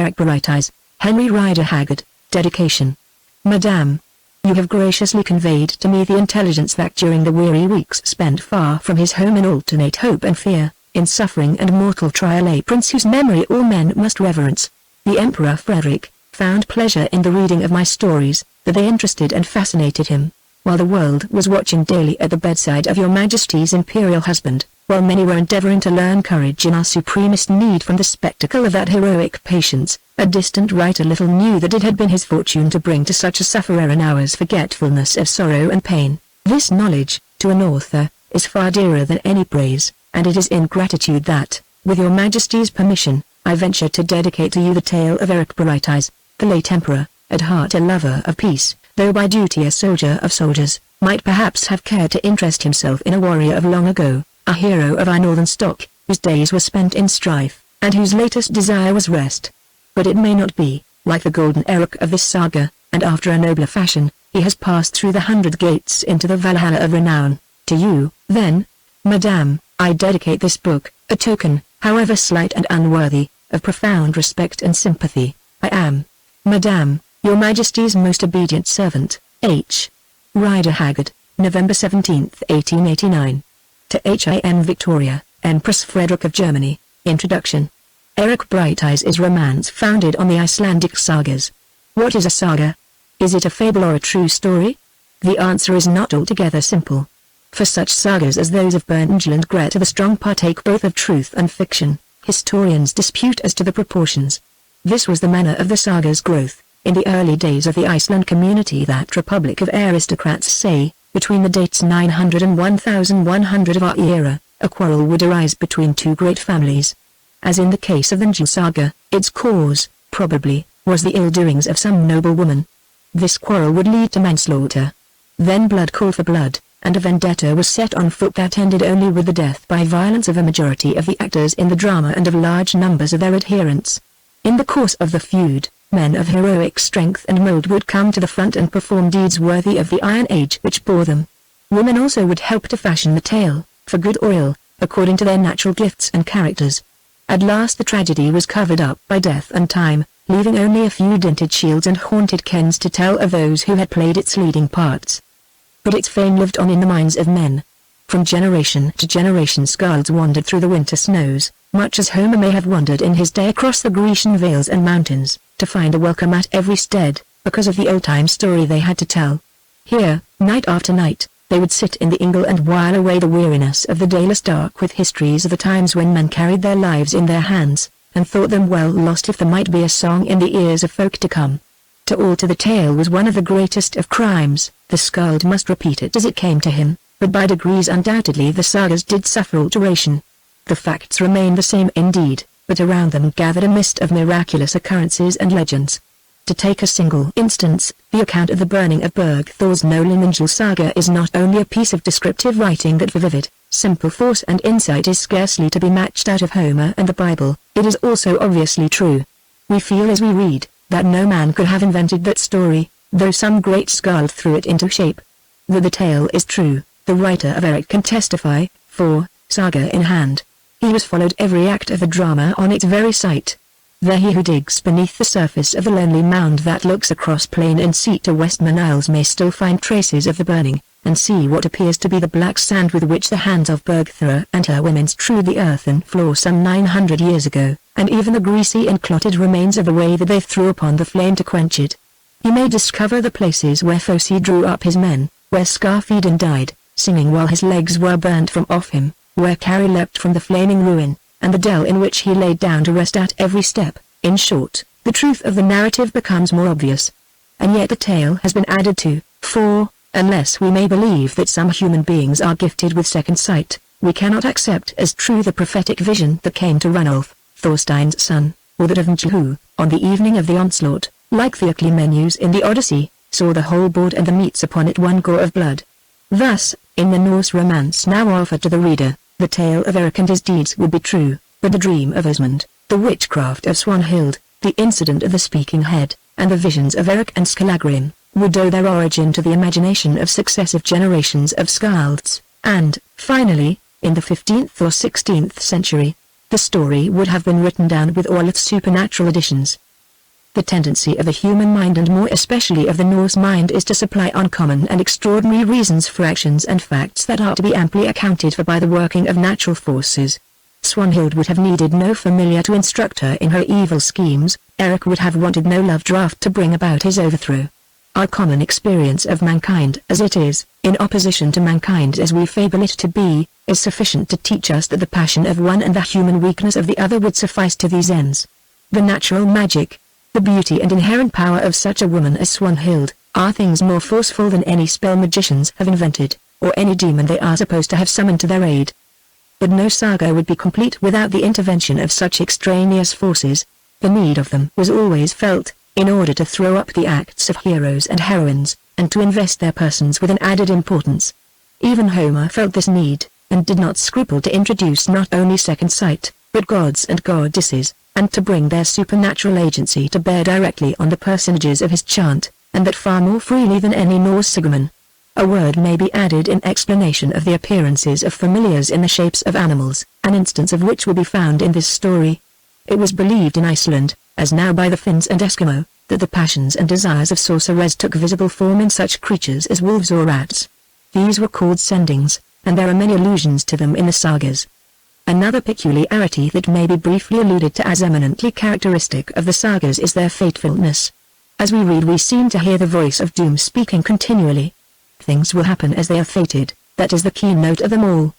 Eric Brighteyes, Henry Rider Haggard. Dedication. Madame, you have graciously conveyed to me the intelligence that during the weary weeks spent far from his home in alternate hope and fear, in suffering and mortal trial, a prince whose memory all men must reverence, the Emperor Frederick, found pleasure in the reading of my stories, that they interested and fascinated him, while the world was watching daily at the bedside of your Majesty's imperial husband, while many were endeavoring to learn courage in our supremest need from the spectacle of that heroic patience. A distant writer little knew that it had been his fortune to bring to such a sufferer an hour's forgetfulness of sorrow and pain. This knowledge, to an author, is far dearer than any praise, and it is in gratitude that, with your Majesty's permission, I venture to dedicate to you the tale of Eric Brighteyes, the late Emperor, at heart a lover of peace, though by duty a soldier of soldiers, might perhaps have cared to interest himself in a warrior of long ago, a hero of our northern stock, whose days were spent in strife, and whose latest desire was rest. But it may not be, like the golden Eric of this saga, and after a nobler fashion, he has passed through the 100 gates into the Valhalla of renown. To you, then, Madame, I dedicate this book, a token, however slight and unworthy, of profound respect and sympathy. I am, Madame, your Majesty's most obedient servant, H. Rider Haggard, November 17, 1889. To H.I.M. Victoria, Empress Frederick of Germany. Introduction. Eric Brighteyes is romance founded on the Icelandic sagas. What is a saga? Is it a fable or a true story? The answer is not altogether simple. For such sagas as those of Berngel and Greta the Strong partake both of truth and fiction. Historians dispute as to the proportions. This was the manner of the saga's growth, in the early days of the Iceland community, that republic of aristocrats, say, between the dates 900 and 1100 of our era, a quarrel would arise between two great families. As in the case of the Njal saga, its cause, probably, was the ill-doings of some noble woman. This quarrel would lead to manslaughter. Then blood called for blood, and a vendetta was set on foot that ended only with the death by violence of a majority of the actors in the drama and of large numbers of their adherents. In the course of the feud, men of heroic strength and mold would come to the front and perform deeds worthy of the Iron Age which bore them. Women also would help to fashion the tale, for good or ill, according to their natural gifts and characters. At last the tragedy was covered up by death and time, leaving only a few dinted shields and haunted kens to tell of those who had played its leading parts. But its fame lived on in the minds of men. From generation to generation skalds wandered through the winter snows, much as Homer may have wandered in his day across the Grecian vales and mountains, to find a welcome at every stead, because of the old-time story they had to tell. Here, night after night, they would sit in the ingle and while away the weariness of the dayless dark with histories of the times when men carried their lives in their hands, and thought them well lost if there might be a song in the ears of folk to come. To alter the tale was one of the greatest of crimes. The skald must repeat it as it came to him, but by degrees undoubtedly the sagas did suffer alteration. The facts remained the same indeed, but around them gathered a mist of miraculous occurrences and legends. To take a single instance, the account of the burning of Bergthor's Njal saga is not only a piece of descriptive writing that for vivid, simple force and insight is scarcely to be matched out of Homer and the Bible, it is also obviously true. We feel as we read, that no man could have invented that story, though some great skald threw it into shape. That the tale is true, the writer of Eric can testify, for, saga in hand, he was followed every act of the drama on its very site. There he who digs beneath the surface of the lonely mound that looks across plain and sea to Westman Isles may still find traces of the burning, and see what appears to be the black sand with which the hands of Bergthora and her women strewed the earthen floor some 900 years ago, and even the greasy and clotted remains of the way that they threw upon the flame to quench it. He may discover the places where Foci drew up his men, where Skarphedon died, singing while his legs were burnt from off him, where Carrie leapt from the flaming ruin, and the dell in which he laid down to rest at every step. In short, the truth of the narrative becomes more obvious. And yet the tale has been added to, for, unless we may believe that some human beings are gifted with second sight, we cannot accept as true the prophetic vision that came to Ranulf, Thorstein's son, or that of Njal who, on the evening of the onslaught, like the Menus in the Odyssey, saw the whole board and the meats upon it one gore of blood. Thus, in the Norse romance now offered to the reader, the tale of Eric and his deeds would be true, but the dream of Osmund, the witchcraft of Swanhild, the incident of the speaking head, and the visions of Eric and Skallagrim, would owe their origin to the imagination of successive generations of skalds, and, finally, in the 15th or 16th century, the story would have been written down with all its supernatural additions, The tendency of the human mind and more especially of the Norse mind is to supply uncommon and extraordinary reasons for actions and facts that are to be amply accounted for by the working of natural forces. Swanhild would have needed no familiar to instruct her in her evil schemes. Eric would have wanted no love draught to bring about his overthrow. Our common experience of mankind as it is, in opposition to mankind as we fable it to be, is sufficient to teach us that the passion of one and the human weakness of the other would suffice to these ends. The natural magic, the beauty and inherent power of such a woman as Swanhild, are things more forceful than any spell magicians have invented, or any demon they are supposed to have summoned to their aid. But no saga would be complete without the intervention of such extraneous forces. The need of them was always felt, in order to throw up the acts of heroes and heroines, and to invest their persons with an added importance. Even Homer felt this need, and did not scruple to introduce not only second sight, but gods and goddesses, and to bring their supernatural agency to bear directly on the personages of his chant, and that far more freely than any Norse sigaman. A word may be added in explanation of the appearances of familiars in the shapes of animals, an instance of which will be found in this story. It was believed in Iceland, as now by the Finns and Eskimo, that the passions and desires of sorcerers took visible form in such creatures as wolves or rats. These were called sendings, and there are many allusions to them in the sagas. Another peculiarity that may be briefly alluded to as eminently characteristic of the sagas is their fatefulness. As we read we seem to hear the voice of doom speaking continually. Things will happen as they are fated, that is the keynote of them all.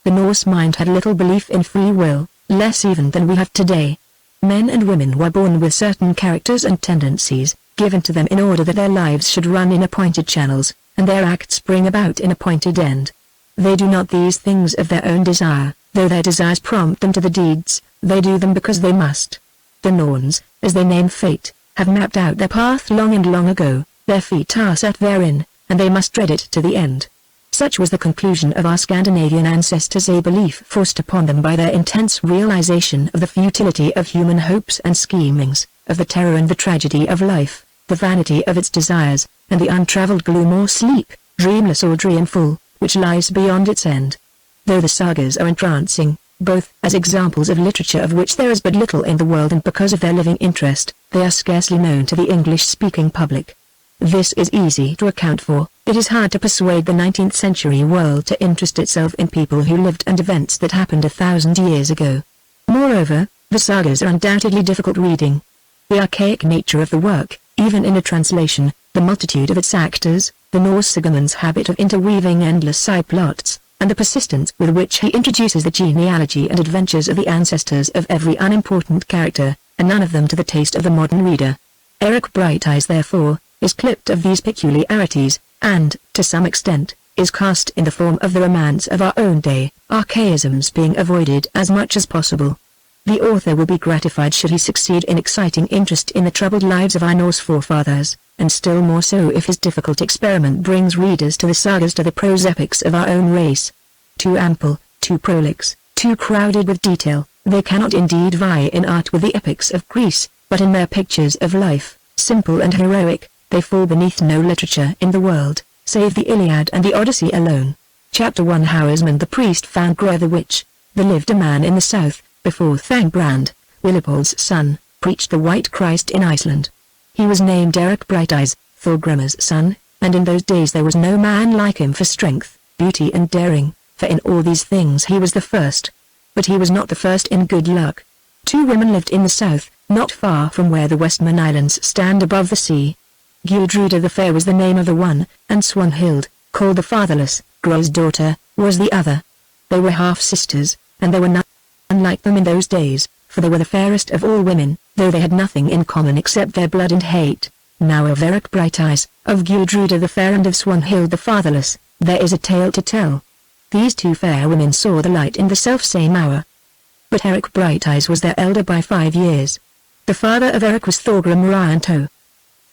The Norse mind had little belief in free will, less even than we have today. Men and women were born with certain characters and tendencies, given to them in order that their lives should run in appointed channels, and their acts bring about an appointed end. They do not these things of their own desire, though their desires prompt them to the deeds, they do them because they must. The Norns, as they name fate, have mapped out their path long and long ago, their feet are set therein, and they must tread it to the end. Such was the conclusion of our Scandinavian ancestors, a belief forced upon them by their intense realization of the futility of human hopes and schemings, of the terror and the tragedy of life, the vanity of its desires, and the untraveled gloom or sleep, dreamless or dreamful, which lies beyond its end. Though the sagas are entrancing, both as examples of literature of which there is but little in the world and because of their living interest, they are scarcely known to the English-speaking public. This is easy to account for. It is hard to persuade the 19th century world to interest itself in people who lived and events that happened 1,000 years ago. Moreover, the sagas are undoubtedly difficult reading. The archaic nature of the work, even in a translation, the multitude of its actors, the Norse sigaman's habit of interweaving endless side plots, and the persistence with which he introduces the genealogy and adventures of the ancestors of every unimportant character, and none of them to the taste of the modern reader. Eric Brighteyes therefore, is clipped of these peculiarities, and, to some extent, is cast in the form of the romance of our own day, archaisms being avoided as much as possible. The author will be gratified should he succeed in exciting interest in the troubled lives of our Norse forefathers, and still more so if his difficult experiment brings readers to the sagas, to the prose epics of our own race. Too ample, too prolix, too crowded with detail, they cannot indeed vie in art with the epics of Greece, but in their pictures of life, simple and heroic, they fall beneath no literature in the world, save the Iliad and the Odyssey alone. Chapter 1 How Asmund the priest found Gra the witch. There lived a man in the south, before Thangbrand, Willibald's son, preached the White Christ in Iceland. He was named Eric Brighteyes, Thorgrimur's son, and in those days there was no man like him for strength, beauty and daring, for in all these things he was the first. But he was not the first in good luck. Two women lived in the south, not far from where the Westman Islands stand above the sea. Gudruda the Fair was the name of the one, and Swanhild, called the Fatherless, Gra's daughter, was the other. They were half-sisters, and there were none like them in those days, for they were the fairest of all women, though they had nothing in common except their blood and hate. Now of Eric Brighteyes, of Gudruda the Fair and of Swanhild the Fatherless, there is a tale to tell. These two fair women saw the light in the self-same hour. But Eric Brighteyes was their elder by 5 years. The father of Eric was Thorgrim Ryanto.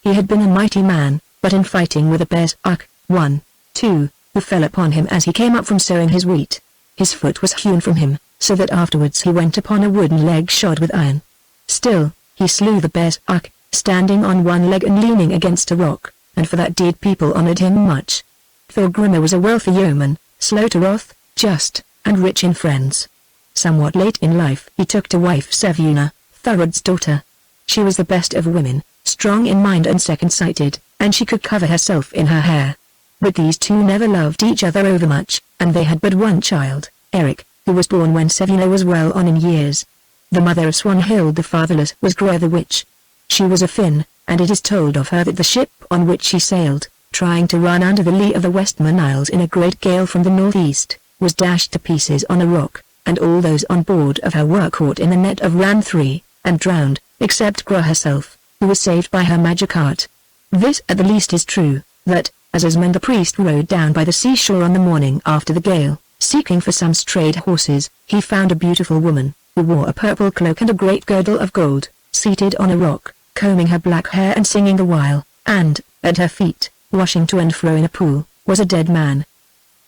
He had been a mighty man, but in fighting with a bear's ark, who fell upon him as he came up from sowing his wheat. His foot was hewn from him, so that afterwards he went upon a wooden leg shod with iron. Still, he slew the bear's ark, standing on one leg and leaning against a rock, and for that deed people honored him much. Thorgrimur was a wealthy yeoman, slow to wrath, just, and rich in friends. Somewhat late in life he took to wife Sevuna, Thurod's daughter. She was the best of women, strong in mind and second-sighted, and she could cover herself in her hair. But these two never loved each other overmuch, and they had but one child, Eric, who was born when Sevina was well on in years. The mother of Swanhild the fatherless was Gro the witch. She was a Finn, and it is told of her that the ship on which she sailed, trying to run under the lee of the Westman Isles in a great gale from the northeast, was dashed to pieces on a rock, and all those on board of her were caught in the net of ran 3, and drowned, except Gro herself, who was saved by her magic art. This at the least is true, that, as Esmond the priest rode down by the seashore on the morning after the gale, seeking for some strayed horses, he found a beautiful woman, who wore a purple cloak and a great girdle of gold, seated on a rock, combing her black hair and singing the while, and, at her feet, washing to and fro in a pool, was a dead man.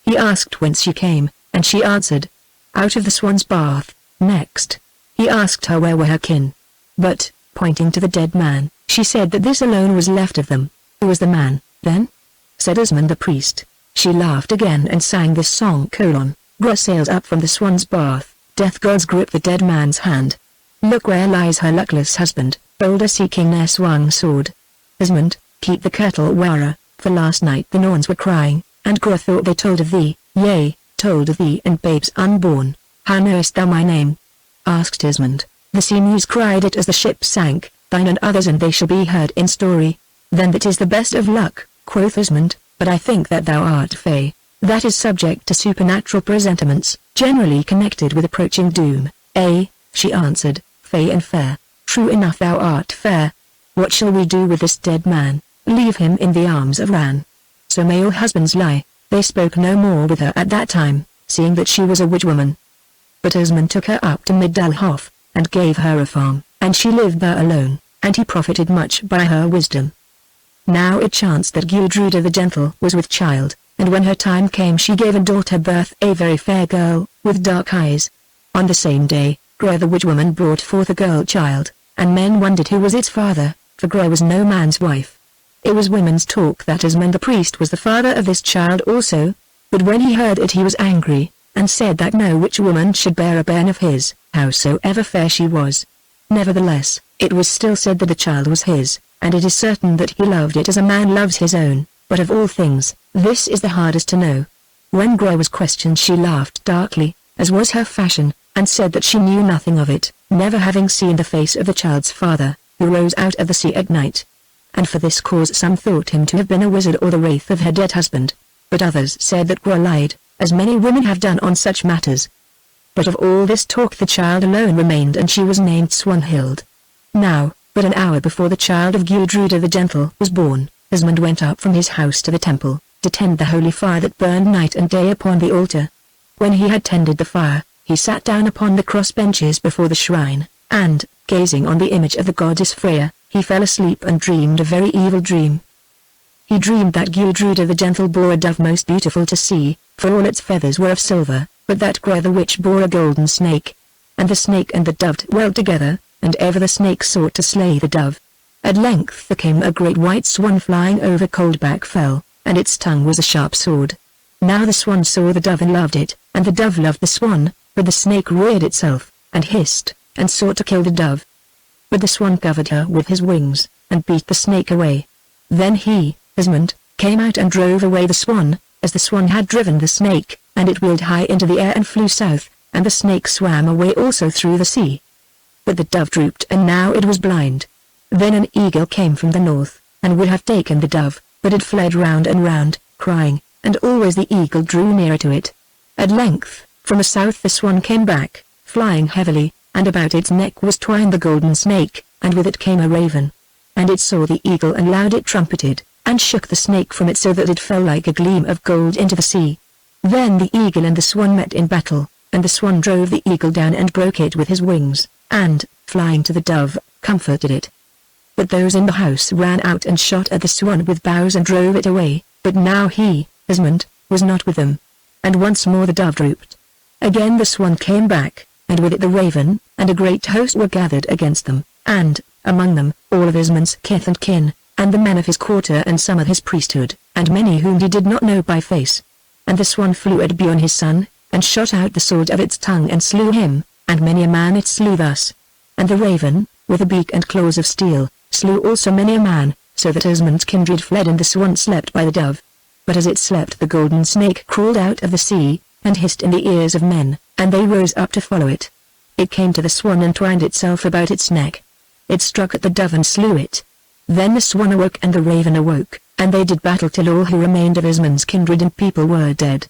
He asked whence she came, and she answered, "Out of the Swan's Bath." Next, he asked her where were her kin. But, pointing to the dead man, she said that this alone was left of them. "Who was the man, then?" said Esmond the priest. She laughed again and sang this song: Gro sails up from the Swan's Bath, death gods grip the dead man's hand. Look where lies her luckless husband, boulder seeking their swung sword. Esmond, keep the kettle wara, for last night the Norns were crying, and Gro thought they told of thee, yea, told of thee and babes unborn. How knowest thou my name? Asked Esmond. The sea mews cried it as the ship sank, thine and others, and they shall be heard in story. Then that is the best of luck, quoth Esmond, but I think that thou art fey. That is subject to supernatural presentiments, generally connected with approaching doom. She answered, fey and fair. True enough, thou art fair. What shall we do with this dead man? Leave him in the arms of Ran. So may your husbands lie. They spoke no more with her at that time, seeing that she was a witch woman. But Esmond took her up to Middelhof, and gave her a farm, and she lived there alone, and he profited much by her wisdom. Now it chanced that Gudruda the Gentle was with child, and when her time came she gave a daughter birth, a very fair girl, with dark eyes. On the same day, Gro the witch woman brought forth a girl child, and men wondered who was its father, for Gro was no man's wife. It was women's talk that Esmond the priest was the father of this child also, but when he heard it he was angry, and said that no witch woman should bear a bairn of his, howsoever fair she was. Nevertheless, it was still said that the child was his, and it is certain that he loved it as a man loves his own, but of all things, this is the hardest to know. When Gro was questioned she laughed darkly, as was her fashion, and said that she knew nothing of it, never having seen the face of the child's father, who rose out of the sea at night. And for this cause some thought him to have been a wizard or the wraith of her dead husband, but others said that Gro lied, as many women have done on such matters. But of all this talk the child alone remained, and she was named Swanhild. Now, but an hour before the child of Gudruda the Gentle was born, Esmond went up from his house to the temple, to tend the holy fire that burned night and day upon the altar. When he had tended the fire, he sat down upon the cross benches before the shrine, and, gazing on the image of the goddess Freya, he fell asleep and dreamed a very evil dream. He dreamed that Gudruda the Gentle bore a dove most beautiful to see, for all its feathers were of silver, but that Gro the witch bore a golden snake. And the snake and the dove dwelt together, and ever the snake sought to slay the dove. At length there came a great white swan flying over Coldback Fell, and its tongue was a sharp sword. Now the swan saw the dove and loved it, and the dove loved the swan, but the snake reared itself, and hissed, and sought to kill the dove. But the swan covered her with his wings, and beat the snake away. Then he, Esmond, came out and drove away the swan, as the swan had driven the snake, and it wheeled high into the air and flew south, and the snake swam away also through the sea. But the dove drooped, and now it was blind. Then an eagle came from the north, and would have taken the dove, but it fled round and round, crying, and always the eagle drew nearer to it. At length, from the south the swan came back, flying heavily, and about its neck was twined the golden snake, and with it came a raven. And it saw the eagle and loud it trumpeted, and shook the snake from it so that it fell like a gleam of gold into the sea. Then the eagle and the swan met in battle, and the swan drove the eagle down and broke it with his wings, and, flying to the dove, comforted it. But those in the house ran out and shot at the swan with bows and drove it away, but now he, Esmond, was not with them. And once more the dove drooped. Again the swan came back, and with it the raven, and a great host were gathered against them, and, among them, all of Esmond's kith and kin, and the men of his quarter and some of his priesthood, and many whom he did not know by face. And the swan flew at Bjorn his son, and shot out the sword of its tongue and slew him, and many a man it slew thus. and the raven, with a beak and claws of steel, slew also many a man, so that Asmund's kindred fled and the swan slept by the dove. But as it slept the golden snake crawled out of the sea, and hissed in the ears of men, and they rose up to follow it. It came to the swan and twined itself about its neck. It struck at the dove and slew it. Then the swan awoke and the raven awoke, and they did battle till all who remained of Asmund's kindred and people were dead.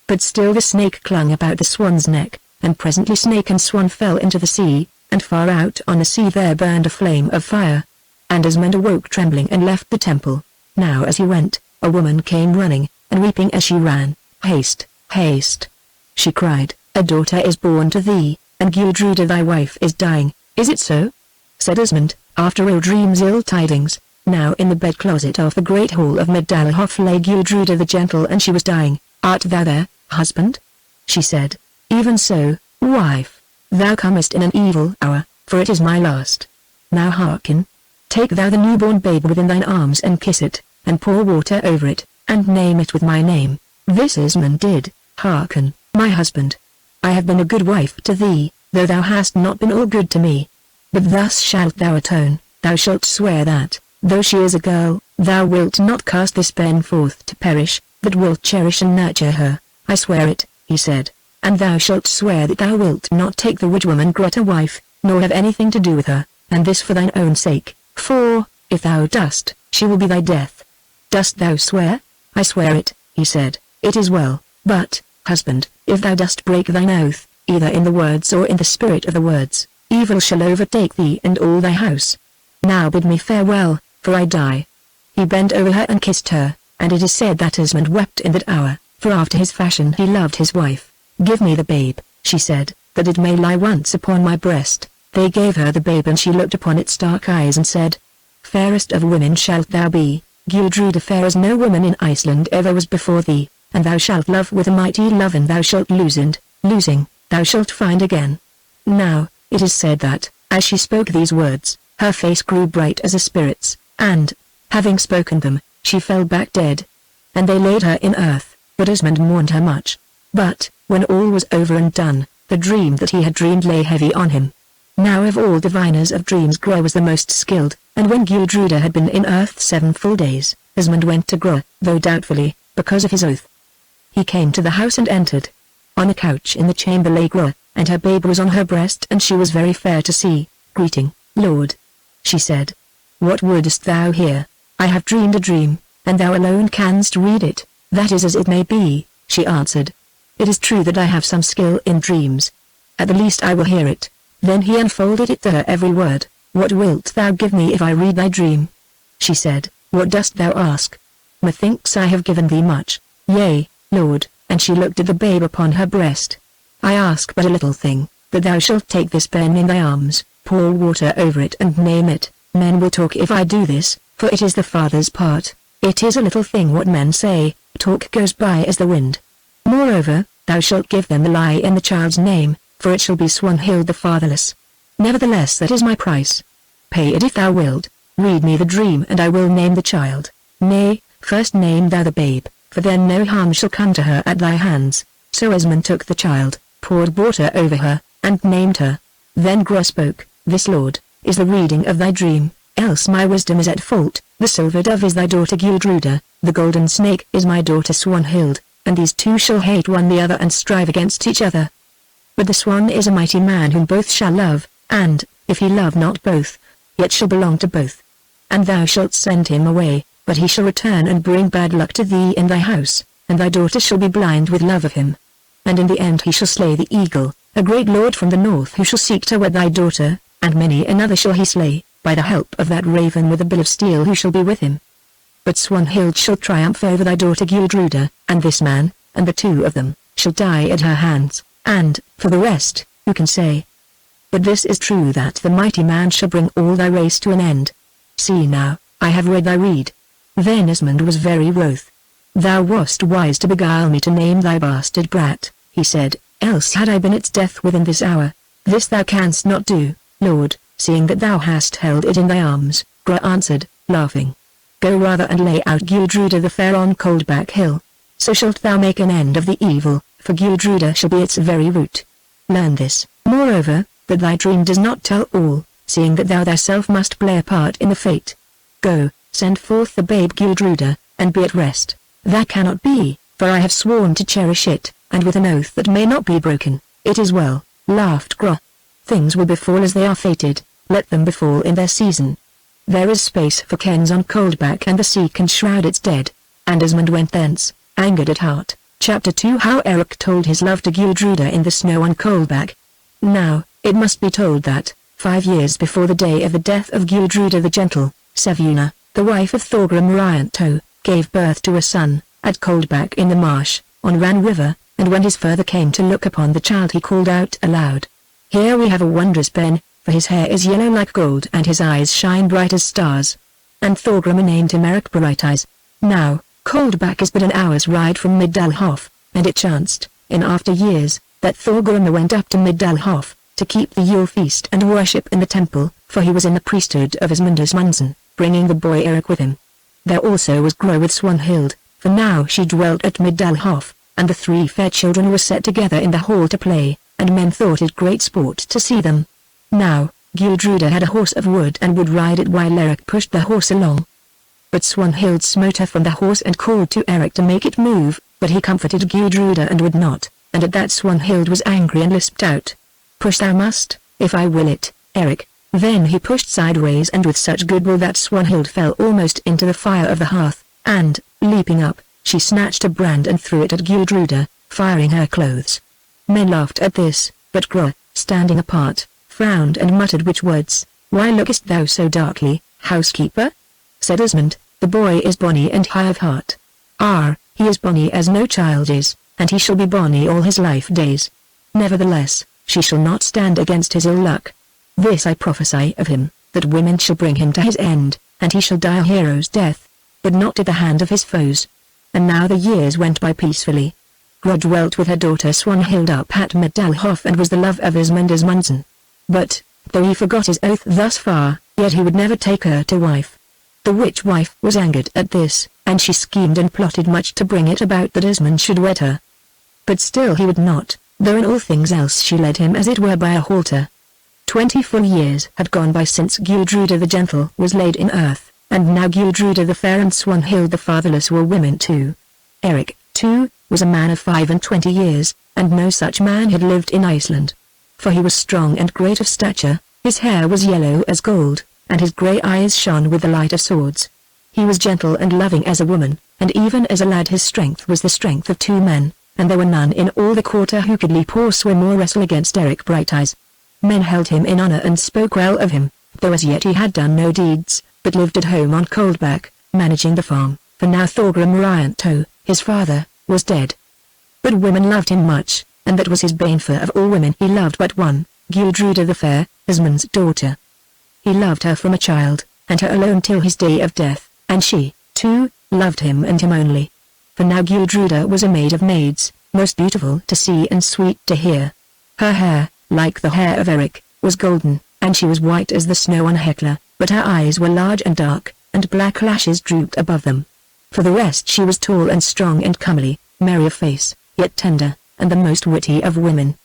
But still the snake clung about the swan's neck, and presently snake and swan fell into the sea, and far out on the sea there burned a flame of fire. And Asmund awoke trembling and left the temple. Now as he went, a woman came running, and weeping as she ran. "Haste, haste!" she cried, "a daughter is born to thee, and Gudruda thy wife is dying." "Is it so?" said Asmund, after ill dreams ill tidings. Now in the bed closet of the great hall of Medalhof lay Gudruda the gentle, and she was dying. "Art thou there, husband?" she said. "Even so, wife. Thou comest in an evil hour, for it is my last. Now hearken. Take thou the newborn babe within thine arms and kiss it, and pour water over it, and name it with my name." This Asmund did. "Hearken, my husband. I have been a good wife to thee, though thou hast not been all good to me. But thus shalt thou atone. Thou shalt swear that, though she is a girl, thou wilt not cast this pen forth to perish, but wilt cherish and nurture her." "I swear it," he said. "And thou shalt swear that thou wilt not take the witch-woman Greta wife, nor have anything to do with her, and this for thine own sake, for, if thou dost, she will be thy death." "Dost thou swear?" "I swear it," he said. "It is well, but, husband, if thou dost break thine oath, either in the words or in the spirit of the words, evil shall overtake thee and all thy house. Now bid me farewell, for I die." He bent over her and kissed her, and it is said that Asmund wept in that hour, for after his fashion he loved his wife. "Give me the babe," she said, "that it may lie once upon my breast." They gave her the babe and she looked upon its dark eyes and said, "Fairest of women shalt thou be, Gudruda, fair as no woman in Iceland ever was before thee, and thou shalt love with a mighty love, and thou shalt lose, and, losing, thou shalt find again." Now, it is said that, as she spoke these words, her face grew bright as a spirit's, and, having spoken them, she fell back dead. And they laid her in earth, but Asmund mourned her much. But, when all was over and done, the dream that he had dreamed lay heavy on him. Now of all diviners of dreams Gra was the most skilled, and when Gudruda had been in earth 7 full days, Asmund went to Gra, though doubtfully, because of his oath. He came to the house and entered. On a couch in the chamber lay Gra, and her babe was on her breast, and she was very fair to see. "Greeting, Lord," she said. "What wouldest thou here? I have dreamed a dream, and thou alone canst read it." "That is as it may be," she answered. "It is true that I have some skill in dreams. At the least I will hear it." Then he unfolded it to her every word. "What wilt thou give me if I read thy dream?" she said. "What dost thou ask?" "Methinks I have given thee much." "Yea, Lord," and she looked at the babe upon her breast. "I ask but a little thing, that thou shalt take this pen in thy arms, pour water over it and name it. Men will talk if I do this, for it is the Father's part. It is a little thing what men say, talk goes by as the wind. Moreover, thou shalt give them the lie in the child's name, for it shall be Swanhild the fatherless. Nevertheless that is my price. Pay it if thou wilt. Read me the dream and I will name the child. Nay, first name thou the babe, for then no harm shall come to her at thy hands." So Asmund took the child, poured water over her, and named her. Then Gra spoke, "This, Lord, is the reading of thy dream, else my wisdom is at fault. The silver dove is thy daughter Gudruda, the golden snake is my daughter Swanhild, and these two shall hate one the other and strive against each other. But the swan is a mighty man whom both shall love, and, if he love not both, yet shall belong to both. And thou shalt send him away, but he shall return and bring bad luck to thee in thy house, and thy daughter shall be blind with love of him. And in the end he shall slay the eagle, a great lord from the north who shall seek to wed thy daughter, and many another shall he slay, by the help of that raven with a bill of steel who shall be with him. But Swanhild shall triumph over thy daughter Gudruda, and this man, and the two of them, shall die at her hands, and, for the rest, who can say? But this is true, that the mighty man shall bring all thy race to an end. See now, I have read thy rede." Then Asmund was very wroth. "Thou wast wise to beguile me to name thy bastard brat," he said, "else had I been its death within this hour. This thou canst not do, Lord, seeing that thou hast held it in thy arms." Gra answered, laughing, "Go rather and lay out Gudruda the fair on Coldback Hill. So shalt thou make an end of the evil, for Gudruda shall be its very root. Learn this. Moreover, that thy dream does not tell all, seeing that thou thyself must play a part in the fate. Go, send forth the babe Gudruda, and be at rest. That cannot be, for I have sworn to cherish it, and with an oath that may not be broken. It is well, laughed Gro. Things will befall as they are fated, let them befall in their season. There is space for Kens on Coldback, and the sea can shroud its dead. And Esmond went thence, angered at heart. Chapter 2 How Eric told his love to Gudruda in the snow on Coldback. Now, it must be told that, 5 years before the day of the death of Gudruda the Gentle, Sevuna, the wife of Thorgrim Ryanto, gave birth to a son, at Coldback in the marsh, on Ran River, and when his father came to look upon the child he called out aloud. Here we have a wondrous Ben, for his hair is yellow like gold and his eyes shine bright as stars. And Thorgrim named him Eric Brighteyes. Now, Coldback is but an hour's ride from Middalhof, and it chanced, in after years, that Thorgrim went up to Middalhof, to keep the Yule feast and worship in the temple, for he was in the priesthood of Esmundus Munson, bringing the boy Eric with him. There also was Gro with Swanhild, for now she dwelt at Middalhof, and the 3 fair children were set together in the hall to play, and men thought it great sport to see them. Now, Gudruda had a horse of wood and would ride it while Eric pushed the horse along. But Swanhild smote her from the horse and called to Eric to make it move, but he comforted Gudruda and would not, and at that Swanhild was angry and lisped out, "Push thou must, if I will it, Eric." Then he pushed sideways and with such good will that Swanhild fell almost into the fire of the hearth, and, leaping up, she snatched a brand and threw it at Gudruda, firing her clothes. Men laughed at this, but Gro, standing apart, frowned and muttered which words. "Why lookest thou so darkly, housekeeper?" said Esmond. "The boy is bonny and high of heart." He is bonny as no child is, and he shall be bonny all his life days. Nevertheless, she shall not stand against his ill luck. This I prophesy of him, that women shall bring him to his end, and he shall die a hero's death, but not at the hand of his foes." And now the years went by peacefully. Gro dwelt with her daughter Swanhild up at Middalhof and was the love of Esmundus Munson. But, though he forgot his oath thus far, yet he would never take her to wife. The witch wife was angered at this, and she schemed and plotted much to bring it about that Esmond should wed her. But still he would not, though in all things else she led him as it were by a halter. 20 full years had gone by since Gudruda the Gentle was laid in earth, and now Gudruda the Fair and Swanhild the Fatherless were women too. Eric, too, was a man of 25 years, and no such man had lived in Iceland. For he was strong and great of stature, his hair was yellow as gold, and his grey eyes shone with the light of swords. He was gentle and loving as a woman, and even as a lad his strength was the strength of 2 men, and there were none in all the quarter who could leap or swim or wrestle against Eric Brighteyes. Men held him in honour and spoke well of him, though as yet he had done no deeds, but lived at home on Coldback, managing the farm, for now Thorgrim Ryanto, his father, was dead. But women loved him much, and that was his bane, for of all women he loved but one, Gudruda the Fair, Esmund's daughter. He loved her from a child, and her alone till his day of death, and she, too, loved him and him only. For now Gudruda was a maid of maids, most beautiful to see and sweet to hear. Her hair, like the hair of Eric, was golden, and she was white as the snow on Hecla, but her eyes were large and dark, and black lashes drooped above them. For the rest she was tall and strong and comely, merry of face, yet tender, and the most witty of women.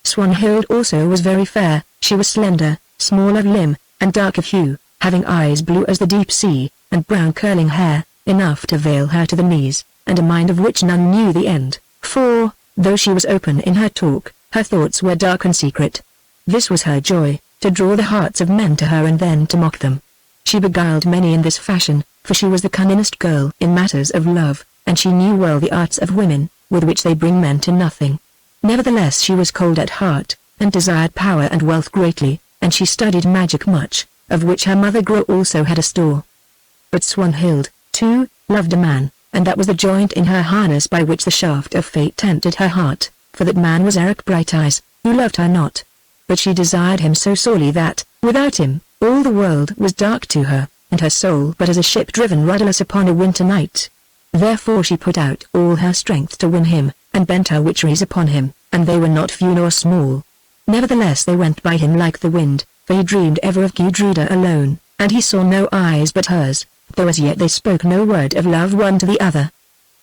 Swanhild also was very fair. She was slender, small of limb, and dark of hue, having eyes blue as the deep sea, and brown curling hair, enough to veil her to the knees, and a mind of which none knew the end, for, though she was open in her talk, her thoughts were dark and secret. This was her joy, to draw the hearts of men to her and then to mock them. She beguiled many in this fashion, for she was the cunningest girl in matters of love, and she knew well the arts of women, with which they bring men to nothing. Nevertheless she was cold at heart, and desired power and wealth greatly, and she studied magic much, of which her mother Gro also had a store. But Swanhild, too, loved a man, and that was the joint in her harness by which the shaft of fate tempted her heart, for that man was Eric Brighteyes, who loved her not. But she desired him so sorely that, without him, all the world was dark to her, and her soul but as a ship driven rudderless upon a winter night. Therefore she put out all her strength to win him, and bent her witcheries upon him, and they were not few nor small. Nevertheless they went by him like the wind, for he dreamed ever of Gudruda alone, and he saw no eyes but hers, though as yet they spoke no word of love one to the other.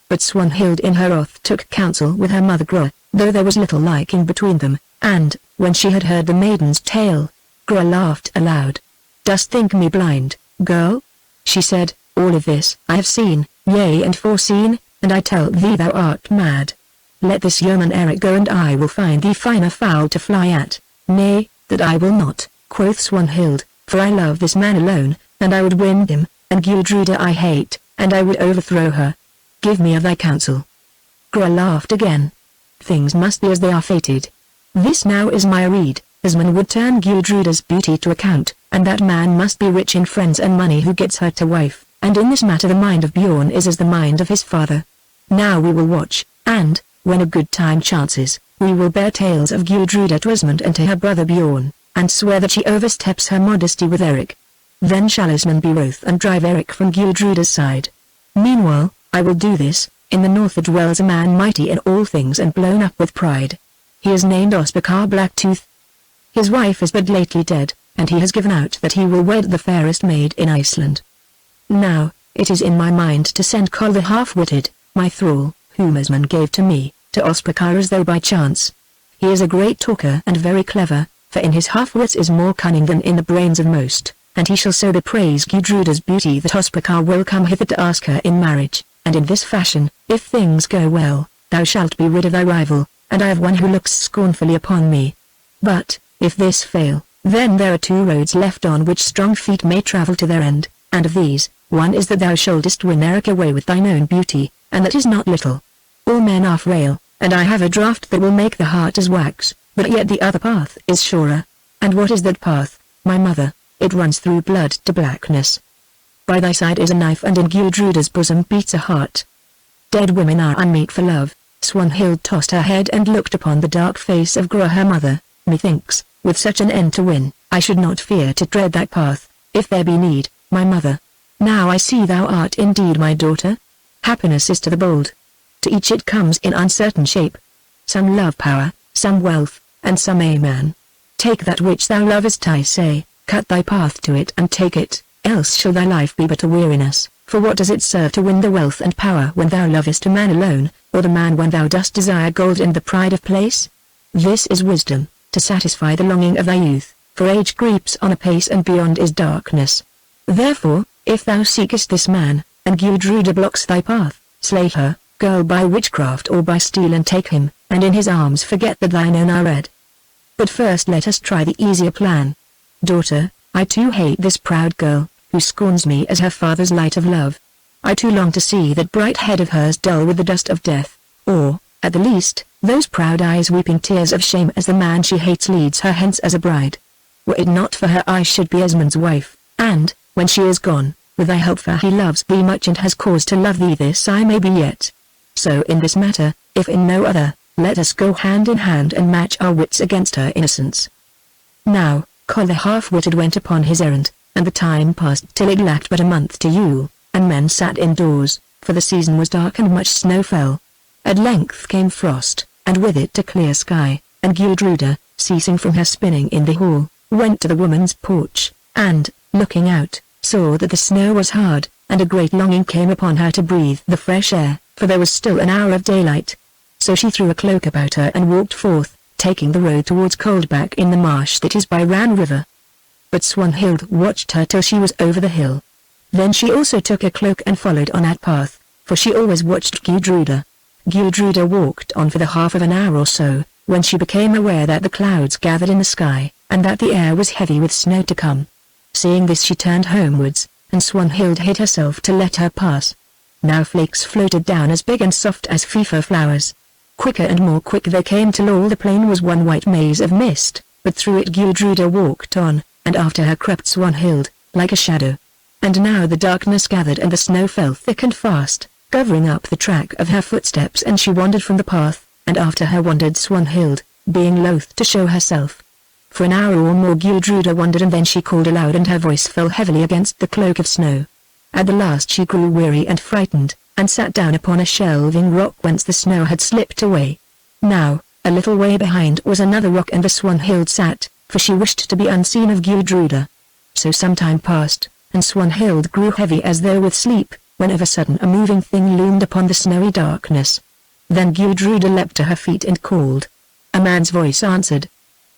But Swanhild in her wrath took counsel with her mother Gro, though there was little liking between them, and, When she had heard the maiden's tale, Gra laughed aloud. "Dost think me blind, girl?" she said. "All of this I have seen, yea and foreseen, and I tell thee thou art mad. Let this yeoman Eric go and I will find thee finer fowl to fly at." "Nay, that I will not," quoth Swanhild, "for I love this man alone, and I would win him, and Gudruda I hate, and I would overthrow her. Give me of thy counsel." Gra laughed again. "Things must be as they are fated. This now is my rede, Asmund would turn Gudruda's beauty to account, and that man must be rich in friends and money who gets her to wife, and in this matter the mind of Bjorn is as the mind of his father. Now we will watch, and, when a good time chances, we will bear tales of Gudruda to Asmund and to her brother Bjorn, and swear that she oversteps her modesty with Eric. Then shall Asmund be wroth and drive Eric from Gudruda's side. Meanwhile, I will do this. In the north dwells a man mighty in all things and blown up with pride. He is named Ospakar Blacktooth. His wife is but lately dead, and he has given out that he will wed the fairest maid in Iceland. Now, it is in my mind to send Kol the half-witted, my thrall, whom Asmund gave to me, to Ospakar as though by chance. He is a great talker and very clever, for in his half-wits is more cunning than in the brains of most, and he shall so bepraise Gudruda's beauty that Ospakar will come hither to ask her in marriage, and in this fashion, if things go well, thou shalt be rid of thy rival, and I have one who looks scornfully upon me. But, if this fail, then there are two roads left on which strong feet may travel to their end, and of these, one is that thou shouldest win Eric away with thine own beauty, and that is not little. All men are frail, and I have a draught that will make the heart as wax, but yet the other path is surer. And what is that path, my mother? It runs through blood to blackness. By thy side is a knife, and in Gudruda's bosom beats a heart. Dead women are unmeet for love. Swanhild tossed her head and looked upon the dark face of Gra her mother. Methinks, with such an end to win, I should not fear to tread that path, if there be need, my mother. Now I see thou art indeed my daughter. Happiness is to the bold. To each it comes in uncertain shape. Some love power, some wealth, and some a man. Take that which thou lovest, I say, cut thy path to it and take it, else shall thy life be but a weariness. For what does it serve to win the wealth and power when thou lovest a man alone, or the man when thou dost desire gold and the pride of place? This is wisdom, to satisfy the longing of thy youth, for age creeps on apace and beyond is darkness. Therefore, if thou seekest this man, and Gudruda blocks thy path, slay her, girl, by witchcraft or by steel, and take him, and in his arms forget that thine own are red. But first let us try the easier plan. Daughter, I too hate this proud girl, who scorns me as her father's light of love. I too long to see that bright head of hers dull with the dust of death, or, at the least, those proud eyes weeping tears of shame as the man she hates leads her hence as a bride. Were it not for her, I should be Asmund's wife, and, when she is gone, with thy help, for he loves thee much and has cause to love thee, this I may be yet. So in this matter, if in no other, let us go hand in hand and match our wits against her innocence. Now, Kol the half-witted went upon his errand, and the time passed till it lacked but a month to Yule, and men sat indoors, for the season was dark and much snow fell. At length came frost, and with it a clear sky, and Gudruda, ceasing from her spinning in the hall, went to the woman's porch, and, looking out, saw that the snow was hard, and a great longing came upon her to breathe the fresh air, for there was still an hour of daylight. So she threw a cloak about her and walked forth, taking the road towards Coldback in the marsh that is by Ran River. But Swanhild watched her till she was over the hill. Then she also took a cloak and followed on that path, for she always watched Gudruda. Gudruda walked on for the half of an hour or so, when she became aware that the clouds gathered in the sky, and that the air was heavy with snow to come. Seeing this, she turned homewards, and Swanhild hid herself to let her pass. Now flakes floated down as big and soft as fever flowers. Quicker and more quick they came till all the plain was one white maze of mist, but through it Gudruda walked on, and after her crept Swanhild, like a shadow. And now the darkness gathered and the snow fell thick and fast, covering up the track of her footsteps, and she wandered from the path, and after her wandered Swanhild, being loath to show herself. For an hour or more Gudruda wandered, and then she called aloud, and her voice fell heavily against the cloak of snow. At the last she grew weary and frightened, and sat down upon a shelving rock whence the snow had slipped away. Now, a little way behind was another rock, and the Swanhild sat, for she wished to be unseen of Gudruda. So some time passed, and Swanhild grew heavy as though with sleep, when of a sudden a moving thing loomed upon the snowy darkness. Then Gudruda leapt to her feet and called. A man's voice answered.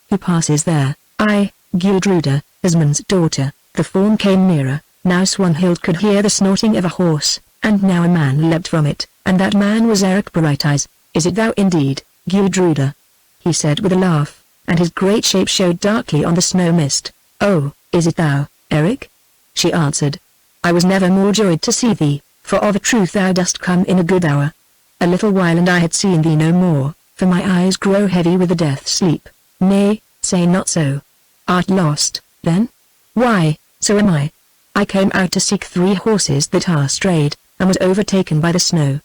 Who passes there? I, Gudruda, Asmund's daughter. The form came nearer. Now Swanhild could hear the snorting of a horse, and now a man leapt from it, and that man was Eric Brighteyes. Is it thou indeed, Gudruda? He said with a laugh, and his great shape showed darkly on the snow mist. Oh, is it thou, Eric? She answered. I was never more joyed to see thee, for of a truth thou dost come in a good hour. A little while and I had seen thee no more, for my eyes grow heavy with the death sleep. Nay, say not so. Art lost, then? Why, so am I. I came out to seek 3 horses that are strayed, and was overtaken by the snow.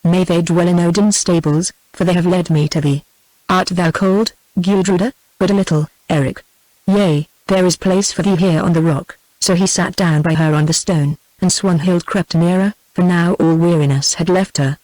May they dwell in Odin's stables, for they have led me to thee. Art thou cold, Gudruda? But a little, Eric. Yea, there is place for thee here on the rock. So he sat down by her on the stone, and Swanhild crept nearer, for now all weariness had left her.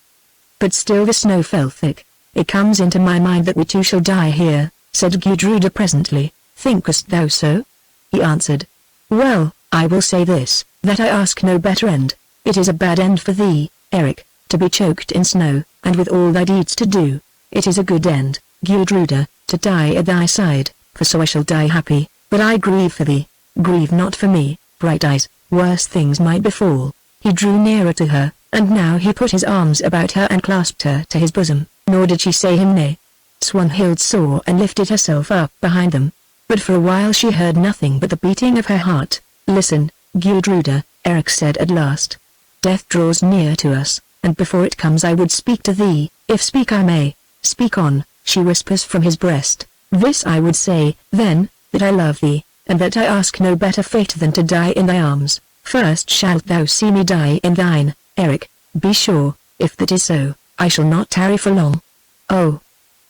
But still the snow fell thick. It comes into my mind that we two shall die here, said Gudruda presently. Thinkest thou so? He answered. Well, I will say this, that I ask no better end. It is a bad end for thee, Eric, to be choked in snow, and with all thy deeds to do. It is a good end, Gudruda, to die at thy side, for so I shall die happy, but I grieve for thee. Grieve not for me, Brighteyes, worse things might befall. He drew nearer to her, and now he put his arms about her and clasped her to his bosom, nor did she say him nay. Swanhild saw and lifted herself up behind them, but for a while she heard nothing but the beating of her heart. Listen, Gudruda, Eric said at last. Death draws near to us, and before it comes I would speak to thee, if speak I may. Speak on, she whispers from his breast. This I would say, then, that I love thee, and that I ask no better fate than to die in thy arms. First shalt thou see me die in thine, Eric. Be sure, if that is so, I shall not tarry for long. Oh,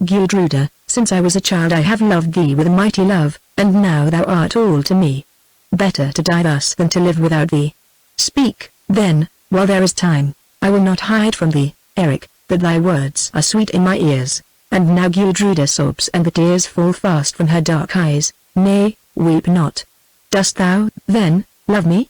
Gudruda, since I was a child I have loved thee with a mighty love, and now thou art all to me. Better to die thus than to live without thee. Speak, then, while there is time. I will not hide from thee, Eric, that thy words are sweet in my ears. And now Gudruda sobs and the tears fall fast from her dark eyes. Nay, weep not. Dost thou, then, love me?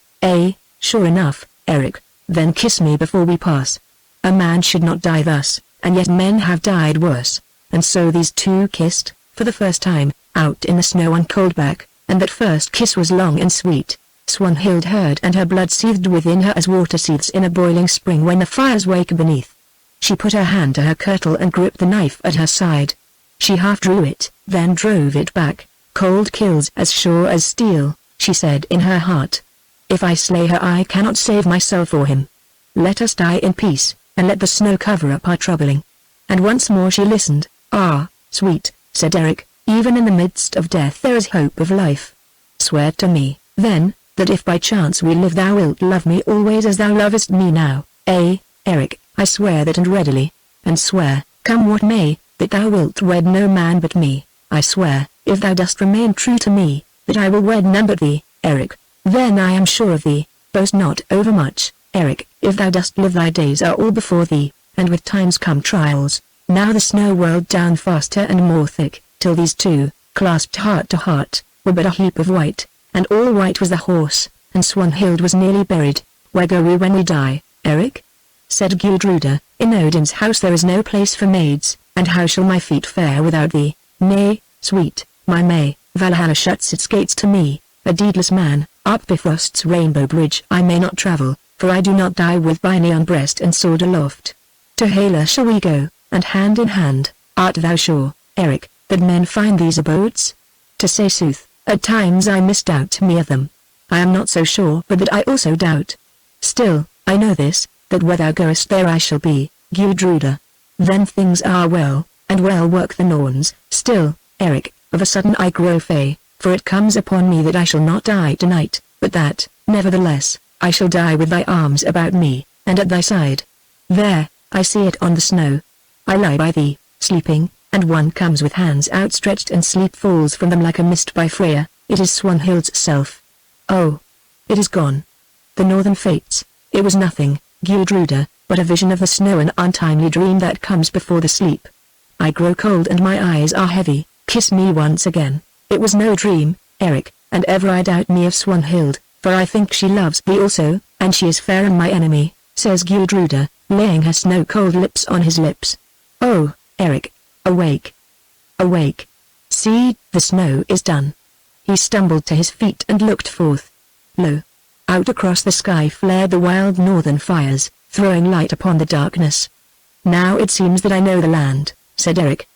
Sure enough, Eric. Then kiss me before we pass. A man should not die thus, and yet men have died worse. And so these two kissed, for the first time, out in the snow on Coldback, and that first kiss was long and sweet. Swanhild heard and her blood seethed within her as water seethes in a boiling spring when the fires wake beneath. She put her hand to her kirtle and gripped the knife at her side. She half drew it, then drove it back. Cold kills as sure as steel, she said in her heart. If I slay her I cannot save myself or him. Let us die in peace, and let the snow cover up our troubling. And once more she listened. Ah, sweet, said Eric, even in the midst of death there is hope of life. Swear to me, then, that if by chance we live thou wilt love me always as thou lovest me now. Eric, I swear that and readily. And swear, come what may, that thou wilt wed no man but me. I swear, if thou dost remain true to me, that I will wed none but thee, Eric. Then I am sure of thee. Boast not overmuch, Eric. If thou dost live thy days are all before thee, and with times come trials. Now the snow whirled down faster and more thick, till these two, clasped heart to heart, were but a heap of white, and all white was the horse, and Swanhild was nearly buried. Where go we when we die, Eric? Said Gudruda, in Odin's house there is no place for maids, and how shall my feet fare without thee? Nay, sweet, my May, Valhalla shuts its gates to me, a deedless man. Up Bifrost's rainbow bridge I may not travel, for I do not die with Brightey on breast and sword aloft. To Hela shall we go, and hand in hand. Art thou sure, Eric, that men find these abodes? To say sooth, at times I misdoubt me of them. I am not so sure but that I also doubt. Still, I know this, that where thou goest there I shall be, Gudruda. Then things are well, and well work the Norns. Still, Eric, of a sudden I grow fey, for it comes upon me that I shall not die tonight, but that, nevertheless, I shall die with thy arms about me, and at thy side. There, I see it on the snow. I lie by thee, sleeping, and one comes with hands outstretched and sleep falls from them like a mist by Freya. It is Swanhild's self. Oh, it is gone. The northern fates, it was nothing, Gudruda, but a vision of the snow, an untimely dream that comes before the sleep. I grow cold and my eyes are heavy. Kiss me once again. It was no dream, Eric, and ever I doubt me of Swanhild, for I think she loves thee also, and she is fair and my enemy, says Gudruda, laying her snow-cold lips on his lips. Oh, Eric, awake. Awake. See, the snow is done. He stumbled to his feet and looked forth. Lo! Out across the sky flared the wild northern fires, throwing light upon the darkness. Now it seems that I know the land, said Eric.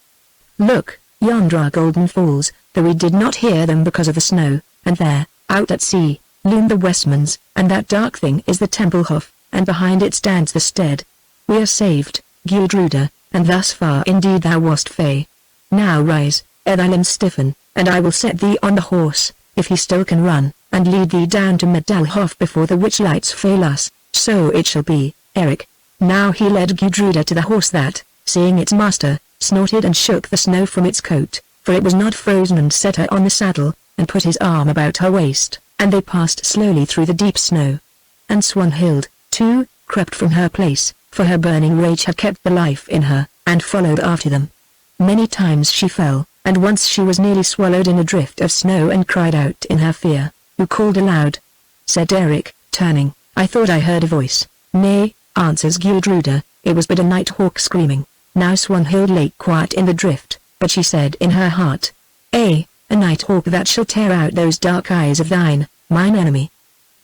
Look, yonder are Golden Falls, though we did not hear them because of the snow, and there, out at sea, loomed the Westmans, and that dark thing is the Templehof, and behind it stands the stead. We are saved, Gudruda, and thus far indeed thou wast fey. Now rise, ere thy limbs stiffen, and I will set thee on the horse, if he still can run, and lead thee down to Medalhof before the witch lights fail us. So it shall be, Eric. Now he led Gudruda to the horse that, seeing its master, snorted and shook the snow from its coat, for it was not frozen, and set her on the saddle, and put his arm about her waist, and they passed slowly through the deep snow. And Swanhild, too, crept from her place, for her burning rage had kept the life in her, and followed after them. Many times she fell, and once she was nearly swallowed in a drift of snow and cried out in her fear. Who called aloud? Said Eric, turning. I thought I heard a voice. Nay, answers Gudruda, it was but a night hawk screaming. Now Swanhild lay quiet in the drift, but she said in her heart, a night hawk that shall tear out those dark eyes of thine, mine enemy.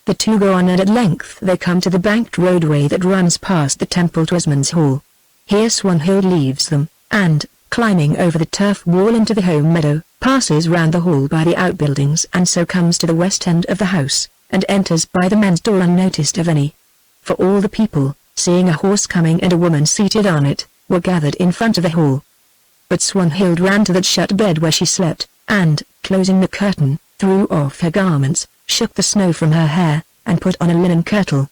The two go on, and at length they come to the banked roadway that runs past the temple to Esmond's hall. Here Swanhild leaves them, and, climbing over the turf wall into the home meadow, passes round the hall by the outbuildings, and so comes to the west end of the house, and enters by the men's door unnoticed of any. For all the people, seeing a horse coming and a woman seated on it, were gathered in front of the hall. But Swanhild ran to that shut bed where she slept, and, closing the curtain, threw off her garments, shook the snow from her hair, and put on a linen kirtle.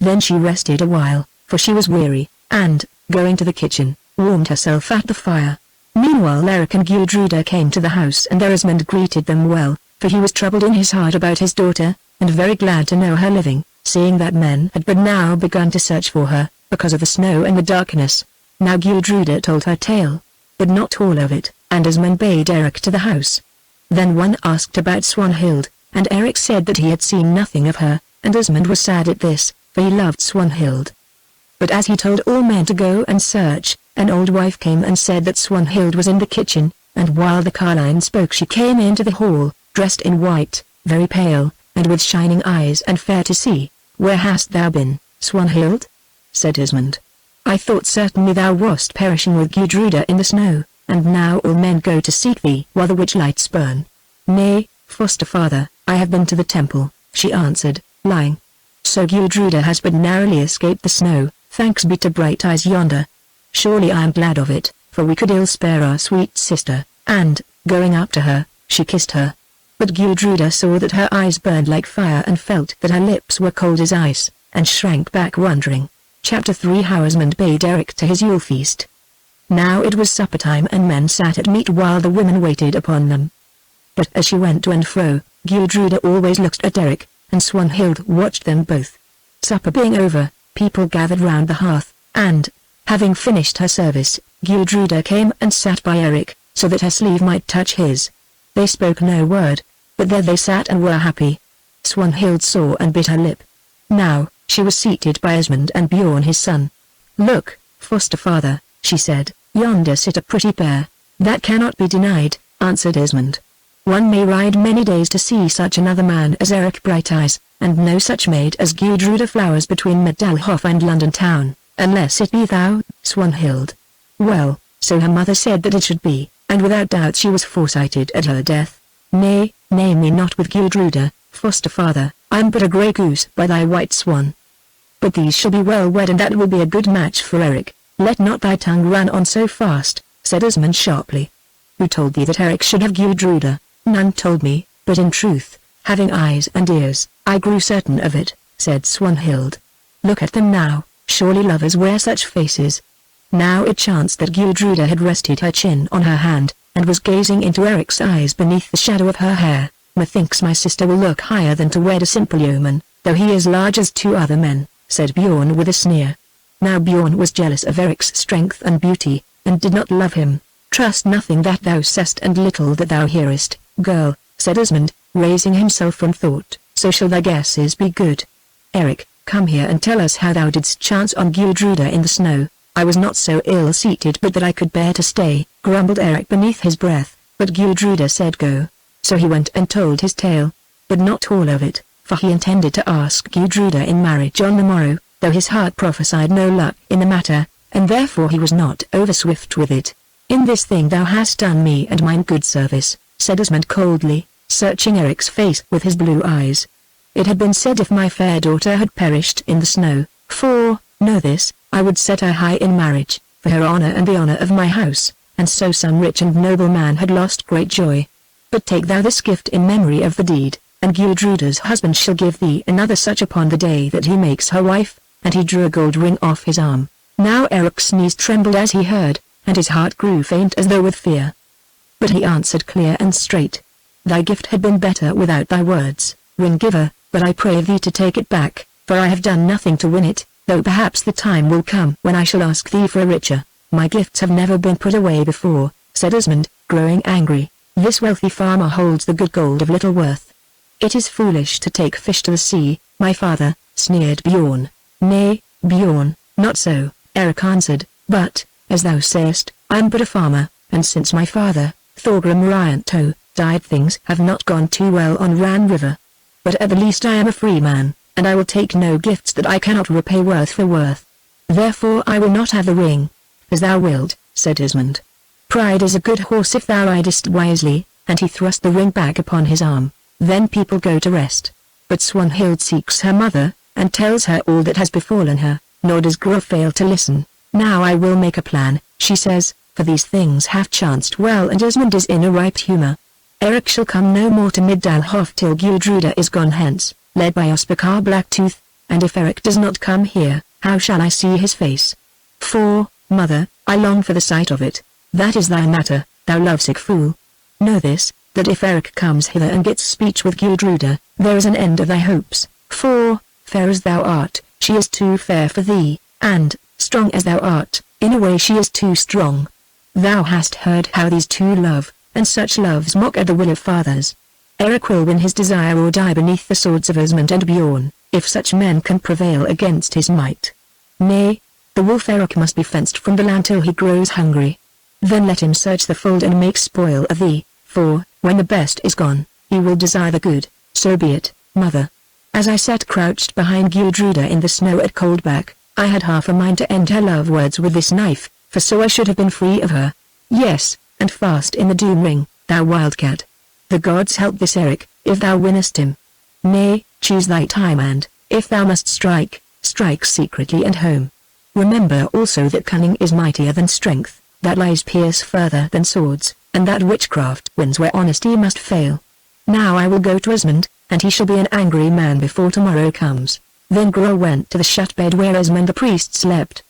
Then she rested a while, for she was weary, and, going to the kitchen, warmed herself at the fire. Meanwhile Eric and Gudruda came to the house, and Esmond greeted them well, for he was troubled in his heart about his daughter, and very glad to know her living, seeing that men had but now begun to search for her, because of the snow and the darkness. Now Gudruda told her tale, but not all of it, and Esmond bade Eric to the house. Then one asked about Swanhild, and Eric said that he had seen nothing of her, and Esmond was sad at this, for he loved Swanhild. But as he told all men to go and search, an old wife came and said that Swanhild was in the kitchen, and while the carline spoke she came into the hall, dressed in white, very pale, and with shining eyes and fair to see. Where hast thou been, Swanhild? Said Esmond. I thought certainly thou wast perishing with Gudruda in the snow, and now all men go to seek thee while the witch lights burn. Nay, foster father, I have been to the temple, she answered, lying. So Gudruda has but narrowly escaped the snow, thanks be to Brighteyes yonder. Surely I am glad of it, for we could ill spare our sweet sister, and, going up to her, she kissed her. But Gudruda saw that her eyes burned like fire and felt that her lips were cold as ice, and shrank back wondering. Chapter 3 How Esmond bade Eric to his Yule feast. Now it was supper time, and men sat at meat while the women waited upon them. But as she went to and fro, Gudruda always looked at Eric, and Swanhild watched them both. Supper being over, people gathered round the hearth, and, having finished her service, Gudruda came and sat by Eric, so that her sleeve might touch his. They spoke no word, but there they sat and were happy. Swanhild saw and bit her lip. Now, she was seated by Esmond and Bjorn his son. Look, foster father, she said, yonder sit a pretty pair. That cannot be denied, answered Esmond. One may ride many days to see such another man as Eric Brighteyes, and no such maid as Gudruda flowers between Medalhof and London town, unless it be thou, Swanhild. Well, so her mother said that it should be, and without doubt she was foresighted at her death. Nay, name me not with Gudruda, foster father, I am but a grey goose by thy white swan. But these shall be well wed, and that will be a good match for Eric. Let not thy tongue run on so fast, said Esmond sharply. Who told thee that Eric should have Gudruda? None told me, but in truth, having eyes and ears, I grew certain of it, said Swanhild. Look at them now, surely lovers wear such faces. Now it chanced that Gudruda had rested her chin on her hand, and was gazing into Eric's eyes beneath the shadow of her hair. Methinks my sister will look higher than to wed a simple yeoman, though he is large as two other men, said Bjorn with a sneer. Now Bjorn was jealous of Eric's strength and beauty, and did not love him. Trust nothing that thou sayest, and little that thou hearest, girl, said Esmond, raising himself from thought, so shall thy guesses be good. Eric, come here and tell us how thou didst chance on Gudruda in the snow. I was not so ill-seated but that I could bear to stay, grumbled Eric beneath his breath. But Gudruda said go. So he went and told his tale. But not all of it, for he intended to ask Gudruda in marriage on the morrow, though his heart prophesied no luck in the matter, and therefore he was not over-swift with it. In this thing thou hast done me and mine good service, said Esmond coldly, searching Eric's face with his blue eyes. It had been said if my fair daughter had perished in the snow, for, know this, I would set her high in marriage, for her honor and the honor of my house, and so some rich and noble man had lost great joy. But take thou this gift in memory of the deed, and Gudruda's husband shall give thee another such upon the day that he makes her wife, and he drew a gold ring off his arm. Now Eric's knees trembled as he heard, and his heart grew faint as though with fear. But he answered clear and straight. Thy gift had been better without thy words, ring giver, but I pray thee to take it back, for I have done nothing to win it, though perhaps the time will come when I shall ask thee for a richer. My gifts have never been put away before, said Esmond, growing angry. This wealthy farmer holds the good gold of little worth. It is foolish to take fish to the sea, my father, sneered Bjorn. Nay, Bjorn, not so, Eric answered, but, as thou sayest, I am but a farmer, and since my father, Thorgrim Rianto, died things have not gone too well on Ran River. But at the least I am a free man, and I will take no gifts that I cannot repay worth for worth. Therefore I will not have the ring. As thou wilt, said Esmond. Pride is a good horse if thou ridest wisely, and he thrust the ring back upon his arm. Then people go to rest. But Swanhild seeks her mother, and tells her all that has befallen her, nor does Gro fail to listen. Now I will make a plan, she says, for these things have chanced well and Esmond is in a right humour. Eric shall come no more to Middalhof till Gudruda is gone hence, led by Ospakar Blacktooth, and if Eric does not come here, how shall I see his face? For, mother, I long for the sight of it. That is thy matter, thou lovesick fool. Know this, that if Eric comes hither and gets speech with Gudruda, there is an end of thy hopes, for, fair as thou art, she is too fair for thee, and, strong as thou art, in a way she is too strong. Thou hast heard how these two love, and such loves mock at the will of fathers. Eric will win his desire or die beneath the swords of Esmond and Bjorn, if such men can prevail against his might. Nay, the wolf Eric must be fenced from the land till he grows hungry. Then let him search the fold and make spoil of thee, for, when the best is gone, he will desire the good. So be it, mother. As I sat crouched behind Gudruda in the snow at Coldback, I had half a mind to end her love words with this knife, for so I should have been free of her. Yes, and fast in the doom ring, thou wildcat. The gods help this Eric, if thou winnest him. Nay, choose thy time and, if thou must strike, strike secretly and home. Remember also that cunning is mightier than strength, that lies pierce further than swords, and that witchcraft wins where honesty must fail. Now I will go to Esmond, and he shall be an angry man before tomorrow comes. Then Gro went to the shut bed where Esmond the priest slept.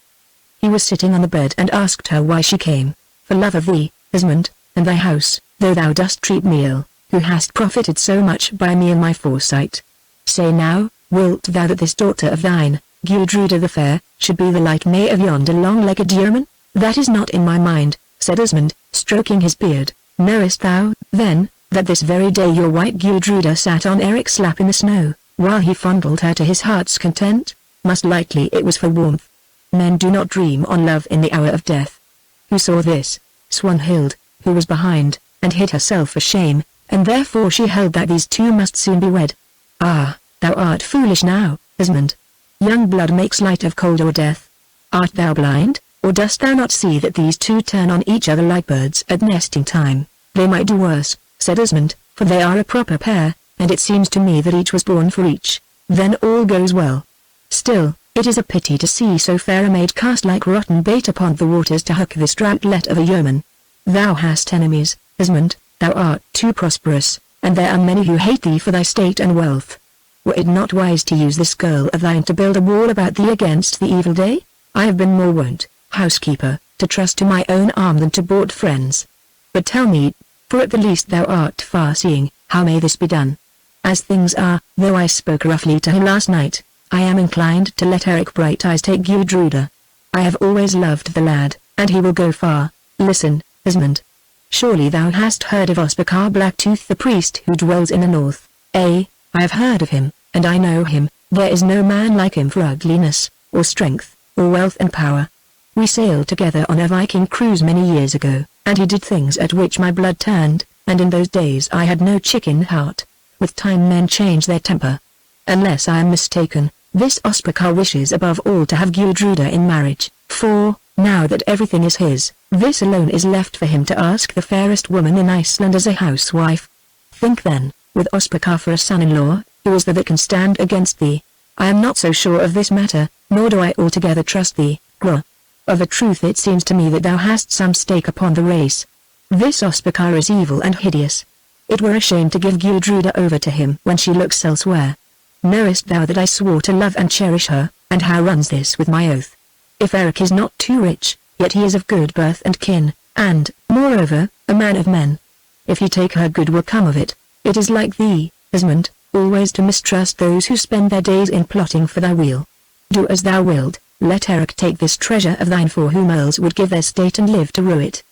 He was sitting on the bed and asked her why she came. For love of thee, Esmond, and thy house, though thou dost treat me ill, who hast profited so much by me and my foresight. Say now, wilt thou that this daughter of thine, Gudruda the Fair, should be the light may of yonder long-legged yeoman? That is not in my mind, said Esmond, stroking his beard. Knowest thou, then, that this very day your white Gudruda sat on Eric's lap in the snow, while he fondled her to his heart's content? Most likely it was for warmth. Men do not dream on love in the hour of death. Who saw this? Swanhild, who was behind, and hid herself for shame, and therefore she held that these two must soon be wed. Ah, thou art foolish now, Esmond. Young blood makes light of cold or death. Art thou blind, or dost thou not see that these two turn on each other like birds at nesting time? They might do worse, said Esmond, for they are a proper pair, and it seems to me that each was born for each. Then all goes well. Still, it is a pity to see so fair a maid cast like rotten bait upon the waters to hook this draglet of a yeoman. Thou hast enemies, Esmond, thou art too prosperous, and there are many who hate thee for thy state and wealth. Were it not wise to use this girl of thine to build a wall about thee against the evil day? I have been more wont, housekeeper, to trust to my own arm than to bought friends. But tell me, for at the least thou art far-seeing, how may this be done? As things are, though I spoke roughly to him last night, I am inclined to let Eric Brighteyes take Gudruda. I have always loved the lad, and he will go far. Listen, Esmond. Surely thou hast heard of Ospakar Blacktooth the priest who dwells in the north. I have heard of him, and I know him. There is no man like him for ugliness, or strength, or wealth and power. We sailed together on a Viking cruise many years ago, and he did things at which my blood turned, and in those days I had no chicken heart. With time men change their temper. Unless I am mistaken, this Ospakar wishes above all to have Gudruda in marriage, for, now that everything is his, this alone is left for him to ask the fairest woman in Iceland as a housewife. Think then, with Ospakar for a son-in-law, who is there that can stand against thee? I am not so sure of this matter, nor do I altogether trust thee, Gro. Of a truth it seems to me that thou hast some stake upon the race. This Ospakar is evil and hideous. It were a shame to give Gudruda over to him when she looks elsewhere. Knowest thou that I swore to love and cherish her, and how runs this with my oath? If Erik is not too rich, yet he is of good birth and kin, and, moreover, a man of men. If he take her, good will come of it. It is like thee, Esmond, always to mistrust those who spend their days in plotting for thy weal. Do as thou wilt, let Erik take this treasure of thine, for whom earls would give their state and live to rue it.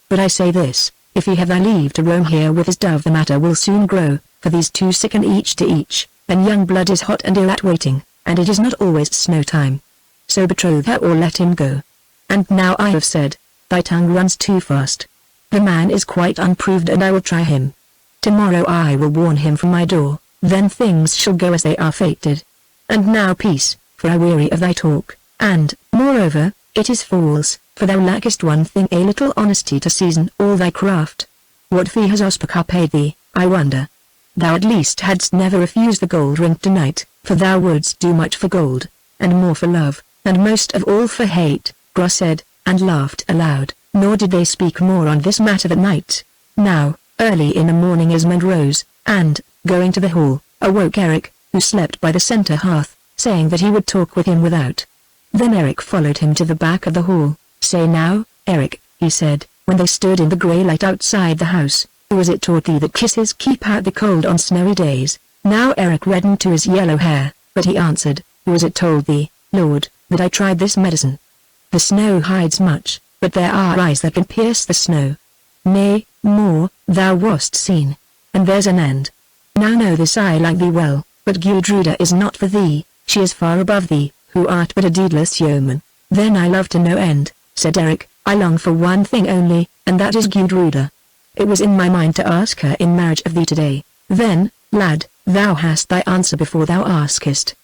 But I say this, if he have thy leave to roam here with his dove, the matter will soon grow, for these two sicken each to each, and young blood is hot and ill at waiting, and it is not always snow time. So betroth her or let him go. And now I have said, thy tongue runs too fast. The man is quite unproved, and I will try him. Tomorrow I will warn him from my door, then things shall go as they are fated. And now peace, for I weary of thy talk, and, moreover, it is false, for thou lackest one thing, a little honesty to season all thy craft. What fee has Ospakar paid thee, I wonder? Thou at least hadst never refused the gold ring tonight, for thou wouldst do much for gold, and more for love, and most of all for hate, Gro said, and laughed aloud, nor did they speak more on this matter that night. Now, early in the morning Esmond rose, and, going to the hall, awoke Erik, who slept by the centre hearth, saying that he would talk with him without. Then Erik followed him to the back of the hall. Say now, Erik, he said, when they stood in the grey light outside the house, who is it taught thee that kisses keep out the cold on snowy days? Now Erik reddened to his yellow hair, but he answered, who is it told thee, Lord, that I tried this medicine? The snow hides much, but there are eyes that can pierce the snow. Nay, more, thou wast seen. And there's an end. Now know this, I like thee well, but Gudruda is not for thee, she is far above thee, who art but a deedless yeoman. Then I love to no end, said Erik, I long for one thing only, and that is Gudruda. It was in my mind to ask her in marriage of thee today. Then, lad, thou hast thy answer before thou askest.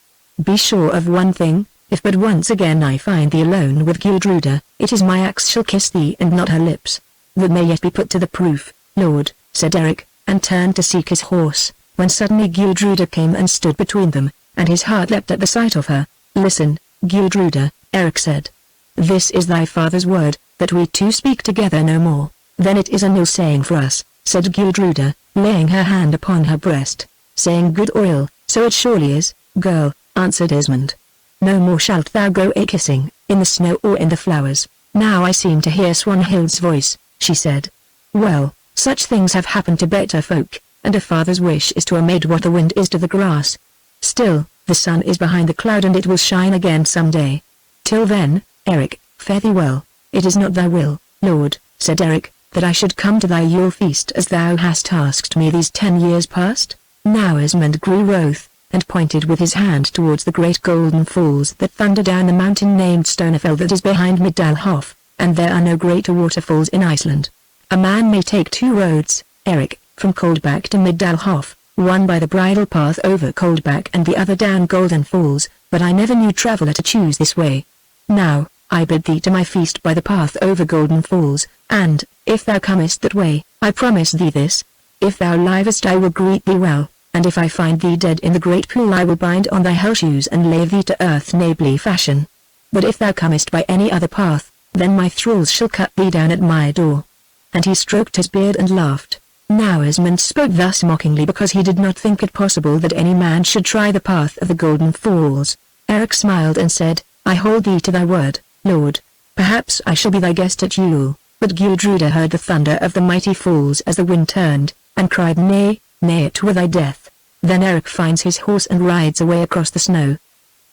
Be sure of one thing, if but once again I find thee alone with Gudruda, it is my axe shall kiss thee and not her lips. That may yet be put to the proof, Lord, said Erik, and turned to seek his horse, when suddenly Gudruda came and stood between them, and his heart leapt at the sight of her. Listen, Gudruda, Erik said. This is thy father's word, that we two speak together no more. Then it is an ill saying for us, said Gudruda, laying her hand upon her breast. Saying good or ill, so it surely is, girl, answered Esmond. No more shalt thou go a-kissing, in the snow or in the flowers. Now I seem to hear Swanhild's voice, she said. Well, such things have happened to better folk, and a father's wish is to a maid what the wind is to the grass. Still, the sun is behind the cloud and it will shine again some day. Till then, Erik, fare thee well. It is not thy will, Lord, said Erik, that I should come to thy Yule feast as thou hast asked me these 10 years past. Now Esmond grew wroth, and pointed with his hand towards the great golden falls that thunder down the mountain named Stonefell that is behind Middelhof, and there are no greater waterfalls in Iceland. A man may take 2 roads, Erik, from Coldback to Middelhof, one by the bridle path over Coldback and the other down Golden Falls, but I never knew traveller to choose this way. Now, I bid thee to my feast by the path over Golden Falls, and, if thou comest that way, I promise thee this, if thou livest I will greet thee well, and if I find thee dead in the great pool I will bind on thy hell shoes and lay thee to earth neighbourly fashion. But if thou comest by any other path, then my thralls shall cut thee down at my door. And he stroked his beard and laughed. Now Esmond spoke thus mockingly because he did not think it possible that any man should try the path of the Golden Falls. Erik smiled and said, I hold thee to thy word, Lord. Perhaps I shall be thy guest at Yule. But Gudruda heard the thunder of the mighty falls as the wind turned, and cried nay, nay it were thy death. Then Erik finds his horse and rides away across the snow.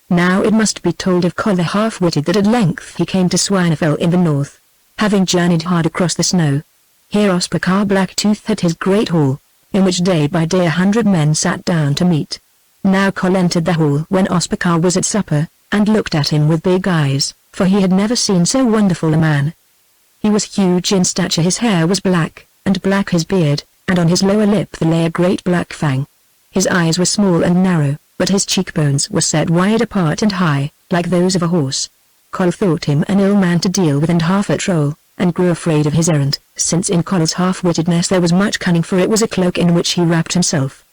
Now it must be told of Kolle half-witted that at length he came to Swinefell in the north. Having journeyed hard across the snow, here Ospakar Blacktooth had his great hall, in which day by day 100 men sat down to meat. Now Kolle entered the hall when Ospakar was at supper, and looked at him with big eyes, for he had never seen so wonderful a man. He was huge in stature, his hair was black, and black his beard, and on his lower lip there lay a great black fang. His eyes were small and narrow, but his cheekbones were set wide apart and high, like those of a horse. Cole thought him an ill man to deal with and half a troll, and grew afraid of his errand, since in Cole's half-wittedness there was much cunning, for it was a cloak in which he wrapped himself.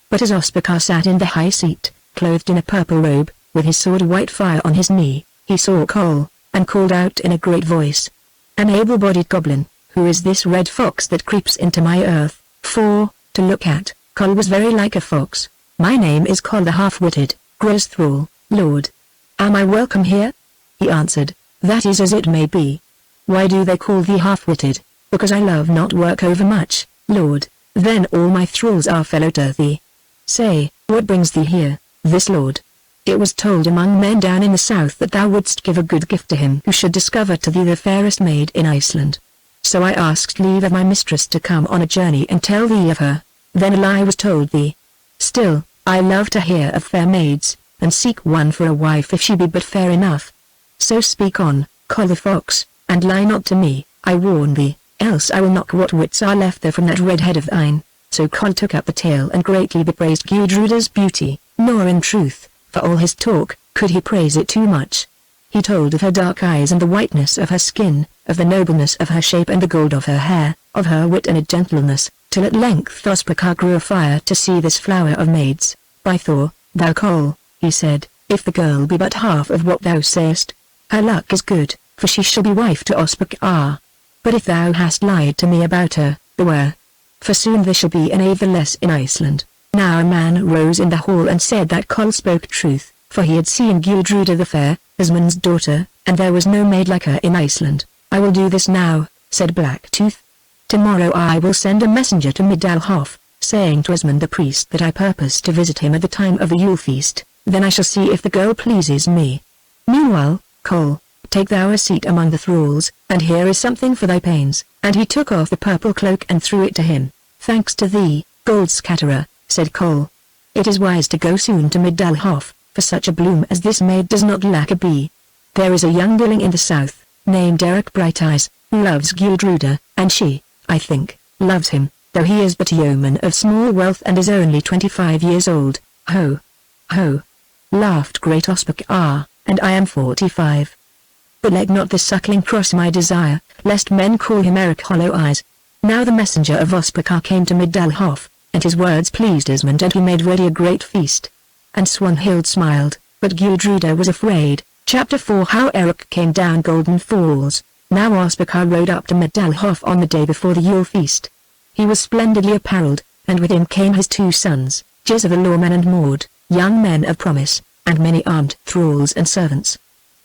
But as Ospakar sat in the high seat, clothed in a purple robe, with his sword Whitefire on his knee, he saw Cole, and called out in a great voice, "An able-bodied goblin, who is this red fox that creeps into my earth?" For, to look at, Cole was very like a fox. "My name is Cole the half-witted, Gro's thrall, Lord. Am I welcome here?" He answered, "That is as it may be." "Why do they call thee half-witted?" "Because I love not work overmuch, Lord." "Then all my thralls are fellow to thee. Say, what brings thee here, this lord?" "It was told among men down in the south that thou wouldst give a good gift to him who should discover to thee the fairest maid in Iceland. So I asked leave of my mistress to come on a journey and tell thee of her. Then a lie was told thee. Still, I love to hear of fair maids, and seek one for a wife if she be but fair enough. So speak on, Cole the fox, and lie not to me, I warn thee, else I will knock what wits are left there from that red head of thine." So Cole took up the tale and greatly bepraised Gudruda's beauty, nor in truth, for all his talk, could he praise it too much. He told of her dark eyes and the whiteness of her skin, of the nobleness of her shape and the gold of her hair, of her wit and gentleness, till at length Ospakar grew afire to see this flower of maids. "By Thor, thou Cole," he said, "if the girl be but half of what thou sayest, her luck is good, for she shall be wife to Ospakar. But if thou hast lied to me about her, beware. For soon there shall be an ave the less in Iceland." Now a man rose in the hall and said that Cole spoke truth, for he had seen Gudruda the fair, Asmund's daughter, and there was no maid like her in Iceland. "I will do this now," said Blacktooth. "Tomorrow I will send a messenger to Midalhof, saying to Asmund the priest that I purpose to visit him at the time of the Yule feast. Then I shall see if the girl pleases me. Meanwhile, Cole, take thou a seat among the thralls, and here is something for thy pains." And he took off the purple cloak and threw it to him. "Thanks to thee, gold scatterer," said Cole. "It is wise to go soon to Midalhof, for such a bloom as this maid does not lack a bee. There is a young dilling in the south, named Eric Brighteyes, who loves Gudruda, and she, I think, loves him, though he is but a yeoman of small wealth and is only 25 years old." "Ho! Ho!" laughed great Ospakar, "and I am 45. But let not the suckling cross my desire, lest men call him Eric Hollow Eyes." Now the messenger of Ospakar came to Midalhof, and his words pleased Asmund, and he made ready a great feast. And Swanhild smiled, but Gudruda was afraid. Chapter 4 How Eric Came Down Golden Falls. Now Ospakar rode up to Midalhof on the day before the Yule feast. He was splendidly apparelled, and with him came his 2 sons, Giza the lawman and Maud, young men of promise, and many armed thralls and servants.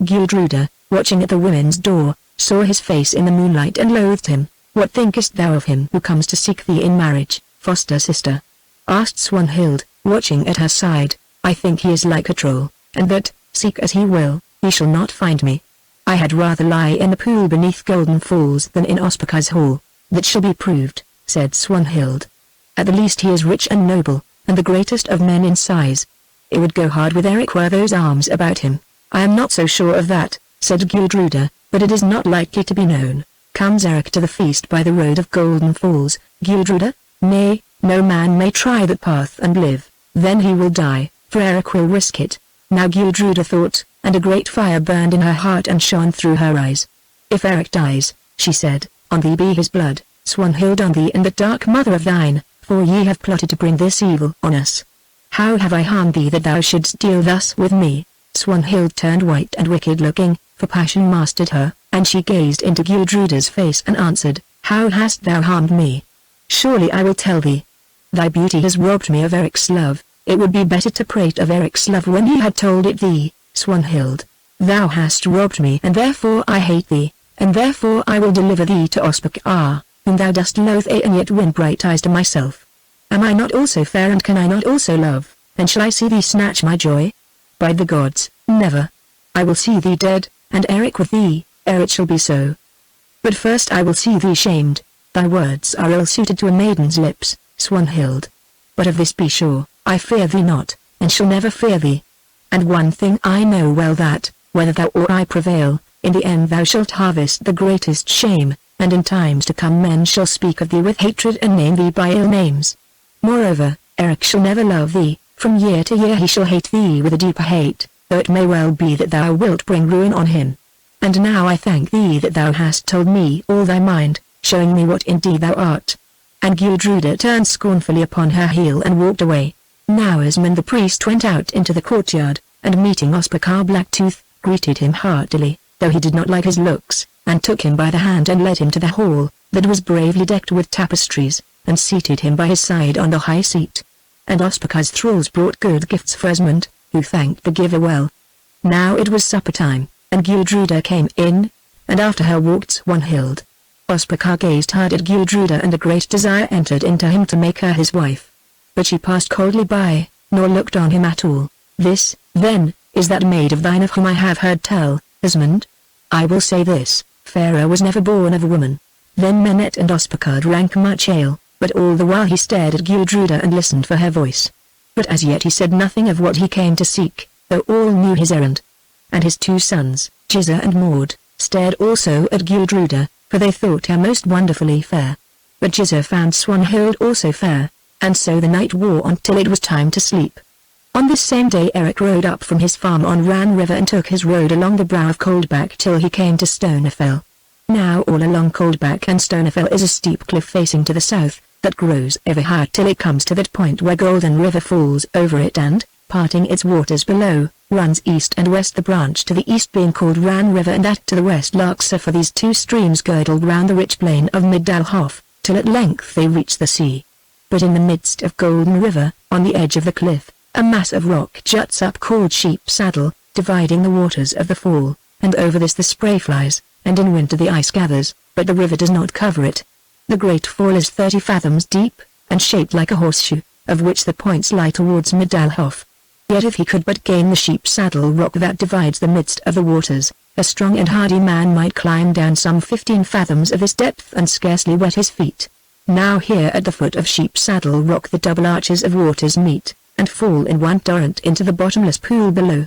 Gudruda, watching at the women's door, saw his face in the moonlight and loathed him. "What thinkest thou of him who comes to seek thee in marriage, foster sister?" asked Swanhild, watching at her side. "I think he is like a troll, and that, seek as he will, he shall not find me. I had rather lie in the pool beneath Golden Falls than in Ospakar's hall." "That shall be proved," said Swanhild. "At the least he is rich and noble, and the greatest of men in size. It would go hard with Eric were those arms about him." "I am not so sure of that," said Gudruda, "but it is not likely to be known. Comes Eric to the feast by the road of Golden Falls, Gudruda?" "Nay, no man may try that path and live. Then he will die, for Eric will risk it." Now Gudruda thought, and a great fire burned in her heart and shone through her eyes. "If Eric dies," she said, "on thee be his blood, Swanhild, on thee and that dark mother of thine, for ye have plotted to bring this evil on us. How have I harmed thee that thou shouldst deal thus with me?" Swanhild turned white and wicked looking, for passion mastered her, and she gazed into Gudruda's face and answered, "How hast thou harmed me? Surely I will tell thee. Thy beauty has robbed me of Eric's love. It would be better to prate of Eric's love when he had told it thee, Swanhild. Thou hast robbed me, and therefore I hate thee, and therefore I will deliver thee to Ospakar, whom thou dost loathe, and yet win Brighteyes to myself. Am I not also fair, and can I not also love, and shall I see thee snatch my joy? By the gods, never. I will see thee dead, and Eric with thee, ere it shall be so. But first I will see thee shamed. Thy words are ill-suited to a maiden's lips, Swanhild. But of this be sure, I fear thee not, and shall never fear thee. And one thing I know well, that, whether thou or I prevail, in the end thou shalt harvest the greatest shame, and in times to come men shall speak of thee with hatred and name thee by ill names. Moreover, Eric shall never love thee, from year to year he shall hate thee with a deeper hate, though it may well be that thou wilt bring ruin on him. And now I thank thee that thou hast told me all thy mind, showing me what indeed thou art." And Gudruda turned scornfully upon her heel and walked away. Now Asmund the priest went out into the courtyard, and meeting Ospakar Blacktooth, greeted him heartily, though he did not like his looks, and took him by the hand and led him to the hall, that was bravely decked with tapestries, and seated him by his side on the high seat. And Ospakar's thralls brought good gifts for Asmund, who thanked the giver well. Now it was supper time, and Gudruda came in, and after her walked Swanhild. Ospakar gazed hard at Gudruda, and a great desire entered into him to make her his wife. But she passed coldly by, nor looked on him at all. "This, then, is that maid of thine of whom I have heard tell, Asmund? I will say this, fairer was never born of a woman." Then Menet and Ospakar drank much ale, but all the while he stared at Gudruda and listened for her voice. But as yet he said nothing of what he came to seek, though all knew his errand. And his two sons, Gizzer and Maud, stared also at Gudruda, for they thought her most wonderfully fair. But Gizzer found Swanhild also fair, and so the night wore on till it was time to sleep. On this same day Eric rode up from his farm on Ran River and took his road along the brow of Coldback till he came to Stonefell. Now all along Coldback and Stonefell is a steep cliff facing to the south, that grows ever higher till it comes to that point where Golden River falls over it and, parting its waters below, runs east and west, the branch to the east being called Ran River and that to the west Larksa, for these two streams girdled round the rich plain of Middalhof, till at length they reach the sea. But in the midst of Golden River, on the edge of the cliff, a mass of rock juts up called Sheep Saddle, dividing the waters of the fall, and over this the spray flies, and in winter the ice gathers, but the river does not cover it. The great fall is 30 fathoms deep, and shaped like a horseshoe, of which the points lie towards Middalhof. Yet if he could but gain the Sheep Saddle rock that divides the midst of the waters, a strong and hardy man might climb down some 15 fathoms of this depth and scarcely wet his feet. Now here at the foot of Sheep Saddle rock the double arches of waters meet, and fall in one torrent into the bottomless pool below.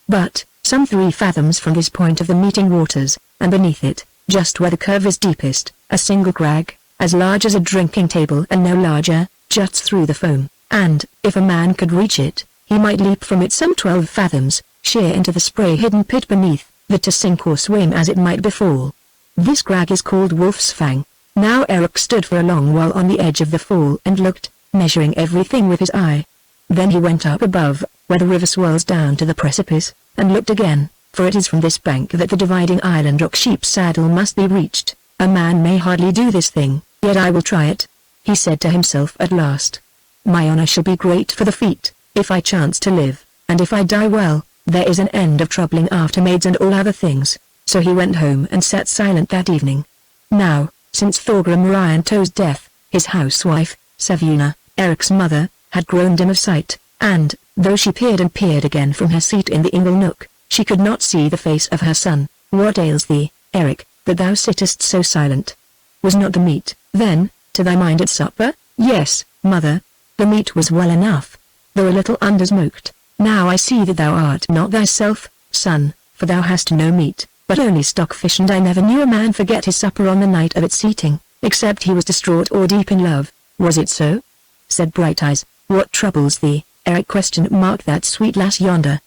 But, some 3 fathoms from this point of the meeting waters, and beneath it, just where the curve is deepest, a single crag, as large as a drinking table and no larger, juts through the foam, and, if a man could reach it, he might leap from it some 12 fathoms, sheer into the spray-hidden pit beneath, that to sink or swim as it might befall. This crag is called Wolf's Fang. Now Eric stood for a long while on the edge of the fall and looked, measuring everything with his eye. Then he went up above, where the river swirls down to the precipice, and looked again, for it is from this bank that the dividing island rock Sheep Saddle must be reached. "A man may hardly do this thing, yet I will try it," he said to himself at last. "My honor shall be great for the feat, if I chance to live, and if I die well, there is an end of troubling after maids and all other things." So he went home and sat silent that evening. Now, since Thorgrim Ryanto's death, his housewife, Sevuna, Eric's mother, had grown dim of sight, and, though she peered and peered again from her seat in the ingle nook, she could not see the face of her son. "What ails thee, Eric, that thou sittest so silent? Was not the meat, then, to thy mind at supper?" "Yes, mother, the meat was well enough, though a little undersmoked. Now I see that thou art not thyself, son, for thou hast no meat, but only stockfish, and I never knew a man forget his supper on the night of its eating, except he was distraught or deep in love. Was it so?" said Brighteyes. "What troubles thee, Eric? That sweet lass yonder."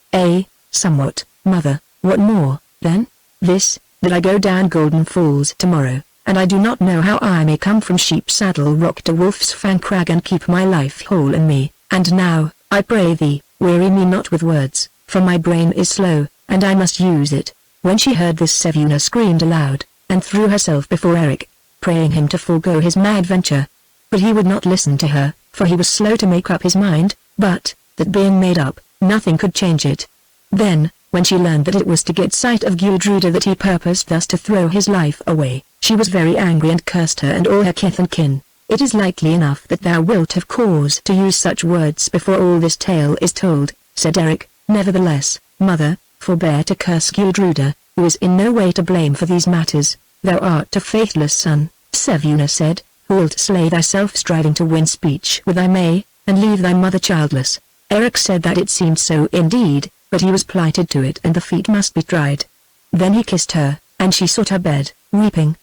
Somewhat, mother." "What more, then?" "This, that I go down Golden Falls tomorrow, and I do not know how I may come from Sheep Saddle rock to Wolf's Fang crag and keep my life whole in me. And now, I pray thee, weary me not with words, for my brain is slow, and I must use it." When she heard this, Sevuna screamed aloud, and threw herself before Eric, praying him to forego his mad venture. But he would not listen to her, for he was slow to make up his mind, but, that being made up, nothing could change it. Then, when she learned that it was to get sight of Gudruda that he purposed thus to throw his life away, she was very angry and cursed her and all her kith and kin. "It is likely enough that thou wilt have cause to use such words before all this tale is told," said Eric. "Nevertheless, mother, forbear to curse Gudruda, who is in no way to blame for these matters. Thou art a faithless son," Sevuna said, "who wilt slay thyself striving to win speech with thy May, and leave thy mother childless." Eric said that it seemed so indeed, but he was plighted to it and the feat must be tried. Then he kissed her, and she sought her bed, weeping.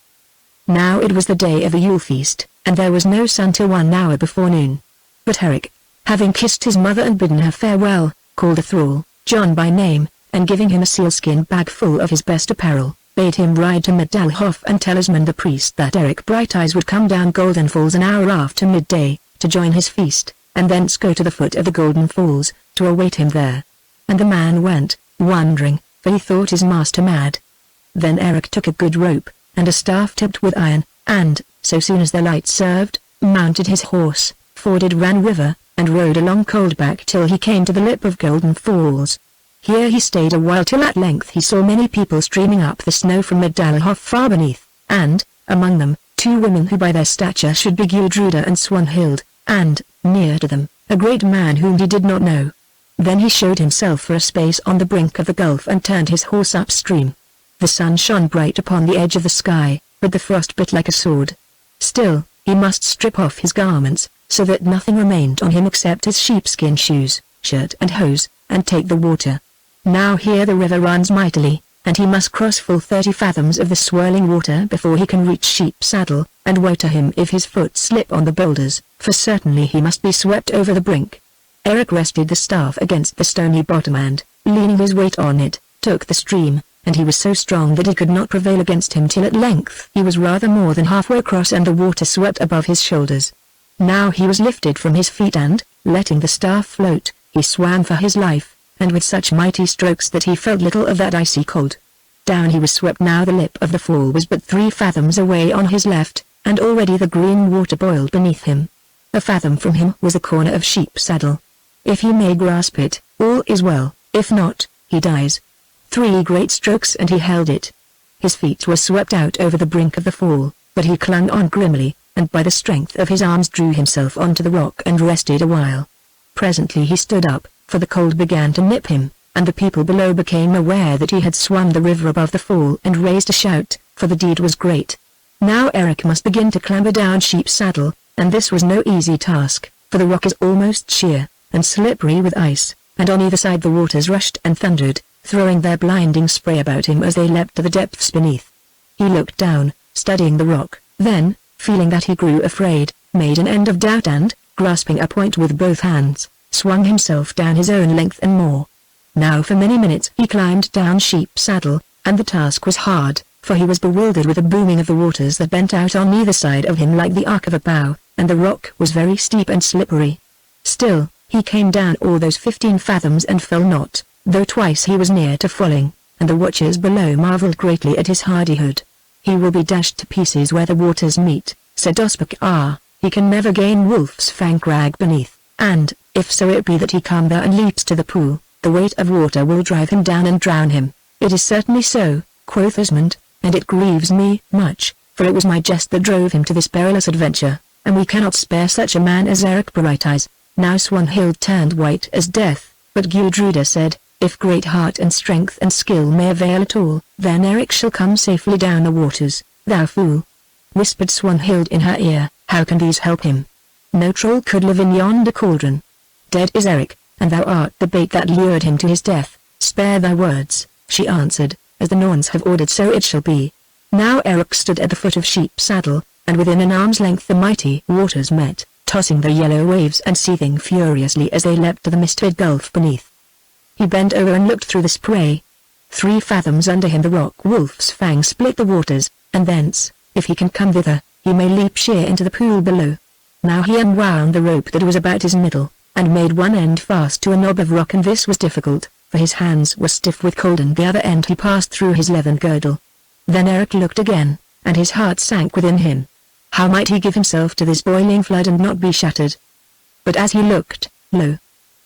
Now it was the day of the Yule feast, and there was no sun till 1 hour before noon. But Eric, having kissed his mother and bidden her farewell, called a thrall, John by name, and giving him a sealskin bag full of his best apparel, bade him ride to Middelhof and tell Esmond the priest that Eric Brighteyes would come down Golden Falls an hour after midday, to join his feast, and thence go to the foot of the Golden Falls, to await him there. And the man went, wondering, for he thought his master mad. Then Eric took a good rope, and a staff tipped with iron, and, so soon as the light served, mounted his horse, forded Ran River, and rode along Coldback till he came to the lip of Golden Falls. Here he stayed a while till at length he saw many people streaming up the snow from Middelhof far beneath, and, among them, 2 women who by their stature should be Gudruda and Swanhild, and, near to them, a great man whom he did not know. Then he showed himself for a space on the brink of the gulf and turned his horse upstream. The sun shone bright upon the edge of the sky, but the frost bit like a sword. Still, he must strip off his garments, so that nothing remained on him except his sheepskin shoes, shirt and hose, and take the water. Now here the river runs mightily, and he must cross full 30 fathoms of the swirling water before he can reach Sheep Saddle, and woe to him if his foot slip on the boulders, for certainly he must be swept over the brink. Eric rested the staff against the stony bottom and, leaning his weight on it, took the stream, and he was so strong that it could not prevail against him till at length he was rather more than halfway across and the water swept above his shoulders. Now he was lifted from his feet and, letting the staff float, he swam for his life, and with such mighty strokes that he felt little of that icy cold. Down he was swept. Now the lip of the fall was but 3 fathoms away on his left, and already the green water boiled beneath him. A fathom from him was a corner of Sheep Saddle. If he may grasp it, all is well, if not, he dies. 3 great strokes and he held it. His feet were swept out over the brink of the fall, but he clung on grimly, and by the strength of his arms drew himself onto the rock and rested a while. Presently he stood up, for the cold began to nip him, and the people below became aware that he had swum the river above the fall and raised a shout, for the deed was great. Now Eric must begin to clamber down Sheep Saddle, and this was no easy task, for the rock is almost sheer, and slippery with ice, and on either side the waters rushed and thundered, throwing their blinding spray about him as they leapt to the depths beneath. He looked down, studying the rock, then, feeling that he grew afraid, made an end of doubt and, grasping a point with both hands, swung himself down his own length and more. Now for many minutes he climbed down Sheep Saddle, and the task was hard, for he was bewildered with the booming of the waters that bent out on either side of him like the arc of a bow, and the rock was very steep and slippery. Still, he came down all those 15 fathoms and fell not, though twice he was near to falling, and the watchers below marveled greatly at his hardihood. "He will be dashed to pieces where the waters meet," said Ospak. "Ah, he can never gain Wolf's Fang Crag beneath, and, if so it be that he come there and leaps to the pool, the weight of water will drive him down and drown him." "It is certainly so," quoth Esmond, "and it grieves me much, for it was my jest that drove him to this perilous adventure, and we cannot spare such a man as Eric Brighteyes." Now Swanhild turned white as death, but Gudruda said, "If great heart and strength and skill may avail at all, then Eric shall come safely down the waters." "Thou fool!" whispered Swanhild in her ear, "how can these help him? No troll could live in yonder cauldron. Dead is Eric, and thou art the bait that lured him to his death." "Spare thy words," she answered, "as the Norns have ordered so it shall be." Now Eric stood at the foot of Sheep Saddle, and within an arm's length the mighty waters met, tossing their yellow waves and seething furiously as they leapt to the mist-filled gulf beneath. He bent over and looked through the spray. 3 fathoms under him the rock Wolf's Fang split the waters, and thence, if he can come thither, he may leap sheer into the pool below. Now he unwound the rope that was about his middle, and made one end fast to a knob of rock, and this was difficult, for his hands were stiff with cold, and the other end he passed through his leathern girdle. Then Eric looked again, and his heart sank within him. How might he give himself to this boiling flood and not be shattered? But as he looked, lo!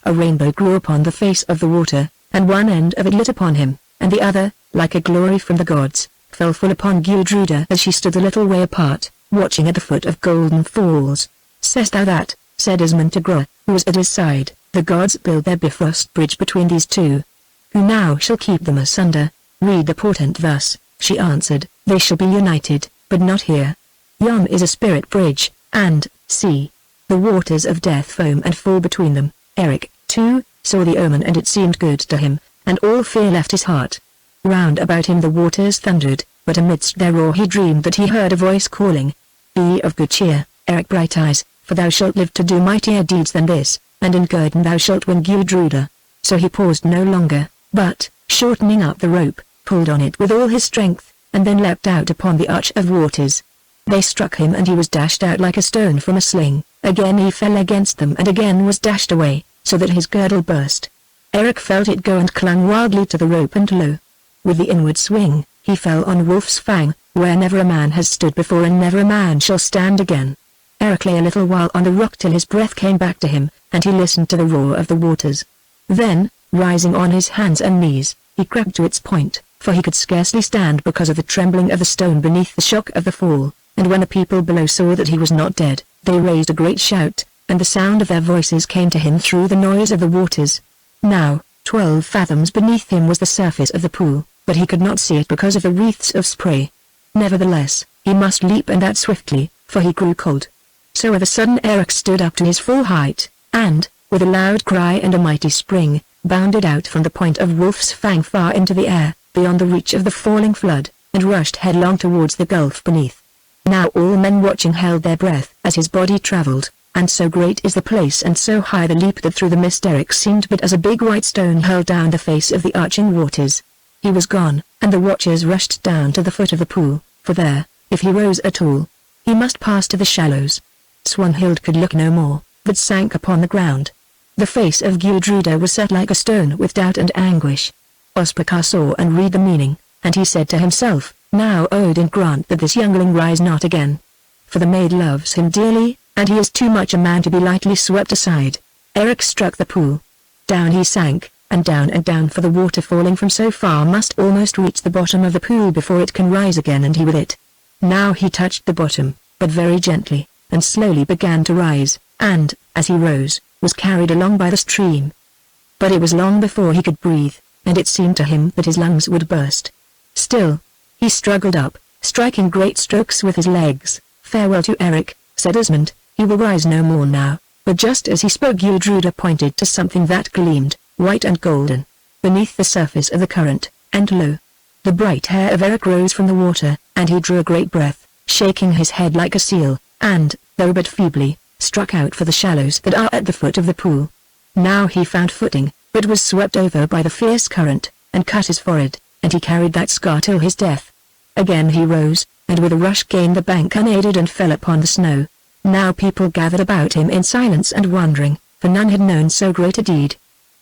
A rainbow grew upon the face of the water, and one end of it lit upon him, and the other, like a glory from the gods, fell full upon Gudruda as she stood a little way apart, watching at the foot of Golden Falls. "Sayest thou that?" said Esmond to Groa, who was at his side. "The gods build their Bifrost bridge between these two. Who now shall keep them asunder?" "Read the portent thus," she answered, "they shall be united, but not here. Yon is a spirit bridge, and, see, the waters of death foam and fall between them." Eric, too, saw the omen, and it seemed good to him, and all fear left his heart. Round about him the waters thundered, but amidst their roar he dreamed that he heard a voice calling, "Be of good cheer, Eric Brighteyes, for thou shalt live to do mightier deeds than this, and in Gurden thou shalt win Gudruda." So he paused no longer, but, shortening up the rope, pulled on it with all his strength, and then leapt out upon the arch of waters. They struck him and he was dashed out like a stone from a sling. Again he fell against them and again was dashed away, so that his girdle burst. Eric felt it go and clung wildly to the rope, and lo! With the inward swing, he fell on Wolf's Fang, where never a man has stood before and never a man shall stand again. Eric lay a little while on the rock till his breath came back to him, and he listened to the roar of the waters. Then, rising on his hands and knees, he crept to its point, for he could scarcely stand because of the trembling of the stone beneath the shock of the fall, and when the people below saw that he was not dead, they raised a great shout, and the sound of their voices came to him through the noise of the waters. Now, 12 fathoms beneath him was the surface of the pool, but he could not see it because of the wreaths of spray. Nevertheless, he must leap, and that swiftly, for he grew cold. So of a sudden Eric stood up to his full height, and, with a loud cry and a mighty spring, bounded out from the point of Wolf's Fang far into the air, beyond the reach of the falling flood, and rushed headlong towards the gulf beneath. Now all men watching held their breath as his body travelled, and so great is the place and so high the leap that through the mist Eric seemed but as a big white stone hurled down the face of the arching waters. He was gone, and the watchers rushed down to the foot of the pool, for there, if he rose at all, he must pass to the shallows. Swanhild could look no more, but sank upon the ground. The face of Gudruda was set like a stone with doubt and anguish. Ospakar saw and read the meaning, and he said to himself, "Now Odin grant that this youngling rise not again. For the maid loves him dearly, and he is too much a man to be lightly swept aside." Eric struck the pool. Down he sank, and down, for the water falling from so far must almost reach the bottom of the pool before it can rise again, and he with it. Now he touched the bottom, but very gently, and slowly began to rise, and, as he rose, was carried along by the stream. But it was long before he could breathe, and it seemed to him that his lungs would burst. Still, he struggled up, striking great strokes with his legs. "Farewell to Eric," said Asmund, "he will rise no more now." But just as he spoke Gudruda pointed to something that gleamed, white and golden, beneath the surface of the current, and lo! The bright hair of Eric rose from the water, and he drew a great breath, shaking his head like a seal, and, though but feebly, struck out for the shallows that are at the foot of the pool. Now he found footing, but was swept over by the fierce current, and cut his forehead, and he carried that scar till his death. Again he rose, and with a rush gained the bank unaided and fell upon the snow. Now people gathered about him in silence and wondering, for none had known so great a deed.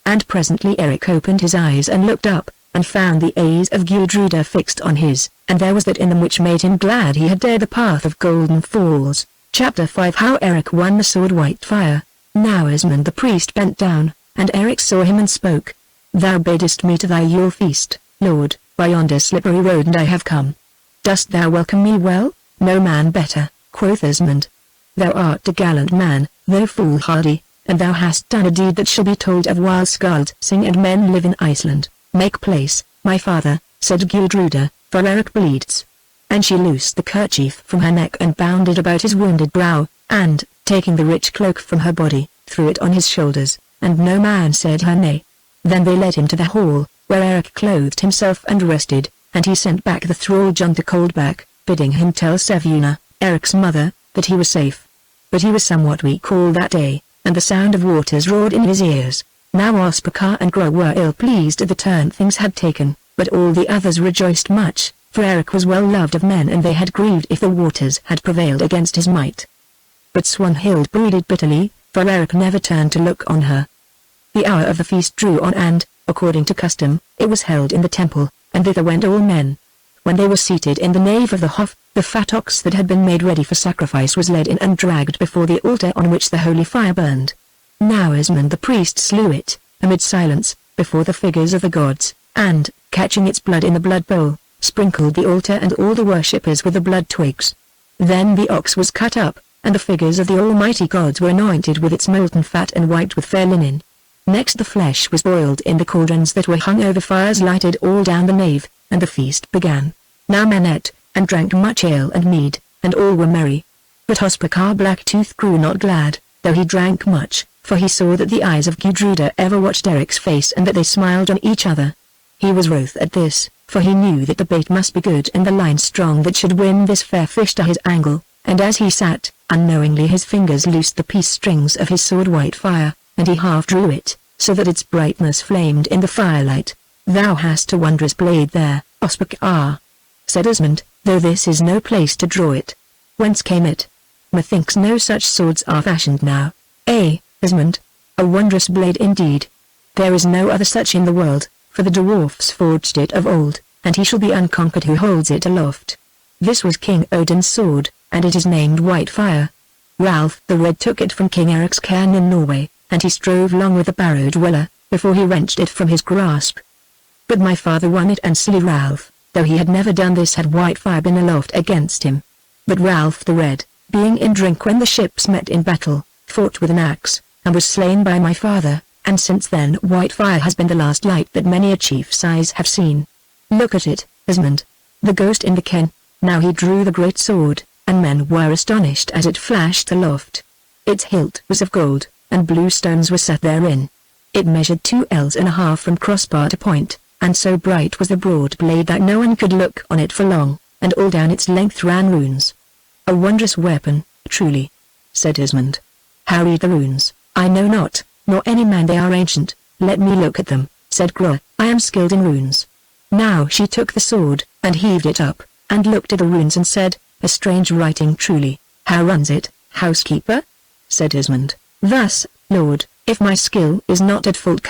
And presently Eric opened his eyes and looked up, and found the eyes of Gudruda fixed on his, and there was that in them which made him glad he had dared the path of Golden Falls. Chapter 5 How Eric Won the Sword Whitefire. Now Asmund the priest bent down, and Eric saw him and spoke. "Thou badest me to thy Yule feast, Lord, by yonder slippery road, and I have come. Dost thou welcome me well?" "No man better," quoth Asmund. "Thou art a gallant man, though foolhardy, and thou hast done a deed that shall be told of while skalds sing and men live in Iceland." "Make place, my father," said Gudruda, "for Eric bleeds." And she loosed the kerchief from her neck and bound it about his wounded brow, and, taking the rich cloak from her body, threw it on his shoulders, and no man said her nay. Then they led him to the hall, where Eric clothed himself and rested, and he sent back the thrall John to Coldback, bidding him tell Sevuna, Eric's mother, that he was safe. But he was somewhat weak all that day, and the sound of waters roared in his ears. Now Ospakar and Gro were ill-pleased at the turn things had taken, but all the others rejoiced much, for Eric was well loved of men, and they had grieved if the waters had prevailed against his might. But Swanhild brooded bitterly, for Eric never turned to look on her. The hour of the feast drew on, and, according to custom, it was held in the temple, and thither went all men. When they were seated in the nave of the Hof, the fat ox that had been made ready for sacrifice was led in and dragged before the altar on which the holy fire burned. Now Asmund the priest slew it, amid silence, before the figures of the gods, and, catching its blood in the blood bowl, sprinkled the altar and all the worshippers with the blood twigs. Then the ox was cut up, and the figures of the almighty gods were anointed with its molten fat and wiped with fair linen. Next the flesh was boiled in the cauldrons that were hung over fires lighted all down the nave, and the feast began. Now men ate, and drank much ale and mead, and all were merry. But Ospakar Blacktooth grew not glad, though he drank much, for he saw that the eyes of Gudruda ever watched Eric's face and that they smiled on each other. He was wroth at this, for he knew that the bait must be good and the line strong that should win this fair fish to his angle, and as he sat, unknowingly his fingers loosed the peace strings of his sword Whitefire, and he half drew it, so that its brightness flamed in the firelight. "Thou hast a wondrous blade there, Ospakar," said Esmond, "though this is no place to draw it. Whence came it? Methinks no such swords are fashioned now." Esmond, a wondrous blade indeed. There is no other such in the world, for the dwarfs forged it of old, and he shall be unconquered who holds it aloft. This was King Odin's sword, and it is named Whitefire. Ralph the Red took it from King Eric's cairn in Norway, and he strove long with the barrow dweller, before he wrenched it from his grasp. But my father won it, and silly Ralph, though he had never done this, had Whitefire been aloft against him. But Ralph the Red, being in drink when the ships met in battle, fought with an axe, and was slain by my father, and since then Whitefire has been the last light that many a chief's eyes have seen. Look at it, Esmond. The ghost in the ken." Now he drew the great sword, and men were astonished as it flashed aloft. Its hilt was of gold, and blue stones were set therein. It measured 2 ells and a half from crossbar to point, and so bright was the broad blade that no one could look on it for long, and all down its length ran runes. "A wondrous weapon, truly," said Esmond. "How read the runes? I know not, nor any man. They are ancient." "Let me look at them," said Groa. "I am skilled in runes." Now she took the sword, and heaved it up, and looked at the runes and said, "A strange writing truly." "How runs it, housekeeper?" said Esmond. "Thus, Lord, if my skill is not at fault: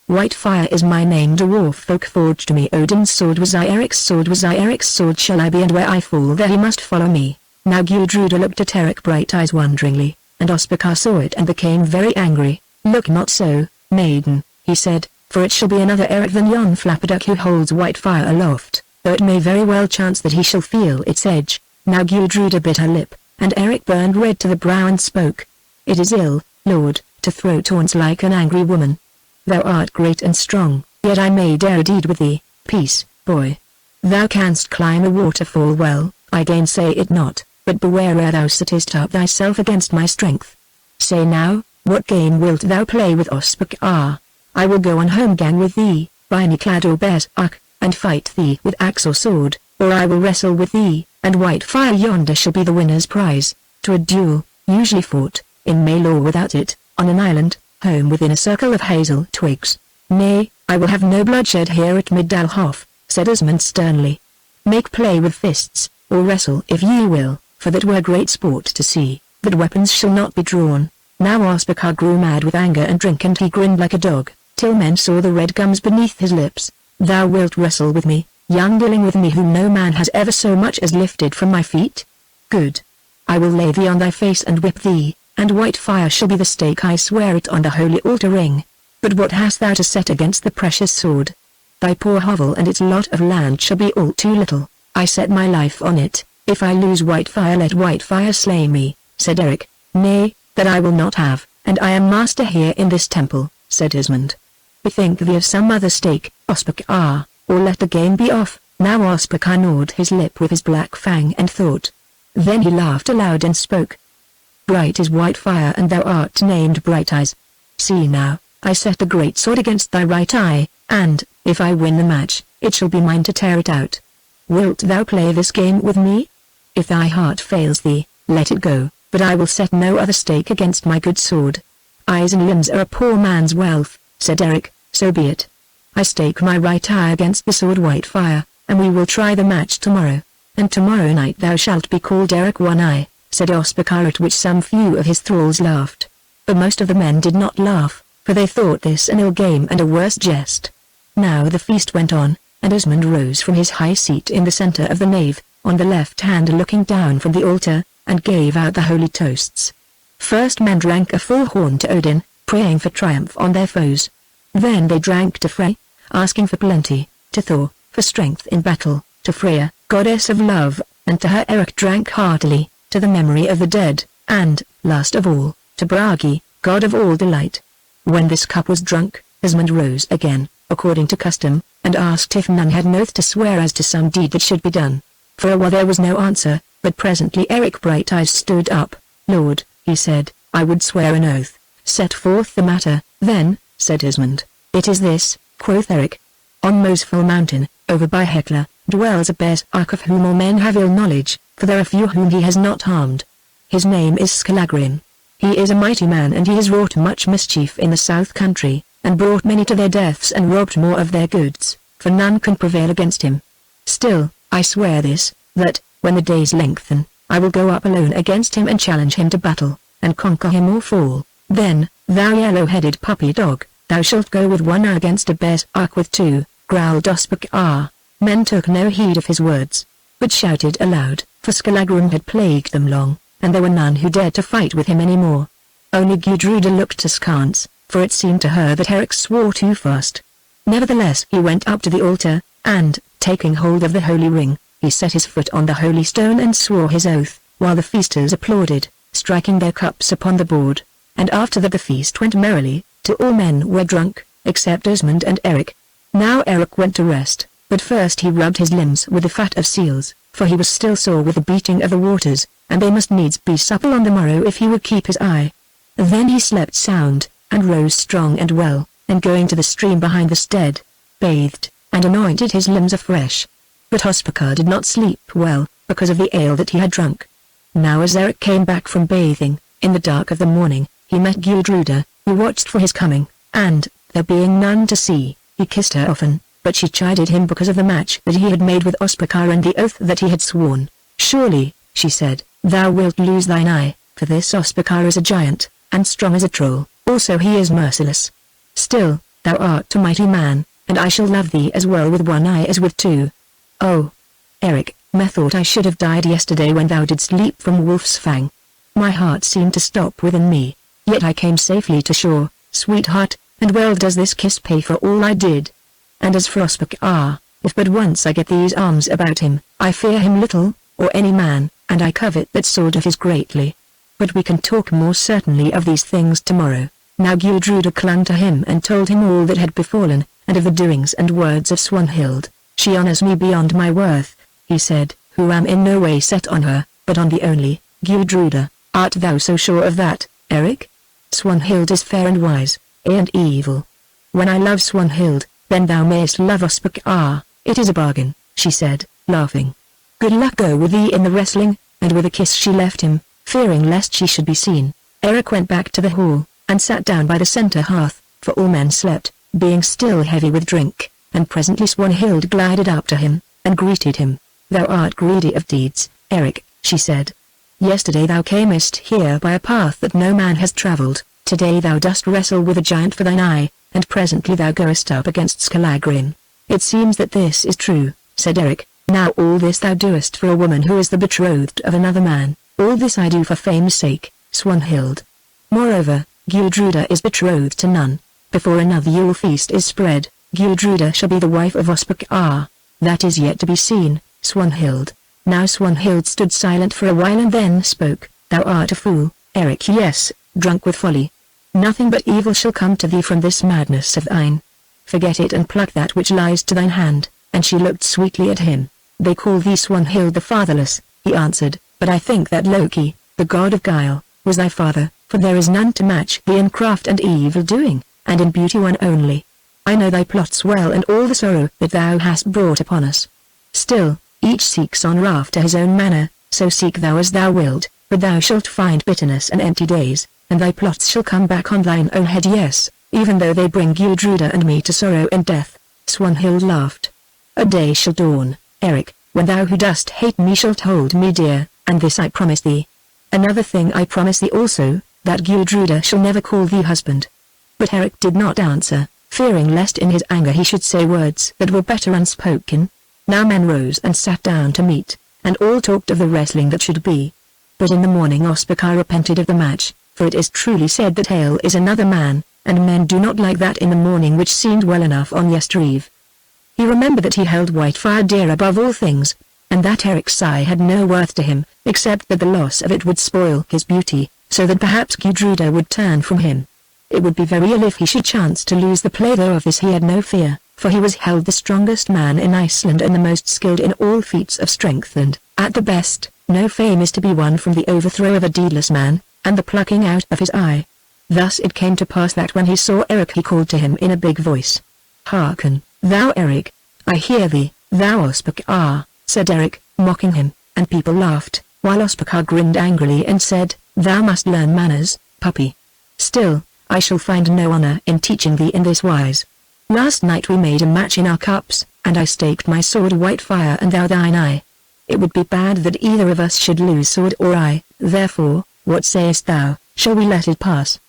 Whitefire is my name, dwarf folk forged me. Odin's sword was I, Eric's sword was I, Eric's sword shall I be, and where I fall there he must follow me." Now Gudruda looked at Eric Brighteyes wonderingly, and Ospakar saw it and became very angry. "Look not so, maiden," he said, "for it shall be another Eric than yon flapperduck who holds Whitefire aloft, though it may very well chance that he shall feel its edge." Now Gudruda bit her lip, and Eric burned red to the brow and spoke. "It is ill, Lord, to throw taunts like an angry woman. Thou art great and strong, yet I may dare a deed with thee. Peace, boy. Thou canst climb a waterfall well, I gainsay it not, but beware ere thou settest up thyself against my strength. Say now, what game wilt thou play with Ospakar? I will go on holmgang with thee, biny-clad or bearsark, and fight thee with axe or sword, or I will wrestle with thee, and Whitefire yonder shall be the winner's prize, to a duel, usually fought, in mail or without it, on an island, home within a circle of hazel twigs." "Nay, I will have no bloodshed here at Middelhof," said Esmond sternly. "Make play with fists, or wrestle if ye will, for that were great sport to see, but weapons shall not be drawn." Now Ospakar grew mad with anger and drink, and he grinned like a dog, till men saw the red gums beneath his lips. "Thou wilt wrestle with me, young dealing with me whom no man has ever so much as lifted from my feet? Good. I will lay thee on thy face and whip thee, and Whitefire shall be the stake, I swear it on the holy altar ring. But what hast thou to set against the precious sword? Thy poor hovel and its lot of land shall be all too little. I set my life on it. If I lose Whitefire, let Whitefire slay me," said Eric. "Nay, that I will not have, and I am master here in this temple," said Esmond. "Bethink thee of some other stake, Ospakar, or let the game be off." Now Ospakar gnawed his lip with his black fang and thought. Then he laughed aloud and spoke. "Bright is Whitefire, and thou art named Brighteyes. See now, I set the great sword against thy right eye, and, if I win the match, it shall be mine to tear it out. Wilt thou play this game with me? If thy heart fails thee, let it go, but I will set no other stake against my good sword." "Eyes and limbs are a poor man's wealth," said Eric. "So be it. I stake my right eye against the sword Whitefire, and we will try the match tomorrow. And tomorrow night thou shalt be called Eric One Eye," said Ospakar, at which some few of his thralls laughed. But most of the men did not laugh, for they thought this an ill game and a worse jest. Now the feast went on, and Esmond rose from his high seat in the centre of the nave, on the left hand looking down from the altar, and gave out the holy toasts. First men drank a full horn to Odin, praying for triumph on their foes. Then they drank to Frey, asking for plenty, to Thor, for strength in battle, to Freya, goddess of love, and to her Eric drank heartily, to the memory of the dead, and, last of all, to Bragi, god of all delight. When this cup was drunk, Esmond rose again, according to custom, and asked if none had an oath to swear as to some deed that should be done. For a while there was no answer, but presently Eric Brighteyes stood up. "Lord," he said, "I would swear an oath." "Set forth the matter, then," said Esmond. "It is this," quoth Eric. "On Moseful Mountain, over by Hecla, dwells a berserk of whom all men have ill knowledge, for there are few whom he has not harmed. His name is Scalagrim. He is a mighty man, and he has wrought much mischief in the south country, and brought many to their deaths and robbed more of their goods, for none can prevail against him. Still, I swear this, that, when the days lengthen, I will go up alone against him and challenge him to battle, and conquer him or fall. Then, thou yellow-headed puppy dog, thou shalt go with one eye against a berserk with two, growled Ospakar. Men took no heed of his words, but shouted aloud, for Scalagrim had plagued them long, and there were none who dared to fight with him any more. Only Gudruda looked askance, for it seemed to her that Eric swore too fast. Nevertheless he went up to the altar, and, taking hold of the holy ring, he set his foot on the holy stone and swore his oath, while the feasters applauded, striking their cups upon the board. And after that the feast went merrily, till all men were drunk, except Osmond and Eric. Now Eric went to rest, but first he rubbed his limbs with the fat of seals, for he was still sore with the beating of the waters, and they must needs be supple on the morrow if he would keep his eye. Then he slept sound, and rose strong and well, and going to the stream behind the stead, bathed, and anointed his limbs afresh. But Ospakar did not sleep well, because of the ale that he had drunk. Now as Eric came back from bathing, in the dark of the morning, he met Gudruda, who watched for his coming, and, there being none to see, he kissed her often, but she chided him because of the match that he had made with Ospakar and the oath that he had sworn. Surely, she said, thou wilt lose thine eye, for this Ospakar is a giant, and strong as a troll, also he is merciless. Still, thou art a mighty man, and I shall love thee as well with one eye as with two. Oh, Eric, methought I should have died yesterday when thou didst leap from Wolf's Fang. My heart seemed to stop within me, yet I came safely to shore, sweetheart, and well does this kiss pay for all I did. And as for Ospakar, if but once I get these arms about him, I fear him little, or any man, and I covet that sword of his greatly. But we can talk more certainly of these things tomorrow. Now Gudruda clung to him and told him all that had befallen, and of the doings and words of Swanhild. She honors me beyond my worth, he said, who am in no way set on her, but on thee only. Gudruda, art thou so sure of that, Eric? Swanhild is fair and wise, and evil. When I love Swanhild, then thou mayest love Ospakar. It is a bargain, she said, laughing. Good luck go with thee in the wrestling, and with a kiss she left him, fearing lest she should be seen. Eric went back to the hall, and sat down by the center hearth, for all men slept, being still heavy with drink, and presently Swanhild glided up to him, and greeted him. Thou art greedy of deeds, Eric, she said. Yesterday thou camest here by a path that no man has travelled, today thou dost wrestle with a giant for thine eye, and presently thou goest up against Scalagrim. It seems that this is true, said Eric. Now all this thou doest for a woman who is the betrothed of another man. All this I do for fame's sake, Swanhild. Moreover, Gudruda is betrothed to none. Before another Yule feast is spread, Gudruda shall be the wife of Ospakar. That is yet to be seen, Swanhild. Now Swanhild stood silent for a while and then spoke. Thou art a fool, Eric. Yes, drunk with folly. Nothing but evil shall come to thee from this madness of thine. Forget it and pluck that which lies to thine hand. And she looked sweetly at him. They call thee Swanhild the fatherless, he answered, but I think that Loki, the god of guile, was thy father, for there is none to match thee in craft and evil doing, and in beauty one only. I know thy plots well and all the sorrow that thou hast brought upon us. Still, each seeks honour after his own manner, so seek thou as thou wilt, but thou shalt find bitterness and empty days, and thy plots shall come back on thine own head. Yes, even though they bring Gudruda and me to sorrow and death. Swanhild laughed. A day shall dawn, Eric, when thou who dost hate me shalt hold me dear, and this I promise thee. Another thing I promise thee also, that Gudruda shall never call thee husband. But Eric did not answer, fearing lest in his anger he should say words that were better unspoken. Now men rose and sat down to meat, and all talked of the wrestling that should be. But in the morning Ospakar repented of the match, for it is truly said that ale is another man, and men do not like that in the morning which seemed well enough on yestereve. He remembered that he held Whitefire dear above all things, and that Eric's sigh had no worth to him, except that the loss of it would spoil his beauty, so that perhaps Gudruda would turn from him. It would be very ill if he should chance to lose the play, though of this he had no fear, for he was held the strongest man in Iceland and the most skilled in all feats of strength, and, at the best, no fame is to be won from the overthrow of a deedless man, and the plucking out of his eye. Thus it came to pass that when he saw Eric he called to him in a big voice. Hearken, thou Eric, I hear thee, "Thou Ospakar," said Eric, mocking him, and people laughed, while Ospakar grinned angrily and said, "Thou must learn manners, puppy. Still, I shall find no honor in teaching thee in this wise. Last night we made a match in our cups, and I staked my sword Whitefire and thou thine eye. It would be bad that either of us should lose sword or eye, therefore, what sayest thou, shall we let it pass,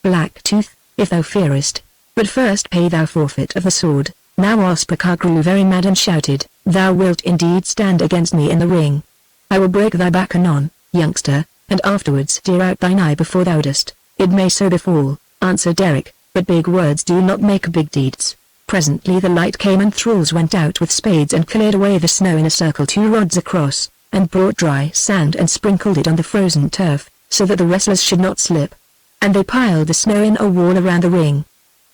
Blacktooth, if thou fearest? But first pay thou forfeit of the sword." Now Ospakar grew very mad and shouted, "Thou wilt indeed stand against me in the ring. I will break thy back anon, youngster, and afterwards tear out thine eye before thou dost." "It may so befall," answered Eric, "but big words do not make big deeds." Presently the light came and thralls went out with spades and cleared away the snow in a circle 2 rods across, and brought dry sand and sprinkled it on the frozen turf, so that the wrestlers should not slip. And they piled the snow in a wall around the ring.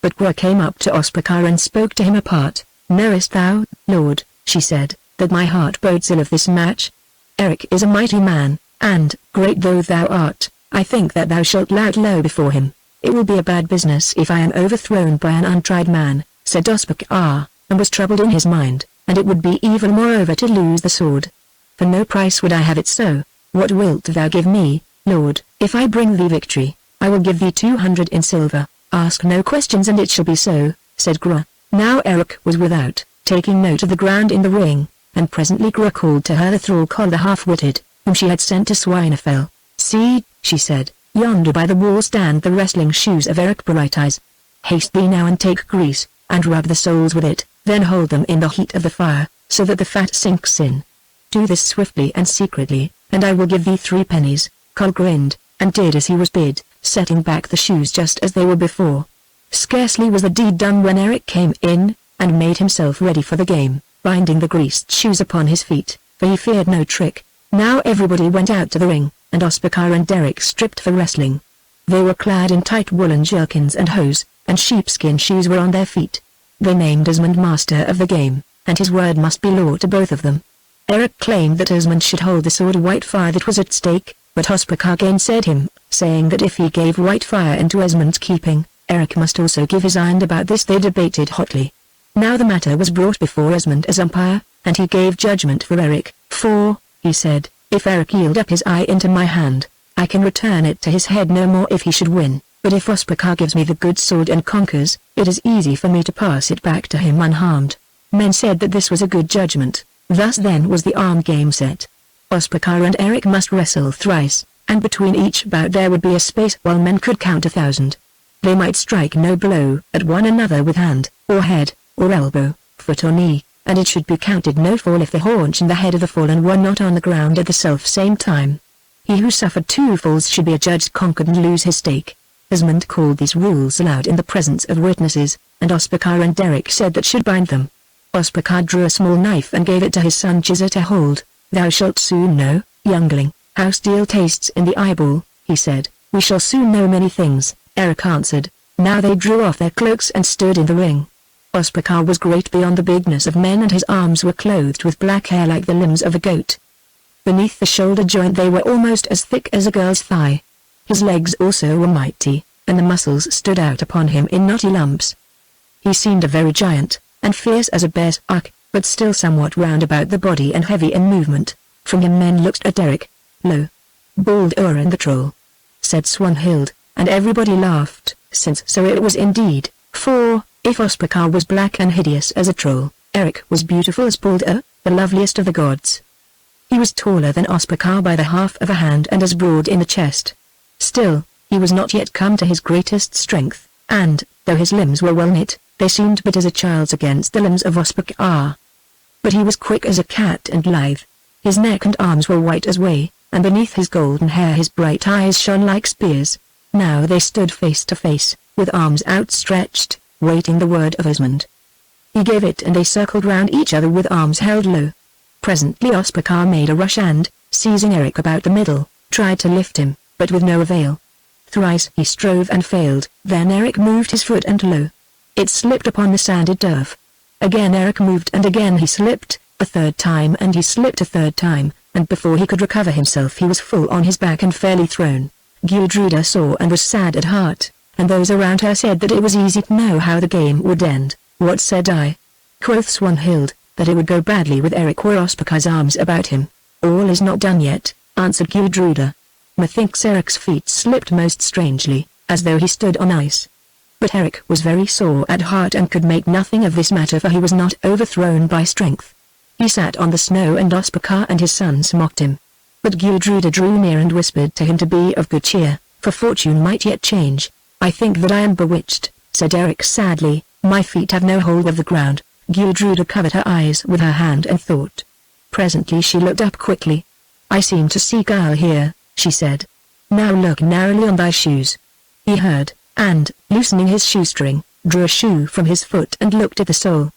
But Gra came up to Ospakar and spoke to him apart. "Knowest thou, lord," she said, "that my heart bodes ill of this match? Eric is a mighty man, and, great though thou art, I think that thou shalt lout low before him. It will be a bad business if I am overthrown by an untried man," said Ospakar, and was troubled in his mind, "and it would be evil moreover to lose the sword. For no price would I have it so. What wilt thou give me, lord, if I bring thee victory?" "I will give thee 200 in silver. Ask no questions and it shall be so," said Gra. Now Eric was without, taking note of the ground in the ring, and presently Gra called to her the thrall called the half-witted, whom she had sent to Swinefell. "See," she said, "yonder by the wall stand the wrestling shoes of Eric Brighteyes. Haste thee now and take grease, and rub the soles with it, then hold them in the heat of the fire, so that the fat sinks in. Do this swiftly and secretly, and I will give thee 3 pennies." Carl grinned, and did as he was bid, setting back the shoes just as they were before. Scarcely was the deed done when Eric came in, and made himself ready for the game, binding the greased shoes upon his feet, for he feared no trick. Now everybody went out to the ring, and Ospakar and Eric stripped for wrestling. They were clad in tight woolen jerkins and hose, and sheepskin shoes were on their feet. They named Esmond master of the game, and his word must be law to both of them. Eric claimed that Esmond should hold the sword Whitefire that was at stake, but Ospakar gainsaid him, saying that if he gave Whitefire into Esmond's keeping, Eric must also give his eye, and about this they debated hotly. Now the matter was brought before Esmond as umpire, and he gave judgment for Eric, "For," he said, "if Eric yield up his eye into my hand, I can return it to his head no more if he should win, but if Ospakar gives me the good sword and conquers, it is easy for me to pass it back to him unharmed." Men said that this was a good judgment. Thus then was the arm game set. Ospakar and Eric must wrestle thrice, and between each bout there would be a space while men could count 1,000. They might strike no blow at one another with hand, or head, or elbow, foot or knee, and it should be counted no fall if the haunch and the head of the fallen were not on the ground at the self-same time. He who suffered 2 falls should be adjudged conquered and lose his stake. Esmond called these rules aloud in the presence of witnesses, and Ospakar and Eric said that should bind them. Ospakar drew a small knife and gave it to his son Chizza to hold. "Thou shalt soon know, youngling, how steel tastes in the eyeball," he said. "We shall soon know many things," Eric answered. Now they drew off their cloaks and stood in the ring. Ospakar was great beyond the bigness of men, and his arms were clothed with black hair like the limbs of a goat. Beneath the shoulder joint they were almost as thick as a girl's thigh. His legs also were mighty, and the muscles stood out upon him in knotty lumps. He seemed a very giant, and fierce as a bear's arc, but still somewhat round about the body and heavy in movement. From him men looked at Eric. "Lo! Bald Urin the troll," said Swanhild, and everybody laughed, since so it was indeed, for, if Ospakar was black and hideous as a troll, Eric was beautiful as Baldur, the loveliest of the gods. He was taller than Ospakar by the half of a hand and as broad in the chest. Still, he was not yet come to his greatest strength, and, though his limbs were well knit, they seemed but as a child's against the limbs of Ospakar. But he was quick as a cat and lithe. His neck and arms were white as whey, and beneath his golden hair his bright eyes shone like spears. Now they stood face to face, with arms outstretched, waiting the word of Esmond. He gave it and they circled round each other with arms held low. Presently Ospakar made a rush and, seizing Eric about the middle, tried to lift him, but with no avail. Thrice he strove and failed, then Eric moved his foot and lo! It slipped upon the sanded turf. Again Eric moved and again he slipped, a third time and he slipped a third time, and before he could recover himself he was full on his back and fairly thrown. Gudruda saw and was sad at heart, and those around her said that it was easy to know how the game would end. "What said I?" quoth Swanhild, that it would go badly with Eric or Ospakar's arms about him. All is not done yet, answered Gudruda. Methinks Eric's feet slipped most strangely, as though he stood on ice. But Eric was very sore at heart and could make nothing of this matter, for he was not overthrown by strength. He sat on the snow and Ospakar and his sons mocked him. But Gudruda drew near and whispered to him to be of good cheer, for fortune might yet change. I think that I am bewitched, said Eric sadly, my feet have no hold of the ground. Gudruda covered her eyes with her hand and thought. Presently she looked up quickly. I seem to see guile here, she said. Now look narrowly on thy shoes. He heard, and, loosening his shoestring, drew a shoe from his foot and looked at the sole.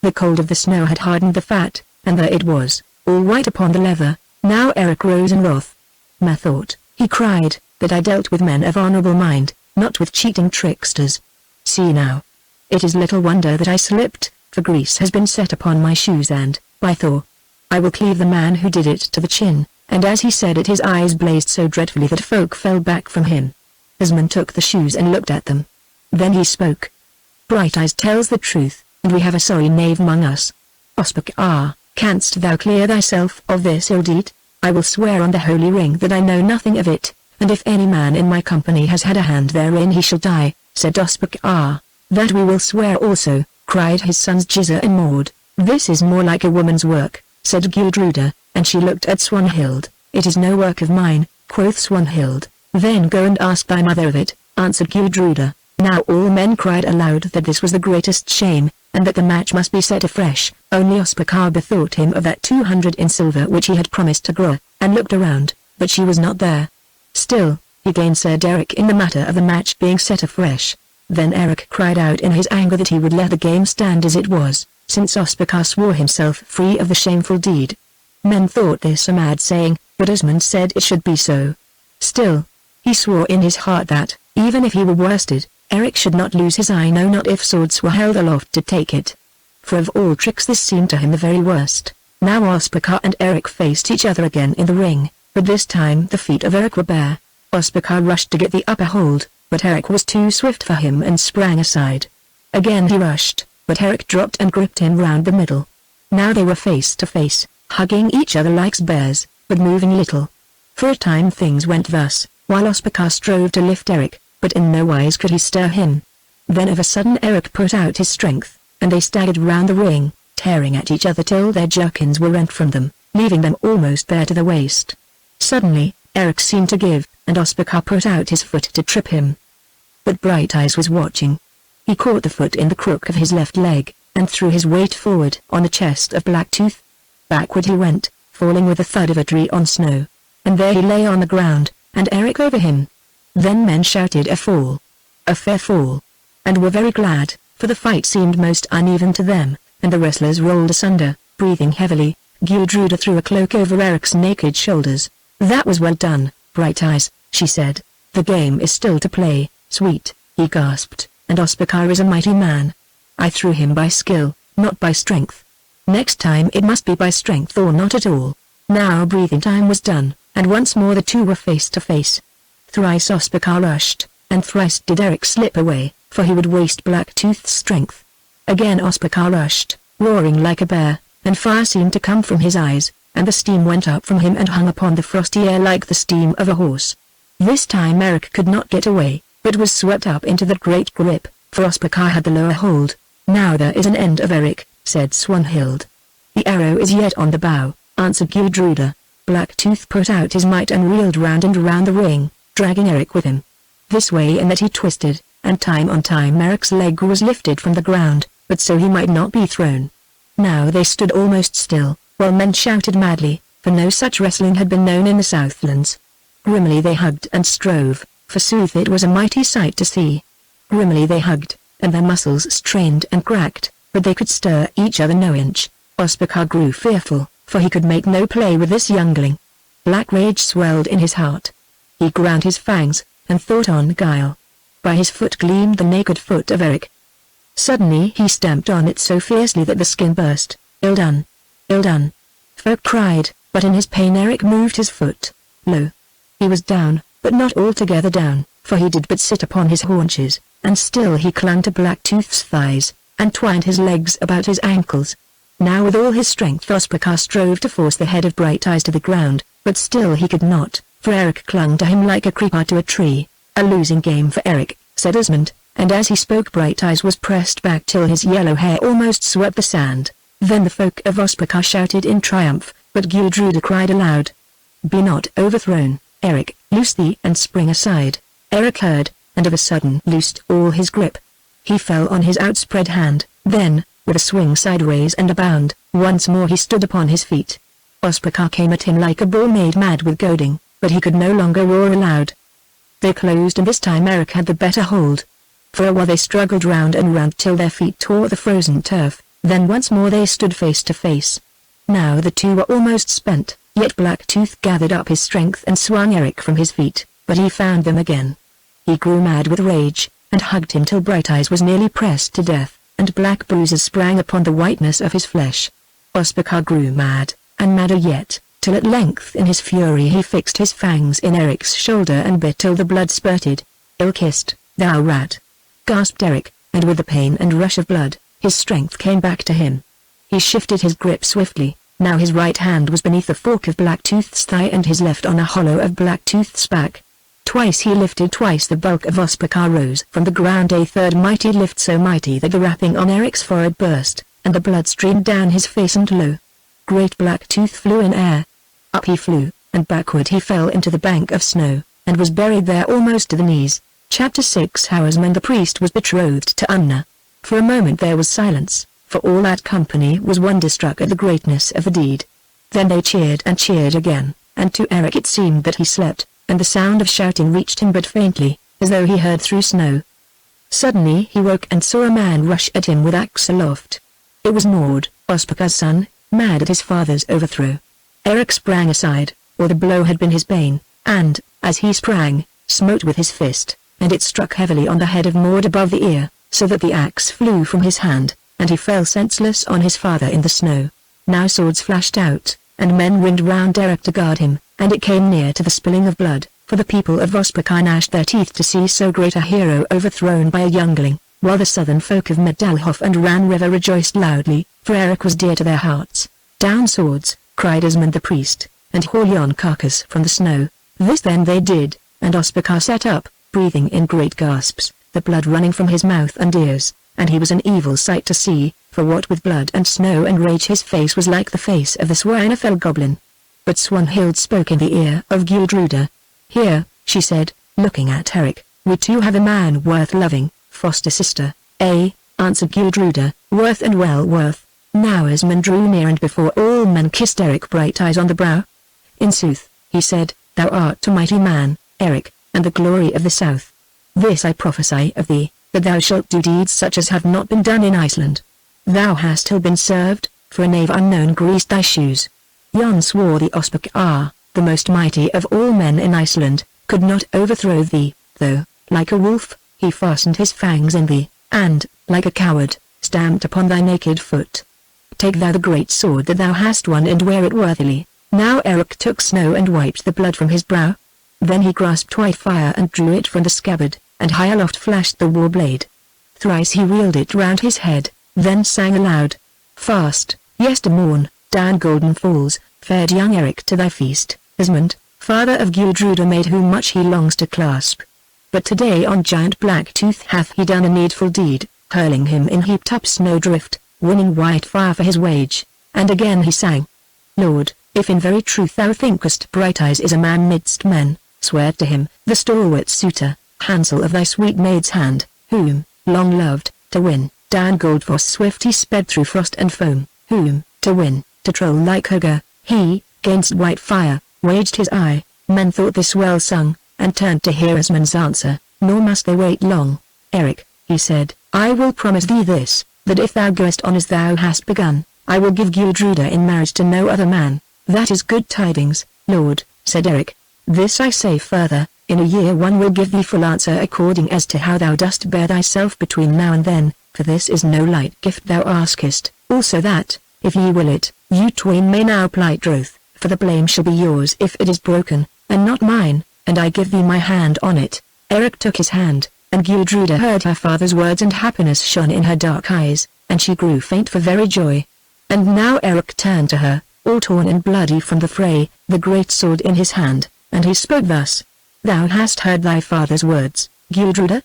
The cold of the snow had hardened the fat, and there it was, all white upon the leather. Now Eric rose in wrath. Methought, he cried, that I dealt with men of honorable mind, not with cheating tricksters. See now. It is little wonder that I slipped, for grease has been set upon my shoes and, by Thor, I will cleave the man who did it to the chin. And as he said it his eyes blazed so dreadfully that folk fell back from him. Asmund took the shoes and looked at them. Then he spoke. Brighteyes tells the truth, and we have a sorry knave among us. Ospakar, canst thou clear thyself of this ill deed? I will swear on the holy ring that I know nothing of it, and if any man in my company has had a hand therein he shall die, said Ospakar. That we will swear also, cried his sons Gizzer and Maud. This is more like a woman's work, said Gudruda, and she looked at Swanhild. It is no work of mine, quoth Swanhild. Then go and ask thy mother of it, answered Gudruda. Now all men cried aloud that this was the greatest shame, and that the match must be set afresh. Only Ospakar bethought him of that 200 in silver which he had promised to Groa, and looked around, but she was not there. Still, he gainsaid Eric in the matter of the match being set afresh. Then Eric cried out in his anger that he would let the game stand as it was, since Ospakar swore himself free of the shameful deed. Men thought this a mad saying, but Asmund said it should be so. Still, he swore in his heart that, even if he were worsted, Eric should not lose his eye, no, not if swords were held aloft to take it. For of all tricks this seemed to him the very worst. Now Ospakar and Eric faced each other again in the ring, but this time the feet of Eric were bare. Ospakar rushed to get the upper hold, but Eric was too swift for him and sprang aside. Again he rushed, but Eric dropped and gripped him round the middle. Now they were face to face, hugging each other like bears, but moving little. For a time things went thus, while Ospakar strove to lift Eric, but in no wise could he stir him. Then of a sudden Eric put out his strength, and they staggered round the ring, tearing at each other till their jerkins were rent from them, leaving them almost bare to the waist. Suddenly, Eric seemed to give, and Ospakar put out his foot to trip him. But Brighteyes was watching. He caught the foot in the crook of his left leg, and threw his weight forward on the chest of Blacktooth. Backward he went, falling with the thud of a tree on snow. And there he lay on the ground, and Eric over him. Then men shouted a fall. A fair fall. And were very glad, for the fight seemed most uneven to them, and the wrestlers rolled asunder, breathing heavily. Gudruda threw a cloak over Eric's naked shoulders. That was well done, Brighteyes, she said. The game is still to play, sweet, he gasped, and Ospakar is a mighty man. I threw him by skill, not by strength. Next time it must be by strength or not at all. Now breathing time was done, and once more the two were face to face. Thrice Ospakar rushed, and thrice did Eric slip away, for he would waste Blacktooth's strength. Again Ospakar rushed, roaring like a bear, and fire seemed to come from his eyes, and the steam went up from him and hung upon the frosty air like the steam of a horse. This time Eric could not get away, but was swept up into the great grip, for Ospakar had the lower hold. Now there is an end of Eric, said Swanhild. The arrow is yet on the bow, answered Gudruda. Blacktooth put out his might and reeled round and round the ring, dragging Eric with him. This way and that he twisted, and time on time Eric's leg was lifted from the ground, but so he might not be thrown. Now they stood almost still, while men shouted madly, for no such wrestling had been known in the Southlands. Grimly they hugged and strove, forsooth it was a mighty sight to see. Grimly they hugged, and their muscles strained and cracked, but they could stir each other no inch. Ospakar grew fearful, for he could make no play with this youngling. Black rage swelled in his heart. He ground his fangs, and thought on guile. By his foot gleamed the naked foot of Eric. Suddenly he stamped on it so fiercely that the skin burst. Ill done! Ill done! Folk cried, but in his pain Eric moved his foot. Lo! He was down, but not altogether down, for he did but sit upon his haunches, and still he clung to Blacktooth's thighs, and twined his legs about his ankles. Now with all his strength Ospakar strove to force the head of Brighteyes to the ground, but still he could not, for Eric clung to him like a creeper to a tree. A losing game for Eric, said Esmond, and as he spoke Brighteyes was pressed back till his yellow hair almost swept the sand. Then the folk of Ospakar shouted in triumph, but Gildruda cried aloud, "Be not overthrown, Eric, loose thee and spring aside." Eric heard, and of a sudden loosed all his grip. He fell on his outspread hand, then, with a swing sideways and a bound, once more he stood upon his feet. Ospakar came at him like a bull made mad with goading, but he could no longer roar aloud. They closed, and this time Eric had the better hold. For a while they struggled round and round till their feet tore the frozen turf, then once more they stood face to face. Now the two were almost spent, yet Blacktooth gathered up his strength and swung Eric from his feet, but he found them again. He grew mad with rage, and hugged him till Brighteyes was nearly pressed to death, and black bruises sprang upon the whiteness of his flesh. Ospakar grew mad, and madder yet, till at length in his fury he fixed his fangs in Eric's shoulder and bit till the blood spurted. "Ill-kissed, thou rat!" gasped Eric, and with the pain and rush of blood, his strength came back to him. He shifted his grip swiftly. Now his right hand was beneath the fork of Blacktooth's thigh and his left on a hollow of Blacktooth's back. Twice he lifted, twice the bulk of Ospakar rose from the ground, a third mighty lift so mighty that the wrapping on Eric's forehead burst, and the blood streamed down his face, and lo! Great Blacktooth flew in air. Up he flew, and backward he fell into the bank of snow, and was buried there almost to the knees. Chapter 6. How Esmond the priest was betrothed to Unna. For a moment there was silence, for all that company was wonderstruck at the greatness of the deed. Then they cheered and cheered again, and to Eric it seemed that he slept, and the sound of shouting reached him but faintly, as though he heard through snow. Suddenly he woke and saw a man rush at him with axe aloft. It was Maud, Ospakar's son, mad at his father's overthrow. Eric sprang aside, or the blow had been his bane, and, as he sprang, smote with his fist, and it struck heavily on the head of Maud above the ear, so that the axe flew from his hand, and he fell senseless on his father in the snow. Now swords flashed out, and men ringed round Eric to guard him, and it came near to the spilling of blood, for the people of Ospakar gnashed their teeth to see so great a hero overthrown by a youngling, while the southern folk of Medalhof and Ran River rejoiced loudly, for Eric was dear to their hearts. "Down swords!" cried Esmond the priest, "and haul yon carcass from the snow." This then they did, and Ospakar sat up, breathing in great gasps, the blood running from his mouth and ears, and he was an evil sight to see, for what with blood and snow and rage his face was like the face of the Swinefell goblin. But Swanhild spoke in the ear of Gildruda. "Here," she said, looking at Eric, "we too have a man worth loving, foster sister." "Ay," answered Gildruda, "worth and well worth." Now Esmond drew near and before all men kissed Eric Brighteyes on the brow. "In sooth," he said, "thou art a mighty man, Eric, and the glory of the south. This I prophesy of thee, that thou shalt do deeds such as have not been done in Iceland. Thou hast till been served, for a knave unknown greased thy shoes. Yon swore the Ospakar, the most mighty of all men in Iceland, could not overthrow thee, though, like a wolf, he fastened his fangs in thee, and, like a coward, stamped upon thy naked foot. Take thou the great sword that thou hast won and wear it worthily." Now Eric took snow and wiped the blood from his brow. Then he grasped white fire and drew it from the scabbard, and high aloft flashed the war blade. Thrice he wheeled it round his head, then sang aloud, "Fast, yestermorn, down golden falls, fared young Eric to thy feast, Esmond, father of Gildruda maid whom much he longs to clasp. But today on giant Blacktooth hath he done a needful deed, hurling him in heaped up snowdrift, winning white fire for his wage." And again he sang, "Lord, if in very truth thou thinkest Brighteyes is a man midst men, swear to him, the stalwart suitor, Hansel of thy sweet maid's hand, whom, long loved, to win, down Goldfoss swift he sped through frost and foam, whom, to win, to troll like Haggard, he, gainst white fire, waged his eye." Men thought this well sung, and turned to hear Esmond's answer, nor must they wait long. "Eric," he said, "I will promise thee this, that if thou goest on as thou hast begun, I will give Gildruda in marriage to no other man." "That is good tidings, Lord," said Eric. "This I say further, in a year one will give thee full answer according as to how thou dost bear thyself between now and then, for this is no light gift thou askest, also that, if ye will it, you twain may now plight troth, for the blame shall be yours if it is broken, and not mine, and I give thee my hand on it." Eric took his hand, and Gildruda heard her father's words and happiness shone in her dark eyes, and she grew faint for very joy. And now Eric turned to her, all torn and bloody from the fray, the great sword in his hand, and he spoke thus. Thou hast heard thy father's words, Gildruda?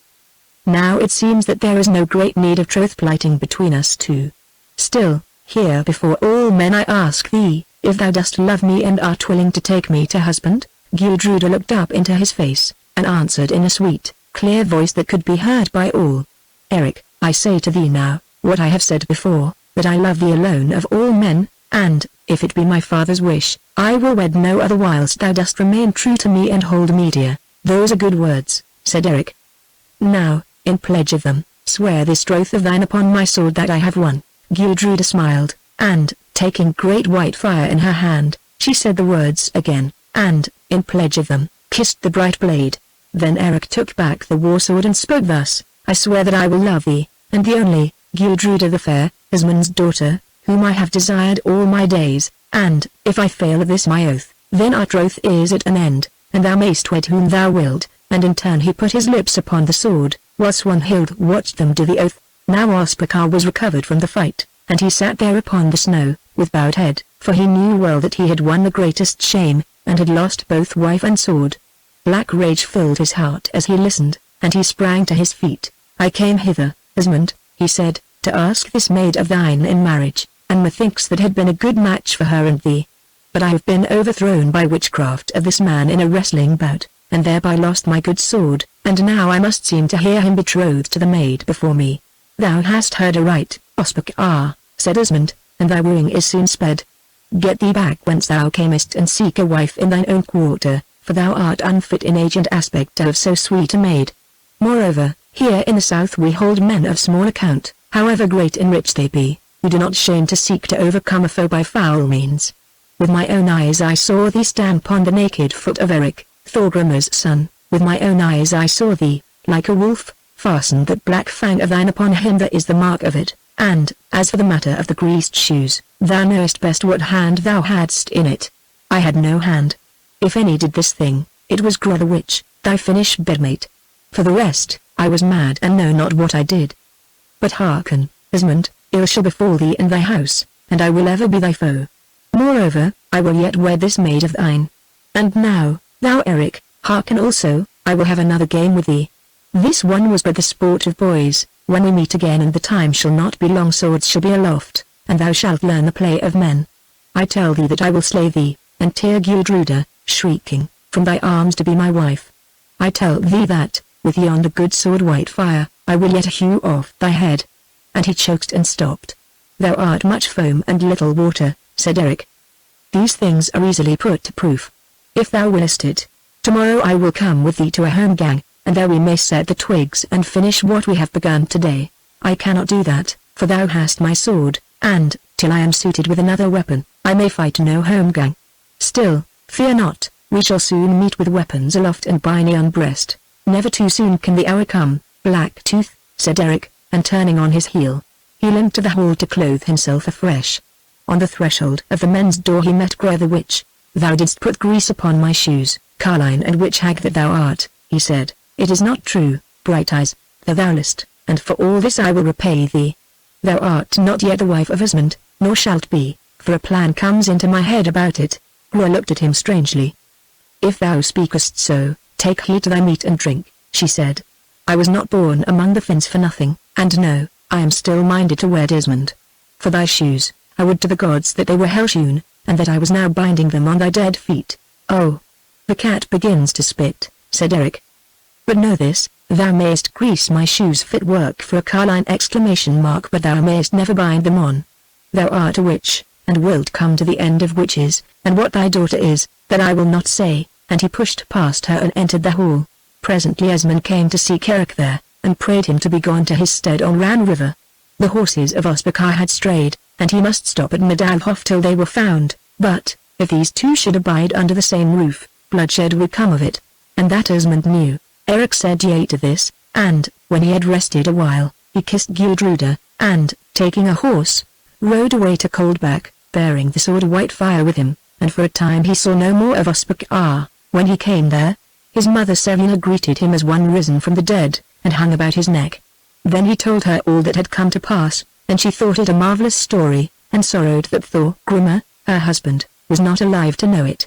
Now it seems that there is no great need of troth-plighting between us two. Still, here before all men I ask thee, if thou dost love me and art willing to take me to husband? Gildruda looked up into his face, and answered in a sweet, clear voice that could be heard by all. Eric, I say to thee now, what I have said before, that I love thee alone of all men, and, if it be my father's wish, I will wed no other whilst thou dost remain true to me and hold me dear. Those are good words, said Eric. Now, in pledge of them, swear this troth of thine upon my sword that I have won. Gildruda smiled, and, taking great white fire in her hand, she said the words again, and, in pledge of them, kissed the bright blade. Then Eric took back the war sword and spoke thus, I swear that I will love thee, and the only, Gildruda the fair, Asmund's daughter, whom I have desired all my days, and, if I fail of this my oath, then our troth is at an end, and thou mayst wed whom thou wilt. And in turn he put his lips upon the sword, while Swanhild watched them do the oath. Now Ospakar was recovered from the fight, and he sat there upon the snow, with bowed head, for he knew well that he had won the greatest shame, and had lost both wife and sword. Black rage filled his heart as he listened, and he sprang to his feet. I came hither, Asmund, he said, to ask this maid of thine in marriage, and methinks that had been a good match for her and thee. But I have been overthrown by witchcraft of this man in a wrestling bout, and thereby lost my good sword, and now I must seem to hear him betrothed to the maid before me. Thou hast heard aright, Ospakar, said Asmund, and thy wooing is soon sped. Get thee back whence thou camest and seek a wife in thine own quarter, for thou art unfit in age and aspect to have so sweet a maid. Moreover, here in the south we hold men of small account, however great and rich they be, who do not shame to seek to overcome a foe by foul means. With my own eyes I saw thee stamp on the naked foot of Eric, Thorgrimur's son. With my own eyes I saw thee, like a wolf, fasten that black fang of thine upon him that is the mark of it, and, as for the matter of the greased shoes, thou knowest best what hand thou hadst in it. I had no hand. If any did this thing, it was Gra the witch, thy Finnish bedmate. For the rest, I was mad and know not what I did. But hearken, Asmund, ill shall befall thee and thy house, and I will ever be thy foe. Moreover, I will yet wed this maid of thine. And now, thou Eric, hearken also, I will have another game with thee. This one was but the sport of boys. When we meet again and the time shall not be long, swords shall be aloft, and thou shalt learn the play of men. I tell thee that I will slay thee, and tear Gildruda, shrieking, from thy arms to be my wife. I tell thee that, with yonder good sword white fire, I will yet hew off thy head. And he choked and stopped. Thou art much foam and little water, said Eric. These things are easily put to proof. If thou willest it, tomorrow I will come with thee to a holmgang, and there we may set the twigs and finish what we have begun today. I cannot do that, for thou hast my sword, and, till I am suited with another weapon, I may fight no holmgang. Still, fear not, we shall soon meet with weapons aloft and biny on breast. Never too soon can the hour come, Black Tooth, said Eric, and turning on his heel, he limped to the hall to clothe himself afresh. On the threshold of the men's door he met Gra the witch. Thou didst put grease upon my shoes, carline and witch hag that thou art, he said. It is not true, Brighteyes, though thou list, and for all this I will repay thee. Thou art not yet the wife of Asmund, nor shalt be, for a plan comes into my head about it. Gra looked at him strangely. If thou speakest so, take heed to thy meat and drink, she said. I was not born among the Finns for nothing, and no, I am still minded to wed Asmund. For thy shoes, I would to the gods that they were hell-hewn, and that I was now binding them on thy dead feet. Oh! The cat begins to spit, said Eric. But know this, thou mayest grease my shoes fit work for a carline ! But thou mayest never bind them on. Thou art a witch, and wilt come to the end of witches, and what thy daughter is, that I will not say, and he pushed past her and entered the hall. Presently Asmund came to seek Eric there, and prayed him to be gone to his stead on Ran River. The horses of Ospakar had strayed, and he must stop at Medalhof till they were found, but, if these two should abide under the same roof, bloodshed would come of it, and that Asmund knew. Eric said yea to this, and, when he had rested a while, he kissed Gildruda, and, taking a horse, rode away to Coldback, bearing the sword White Fire with him, and for a time he saw no more of Ospakar. When he came there, his mother Serena greeted him as one risen from the dead, and hung about his neck. Then he told her all that had come to pass, and she thought it a marvelous story, and sorrowed that Thorgrimr, her husband, was not alive to know it.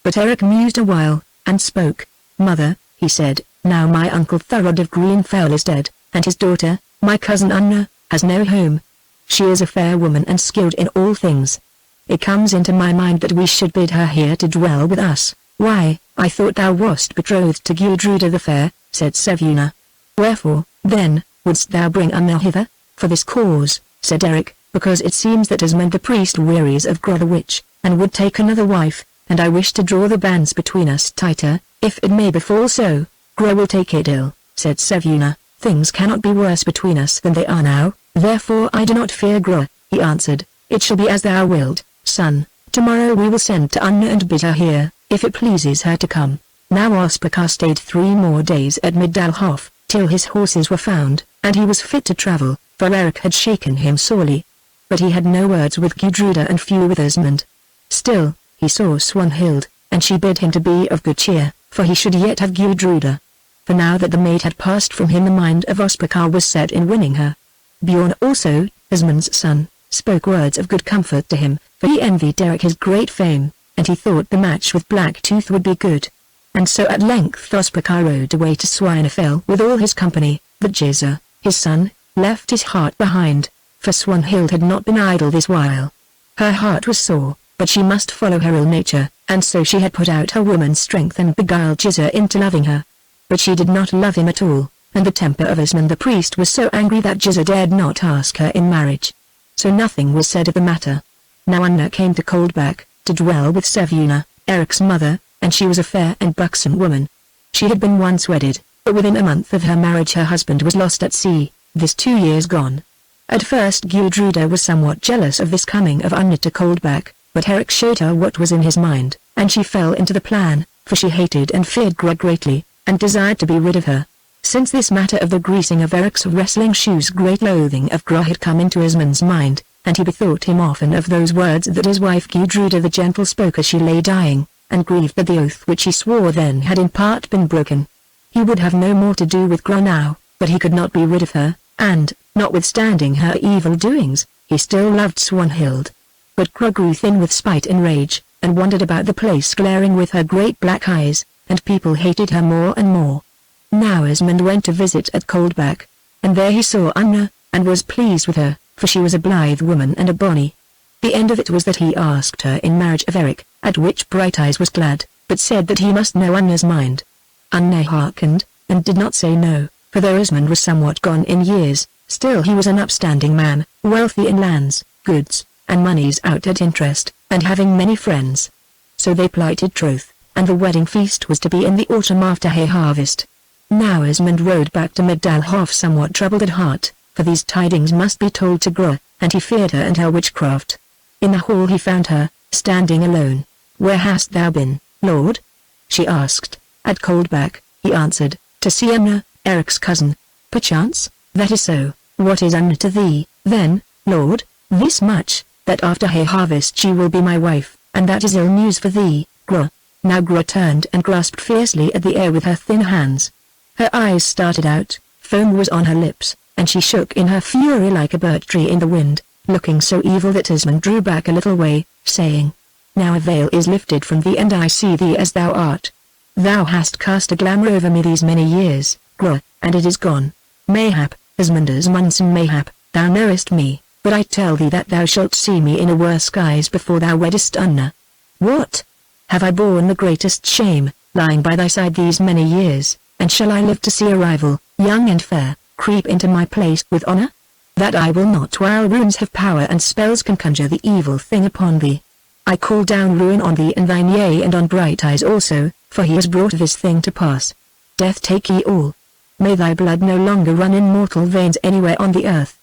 But Eric mused a while, and spoke. "Mother," he said, "now my uncle Thorod of Greenfell is dead, and his daughter, my cousin Anna, has no home. She is a fair woman and skilled in all things. It comes into my mind that we should bid her here to dwell with us." "Why, I thought thou wast betrothed to Gudruda the Fair," said Sevuna. "Wherefore, then, wouldst thou bring Anna hither?" "For this cause," said Eric, "because it seems that Asmund the priest wearies of Gro the witch, and would take another wife, and I wish to draw the bands between us tighter. If it may befall so, Gro will take it ill," said Sevuna. "Things cannot be worse between us than they are now, therefore I do not fear Gro," he answered. "It shall be as thou wilt, son. Tomorrow we will send to Anna and bid her here, if it pleases her to come." Now Ospakar stayed 3 more days at Midalhof, till his horses were found, and he was fit to travel, for Eric had shaken him sorely. But he had no words with Gudruda and few with Asmund. Still, he saw Swanhild, and she bid him to be of good cheer, for he should yet have Gudruda. For now that the maid had passed from him, the mind of Ospakar was set in winning her. Bjorn also, Asmund's son, spoke words of good comfort to him, for he envied Eric his great fame, and he thought the match with Blacktooth would be good. And so at length Ospakar rode away to Swinefell with all his company, but Gizur, his son, left his heart behind, for Swanhild had not been idle this while. Her heart was sore, but she must follow her ill nature, and so she had put out her woman's strength and beguiled Gizur into loving her. But she did not love him at all, and the temper of Asmund the priest was so angry that Gizur dared not ask her in marriage. So nothing was said of the matter. Now Anna came to Coldback, to dwell with Sevuna, Eric's mother, and she was a fair and buxom woman. She had been once wedded, but within a month of her marriage her husband was lost at sea, this 2 years gone. At first Gudruda was somewhat jealous of this coming of Anna to Coldback, but Eric showed her what was in his mind, and she fell into the plan, for she hated and feared Gro greatly, and desired to be rid of her. Since this matter of the greasing of Eric's wrestling shoes, great loathing of Gro had come into Asmund's mind, and he bethought him often of those words that his wife Gudruda the Gentle spoke as she lay dying, and grieved that the oath which he swore then had in part been broken. He would have no more to do with Gro now, but he could not be rid of her, and, notwithstanding her evil doings, he still loved Swanhild. But Gro grew thin with spite and rage, and wandered about the place glaring with her great black eyes, and people hated her more and more. Now Asmund went to visit at Coldback, and there he saw Anna, and was pleased with her, for she was a blithe woman and a bonny. The end of it was that he asked her in marriage of Eric, at which Brighteyes was glad, but said that he must know Anna's mind. Anna hearkened, and did not say no, for though Asmund was somewhat gone in years, still he was an upstanding man, wealthy in lands, goods, and moneys out at interest, and having many friends. So they plighted troth, and the wedding feast was to be in the autumn after hay harvest. Now Asmund rode back to Midalhof somewhat troubled at heart, for these tidings must be told to Gro, and he feared her and her witchcraft. In the hall he found her, standing alone. "Where hast thou been, Lord?" she asked. "At Coldback," he answered, "to see Anna, Eric's cousin." "Perchance, that is so. What is Anna to thee, then, Lord?" "This much, that after hay harvest she will be my wife, and that is ill news for thee, Gro." Now Gro turned and grasped fiercely at the air with her thin hands. Her eyes started out, foam was on her lips, and she shook in her fury like a birch tree in the wind, looking so evil that Asmund drew back a little way, saying, "Now a veil is lifted from thee and I see thee as thou art. Thou hast cast a glamour over me these many years, Gro, and it is gone. Mayhap, Asmundus Munson, mayhap, thou knowest me, but I tell thee that thou shalt see me in a worse guise before thou weddest Anna." "What? Have I borne the greatest shame, lying by thy side these many years, and shall I live to see a rival, young and fair, creep into my place with honor? That I will not while runes have power and spells can conjure the evil thing upon thee. I call down ruin on thee and thine, yea and on Brighteyes also, for he has brought this thing to pass. Death take ye all. May thy blood no longer run in mortal veins anywhere on the earth.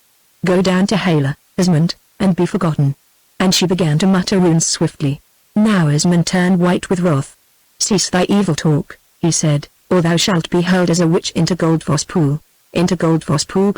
Go down to Hela, Asmund, and be forgotten." And she began to mutter runes swiftly. Now Asmund turned white with wrath. "Cease thy evil talk," he said, "or thou shalt be hurled as a witch into Goldfoss pool." "Into Goldfoss pool?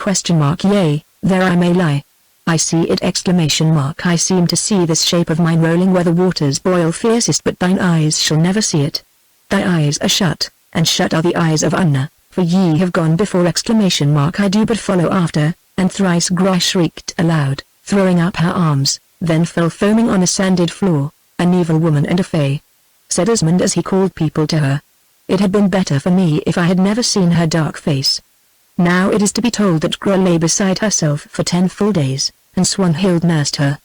Yea, there I may lie. I see it! I seem to see this shape of mine rolling where the waters boil fiercest, but thine eyes shall never see it. Thy eyes are shut, and shut are the eyes of Anna, for ye have gone before! I do but follow after." And thrice Gro shrieked aloud, throwing up her arms, then fell foaming on the sanded floor, "An evil woman and a fay," said Esmond as he called people to her. "It had been better for me if I had never seen her dark face." Now it is to be told that Gra lay beside herself for 10 full days, and Swanhild nursed her.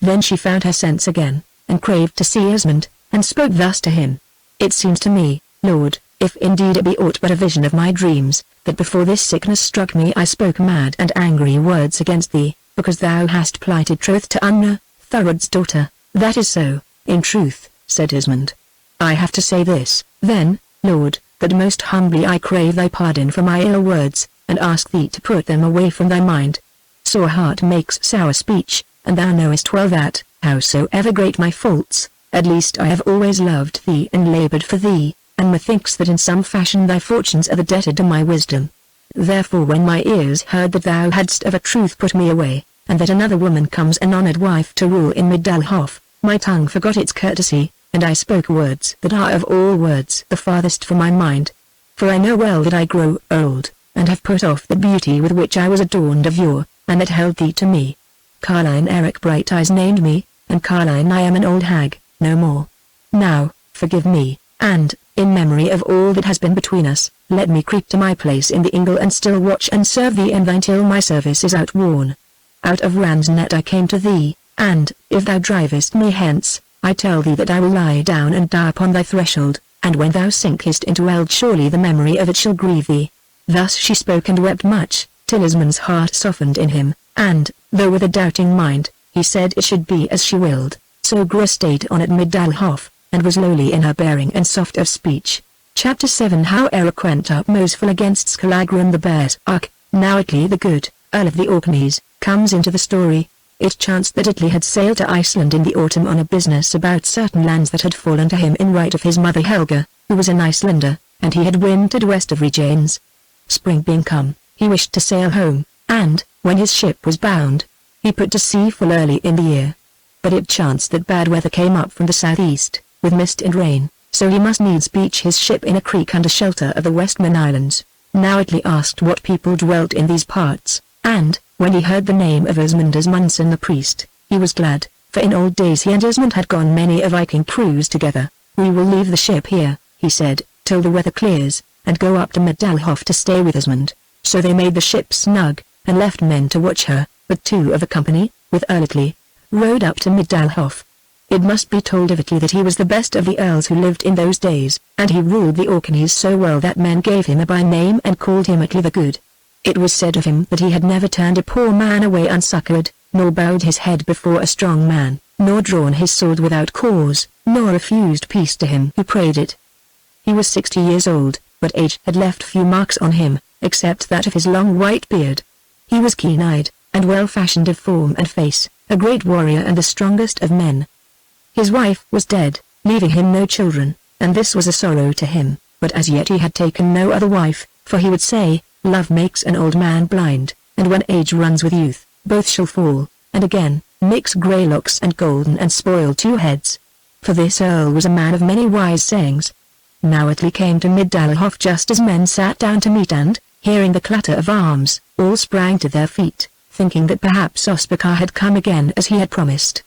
Then she found her sense again, and craved to see Esmond, and spoke thus to him: "It seems to me, Lord, if indeed it be aught but a vision of my dreams, that before this sickness struck me I spoke mad and angry words against thee, because thou hast plighted troth to Anna, Thurod's daughter." "That is so, in truth," said Esmond. "I have to say this, then, Lord, that most humbly I crave thy pardon for my ill words, and ask thee to put them away from thy mind. Sore heart makes sour speech, and thou knowest well that, howsoever great my faults, at least I have always loved thee and laboured for thee, and methinks that in some fashion thy fortunes are the debtor to my wisdom. Therefore when my ears heard that thou hadst of a truth put me away, and that another woman comes an honoured wife to rule in Middelhof, my tongue forgot its courtesy, and I spoke words that are of all words the farthest from my mind. For I know well that I grow old, and have put off the beauty with which I was adorned of yore, and that held thee to me. Carline Eric Brighteyes named me, and Carline I am an old hag, no more. Now, forgive me, and, in memory of all that has been between us, let me creep to my place in the ingle and still watch and serve thee and thine till my service is outworn. Out of Ran's net I came to thee, and, if thou drivest me hence, I tell thee that I will lie down and die upon thy threshold, and when thou sinkest into eld surely the memory of it shall grieve thee." Thus she spoke and wept much, till Esmond's heart softened in him, and, though with a doubting mind, he said it should be as she willed. So Gra stayed on at Middelhof, and was lowly in her bearing and soft of speech. Chapter 7 How Eric went up Mosfell against Skallagrim the Bear's Ark. Now Atli the Good, Earl of the Orkneys, comes into the story. It chanced that Atli had sailed to Iceland in the autumn on a business about certain lands that had fallen to him in right of his mother Helga, who was an Icelander, and he had wintered west of Regains. Spring being come, he wished to sail home, and, when his ship was bound, he put to sea full early in the year. But it chanced that bad weather came up from the southeast, with mist and rain, so he must needs beach his ship in a creek under shelter of the Westman Islands. Now Atli asked what people dwelt in these parts, and, when he heard the name of Esmond as Munson the priest, he was glad, for in old days he and Esmond had gone many a Viking cruise together. "We will leave the ship here," he said, "till the weather clears, and go up to Middelhof to stay with Esmond." So they made the ship snug, and left men to watch her, but 2 of the company, with Earl Atli, rode up to Middelhof. It must be told of Atli that he was the best of the earls who lived in those days, and he ruled the Orkneys so well that men gave him a by name and called him Atli the Good. It was said of him that he had never turned a poor man away unsuccoured, nor bowed his head before a strong man, nor drawn his sword without cause, nor refused peace to him who prayed it. He was 60 years old, but age had left few marks on him, except that of his long white beard. He was keen-eyed, and well-fashioned of form and face, a great warrior and the strongest of men. His wife was dead, leaving him no children, and this was a sorrow to him, but as yet he had taken no other wife, for he would say, "Love makes an old man blind, and when age runs with youth, both shall fall," and again, "Mix grey locks and golden and spoil 2 heads." For this earl was a man of many wise sayings. Now Atli came to Middelhof just as men sat down to meat and, hearing the clatter of arms, all sprang to their feet, thinking that perhaps Ospakar had come again as he had promised.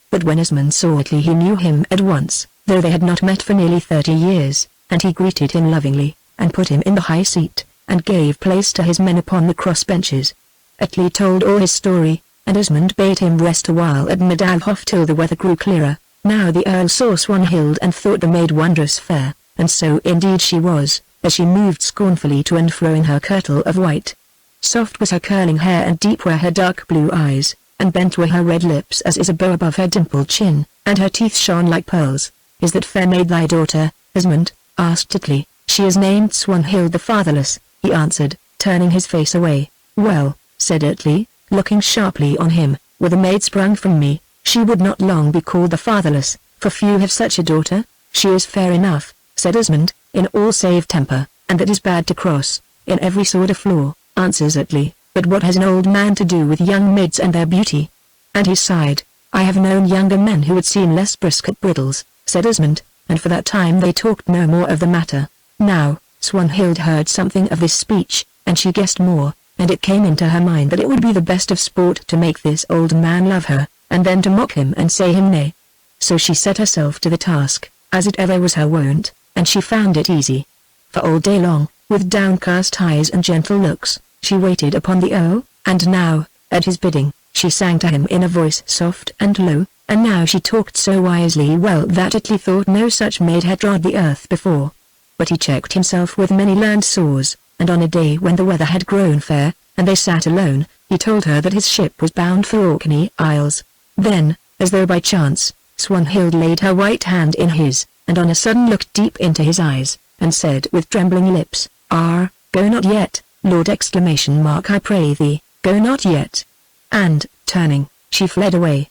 But when Esmond saw Atli he knew him at once, though they had not met for nearly 30 years, and he greeted him lovingly, and put him in the high seat, and gave place to his men upon the cross benches. Atli told all his story, and Esmond bade him rest a while at Middelhof till the weather grew clearer. Now the earl saw Swanhild and thought the maid wondrous fair, and so indeed she was, as she moved scornfully to and fro in her kirtle of white. Soft was her curling hair and deep were her dark blue eyes, and bent were her red lips as is a bow above her dimpled chin, and her teeth shone like pearls. "Is that fair maid thy daughter, Esmond?" asked Atli. "She is named Swanhild the Fatherless," he answered, turning his face away. "Well," said Atli, looking sharply on him, "were the maid sprung from me, she would not long be called the Fatherless, for few have such a daughter." "She is fair enough," said Esmond, "in all save temper, and that is bad to cross, in every sort of flaw," answers Atli, "but what has an old man to do with young maids and their beauty?" And he sighed. "I have known younger men who would seem less brisk at bridals," said Esmond, and for that time they talked no more of the matter. Now, Swanhild heard something of this speech, and she guessed more, and it came into her mind that it would be the best of sport to make this old man love her, and then to mock him and say him nay. So she set herself to the task, as it ever was her wont, and she found it easy. For all day long, with downcast eyes and gentle looks, she waited upon the earl, and now, at his bidding, she sang to him in a voice soft and low, and now she talked so wisely well that Atli thought no such maid had trod the earth before. But he checked himself with many learned saws, and on a day when the weather had grown fair, and they sat alone, he told her that his ship was bound for Orkney Isles. Then, as though by chance, Swanhild laid her white hand in his, and on a sudden looked deep into his eyes, and said with trembling lips, "Go not yet, Lord!" I pray thee, go not yet." And, turning, she fled away.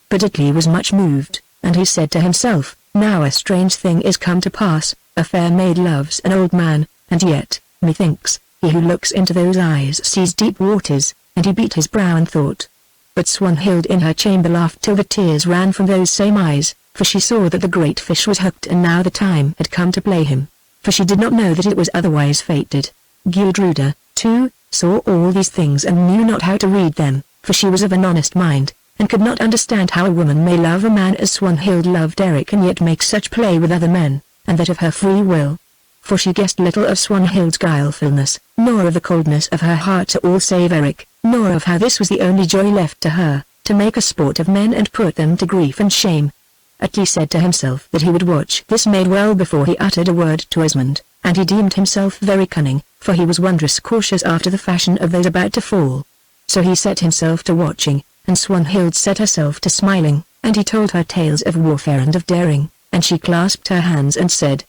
But Atli was much moved, and he said to himself, "Now a strange thing is come to pass, a fair maid loves an old man, and yet, methinks, he who looks into those eyes sees deep waters," and he beat his brow and thought. But Swanhild in her chamber laughed till the tears ran from those same eyes, for she saw that the great fish was hooked and now the time had come to play him, for she did not know that it was otherwise fated. Gudruda, too, saw all these things and knew not how to read them, for she was of an honest mind, and could not understand how a woman may love a man as Swanhild loved Eric and yet make such play with other men, and that of her free will. For she guessed little of Swanhild's guilefulness, nor of the coldness of her heart to all save Eric, nor of how this was the only joy left to her, to make a sport of men and put them to grief and shame. Atli said to himself that he would watch this maid well before he uttered a word to Esmond, and he deemed himself very cunning, for he was wondrous cautious after the fashion of those about to fall. So he set himself to watching, and Swanhild set herself to smiling, and he told her tales of warfare and of daring, and she clasped her hands and said,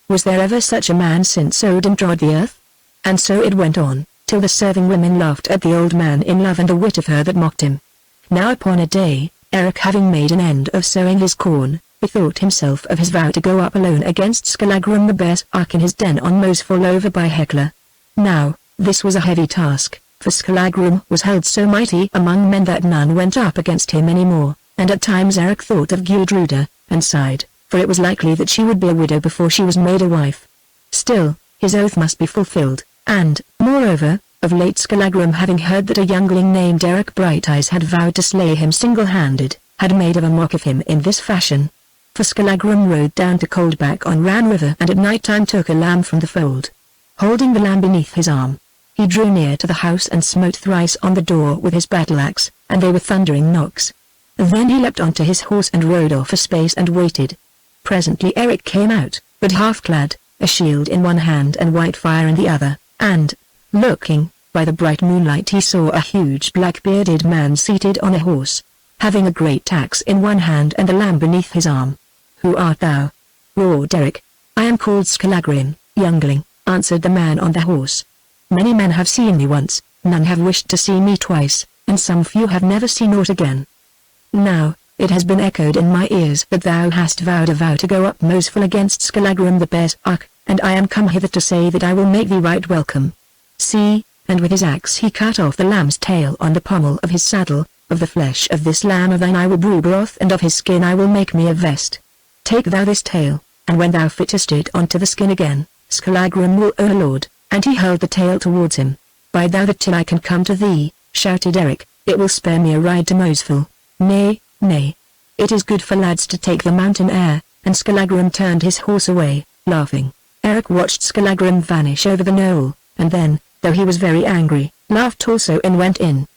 "Was there ever such a man since Odin trod the earth?" And so it went on, till the serving women laughed at the old man in love and the wit of her that mocked him. Now upon a day, Eric having made an end of sowing his corn, bethought himself of his vow to go up alone against Skallagrim the Berserk in his den on Mosfall over by Hekla. Now, this was a heavy task, for Skallagrim was held so mighty among men that none went up against him any more, and at times Eric thought of Gudruda, and sighed, for it was likely that she would be a widow before she was made a wife. Still, his oath must be fulfilled, and, moreover, of late Skallagrim having heard that a youngling named Eric Brighteyes had vowed to slay him single-handed, had made a mock of him in this fashion. For Skallagrim rode down to Coldback on Ran River and at night time took a lamb from the fold. Holding the lamb beneath his arm, he drew near to the house and smote thrice on the door with his battle-axe, and they were thundering knocks. Then he leapt onto his horse and rode off a space and waited. Presently Eric came out, but half-clad, a shield in one hand and white fire in the other, and, looking, by the bright moonlight he saw a huge black-bearded man seated on a horse, having a great axe in one hand and the lamb beneath his arm. "Who art thou?" roared Eric. "I am called Skallagrim, youngling," answered the man on the horse. "Many men have seen me once, none have wished to see me twice, and some few have never seen aught again. Now, it has been echoed in my ears that thou hast vowed a vow to go up Mosfall against Skallagrim the Berserk, and I am come hither to say that I will make thee right welcome. See," and with his axe he cut off the lamb's tail on the pommel of his saddle. "Of the flesh of this lamb of thine I will brew broth, and of his skin I will make me a vest. Take thou this tail, and when thou fittest it onto the skin again, Skallagrim will own a lord," and he hurled the tail towards him. "Bide thou there till I can come to thee," shouted Eric, "it will spare me a ride to Mosfall." "Nay, nay. It is good for lads to take the mountain air," and Skallagrim turned his horse away, laughing. Eric watched Skallagrim vanish over the knoll, and then, though he was very angry, laughed also and went in.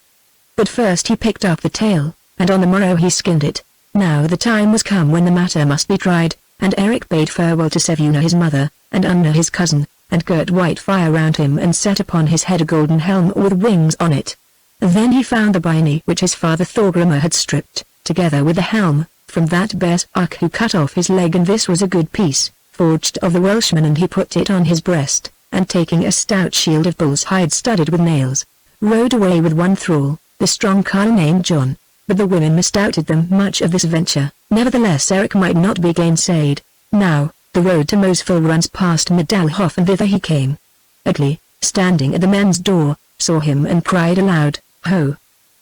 But first he picked up the tail, and on the morrow he skinned it. Now the time was come when the matter must be tried, and Eric bade farewell to Sevuna his mother, and Unna his cousin, and girt white fire round him and set upon his head a golden helm with wings on it. Then he found the byrnie which his father Thorgrimr had stripped, together with the helm, from that Berserk who cut off his leg, and this was a good piece, forged of the Welshman, and he put it on his breast, and taking a stout shield of bull's hide studded with nails, rode away with one thrall, the strong carle named John. But the women misdoubted them much of this venture. Nevertheless Eric might not be gainsayed. Now, the road to Mosfall runs past Middelhof, and thither he came. Atli, standing at the men's door, saw him and cried aloud, "Ho!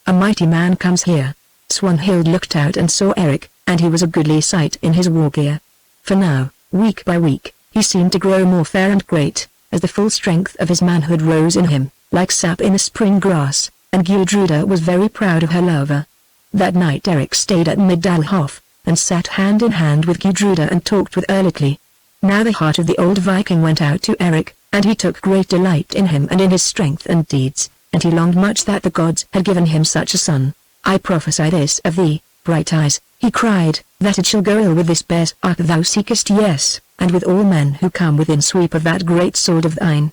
A mighty man comes here." Swanhild looked out and saw Eric, and he was a goodly sight in his war gear. For now, week by week, he seemed to grow more fair and great, as the full strength of his manhood rose in him, like sap in the spring grass, and Gudruda was very proud of her lover. That night Eric stayed at Middelhof, and sat hand in hand with Gudruda and talked with Erlikli. Now the heart of the old Viking went out to Eric, and he took great delight in him and in his strength and deeds, and he longed much that the gods had given him such a son. I prophesy this of thee, Brighteyes, he cried, that it shall go ill with this berserk thou seekest, yes, and with all men who come within sweep of that great sword of thine.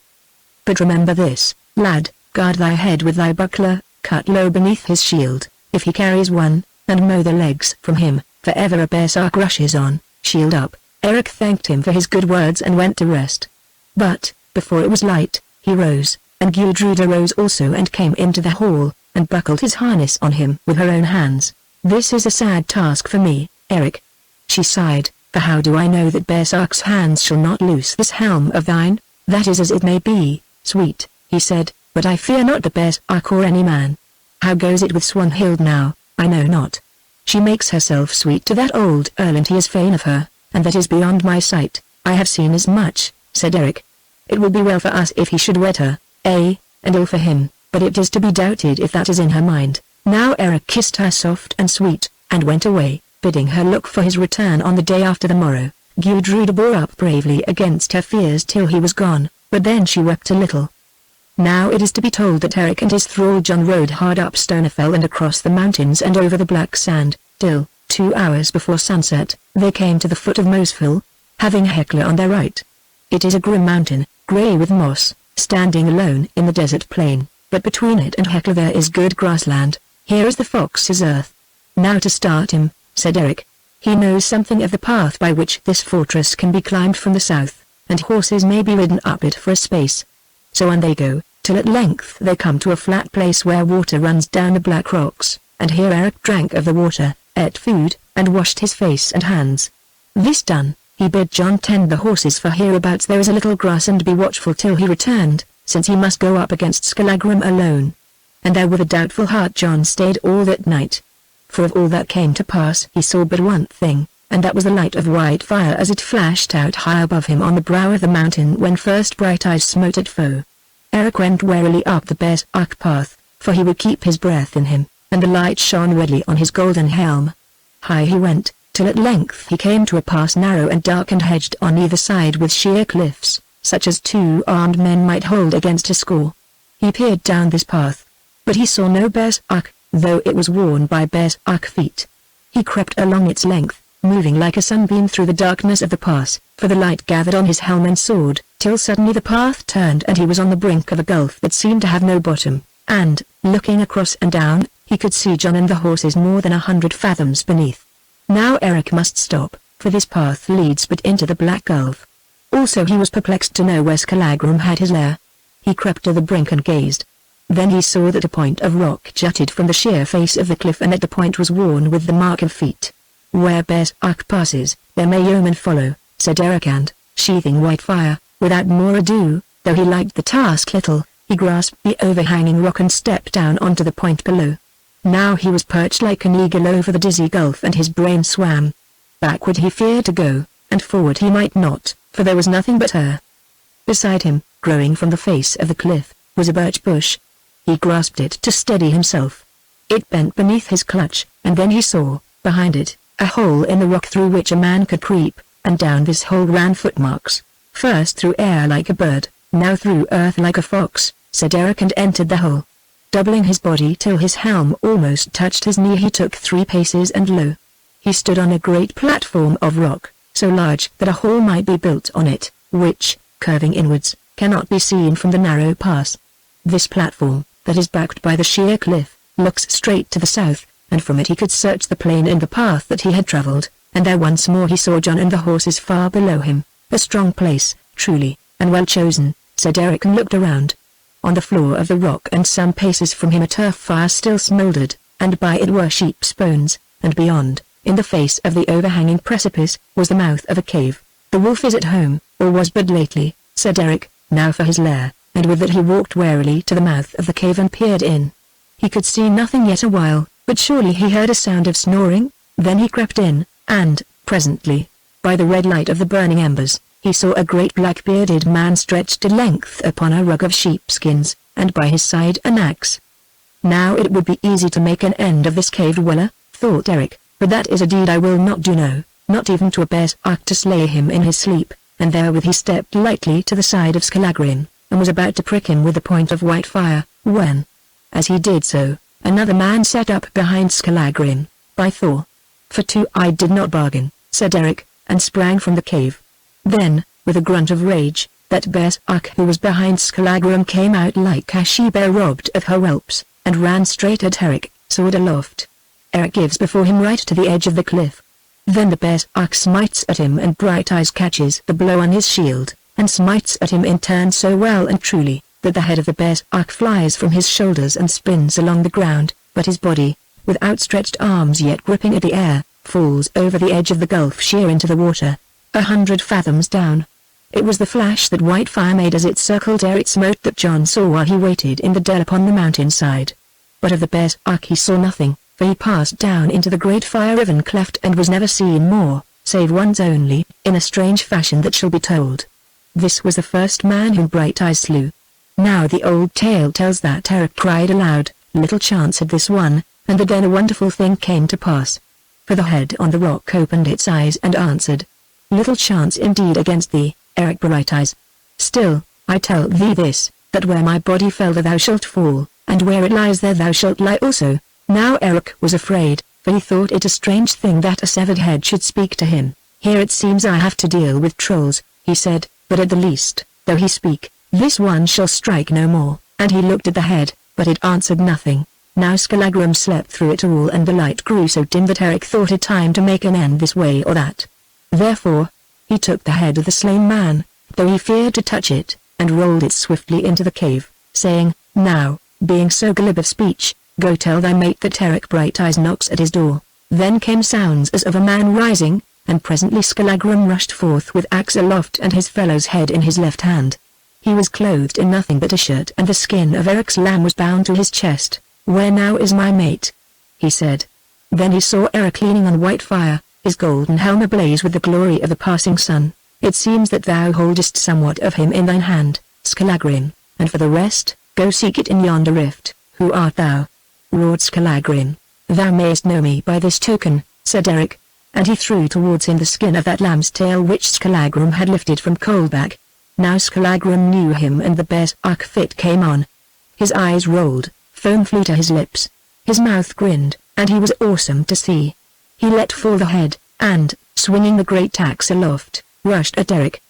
But remember this, lad, guard thy head with thy buckler, cut low beneath his shield, if he carries one, and mow the legs from him, for ever a berserk rushes on, shield up. Eric thanked him for his good words and went to rest. But, before it was light, he rose, and Gudruda rose also and came into the hall, and buckled his harness on him with her own hands. This is a sad task for me, Eric. She sighed, for how do I know that berserk's hands shall not loose this helm of thine? That is as it may be, sweet, he said, but I fear not the berserk or any man. How goes it with Swanhild now? I know not. She makes herself sweet to that old earl and he is fain of her, and that is beyond my sight. I have seen as much, said Eric. It will be well for us if he should wed her, and ill for him, but it is to be doubted if that is in her mind. Now Eric kissed her soft and sweet, and went away, bidding her look for his return on the day after the morrow. Gudruda bore up bravely against her fears till he was gone, but then she wept a little. Now it is to be told that Eric and his thrall John rode hard up Stonefell and across the mountains and over the black sand, till, 2 hours before sunset, they came to the foot of Mosfell, having Hekla on their right. It is a grim mountain, grey with moss, standing alone in the desert plain, but between it and Hekla there is good grassland. Here is the fox's earth. Now to start him, said Eric. He knows something of the path by which this fortress can be climbed from the south, and horses may be ridden up it for a space. So on they go, till at length they come to a flat place where water runs down the black rocks, and here Eric drank of the water, ate food, and washed his face and hands. This done, he bid John tend the horses for hereabouts there is a little grass and be watchful till he returned, since he must go up against Skallagrim alone. And there with a doubtful heart John stayed all that night. For of all that came to pass he saw but one thing, and that was the light of white fire as it flashed out high above him on the brow of the mountain when first Brighteyes smote at foe. Eric went warily up the berserk path, for he would keep his breath in him, and the light shone redly on his golden helm. High he went, till at length he came to a pass narrow and dark and hedged on either side with sheer cliffs, such as 2 armed men might hold against a score. He peered down this path, but he saw no berserk, though it was worn by berserk feet. He crept along its length, moving like a sunbeam through the darkness of the pass, for the light gathered on his helm and sword, till suddenly the path turned and he was on the brink of a gulf that seemed to have no bottom, and, looking across and down, he could see John and the horses more than 100 fathoms beneath. Now Eric must stop, for this path leads but into the black gulf. Also he was perplexed to know where Skallagrim had his lair. He crept to the brink and gazed. Then he saw that a point of rock jutted from the sheer face of the cliff and that the point was worn with the mark of feet. Where berserk passes, there may yeomen follow, said Eric and, sheathing white fire, without more ado, though he liked the task little, he grasped the overhanging rock and stepped down onto the point below. Now he was perched like an eagle over the dizzy gulf and his brain swam. Backward he feared to go, and forward he might not, for there was nothing but air. Beside him, growing from the face of the cliff, was a birch bush. He grasped it to steady himself. It bent beneath his clutch, and then he saw, behind it, a hole in the rock through which a man could creep, and down this hole ran footmarks, first through air like a bird, now through earth like a fox, said Eric and entered the hole. Doubling his body till his helm almost touched his knee he took 3 paces and lo! He stood on a great platform of rock, so large that a hall might be built on it, which, curving inwards, cannot be seen from the narrow pass. This platform, that is backed by the sheer cliff, looks straight to the south, and from it he could search the plain and the path that he had travelled, and there once more he saw John and the horses far below him. A strong place, truly, and well chosen, said Eric and looked around. On the floor of the rock and some paces from him a turf fire still smouldered, and by it were sheep's bones, and beyond, in the face of the overhanging precipice, was the mouth of a cave. The wolf is at home, or was but lately, said Eric, now for his lair, and with that he walked warily to the mouth of the cave and peered in. He could see nothing yet a while, but surely he heard a sound of snoring. Then he crept in, and, presently, by the red light of the burning embers, he saw a great black-bearded man stretched at length upon a rug of sheepskins, and by his side an axe. Now it would be easy to make an end of this cave dweller, thought Eric, but that is a deed I will not do, no, not even to a berserk to slay him in his sleep. And therewith he stepped lightly to the side of Skallagrim, and was about to prick him with the point of white fire, when, as he did so, another man sat up behind Skallagrim. By Thor! For two I did not bargain, said Eric, and sprang from the cave. Then, with a grunt of rage, that berserk who was behind Skallagrim came out like a she-bear robbed of her whelps, and ran straight at Eric, sword aloft. Eric gives before him right to the edge of the cliff. Then the berserk smites at him, and Brighteyes catches the blow on his shield, and smites at him in turn so well and truly, that the head of the berserk flies from his shoulders and spins along the ground, but his body, with outstretched arms yet gripping at the air, falls over the edge of the gulf sheer into the water, 100 fathoms down. It was the flash that white fire made as it circled Eric smote that John saw while he waited in the dell upon the mountainside. But of the berserk he saw nothing, for he passed down into the great fire-riven cleft and was never seen more, save once only, in a strange fashion that shall be told. This was the first man whom Brighteyes slew. Now the old tale tells that Eric cried aloud, little chance had this one, and then a wonderful thing came to pass. For the head on the rock opened its eyes and answered, little chance indeed against thee, Eric Brighteyes. Still, I tell thee this, that where my body fell there thou shalt fall, and where it lies there thou shalt lie also. Now Eric was afraid, for he thought it a strange thing that a severed head should speak to him. Here it seems I have to deal with trolls, he said, but at the least, though he speak, this one shall strike no more. And he looked at the head, but it answered nothing. Now Skallagrim slept through it all, and the light grew so dim that Eric thought it time to make an end this way or that. Therefore, he took the head of the slain man, though he feared to touch it, and rolled it swiftly into the cave, saying, now, being so glib of speech, go tell thy mate that Eric Brighteyes knocks at his door. Then came sounds as of a man rising, and presently Skallagrim rushed forth with axe aloft and his fellow's head in his left hand. He was clothed in nothing but a shirt, and the skin of Eric's lamb was bound to his chest. Where now is my mate? He said. Then he saw Eric leaning on white fire, his golden helm ablaze with the glory of the passing sun. It seems that thou holdest somewhat of him in thine hand, Skallagrim, and for the rest, go seek it in yonder rift. Who art thou? Roared Skallagrim. Thou mayest know me by this token, said Eric, and he threw towards him the skin of that lamb's tail which Skallagrim had lifted from Coldback. Now Skallagrim knew him, and the berserk fit came on. His eyes rolled, foam flew to his lips, his mouth grinned, and he was awesome to see. He let fall the head, and, swinging the great axe aloft, rushed at Eric.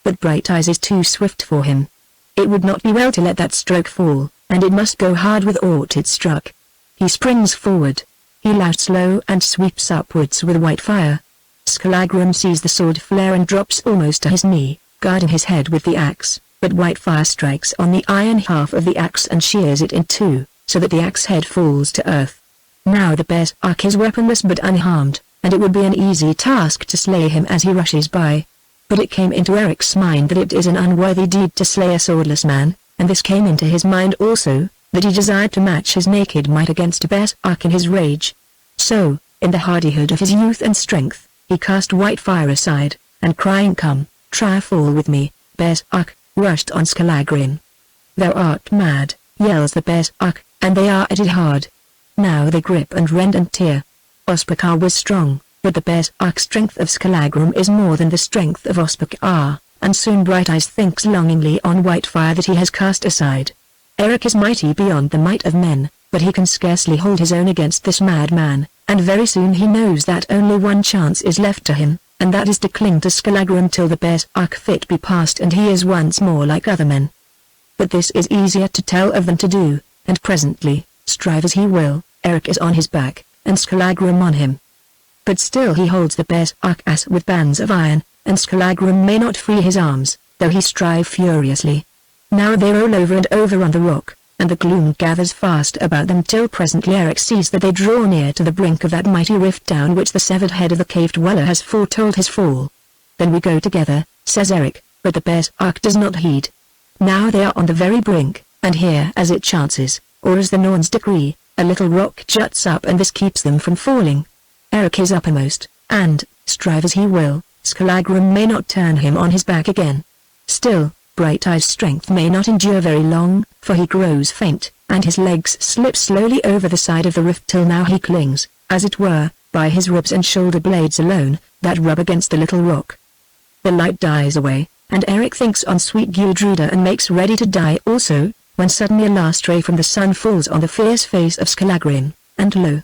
But Brighteyes is too swift for him. It would not be well to let that stroke fall, and it must go hard with aught it struck. He springs forward. He loused slow and sweeps upwards with white fire. Skallagrim sees the sword flare and drops almost to his knee, guarding his head with the axe, but white fire strikes on the iron half of the axe and shears it in two, so that the axe head falls to earth. Now the berserk is weaponless but unharmed, and it would be an easy task to slay him as he rushes by. But it came into Eric's mind that it is an unworthy deed to slay a swordless man, and this came into his mind also, that he desired to match his naked might against a berserk in his rage. So, in the hardihood of his youth and strength, he cast white fire aside, and crying, come, try a fall with me, berserk, rushed on Skallagrim. Thou art mad, yells the berserk, and they are at it hard. Now they grip and rend and tear. Ospakar was strong, but the berserk strength of Skallagrim is more than the strength of Ospakar, and soon Brighteyes thinks longingly on white fire that he has cast aside. Eric is mighty beyond the might of men, but he can scarcely hold his own against this mad man, and very soon he knows that only one chance is left to him, and that is to cling to Skallagrim till the berserk fit be past and he is once more like other men. But this is easier to tell of than to do, and presently, strive as he will, Eric is on his back, and Skallagrim on him. But still he holds the berserk as with bands of iron, and Skallagrim may not free his arms, though he strive furiously. Now they roll over and over on the rock, and the gloom gathers fast about them till presently Eric sees that they draw near to the brink of that mighty rift down which the severed head of the cave dweller has foretold his fall. Then we go together, says Eric, but the berserk does not heed. Now they are on the very brink, and here as it chances, or as the Norns decree, a little rock juts up and this keeps them from falling. Eric is uppermost, and, strive as he will, Skallagrim may not turn him on his back again. Still, Brighteyes' strength may not endure very long, for he grows faint, and his legs slip slowly over the side of the rift till now he clings, as it were, by his ribs and shoulder blades alone, that rub against the little rock. The light dies away, and Eric thinks on sweet Gudruda and makes ready to die also, when suddenly a last ray from the sun falls on the fierce face of Skallagrim, and lo!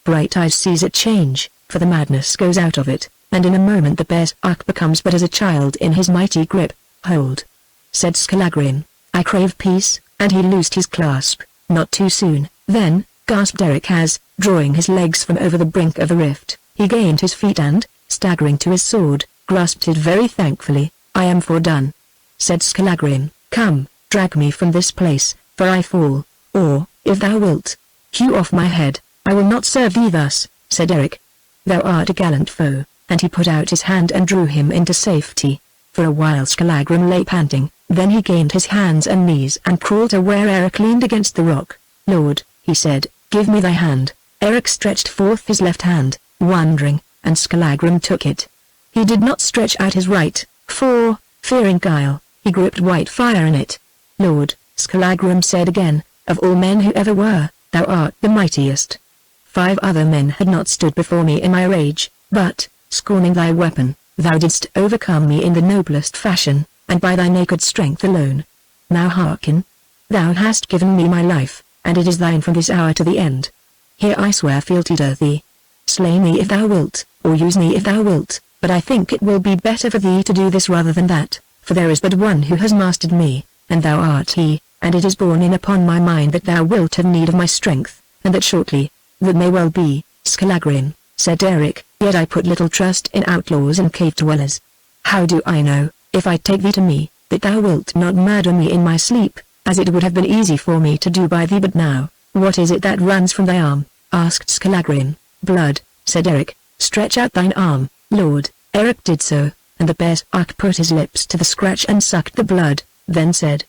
Brighteyes sees it change, for the madness goes out of it, and in a moment the berserk becomes but as a child in his mighty grip. "Hold," said Skallagrim, "I crave peace," and he loosed his clasp, not too soon. Then, gasped Eric as, drawing his legs from over the brink of the rift, he gained his feet and, staggering to his sword, grasped it very thankfully. "I am fordone," said Skallagrim, "come, drag me from this place, for I fall, or, if thou wilt, hew off my head. "I will not serve thee thus," said Eric. "Thou art a gallant foe," and he put out his hand and drew him into safety. For a while Skallagrim lay panting, then he gained his hands and knees and crawled to where Eric leaned against the rock. "Lord," he said, "give me thy hand." Eric stretched forth his left hand, wondering, and Skallagrim took it. He did not stretch out his right, for, fearing guile, he gripped white fire in it. "Lord," Skallagrim said again, "of all men who ever were, thou art the mightiest. 5 other men had not stood before me in my rage, but, scorning thy weapon, thou didst overcome me in the noblest fashion, and by thy naked strength alone. Now hearken. Thou hast given me my life, and it is thine from this hour to the end. Here I swear fealty to thee. Slay me if thou wilt, or use me if thou wilt, but I think it will be better for thee to do this rather than that, for there is but one who has mastered me, and thou art he, and it is borne in upon my mind that thou wilt have need of my strength, and that shortly." "That may well be, Skallagrim," said Eric, "yet I put little trust in outlaws and cave dwellers. How do I know, if I take thee to me, that thou wilt not murder me in my sleep, as it would have been easy for me to do by thee but now?" "What is it that runs from thy arm?" asked Skallagrim. "Blood," said Eric. "Stretch out thine arm, Lord." Eric did so, and the berserk put his lips to the scratch and sucked the blood, then said,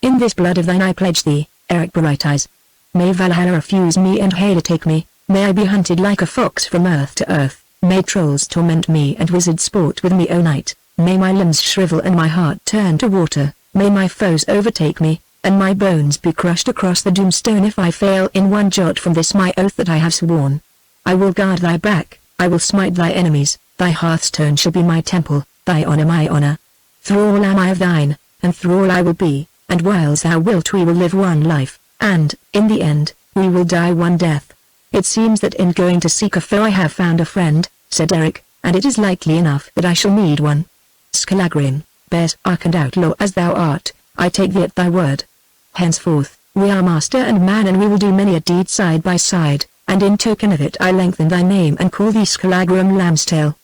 "In this blood of thine I pledge thee, Eric Brighteyes. May Valhalla refuse me and Haggard take me, may I be hunted like a fox from earth to earth, may trolls torment me and wizards sport with me o' night, may my limbs shrivel and my heart turn to water, may my foes overtake me, and my bones be crushed across the doomstone if I fail in one jot from this my oath that I have sworn. I will guard thy back, I will smite thy enemies, thy hearthstone shall be my temple, thy honor my honor. Thrall am I of thine, and thrall I will be, and whiles thou wilt we will live one life, and, in the end, we will die one death. It seems that in going to seek a foe I have found a friend," said Eric, "and it is likely enough that I shall need one. Skallagrim, berserk and outlaw as thou art, I take thee at thy word. Henceforth, we are master and man and we will do many a deed side by side, and in token of it I lengthen thy name and call thee Skallagrim Lambstail.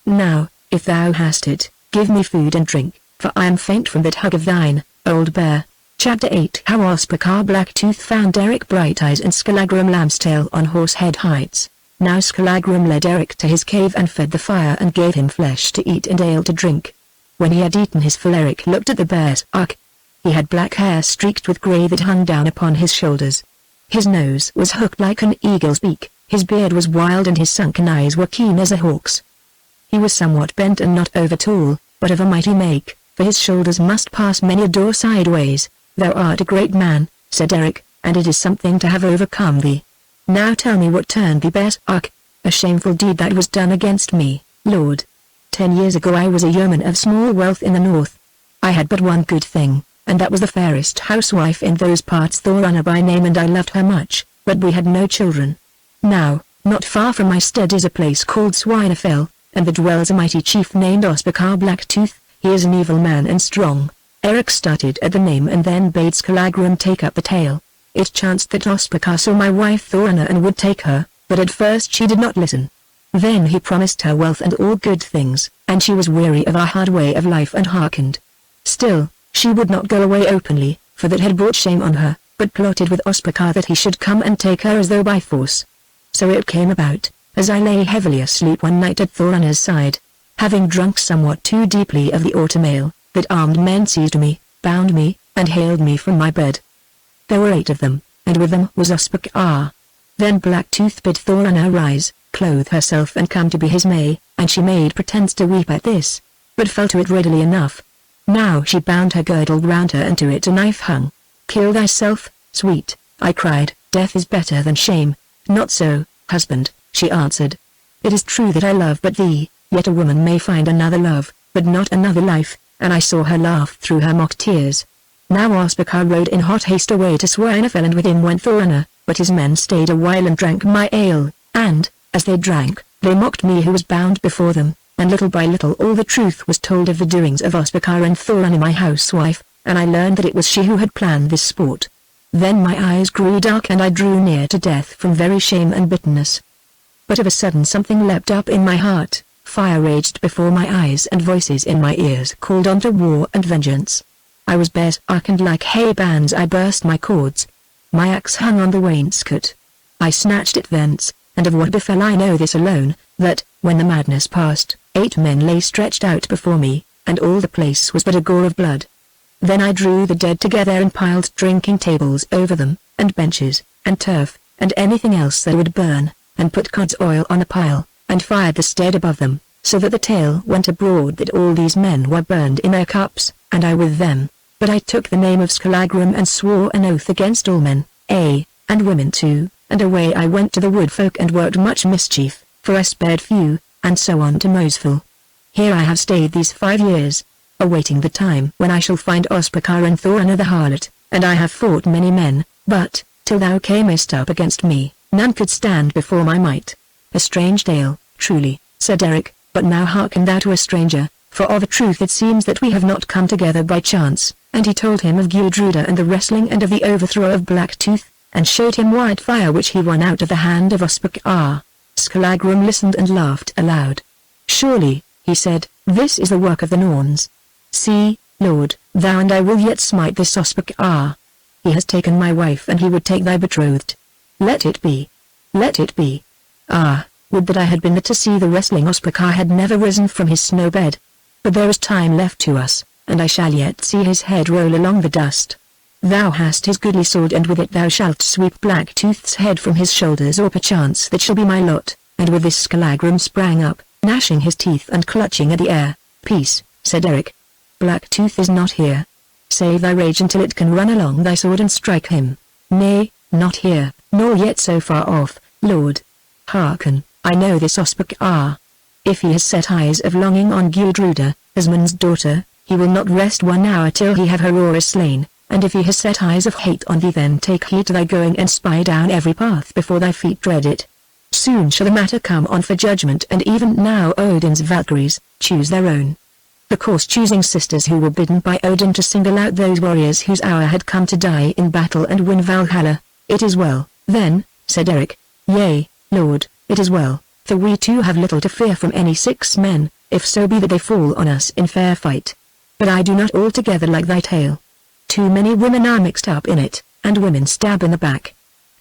Now, if thou hast it, give me food and drink, for I am faint from that hug of thine, old bear." Chapter 8 How Ospakar Blacktooth found Eric Brighteyes and Skallagrim Lambstail on Horsehead Heights. Now Skallagrim led Eric to his cave and fed the fire and gave him flesh to eat and ale to drink. When he had eaten his fill Eric looked at the berserk. He had black hair streaked with grey that hung down upon his shoulders. His nose was hooked like an eagle's beak, his beard was wild and his sunken eyes were keen as a hawk's. He was somewhat bent and not over tall, but of a mighty make, for his shoulders must pass many a door sideways. "Thou art a great man," said Eric, "and it is something to have overcome thee. Now tell me what turned thee berserk." "A shameful deed that was done against me, Lord. 10 years ago I was a yeoman of small wealth in the north. I had but one good thing, and that was the fairest housewife in those parts, Thorunna by name, and I loved her much, but we had no children. Now, not far from my stead is a place called Swinefell, and there dwells a mighty chief named Ospakar Blacktooth. He is an evil man and strong." Eric started at the name and then bade Skallagrim take up the tale. "It chanced that Ospakar saw my wife Thorunna and would take her, but at first she did not listen. Then he promised her wealth and all good things, and she was weary of our hard way of life and hearkened. Still, she would not go away openly, for that had brought shame on her, but plotted with Ospakar that he should come and take her as though by force. So it came about, as I lay heavily asleep one night at Thorunna's side, having drunk somewhat too deeply of the autumn ale, that armed men seized me, bound me, and haled me from my bed. There were 8 of them, and with them was Ospakar. Then Blacktooth bid Thorunna rise, clothe herself and come to be his May, and she made pretence to weep at this, but fell to it readily enough. Now she bound her girdle round her and to it a knife hung. "Kill thyself, sweet," I cried, "death is better than shame." "Not so, husband," she answered. "It is true that I love but thee, yet a woman may find another love, but not another life," and I saw her laugh through her mock tears. Now Ospakar rode in hot haste away to Swinefell, and with him went Thorunna, but his men stayed a while and drank my ale, and, as they drank, they mocked me who was bound before them, and little by little all the truth was told of the doings of Ospakar and Thorunna my housewife, and I learned that it was she who had planned this sport. Then my eyes grew dark and I drew near to death from very shame and bitterness. But of a sudden something leapt up in my heart, fire raged before my eyes and voices in my ears called on to war and vengeance. I was berserk and like hay bands I burst my cords. My axe hung on the wainscot. I snatched it thence, and of what befell I know this alone, that, when the madness passed, 8 men lay stretched out before me, and all the place was but a gore of blood. Then I drew the dead together and piled drinking tables over them, and benches, and turf, and anything else that would burn, and put cod's oil on a pile, and fired the stead above them, so that the tale went abroad that all these men were burned in their cups, and I with them. But I took the name of Skallagrim and swore an oath against all men, and women too, and away I went to the wood folk and worked much mischief, for I spared few, and so on to Mosfell. Here I have stayed these 5 years, awaiting the time when I shall find Ospakar and Thorunna the harlot, and I have fought many men, but, till thou camest up against me, none could stand before my might. A strange tale, truly, said Eric, but now hearken thou to a stranger, for of a truth it seems that we have not come together by chance. And he told him of Gildruda and the wrestling and of the overthrow of Blacktooth, and showed him Whitefire which he won out of the hand of Ospakar. Skallagrim listened and laughed aloud. "Surely," he said, "this is the work of the Norns. See, Lord, thou and I will yet smite this Ospakar. He has taken my wife and he would take thy betrothed. Let it be. Let it be. Ah, would that I had been there to see the wrestling. Ospakar had never risen from his snow bed. But there is time left to us, and I shall yet see his head roll along the dust. Thou hast his goodly sword, and with it thou shalt sweep Blacktooth's head from his shoulders, or perchance that shall be my lot." And with this Skallagrim sprang up, gnashing his teeth and clutching at the air. "Peace," said Eric. "Blacktooth is not here. Save thy rage until it can run along thy sword and strike him. Nay, not here, nor yet so far off, Lord. Hearken, I know this Ospakar. If he has set eyes of longing on Gildruda, Asmund's daughter, he will not rest 1 hour till he have Aurora slain, and if he has set eyes of hate on thee, then take heed to thy going and spy down every path before thy feet tread it. Soon shall the matter come on for judgment, and even now Odin's Valkyries choose their own. The course-choosing sisters who were bidden by Odin to single out those warriors whose hour had come to die in battle and win Valhalla. It is well, then, said Eric. Yea, Lord, it is well, for we too have little to fear from any 6 men, if so be that they fall on us in fair fight. But I do not altogether like thy tale. Too many women are mixed up in it, and women stab in the back.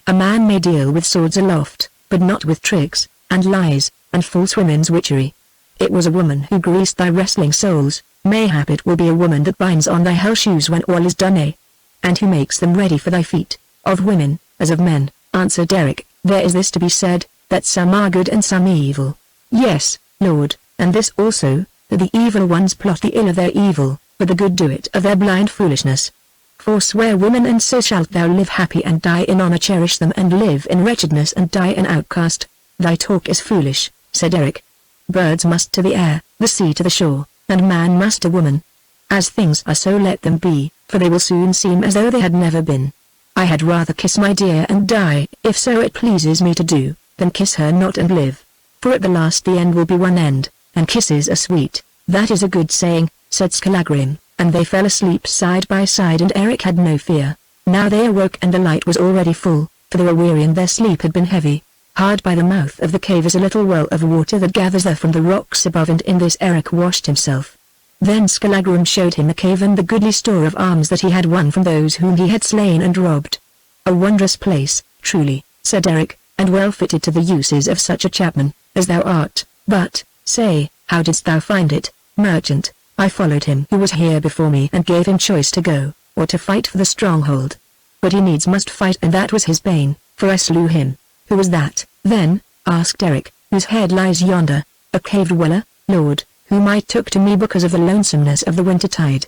A man may deal with swords aloft, but not with tricks, and lies, and false women's witchery. It was a woman who greased thy wrestling soles, mayhap it will be a woman that binds on thy hell shoes when all is done, and who makes them ready for thy feet. Of women, as of men, answered Eric, there is this to be said, that some are good and some evil. Yes, Lord, and this also, that the evil ones plot the ill of their evil, but the good do it of their blind foolishness. Forswear women, and so shalt thou live happy and die in honor. Cherish them and live in wretchedness and die an outcast. Thy talk is foolish, said Eric. Birds must to the air, the sea to the shore, and man must to woman. As things are, so let them be, for they will soon seem as though they had never been. I had rather kiss my dear and die, if so it pleases me to do, than kiss her not and live. For at the last the end will be one end, and kisses are sweet. That is a good saying, said Skallagrim, and they fell asleep side by side, and Eric had no fear. Now they awoke, and the light was already full, for they were weary and their sleep had been heavy. Hard by the mouth of the cave is a little well of water that gathers there from the rocks above, and in this Eric washed himself. Then Skallagrim showed him the cave and the goodly store of arms that he had won from those whom he had slain and robbed. A wondrous place, truly, said Eric, and well fitted to the uses of such a chapman as thou art. But, say, how didst thou find it, merchant? I followed him who was here before me and gave him choice to go, or to fight for the stronghold. But he needs must fight, and that was his bane, for I slew him. Who was that, then? Asked Eric, whose head lies yonder. A cave dweller, Lord, whom I took to me because of the lonesomeness of the wintertide.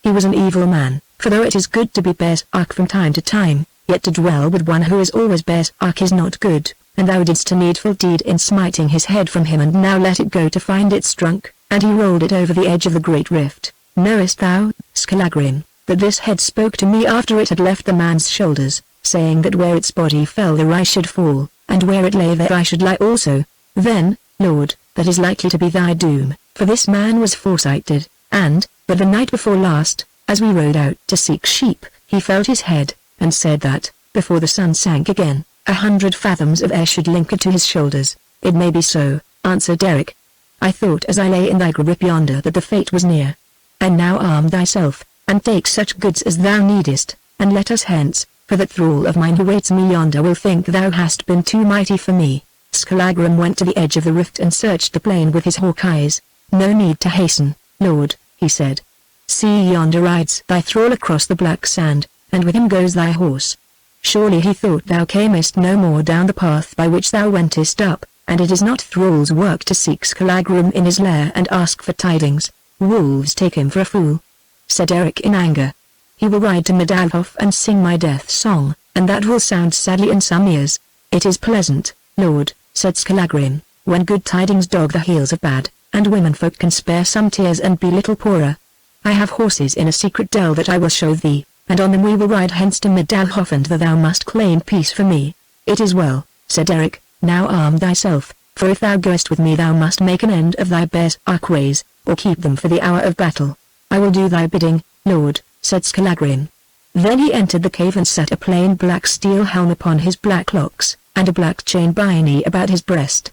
He was an evil man, for though it is good to be berserk from time to time, yet to dwell with one who is always berserk is not good, and thou didst a needful deed in smiting his head from him and now let it go to find its trunk, and he rolled it over the edge of the great rift. Knowest thou, Skallagrim, that this head spoke to me after it had left the man's shoulders, saying that where its body fell there I should fall, and where it lay there I should lie also. Then, Lord, that is likely to be thy doom, for this man was foresighted, and, but the night before last, as we rode out to seek sheep, he felt his head, and said that, before the sun sank again, 100 fathoms of air should link it to his shoulders. It may be so, answered Eric. I thought as I lay in thy grip yonder that the fate was near. And now arm thyself, and take such goods as thou needest, and let us hence, for that thrall of mine who waits me yonder will think thou hast been too mighty for me. Skallagrim went to the edge of the rift and searched the plain with his hawk eyes. No need to hasten, Lord, he said. See yonder rides thy thrall across the black sand, and with him goes thy horse. Surely he thought thou camest no more down the path by which thou wentest up, and it is not thrall's work to seek Skallagrim in his lair and ask for tidings. Wolves take him for a fool, said Eric in anger. He will ride to Medalhof and sing my death song, and that will sound sadly in some ears. It is pleasant, Lord, said Skallagrim, when good tidings dog the heels of bad, and womenfolk can spare some tears and be little poorer. I have horses in a secret dell that I will show thee, and on them we will ride hence to Medalhof, and thou must claim peace for me. It is well, said Eric, now arm thyself, for if thou goest with me thou must make an end of thy berserk ways, or keep them for the hour of battle. I will do thy bidding, Lord, said Skallagrim. Then he entered the cave and set a plain black steel helm upon his black locks, and a black chain byrnie about his breast.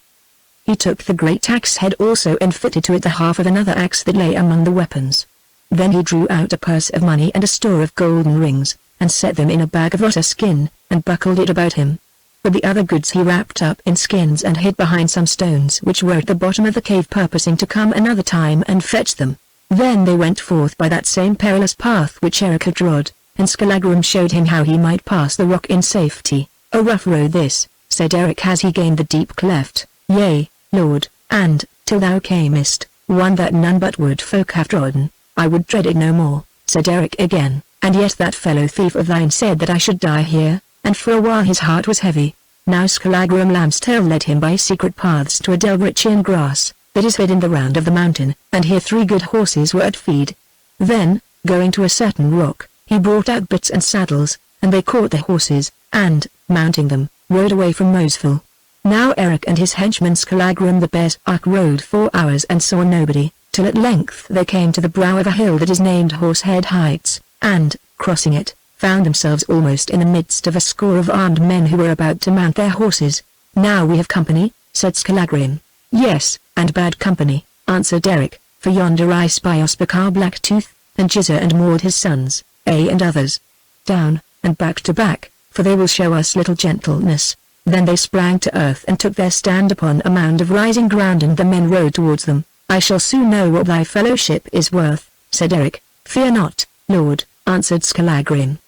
He took the great axe head also and fitted to it the half of another axe that lay among the weapons. Then he drew out a purse of money and a store of golden rings, and set them in a bag of otter skin, and buckled it about him. But the other goods he wrapped up in skins and hid behind some stones which were at the bottom of the cave, purposing to come another time and fetch them. Then they went forth by that same perilous path which Eric had trod, and Skallagrim showed him how he might pass the rock in safety. A rough road this, said Eric as he gained the deep cleft. Yea, Lord, and, till thou camest, one that none but wood folk have trodden. I would dread it no more, said Eric again, and yet that fellow thief of thine said that I should die here, and for a while his heart was heavy. Now Skallagrim Lambstail led him by secret paths to a dell rich in grass, that is hid in the round of the mountain, and here 3 good horses were at feed. Then, going to a certain rock, he brought out bits and saddles, and they caught the horses, and, mounting them, rode away from Moseful. Now Eric and his henchman Skallagrim the berserk rode 4 hours and saw nobody, till at length they came to the brow of a hill that is named Horsehead Heights, and, crossing it, found themselves almost in the midst of a score of armed men who were about to mount their horses. Now we have company, said Skallagrim. Yes, and bad company, answered Eric, for yonder I spy Ospakar Blacktooth, and Jizzer and Maud his sons, and others. Down, and back to back, for they will show us little gentleness. Then they sprang to earth and took their stand upon a mound of rising ground, and the men rode towards them. I shall soon know what thy fellowship is worth, said Eric. Fear not, Lord, answered Skallagrim.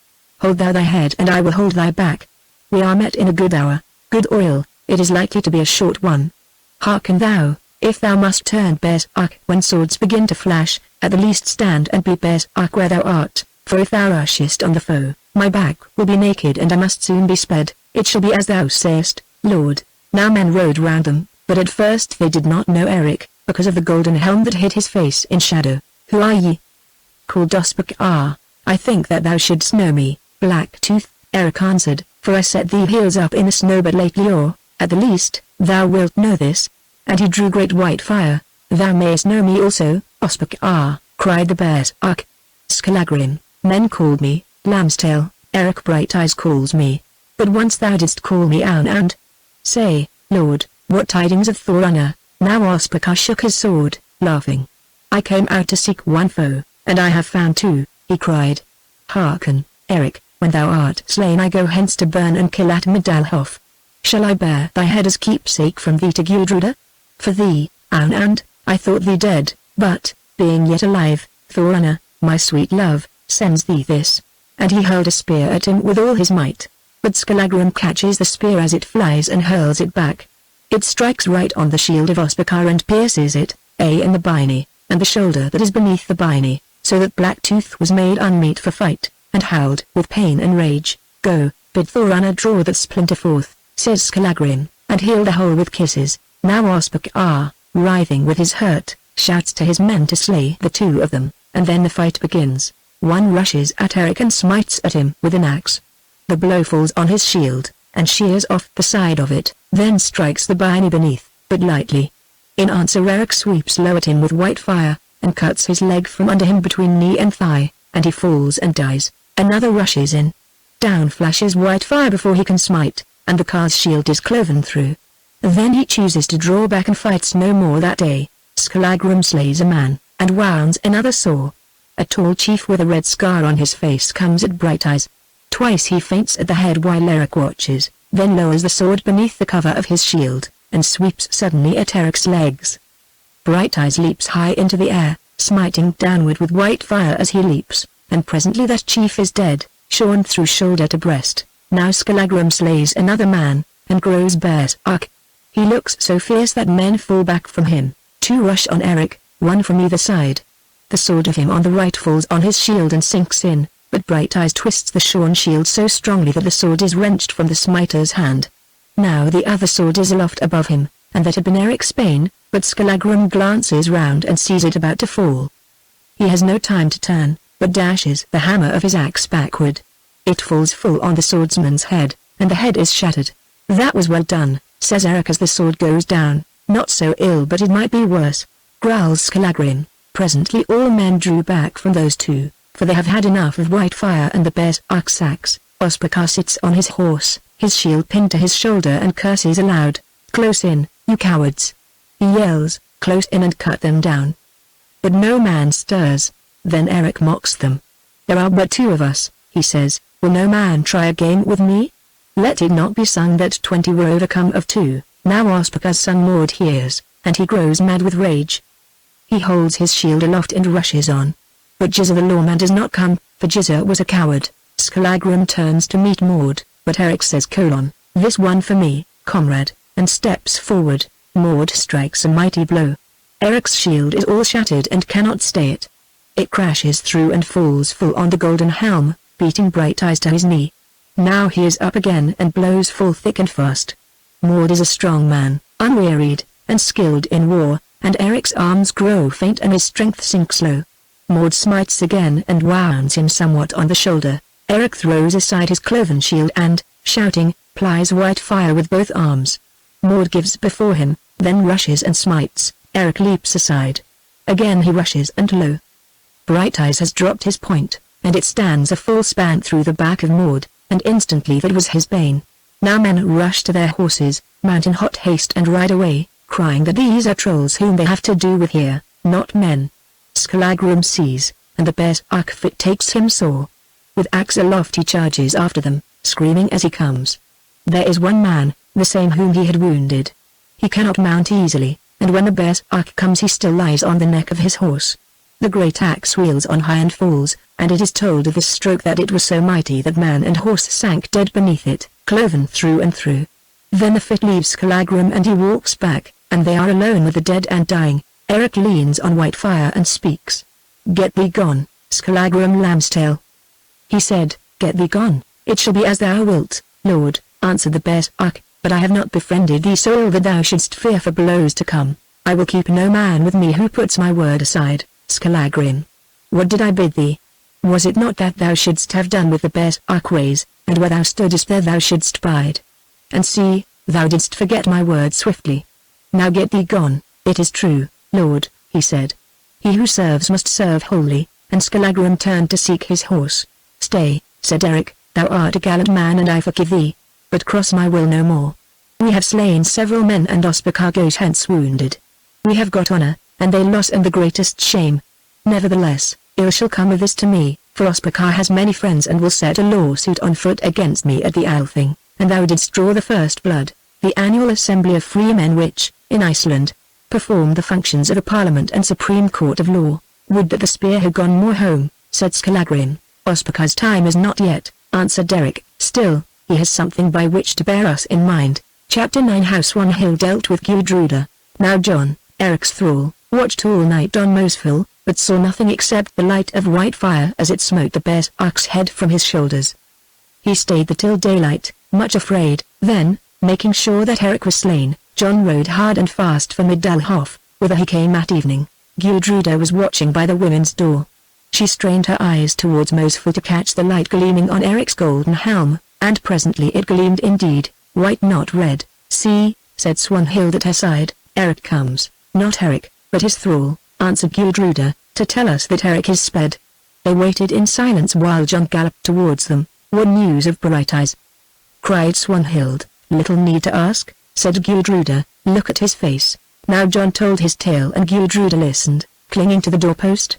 Hold thou thy head and I will hold thy back. We are met in a good hour, good or ill, it is likely to be a short one. Hearken thou, if thou must turn berserk when swords begin to flash, at the least stand and be berserk where thou art, for if thou rushest on the foe, my back will be naked and I must soon be sped. It shall be as thou sayest, Lord. Now men rode round them, but at first they did not know Eric, because of the golden helm that hid his face in shadow. Who are ye? Called Ospakar. I think that thou shouldst know me, Blacktooth, Eric answered, for I set thee heels up in the snow but lately, or, at the least, thou wilt know this. And he drew great white fire. Thou mayest know me also, Ospakar, cried the berserk. Skallagrim, men called me, Lambstail, Eric Brighteyes calls me. But once thou didst call me Aun, and say, Lord, what tidings of Thorunna? Now Ospakar shook his sword, laughing. I came out to seek one foe, and I have found 2, he cried. Hearken, Eric, when thou art slain I go hence to burn and kill at Medalhof. Shall I bear thy head as keepsake from thee to Gudruda? For thee, Aun, and I thought thee dead, but, being yet alive, Thorunna, my sweet love, sends thee this. And he hurled a spear at him with all his might. But Skallagrim catches the spear as it flies and hurls it back. It strikes right on the shield of Ospakar and pierces it, in the byrnie, and the shoulder that is beneath the byrnie. so that Blacktooth was made unmeet for fight, and howled with pain and rage. "Go, bid Thorunner draw that splinter forth," says Skallagrim, "and heal the hole with kisses." Now Ospakar, writhing with his hurt, shouts to his men to slay the two of them, and then the fight begins. One rushes at Eric and smites at him with an axe. The blow falls on his shield, and shears off the side of it, then strikes the byrnie beneath, but lightly. In answer Eric sweeps low at him with white fire, and cuts his leg from under him between knee and thigh, and he falls and dies. Another rushes in. Down flashes white fire before he can smite, and the car's shield is cloven through. Then he chooses to draw back and fights no more that day. Skallagrim slays a man, and wounds another sore. A tall chief with a red scar on his face comes at Brighteyes. Twice he faints at the head while Eric watches, then lowers the sword beneath the cover of his shield, and sweeps suddenly at Eric's legs. Brighteyes leaps high into the air, smiting downward with white fire as he leaps, and presently that chief is dead, shorn through shoulder to breast. Now Skallagrim slays another man, and grows berserk. He looks so fierce that men fall back from him. Two rush on Eric, one from either side. The sword of him on the right falls on his shield and sinks in, but Brighteyes twists the shorn shield so strongly that the sword is wrenched from the smiter's hand. Now the other sword is aloft above him, and that had been Eric's bane, but Skallagrim glances round and sees it about to fall. He has no time to turn, but dashes the hammer of his axe backward. It falls full on the swordsman's head, and the head is shattered. "That was well done," says Eric as the sword goes down. "Not so ill, but it might be worse," growls Skallagrim. Presently all men drew back from those two, for they have had enough of white fire and the berserk axe. Ospakar sits on his horse, his shield pinned to his shoulder, and curses aloud. "Close in, you cowards!" he yells. "Close in and cut them down." But no man stirs. Then Eric mocks them. "There are but two of us," he says. "Will no man try a game with me? Let it not be sung that 20 were overcome of 2. Now Ospakar's son Mord hears, and he grows mad with rage. He holds his shield aloft and rushes on. But Jizza the lawman does not come, for Jizza was a coward. Skallagrim turns to meet Mord, but Eric says, "This one for me, comrade," and steps forward. Mord strikes a mighty blow. Eric's shield is all shattered and cannot stay it. It crashes through and falls full on the golden helm, beating Brighteyes to his knee. Now he is up again and blows full thick and fast. Mord is a strong man, unwearied, and skilled in war, and Eric's arms grow faint and his strength sinks low. Mord smites again and wounds him somewhat on the shoulder. Eric throws aside his cloven shield and, shouting, plies white fire with both arms. Mord gives before him, then rushes and smites. Eric leaps aside. Again he rushes and lo! Brighteyes has dropped his point, and it stands a full span through the back of Mord, and instantly that was his bane. Now men rush to their horses, mount in hot haste and ride away, crying that these are trolls whom they have to do with here, not men. Skallagrim sees, and the berserk fit takes him sore. With axe aloft he charges after them, screaming as he comes. There is one man, the same whom he had wounded. He cannot mount easily, and when the berserk comes he still lies on the neck of his horse. The great axe wheels on high and falls, and it is told of this stroke that it was so mighty that man and horse sank dead beneath it, cloven through and through. Then the fit leaves Skallagrim and he walks back, and they are alone with the dead and dying. Eric leans on white fire and speaks. "Get thee gone, Skallagrim Lambstail." He said, "Get thee gone, it shall be as thou wilt, Lord," answered the berserk, "but I have not befriended thee so ill that thou shouldst fear for blows to come. I will keep no man with me who puts my word aside, Skallagrim. What did I bid thee? Was it not that thou shouldst have done with the berserk ways, and where thou stoodest there thou shouldst bide? And see, thou didst forget my word swiftly. Now get thee gone." "It is true, Lord," he said. "He who serves must serve wholly," and Skallagrim turned to seek his horse. "Stay," said Eric, "thou art a gallant man and I forgive thee. But cross my will no more. We have slain several men and Ospakar goes hence wounded. We have got honor, and they loss and the greatest shame. Nevertheless, ill shall come of this to me, for Ospakar has many friends and will set a lawsuit on foot against me at the Althing, and thou didst draw the first blood, the annual assembly of free men which, in Iceland, perform the functions of a parliament and supreme court of law. Would that the spear had gone more home," said Skallagrim. "Ospakar's time is not yet," answered Eric. "Still, he has something by which to bear us in mind." Chapter 9 How Swanhild dealt with Gudruda. Now John, Eric's thrall, watched all night on Mosfell, but saw nothing except the light of white fire as it smote the berserk's head from his shoulders. He stayed there till daylight, much afraid. Then, making sure that Erik was slain, John rode hard and fast for Middelhof, whither he came at evening. Gudruda was watching by the women's door. She strained her eyes towards Mosfell to catch the light gleaming on Erik's golden helm, and presently it gleamed indeed, white not red. "See," said Swanhild at her side, "Erik comes." "Not Erik, but his thrall," answered Gudruda, "to tell us that Erik is sped." They waited in silence while John galloped towards them. "What news of Brighteyes?" cried Swanhild. "Little need to ask," said Gudruda, "look at his face." Now John told his tale and Gudruda listened, clinging to the doorpost.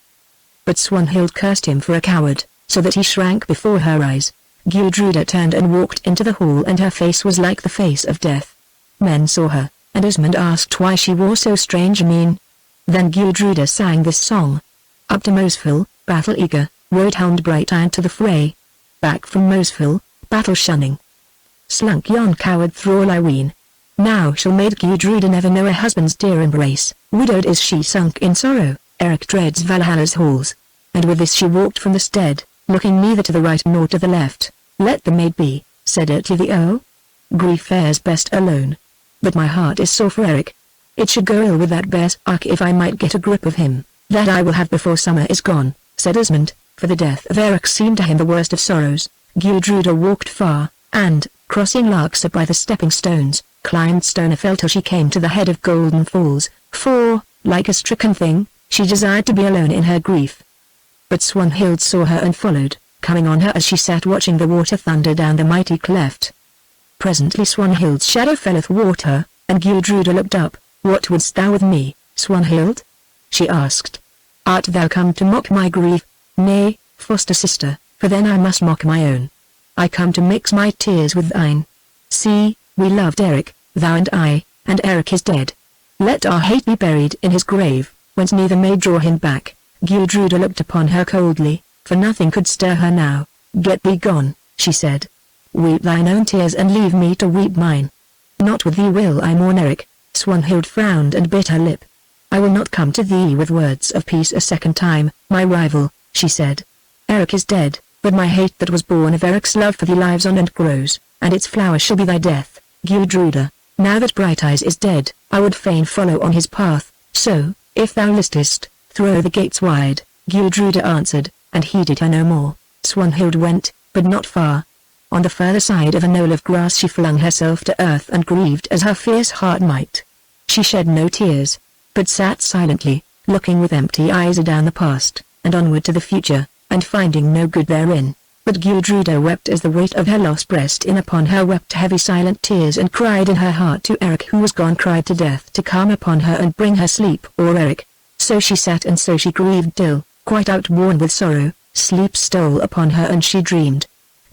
But Swanhild cursed him for a coward, so that he shrank before her eyes. Gudruda turned and walked into the hall, and her face was like the face of death. Men saw her, and Asmund asked why she wore so strange a mien. Then Gudruda sang this song. Up to Mosfell, battle-eager, rode Hound Brighteye to the fray. Back from Mosfell, battle-shunning, slunk yon coward thrall I ween. Now shall maid Gudruda never know a husband's dear embrace. Widowed is she sunk in sorrow, Erik dreads Valhalla's halls. And with this she walked from the stead, looking neither to the right nor to the left. "Let the maid be," said it to the earl. "Grief fares best alone. But my heart is sore for Erik. It should go ill with that berserk if I might get a grip of him. That I will have before summer is gone," said Asmund, for the death of Erik seemed to him the worst of sorrows. Gudruda walked far, and, crossing Larksa by the stepping stones, climbed Stonefell till she came to the head of Golden Falls, for, like a stricken thing, she desired to be alone in her grief. But Swanhild saw her and followed, coming on her as she sat watching the water thunder down the mighty cleft. Presently Swanhild's shadow fell athwart her, and Gudruda looked up. "What wouldst thou with me, Swanhild?" she asked. "Art thou come to mock my grief?" "Nay, foster sister, for then I must mock my own. I come to mix my tears with thine. See, we loved Erik, thou and I, and Erik is dead. Let our hate be buried in his grave, whence neither may draw him back." Gudruda looked upon her coldly, for nothing could stir her now. "Get thee gone," she said. "Weep thine own tears and leave me to weep mine. Not with thee will I mourn Erik." Swanhild frowned and bit her lip. "I will not come to thee with words of peace a second time, my rival," she said. "Erik is dead, but my hate that was born of Erik's love for thee lives on and grows, and its flower shall be thy death, Gudruda. Now that Brighteyes is dead, I would fain follow on his path, so, if thou listest, throw the gates wide," Gudruda answered, and heeded her no more. Swanhild went, but not far. On the further side of a knoll of grass she flung herself to earth and grieved as her fierce heart might. She shed no tears, but sat silently, looking with empty eyes adown the past, and onward to the future, and finding no good therein. But Gudruda wept as the weight of her loss pressed in upon her, wept heavy silent tears, and cried in her heart to Erik who was gone, cried to death to come upon her and bring her sleep or Erik. So she sat and so she grieved till, quite outworn with sorrow, sleep stole upon her and she dreamed.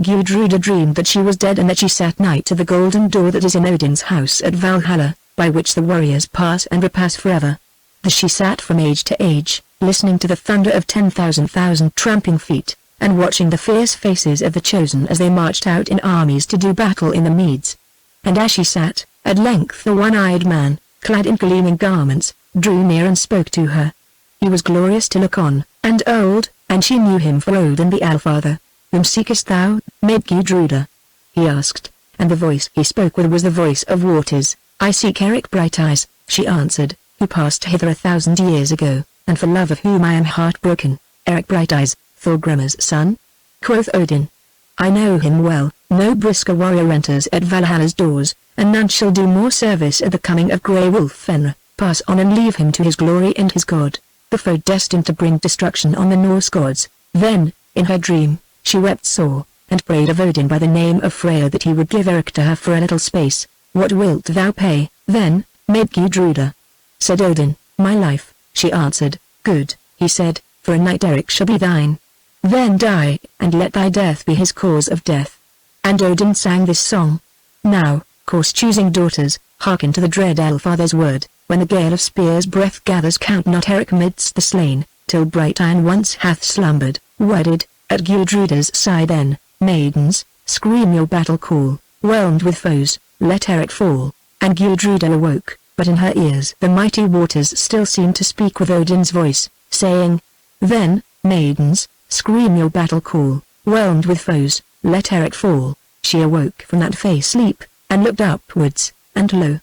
Gudruda dreamed that she was dead and that she sat nigh to the golden door that is in Odin's house at Valhalla, by which the warriors pass and repass forever. Thus she sat from age to age, listening to the thunder of 10,000 tramping feet, and watching the fierce faces of the chosen as they marched out in armies to do battle in the meads. And as she sat, at length the one-eyed man, clad in gleaming garments, drew near and spoke to her. He was glorious to look on, and old, and she knew him for Odin the Allfather. "Whom seekest thou, maid Gudruda?" he asked, and the voice he spoke with was the voice of waters. "I seek Erik Brighteyes," she answered, "who passed hither 1,000 years ago, and for love of whom I am heartbroken." "Erik Brighteyes, Thorgrimr's son?" quoth Odin. "I know him well. No brisker warrior enters at Valhalla's doors, and none shall do more service at the coming of Grey Wolf Fenrir. Pass on and leave him to his glory and his god, the foe destined to bring destruction on the Norse gods." Then, in her dream, she wept sore, and prayed of Odin by the name of Freyr that he would give Erik to her for a little space. "What wilt thou pay, then, maid Gudruda?" said Odin. "My life," she answered. "Good," he said, "for a night Erik shall be thine. Then die, and let thy death be his cause of death." And Odin sang this song. "Now, course-choosing daughters, hearken to the dread Allfather's word. When the gale of spears' breath gathers, count not Erik midst the slain, till Brighteye once hath slumbered, wedded, at Gudruda's side. Then, maidens, scream your battle call, whelmed with foes, let Erik fall." And Gudruda awoke, but in her ears the mighty waters still seemed to speak with Odin's voice. saying, "Then, maidens, scream your battle call, whelmed with foes, let Eric fall." She awoke from that face sleep, and looked upwards, and lo!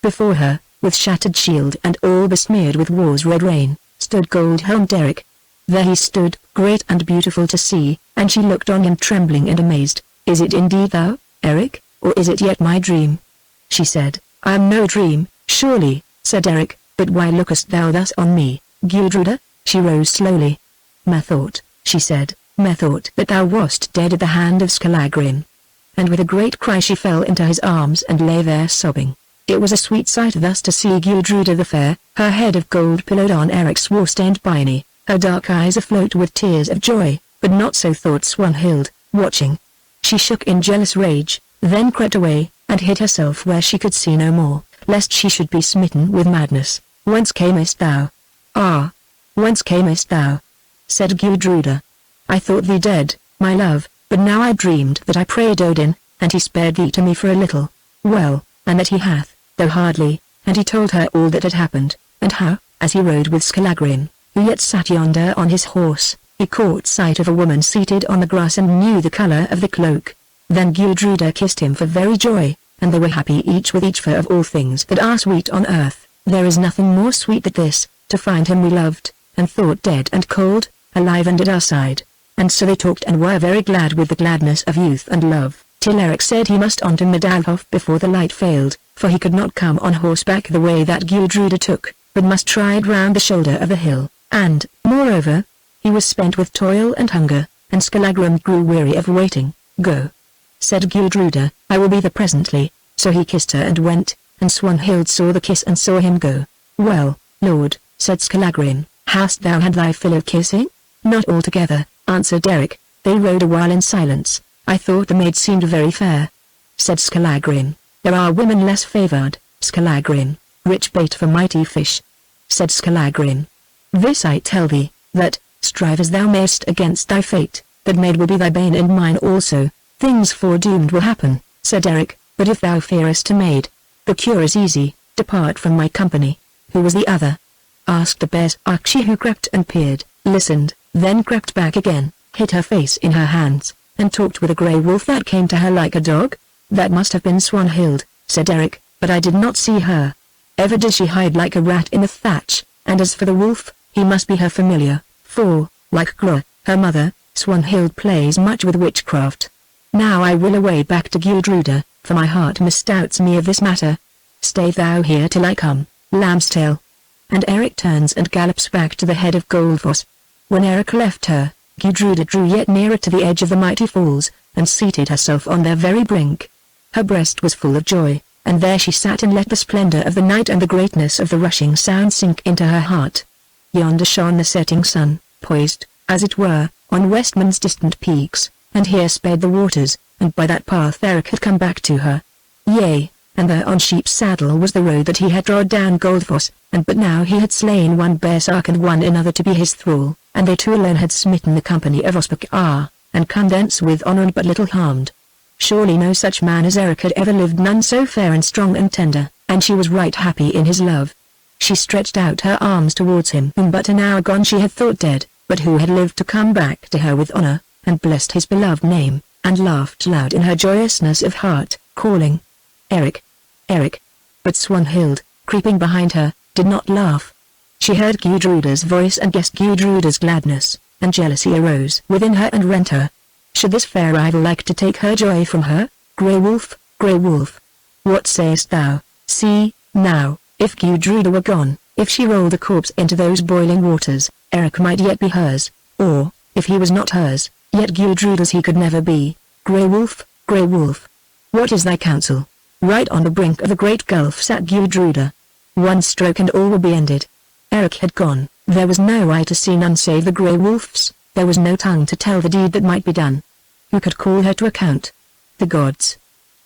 Before her, with shattered shield and all besmeared with war's red rain, stood gold-helmed Eric. There he stood, great and beautiful to see, and she looked on him trembling and amazed. "Is it indeed thou, Eric, or is it yet my dream?" She said. "I am no dream, surely," said Eric, "but why lookest thou thus on me, Gudruda?" She rose slowly. "Methought," she said, "methought that thou wast dead at the hand of Skallagrim." And with a great cry she fell into his arms and lay there sobbing. It was a sweet sight thus to see Gudruda the fair, her head of gold pillowed on Eric's war-stained byrnie, her dark eyes afloat with tears of joy, but not so thought Swanhild, watching. She shook in jealous rage, then crept away, and hid herself where she could see no more, lest she should be smitten with madness. "Whence camest thou? Ah! Whence camest thou?" said Gudruda. "I thought thee dead, my love, but now I dreamed that I prayed Odin, and he spared thee to me for a little. Well, and that he hath, though hardly," and he told her all that had happened, and how, as he rode with Skallagrim, who yet sat yonder on his horse, he caught sight of a woman seated on the grass and knew the color of the cloak. Then Gudruda kissed him for very joy, and they were happy each with each, for of all things that are sweet on earth, there is nothing more sweet than this, to find him we loved, and thought dead and cold, alive and at our side. And so they talked and were very glad with the gladness of youth and love, till Eric said he must on to Medalhof before the light failed, for he could not come on horseback the way that Gudruda took, but must ride round the shoulder of the hill, and, moreover, he was spent with toil and hunger, and Skallagrim grew weary of waiting. "Go," said Gudruda, "I will be there presently." So he kissed her and went, and Swanhild saw the kiss and saw him go. "Well, lord," said Skallagrim, "hast thou had thy fill of kissing?" "Not altogether," answered Eric. They rode a while in silence. "I thought the maid seemed very fair," said Skallagrim. "There are women less favored, Skallagrim, rich bait for mighty fish," said Skallagrim. "This I tell thee, that, strive as thou mayst against thy fate, that maid will be thy bane and mine also." "Things foredoomed will happen," said Eric, "but if thou fearest a maid, the cure is easy, depart from my company." "Who was the other?" asked the bear's Akshi, who crept and peered, listened, then crept back again, hid her face in her hands, and talked with a grey wolf that came to her like a dog. "That must have been Swanhild," said Eric, "but I did not see her. Ever did she hide like a rat in the thatch, and as for the wolf, he must be her familiar, for, like Gro, her mother, Swanhild plays much with witchcraft. Now I will away back to Gudruda, for my heart misdoubts me of this matter. Stay thou here till I come, Lambstail." And Eric turns and gallops back to the head of Goldfoss. When Eric left her, Gudruda drew yet nearer to the edge of the mighty falls, and seated herself on their very brink. Her breast was full of joy, and there she sat and let the splendor of the night and the greatness of the rushing sound sink into her heart. Yonder shone the setting sun, poised, as it were, on Westman's distant peaks, and here sped the waters, and by that path Eric had come back to her. Yea, and there on Sheep's Saddle was the road that he had trod down Goldfoss, and but now he had slain one Bearsark and won another to be his thrall, and they two alone had smitten the company of Osbach and come thence with honor and but little harmed. Surely no such man as Eric had ever lived, none so fair and strong and tender, and she was right happy in his love. She stretched out her arms towards him whom but an hour gone she had thought dead, but who had lived to come back to her with honor, and blessed his beloved name, and laughed loud in her joyousness of heart, calling, "Eric! Eric!" But Swanhild, creeping behind her, did not laugh. She heard Gudruda's voice and guessed Gudruda's gladness, and jealousy arose within her and rent her. Should this fair rival like to take her joy from her? Grey Wolf, Grey Wolf! What sayest thou? See, now, if Gudruda were gone, if she rolled a corpse into those boiling waters, Eric might yet be hers, or, if he was not hers, yet Gudruda's he could never be. Grey Wolf, Grey Wolf! What is thy counsel? Right on the brink of the great gulf sat Gudruda. One stroke and all would be ended. Eric had gone, there was no eye to see, none save the Grey Wolf's, there was no tongue to tell the deed that might be done. Who could call her to account? The gods.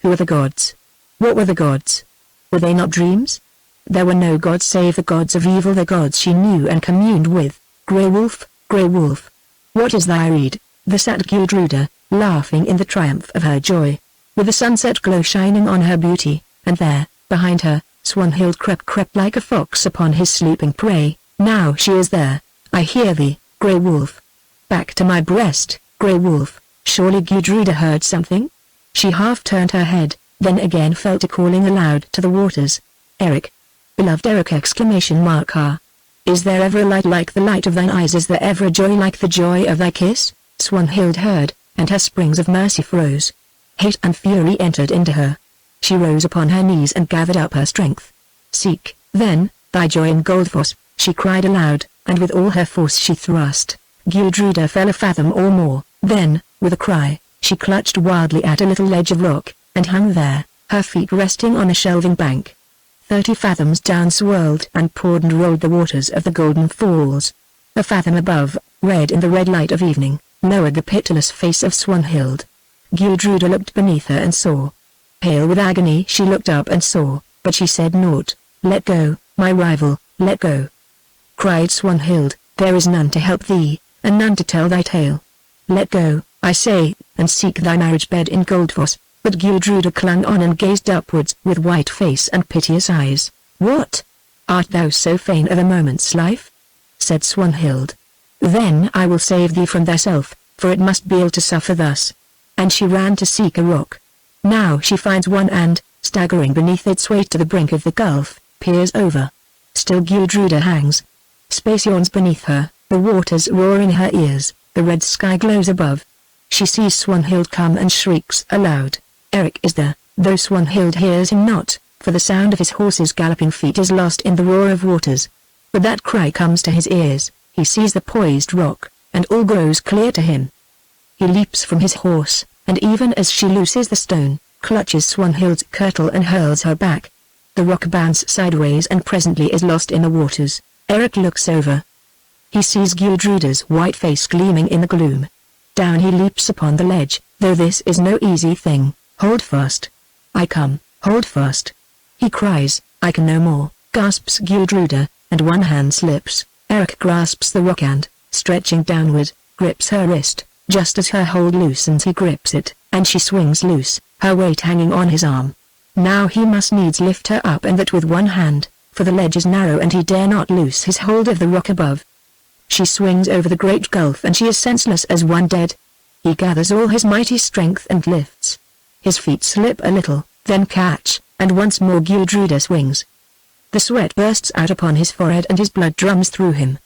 Who were the gods? What were the gods? Were they not dreams? There were no gods save the gods of evil, the gods she knew and communed with. Grey Wolf, Grey Wolf! What is thy rede? There sat Gudruda, laughing in the triumph of her joy, with the sunset glow shining on her beauty, and there, behind her, Swanhild crept like a fox upon his sleeping prey. Now she is there, I hear thee, Grey Wolf. Back to my breast, Grey Wolf. Surely Gudruda heard something? She half turned her head, then again felt a calling aloud to the waters. Eric. Beloved Eric! Ah. Is there ever a light like the light of thine eyes? Is there ever a joy like the joy of thy kiss? Swanhild heard, and her springs of mercy froze. Hate and fury entered into her. She rose upon her knees and gathered up her strength. Seek, then, thy joy in Goldfoss, she cried aloud, and with all her force she thrust. Gudruda fell a fathom or more, then, with a cry, she clutched wildly at a little ledge of rock, and hung there, her feet resting on a shelving bank. 30 fathoms down swirled and poured and rolled the waters of the Golden Falls. A fathom above, red in the red light of evening, lowered the pitiless face of Swanhild. Gudruda looked beneath her and saw. Pale with agony she looked up and saw, but she said naught. Let go, my rival, let go. Cried Swanhild, there is none to help thee, and none to tell thy tale. Let go, I say, and seek thy marriage bed in Goldfoss. But Gudruda clung on and gazed upwards with white face and piteous eyes. What? Art thou so fain of a moment's life? Said Swanhild. Then I will save thee from thyself, for it must be ill to suffer thus. And she ran to seek a rock. Now she finds one and, staggering beneath its weight to the brink of the gulf, peers over. Still Gudruda hangs. Space yawns beneath her, the waters roar in her ears, the red sky glows above. She sees Swanhild come and shrieks aloud. Eric is there, though Swanhild hears him not, for the sound of his horse's galloping feet is lost in the roar of waters. But that cry comes to his ears, he sees the poised rock, and all grows clear to him. He leaps from his horse, and even as she looses the stone, clutches Swanhild's kirtle and hurls her back. The rock bounds sideways and presently is lost in the waters. Eric looks over. He sees Gudruda's white face gleaming in the gloom. Down he leaps upon the ledge, though this is no easy thing. Hold fast. I come, hold fast. He cries, I can no more, gasps Gudruda, and one hand slips. Eric grasps the rock and, stretching downward, grips her wrist. Just as her hold loosens he grips it, and she swings loose, her weight hanging on his arm. Now he must needs lift her up, and that with one hand, for the ledge is narrow and he dare not loose his hold of the rock above. She swings over the great gulf and she is senseless as one dead. He gathers all his mighty strength and lifts. His feet slip a little, then catch, and once more Gudruda swings. The sweat bursts out upon his forehead and his blood drums through him.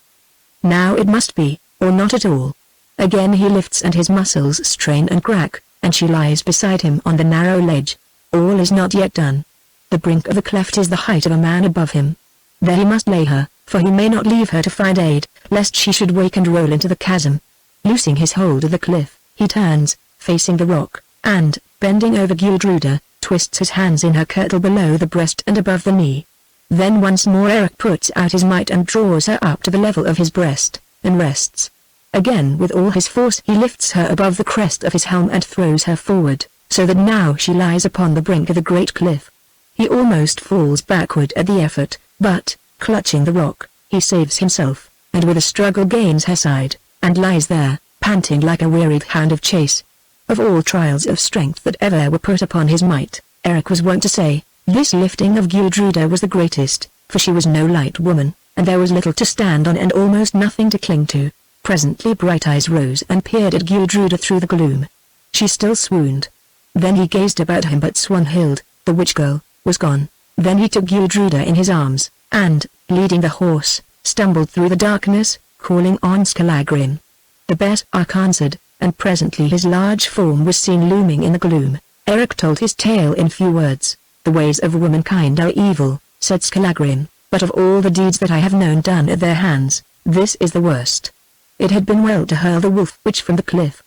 Now it must be, or not at all. Again he lifts and his muscles strain and crack, and she lies beside him on the narrow ledge. All is not yet done. The brink of the cleft is the height of a man above him. There he must lay her, for he may not leave her to find aid, lest she should wake and roll into the chasm. Loosing his hold of the cliff, he turns, facing the rock, and, bending over Gudruda, twists his hands in her kirtle below the breast and above the knee. Then once more Eric puts out his might and draws her up to the level of his breast, and rests. Again with all his force he lifts her above the crest of his helm and throws her forward, so that now she lies upon the brink of the great cliff. He almost falls backward at the effort, but, clutching the rock, he saves himself, and with a struggle gains her side, and lies there, panting like a wearied hound of chase. Of all trials of strength that ever were put upon his might, Eric was wont to say, this lifting of Gudruda was the greatest, for she was no light woman, and there was little to stand on and almost nothing to cling to. Presently Brighteyes rose and peered at Gudruda through the gloom. She still swooned. Then he gazed about him, but Swanhild, the witch girl, was gone. Then he took Gudruda in his arms, and, leading the horse, stumbled through the darkness, calling on Skallagrim. The bears answered, and presently his large form was seen looming in the gloom. Eric told his tale in few words. The ways of womankind are evil, said Skallagrim, but of all the deeds that I have known done at their hands, this is the worst. It had been well to hurl the wolf witch from the cliff.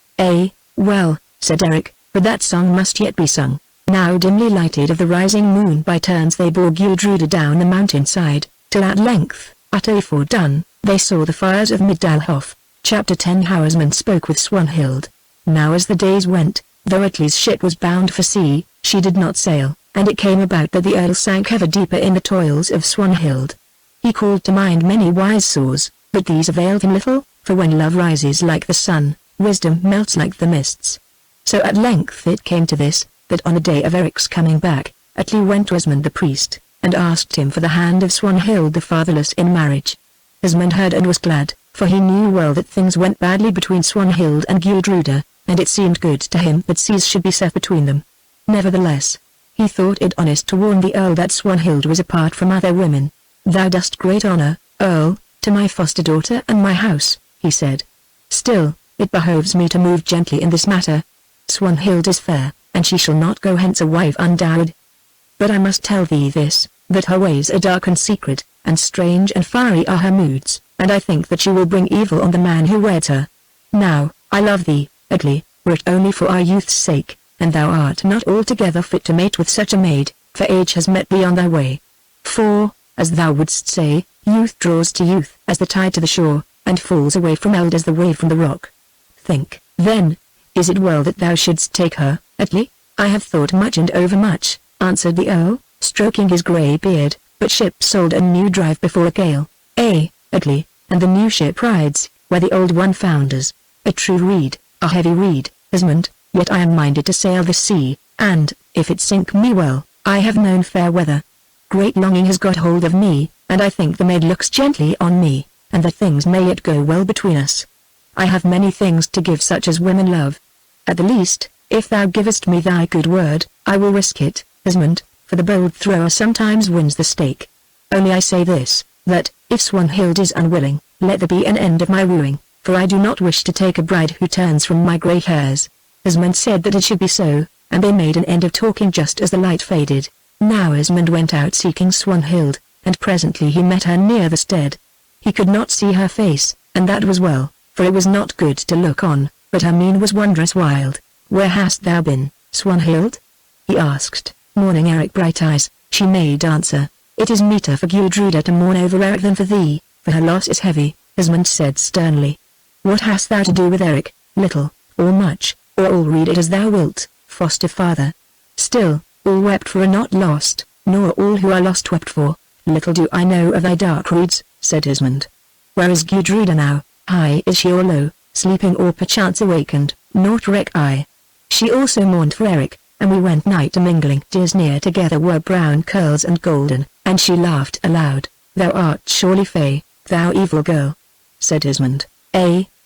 Well, said Eric, but that song must yet be sung. Now dimly lighted of the rising moon by turns they bore Gudruda down the mountainside, till at length, utterly fordone, they saw the fires of Midalhof. Chapter 10. Howersman spoke with Swanhild. Now as the days went, though Atli's ship was bound for sea, she did not sail, and it came about that the Earl sank ever deeper in the toils of Swanhild. He called to mind many wise saws, but these availed him little, for when love rises like the sun, wisdom melts like the mists. So at length it came to this, that on the day of Eric's coming back, Atli went to Asmund the priest, and asked him for the hand of Swanhild the fatherless in marriage. Asmund heard and was glad, for he knew well that things went badly between Swanhild and Gudruda, and it seemed good to him that seas should be set between them. Nevertheless, he thought it honest to warn the Earl that Swanhild was apart from other women. "Thou dost great honor, Earl, to my foster daughter and my house," he said. "Still, it behoves me to move gently in this matter. Swanhild is fair, and she shall not go hence a wife undowered. But I must tell thee this, that her ways are dark and secret, and strange and fiery are her moods, and I think that she will bring evil on the man who weds her. Now, I love thee, Atli, were it only for our youth's sake, and thou art not altogether fit to mate with such a maid, for age has met thee on thy way. For, as thou wouldst say, youth draws to youth as the tide to the shore, and falls away from eld as the wave from the rock. Think, then, is it well that thou shouldst take her, Atli?" "I have thought much and overmuch," answered the Earl, stroking his grey beard, "but ship sold a new drive before a gale. Atli, and the new ship rides, where the old one founders. A true reed, a heavy reed, Esmond, yet I am minded to sail the sea, and, if it sink me well, I have known fair weather. Great longing has got hold of me, and I think the maid looks gently on me, and that things may yet go well between us. I have many things to give such as women love. At the least, if thou givest me thy good word, I will risk it, Esmond, for the bold thrower sometimes wins the stake. Only I say this, that, if Swanhild is unwilling, let there be an end of my wooing, for I do not wish to take a bride who turns from my grey hairs." Esmond said that it should be so, and they made an end of talking just as the light faded. Now Esmond went out seeking Swanhild, and presently he met her near the stead. He could not see her face, and that was well, for it was not good to look on, but her mien was wondrous wild. "Where hast thou been, Swanhild?" he asked, mourning Eric Brighteyes. She made answer, "It is meeter for Gudruda to mourn over Eric than for thee, for her loss is heavy," Esmond said sternly. "What hast thou to do with Eric, little, or much, or all? Read it as thou wilt, foster father. Still, all wept for are not lost, nor all who are lost wept for. Little do I know of thy dark reeds," said Esmond. "Where is Gudruda now? High is she or low, sleeping or perchance awakened? Naught reck I." She also mourned for Eric, and we went night a mingling tears near together were brown curls and golden, and she laughed aloud. "Thou art surely Fay, thou evil girl," said Esmond.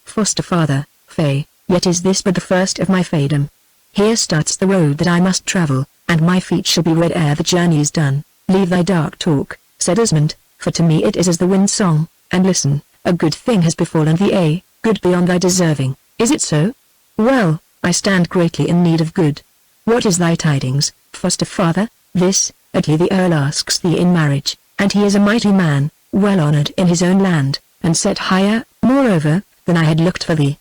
"Foster father, Fay, yet is this but the first of my faydom. Here starts the road that I must travel, and my feet shall be red ere the journey's done." "Leave thy dark talk," said Esmond, "for to me it is as the wind song, and listen, a good thing has befallen thee, good beyond thy deserving." "Is it so? Well, I stand greatly in need of good. What is thy tidings, foster father?" "This, Atli the Earl asks thee in marriage, and he is a mighty man, well honored in his own land, and set higher, moreover, than I had looked for thee."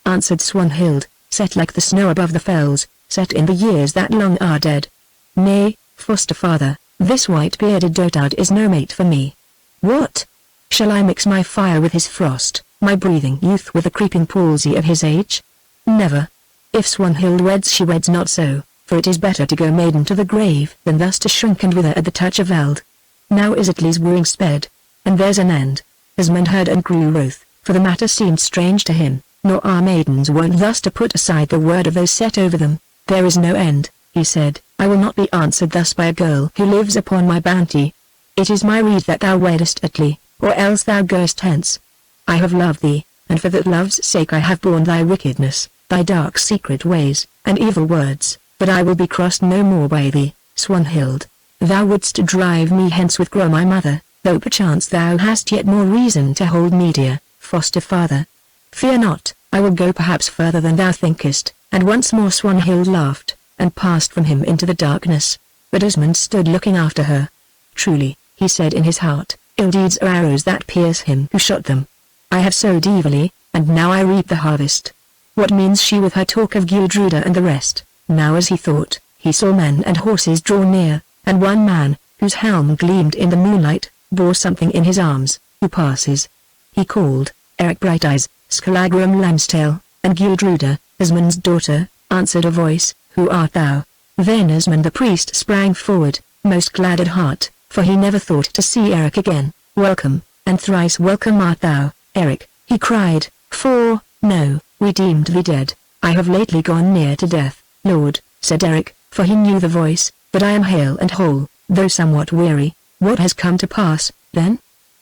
Answered Swanhild, "set like the snow above the fells, set in the years that long are dead. Nay, foster father, this white-bearded dotard is no mate for me. What? Shall I mix my fire with his frost, my breathing youth with the creeping palsy of his age? Never. If Swanhild weds she weds not so, for it is better to go maiden to the grave than thus to shrink and wither at the touch of eld. Now is Atli's wooing sped, and there's an end." Esmond heard and grew wroth, for the matter seemed strange to him, nor are maidens wont thus to put aside the word of those set over them. "There is no end," he said, "I will not be answered thus by a girl who lives upon my bounty. It is my rede that thou weddest Atli, or else thou goest hence. I have loved thee, and for that love's sake I have borne thy wickedness, thy dark secret ways, and evil words, but I will be crossed no more by thee, Swanhild. Thou wouldst drive me hence with Gro my mother, though perchance thou hast yet more reason to hold me dear, foster father. Fear not, I will go perhaps further than thou thinkest." And once more Swanhild laughed, and passed from him into the darkness. But Esmond stood looking after her. "Truly," he said in his heart, "ill deeds are arrows that pierce him who shot them. I have sowed evilly, and now I reap the harvest. What means she with her talk of Gudruda and the rest?" Now as he thought, he saw men and horses draw near, and one man, whose helm gleamed in the moonlight, bore something in his arms. "Who passes?" he called. "Eric Brighteyes, Skallagrim Lambstail, and Gudruda, Esmond's daughter," answered a voice. "Who art thou?" Then Esmond the priest sprang forward, most glad at heart, for he never thought to see Eric again. "Welcome, and thrice welcome art thou, Eric," he cried, "for, no, we deemed thee dead. I have lately gone near to death." "Lord," said Eric, for he knew the voice, "but I am hale and whole, though somewhat weary." "What has come to pass, then?"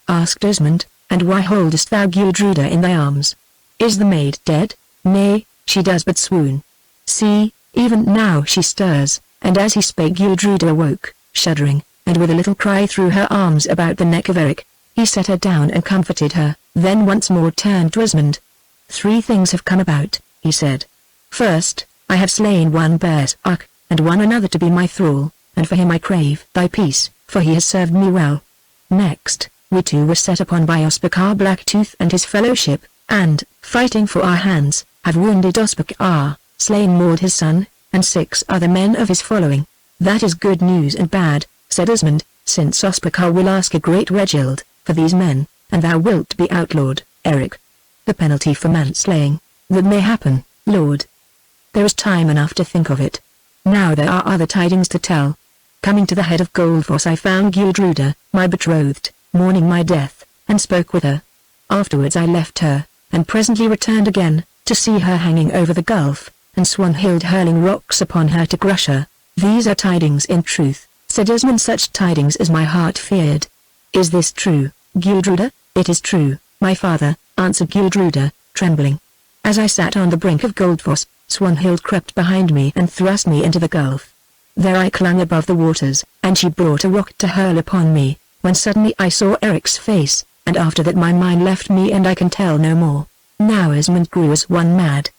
asked Esmond, And why holdest thou Gildruda in thy arms? Is the maid dead? Nay, she does but swoon. See, even now she stirs." And as he spake Gildruda awoke, shuddering, and with a little cry threw her arms about the neck of Eric. He set her down and comforted her, then once more turned to Esmond. "3 things have come about," he said. "First, I have slain one berserk, and won another to be my thrall, and for him I crave thy peace, for he has served me well. Next, we 2 were set upon by Ospakar Blacktooth and his fellowship, and, fighting for our hands, have wounded Ospakar, slain Maud his son, and 6 other men of his following. That is good news and bad," said Esmond, "since Ospakar will ask a great regild for these men, and thou wilt be outlawed, Eric. The penalty for manslaying. That may happen, Lord. There is time enough to think of it. Now there are other tidings to tell. Coming to the head of Goldfoss I found Gildruda, my betrothed, mourning my death, and spoke with her. Afterwards I left her, and presently returned again, to see her hanging over the gulf, and Swanhild hurling rocks upon her to crush her. These are tidings in truth," said Esmond, "such tidings as my heart feared." "Is this true, Gildruda?" "It is true, my father," answered Gildruda, trembling. "As I sat on the brink of Goldfoss, Swanhild crept behind me and thrust me into the gulf. There I clung above the waters, and she brought a rock to hurl upon me, when suddenly I saw Eric's face, and after that my mind left me and I can tell no more." Now Esmond grew as one mad.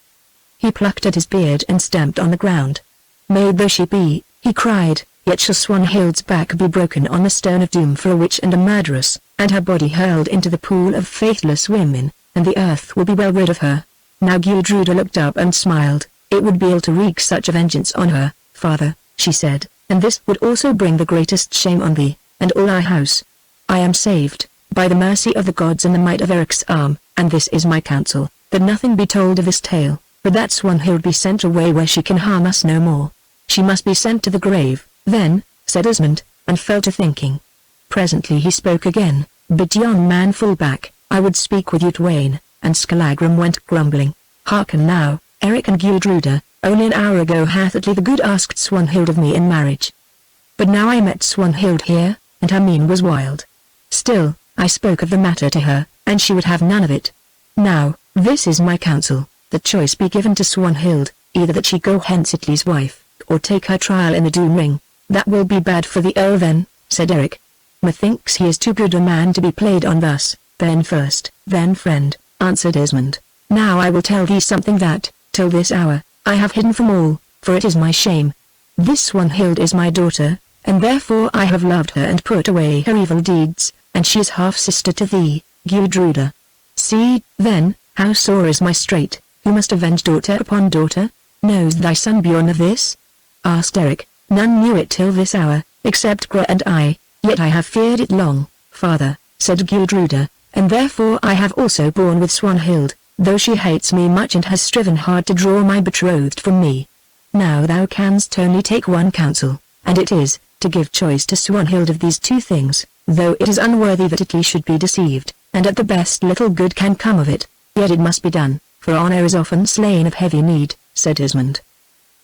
He plucked at his beard and stamped on the ground. "Maid though she be," he cried, "yet shall Swanhild's back be broken on the stone of doom for a witch and a murderess, and her body hurled into the pool of faithless women, and the earth will be well rid of her." Now Gildruda looked up and smiled. "It would be ill to wreak such a vengeance on her, father," she said, "and this would also bring the greatest shame on thee, and all our house. I am saved, by the mercy of the gods and the might of Eric's arm, and this is my counsel, that nothing be told of this tale, but that Swanhild be sent away where she can harm us no more. She must be sent to the grave." "Then," said Esmond, and fell to thinking. Presently he spoke again. "But yon man fall back, I would speak with you twain," and Skallagrim went grumbling. "Hearken now, Eric and Gildruda, only an hour ago hath Atli the Good asked Swanhild of me in marriage. But now I met Swanhild here, and her mien was wild. Still, I spoke of the matter to her, and she would have none of it. Now, this is my counsel, that choice be given to Swanhild, either that she go hence Atli's wife, or take her trial in the Doom Ring." "That will be bad for the Earl then," said Eric. "Methinks he is too good a man to be played on thus." "Ben first, then friend," answered Esmond. "Now I will tell thee something that, till this hour, I have hidden from all, for it is my shame. This Swanhild is my daughter, and therefore I have loved her and put away her evil deeds, and she is half-sister to thee, Gildruda. See, then, how sore is my strait, who must avenge daughter upon daughter? Knows thy son Bjorn of this?" asked Eric. "None knew it till this hour, except Gra and I, yet I have feared it long, father," said Gildruda, "and therefore I have also borne with Swanhild, though she hates me much and has striven hard to draw my betrothed from me. Now thou canst only take one counsel, and it is, to give choice to Swanhild of these 2 things, though it is unworthy that Atli should be deceived, and at the best little good can come of it, yet it must be done, for honor is often slain of heavy need," said Esmond.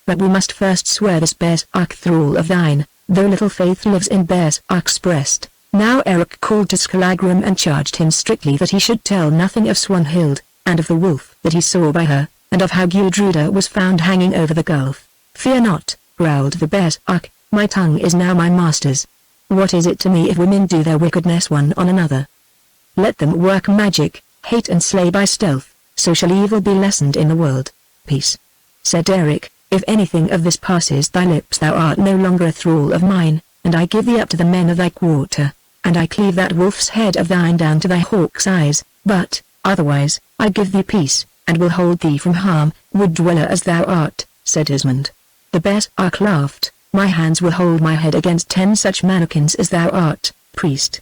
"But we must first swear this berserk thrall of thine, though little faith lives in berserk's breast." Now Eric called to Skallagrim and charged him strictly that he should tell nothing of Swanhild, and of the wolf that he saw by her, and of how Gildruda was found hanging over the gulf. "Fear not," growled the berserk, "my tongue is now my master's. What is it to me if women do their wickedness one on another? Let them work magic, hate and slay by stealth, so shall evil be lessened in the world." "Peace," said Eric, "if anything of this passes thy lips thou art no longer a thrall of mine, and I give thee up to the men of thy quarter, and I cleave that wolf's head of thine down to thy hawk's eyes, but, otherwise, I give thee peace, and will hold thee from harm, wood dweller as thou art," said Esmond. The berserk laughed. "My hands will hold my head against 10 such mannikins as thou art, priest.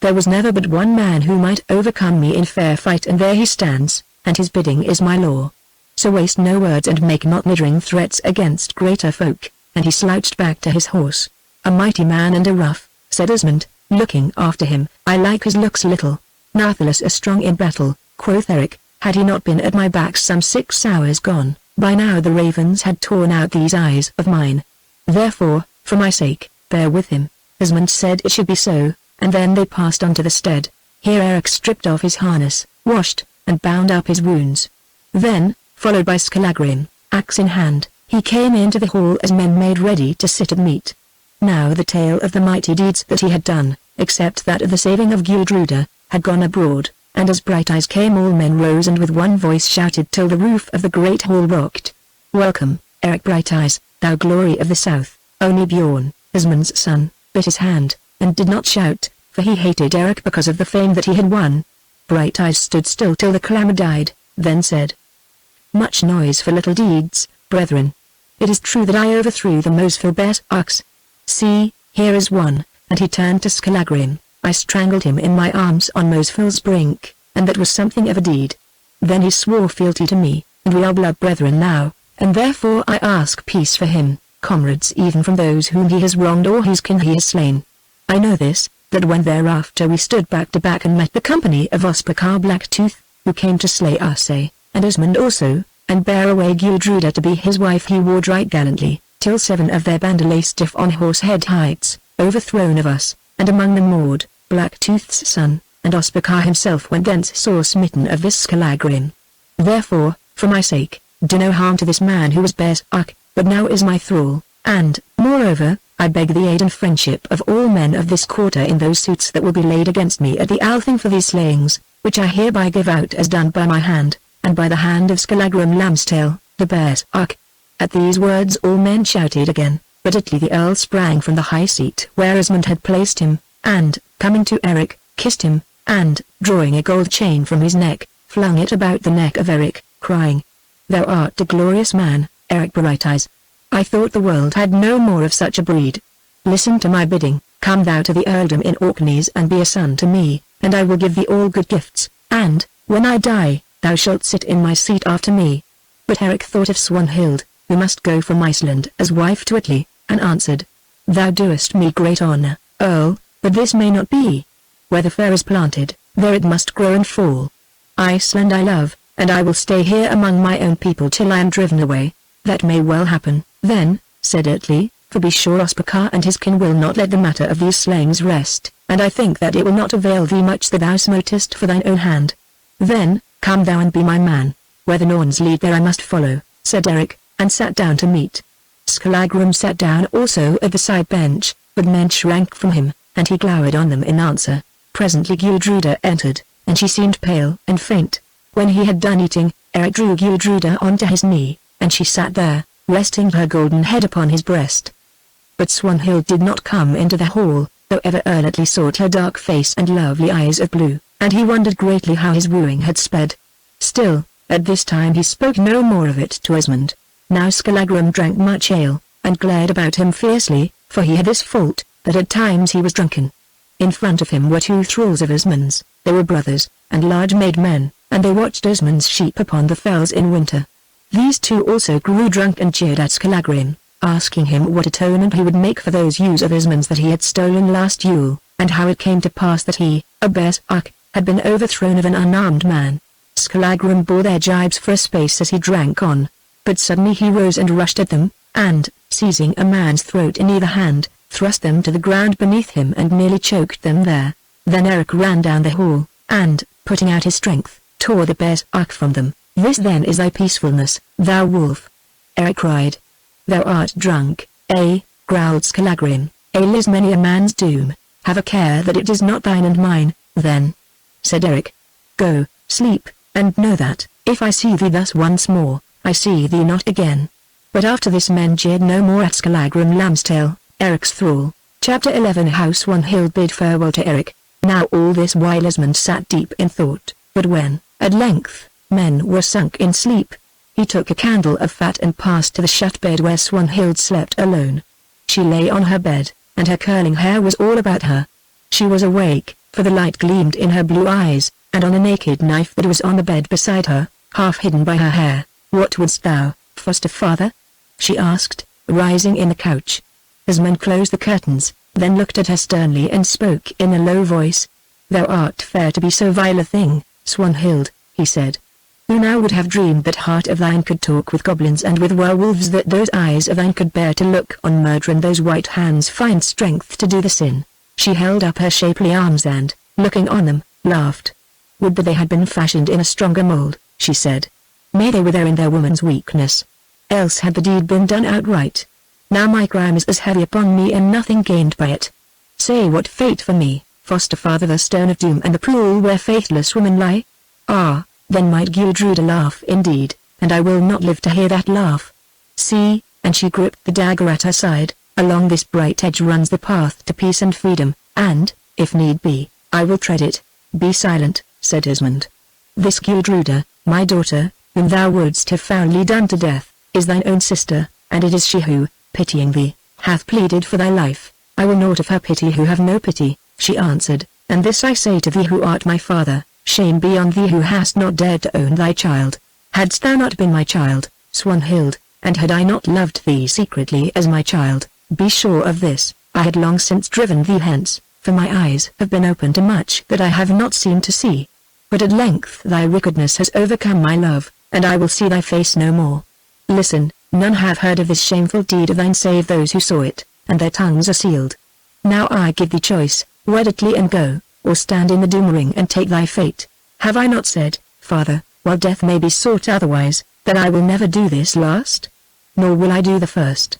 There was never but one man who might overcome me in fair fight, and there he stands, and his bidding is my law. So waste no words and make not niddering threats against greater folk," and he slouched back to his horse. "A mighty man and a rough," said Esmond, looking after him. "I like his looks little. Natheless is strong in battle," quoth Eric. "Had he not been at my back some 6 hours gone, by now the ravens had torn out these eyes of mine. Therefore, for my sake, bear with him." Esmond said it should be so, and then they passed on to the stead. Here Eric stripped off his harness, washed, and bound up his wounds. Then, followed by Skallagrim, axe in hand, he came into the hall as men made ready to sit at meat. Now the tale of the mighty deeds that he had done, except that of the saving of Gudruda, had gone abroad, and as Brighteyes came all men rose and with one voice shouted till the roof of the great hall rocked. "Welcome, Eric Brighteyes, thou glory of the south." Only Bjorn, Asmund's son, bit his hand, and did not shout, for he hated Eric because of the fame that he had won. Brighteyes stood still till the clamour died, then said, "Much noise for little deeds, brethren. It is true that I overthrew the Mosfellbert ox. See, here is one," and he turned to Skallagrim. "I strangled him in my arms on Mosfell's brink, and that was something of a deed. Then he swore fealty to me, and we are blood brethren now, and therefore I ask peace for him, comrades even from those whom he has wronged or whose kin he has slain. I know this, that when thereafter we stood back to back and met the company of Ospakar Blacktooth, who came to slay us, and Asmund also, and bear away Gudruda to be his wife, he warred right gallantly, till 7 of their band lay stiff on Horsehead heights, overthrown of us, and among them Maud, Blacktooth's son, and Ospakar himself went thence sore smitten of this Skallagrim. Therefore, for my sake, do no harm to this man who was Berserk, but now is my thrall, and, moreover, I beg the aid and friendship of all men of this quarter in those suits that will be laid against me at the Althing for these slayings, which I hereby give out as done by my hand, and by the hand of Skallagrim Lambstail, the Berserk." At these words all men shouted again, but Atli the Earl sprang from the high seat where Asmund had placed him, and, coming to Eric, kissed him, and, drawing a gold chain from his neck, flung it about the neck of Eric, crying, "Thou art a glorious man, Eric Brighteyes. I thought the world had no more of such a breed. Listen to my bidding, come thou to the earldom in Orkneys and be a son to me, and I will give thee all good gifts, and, when I die, thou shalt sit in my seat after me." But Eric thought of Swanhild, who must go from Iceland as wife to Atli, and answered, "Thou doest me great honour, Earl, but this may not be. Where the fir is planted, there it must grow and fall. Iceland I love, and I will stay here among my own people till I am driven away." "That may well happen, then," said Atli, "for be sure Ospakar and his kin will not let the matter of these slayings rest, and I think that it will not avail thee much that thou smotest for thine own hand. Then, come thou and be my man. Where the Norns lead there I must follow," said Eric, and sat down to meat. Skallagrim sat down also at the side bench, but men shrank from him, and he glowered on them in answer. Presently Gudruda entered, and she seemed pale and faint. When he had done eating, Eric drew Gudruda onto his knee, and she sat there, resting her golden head upon his breast. But Swanhild did not come into the hall, though ever earnestly sought her dark face and lovely eyes of blue, and he wondered greatly how his wooing had sped. Still, at this time he spoke no more of it to Asmund. Now Skallagrim drank much ale, and glared about him fiercely, for he had this fault, that at times he was drunken. In front of him were 2 thralls of Asmund's, they were brothers, and large-made men, and they watched Asmund's sheep upon the fells in winter. These 2 also grew drunk and jeered at Skallagrim, asking him what atonement he would make for those ewes of Asmund's that he had stolen last Yule, and how it came to pass that he, a Berserk, had been overthrown of an unarmed man. Skallagrim bore their jibes for a space as he drank on, but suddenly he rose and rushed at them, and, seizing a man's throat in either hand, thrust them to the ground beneath him and nearly choked them there. Then Eric ran down the hall, and, putting out his strength, tore the Berserk from them. "This then is thy peacefulness, thou wolf!" Eric cried. "Thou art drunk, growled Skallagrim. "Ale is many a man's doom. Have a care that it is not thine and mine, then," said Eric. "Go, sleep, and know that, if I see thee thus once more, I see thee not again." But after this men jeered no more at Skallagrim Lambstail, Eric's thrall. Chapter 11. How Swanhild bid farewell to Eric. Now all this while Asmund sat deep in thought, but when, at length, men were sunk in sleep, he took a candle of fat and passed to the shut bed where Swanhild slept alone. She lay on her bed, and her curling hair was all about her. She was awake, for the light gleamed in her blue eyes, and on a naked knife that was on the bed beside her, half hidden by her hair. "What wouldst thou, foster father?" she asked, rising in the couch. Asmund closed the curtains, then looked at her sternly and spoke in a low voice. "Thou art fair to be so vile a thing, Swanhild," he said. "Who now would have dreamed that heart of thine could talk with goblins and with werewolves, that those eyes of thine could bear to look on murder, and those white hands find strength to do the sin?" She held up her shapely arms and, looking on them, laughed. Would that they had been fashioned in a stronger mold, she said. May they wither in their woman's weakness. Else had the deed been done outright. Now my crime is as heavy upon me and nothing gained by it. Say what fate for me, foster father, the stone of doom and the pool where faithless women lie? Ah, then might Gildruda laugh indeed, and I will not live to hear that laugh. See, and she gripped the dagger at her side, along this bright edge runs the path to peace and freedom, and, if need be, I will tread it. Be silent, said Esmond. This Gildruda, my daughter, whom thou wouldst have foully done to death, is thine own sister, and it is she who, pitying thee, hath pleaded for thy life. I will naught of her pity who have no pity, she answered, and this I say to thee who art my father, shame be on thee who hast not dared to own thy child. Hadst thou not been my child, Swanhild, and had I not loved thee secretly as my child, be sure of this, I had long since driven thee hence, for my eyes have been open to much that I have not seemed to see. But at length thy wickedness has overcome my love, and I will see thy face no more. Listen, none have heard of this shameful deed of thine save those who saw it, and their tongues are sealed. Now I give thee choice, wed Atli and go, or stand in the doom ring and take thy fate. Have I not said, father, while death may be sought otherwise, that I will never do this last? Nor will I do the first.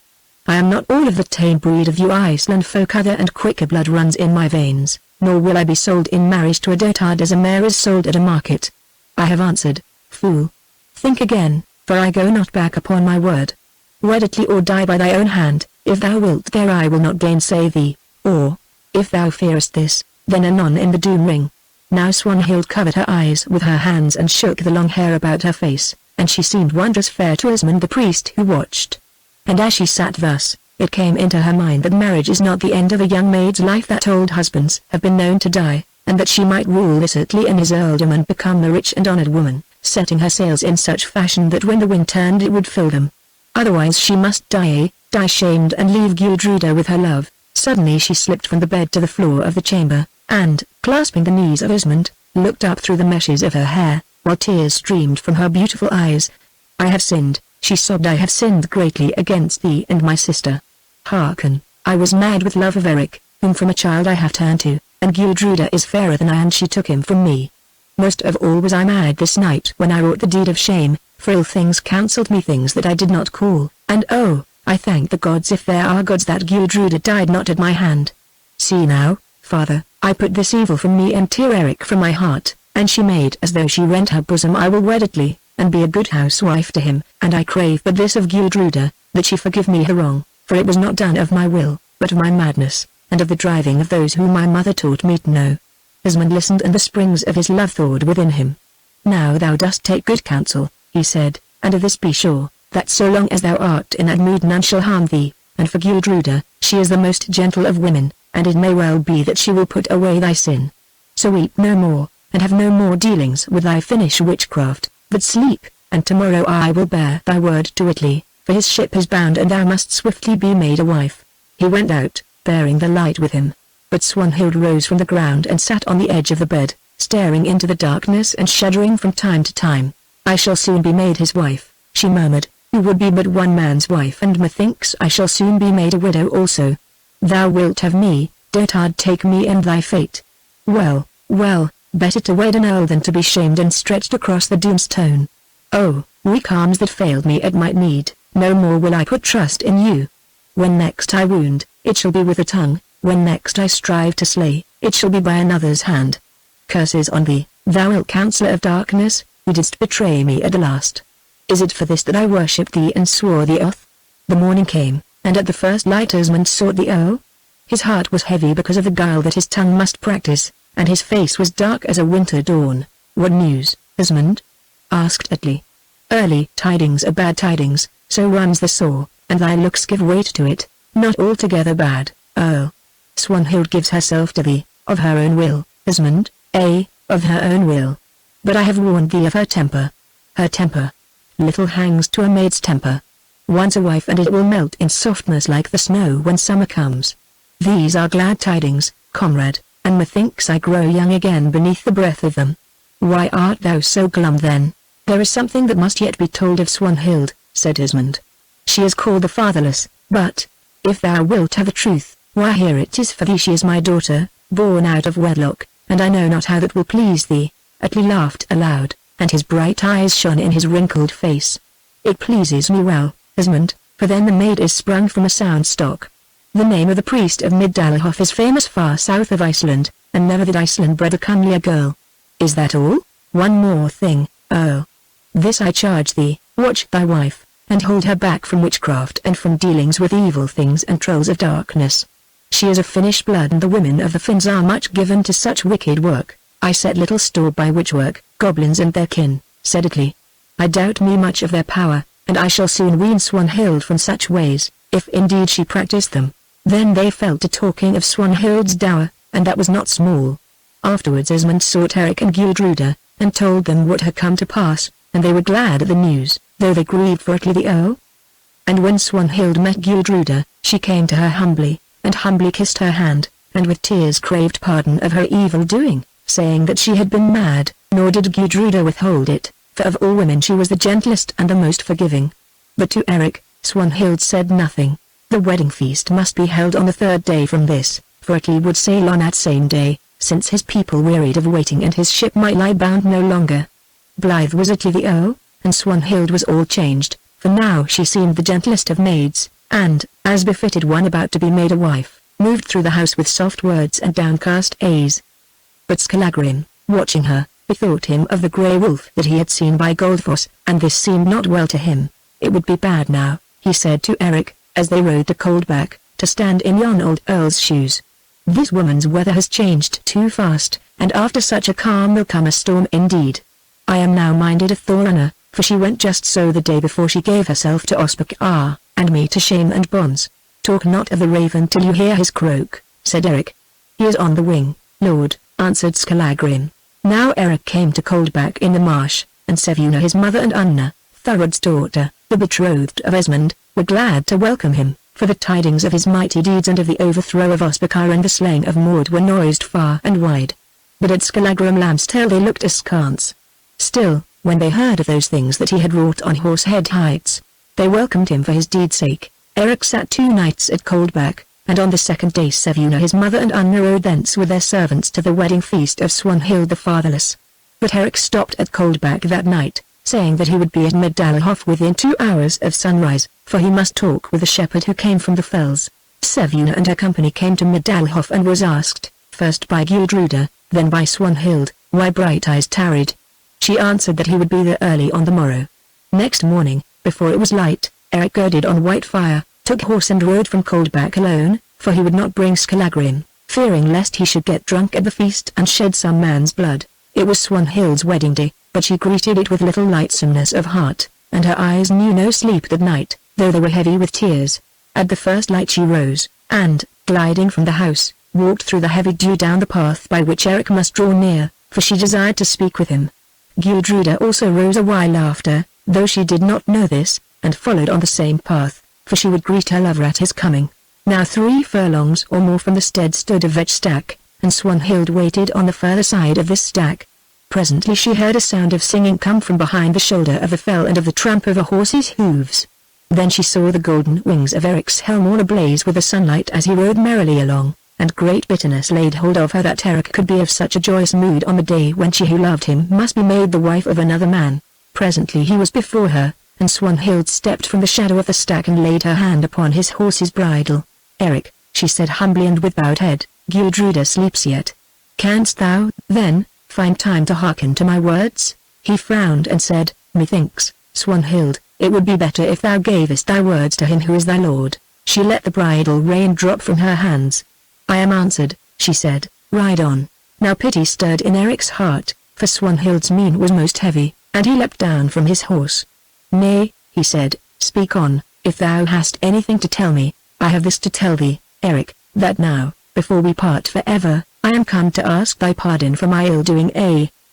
I am not all of the tame breed of you Iceland folk, other and quicker blood runs in my veins, nor will I be sold in marriage to a dotard as a mare is sold at a market. I have answered, fool. Think again, for I go not back upon my word. Wed Atli or die by thy own hand, if thou wilt there I will not gainsay thee, or, if thou fearest this, then anon in the doom ring. Now Swanhild covered her eyes with her hands and shook the long hair about her face, and she seemed wondrous fair to Esmond the priest who watched. And as she sat thus, it came into her mind that marriage is not the end of a young maid's life, that old husbands have been known to die, and that she might rule this Atli and his earldom and become a rich and honoured woman, setting her sails in such fashion that when the wind turned it would fill them. Otherwise she must die shamed and leave Gildruda with her love. Suddenly she slipped from the bed to the floor of the chamber, and, clasping the knees of Esmond, looked up through the meshes of her hair, while tears streamed from her beautiful eyes. I have sinned, she sobbed, I have sinned greatly against thee and my sister. Hearken, I was mad with love of Eric, whom from a child I have turned to, and Gildruda is fairer than I, and she took him from me. Most of all was I mad this night when I wrought the deed of shame, for ill things counselled me things that I did not call, and oh, I thank the gods if there are gods that Gildruda died not at my hand. See now, father, I put this evil from me and tear Eric from my heart, and she made as though she rent her bosom. I will wed Atli, and be a good housewife to him, and I crave but this of Gildruda, that she forgive me her wrong, for it was not done of my will, but of my madness, and of the driving of those whom my mother taught me to know. Esmond listened, and the springs of his love thawed within him. Now thou dost take good counsel, he said, and of this be sure, that so long as thou art in that mood none shall harm thee, and for Gildruda, she is the most gentle of women, and it may well be that she will put away thy sin. So weep no more, and have no more dealings with thy Finnish witchcraft, but sleep, and tomorrow I will bear thy word to Atli, for his ship is bound and thou must swiftly be made a wife. He went out, bearing the light with him. But Swanhild rose from the ground and sat on the edge of the bed, staring into the darkness and shuddering from time to time. I shall soon be made his wife, she murmured, who would be but one man's wife, and methinks I shall soon be made a widow also. Thou wilt have me, dotard, take me and thy fate. Well, well, better to wed an earl than to be shamed and stretched across the doomstone. Oh, weak arms that failed me at my need, no more will I put trust in you. When next I wound, it shall be with the tongue, when next I strive to slay, it shall be by another's hand. Curses on thee, thou ill counsellor of darkness, who didst betray me at the last. Is it for this that I worshipped thee and swore the oath? The morning came, and at the first light Esmond sought the earl. His heart was heavy because of the guile that his tongue must practice, and his face was dark as a winter dawn. What news, Esmond? Asked Atli. Early tidings are bad tidings, so runs the saw, and thy looks give weight to it, not altogether bad, Earl. Swanhild gives herself to thee, of her own will, Esmond, of her own will. But I have warned thee of her temper. Her temper. Little hangs to a maid's temper. Once a wife and it will melt in softness like the snow when summer comes. These are glad tidings, comrade, and methinks I grow young again beneath the breath of them. Why art thou so glum then? There is something that must yet be told of Swanhild, said Esmond. She is called the fatherless, but, if thou wilt have the truth, why here it is for thee she is my daughter, born out of wedlock, and I know not how that will please thee." Atli laughed aloud, and his bright eyes shone in his wrinkled face. "It pleases me well, Esmond, for then the maid is sprung from a sound stock. The name of the priest of Middalhof is famous far south of Iceland, and never did Iceland bred a comelier girl. Is that all? One more thing, oh. This I charge thee, watch thy wife, and hold her back from witchcraft and from dealings with evil things and trolls of darkness. She is of Finnish blood, and the women of the Finns are much given to such wicked work. I set little store by witchwork, goblins and their kin," said Atli. "I doubt me much of their power, and I shall soon wean Swanhild from such ways, if indeed she practiced them." Then they fell to talking of Swanhild's dower, and that was not small. Afterwards Esmond sought Eric and Gudruda, and told them what had come to pass, and they were glad at the news, though they grieved for Atli the Earl. And when Swanhild met Gudruda, she came to her humbly, and humbly kissed her hand, and with tears craved pardon of her evil doing, saying that she had been mad, nor did Gudruda withhold it, for of all women she was the gentlest and the most forgiving. But to Eric, Swanhild said nothing. The wedding feast must be held on the third day from this, for Atli would sail on that same day, since his people wearied of waiting and his ship might lie bound no longer. Blithe was Atli the Earl, and Swanhild was all changed, for now she seemed the gentlest of maids, and, as befitted one about to be made a wife, moved through the house with soft words and downcast eyes. But Skallagrim, watching her, bethought him of the grey wolf that he had seen by Goldfoss, and this seemed not well to him. "It would be bad now," he said to Eric, as they rode to Coldback, "to stand in yon old earl's shoes. This woman's weather has changed too fast, and after such a calm will come a storm indeed. I am now minded of Thorunna, for she went just so the day before she gave herself to Ospakar, and me to shame and bonds." "Talk not of the raven till you hear his croak," said Eric. "He is on the wing, lord," answered Skallagrim. Now Eric came to Coldback in the marsh, and Sevuna his mother and Unna, Thurod's daughter, the betrothed of Esmond, were glad to welcome him, for the tidings of his mighty deeds and of the overthrow of Ospakar and the slaying of Maud were noised far and wide. But at Skallagrim Lambstail they looked askance. Still, when they heard of those things that he had wrought on Horsehead Heights, they welcomed him for his deed's sake. Eric sat 2 nights at Coldback, and on the second day Sevuna his mother and Unna rode thence with their servants to the wedding feast of Swanhild the Fatherless. But Eric stopped at Coldback that night, saying that he would be at Middalhof within 2 hours of sunrise, for he must talk with the shepherd who came from the fells. Sevuna and her company came to Middalhof and was asked, first by Gudruda, then by Swanhild, why Brighteyes tarried. She answered that he would be there early on the morrow. Next morning, before it was light, Eric girded on Whitefire, took horse and rode from Coldback alone, for he would not bring Skallagrim, fearing lest he should get drunk at the feast and shed some man's blood. It was Swanhild's wedding day, but she greeted it with little lightsomeness of heart, and her eyes knew no sleep that night, though they were heavy with tears. At the first light she rose, and, gliding from the house, walked through the heavy dew down the path by which Eric must draw near, for she desired to speak with him. Gudruda also rose a while after, though she did not know this, and followed on the same path, for she would greet her lover at his coming. Now 3 furlongs or more from the stead stood a vetch stack, and Swanhild waited on the further side of this stack. Presently she heard a sound of singing come from behind the shoulder of the fell and of the tramp of a horse's hooves. Then she saw the golden wings of Eric's helm all ablaze with the sunlight as he rode merrily along, and great bitterness laid hold of her that Eric could be of such a joyous mood on the day when she who loved him must be made the wife of another man. Presently he was before her, and Swanhild stepped from the shadow of the stack and laid her hand upon his horse's bridle. "Eric," she said humbly and with bowed head, "Gudruda sleeps yet. Canst thou, then, find time to hearken to my words?" He frowned and said, "Methinks, Swanhild, it would be better if thou gavest thy words to him who is thy lord." She let the bridle rein drop from her hands. "I am answered," she said, "ride on." Now pity stirred in Eric's heart, for Swanhild's mien was most heavy, and he leapt down from his horse. "Nay," he said, "speak on, if thou hast anything to tell me. I have this to tell thee, Eric, that now, before we part forever, I am come to ask thy pardon for my ill-doing,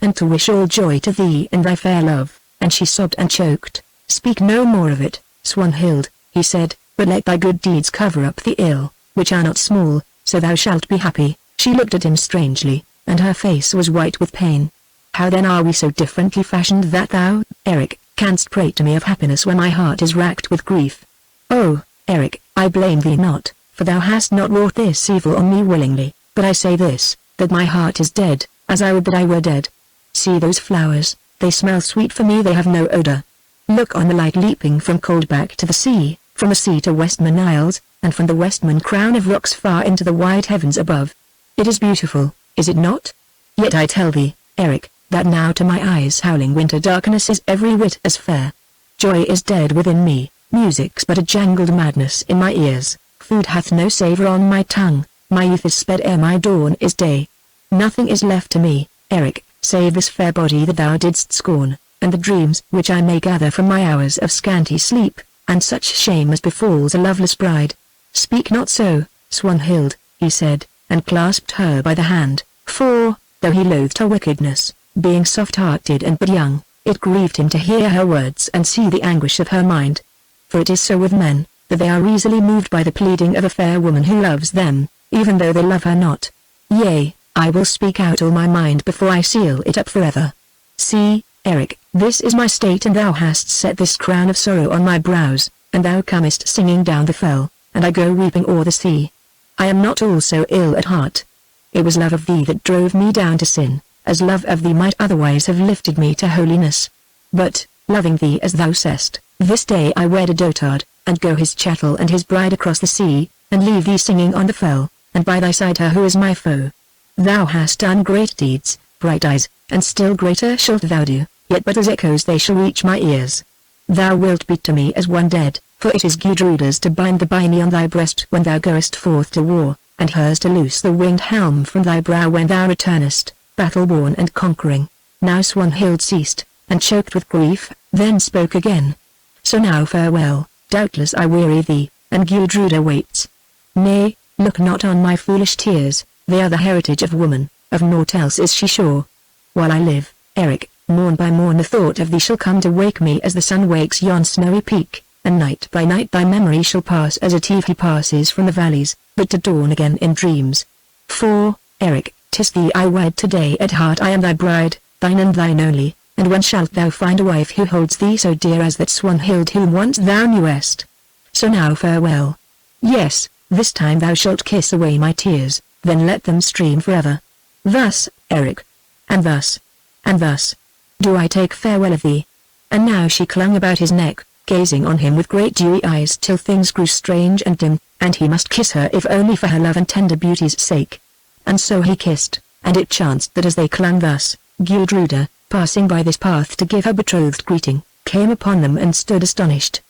and to wish all joy to thee and thy fair love." And she sobbed and choked. "Speak no more of it, Swanhild," he said, "but let thy good deeds cover up the ill, which are not small, so thou shalt be happy." She looked at him strangely, and her face was white with pain. "How then are we so differently fashioned that thou, Eric, canst prate to me of happiness when my heart is racked with grief? Oh, Eric, I blame thee not, for thou hast not wrought this evil on me willingly, but I say this, that my heart is dead, as I would that I were dead. See those flowers, they smell sweet, for me they have no odor. Look on the light leaping from Coldback to the sea, from the sea to Westman Isles, and from the Westman crown of rocks far into the wide heavens above. It is beautiful, is it not? Yet I tell thee, Eric, that now to my eyes howling winter darkness is every whit as fair. Joy is dead within me, music's but a jangled madness in my ears, food hath no savour on my tongue, my youth is sped ere my dawn is day. Nothing is left to me, Eric, save this fair body that thou didst scorn, and the dreams which I may gather from my hours of scanty sleep, and such shame as befalls a loveless bride. Speak not so, Swanhild, he said, and clasped her by the hand, for, though he loathed her wickedness, being soft-hearted and but young, it grieved him to hear her words and see the anguish of her mind. For it is so with men, that they are easily moved by the pleading of a fair woman who loves them, even though they love her not. Yea, I will speak out all my mind before I seal it up forever. See, Eric, this is my state, and thou hast set this crown of sorrow on my brows, and thou comest singing down the fell, and I go weeping o'er the sea. I am not also ill at heart. It was love of thee that drove me down to sin, as love of thee might otherwise have lifted me to holiness. But, loving thee as thou sayest, this day I wed a dotard, and go his chattel and his bride across the sea, and leave thee singing on the fell, and by thy side her who is my foe. Thou hast done great deeds, Brighteyes, and still greater shalt thou do, yet but as echoes they shall reach my ears. Thou wilt be to me as one dead, for it is Gudruda's to bind the byrnie on thy breast when thou goest forth to war, and hers to loose the winged helm from thy brow when thou returnest, battle-worn and conquering. Now Swanhild ceased, and choked with grief, then spoke again. So now farewell, doubtless I weary thee, and Gudruda waits. Nay, look not on my foolish tears, they are the heritage of woman, of naught else is she sure. While I live, Eric, morn by morn the thought of thee shall come to wake me as the sun wakes yon snowy peak, and night by night thy memory shall pass as a tepee passes from the valleys, but to dawn again in dreams. For, Eric, 'tis thee I wed today, at heart I am thy bride, thine and thine only, and when shalt thou find a wife who holds thee so dear as that Swanhild whom once thou knewest? So now farewell. Yes, this time thou shalt kiss away my tears, then let them stream forever. Thus, Eric. And thus. And thus. Do I take farewell of thee. And now she clung about his neck, gazing on him with great dewy eyes till things grew strange and dim, and he must kiss her if only for her love and tender beauty's sake. And so he kissed, and it chanced that as they clung thus, Gudruda, passing by this path to give her betrothed greeting, came upon them and stood astonished.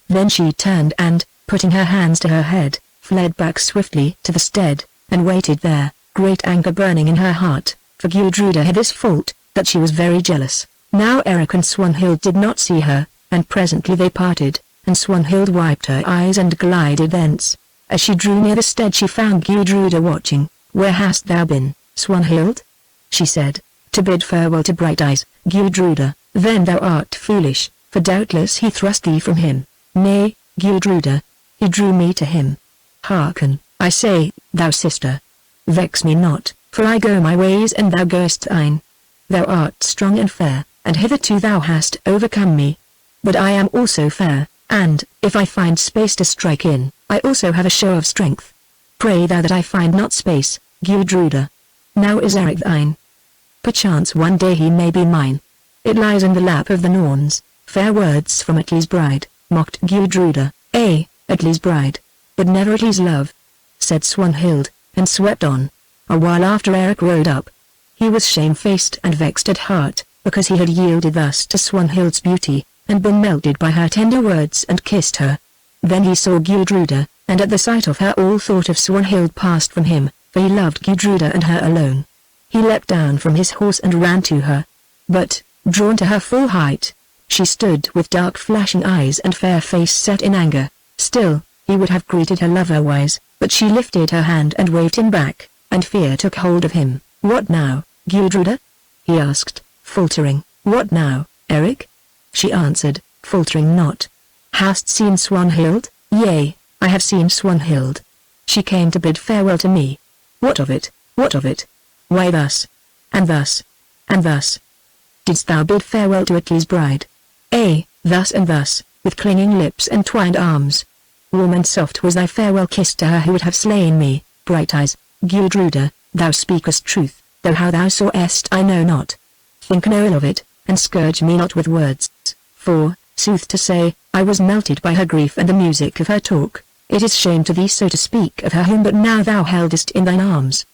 Then she turned and, putting her hands to her head, fled back swiftly to the stead, and waited there, great anger burning in her heart, for Gudruda had this fault, that she was very jealous. Now Eric and Swanhild did not see her, and presently they parted, and Swanhild wiped her eyes and glided thence. As she drew near the stead she found Gudruda watching. Where hast thou been, Swanhild? She said, to bid farewell to Brighteyes, Gudruda. Then thou art foolish, for doubtless he thrust thee from him. Nay, Gudruda, he drew me to him. Hearken, I say, thou sister. Vex me not, for I go my ways and thou goest thine. Thou art strong and fair, and hitherto thou hast overcome me. But I am also fair, and, if I find space to strike in, I also have a show of strength. Pray thou that I find not space, Gudruda. Now is Eric thine. Perchance one day he may be mine. It lies in the lap of the Norns. Fair words from Atli's bride, mocked Gudruda. Atli's bride. But never Atli's love, said Swanhild, and swept on. A while after Eric rode up. He was shamefaced and vexed at heart, because he had yielded thus to Swanhild's beauty, and been melted by her tender words and kissed her. Then he saw Gudruda, and at the sight of her all thought of Swanhild passed from him, for he loved Gudruda and her alone. He leapt down from his horse and ran to her. But, drawn to her full height, she stood with dark flashing eyes and fair face set in anger. Still, he would have greeted her lover-wise, but she lifted her hand and waved him back, and fear took hold of him. What now, Gudruda? He asked, faltering. What now, Eric? She answered, faltering not. Hast seen Swanhild? Yea, I have seen Swanhild. She came to bid farewell to me. What of it, what of it? Why thus? And thus? And thus? Didst thou bid farewell to Atli's bride? Thus and thus, with clinging lips and twined arms. Warm and soft was thy farewell kiss to her who would have slain me, Brighteyes, Gudruda, thou speakest truth, though how thou sawest I know not. Think no ill of it, and scourge me not with words, for, sooth to say, I was melted by her grief and the music of her talk. It is shame to thee so to speak of her whom but now thou heldest in thine arms.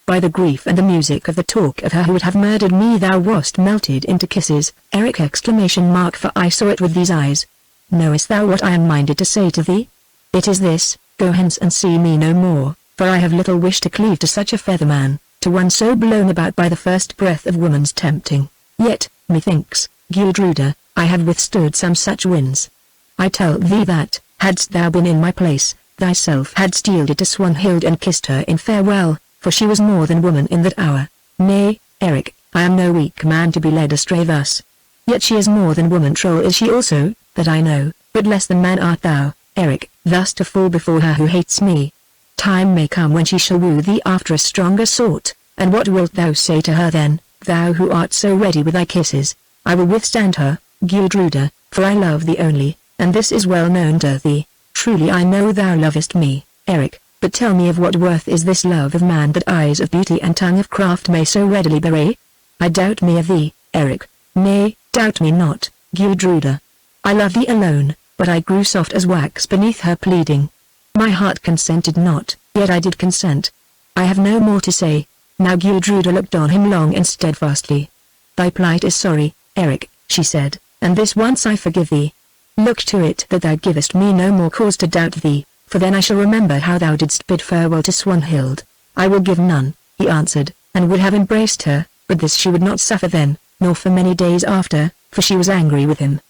By the grief and the music of the talk of her who would have murdered me thou wast melted into kisses, Eric! For I saw it with these eyes. Knowest thou what I am minded to say to thee? It is this, go hence and see me no more, for I have little wish to cleave to such a feather man, to one so blown about by the first breath of woman's tempting. Yet, methinks, Gildruda, I have withstood some such winds. I tell thee that, hadst thou been in my place, thyself hadst yielded to Swanhild and kissed her in farewell, for she was more than woman in that hour. Nay, Eric, I am no weak man to be led astray thus. Yet she is more than woman, troll is she also, that I know, but less than man art thou, Eric, thus to fall before her who hates me. Time may come when she shall woo thee after a stronger sort, and what wilt thou say to her then, thou who art so ready with thy kisses? I will withstand her, Gildruda, for I love thee only, and this is well known to thee. Truly I know thou lovest me, Eric, but tell me of what worth is this love of man that eyes of beauty and tongue of craft may so readily betray? I doubt me of thee, Eric, nay, doubt me not, Gildruda. I love thee alone, but I grew soft as wax beneath her pleading. My heart consented not, yet I did consent. I have no more to say. Now Gildruda looked on him long and steadfastly. Thy plight is sorry, Eric, she said, and this once I forgive thee. Look to it that thou givest me no more cause to doubt thee, for then I shall remember how thou didst bid farewell to Swanhild. I will give none, he answered, and would have embraced her, but this she would not suffer then, nor for many days after, for she was angry with him.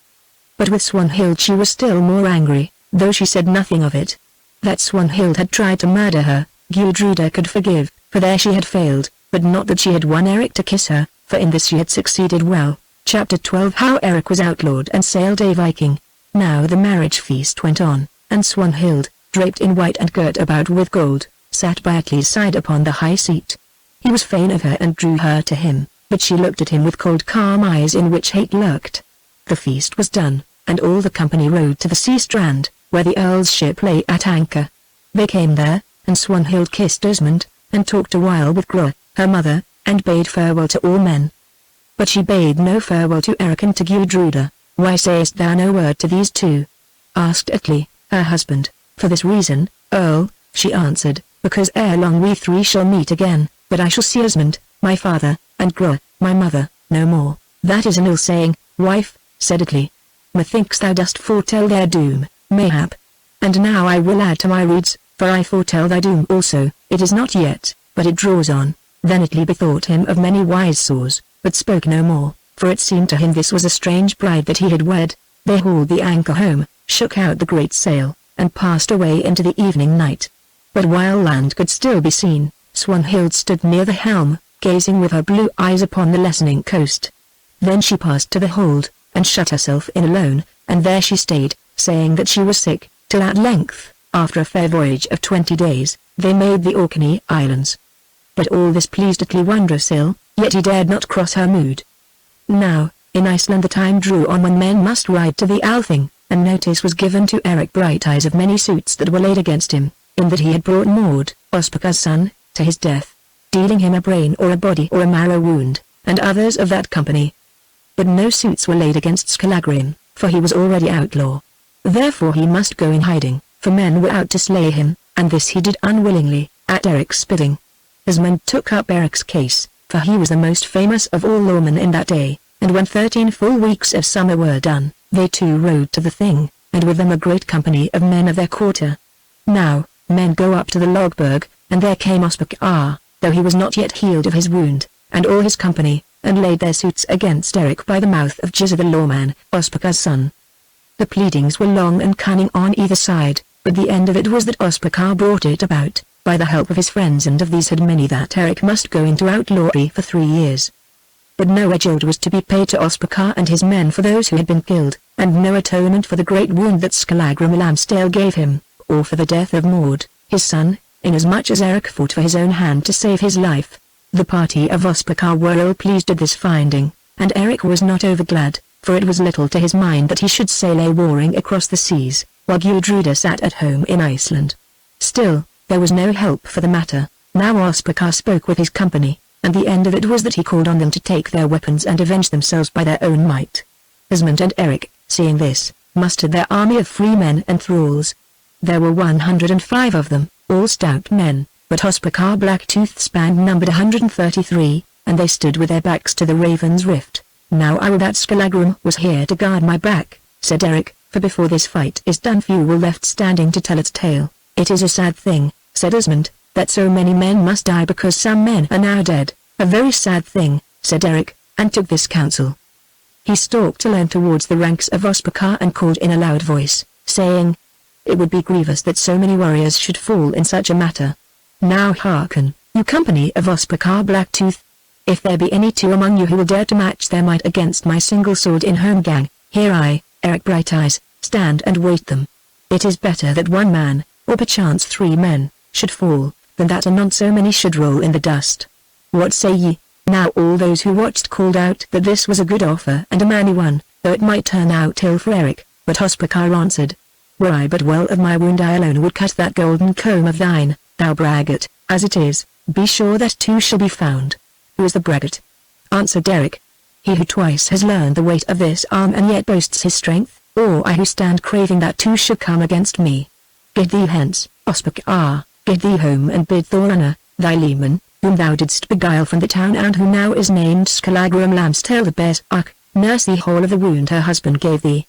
But with Swanhild she was still more angry, though she said nothing of it. That Swanhild had tried to murder her, Gildruda could forgive, for there she had failed, but not that she had won Eric to kiss her, for in this she had succeeded well. Chapter 12 How Eric was outlawed and sailed a Viking. Now the marriage feast went on, and Swanhild, draped in white and girt about with gold, sat by Atli's side upon the high seat. He was fain of her and drew her to him, but she looked at him with cold calm eyes in which hate lurked. The feast was done, and all the company rowed to the sea strand, where the Earl's ship lay at anchor. They came there, and Swanhild kissed Osmond, and talked a while with Groa, her mother, and bade farewell to all men. But she bade no farewell to Eric and to Gildruda. Why sayest thou no word to these two? Asked Atli, her husband. For this reason, Earl, she answered, because ere long we three shall meet again, but I shall see Osmond, my father, and Groa, my mother, no more. That is an ill saying, wife, said Atli. Methinks thou dost foretell their doom, mayhap. And now I will add to my reeds, for I foretell thy doom also. It is not yet, but it draws on. Then Atli bethought him of many wise saws, but spoke no more, for it seemed to him this was a strange bride that he had wed. They hauled the anchor home, shook out the great sail, and passed away into the evening night. But while land could still be seen, Swanhild stood near the helm, gazing with her blue eyes upon the lessening coast. Then she passed to the hold, and shut herself in alone, and there she stayed, saying that she was sick, till at length, after a fair voyage of 20 days, they made the Orkney Islands. But all this pleased Atli wondrous ill, yet he dared not cross her mood. Now, in Iceland the time drew on when men must ride to the Althing, and notice was given to Eric Brighteyes of many suits that were laid against him, in that he had brought Maud, Ospakar's son, to his death, dealing him a brain or a body or a marrow wound, and others of that company. But no suits were laid against Skallagrim, for he was already outlaw. Therefore he must go in hiding, for men were out to slay him, and this he did unwillingly, at Eric's bidding. Osmond took up Eric's case, for he was the most famous of all lawmen in that day, and when 13 full weeks of summer were done, they too rode to the Thing, and with them a great company of men of their quarter. Now, men go up to the Logberg, and there came Ospakar, though he was not yet healed of his wound, and all his company, and laid their suits against Eric by the mouth of Gizur the lawman, Ospakar's son. The pleadings were long and cunning on either side, but the end of it was that Ospakar brought it about, by the help of his friends, and of these had many, that Eric must go into outlawry for 3 years. But no ejode was to be paid to Ospakar and his men for those who had been killed, and no atonement for the great wound that Skallagrim Lambsdale gave him, or for the death of Maud, his son, inasmuch as Eric fought for his own hand to save his life. The party of Ospakar were ill pleased at this finding, and Eric was not overglad, for it was little to his mind that he should sail a warring across the seas, while Gildruda sat at home in Iceland. Still, there was no help for the matter. Now Ospakar spoke with his company, and the end of it was that he called on them to take their weapons and avenge themselves by their own might. Esmond and Eric, seeing this, mustered their army of free men and thralls. There were 105 of them, all stout men, but Ospakar Blacktooth's band numbered 133, and they stood with their backs to the Raven's Rift. Now I will that Skallagrim was here to guard my back, said Eric, for before this fight is done few will left standing to tell its tale. It is a sad thing, said Esmond, that so many men must die because some men are now dead. A very sad thing, said Eric, and took this counsel. He stalked alone towards the ranks of Ospakar and called in a loud voice, saying, "It would be grievous that so many warriors should fall in such a matter. Now hearken, you company of Ospakar Blacktooth. If there be any two among you who will dare to match their might against my single sword in Holmgang, here I, Eric Brighteyes, stand and wait them. It is better that one man, or perchance 3 men, should fall, than that anon so many should roll in the dust. What say ye?" Now all those who watched called out that this was a good offer and a manly one, though it might turn out ill for Eric, but Ospakar answered, "Were I but well of my wound I alone would cut that golden comb of thine, thou braggart. As it is, be sure that 2 shall be found." "Who is the braggart?" answered Eric. "He who twice has learned the weight of this arm and yet boasts his strength, or I who stand craving that 2 should come against me. Get thee hence, Ospakar, get thee home and bid Thorunna, thy leman, whom thou didst beguile from the town and who now is named Skallagrim Lambstail the Bear's Ark, nurse thee whole of the wound her husband gave thee.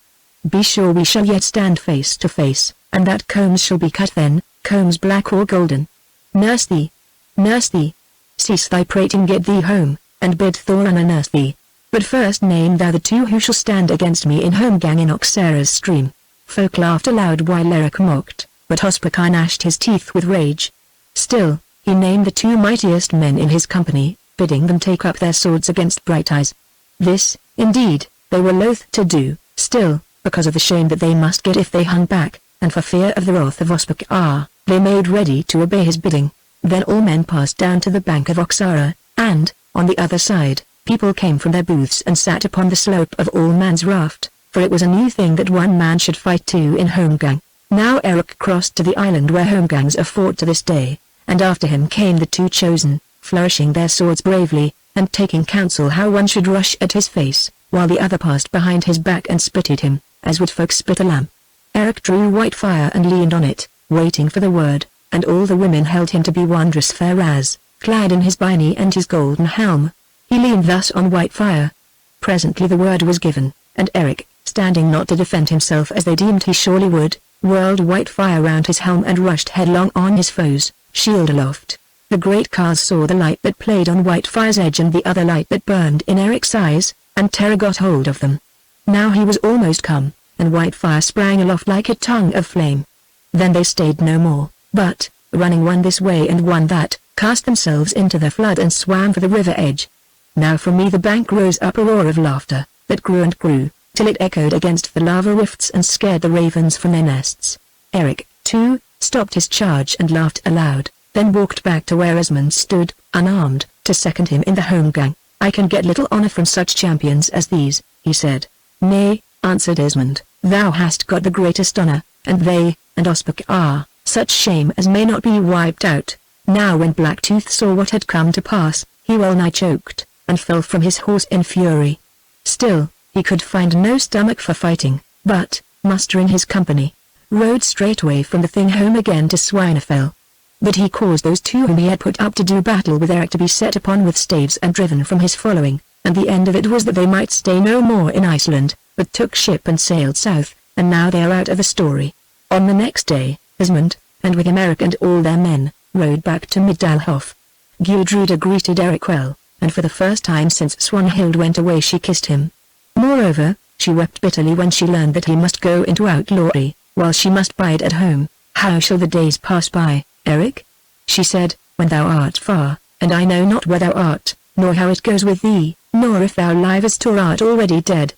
Be sure we shall yet stand face to face, and that combs shall be cut then, combs black or golden. Nurse thee. Nurse thee. Cease thy prating, get thee home, and bid Thorunna nurse thee. But first name thou the 2 who shall stand against me in Holmgang in Oxera's stream." Folk laughed aloud while Eric mocked, but Ospakar gnashed his teeth with rage. Still, he named the 2 mightiest men in his company, bidding them take up their swords against Brighteyes. This, indeed, they were loath to do, still, because of the shame that they must get if they hung back, and for fear of the wrath of Ospakar, they made ready to obey his bidding. Then all men passed down to the bank of Oxera, and, on the other side, people came from their booths and sat upon the slope of All Man's Raft, for it was a new thing that one man should fight 2 in Holmgang. Now Eric crossed to the island where Holmgangs are fought to this day, and after him came the 2 chosen, flourishing their swords bravely, and taking counsel how one should rush at his face, while the other passed behind his back and spitted him, as would folk spit a lamb. Eric drew white fire and leaned on it, waiting for the word, and all the women held him to be wondrous fair as, clad in his byrnie and his golden helm, he leaned thus on white fire. Presently the word was given, and Eric, standing not to defend himself as they deemed he surely would, whirled white fire round his helm and rushed headlong on his foes, shield aloft. The great cars saw the light that played on Whitefire's edge and the other light that burned in Eric's eyes, and terror got hold of them. Now he was almost come, and Whitefire sprang aloft like a tongue of flame. Then they stayed no more, but, running one this way and one that, cast themselves into the flood and swam for the river edge. Now from me the bank rose up a roar of laughter, that grew and grew, till it echoed against the lava rifts and scared the ravens from their nests. Eric, too, stopped his charge and laughed aloud, then walked back to where Esmond stood, unarmed, to second him in the Holmgang. "I can get little honor from such champions as these," he said. "Nay," answered Esmond, "thou hast got the greatest honor, and they, and Ospakar, such shame as may not be wiped out." Now when Blacktooth saw what had come to pass, he well nigh choked, and fell from his horse in fury. Still, he could find no stomach for fighting, but, mustering his company, rode straightway from the thing home again to Swinefell. But he caused those 2 whom he had put up to do battle with Eric to be set upon with staves and driven from his following, and the end of it was that they might stay no more in Iceland, but took ship and sailed south, and now they are out of the story. On the next day, Esmond, and with him Eric and all their men, rode back to Middelhof. Gudruda greeted Eric well, and for the first time since Swanhild went away she kissed him. Moreover, she wept bitterly when she learned that he must go into outlawry, while she must bide at home. "How shall the days pass by, Eric?" she said, "when thou art far, and I know not where thou art, nor how it goes with thee, nor if thou livest or art already dead."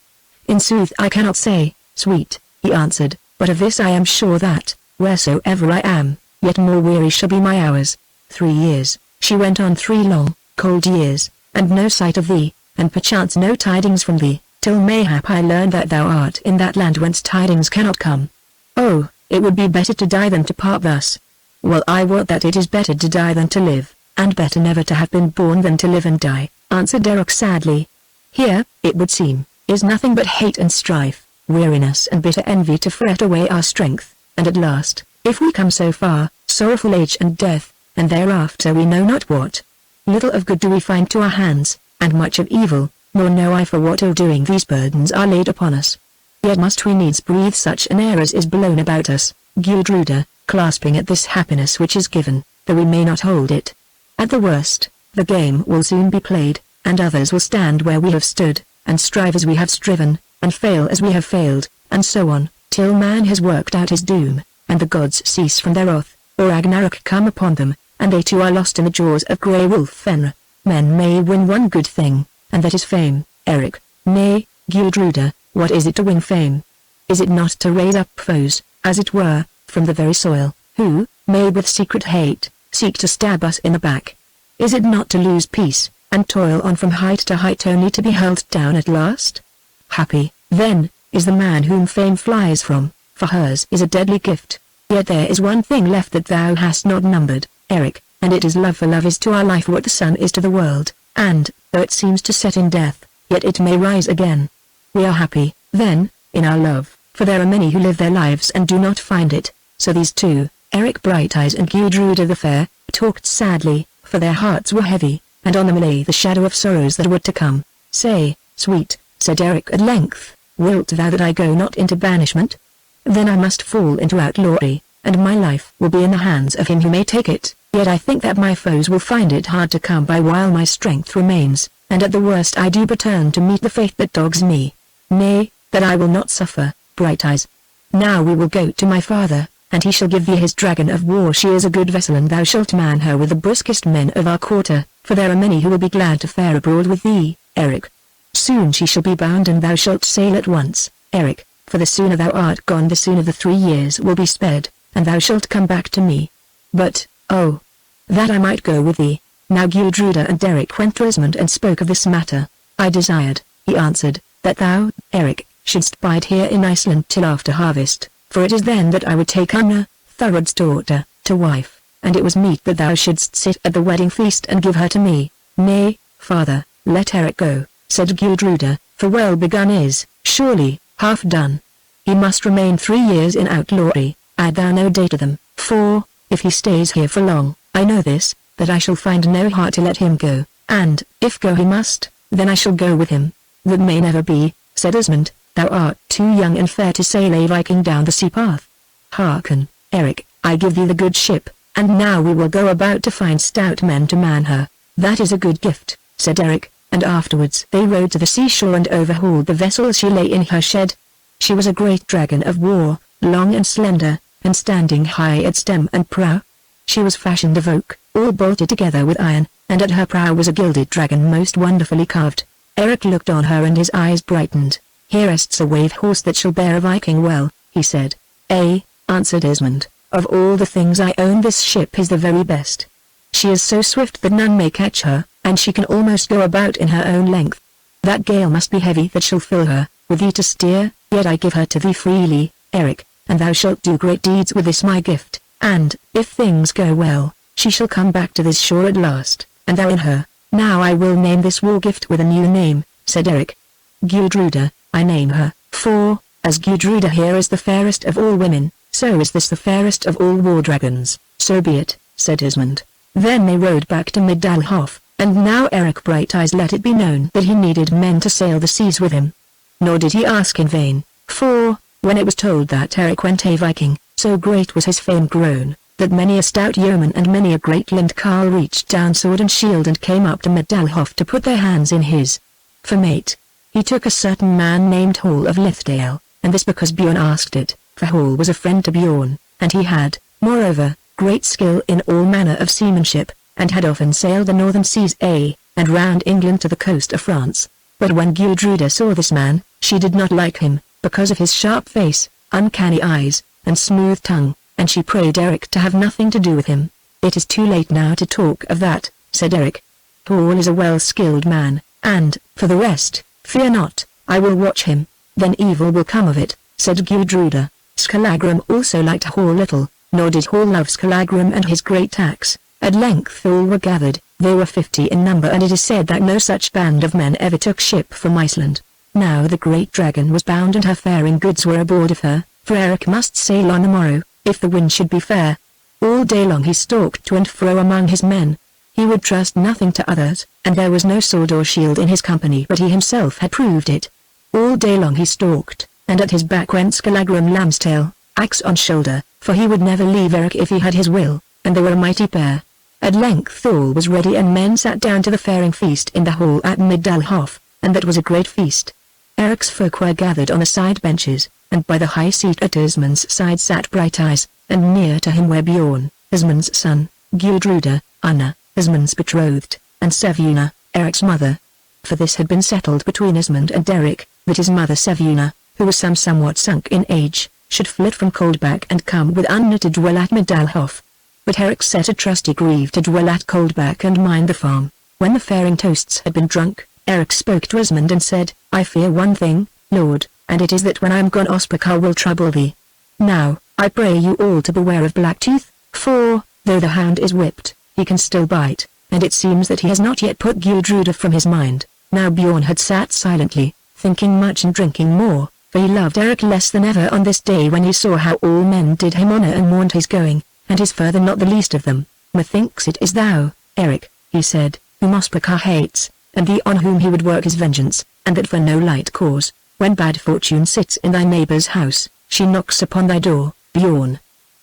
"In sooth I cannot say, sweet," he answered, "but of this I am sure that, wheresoever I am, yet more weary shall be my hours. 3 years," she went on, 3 long, cold years, "and no sight of thee, and perchance no tidings from thee, till mayhap I learn that thou art in that land whence tidings cannot come. Oh, it would be better to die than to part thus." "Well, I wot that it is better to die than to live," and better never to have been born than to live and die, answered Eric sadly. Here, it would seem, is nothing but hate and strife, weariness and bitter envy to fret away our strength, and at last, if we come so far, sorrowful age and death, and thereafter we know not what. Little of good do we find to our hands, and much of evil, nor know I for what ill-doing these burdens are laid upon us. Yet must we needs breathe such an air as is blown about us, Gudruda, clasping at this happiness which is given, though we may not hold it. At the worst, the game will soon be played, and others will stand where we have stood, and strive as we have striven, and fail as we have failed, and so on, till man has worked out his doom, and the gods cease from their wrath, or Ragnarok come upon them, and they too are lost in the jaws of Grey Wolf Fenrir. Men may win one good thing, and that is fame, Eric. Nay, Gudruda, what is it to win fame? Is it not to raise up foes, as it were, from the very soil, who, made with secret hate, seek to stab us in the back? Is it not to lose peace, and toil on from height to height only to be hurled down at last? Happy, then, is the man whom fame flies from, for hers is a deadly gift. Yet there is one thing left that thou hast not numbered, Eric, and it is love, for love is to our life what the sun is to the world, and, though it seems to set in death, yet it may rise again. We are happy, then, in our love, for there are many who live their lives and do not find it, so these two, Eric Brighteyes and Gudruda the Fair, talked sadly, for their hearts were heavy, and on them lay the shadow of sorrows that were to come. Say, sweet, said Eric at length, wilt thou that I go not into banishment? Then I must fall into outlawry, and my life will be in the hands of him who may take it, yet I think that my foes will find it hard to come by while my strength remains, and at the worst I do but turn to meet the fate that dogs me. Nay, that I will not suffer, Brighteyes. Now we will go to my father, and he shall give thee his dragon of war. She is a good vessel, and thou shalt man her with the briskest men of our quarter, for there are many who will be glad to fare abroad with thee, Eric. Soon she shall be bound, and thou shalt sail at once, Eric, for the sooner thou art gone the sooner the 3 years will be sped, and thou shalt come back to me. But, oh, that I might go with thee. Now Gudruda and Eric went to Esmond and spoke of this matter. I desired, he answered, that thou, Eric, shouldst bide here in Iceland till after harvest, for it is then that I would take Anna, Thorod's daughter, to wife, and it was meet that thou shouldst sit at the wedding feast and give her to me. Nay, father, let Eric go, said Gudruda, for well begun is, surely, half done. He must remain 3 years in outlawry, add thou no day to them, for, if he stays here for long, I know this, that I shall find no heart to let him go, and, if go he must, then I shall go with him. That may never be, said Esmond, thou art too young and fair to sail a Viking down the sea path. Hearken, Eric, I give thee the good ship, and now we will go about to find stout men to man her. That is a good gift, said Eric, and afterwards they rode to the seashore and overhauled the vessel as she lay in her shed. She was a great dragon of war, long and slender, and standing high at stem and prow. She was fashioned of oak, all bolted together with iron, and at her prow was a gilded dragon most wonderfully carved. Eric looked on her and his eyes brightened. Here ist's a wave horse that shall bear a Viking well, he said. Ay, answered Esmond, of all the things I own this ship is the very best. She is so swift that none may catch her, and she can almost go about in her own length. That gale must be heavy that shall fill her, with thee to steer, yet I give her to thee freely, Eric, and thou shalt do great deeds with this my gift, and, if things go well, she shall come back to this shore at last, and thou in her. Now I will name this war gift with a new name, said Eric. Gudruda, I name her, for, as Gudruda here is the fairest of all women, so is this the fairest of all war dragons. So be it, said Esmond. Then they rode back to Midalhof, and now Eric Brighteyes let it be known that he needed men to sail the seas with him. Nor did he ask in vain, for, when it was told that Eric went a Viking, so great was his fame grown, that many a stout yeoman and many a great limbed carl reached down sword and shield and came up to Midalhof to put their hands in his. For mate, he took a certain man named Hall of Lithdale, and this because Bjorn asked it, for Hall was a friend to Bjorn, and he had, moreover, great skill in all manner of seamanship, and had often sailed the northern seas and round England to the coast of France. But when Gudruda saw this man, she did not like him, because of his sharp face, uncanny eyes, and smooth tongue, and she prayed Eric to have nothing to do with him. It is too late now to talk of that, said Eric. Hall is a well-skilled man, and, for the rest, fear not, I will watch him, then evil will come of it, said Gudruda. Skallagrim also liked Hall little, nor did Hall love Skallagrim and his great axe, At length all were gathered. They were 50 in number, and it is said that no such band of men ever took ship from Iceland. Now the great dragon was bound and her faring goods were aboard of her, for Eric must sail on the morrow, if the wind should be fair. All day long he stalked to and fro among his men. He would trust nothing to others, and there was no sword or shield in his company, but he himself had proved it. All day long he stalked, and at his back went Skallagrim Lambstail, axe on shoulder, for he would never leave Eric if he had his will, and they were a mighty pair. At length all was ready and men sat down to the faring feast in the hall at Middelhof, and that was a great feast. Eric's folk were gathered on the side benches, and by the high seat at Asmund's side sat Brighteyes, and near to him were Bjorn, Asmund's son, Gudruda, Anna, Asmund's betrothed, and Sevuna, Eric's mother. For this had been settled between Asmund and Eric, that his mother Sevuna, who was somewhat sunk in age, should flit from Coldback and come with Anna to dwell at Middelhof. But Eric set a trusty grieve to dwell at Coldback and mind the farm. When the faring toasts had been drunk, Eric spoke to Asmund and said, I fear one thing, Lord, and it is that when I am gone Ospakar will trouble thee. Now, I pray you all to beware of Blacktooth, for, though the hound is whipped, he can still bite, and it seems that he has not yet put Gudruda from his mind. Now Bjorn had sat silently, thinking much and drinking more, for he loved Eric less than ever on this day when he saw how all men did him honor and mourned his going, and his father not the least of them. Methinks it is thou, Eric, he said, whom Ospakar hates, and thee on whom he would work his vengeance, and that for no light cause. When bad fortune sits in thy neighbor's house, she knocks upon thy door, Bjorn.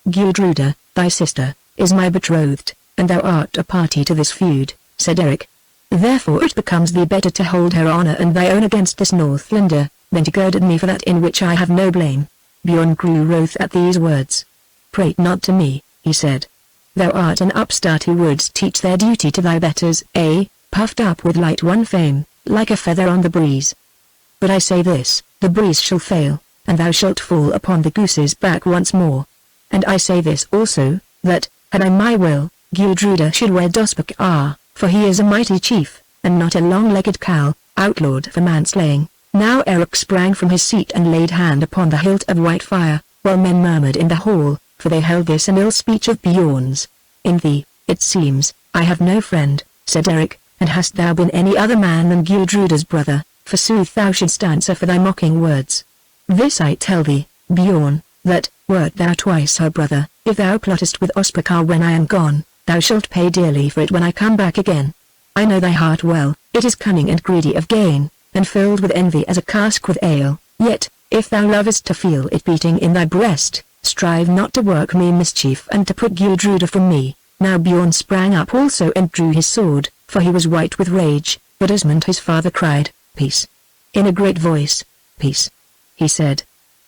Gudruda, thy sister, is my betrothed, and thou art a party to this feud, said Eric. Therefore it becomes thee better to hold her honor and thy own against this Northlander, than to gird at me for that in which I have no blame. Bjorn grew wroth at these words. Prate not to me, he said. Thou art an upstart who wouldst teach their duty to thy betters, puffed up with light one fame, like a feather on the breeze. But I say this, the breeze shall fail, and thou shalt fall upon the goose's back once more. And I say this also, that, had I my will, Gudruda should wed Ospakar, for he is a mighty chief, and not a long-legged cow, outlawed for manslaying. Now Eric sprang from his seat and laid hand upon the hilt of Whitefire, while men murmured in the hall, for they held this an ill speech of Bjorn's. In thee, it seems, I have no friend, said Eric, and hast thou been any other man than Gudruda's brother, forsooth thou shouldst answer for thy mocking words. This I tell thee, Bjorn, that, wert thou twice her brother, if thou plottest with Ospakar when I am gone, thou shalt pay dearly for it when I come back again. I know thy heart well, it is cunning and greedy of gain, and filled with envy as a cask with ale, yet, if thou lovest to feel it beating in thy breast, strive not to work me mischief and to put Gudruda from me. Now Bjorn sprang up also and drew his sword, for he was white with rage, but Asmund his father cried, Peace. In a great voice, Peace. He said.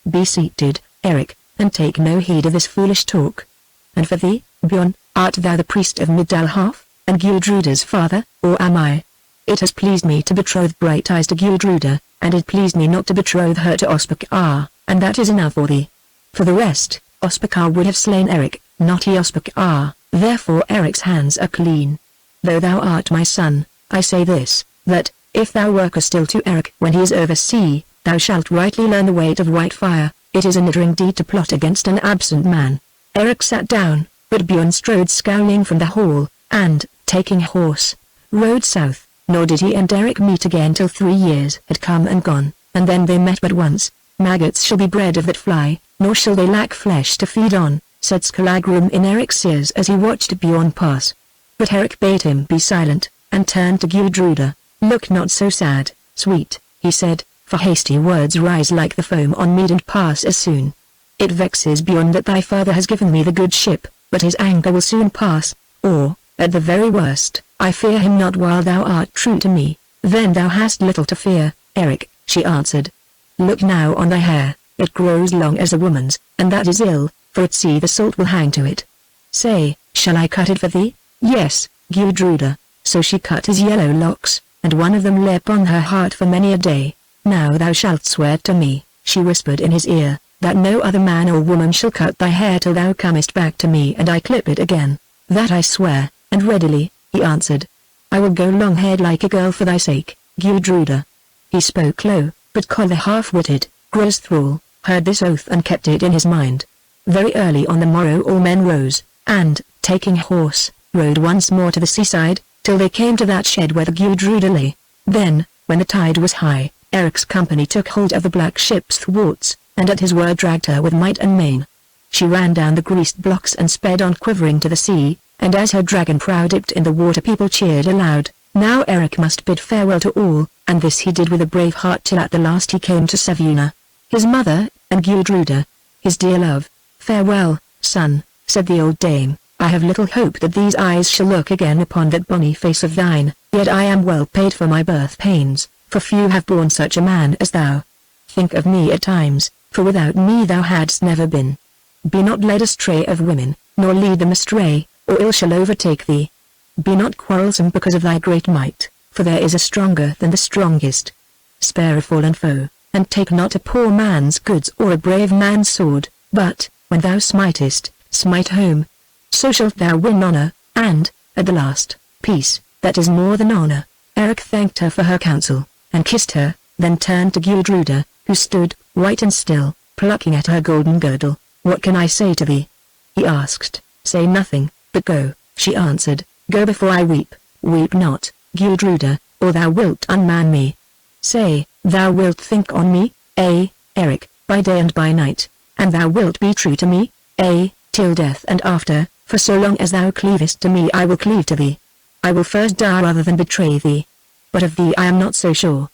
Be seated, Eric, and take no heed of this foolish talk. And for thee, Bjorn, art thou the priest of Middelhof, and Gudruda's father, or am I? It has pleased me to betroth Brighteyes to Gudruda, and it pleased me not to betroth her to Ospakar, and that is enough for thee. For the rest, Ospakar would have slain Eric, not he Ospakar, therefore Eric's hands are clean. Though thou art my son, I say this, that, if thou workest still to Eric when he is oversea, thou shalt rightly learn the weight of Whitefire. It is a niddering deed to plot against an absent man. Eric sat down, but Bjorn strode scowling from the hall, and, taking horse, rode south, nor did he and Eric meet again till 3 years had come and gone, and then they met but once. Maggots shall be bred of that fly, nor shall they lack flesh to feed on, said Skallagrim in Eric's ears as he watched Bjorn pass. But Eric bade him be silent, and turned to Gudruda. Look not so sad, sweet, he said, for hasty words rise like the foam on mead and pass as soon. It vexes Bjorn that thy father has given me the good ship, but his anger will soon pass, or, at the very worst, I fear him not while thou art true to me. Then thou hast little to fear, Eric, she answered. Look now on thy hair, it grows long as a woman's, and that is ill, for at sea the salt will hang to it. Say, shall I cut it for thee? Yes, Gudruda. So she cut his yellow locks, and one of them lay upon her heart for many a day. Now thou shalt swear to me, she whispered in his ear, that no other man or woman shall cut thy hair till thou comest back to me and I clip it again. That I swear, and readily, he answered. I will go long-haired like a girl for thy sake, Gudruda. He spoke low, but Coll the half-witted, gross thrall, heard this oath and kept it in his mind. Very early on the morrow all men rose, and, taking horse, rowed once more to the seaside, till they came to that shed where the Gudruda lay. Then, when the tide was high, Eric's company took hold of the black ship's thwarts, and at his word dragged her with might and main. She ran down the greased blocks and sped on quivering to the sea, and as her dragon prow dipped in the water people cheered aloud. Now Eric must bid farewell to all, and this he did with a brave heart till at the last he came to Savuna, his mother, and Gudruda, his dear love. "Farewell, son," said the old dame. "I have little hope that these eyes shall look again upon that bonny face of thine, yet I am well paid for my birth pains, for few have borne such a man as thou. Think of me at times, for without me thou hadst never been. Be not led astray of women, nor lead them astray, or ill shall overtake thee. Be not quarrelsome because of thy great might, for there is a stronger than the strongest. Spare a fallen foe, and take not a poor man's goods or a brave man's sword, but, when thou smitest, smite home. So shalt thou win honor, and, at the last, peace, that is more than honor." Eric thanked her for her counsel, and kissed her, then turned to Gudruda, who stood, white and still, plucking at her golden girdle. "What can I say to thee?" he asked. "Say nothing, but go," she answered. "Go before I weep. Weep not, Gudruda, or thou wilt unman me. Say, thou wilt think on me, Eric, by day and by night, and thou wilt be true to me, till death and after, for so long as thou cleavest to me I will cleave to thee. I will first die rather than betray thee. But of thee I am not so sure.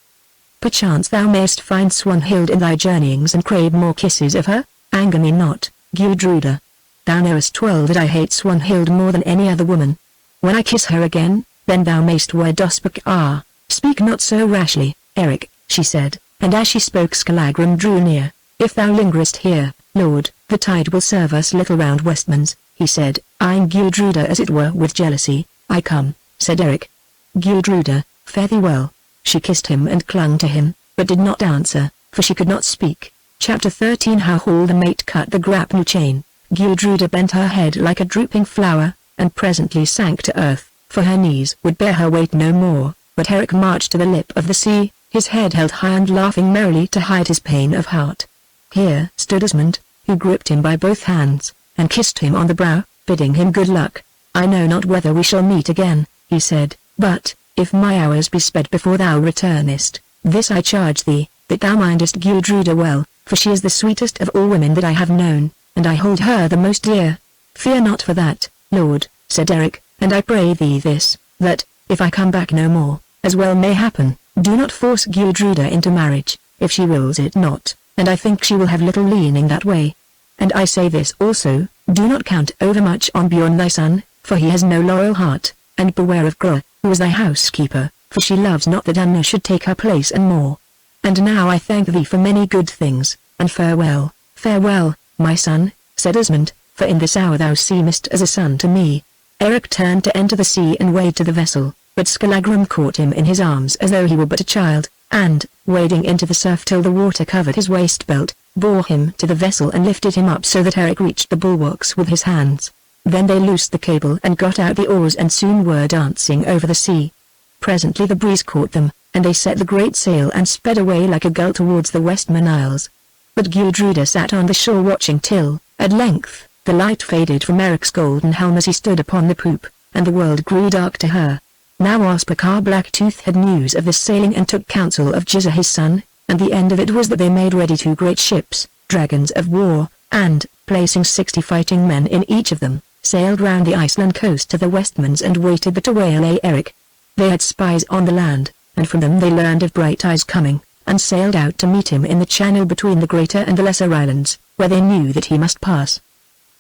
Perchance thou mayst find Swanhild in thy journeyings and crave more kisses of her. Anger me not, Gudruda. Thou knowest well that I hate Swanhild more than any other woman. When I kiss her again, then thou mayst wed Ospakar. Speak not so rashly, Eric," she said, and as she spoke Skallagrim drew near. "If thou lingerest here, Lord, the tide will serve us little round Westmans," he said, eyeing Gudruda as it were with jealousy. "I come," said Eric. "Gudruda, fare thee well." She kissed him and clung to him, but did not answer, for she could not speak. Chapter 13 How Hall the mate cut the grapnel chain. Gudruda bent her head like a drooping flower, and presently sank to earth, for her knees would bear her weight no more. But Eric marched to the lip of the sea, his head held high and laughing merrily to hide his pain of heart. Here stood Esmond, who gripped him by both hands, and kissed him on the brow, bidding him good luck. "I know not whether we shall meet again," he said, "but, if my hours be sped before thou returnest, this I charge thee, that thou mindest Gudruda well, for she is the sweetest of all women that I have known, and I hold her the most dear." "Fear not for that, Lord," said Eric, "and I pray thee this, that, if I come back no more, as well may happen, do not force Gudruda into marriage, if she wills it not, and I think she will have little leaning that way. And I say this also, do not count overmuch on Bjorn thy son, for he has no loyal heart, and beware of Groa, who is thy housekeeper, for she loves not that Anna should take her place and more. And now I thank thee for many good things, and farewell." "Farewell, my son," said Esmond, "for in this hour thou seemest as a son to me." Eric turned to enter the sea and wade to the vessel, but Skallagrim caught him in his arms as though he were but a child, and, wading into the surf till the water covered his waist belt, bore him to the vessel and lifted him up so that Eric reached the bulwarks with his hands. Then they loosed the cable and got out the oars and soon were dancing over the sea. Presently the breeze caught them, and they set the great sail and sped away like a gull towards the Westman Isles. But Gudruda sat on the shore watching till, at length, the light faded from Eric's golden helm as he stood upon the poop, and the world grew dark to her. Now Ospakar Blacktooth had news of this sailing and took counsel of Jizza his son, and the end of it was that they made ready 2 great ships, dragons of war, and, placing 60 fighting men in each of them, sailed round the Iceland coast to the Westmans and waited to waylay Eric. They had spies on the land, and from them they learned of Brighteyes coming, and sailed out to meet him in the channel between the greater and the lesser islands, where they knew that he must pass.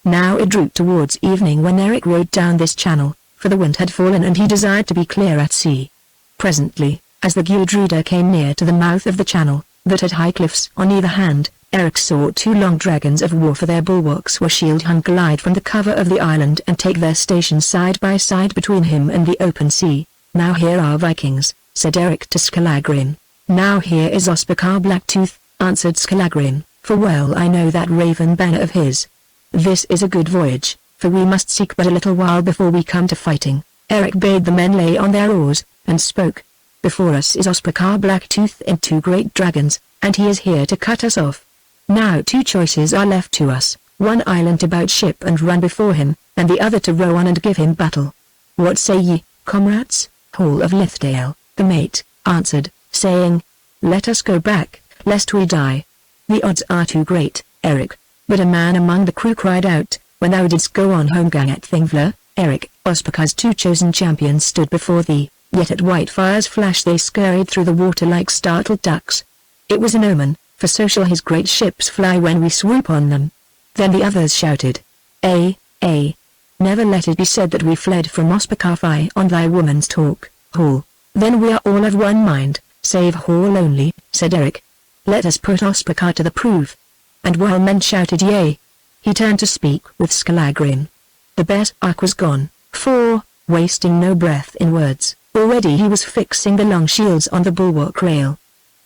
Now it drew towards evening when Eric rowed down this channel, for the wind had fallen and he desired to be clear at sea. Presently, as the Gudruda came near to the mouth of the channel, that had high cliffs on either hand, Eric saw 2 long dragons of war, for their bulwarks were shield-hung, glide from the cover of the island and take their stations side by side between him and the open sea. "Now here are Vikings," said Eric to Skallagrim. "Now here is Ospakar Blacktooth," answered Skallagrim, "for well I know that raven banner of his. This is a good voyage, for we must seek but a little while before we come to fighting." Eric bade the men lay on their oars, and spoke. "Before us is Ospakar Blacktooth and 2 great dragons, and he is here to cut us off. Now 2 choices are left to us, one island to bout ship and run before him, and the other to row on and give him battle. "What say ye, comrades?" Hall of Lithdale, the mate, answered, saying, "Let us go back, lest we die." "The odds are too great, Eric." But a man among the crew cried out, "When thou didst go on homegang at Thingvler, Eric, Ospakar's 2 chosen champions stood before thee, yet at Whitefire's flash they scurried through the water like startled ducks. It was an omen, for so shall his great ships fly when we swoop on them." Then the others shouted, "Ay, ay. Never let it be said that we fled from Ospakar. Fie on thy woman's talk, Hall." "Then we are all of one mind, save Hall only," said Eric. "Let us put Ospakar to the proof." And while men shouted yea, he turned to speak with Skallagrim. The Berserk was gone, for, wasting no breath in words, already he was fixing the long shields on the bulwark rail.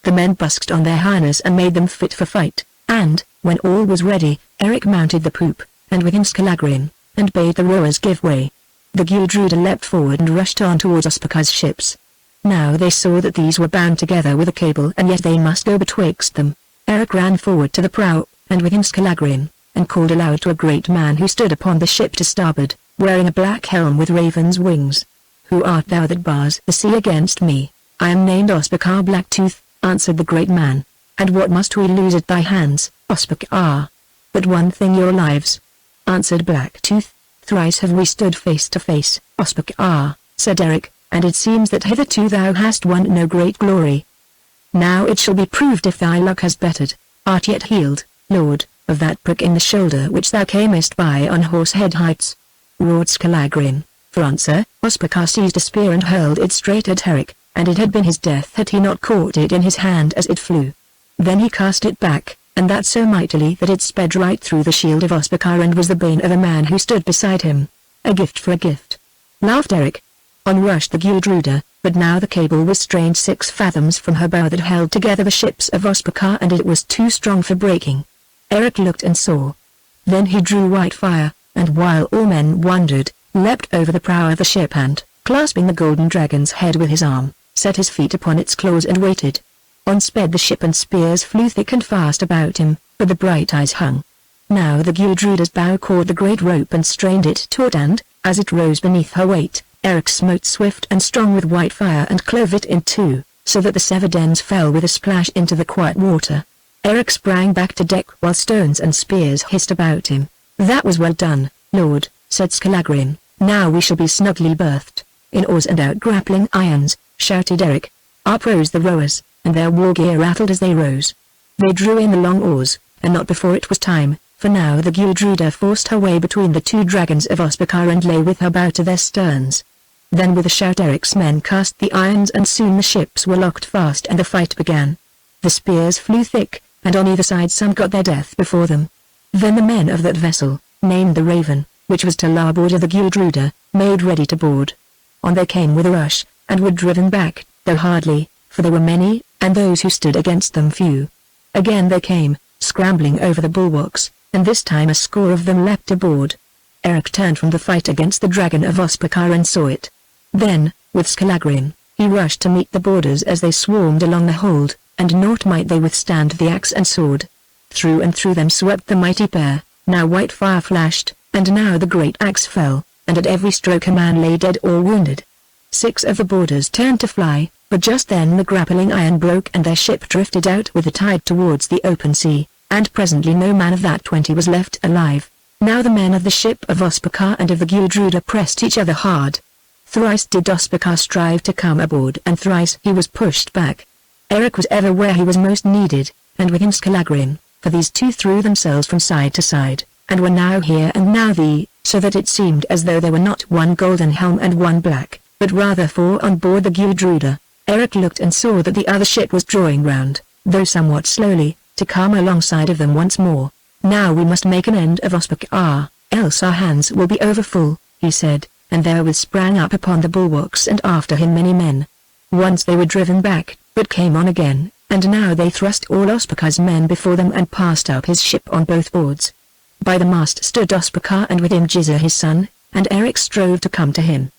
The men busked on their harness and made them fit for fight, and, when all was ready, Eric mounted the poop, and with him Skallagrim, and bade the rowers give way. The Gudruda leapt forward and rushed on towards Ospakar's ships. Now they saw that these were bound together with a cable and yet they must go betwixt them. Eric ran forward to the prow, and with him Skallagrim, and called aloud to a great man who stood upon the ship to starboard, wearing a black helm with raven's wings. "Who art thou that bars the sea against me?" "I am named Ospakar Blacktooth," answered the great man. "And what must we lose at thy hands, Ospakar?" "But one thing, your lives," answered Blacktooth. "Thrice have we stood face to face, Ospakar," said Eric, "and it seems that hitherto thou hast won no great glory. Now it shall be proved if thy luck has bettered. Art yet healed, Lord, of that prick in the shoulder which thou camest by on Horsehead Heights?" roared Skallagrim. For answer, Ospakar seized a spear and hurled it straight at Eric, and it had been his death had he not caught it in his hand as it flew. Then he cast it back, and that so mightily that it sped right through the shield of Ospakar and was the bane of a man who stood beside him. "A gift for a gift," laughed Eric. On rushed the Gudruda, but now the cable was strained 6 fathoms from her bow that held together the ships of Ospakar and it was too strong for breaking. Eric looked and saw. Then he drew Whitefire, and while all men wondered, leapt over the prow of the ship and, clasping the golden dragon's head with his arm, set his feet upon its claws and waited. On sped the ship and spears flew thick and fast about him, but the Brighteyes hung. Now the Gudruda's bow caught the great rope and strained it taut and, as it rose beneath her weight, Eric smote swift and strong with Whitefire and clove it in 2, so that the severed ends fell with a splash into the quiet water. Eric sprang back to deck while stones and spears hissed about him. "That was well done, Lord," said Skallagrim. "Now we shall be snugly berthed." "In oars and out grappling irons," shouted Eric. Up rose the rowers, and their war gear rattled as they rose. They drew in the long oars, and not before it was time, for now the Gudruda forced her way between the 2 dragons of Ospakar and lay with her bow to their sterns. Then with a shout Eric's men cast the irons and soon the ships were locked fast and the fight began. The spears flew thick, and on either side some got their death before them. Then the men of that vessel, named the Raven, which was to larboard of the Gudruda, made ready to board. On they came with a rush, and were driven back, though hardly, for there were many, and those who stood against them few. Again they came, scrambling over the bulwarks, and this time a score of them leapt aboard. Eric turned from the fight against the dragon of Ospakar and saw it. Then, with Skallagrim, he rushed to meet the boarders as they swarmed along the hold, and naught might they withstand the axe and sword. Through and through them swept the mighty pair, now Whitefire flashed, and now the great axe fell, and at every stroke a man lay dead or wounded. 6 of the boarders turned to fly, but just then the grappling iron broke and their ship drifted out with the tide towards the open sea, and presently no man of that 20 was left alive. Now the men of the ship of Ospakar and of the Gudruda pressed each other hard. Thrice did Ospakar strive to come aboard and thrice he was pushed back. Eric was ever where he was most needed, and with him Skallagrim, for these 2 threw themselves from side to side, and were now here and now there, so that it seemed as though there were not one golden helm and one black, but rather 4 on board the Gudruda. Eric looked and saw that the other ship was drawing round, though somewhat slowly, to come alongside of them once more. "Now we must make an end of Ospakar, else our hands will be over full," he said, and therewith sprang up upon the bulwarks and after him many men. Once they were driven back, but came on again, and now they thrust all Ospakar's men before them and passed up his ship on both boards. By the mast stood Ospakar and with him Gizur his son, and Eric strove to come to him.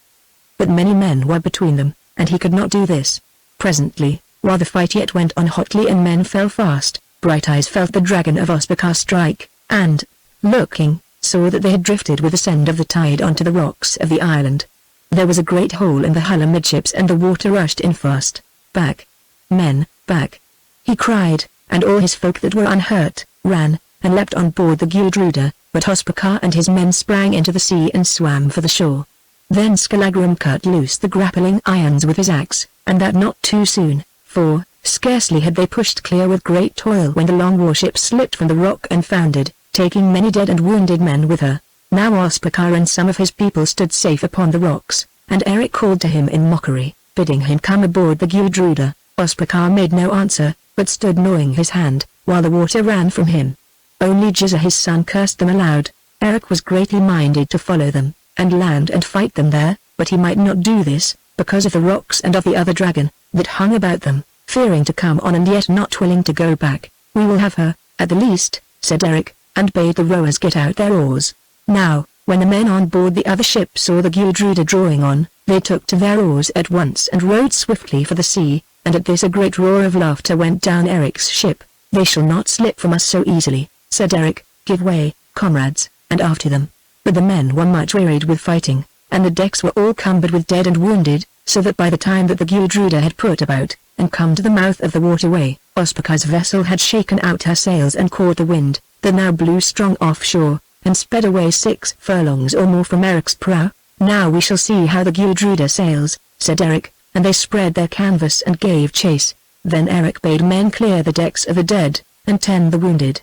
But many men were between them, and he could not do this. Presently, while the fight yet went on hotly and men fell fast, Brighteyes felt the dragon of Ospakar strike, and, looking, saw that they had drifted with the send of the tide onto the rocks of the island. There was a great hole in the hull amidships and the water rushed in fast. "Back! Men, back!" he cried, and all his folk that were unhurt, ran, and leapt on board the Gudruda, but Ospakar and his men sprang into the sea and swam for the shore. Then Skallagrim cut loose the grappling irons with his axe, and that not too soon, for, scarcely had they pushed clear with great toil when the long warship slipped from the rock and foundered, taking many dead and wounded men with her. Now Ospakar and some of his people stood safe upon the rocks, and Eric called to him in mockery, bidding him come aboard the Gudruda. Ospakar made no answer, but stood gnawing his hand, while the water ran from him. Only Jizza his son cursed them aloud. Eric was greatly minded to follow them, and land and fight them there, but he might not do this, because of the rocks and of the other dragon, that hung about them, fearing to come on and yet not willing to go back. "We will have her, at the least," said Eric, and bade the rowers get out their oars. Now, when the men on board the other ship saw the Gudruda drawing on, they took to their oars at once and rowed swiftly for the sea, and at this a great roar of laughter went down Eric's ship. "They shall not slip from us so easily," said Eric. "Give way, comrades," and after them. But the men were much wearied with fighting, and the decks were all cumbered with dead and wounded, so that by the time that the Gudruda had put about, and come to the mouth of the waterway, Ospakar's vessel had shaken out her sails and caught the wind, that now blew strong offshore, and sped away 6 furlongs or more from Eric's prow. "Now we shall see how the Gudruda sails," said Eric, and they spread their canvas and gave chase. Then Eric bade men clear the decks of the dead, and 10 the wounded.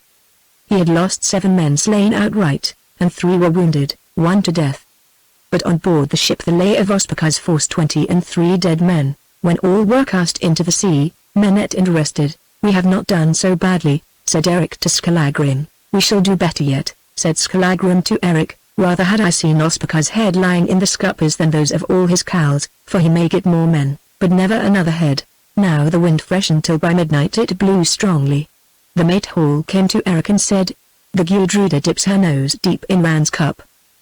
He had lost 7 men slain outright, and 3 were wounded, 1 to death. But on board the ship there lay of Ospakar's force 23 dead men. When all were cast into the sea, Menet and rested. "We have not done so badly," said Eric to Skallagrim. "We shall do better yet," said Skallagrim to Eric. "Rather had I seen Ospakar's head lying in the scuppers than those of all his cows, for he may get more men, but never another head." Now the wind freshened till by midnight it blew strongly. The mate Hall came to Eric and said, "The Gudruda dips her nose deep in Ran's cup.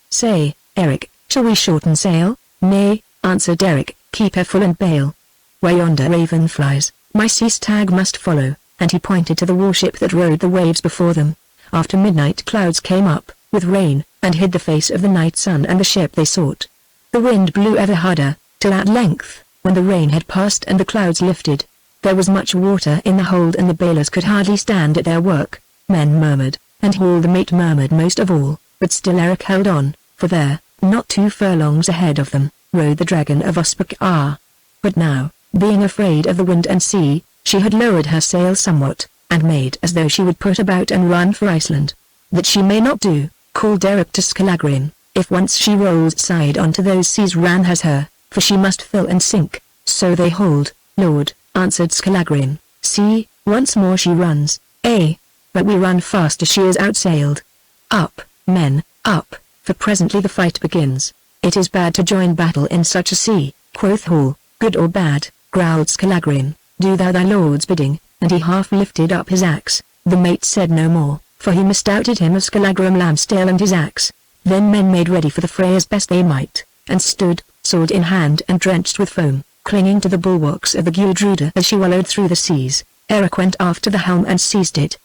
Say, Eric, shall we shorten sail?" "Nay," answered Eric, "keep her full and bail. Where yonder raven flies, my sea stag must follow," and he pointed to the warship that rode the waves before them. After midnight clouds came up, with rain, and hid the face of the night sun and the ship they sought. The wind blew ever harder, till at length, when the rain had passed and the clouds lifted, there was much water in the hold and the bailers could hardly stand at their work. Men murmured, and Hall the mate murmured most of all, but still Eric held on, for there, not 2 furlongs ahead of them, rode the dragon of Ospakar. But now, being afraid of the wind and sea, she had lowered her sail somewhat, and made as though she would put about and run for Iceland. "That she may not do," called Eric to Skallagrim, "if once she rolls side onto those seas Ran has her, for she must fill and sink." "So they hold, Lord," answered Skallagrim. "See, once more she runs, but we run fast as she is outsailed. Up, men, up, for presently the fight begins." "It is bad to join battle in such a sea," quoth Hall. "Good or bad," growled Skallagrim, "do thou thy lord's bidding," and he half lifted up his axe. The mate said no more, for he misdoubted him of Skallagrim Lambsdale and his axe. Then men made ready for the fray as best they might, and stood, sword in hand and drenched with foam, clinging to the bulwarks of the Gudruda as she wallowed through the seas. Eric went after the helm and seized it.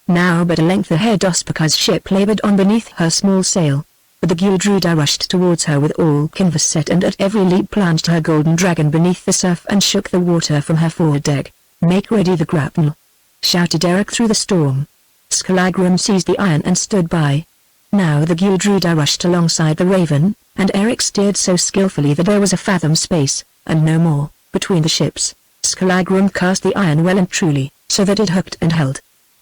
Now but a length ahead Ospakar's ship laboured on beneath her small sail, but the Gudruda rushed towards her with all canvas set and at every leap plunged her golden dragon beneath the surf and shook the water from her forward deck. "Make ready the grapnel," shouted Eric through the storm. Skallagrim seized the iron and stood by. Now the Gudruda rushed alongside the Raven, and Eric steered so skillfully that there was a fathom space, and no more, between the ships. Skallagrim cast the iron well and truly, so that it hooked and held.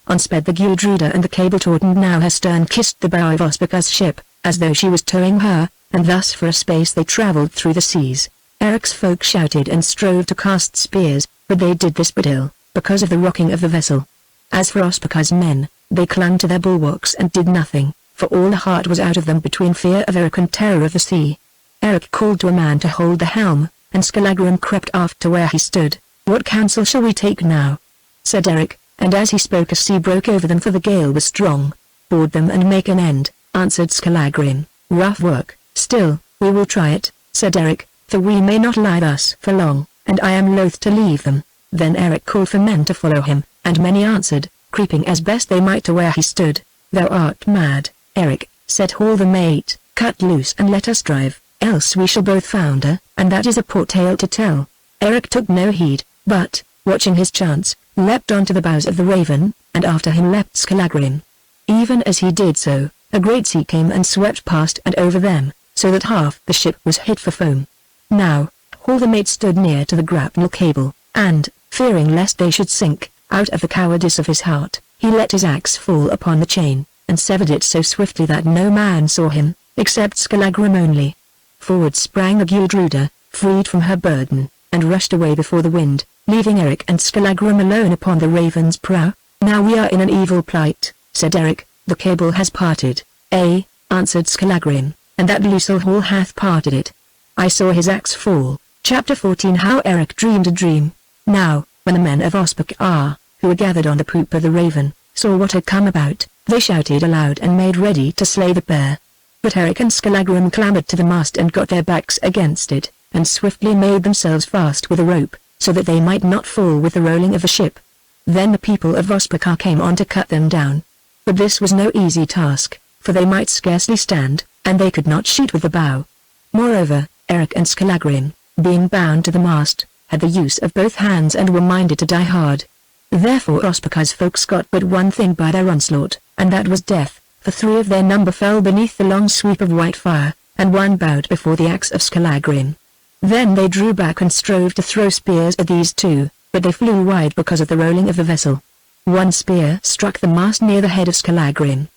On sped the Gudruda and the cable tautened now her stern kissed the bow of Ospakar's ship, as though she was towing her, and thus for a space they travelled through the seas. Eric's folk shouted and strove to cast spears, but they did this but ill, because of the rocking of the vessel. As for Ospakar's men, they clung to their bulwarks and did nothing, for all the heart was out of them between fear of Eric and terror of the sea. Eric called to a man to hold the helm, and Skallagrim crept aft to where he stood. "What counsel shall we take now?" said Eric, and as he spoke a sea broke over them for the gale was strong. "Board them and make an end," answered Skallagrim. "Rough work, still, we will try it," said Eric, "for we may not lie thus for long, and I am loath to leave them." Then Eric called for men to follow him, and many answered, creeping as best they might to where he stood. "Thou art mad, Eric," said Hall the mate, "cut loose and let us drive." else we shall both founder, and that is a poor tale to tell." Eric took no heed, but, watching his chance, leapt onto the bows of the Raven, and after him leapt Skallagrim. Even as he did so, a great sea came and swept past and over them, so that half the ship was hid for foam. Now, all the mates stood near to the grapnel cable, and, fearing lest they should sink, out of the cowardice of his heart, he let his axe fall upon the chain, and severed it so swiftly that no man saw him, except Skallagrim only. Forward sprang the Gudruda, freed from her burden, and rushed away before the wind, leaving Eric and Skallagrim alone upon the Raven's prow. "Now we are in an evil plight," said Eric. "The cable has parted." "Ay," answered Skallagrim, "and that Looselhall hath parted it. I saw his axe fall." Chapter 14. How Eric dreamed a dream. Now, when the men of Ospakar, who were gathered on the poop of the Raven, saw what had come about, they shouted aloud and made ready to slay the bear. But Eric and Skallagrim clambered to the mast and got their backs against it, and swiftly made themselves fast with a rope, so that they might not fall with the rolling of the ship. Then the people of Ospakar came on to cut them down. But this was no easy task, for they might scarcely stand, and they could not shoot with the bow. Moreover, Eric and Skallagrim, being bound to the mast, had the use of both hands and were minded to die hard. Therefore Ospakar's folks got but one thing by their onslaught, and that was death, for 3 of their number fell beneath the long sweep of white fire, and 1 bowed before the axe of Skallagrim. Then they drew back and strove to throw spears at these 2, but they flew wide because of the rolling of the vessel. 1 spear struck the mast near the head of Skallagrim.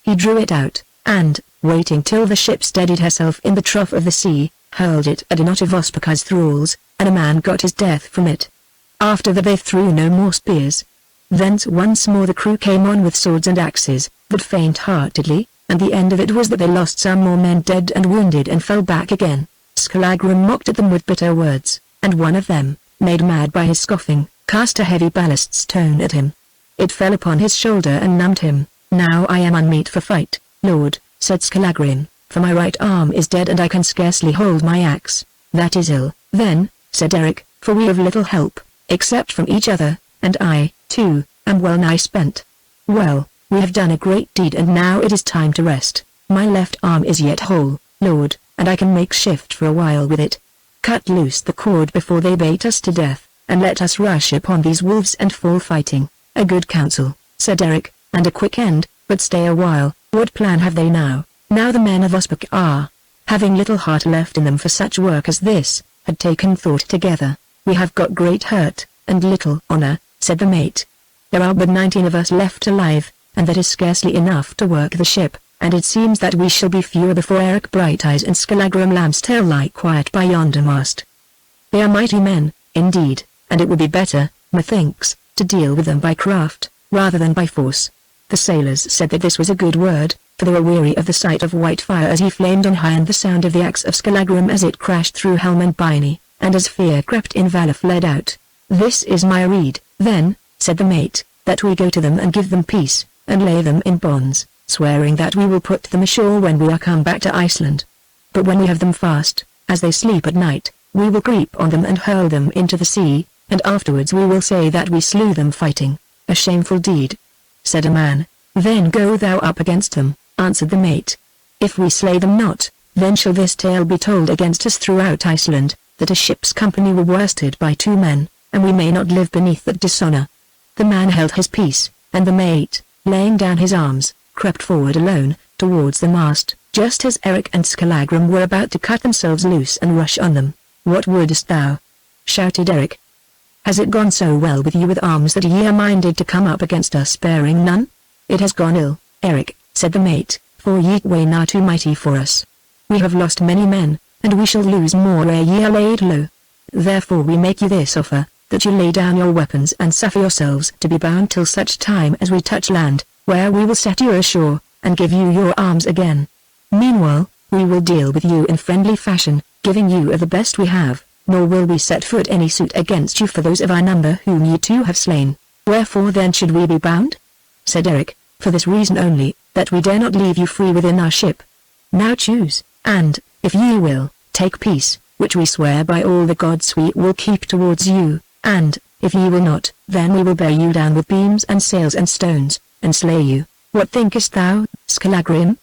He drew it out, and, waiting till the ship steadied herself in the trough of the sea, hurled it at a knot of Ospakar's thralls, and a man got his death from it. After that they threw no more spears. Thence once more the crew came on with swords and axes, but faint-heartedly, and the end of it was that they lost some more men dead and wounded and fell back again. Skallagrim mocked at them with bitter words, and one of them, made mad by his scoffing, cast a heavy ballast stone at him. It fell upon his shoulder and numbed him. "Now I am unmeet for fight, Lord," said Skallagrim, "for my right arm is dead and I can scarcely hold my axe." "That is ill, then," said Eric, "for we have little help, except from each other, and I, too, am well nigh spent. Well, we have done a great deed and now it is time to rest. My left arm is yet whole, Lord, and I can make shift for a while with it. Cut loose the cord before they bait us to death, and let us rush upon these wolves and fall fighting." "A good counsel," said Eric, "and a quick end, but stay a while. What plan have they now?" Now the men of Ospakar, having little heart left in them for such work as this, had taken thought together. "We have got great hurt, and little honor," said the mate. "There are but 19 of us left alive, and that is scarcely enough to work the ship, and it seems that we shall be fewer before Eric Brighteyes and Skallagrim Lambstail lie quiet by yonder mast. They are mighty men, indeed, and it would be better, methinks, to deal with them by craft, rather than by force." The sailors said that this was a good word, for they were weary of the sight of white fire as he flamed on high and the sound of the axe of Skallagrim as it crashed through helm and byrnie, and as fear crept in valor fled out. "This is my rede, then," said the mate, "that we go to them and give them peace, and lay them in bonds, swearing that we will put them ashore when we are come back to Iceland. But when we have them fast, as they sleep at night, we will creep on them and hurl them into the sea, and afterwards we will say that we slew them fighting." "A shameful deed," said a man. "Then go thou up against them," answered the mate. "If we slay them not, then shall this tale be told against us throughout Iceland, that a ship's company were worsted by 2 men, and we may not live beneath that dishonor." The man held his peace, and the mate, laying down his arms, crept forward alone, towards the mast, just as Eric and Skallagrim were about to cut themselves loose and rush on them. "What wouldest thou?" shouted Eric. "Has it gone so well with you with arms that ye are minded to come up against us sparing none?" "It has gone ill, Eric," said the mate, "for ye weigh now too mighty for us. We have lost many men, and we shall lose more ere ye are laid low. Therefore we make you this offer, that you lay down your weapons and suffer yourselves to be bound till such time as we touch land, where we will set you ashore, and give you your arms again. Meanwhile, we will deal with you in friendly fashion, giving you of the best we have, nor will we set foot any suit against you for those of our number whom ye 2 have slain. Wherefore then should we be bound?" said Eric. "For this reason only, that we dare not leave you free within our ship. Now choose, and, if ye will, take peace, which we swear by all the gods we will keep towards you, and, if ye will not, then we will bear you down with beams and sails and stones, and slay you." "What thinkest thou, Skallagrim?"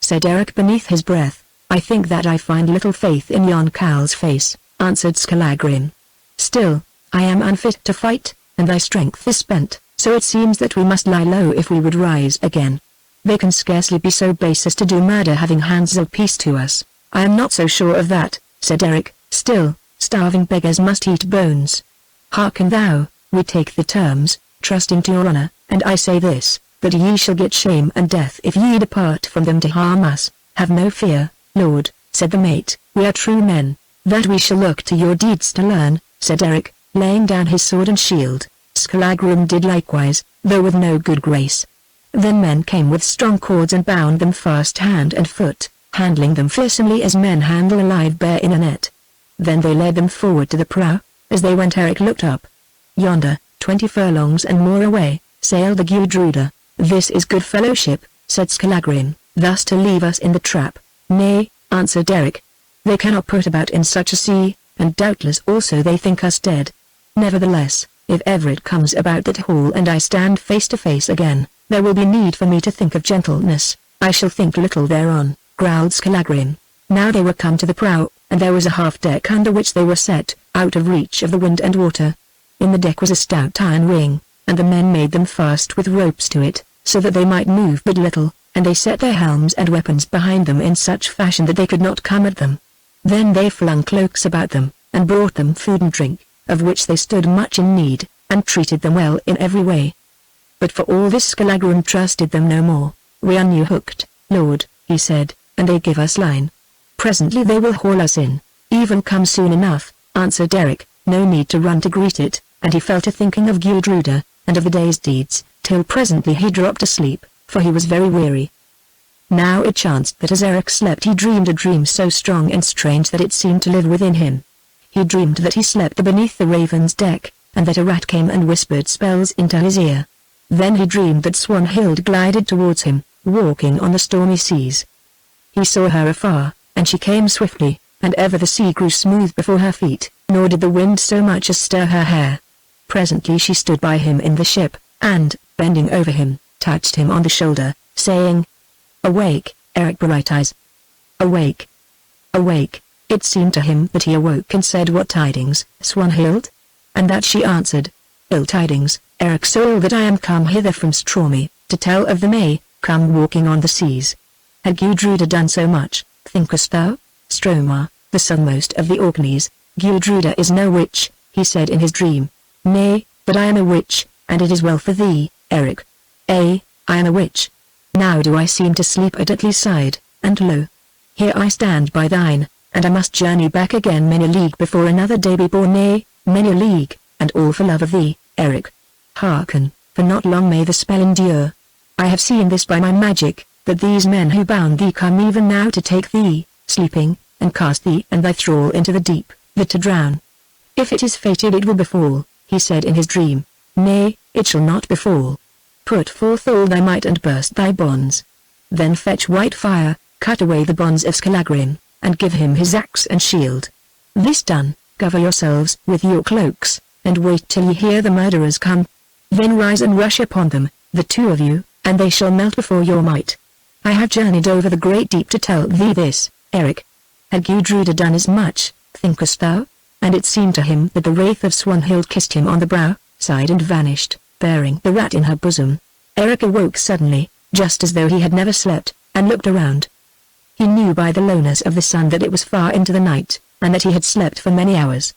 said Eric beneath his breath. I think that I find little faith in yon cowl's face, answered Skallagrim. Still, I am unfit to fight, and thy strength is spent, so it seems that we must lie low if we would rise again. They can scarcely be so base as to do murder having hands of peace to us. I am not so sure of that, said Eric. Still, starving beggars must eat bones. Hearken thou, we take the terms, trusting to your honor, and I say this, that ye shall get shame and death if ye depart from them to harm us. Have no fear, lord, said the mate, we are true men. That we shall look to your deeds to learn, said Eric, laying down his sword and shield. Skallagrim did likewise, though with no good grace. Then men came with strong cords and bound them fast hand and foot, handling them fearsomely as men handle a live bear in a net. Then they led them forward to the prow. As they went Eric looked up. Yonder, 20 furlongs and more away, sailed the Gudruda. This is good fellowship, said Skallagrim, thus to leave us in the trap. Nay, answered Eric. They cannot put about in such a sea, and doubtless also they think us dead. Nevertheless, if ever it comes about that Hall and I stand face to face again, there will be need for me to think of gentleness. I shall think little thereon, growled Skallagrim. Now they were come to the prow, and there was a half-deck under which they were set, out of reach of the wind and water. In the deck was a stout iron ring, and the men made them fast with ropes to it, so that they might move but little, and they set their helms and weapons behind them in such fashion that they could not come at them. Then they flung cloaks about them, and brought them food and drink, of which they stood much in need, and treated them well in every way. But for all this Skallagrim trusted them no more. We are new hooked, lord, he said, and they give us line. Presently they will haul us in. Even come soon enough, answered Eric, no need to run to greet it, and he fell to thinking of Gudruda, and of the day's deeds, till presently he dropped asleep, for he was very weary. Now it chanced that as Eric slept he dreamed a dream so strong and strange that it seemed to live within him. He dreamed that he slept beneath the Raven's deck, and that a rat came and whispered spells into his ear. Then he dreamed that Swanhild glided towards him, walking on the stormy seas. He saw her afar, and she came swiftly, and ever the sea grew smooth before her feet, nor did the wind so much as stir her hair. Presently she stood by him in the ship, and, bending over him, touched him on the shoulder, saying, "Awake, Eric Brighteyes. Awake. Awake." It seemed to him that he awoke and said, "What tidings, Swanhild?" And that she answered, "Ill tidings, Eric, so ill that I am come hither from Stormy, to tell of the May, come walking on the seas." Had Gudruda done so much, thinkest thou? Stroma, the southernmost of the Orkneys, Gudruda is no witch, he said in his dream. Nay, but I am a witch, and it is well for thee, Eric. I am a witch. Now do I seem to sleep at Atli's side, and lo! Here I stand by thine, and I must journey back again many a league before another day be born, nay, many a league, and all for love of thee, Eric. Hearken, for not long may the spell endure. I have seen this by my magic, that these men who bound thee come even now to take thee, sleeping, and cast thee and thy thrall into the deep, that to drown. If it is fated it will befall, he said in his dream. Nay, it shall not befall. Put forth all thy might and burst thy bonds. Then fetch white fire, cut away the bonds of Skallagrim, and give him his axe and shield. This done, cover yourselves with your cloaks, and wait till ye hear the murderers come. Then rise and rush upon them, the two of you, and they shall melt before your might. I have journeyed over the great deep to tell thee this, Eric. Had Gudruda done as much, thinkest thou? And it seemed to him that the wraith of Swanhild kissed him on the brow, sighed and vanished, bearing the rat in her bosom. Eric awoke suddenly, just as though he had never slept, and looked around. He knew by the lowness of the sun that it was far into the night, and that he had slept for many hours.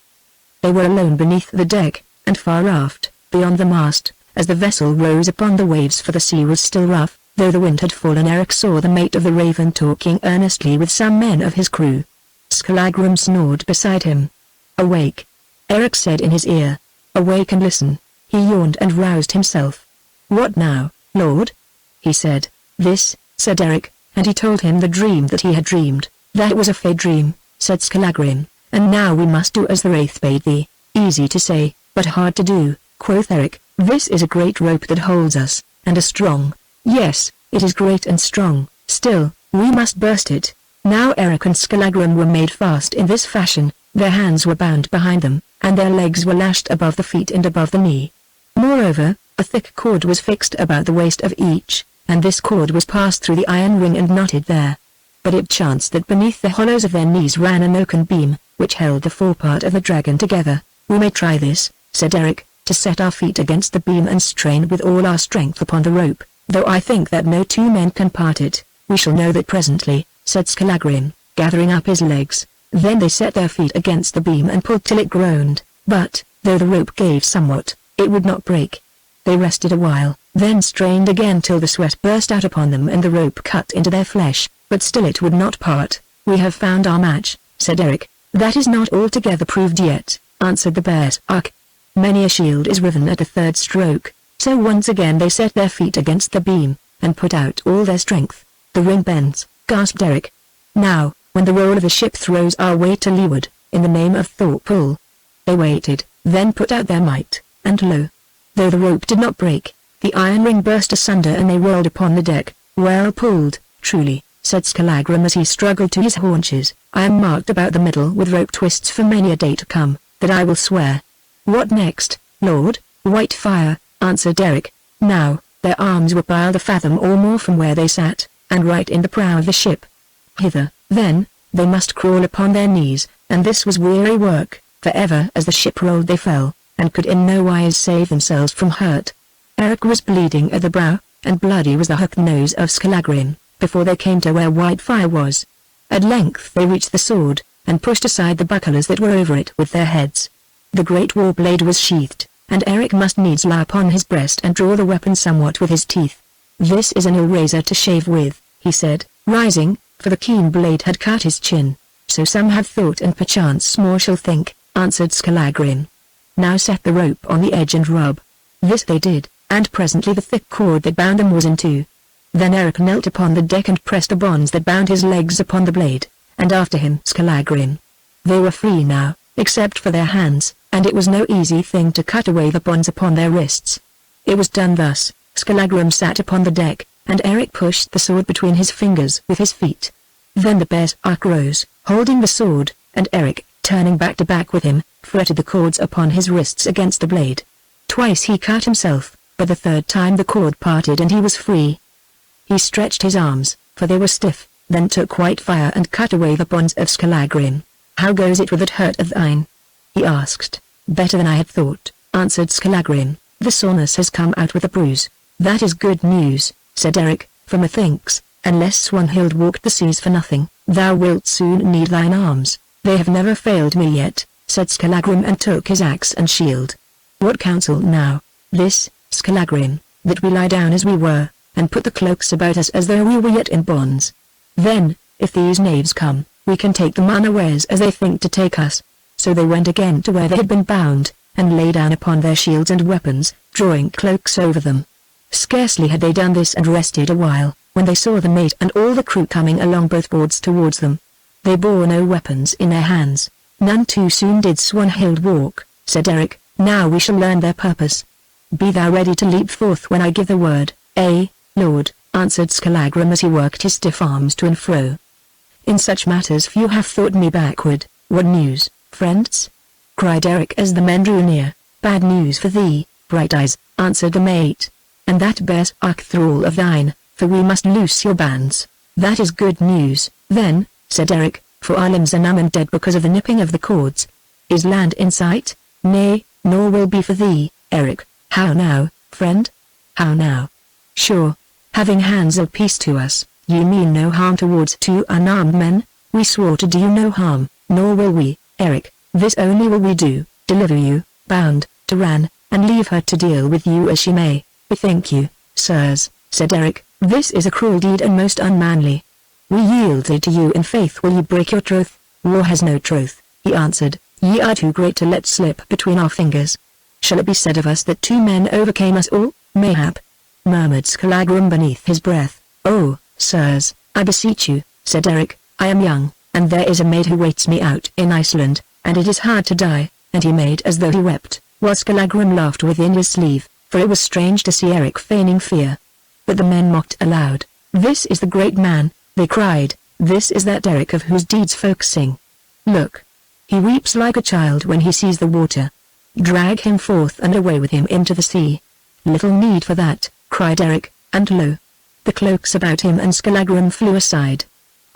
They were alone beneath the deck, and far aft, beyond the mast, as the vessel rose upon the waves, for the sea was still rough, though the wind had fallen. Eric saw the mate of the Raven talking earnestly with some men of his crew. Skallagrim snored beside him. "Awake," Eric said in his ear. "Awake and listen." He yawned and roused himself. "What now, lord?" he said. "This," said Eric, and he told him the dream that he had dreamed. "That was a fey dream," said Skallagrim, "and now we must do as the wraith bade thee." "Easy to say, but hard to do," quoth Eric. "This is a great rope that holds us, and a strong." "Yes, it is great and strong, still, we must burst it." Now Eric and Skallagrim were made fast in this fashion, their hands were bound behind them, and their legs were lashed above the feet and above the knee. Moreover, a thick cord was fixed about the waist of each, and this cord was passed through the iron ring and knotted there. but it chanced that beneath the hollows of their knees ran an oaken beam, which held the forepart of the dragon together. "We may try this," said Eric, "to set our feet against the beam and strain with all our strength upon the rope, though I think that no two men can part it." "We shall know that presently," said Scalagrim, gathering up his legs. Then they set their feet against the beam and pulled till it groaned, but, though the rope gave somewhat, it would not break. They rested a while, then strained again till the sweat burst out upon them and the rope cut into their flesh, but still it would not part. "We have found our match," said Eric. "That is not altogether proved yet," answered the Berserk. "Many a shield is riven at the third stroke." So once again they set their feet against the beam, and put out all their strength. "The ring bends," gasped Eric. "Now, when the roll of the ship throws our way to leeward, in the name of Thor, pull." They waited, then put out their might, and lo! Though the rope did not break, the iron ring burst asunder and they rolled upon the deck. "Well pulled, truly," said Scalagrim as he struggled to his haunches. "I am marked about the middle with rope twists for many a day to come, that I will swear." "What next, Lord?" "Whitefire," answered Eric. Now, their arms were piled a fathom or more from where they sat, and right in the prow of the ship. Hither, then, they must crawl upon their knees, and this was weary work, for ever as the ship rolled they fell, and could in no wise save themselves from hurt. Eric was bleeding at the brow, and bloody was the hooked nose of Scalagrim, before they came to where Whitefire was. At length they reached the sword, and pushed aside the bucklers that were over it with their heads. The great war blade was sheathed, and Eric must needs lie upon his breast and draw the weapon somewhat with his teeth. "This is an ill razor to shave with," he said, rising, for the keen blade had cut his chin. "So some have thought and perchance more shall think," answered Scalagrim. "Now set the rope on the edge and rub." This they did, and presently the thick cord that bound them was in two. Then Eric knelt upon the deck and pressed the bonds that bound his legs upon the blade, and after him Scalagrim. They were free now, except for their hands, and it was no easy thing to cut away the bonds upon their wrists. It was done thus. Scalagrim sat upon the deck, and Eric pushed the sword between his fingers with his feet. Then the Berserk rose, holding the sword, and Eric, turning back to back with him, fretted the cords upon his wrists against the blade. Twice he cut himself, but the third time the cord parted and he was free. He stretched his arms, for they were stiff, then took Whitefire and cut away the bonds of Scalagrim. "How goes it with that hurt of thine?" he asked. "Better than I had thought," answered Scalagrim. "The soreness has come out with a bruise." "That is good news," said Eric, "for methinks, unless Swanhild walked the seas for nothing, thou wilt soon need thine arms." "They have never failed me yet," said Scalagrim and took his axe and shield. "What counsel now?" "This, Scalagrim, that we lie down as we were, and put the cloaks about us as though we were yet in bonds. Then, if these knaves come, we can take them unawares as they think to take us." So they went again to where they had been bound, and lay down upon their shields and weapons, drawing cloaks over them. Scarcely had they done this and rested a while, when they saw the mate and all the crew coming along both boards towards them. They bore no weapons in their hands. "None too soon did Swanhild walk," said Eric. "Now we shall learn their purpose. Be thou ready to leap forth when I give the word." "Aye, Lord," answered Scalagrim as he worked his stiff arms to and fro. "In such matters few have thought me backward." "What news, friends?" cried Eric as the men drew near. "Bad news for thee, Brighteyes," answered the mate. "And that Berserk thrall of thine, for we must loose your bands." "That is good news, then," said Eric, "for our limbs are numb and dead because of the nipping of the cords. Is land in sight?" "Nay, nor will be for thee, Eric." "How now, friend? How now?" "Sure, having hands of peace to us, you mean no harm towards two unarmed men?" "We swore to do you no harm, nor will we, Eric. This only will we do, deliver you, bound, to Ran, and leave her to deal with you as she may." "Bethink you, sirs," said Eric, "this is a cruel deed and most unmanly. We yielded to you in faith. Will you break your troth?" "War has no troth," he answered. "Ye are too great to let slip between our fingers. Shall it be said of us that two men overcame us all?" "Mayhap," murmured Scalagrim beneath his breath. "Oh, sirs, I beseech you," said Eric, "I am young, and there is a maid who waits me out in Iceland, and it is hard to die," and he made as though he wept, while Scalagrim laughed within his sleeve, for it was strange to see Eric feigning fear. But the men mocked aloud. "This is the great man," they cried, "this is that Eric of whose deeds folk sing. Look! He weeps like a child when he sees the water. Drag him forth and away with him into the sea." "Little need for that," cried Eric, and lo! the cloaks about him and Scalagrim flew aside.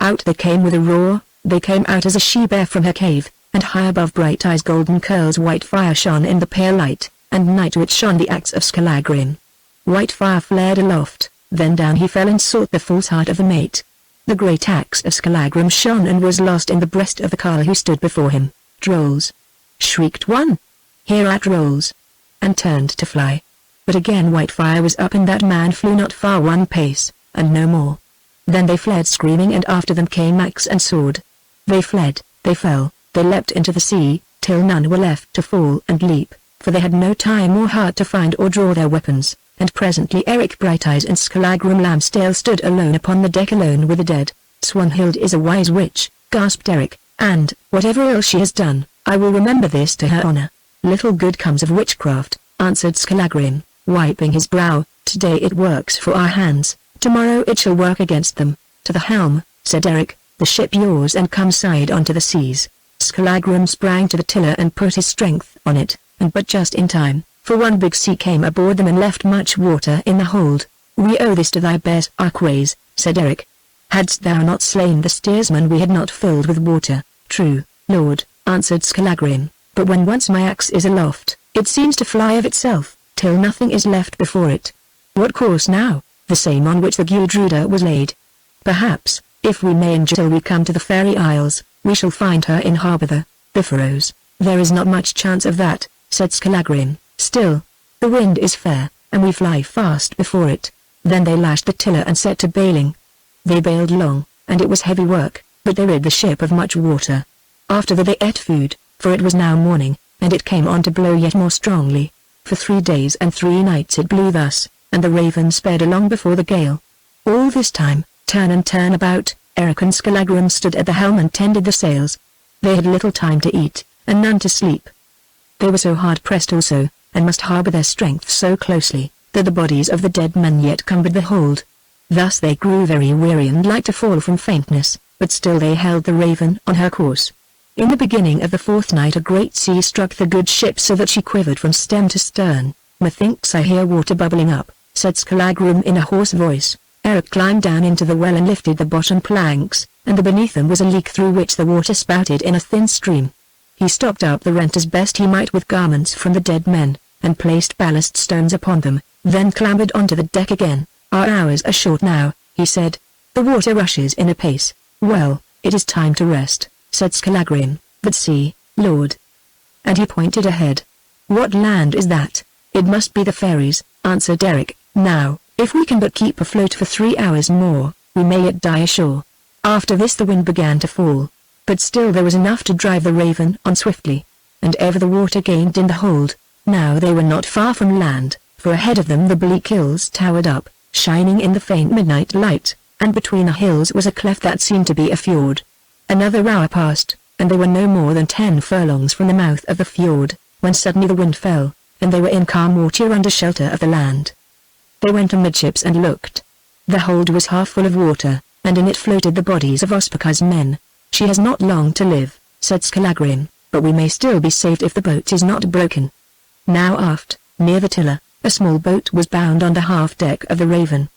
Out they came with a roar. They came out as a she-bear from her cave, and high above Brighteyes' golden curls white fire shone in the pale light, and nigh to it shone the axe of Scalagrim. White fire flared aloft, then down he fell and sought the false heart of the mate. The great axe of Scalagrim shone and was lost in the breast of the carle who stood before him. "Trolls!" shrieked one. "Hereat rolls!" and turned to fly. But again white fire was up and that man flew not far one pace, and no more. Then they fled screaming and after them came axe and sword. They fled, they fell, they leapt into the sea, till none were left to fall and leap, for they had no time or heart to find or draw their weapons, and presently Eric Brighteyes and Scalagrim Lambsdale stood alone upon the deck alone with the dead. "Swanhild is a wise witch," gasped Eric, "and, whatever else she has done, I will remember this to her honor." "Little good comes of witchcraft," answered Scalagrim, wiping his brow. "Today it works for our hands, tomorrow it shall work against them." "To the helm," said Eric, "the ship yours and come side onto the seas." Scalagrim sprang to the tiller and put his strength on it, and but just in time, for one big sea came aboard them and left much water in the hold. "We owe this to thy bears Archways," said Eric. "Hadst thou not slain the steersman we had not filled with water." "True, lord," answered Scalagrim, "but when once my axe is aloft, it seems to fly of itself, till nothing is left before it." "What course now?" "The same on which the Gudruda was laid. Perhaps, if we may endure till we come to the Fairy Isles, we shall find her in harbour the Biffaroes." "There is not much chance of that," said Scalagrim. "Still, the wind is fair, and we fly fast before it." Then they lashed the tiller and set to bailing. They bailed long, and it was heavy work, but they rid the ship of much water. After that they ate food, for it was now morning, and it came on to blow yet more strongly. For 3 days and 3 nights it blew thus, and the Raven sped along before the gale. All this time, turn and turn about, Eric and Scalagrim stood at the helm and tended the sails. They had little time to eat, and none to sleep. They were so hard pressed also, and must harbour their strength so closely, that the bodies of the dead men yet cumbered the hold. Thus they grew very weary and like to fall from faintness, but still they held the Raven on her course. In the beginning of the 4th night a great sea struck the good ship so that she quivered from stem to stern. "Methinks I hear water bubbling up," said Scalagrim in a hoarse voice. Eric climbed down into the well and lifted the bottom planks, and beneath them was a leak through which the water spouted in a thin stream. He stopped up the rent as best he might with garments from the dead men, and placed ballast stones upon them, then clambered onto the deck again. "Our hours are short now," he said. "The water rushes in apace. Well, it is time to rest," said Scalagrim. "But see, lord." And he pointed ahead. "What land is that?" "It must be the fairies," answered Eric. "Now, if we can but keep afloat for 3 hours more, we may yet die ashore." After this the wind began to fall, but still there was enough to drive the Raven on swiftly. And ever the water gained in the hold. Now they were not far from land, for ahead of them the bleak hills towered up, shining in the faint midnight light, and between the hills was a cleft that seemed to be a fjord. Another hour passed, and they were no more than 10 furlongs from the mouth of the fjord, when suddenly the wind fell, and they were in calm water under shelter of the land. They went amidships and looked. The hold was half full of water, and in it floated the bodies of Ospaka's men. "She has not long to live," said Scalagrim, "but we may still be saved if the boat is not broken." Now aft, near the tiller, a small boat was bound on the half-deck of the Raven.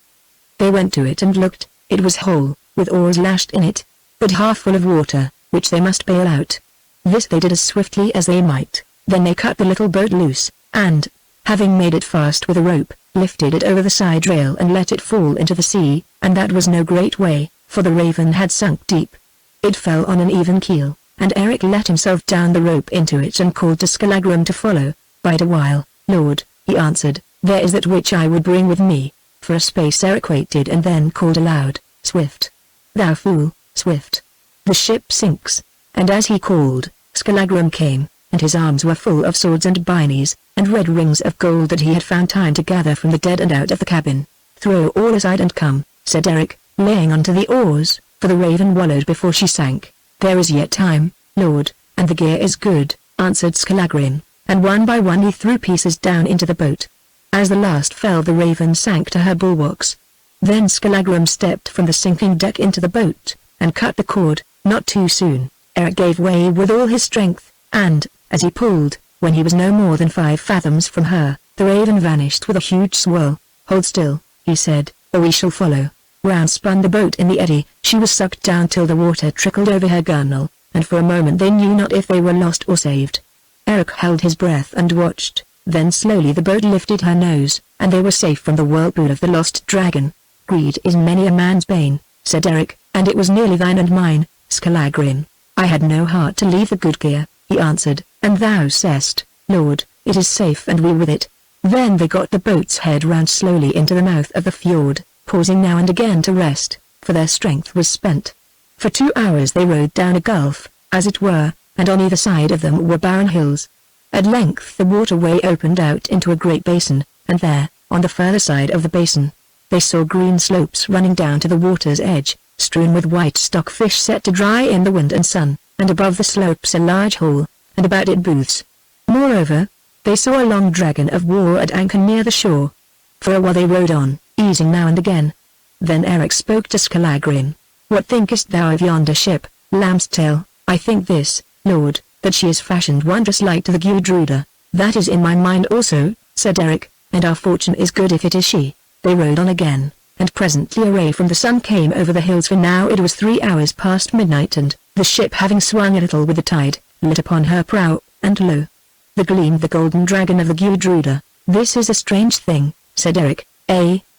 They went to it and looked. It was whole, with oars lashed in it, but half full of water, which they must bail out. This they did as swiftly as they might. Then they cut the little boat loose, and, having made it fast with a rope, lifted it over the side rail and let it fall into the sea, and that was no great way, for the Raven had sunk deep. It fell on an even keel, and Eric let himself down the rope into it and called to Scalagrim to follow. "Bide a while, lord," he answered, "there is that which I would bring with me." For a space Eric waited and then called aloud, "Swift! Thou fool, swift! The ship sinks." And as he called, Scalagrim came, and his arms were full of swords and byrnies, and red rings of gold that he had found time to gather from the dead and out of the cabin. "Throw all aside and come," said Eric, laying onto the oars, for the Raven wallowed before she sank. "There is yet time, lord, and the gear is good," answered Scalagrim, and one by one he threw pieces down into the boat. As the last fell the Raven sank to her bulwarks. Then Scalagrim stepped from the sinking deck into the boat, and cut the cord. Not too soon, Eric gave way with all his strength, and, as he pulled, when he was no more than 5 fathoms from her, the Raven vanished with a huge swirl. "Hold still," he said, "or we shall follow." Round spun the boat in the eddy, she was sucked down till the water trickled over her gunwale, and for a moment they knew not if they were lost or saved. Eric held his breath and watched, then slowly the boat lifted her nose, and they were safe from the whirlpool of the lost dragon. "Greed is many a man's bane," said Eric, "and it was nearly thine and mine, Skallagrim. I had no heart to leave the good gear," he answered, "and thou sayest, Lord, it is safe and we with it." Then they got the boat's head round slowly into the mouth of the fjord, pausing now and again to rest, for their strength was spent. For 2 hours they rowed down a gulf, as it were, and on either side of them were barren hills. At length the waterway opened out into a great basin, and there, on the further side of the basin, they saw green slopes running down to the water's edge, strewn with white stockfish set to dry in the wind and sun, and above the slopes a large hall, and about it booths. Moreover, they saw a long dragon of war at anchor near the shore. For a while they rowed on, easing now and again. Then Eric spoke to Skallagrim. "What thinkest thou of yonder ship, Lamb's Tail?" "I think this, Lord, that she is fashioned wondrous like to the Gudruda." "That is in my mind also," said Eric, "and our fortune is good if it is she." They rowed on again, and presently a ray from the sun came over the hills, for now it was 3 hours past midnight, and, the ship having swung a little with the tide, lit upon her prow, and lo! there gleamed the golden dragon of the Gudruda. "This is a strange thing," said Eric.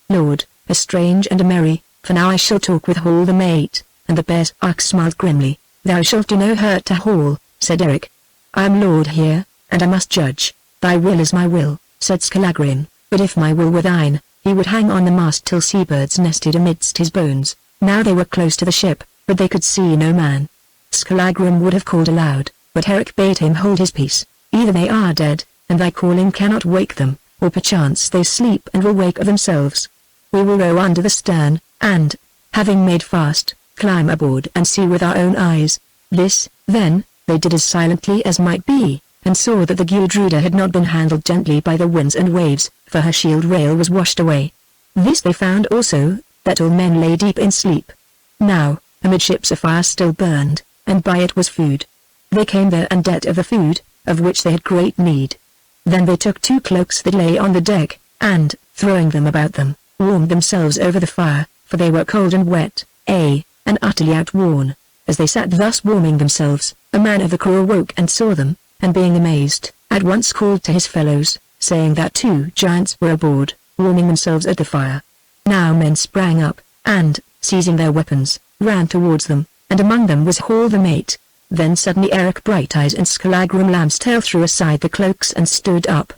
Lord, a strange and a merry, for now I shall talk with Hall the mate." And the bear's ox smiled grimly. "Thou shalt do no hurt to Hall," said Eric. "I am lord here, and I must judge." "Thy will is my will," said Skallagrim, "but if my will were thine, he would hang on the mast till seabirds nested amidst his bones." Now they were close to the ship, but they could see no man. Skallagrim would have called aloud, but Eric bade him hold his peace. "Either they are dead, and thy calling cannot wake them, or perchance they sleep and will wake of themselves. We will row under the stern, and, having made fast, climb aboard and see with our own eyes." This, then, they did as silently as might be, and saw that the Gudruda had not been handled gently by the winds and waves, for her shield rail was washed away. This they found also, that all men lay deep in sleep. Now, amidships a fire still burned, and by it was food. They came there and ate of the food, of which they had great need. Then they took 2 cloaks that lay on the deck, and, throwing them about them, warmed themselves over the fire, for they were cold and wet, and utterly outworn. As they sat thus warming themselves, a man of the crew awoke and saw them, and being amazed, at once called to his fellows, saying that 2 giants were aboard, warming themselves at the fire. Now men sprang up, and, seizing their weapons, ran towards them, and among them was Hall the mate. Then suddenly Eric Brighteyes and Skallagrim Lamb's Tail threw aside the cloaks and stood up.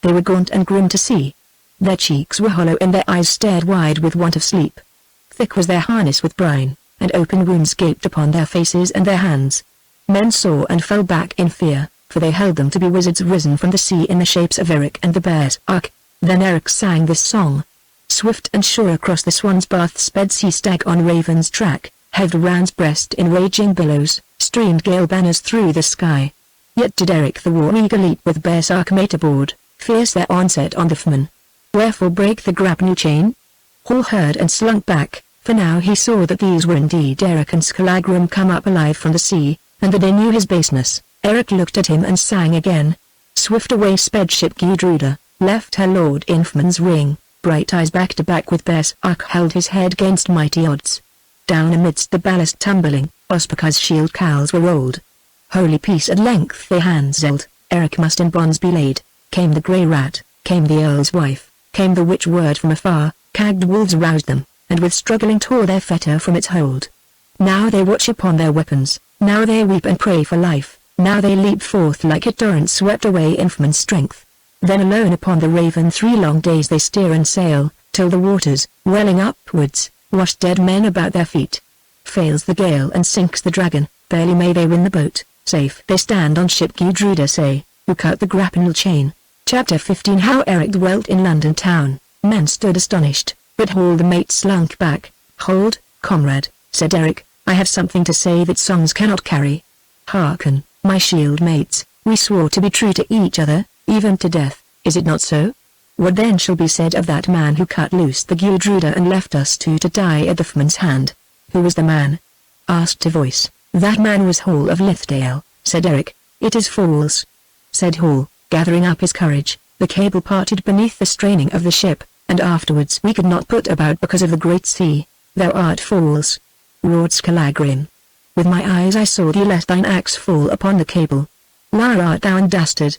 They were gaunt and grim to see. Their cheeks were hollow and their eyes stared wide with want of sleep. Thick was their harness with brine, and open wounds gaped upon their faces and their hands. Men saw and fell back in fear, for they held them to be wizards risen from the sea in the shapes of Eric and the bear's ark. Then Eric sang this song. Swift and sure across the swan's bath sped sea stag on raven's track, held round's breast in raging billows, streamed gale banners through the sky. Yet did Eric the war-eager leap with bear's ark mate aboard, fierce their onset on the foemen. Wherefore break the grapnel chain? Hall heard and slunk back, for now he saw that these were indeed Eric and Skallagrim come up alive from the sea, and that they knew his baseness. Eric looked at him and sang again. Swift away sped ship Gudruda, left her lord in foeman's ring. Brighteyes back to back with bear's ark held his head gainst mighty odds. Down amidst the ballast tumbling, Ospakar's shield cowls were rolled. Holy peace at length they hands held, Eric must in bonds be laid. Came the grey rat, came the earl's wife, came the witch word from afar, cagged wolves roused them, and with struggling tore their fetter from its hold. Now they watch upon their weapons, now they weep and pray for life, now they leap forth like a torrent swept away in foeman's strength. Then alone upon the Raven 3 long days they steer and sail, till the waters, welling upwards, wash dead men about their feet. Fails the gale and sinks the dragon, barely may they win the boat, safe they stand on ship Gudruda say, who cut the grapnel chain. Chapter 15 How Eric dwelt in London town. Men stood astonished, but Hall the mate slunk back. Hold, comrade, said Eric, I have something to say that songs cannot carry. Hearken, my shield mates, we swore to be true to each other, even to death, is it not so? What then shall be said of that man who cut loose the Gudruda and left us 2 to die at the foeman's hand? Who was the man? Asked a voice. That man was Hall of Lithdale, said Eric. It is false, said Hall, gathering up his courage. The cable parted beneath the straining of the ship, and afterwards we could not put about because of the great sea. "Thou art false," roared Skallagrim. "With my eyes I saw thee let thine axe fall upon the cable. Liar art thou and dastard.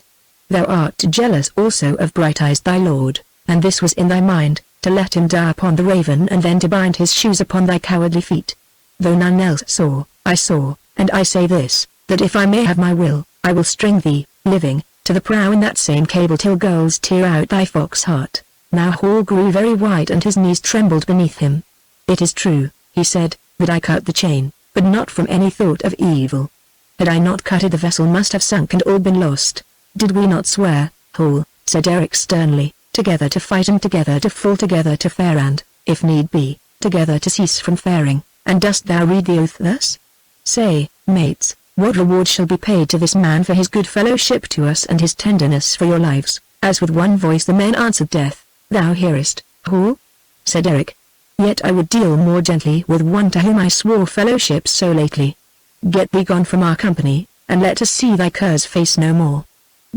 Thou art jealous also of Brighteyes thy lord, and this was in thy mind, to let him die upon the raven and then to bind his shoes upon thy cowardly feet. Though none else saw, I saw, and I say this, that if I may have my will, I will string thee, living, to the prow in that same cable till gulls tear out thy fox heart." Now Hall grew very white and his knees trembled beneath him. "It is true," he said, "that I cut the chain, but not from any thought of evil. Had I not cut it the vessel must have sunk and all been lost. Did we not swear, Hall," said Eric sternly, "together to fight and together to fall, together to fare and, if need be, together to cease from faring, and dost thou read the oath thus? Say, mates, what reward shall be paid to this man for his good fellowship to us and his tenderness for your lives?" As with one voice the men answered, "Death." "Thou hearest, Hall?" said Eric. "Yet I would deal more gently with one to whom I swore fellowship so lately. Get thee gone from our company, and let us see thy cur's face no more.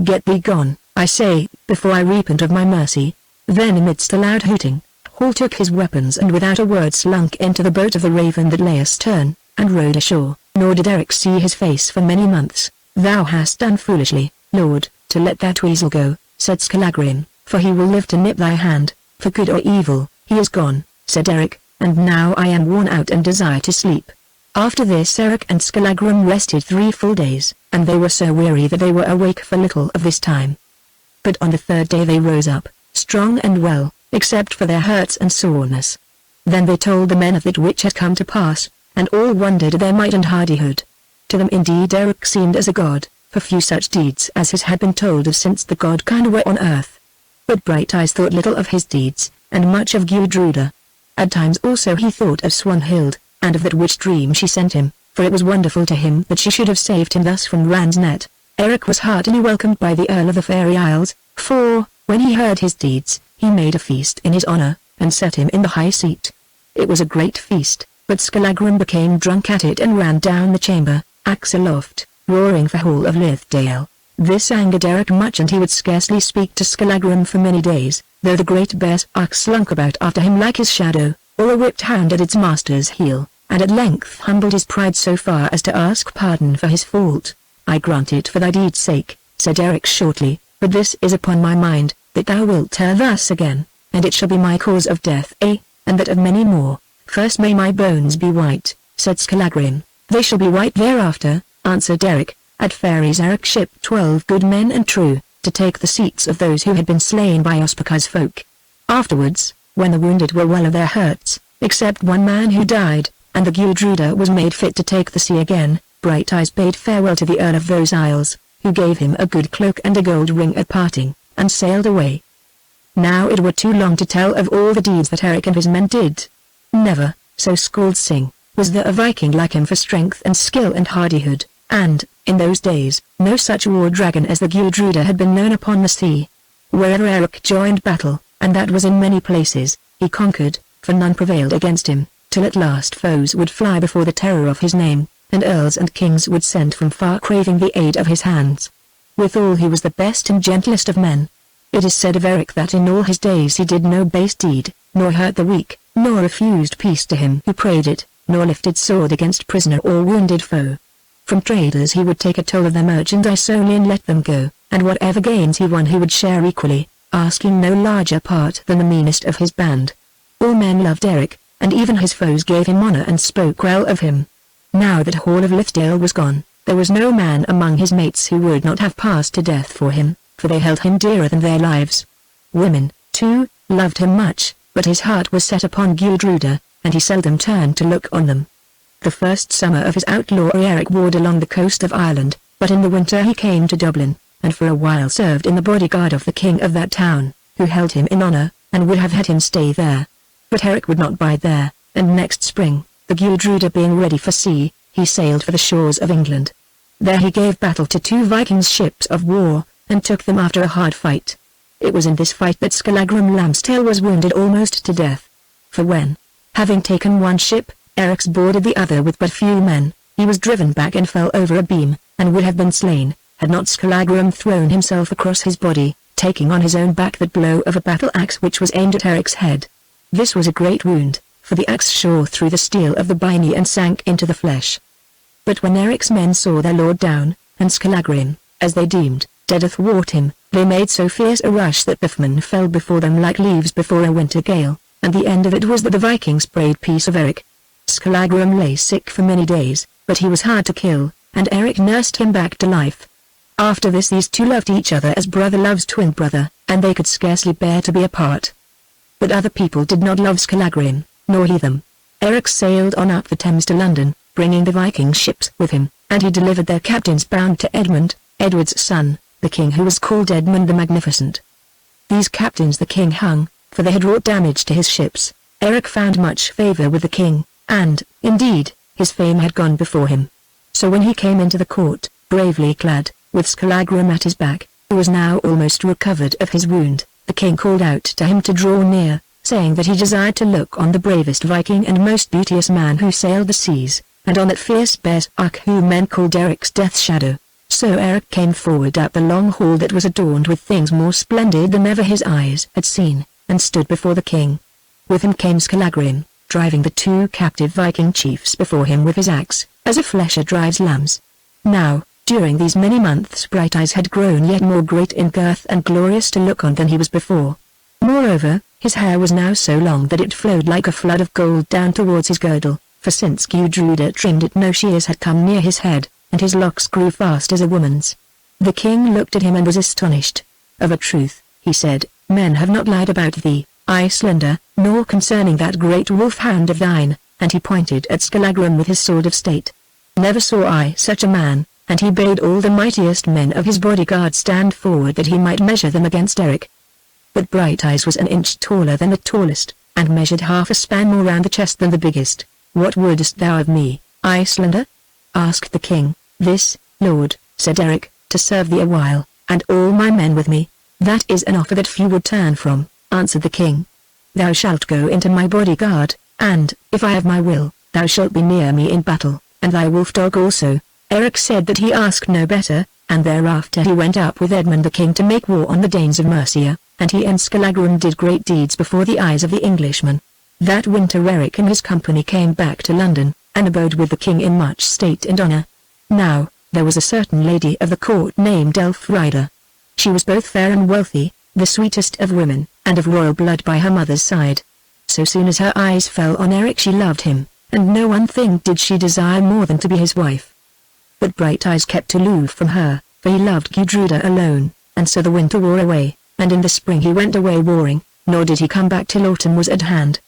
Get thee gone, I say, before I repent of my mercy." Then amidst a loud hooting, Hall took his weapons and without a word slunk into the boat of the Raven that lay astern, and rowed ashore, nor did Eric see his face for many months. "Thou hast done foolishly, Lord, to let that weasel go," said Skallagrim, "for he will live to nip thy hand, for good or evil." "He is gone," said Eric, "and now I am worn out and desire to sleep." After this Eric and Skallagrim rested 3 full days, and they were so weary that they were awake for little of this time. But on the 3rd day they rose up, strong and well, except for their hurts and soreness. Then they told the men of that which had come to pass, and all wondered at their might and hardihood. To them indeed Eric seemed as a god, for few such deeds as his had been told of since the god kind were on earth. But Brighteyes thought little of his deeds, and much of Gudruda. At times also he thought of Swanhild, and of that witch dream she sent him, for it was wonderful to him that she should have saved him thus from Rand's net. Eric was heartily welcomed by the Earl of the Fairy Isles, for, when he heard his deeds, he made a feast in his honor, and set him in the high seat. It was a great feast, but Skallagrim became drunk at it and ran down the chamber, axe aloft, roaring for Hall of Lithdale. This angered Eric much and he would scarcely speak to Skallagrim for many days, though the great bear's axe slunk about after him like his shadow, or a whipped hound at its master's heel, and at length humbled his pride so far as to ask pardon for his fault. "I grant it for thy deed's sake," said Eric shortly, "but this is upon my mind, that thou wilt tell thus again, and it shall be my cause of death, and that of many more. First may my bones be white," said Skallagrim. "They shall be white thereafter," answered Eric. At Fairies Eric shipped 12 good men and true, to take the seats of those who had been slain by Ospakar's folk. Afterwards, when the wounded were well of their hurts, except one man who died, and the Gudruda was made fit to take the sea again, Brighteyes bade farewell to the Earl of those Isles, who gave him a good cloak and a gold ring at parting, and sailed away. Now it were too long to tell of all the deeds that Eric and his men did. Never, so skalds sing, was there a Viking like him for strength and skill and hardihood, and, in those days, no such war dragon as the Gudruda had been known upon the sea. Wherever Eric joined battle, and that was in many places, he conquered, for none prevailed against him, till at last foes would fly before the terror of his name, and earls and kings would send from far craving the aid of his hands. Withal he was the best and gentlest of men. It is said of Eric that in all his days he did no base deed, nor hurt the weak, nor refused peace to him who prayed it, nor lifted sword against prisoner or wounded foe. From traders he would take a toll of their merchandise only and let them go, and whatever gains he won he would share equally, asking no larger part than the meanest of his band. All men loved Eric, and even his foes gave him honor and spoke well of him. Now that Hall of Lithdale was gone, there was no man among his mates who would not have passed to death for him, for they held him dearer than their lives. Women, too, loved him much, but his heart was set upon Gudruda, and he seldom turned to look on them. The first summer of his outlawry Eric warred along the coast of Ireland, but in the winter he came to Dublin, and for a while served in the bodyguard of the king of that town, who held him in honor, and would have had him stay there. But Eric would not bide there, and next spring, the Gudruda being ready for sea, he sailed for the shores of England. There he gave battle to 2 Vikings' ships of war, and took them after a hard fight. It was in this fight that Skallagrim Lambstail was wounded almost to death. For when, having taken one ship, Eric's boarded the other with but few men, he was driven back and fell over a beam, and would have been slain, had not Skallagrim thrown himself across his body, taking on his own back that blow of a battle-axe which was aimed at Eric's head. This was a great wound, for the axe shore through the steel of the byrnie and sank into the flesh. But when Eric's men saw their lord down, and Skallagrim, as they deemed, dead athwart him, they made so fierce a rush that the foemen fell before them like leaves before a winter gale, and the end of it was that the Vikings prayed peace of Eric. Skallagrim lay sick for many days, but he was hard to kill, and Eric nursed him back to life. After this these two loved each other as brother loves twin brother, and they could scarcely bear to be apart. But other people did not love Skallagrim, nor he them. Eric sailed on up the Thames to London, bringing the Viking ships with him, and he delivered their captains bound to Edmund, Edward's son, the king who was called Edmund the Magnificent. These captains the king hung, for they had wrought damage to his ships. Eric found much favour with the king, and, indeed, his fame had gone before him. So when he came into the court, bravely clad, with Skallagrim at his back, who was now almost recovered of his wound, the king called out to him to draw near, saying that he desired to look on the bravest Viking and most beauteous man who sailed the seas, and on that fierce berserk whom men called Eric's death shadow. So Eric came forward up the long hall that was adorned with things more splendid than ever his eyes had seen, and stood before the king. With him came Skallagrim, driving the two captive Viking chiefs before him with his axe, as a flesher drives lambs. Now, during these many months Brighteyes had grown yet more great in girth and glorious to look on than he was before. Moreover, his hair was now so long that it flowed like a flood of gold down towards his girdle, for since Gudruda trimmed it no shears had come near his head, and his locks grew fast as a woman's. The king looked at him and was astonished. Of a truth, he said, men have not lied about thee, Icelander, nor concerning that great wolf-hound of thine, and he pointed at Skallagrim with his sword of state. Never saw I such a man, and he bade all the mightiest men of his bodyguard stand forward that he might measure them against Eric. But Brighteyes was an inch taller than the tallest, and measured half a span more round the chest than the biggest. What wouldest thou of me, Icelander? Asked the king. This, lord, said Eric, to serve thee a while, and all my men with me. That is an offer that few would turn from, answered the king. Thou shalt go into my bodyguard, and, if I have my will, thou shalt be near me in battle, and thy wolf-dog also. Eric said that he asked no better, and thereafter he went up with Edmund the king to make war on the Danes of Mercia, and he and Skallagrim did great deeds before the eyes of the Englishmen. That winter Eric and his company came back to London, and abode with the king in much state and honour. Now, there was a certain lady of the court named Elfrida. She was both fair and wealthy, the sweetest of women, and of royal blood by her mother's side. So soon as her eyes fell on Eric she loved him, and no one thing did she desire more than to be his wife. But Brighteyes kept aloof from her, for he loved Gudruda alone, and so the winter wore away, and in the spring he went away warring, nor did he come back till autumn was at hand.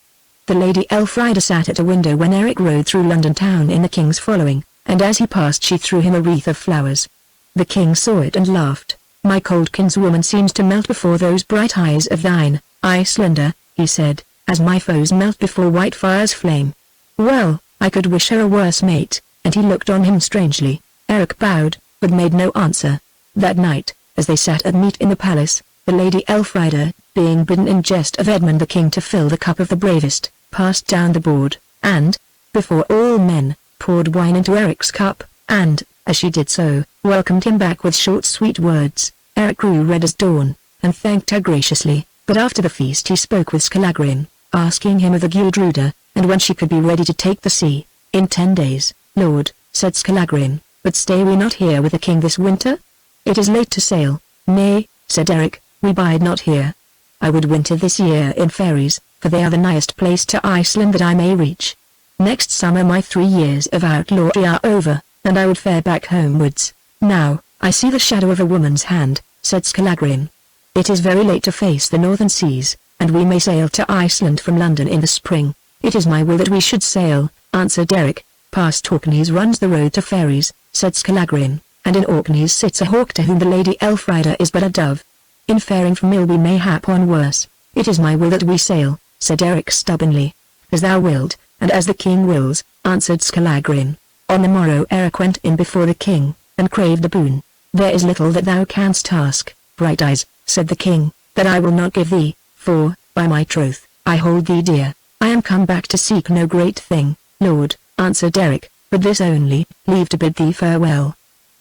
The lady Elfrida sat at a window when Eric rode through London town in the king's following, and as he passed she threw him a wreath of flowers. The king saw it and laughed. My cold kinswoman seems to melt before those bright eyes of thine, Icelander, he said, as my foes melt before white fire's flame. Well, I could wish her a worse mate, and he looked on him strangely. Eric bowed, but made no answer. That night, as they sat at meat in the palace, the lady Elfrida, being bidden in jest of Edmund the king to fill the cup of the bravest, passed down the board, and, before all men, poured wine into Eric's cup, and, as she did so, welcomed him back with short sweet words. Eric grew red as dawn, and thanked her graciously, but after the feast he spoke with Skallagrim, asking him of the Gudruda, and when she could be ready to take the sea. In 10 days, lord, said Skallagrim, but stay we not here with the king this winter? It is late to sail. Nay, said Eric, we bide not here. I would winter this year in Fairies, for they are the nighest place to Iceland that I may reach. Next summer my 3 years of outlawry are over, and I would fare back homewards. Now, I see the shadow of a woman's hand, said Skallagrim. It is very late to face the northern seas, and we may sail to Iceland from London in the spring. It is my will that we should sail, answered Eric. Past Orkneys runs the road to Fairies, said Skallagrim, and in Orkneys sits a hawk to whom the lady Elfrida is but a dove. In faring from ill we may hap on worse. It is my will that we sail, said Eric stubbornly. As thou wilt, and as the king wills, answered Skallagrim. On the morrow Eric went in before the king, and craved a boon. There is little that thou canst ask, Brighteyes, said the king, that I will not give thee, for, by my troth, I hold thee dear. I am come back to seek no great thing, lord, answered Eric, but this only, leave to bid thee farewell.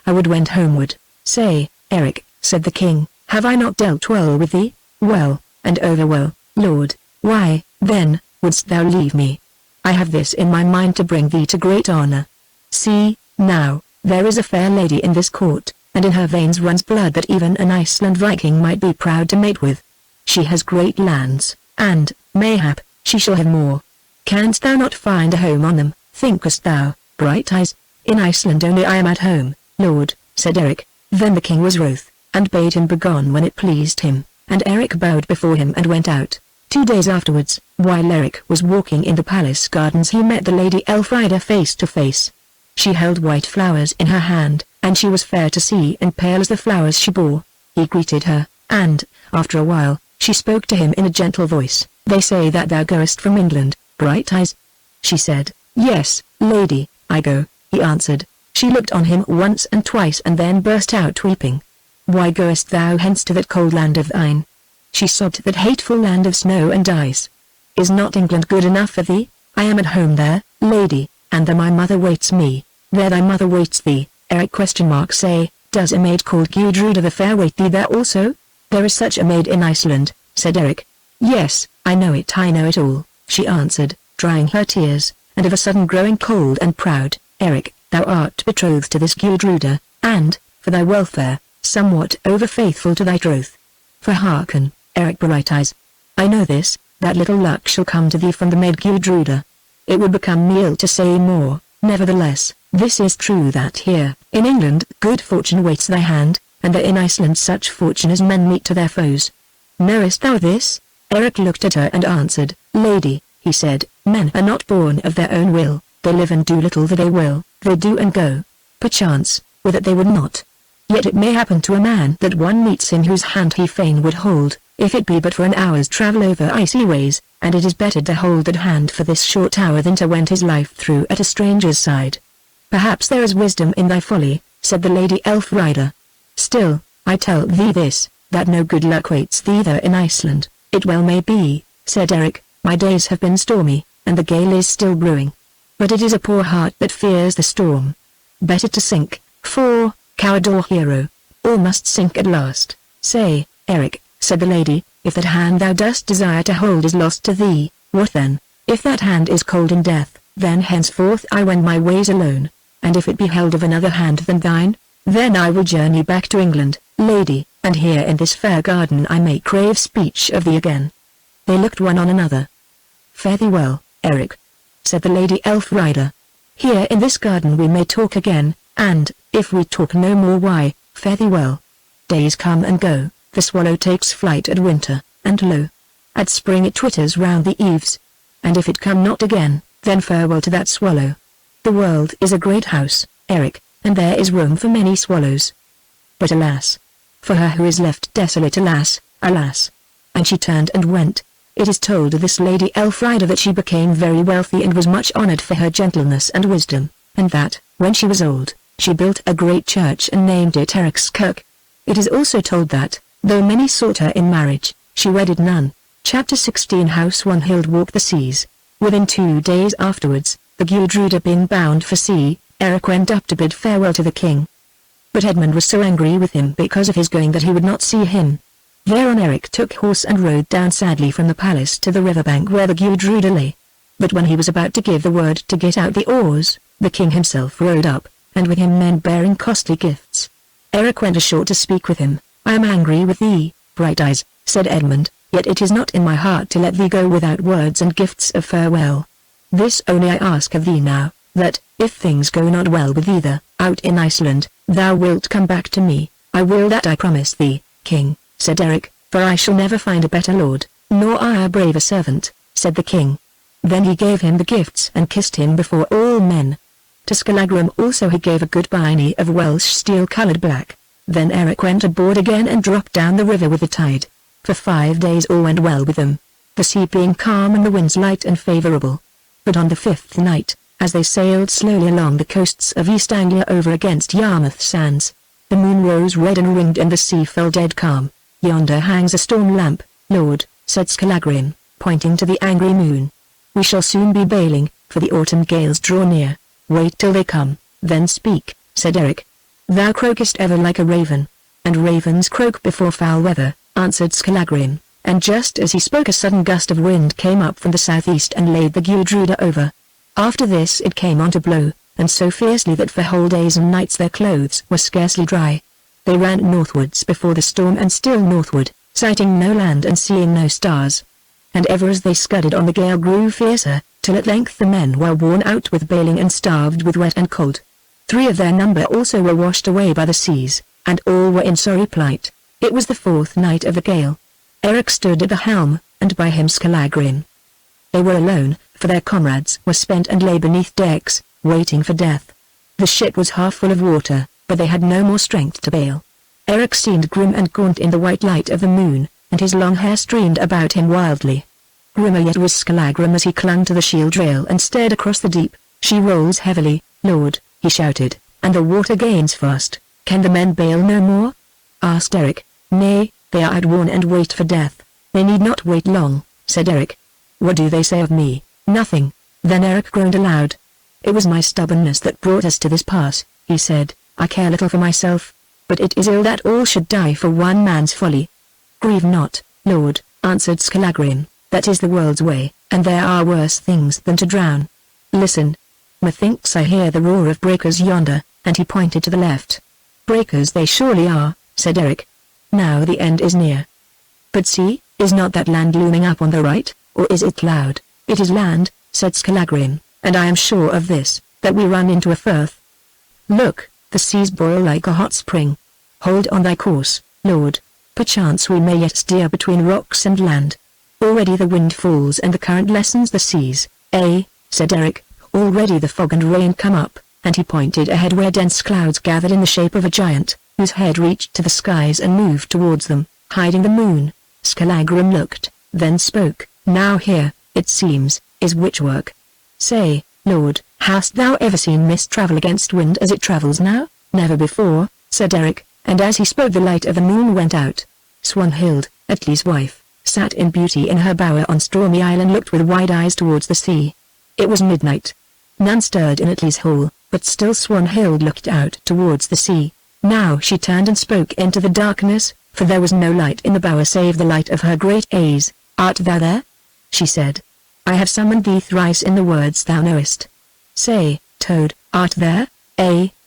I would wend homeward. Say, Eric, said the king, have I not dealt well with thee? Well, and over well, lord. Why, then, wouldst thou leave me? I have this in my mind to bring thee to great honor. See, now, there is a fair lady in this court, and in her veins runs blood that even an Iceland Viking might be proud to mate with. She has great lands, and, mayhap, she shall have more. Canst thou not find a home on them, thinkest thou, Brighteyes? In Iceland only I am at home, lord, said Eric. Then the king was wroth, and bade him begone when it pleased him, and Eric bowed before him and went out. 2 days afterwards, while Eric was walking in the palace gardens, he met the Lady Elfrida face to face. She held white flowers in her hand, and she was fair to see and pale as the flowers she bore. He greeted her, and, after a while, she spoke to him in a gentle voice. They say that thou goest from England, Brighteyes? She said, Yes, lady, I go, he answered. She looked on him once and twice and then burst out weeping. Why goest thou hence to that cold land of thine? She sobbed, that hateful land of snow and ice. Is not England good enough for thee? I am at home there, lady, and there my mother waits me. There thy mother waits thee. Eric say, does a maid called Gudruda the Fair wait thee there also? There is such a maid in Iceland, said Eric. Yes, I know it all, she answered, drying her tears, and of a sudden growing cold and proud. Eric, thou art betrothed to this Gudruda, and, for thy welfare, somewhat over-faithful to thy troth. For hearken, Eric Brighteyes. I know this, that little luck shall come to thee from the maid Gudruda. It would become me ill to say more, nevertheless, this is true that here, in England, good fortune waits thy hand, and that in Iceland such fortune as men meet to their foes. Knowest thou this? Eric looked at her and answered, Lady, he said, men are not born of their own will, they live and do little that they will, they do and go. Perchance, with it they would not. Yet it may happen to a man that one meets him whose hand he fain would hold, if it be but for an hour's travel over icy ways, and it is better to hold that hand for this short hour than to wend his life through at a stranger's side. Perhaps there is wisdom in thy folly, said the Lady Elfrida. Still, I tell thee this, that no good luck waits thee there in Iceland. It well may be, said Eric, my days have been stormy, and the gale is still brewing. But it is a poor heart that fears the storm. Better to sink, for, coward or hero, all must sink at last. Say, Eric, said the lady, if that hand thou dost desire to hold is lost to thee, what then? If that hand is cold in death, then henceforth I wend my ways alone, and if it be held of another hand than thine, then I will journey back to England, lady, and here in this fair garden I may crave speech of thee again. They looked one on another. Fare thee well, Eric, said the Lady Elfrida. Here in this garden we may talk again, and, if we talk no more, why, fare thee well. Days come and go, the swallow takes flight at winter, and lo, at spring it twitters round the eaves. And if it come not again, then farewell to that swallow. The world is a great house, Eric, and there is room for many swallows. But alas! For her who is left desolate, alas, alas! And she turned and went. It is told of this Lady Elfrida that she became very wealthy and was much honored for her gentleness and wisdom, and that, when she was old, she built a great church and named it Eric's Kirk. It is also told that, though many sought her in marriage, she wedded none. Chapter 16 How Swanhild walked the seas. Within 2 days afterwards, the Gudruda being bound for sea, Eric went up to bid farewell to the king. But Edmund was so angry with him because of his going that he would not see him. Thereon Eric took horse and rode down sadly from the palace to the riverbank where the Gudruda lay. But when he was about to give the word to get out the oars, the king himself rode up, and with him men bearing costly gifts. Eric went ashore to speak with him. I am angry with thee, Brighteyes, said Edmund, yet it is not in my heart to let thee go without words and gifts of farewell. This only I ask of thee now, that, if things go not well with either, out in Iceland, thou wilt come back to me. I will that I promise thee, king, said Eric, for I shall never find a better lord, nor I a braver servant, said the king. Then he gave him the gifts and kissed him before all men. To Skallagrim also he gave a good byrnie of Welsh steel-coloured black. Then Eric went aboard again and dropped down the river with the tide. For 5 days all went well with them, the sea being calm and the winds light and favourable. But on the 5th night, as they sailed slowly along the coasts of East Anglia over against Yarmouth sands, the moon rose red and ringed and the sea fell dead calm. Yonder hangs a storm lamp, lord, said Skallagrim, pointing to the angry moon. We shall soon be bailing, for the autumn gales draw near. Wait till they come, then speak, said Eric. Thou croakest ever like a raven, and ravens croak before foul weather, answered Skallagrim, and just as he spoke a sudden gust of wind came up from the southeast and laid the Gudruda over. After this it came on to blow, and so fiercely that for whole days and nights their clothes were scarcely dry. They ran northwards before the storm and still northward, sighting no land and seeing no stars. And ever as they scudded on the gale grew fiercer, till at length the men were worn out with bailing and starved with wet and cold. 3 of their number also were washed away by the seas, and all were in sorry plight. It was the 4th night of the gale. Eric stood at the helm, and by him Skallagrim. They were alone, for their comrades were spent and lay beneath decks, waiting for death. The ship was half full of water, but they had no more strength to bail. Eric seemed grim and gaunt in the white light of the moon, and his long hair streamed about him wildly. Grimmer yet was Skallagrim as he clung to the shield rail and stared across the deep. She rolls heavily, Lord, he shouted, and the water gains fast. Can the men bail no more? Asked Eric. Nay, they are outworn and wait for death. They need not wait long, said Eric. What do they say of me? Nothing. Then Eric groaned aloud. It was my stubbornness that brought us to this pass, he said. I care little for myself, but it is ill that all should die for one man's folly. Grieve not, Lord, answered Skallagrim, that is the world's way, and there are worse things than to drown. Listen. Methinks I hear the roar of breakers yonder, and he pointed to the left. Breakers they surely are, said Eric. Now the end is near. But see, is not that land looming up on the right, or is it cloud? It is land, said Skallagrim, and I am sure of this, that we run into a firth. Look, the seas boil like a hot spring. Hold on thy course, Lord, perchance we may yet steer between rocks and land. Already the wind falls and the current lessens the seas. Said Eric, already the fog and rain come up, and he pointed ahead where dense clouds gathered in the shape of a giant, whose head reached to the skies and moved towards them, hiding the moon. Skallagrim looked, then spoke. Now here, it seems, is witchwork. Say, Lord, hast thou ever seen mist travel against wind as it travels now? Never before, said Eric, and as he spoke the light of the moon went out. Swanhild, Atli's wife, sat in beauty in her bower on Stormy Isle and looked with wide eyes towards the sea. It was midnight. None stirred in Atli's hall, but still Swanhild looked out towards the sea. Now she turned and spoke into the darkness, for there was no light in the bower save the light of her great eyes. Art thou there? She said. I have summoned thee thrice in the words thou knowest. Say, Toad, art there?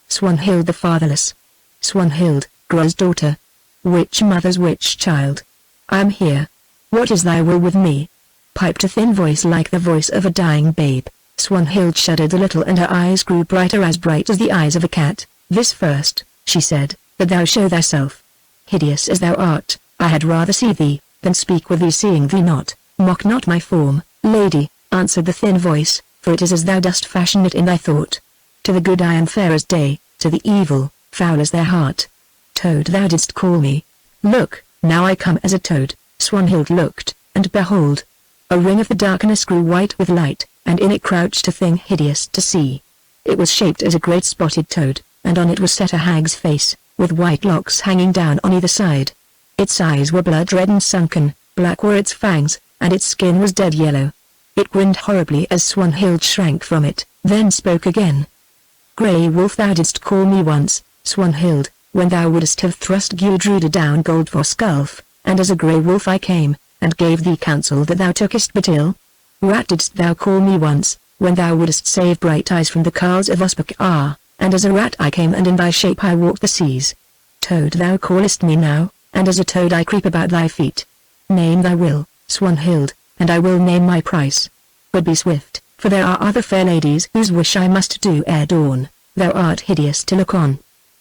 Swanhild the fatherless. Swanhild, Gro's daughter. Witch mother's witch child. I am here. What is thy will with me? Piped a thin voice like the voice of a dying babe. Swanhild shuddered a little and her eyes grew brighter, as bright as the eyes of a cat. This first, she said, that thou show thyself. Hideous as thou art, I had rather see thee, than speak with thee seeing thee not. Mock not my form, lady, answered the thin voice, for it is as thou dost fashion it in thy thought. To the good I am fair as day, to the evil, foul as their heart. Toad thou didst call me. Look, now I come as a toad. Swanhild looked, and behold, a ring of the darkness grew white with light, and in it crouched a thing hideous to see. It was shaped as a great spotted toad, and on it was set a hag's face, with white locks hanging down on either side. Its eyes were blood red and sunken, black were its fangs, and its skin was dead yellow. It grinned horribly as Swanhild shrank from it, then spoke again. Grey Wolf thou didst call me once, Swanhild, when thou wouldst have thrust Gudruda down Goldfoss Gulf, and as a grey wolf I came, and gave thee counsel that thou tookest but ill. Rat didst thou call me once, when thou wouldst save Brighteyes from the carles of Osbach, and as a rat I came and in thy shape I walked the seas. Toad thou callest me now, and as a toad I creep about thy feet. Name thy will, Swanhild, and I will name my price. But be swift, for there are other fair ladies whose wish I must do ere dawn. Thou art hideous to look on,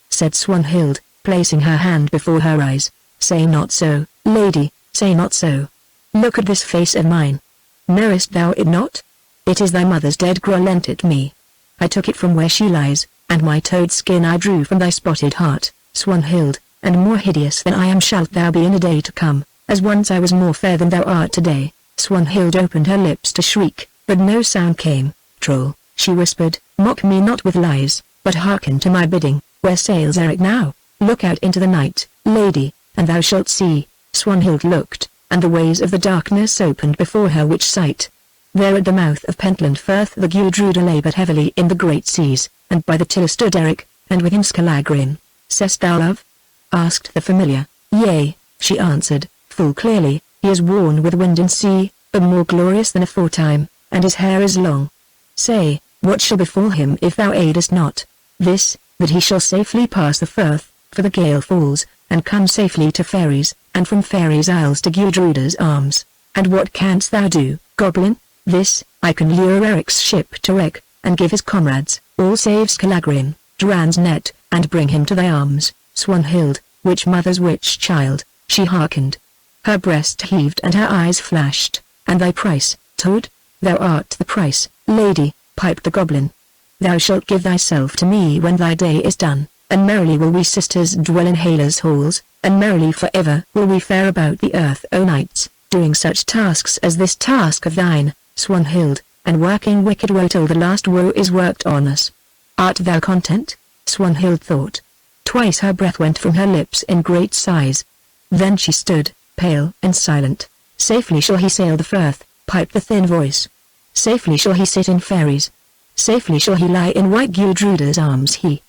said Swanhild, placing her hand before her eyes. Say not so, lady, say not so. Look at this face of mine. Knowest thou it not? It is thy mother's dead Gro lent it me. I took it from where she lies, and my toad skin I drew from thy spotted heart, Swanhild, and more hideous than I am shalt thou be in a day to come, as once I was more fair than thou art today. Swanhild opened her lips to shriek, but no sound came. Troll, she whispered, mock me not with lies, but hearken to my bidding. Where sails Eric now? Look out into the night, lady, and thou shalt see. Swanhild looked, and the ways of the darkness opened before her, which sight. There at the mouth of Pentland Firth the Gudruda lay but heavily in the great seas, and by the tiller stood Eric, and with him Skallagrim. Say'st thou love? Asked the familiar. Yea, she answered, full clearly, he is worn with wind and sea, but more glorious than aforetime, and his hair is long. Say, what shall befall him if thou aidest not? This, that he shall safely pass the firth, for the gale falls, and come safely to Fairies, and from Fairies' Isles to Gudruda's arms. And what canst thou do, goblin? This, I can lure Eric's ship to wreck, and give his comrades, all save Skallagrim, Duran's net, and bring him to thy arms, Swanhild, which mother's witch child. She hearkened. Her breast heaved and her eyes flashed. And thy price, Toad? Thou art the price, lady, piped the goblin. Thou shalt give thyself to me when thy day is done, and merrily will we sisters dwell in Hela's halls, and merrily forever will we fare about the earth o' nights, doing such tasks as this task of thine, Swanhild, and working wicked woe till the last woe is worked on us. Art thou content? Swanhild thought. Twice her breath went from her lips in great sighs. Then she stood, pale and silent. Safely shall he sail the firth, piped the thin voice. Safely shall he sit in Fairies. Safely shall he lie in white Gudruda's arms. He.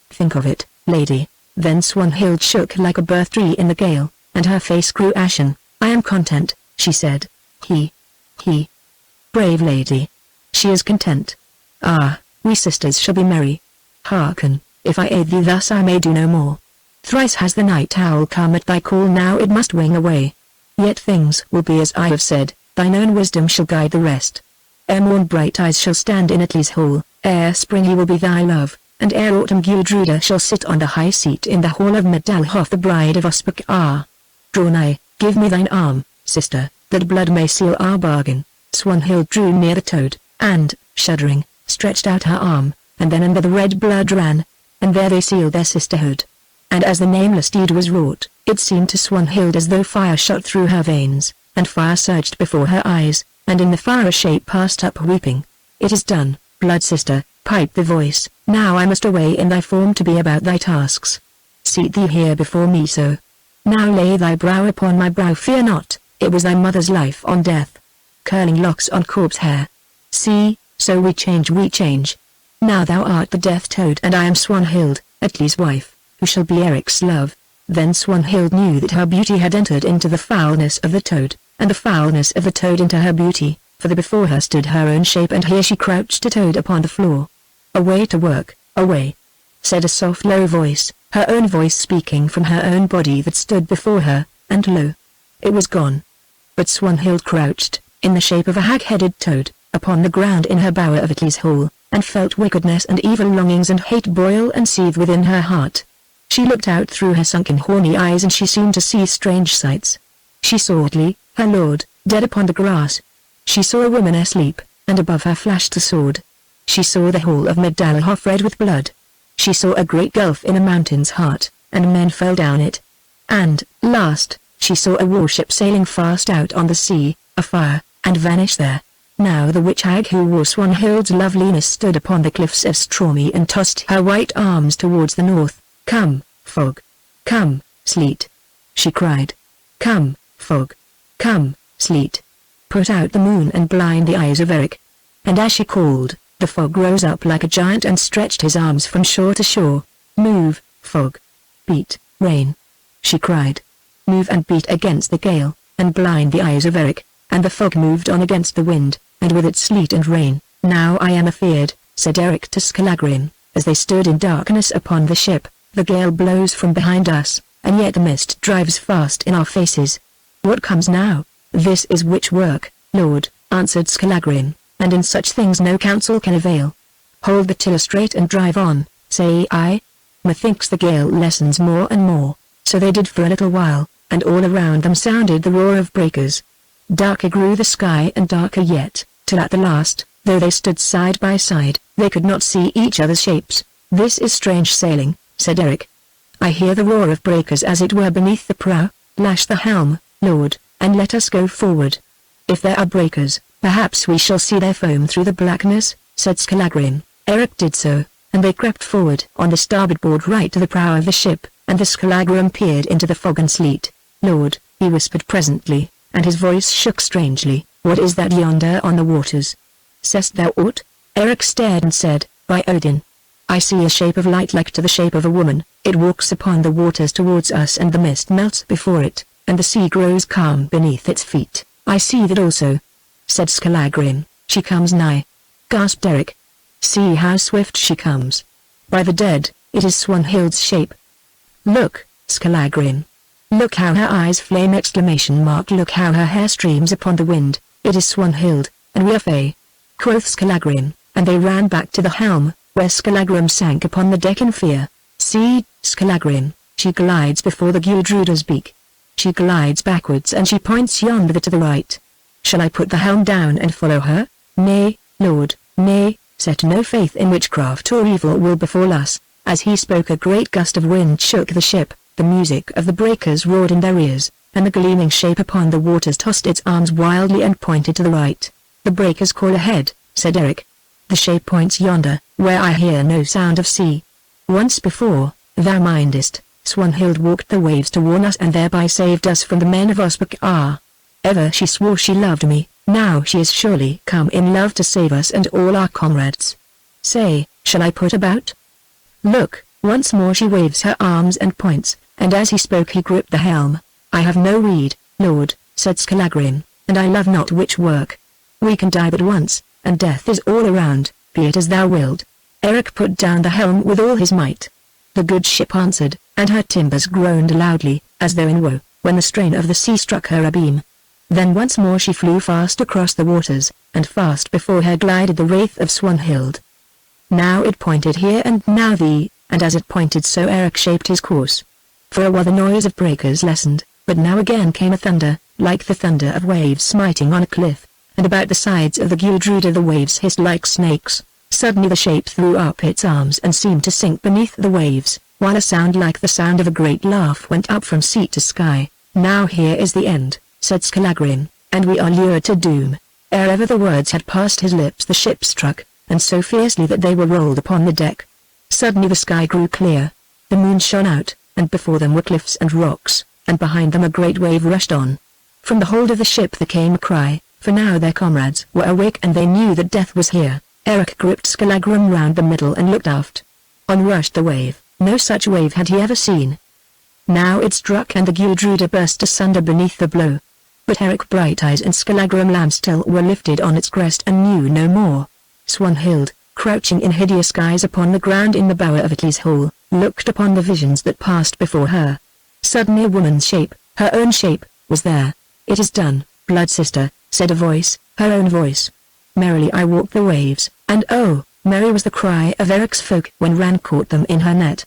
Think of it, lady. Then Swanhild shook like a birth tree in the gale, and her face grew ashen. I am content, she said. He. Brave lady. She is content. Ah, we sisters shall be merry. Hearken, if I aid thee thus I may do no more. Thrice has the night owl come at thy call, now it must wing away. Yet things will be as I have said, thine own wisdom shall guide the rest. Ere morn Brighteyes shall stand in Atli's hall, ere spring he will be thy love, and ere autumn Gudruda shall sit on the high seat in the hall of Medalhof the bride of Uspek. Draw nigh, give me thine arm, sister, that blood may seal our bargain. Swanhild drew near the Toad, and, shuddering, stretched out her arm, and then under the red blood ran, and there they sealed their sisterhood. And as the nameless deed was wrought, it seemed to Swanhild as though fire shot through her veins, and fire surged before her eyes, and in the fire a shape passed up weeping. It is done, blood sister, piped the voice, now I must away in thy form to be about thy tasks. Seat thee here before me so. Now lay thy brow upon my brow, fear not, it was thy mother's life on death. Curling locks on corpse hair. See, so we change. Now thou art the death Toad and I am Swanhild, Atli's wife, who shall be Eric's love. Then Swanhild knew that her beauty had entered into the foulness of the Toad, and the foulness of the Toad into her beauty, for before her stood her own shape, and here she crouched a Toad upon the floor. Away to work, away, said a soft low voice, her own voice speaking from her own body that stood before her, and lo, it was gone. But Swanhild crouched, in the shape of a hag-headed Toad, upon the ground in her bower of Atli's hall, and felt wickedness and evil longings and hate boil and seethe within her heart. She looked out through her sunken horny eyes and she seemed to see strange sights. She saw Atli, her lord, dead upon the grass. She saw a woman asleep, and above her flashed a sword. She saw the hall of Medalhof red with blood. She saw a great gulf in a mountain's heart, and men fell down it. And, last, she saw a warship sailing fast out on the sea, afire, and vanish there. Now the witch hag who wore Swanhild's loveliness stood upon the cliffs of Stormy and tossed her white arms towards the north. Come, fog. Come, sleet. She cried. Come, fog. Come, sleet. Put out the moon and blind the eyes of Eric. And as she called, the fog rose up like a giant and stretched his arms from shore to shore. Move, fog. Beat, rain. She cried. Move and beat against the gale, and blind the eyes of Eric. And the fog moved on against the wind, and with it sleet and rain. Now I am afeard, said Eric to Skallagrim, as they stood in darkness upon the ship. The gale blows from behind us, and yet the mist drives fast in our faces. What comes now? This is witch work, lord, answered Skallagrim, and in such things no counsel can avail. Hold the tiller straight and drive on, say I. Methinks the gale lessens more and more. So they did for a little while, and all around them sounded the roar of breakers. Darker grew the sky and darker yet, till at the last, though they stood side by side, they could not see each other's shapes. This is strange sailing, said Eric. I hear the roar of breakers as it were beneath the prow. Lash the helm, lord, and let us go forward. If there are breakers, perhaps we shall see their foam through the blackness, said Skallagrim. Eric did so, and they crept forward on the starboard board right to the prow of the ship, and the Skallagrim peered into the fog and sleet. Lord, he whispered presently, and his voice shook strangely, what is that yonder on the waters? Sayest thou aught? Eric stared and said, by Odin. I see a shape of light like to the shape of a woman, it walks upon the waters towards us and the mist melts before it, and the sea grows calm beneath its feet. I see that also, said Skallagrim. She comes nigh. gasped Eric. See how swift she comes. By the dead, it is Swanhild's shape. Look, Skallagrim. Look how her eyes flame! Look how her hair streams upon the wind. It is Swanhild, and we are Fae, quoth Skallagrim, and they ran back to the helm, where Skallagrim sank upon the deck in fear. See, Skallagrim, she glides before the Gudruda's beak. She glides backwards and she points yonder to the right. Shall I put the helm down and follow her? Nay, Lord, nay, set no faith in witchcraft or evil will befall us. As he spoke, a great gust of wind shook the ship, the music of the breakers roared in their ears, and the gleaming shape upon the waters tossed its arms wildly and pointed to the right. The breakers call ahead, said Eric. The shape points yonder, where I hear no sound of sea. Once before, thou mindest, Swanhild walked the waves to warn us and thereby saved us from the men of Osbekar. Ever she swore she loved me, now she is surely come in love to save us and all our comrades. Say, shall I put about? Look, once more she waves her arms and points, and as he spoke he gripped the helm. I have no rede, Lord, said Skallagrim, and I love not witch work. We can die but once, and death is all around, be it as thou wilt. Eric put down the helm with all his might. The good ship answered, and her timbers groaned loudly, as though in woe, when the strain of the sea struck her abeam. Then once more she flew fast across the waters, and fast before her glided the wraith of Swanhild. Now it pointed here and now thee, and as it pointed so Eric shaped his course. For a while the noise of breakers lessened, but now again came a thunder, like the thunder of waves smiting on a cliff, and about the sides of the Gudruda the waves hissed like snakes. Suddenly the shape threw up its arms and seemed to sink beneath the waves, while a sound like the sound of a great laugh went up from sea to sky. Now here is the end, said Skallagrim, and we are lured to doom. Ere ever the words had passed his lips the ship struck, and so fiercely that they were rolled upon the deck. Suddenly the sky grew clear. The moon shone out, and before them were cliffs and rocks, and behind them a great wave rushed on. From the hold of the ship there came a cry, for now their comrades were awake and they knew that death was here. Eric gripped Skallagrim round the middle and looked aft. On rushed the wave, no such wave had he ever seen. Now it struck and the Gudruda burst asunder beneath the blow. But Eric Brighteyes and Skallagrim Lambstill were lifted on its crest and knew no more. Swanhild, crouching in hideous guise upon the ground in the bower of Atli's hall, looked upon the visions that passed before her. Suddenly a woman's shape, her own shape, was there. It is done, blood sister, said a voice, her own voice. Merrily I walked the waves, and oh, merry was the cry of Eric's folk when Ran caught them in her net.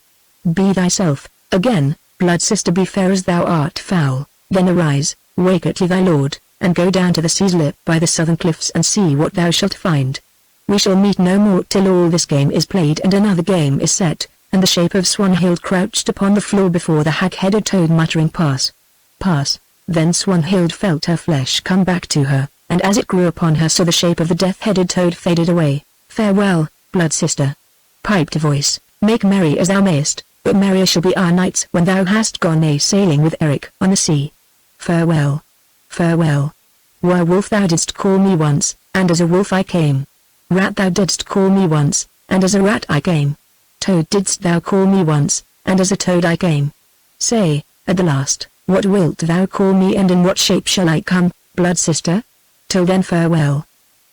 Be thyself, again, blood sister, be fair as thou art foul, then arise, wake Atli thy lord, and go down to the sea's lip by the southern cliffs and see what thou shalt find. We shall meet no more till all this game is played and another game is set, and the shape of Swanhild crouched upon the floor before the hag-headed toad muttering pass. Pass. Then Swanhild felt her flesh come back to her, and as it grew upon her so the shape of the death-headed toad faded away. Farewell, blood sister, piped a voice, make merry as thou mayest, but merrier shall be our nights when thou hast gone a-sailing with Eric on the sea. Farewell. Farewell. Werewolf thou didst call me once, and as a wolf I came. Rat thou didst call me once, and as a rat I came. Toad didst thou call me once, and as a toad I came. Say, at the last, what wilt thou call me and in what shape shall I come, blood sister? Till then farewell.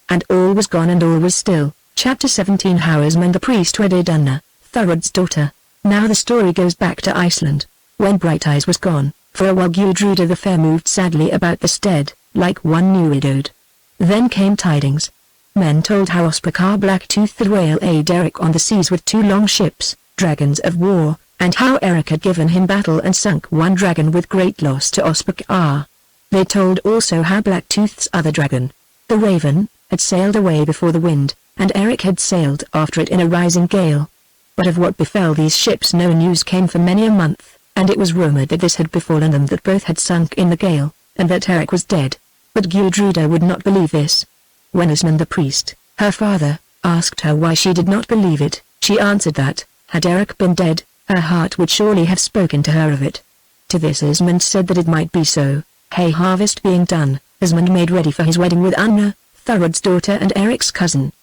And all was gone and all was still. Chapter 17. Harisman the priest wedded Anna, Thurod's daughter. Now the story goes back to Iceland. When Brighteyes was gone, for a while Gudruda the Fair moved sadly about the stead, like one new widowed. Then came tidings. Men told how Osbekar Black-toothed had waylaid Eric on the seas with 2 long ships, dragons of war, and how Eric had given him battle and sunk one dragon with great loss to Osbekar. They told also how Blacktooth's other dragon, the Raven, had sailed away before the wind, and Eric had sailed after it in a rising gale. But of what befell these ships no news came for many a month, and it was rumored that this had befallen them, that both had sunk in the gale, and that Eric was dead. But Gudruda would not believe this. When Asmund the priest, her father, asked her why she did not believe it, she answered that, had Eric been dead, her heart would surely have spoken to her of it. To this Asmund said that it might be so. Hay harvest being done, Asmund made ready for his wedding with Anna, Thurod's daughter and Eric's cousin.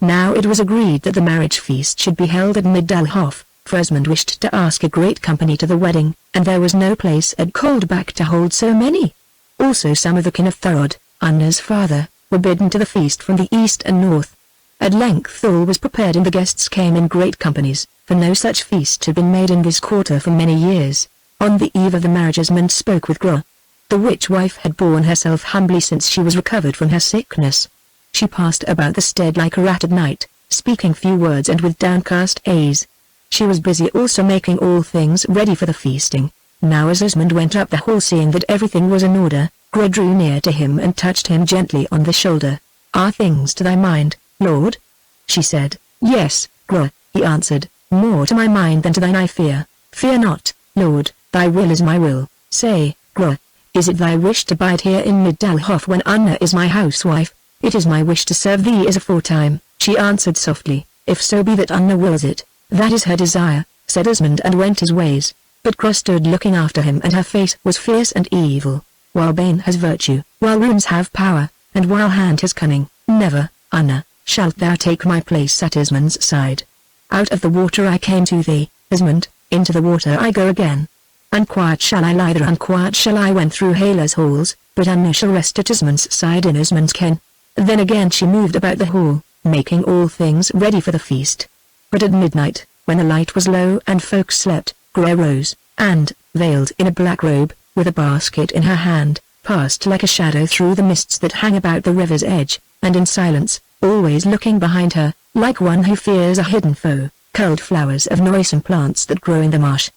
Now it was agreed that the marriage feast should be held at Middelhof, for Asmund wished to ask a great company to the wedding, and there was no place at Coldback to hold so many. Also some of the kin of Thurod, Anna's father, were bidden to the feast from the east and north. At length all was prepared and the guests came in great companies, for no such feast had been made in this quarter for many years. On the eve of the marriage Esmond spoke with Gras. The witch wife had borne herself humbly since she was recovered from her sickness. She passed about the stead like a rat at night, speaking few words and with downcast eyes. She was busy also making all things ready for the feasting. Now as Esmond went up the hall seeing that everything was in order, Gras drew near to him and touched him gently on the shoulder. "Are things to thy mind, Lord?" she said. "Yes, Gras," he answered, "more to my mind than to thine I fear." "Fear not, Lord, thy will is my will." "Say, Gras, is it thy wish to bide here in Middelhof when Anna is my housewife?" "It is my wish to serve thee as aforetime," she answered softly. "If so be that Anna wills it, that is her desire," said Esmond and went his ways. But Gras stood looking after him and her face was fierce and evil. "While Bane has virtue, while runes have power, and while hand has cunning, never, Anna, shalt thou take my place at Esmond's side. Out of the water I came to thee, Esmond, into the water I go again. Unquiet shall I lie there, unquiet shall I wend through Hela's halls, but Anna shall rest at Esmond's side in Esmond's ken." Then again she moved about the hall, making all things ready for the feast. But at midnight, when the light was low and folks slept, Gras rose, and, veiled in a black robe, with a basket in her hand, passed like a shadow through the mists that hang about the river's edge, and in silence, always looking behind her, like one who fears a hidden foe, culled flowers of noisome plants that grow in the marsh.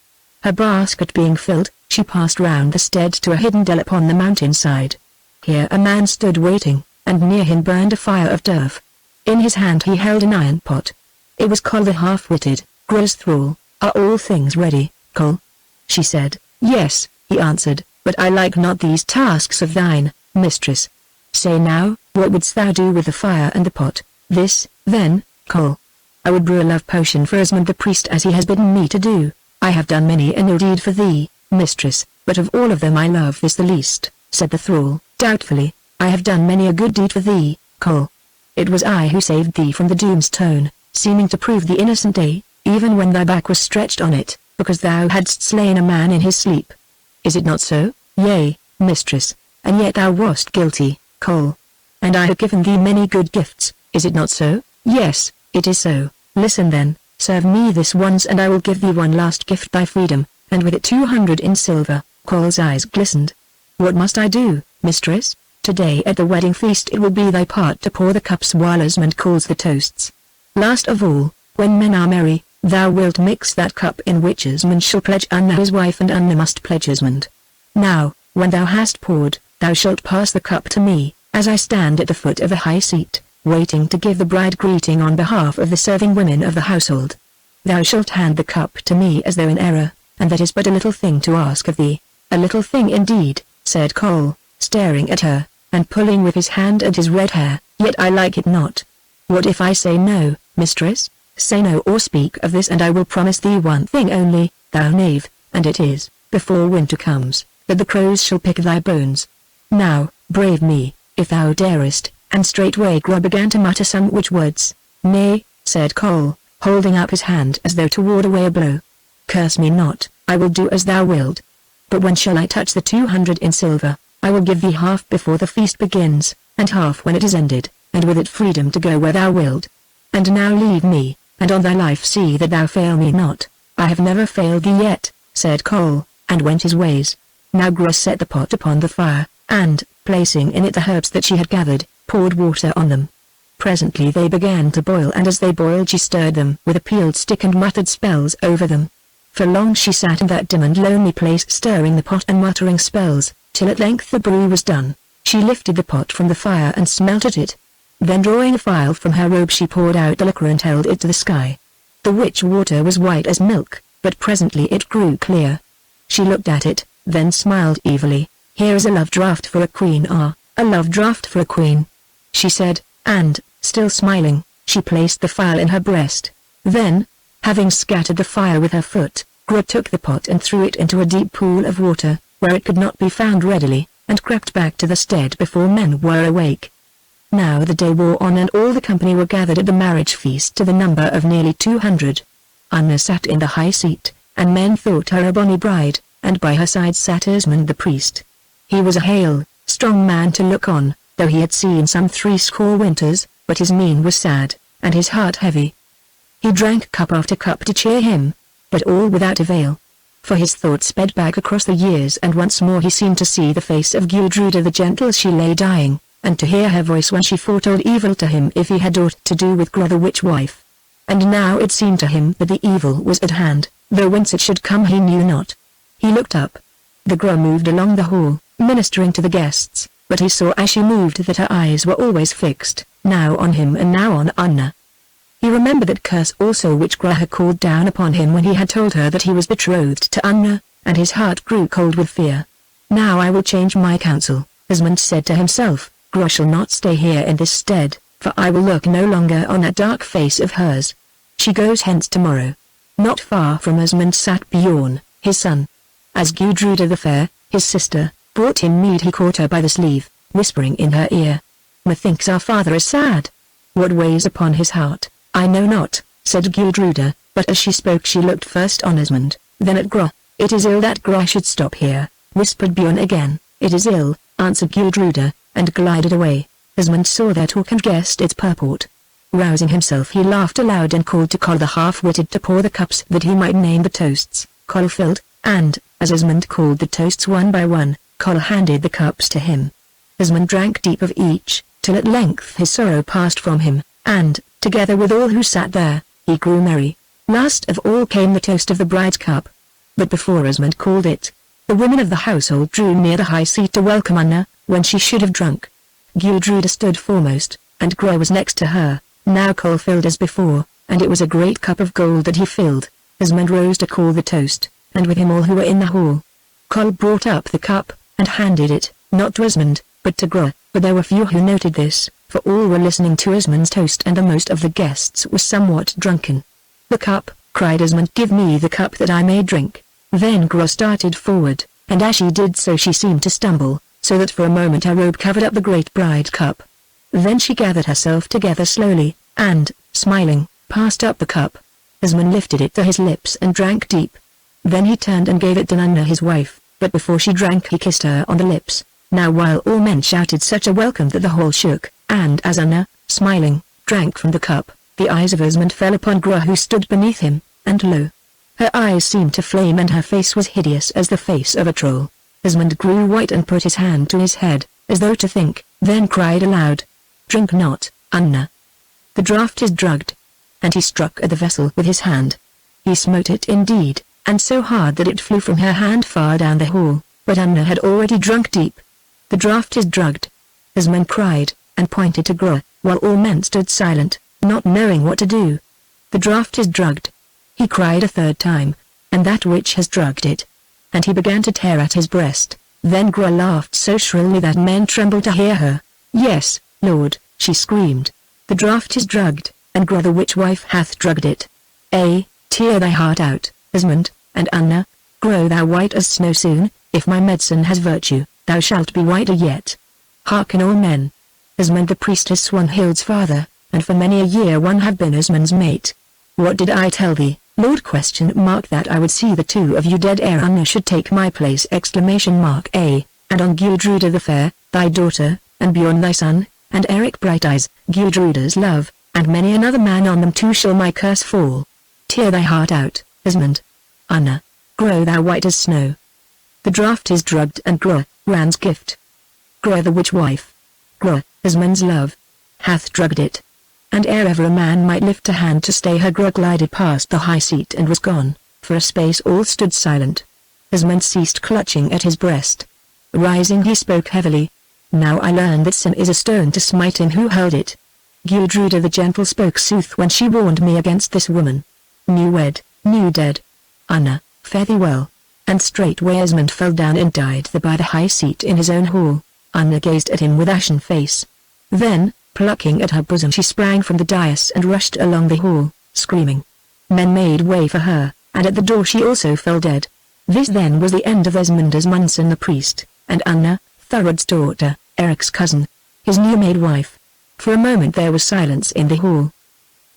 Her basket being filled, she passed round the stead to a hidden dell upon the mountain-side. Here a man stood waiting, and near him burned a fire of turf. In his hand he held an iron pot. It was Coll the half-witted, Gras's thrall. "Are all things ready, Coll?" she said. "Yes," he answered, "but I like not these tasks of thine, mistress. Say now, what wouldst thou do with the fire and the pot?" "This, then, Coll. I would brew a love potion for Esmond the priest as he has bidden me to do. I have done many an ill deed for thee, mistress, but of all of them I love this the least," said the thrall, doubtfully. "I have done many a good deed for thee, Coll. It was I who saved thee from the doomstone, seeming to prove thee innocent even when thy back was stretched on it, because thou hadst slain a man in his sleep. Is it not so?" "Yea, mistress, and yet thou wast guilty, Coll. And I have given thee many good gifts, is it not so?" "Yes, it is so." "Listen then, serve me this once and I will give thee one last gift, thy freedom, and with it 200 in silver." Coll's eyes glistened. "What must I do, mistress?" "Today at the wedding feast it will be thy part to pour the cups while Esmond calls the toasts. Last of all, when men are merry, thou wilt mix that cup in which Esmond shall pledge Anna his wife and Anna must pledge Esmond. Now, when thou hast poured, thou shalt pass the cup to me, as I stand at the foot of the high seat, waiting to give the bride greeting on behalf of the serving women of the household. Thou shalt hand the cup to me as though in error, and that is but a little thing to ask of thee." "A little thing indeed," said Coll, staring at her, and pulling with his hand at his red hair, "yet I like it not." "What if I say no, mistress?" "Say no or speak of this and I will promise thee one thing only, thou knave, and it is, before winter comes, that the crows shall pick thy bones. Now, brave me, if thou darest," and straightway Gras began to mutter some witch words. "Nay," said Coll, holding up his hand as though to ward away a blow. "Curse me not, I will do as thou wilt. But when shall I touch the 200 in silver? I will give thee half before the feast begins, and half when it is ended, and with it freedom to go where thou wilt. And now leave me, and on thy life see that thou fail me not." "I have never failed thee yet," said Coll, and went his ways. Now Gras set the pot upon the fire, and, placing in it the herbs that she had gathered, poured water on them. Presently they began to boil, and as they boiled she stirred them with a peeled stick and muttered spells over them. For long she sat in that dim and lonely place stirring the pot and muttering spells, till at length the brew was done. She lifted the pot from the fire and smelt at it. Then drawing a phial from her robe she poured out the liquor and held it to the sky. The witch water was white as milk, but presently it grew clear. She looked at it, then smiled evilly. "Here is a love draught for a queen, a love draught for a queen," she said, and, still smiling, she placed the phial in her breast. Then, having scattered the fire with her foot, Gras took the pot and threw it into a deep pool of water, where it could not be found readily, and crept back to the stead before men were awake. Now the day wore on and all the company were gathered at the marriage feast to the number of nearly 200. Anna sat in the high seat, and men thought her a bonny bride, and by her side sat Esmond the priest. He was a hale, strong man to look on, though he had seen some 80 winters, but his mien was sad, and his heart heavy. He drank cup after cup to cheer him, but all without avail. For his thoughts sped back across the years, and once more he seemed to see the face of Gudruda the Gentle as she lay dying, and to hear her voice when she foretold evil to him if he had aught to do with Gro the witch wife. And now it seemed to him that the evil was at hand, though whence it should come he knew not. He looked up. The Gro moved along the hall, ministering to the guests, but he saw as she moved that her eyes were always fixed, now on him and now on Anna. He remembered that curse also which Gro had called down upon him when he had told her that he was betrothed to Anna, and his heart grew cold with fear. Now I will change my counsel, Asmund said to himself. Gro shall not stay here in this stead, for I will look no longer on that dark face of hers. She goes hence tomorrow. Not far from Asmund sat Bjorn, his son. As Gudruda the Fair, his sister, brought him mead he caught her by the sleeve, whispering in her ear. Methinks our father is sad. What weighs upon his heart, I know not, said Gudruda, but as she spoke she looked first on Asmund, then at Gro. It is ill that Gro should stop here, whispered Bjorn again. It is ill, answered Gudruda, and glided away. Asmund saw their talk and guessed its purport. Rousing himself he laughed aloud and called to Kol the half-witted to pour the cups that he might name the toasts. Kol filled, and, as Asmund called the toasts one by one, Kol handed the cups to him. Asmund drank deep of each, till at length his sorrow passed from him, and, together with all who sat there, he grew merry. Last of all came the toast of the bride's cup. But before Asmund called it, the women of the household drew near the high seat to welcome Anna, when she should have drunk. Gudruda stood foremost, and Gro was next to her. Now Kol filled as before, and it was a great cup of gold that he filled. Asmund rose to call the toast, and with him all who were in the hall. Kol brought up the cup, and handed it, not to Asmund, but to Gro, but there were few who noted this, for all were listening to Asmund's toast and the most of the guests were somewhat drunken. The cup, cried Asmund, give me the cup that I may drink. Then Gro started forward, and as she did so she seemed to stumble, so that for a moment her robe covered up the great bride cup. Then she gathered herself together slowly, and, smiling, passed up the cup. Asmund lifted it to his lips and drank deep. Then he turned and gave it to Anna his wife, but before she drank he kissed her on the lips. Now while all men shouted such a welcome that the hall shook, and as Anna, smiling, drank from the cup, the eyes of Asmund fell upon Gro who stood beneath him, and lo! Her eyes seemed to flame and her face was hideous as the face of a troll. Asmund grew white and put his hand to his head, as though to think, then cried aloud, drink not, Anna. The draught is drugged. And he struck at the vessel with his hand. He smote it indeed, and so hard that it flew from her hand far down the hall, but Anna had already drunk deep. The draught is drugged. Asmund cried, and pointed to Gro, while all men stood silent, not knowing what to do. The draught is drugged. He cried a third time, and that witch has drugged it. And he began to tear at his breast. Then Gro laughed so shrilly that men trembled to hear her. Yes, Lord, she screamed. The draught is drugged, and Gro the witch wife hath drugged it. Tear thy heart out, Asmund, and Anna. Grow thou white as snow soon, if my medicine has virtue, thou shalt be whiter yet. Hearken all men. Asmund the priest is Swanhild's father, and for many a year one have been Asmund's mate. What did I tell thee, Lord? That I would see the two of you dead ere Anna should take my place! And on Gudruda the Fair, thy daughter, and Bjorn thy son, and Eric Brighteyes, Gudruda's love, and many another man on them too shall my curse fall. Tear thy heart out, Asmund. Anna, grow thou white as snow. The draught is drugged and Gro, Ran's gift. Gro the witch wife. Gro, Asmund's love, hath drugged it. And ere ever a man might lift a hand to stay her, Gro glided past the high seat and was gone. For a space all stood silent. Asmund ceased clutching at his breast. Rising he spoke heavily. Now I learn that sin is a stone to smite him who held it. Gudruda the Gentle spoke sooth when she warned me against this woman. New wed, new dead. Anna, fare thee well. And straightway Asmund fell down and died there by the high seat in his own hall. Anna gazed at him with ashen face. Then, plucking at her bosom, she sprang from the dais and rushed along the hall, screaming. Men made way for her, and at the door she also fell dead. This then was the end of Asmund Asmundson the priest, and Anna, Thurod's daughter, Eric's cousin, his new-made wife. For a moment there was silence in the hall.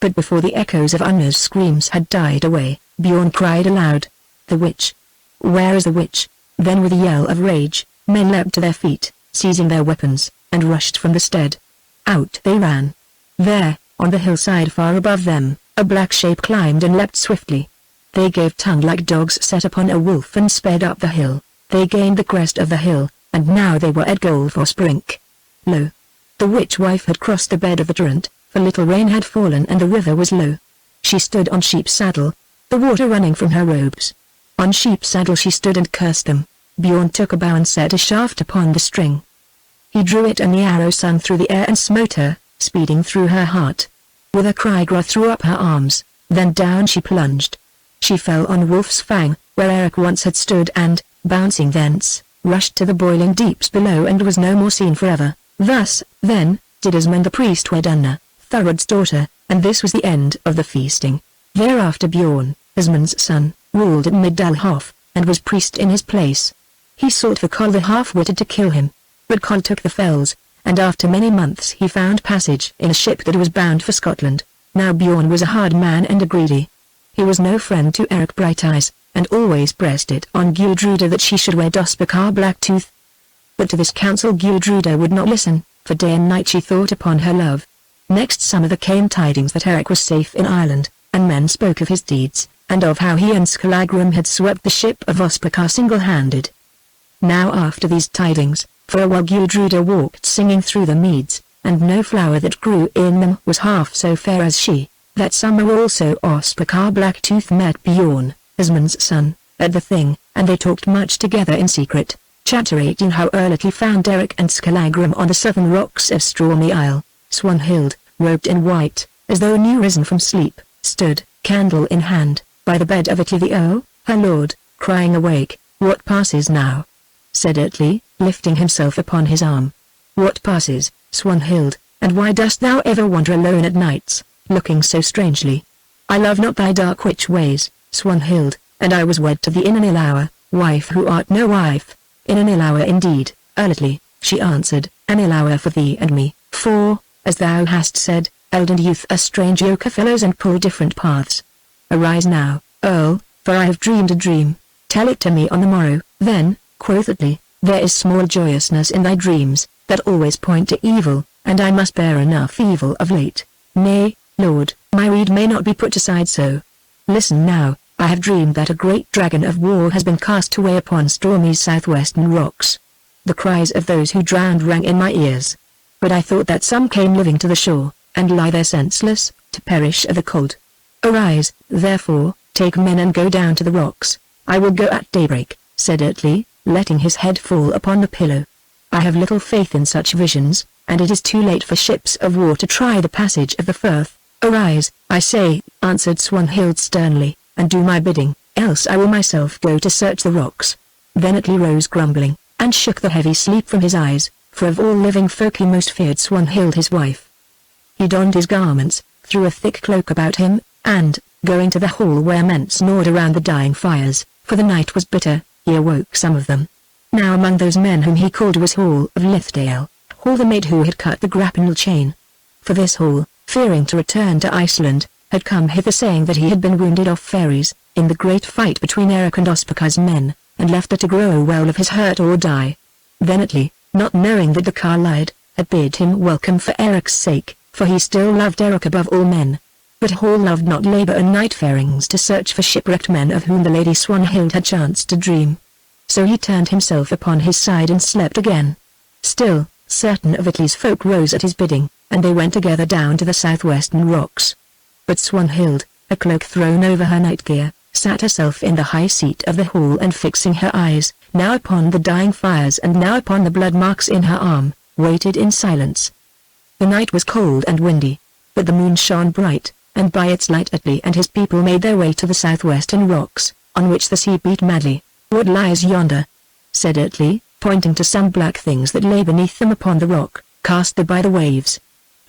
But before the echoes of Anna's screams had died away, Bjorn cried aloud, "The witch! Where is the witch?" Then with a yell of rage, men leapt to their feet, seizing their weapons, and rushed from the stead. Out they ran. There, On the hillside far above them, a black shape climbed and leapt swiftly. They gave tongue like dogs set upon a wolf and sped up the hill. They gained the crest of the hill, and now they were at Golfos brink. Lo! The witch-wife had crossed the bed of the torrent, for little rain had fallen and the river was low. She stood on Sheep's saddle, the water running from her robes. On Sheep's saddle she stood and cursed them. Bjorn took a bow and set a shaft upon the string. He drew it and the arrow sung through the air and smote her, speeding through her heart. With a cry Gra threw up her arms, then down she plunged. She fell on Wolf's Fang, where Eric once had stood and, bouncing thence, rushed to the boiling deeps below and was no more seen forever. Thus, then, did Asmund the priest wed Unna, Thurod's daughter, and this was the end of the feasting. Thereafter Bjorn, Asmund's son, ruled at Midalhof, and was priest in his place. He sought for Kol the half-witted to kill him, but Kol took the fells, and after many months he found passage in a ship that was bound for Scotland. Now Bjorn was a hard man and a greedy. He was no friend to Eric Brighteyes, and always pressed it on Gudruda that she should wed Ospakar Blacktooth. But to this counsel Gudruda would not listen, for day and night she thought upon her love. Next summer there came tidings that Eric was safe in Ireland, and men spoke of his deeds, and of how he and Skallagrim had swept the ship of Ospakar single-handed. Now after these tidings, for a while Gudruda walked singing through the meads, and no flower that grew in them was half so fair as she. That summer also Ospakar Blacktooth met Bjorn, Asmund's son, at the Thing, and they talked much together in secret, chatterating how Erlitli found Eric and Skallagrim on the southern rocks of Stormy Isle. Swanhild, robed in white, as though new risen from sleep, stood, candle in hand, by the bed of Atli the Earl, her lord, crying awake. "What passes now?" said Atli, lifting himself upon his arm. "What passes, Swanhild, and why dost thou ever wander alone at nights, looking so strangely? I love not thy dark witch ways, Swanhild, and I was wed to thee in an ill hour, wife who art no wife. In an ill hour indeed, Erlitli," she answered, "an ill hour for thee and me, for, as thou hast said, eld and youth are strange yoke fellows and pull different paths. Arise now, Earl, for I have dreamed a dream. Tell it to me on the morrow." "Then," quoth Atli, "there is small joyousness in thy dreams, that always point to evil, and I must bear enough evil of late. Nay, lord, my rede may not be put aside so. Listen now, I have dreamed that a great dragon of war has been cast away upon Stormy's southwestern rocks. The cries of those who drowned rang in my ears. But I thought that some came living to the shore, and lie there senseless, to perish of the cold. Arise, therefore, take men and go down to the rocks." "I will go at daybreak," said Atli, letting his head fall upon the pillow. "I have little faith in such visions, and it is too late for ships of war to try the passage of the Firth." "Arise, I say," answered Swanhild sternly, "and do my bidding, else I will myself go to search the rocks." Then Atli rose grumbling, and shook the heavy sleep from his eyes, for of all living folk he most feared Swanhild his wife. He donned his garments, threw a thick cloak about him, and, going to the hall where men snored around the dying fires, for the night was bitter, he awoke some of them. Now among those men whom he called was Hall of Lithdale, Hall the maid who had cut the grapnel chain. For this Hall, fearing to return to Iceland, had come hither saying that he had been wounded off ferries, in the great fight between Eric and Ospakar's men, and left there to grow well of his hurt or die. Then Atli, not knowing that the car lied, had bid him welcome for Eric's sake, for he still loved Eric above all men. But Hall loved not labour and night-farings to search for shipwrecked men of whom the Lady Swanhild had chanced to dream. So he turned himself upon his side and slept again. Still, certain of Atli's folk rose at his bidding, and they went together down to the southwestern rocks. But Swanhild, a cloak thrown over her night-gear, sat herself in the high seat of the hall and fixing her eyes, now upon the dying fires and now upon the blood marks in her arm, waited in silence. The night was cold and windy, but the moon shone bright, and by its light Atli and his people made their way to the southwestern rocks, on which the sea beat madly. "What lies yonder?" said Atli, pointing to some black things that lay beneath them upon the rock, cast there by the waves.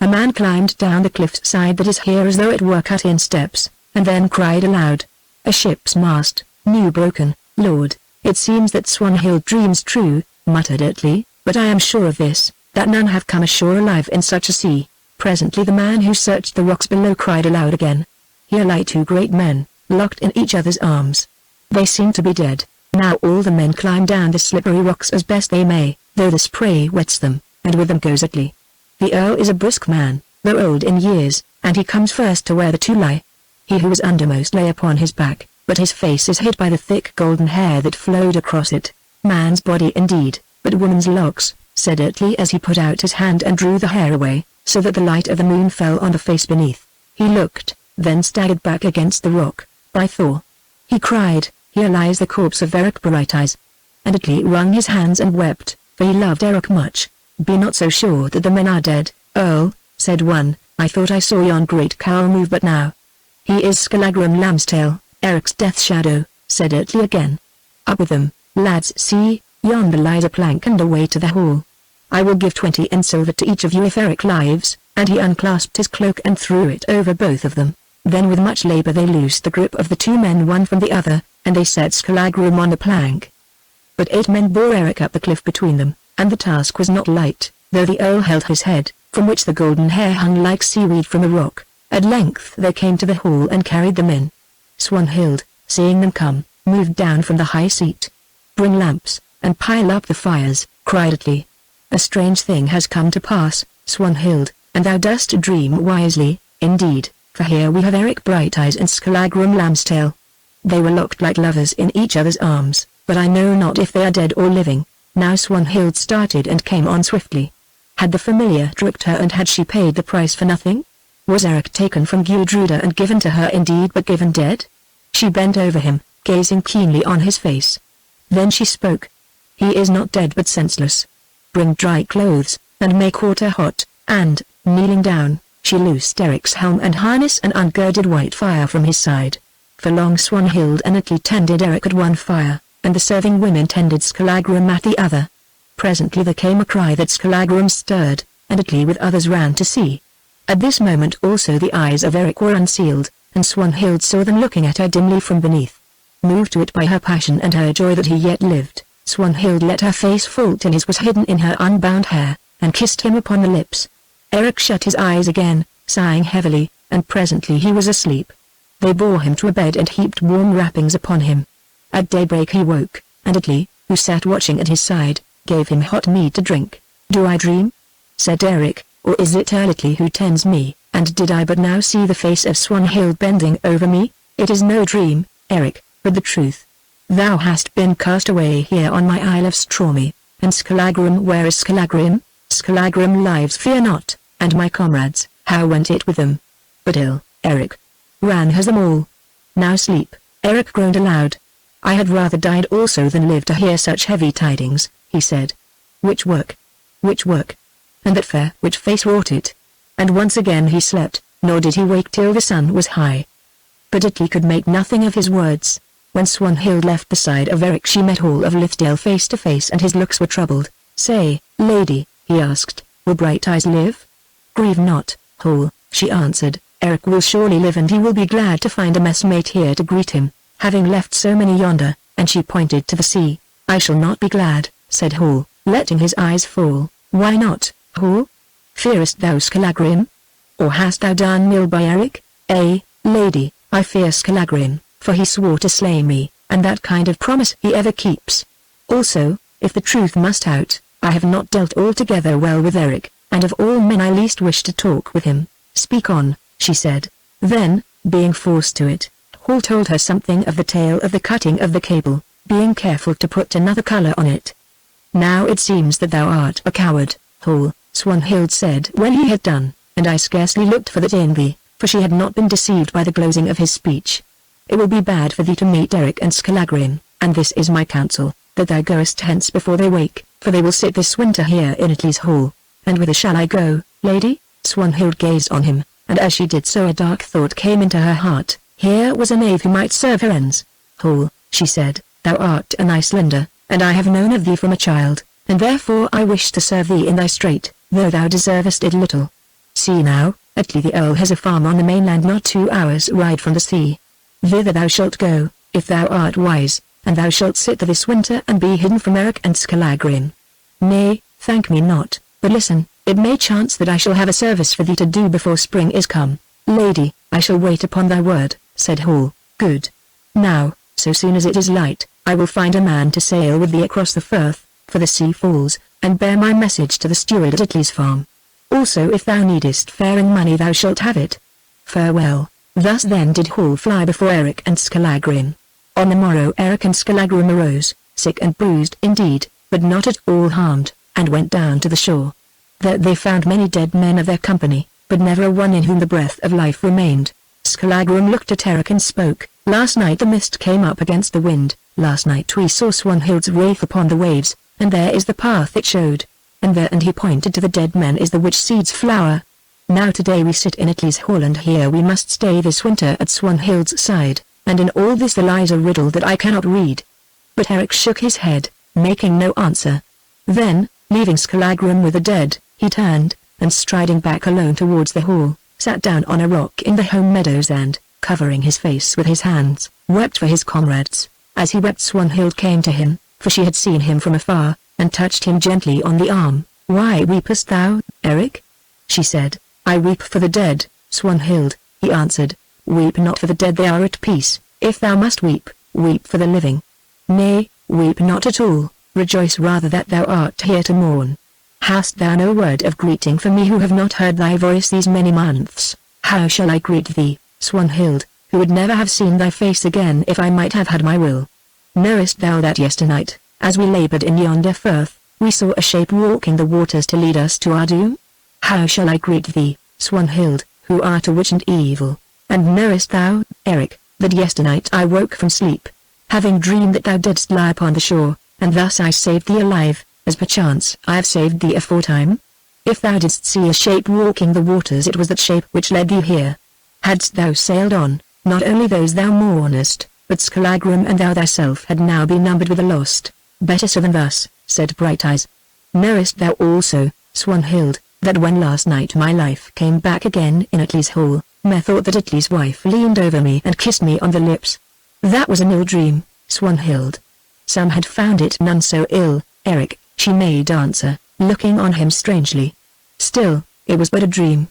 A man climbed down the cliff's side that is here as though it were cut in steps, and then cried aloud. "A ship's mast, new broken, lord. It seems that Swanhild dreams true," muttered Atli, "but I am sure of this, that none have come ashore alive in such a sea." Presently the man who searched the rocks below cried aloud again. Here lie two great men, locked in each other's arms. They seem to be dead. Now all the men climb down the slippery rocks as best they may, though the spray wets them, and with them goes Atli. The Earl is a brisk man, though old in years, and he comes first to where the two lie. He who was undermost lay upon his back, but his face is hid by the thick golden hair that flowed across it. Man's body indeed, but woman's locks, said Atli as he put out his hand and drew the hair away, so that the light of the moon fell on the face beneath. He looked, then staggered back against the rock. By Thor! He cried, here lies the corpse of Eric Brighteyes. And Atli wrung his hands and wept, for he loved Eric much. Be not so sure that the men are dead, Earl, said one. I thought I saw yon great cowl move, but now. He is Skallagrim Lambstail, Eric's death shadow, said Atli again. Up with them, lads. See, yonder lies a plank and a way to the hall. I will give 20 in silver to each of you if Eric lives, and he unclasped his cloak and threw it over both of them. Then with much labor they loosed the grip of the two men one from the other, and they set Skallagrim on the plank. But 8 men bore Eric up the cliff between them, and the task was not light, though the Earl held his head, from which the golden hair hung like seaweed from a rock. At length they came to the hall and carried them in. Swanhild, seeing them come, moved down from the high seat. Bring lamps, and pile up the fires, cried Atli. A strange thing has come to pass, Swanhild, and thou dost dream wisely, indeed, for here we have Eric Brighteyes and Skallagrim Lambstail. They were locked like lovers in each other's arms, but I know not if they are dead or living. Now Swanhild started and came on swiftly. Had the familiar tricked her, and had she paid the price for nothing? Was Eric taken from Gudruda and given to her indeed, but given dead? She bent over him, gazing keenly on his face. Then she spoke. He is not dead but senseless. Bring dry clothes, and make water hot, and, kneeling down, she loosed Eric's helm and harness and ungirded white fire from his side. For long Swanhild and Atli tended Eric at one fire, and the serving women tended Skallagrim at the other. Presently there came a cry that Skallagrim stirred, and Atli with others ran to see. At this moment also the eyes of Eric were unsealed, and Swanhild saw them looking at her dimly from beneath. Moved to it by her passion and her joy that he yet lived, Swanhild let her face fall till his was hidden in her unbound hair, and kissed him upon the lips. Eric shut his eyes again, sighing heavily, and presently he was asleep. They bore him to a bed and heaped warm wrappings upon him. At daybreak he woke, and Atli, who sat watching at his side, gave him hot mead to drink. Do I dream? Said Eric, or is it Atli who tends me, and did I but now see the face of Swanhild bending over me? It is no dream, Eric, but the truth. Thou hast been cast away here on my isle of Stormy, and Skallagrim, where is Skallagrim? Skallagrim lives, fear not, and my comrades, how went it with them? But ill, Eric. Ran has them all. Now sleep. Eric groaned aloud. I had rather died also than live to hear such heavy tidings, he said. Which work? Which work? And that fair which face wrought it? And once again he slept, nor did he wake till the sun was high. But Atli could make nothing of his words. When Swanhild left the side of Eric she met Hall of Lithdale face to face, and his looks were troubled. Say, lady, he asked, will Brighteyes live? Grieve not, Hall, she answered, Eric will surely live, and he will be glad to find a messmate here to greet him, having left so many yonder, and she pointed to the sea. I shall not be glad, said Hall, letting his eyes fall. Why not, Hall? Fearest thou Skallagrim? Or hast thou done ill by Eric? Lady, I fear Skallagrim, for he swore to slay me, and that kind of promise he ever keeps. Also, if the truth must out, I have not dealt altogether well with Eric, and of all men I least wish to talk with him. Speak on, she said. Then, being forced to it, Hall told her something of the tale of the cutting of the cable, being careful to put another color on it. Now it seems that thou art a coward, Hall, Swanhild said when he had done, and I scarcely looked for that in thee, for she had not been deceived by the glozing of his speech. It will be bad for thee to meet Eric and Skallagrim, and this is my counsel, that thou goest hence before they wake, for they will sit this winter here in Atli's hall. And whither shall I go, lady? Swanhild gazed on him, and as she did so a dark thought came into her heart. Here was a knave who might serve her ends. Hall, she said, thou art an Icelander, and I have known of thee from a child, and therefore I wish to serve thee in thy strait, though thou deservest it little. See now, Atli the Earl has a farm on the mainland not 2 hours' ride from the sea. Thither thou shalt go, if thou art wise, and thou shalt sit there this winter and be hidden from Eric and Skallagrim. Nay, thank me not, but listen, it may chance that I shall have a service for thee to do before spring is come. Lady, I shall wait upon thy word, said Hall. Good. Now, so soon as it is light, I will find a man to sail with thee across the firth, for the sea falls, and bear my message to the steward at Atli's farm. Also if thou needest faring money thou shalt have it. Farewell." Thus then did Hall fly before Eric and Skallagrim. On the morrow Eric and Skallagrim arose, sick and bruised indeed, but not at all harmed, and went down to the shore. There they found many dead men of their company, but never a one in whom the breath of life remained. Skallagrim looked at Eric and spoke. "Last night the mist came up against the wind, last night we saw Swanhild's wraith upon the waves, and there is the path it showed. And there," and he pointed to the dead men, "is the witch seed's flower. Now today we sit in Atli's hall, and here we must stay this winter at Swanhild's side, and in all this there lies a riddle that I cannot read." But Eric shook his head, making no answer. Then, leaving Skallagrim with the dead, he turned, and striding back alone towards the hall, sat down on a rock in the home meadows and, covering his face with his hands, wept for his comrades. As he wept Swanhild came to him, for she had seen him from afar, and touched him gently on the arm. "Why weepest thou, Eric?" she said. "I weep for the dead, Swanhild," he answered. "Weep not for the dead, they are at peace. If thou must weep, weep for the living. Nay, weep not at all, rejoice rather that thou art here to mourn. Hast thou no word of greeting for me who have not heard thy voice these many months? How shall I greet thee, Swanhild, who would never have seen thy face again if I might have had my will? Knowest thou that yesternight, as we laboured in yonder firth, we saw a shape walking the waters to lead us to our doom? How shall I greet thee, Swanhild, who art a witch and evil? And knowest thou, Eric, that yesternight I woke from sleep, having dreamed that thou didst lie upon the shore, and thus I saved thee alive, as perchance I have saved thee aforetime? If thou didst see a shape walking the waters, it was that shape which led thee here. Hadst thou sailed on, not only those thou mournest, but Skallagrim and thou thyself had now been numbered with the lost. Better so than thus, said Brighteyes. Knowest thou also, Swanhild, that when last night my life came back again in Atli's hall, methought that Atli's wife leaned over me and kissed me on the lips. That was an ill dream, Swanhild. Some had found it none so ill, Eric, she made answer, looking on him strangely. Still, it was but a dream.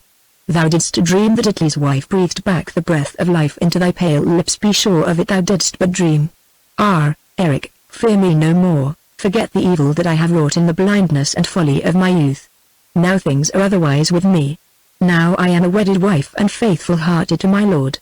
Thou didst dream that Atli's wife breathed back the breath of life into thy pale lips. Be sure of it, thou didst but dream. Ah, Eric, fear me no more, forget the evil that I have wrought in the blindness and folly of my youth. Now things are otherwise with me. Now I am a wedded wife and faithful-hearted to my lord.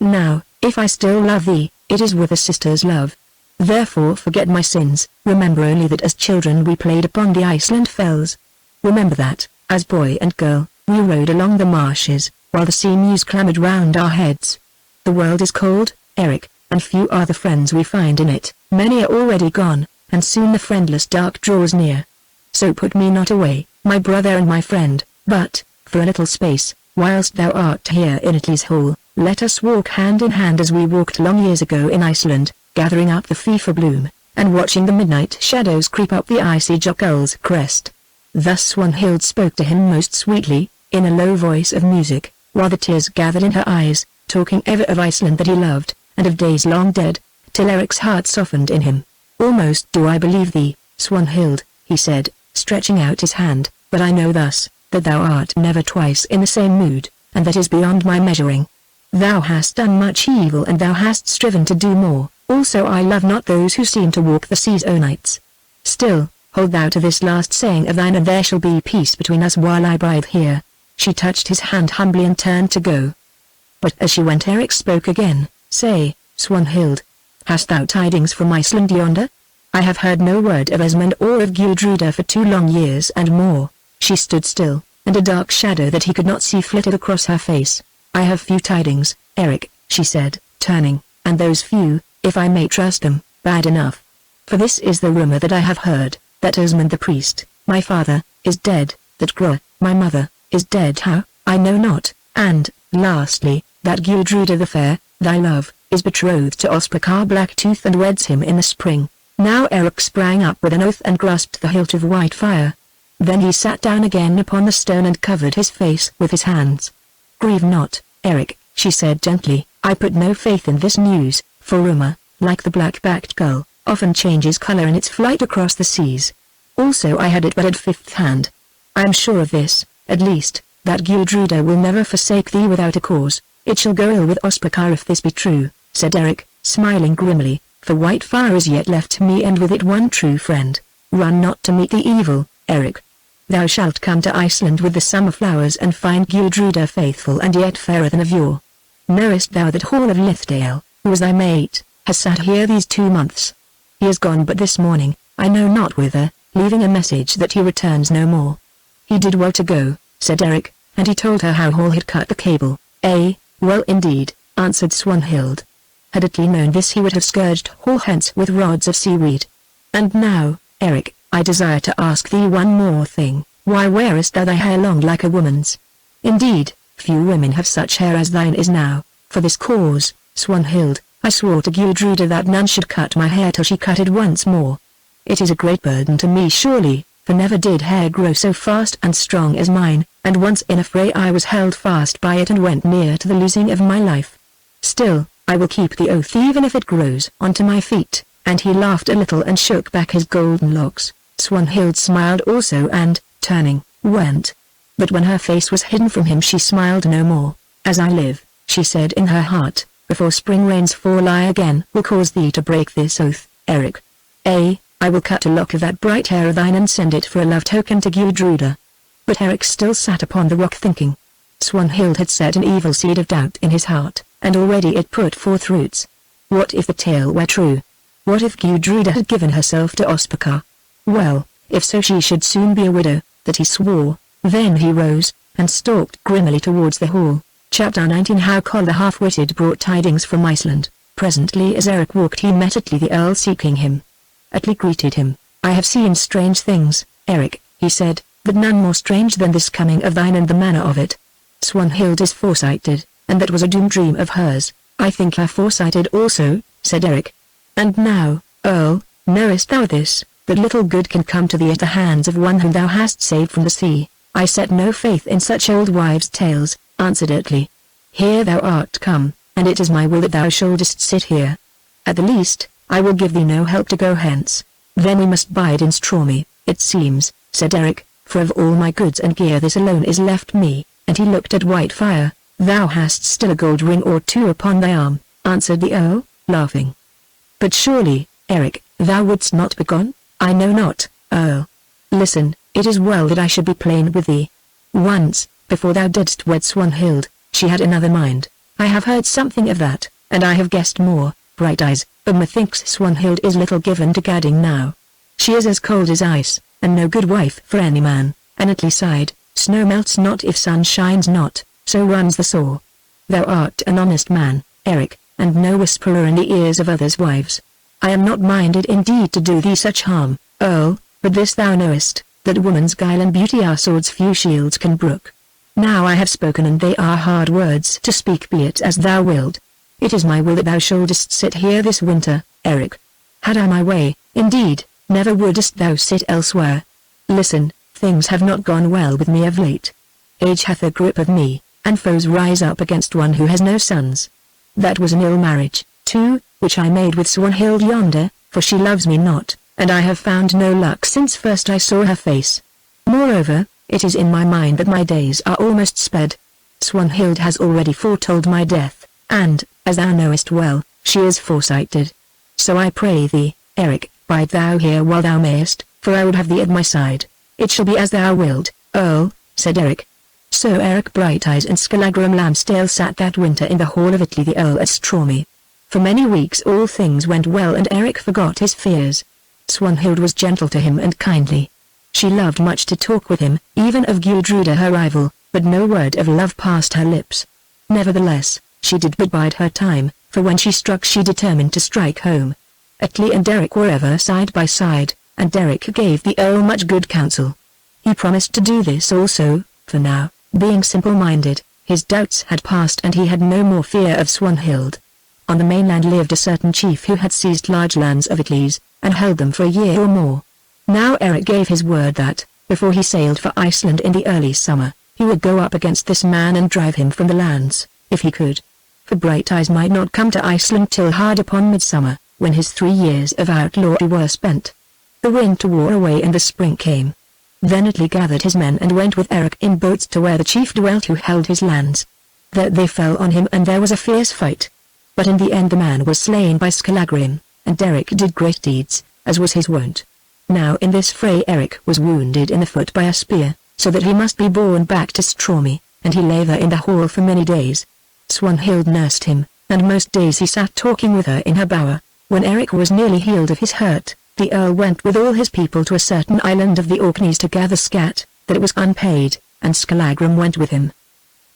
Now, if I still love thee, it is with a sister's love. Therefore forget my sins, remember only that as children we played upon the Iceland fells. Remember that, as boy and girl, we rode along the marshes, while the sea mews clamoured round our heads. The world is cold, Eric, and few are the friends we find in it. Many are already gone, and soon the friendless dark draws near. So put me not away, my brother and my friend, but, for a little space, whilst thou art here in Atli's hall, let us walk hand in hand as we walked long years ago in Iceland, gathering up the fever bloom, and watching the midnight shadows creep up the icy Jökull's crest. Thus Swanhild spoke to him most sweetly, in a low voice of music, while the tears gathered in her eyes, talking ever of Iceland that he loved, and of days long dead, till Eric's heart softened in him. Almost do I believe thee, Swanhild, he said, stretching out his hand, but I know thus, that thou art never twice in the same mood, and that is beyond my measuring. Thou hast done much evil and thou hast striven to do more, also I love not those who seem to walk the seas o' nights. Still, hold thou to this last saying of thine and there shall be peace between us while I bide here. She touched his hand humbly and turned to go. But as she went Eric spoke again, say, Swanhild, hast thou tidings from Iceland yonder? I have heard no word of Esmond or of Gudruda for 2 long years and more. She stood still, and a dark shadow that he could not see flitted across her face. I have few tidings, Eric, she said, turning, and those few, if I may trust them, bad enough. For this is the rumour that I have heard, that Esmond the priest, my father, is dead, that Groa, my mother, is dead how, I know not, and, lastly, that Gudruda the fair, thy love, is betrothed to Ospakar Blacktooth and weds him in the spring. Now Eric sprang up with an oath and grasped the hilt of Whitefire. Then he sat down again upon the stone and covered his face with his hands. Grieve not, Eric, she said gently, I put no faith in this news, for rumour, like the black-backed gull, often changes colour in its flight across the seas. Also I had it but at 5th hand. I am sure of this, at least, that Gudruda will never forsake thee without a cause. It shall go ill with Ospakar if this be true, said Eric, smiling grimly, for Whitefire is yet left to me and with it one true friend. Run not to meet the evil, Eric. thou shalt come to Iceland with the summer flowers and find Gudruda faithful and yet fairer than of yore. Knowest thou that Hall of Lithdale, who was thy mate, has sat here these 2 months? He is gone but this morning, I know not whither, leaving a message that he returns no more. He did well to go, said Eric, and he told her how Hall had cut the cable. Well indeed, answered Swanhild. Had Atli known this he would have scourged Hall hence with rods of seaweed. And now, Eric, I desire to ask thee one more thing, why wearest thou thy hair long like a woman's? Indeed, few women have such hair as thine is now. For this cause, Swanhild, I swore to Gudruda that none should cut my hair till she cut it once more. It is a great burden to me surely, for never did hair grow so fast and strong as mine, and once in a fray I was held fast by it and went near to the losing of my life. Still, I will keep the oath even if it grows onto my feet, and he laughed a little and shook back his golden locks. Swanhild smiled also and, turning, went. But when her face was hidden from him she smiled no more. As I live, she said in her heart, before spring rains fall I again will cause thee to break this oath, Eric. I will cut a lock of that bright hair of thine and send it for a love token to Gudruda. But Eric still sat upon the rock thinking. Swanhild had set an evil seed of doubt in his heart, and already it put forth roots. What if the tale were true? What if Gudruda had given herself to Ospakar? Well, if so she should soon be a widow, that he swore. Then he rose, and stalked grimly towards the hall. Chapter 19 How Coll the Half-Witted brought tidings from Iceland. Presently as Eric walked he met Atli the Earl seeking him. Atli greeted him. I have seen strange things, Eric, he said, but none more strange than this coming of thine and the manner of it. Swanhild is foresighted, and that was a doomed dream of hers. I think her foresighted also, said Eric. And now, Earl, knowest thou this, that little good can come to thee at the hands of one whom thou hast saved from the sea? I set no faith in such old wives' tales, answered Atli. Here thou art come, and it is my will that thou shouldest sit here. At the least, I will give thee no help to go hence. Then we must bide in Stormy, it seems, said Eric, for of all my goods and gear this alone is left me, and he looked at Whitefire. Thou hast still a gold ring or two upon thy arm, answered the Earl, laughing. But surely, Eric, thou wouldst not be gone? I know not, Earl. Listen, it is well that I should be plain with thee. Once, before thou didst wed Swanhild, she had another mind. I have heard something of that, and I have guessed more, Brighteyes, but methinks Swanhild is little given to gadding now. She is as cold as ice, and no good wife for any man. And Atli sighed, snow melts not if sun shines not, so runs the saw. Thou art an honest man, Eric, and no whisperer in the ears of others' wives. I am not minded indeed to do thee such harm, Earl, but this thou knowest, that woman's guile and beauty are swords few shields can brook. Now I have spoken and they are hard words to speak, be it as thou wilt. It is my will that thou shouldest sit here this winter, Eric. Had I my way, indeed, never wouldest thou sit elsewhere. Listen, things have not gone well with me of late. Age hath a grip of me, and foes rise up against one who has no sons. That was an ill marriage, too, which I made with Swanhild yonder, for she loves me not, and I have found no luck since first I saw her face. Moreover, it is in my mind that my days are almost sped. Swanhild has already foretold my death, and, as thou knowest well, she is foresighted. So I pray thee, Eric, bide thou here while thou mayest, for I would have thee at my side. It shall be as thou wilt, Earl, said Eric. So Eric Brighteyes and Skallagrim Lambsdale sat that winter in the hall of Atli the Earl at Stormy. For many weeks all things went well and Eric forgot his fears. Swanhild was gentle to him and kindly. She loved much to talk with him, even of Gudruda her rival, but no word of love passed her lips. Nevertheless, she did but bide her time, for when she struck she determined to strike home. Atli and Eric were ever side by side, and Eric gave the Earl much good counsel. He promised to do this also, for now, being simple-minded, his doubts had passed and he had no more fear of Swanhild. On the mainland lived a certain chief who had seized large lands of Atli's, and held them for a year or more. Now Eric gave his word that, before he sailed for Iceland in the early summer, he would go up against this man and drive him from the lands, if he could. For Brighteyes might not come to Iceland till hard upon midsummer, when his 3 years of outlawry were spent. The winter wore away and the spring came. Then Atli gathered his men and went with Eric in boats to where the chief dwelt who held his lands. There they fell on him and there was a fierce fight. But in the end the man was slain by Skallagrim, and Eric did great deeds, as was his wont. Now in this fray Eric was wounded in the foot by a spear, so that he must be borne back to Stormy, and he lay there in the hall for many days. Swanhild nursed him, and most days he sat talking with her in her bower. When Eric was nearly healed of his hurt, the Earl went with all his people to a certain island of the Orkneys to gather scat, that it was unpaid, and Skallagrim went with him.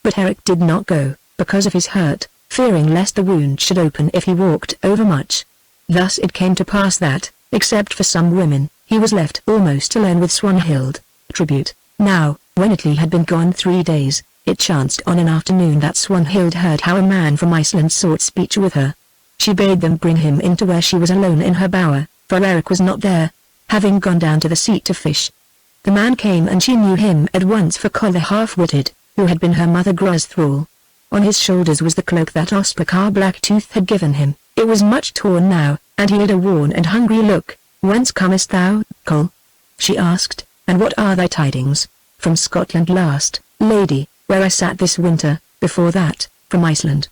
But Eric did not go, because of his hurt, fearing lest the wound should open if he walked over much. Thus it came to pass that, except for some women, he was left almost alone with Swanhild. Tribute. Now, when Atli had been gone 3 days, it chanced on an afternoon that Swanhild heard how a man from Iceland sought speech with her. She bade them bring him into where she was alone in her bower, for Eric was not there, having gone down to the sea to fish. The man came and she knew him at once for Kol the half-witted, who had been her mother Gra's thrall. On his shoulders was the cloak that Ospakar Blacktooth had given him. It was much torn now, and he had a worn and hungry look. "Whence comest thou, Kol?" she asked, "and what are thy tidings?" "From Scotland last, lady, where I sat this winter, before that, from Iceland.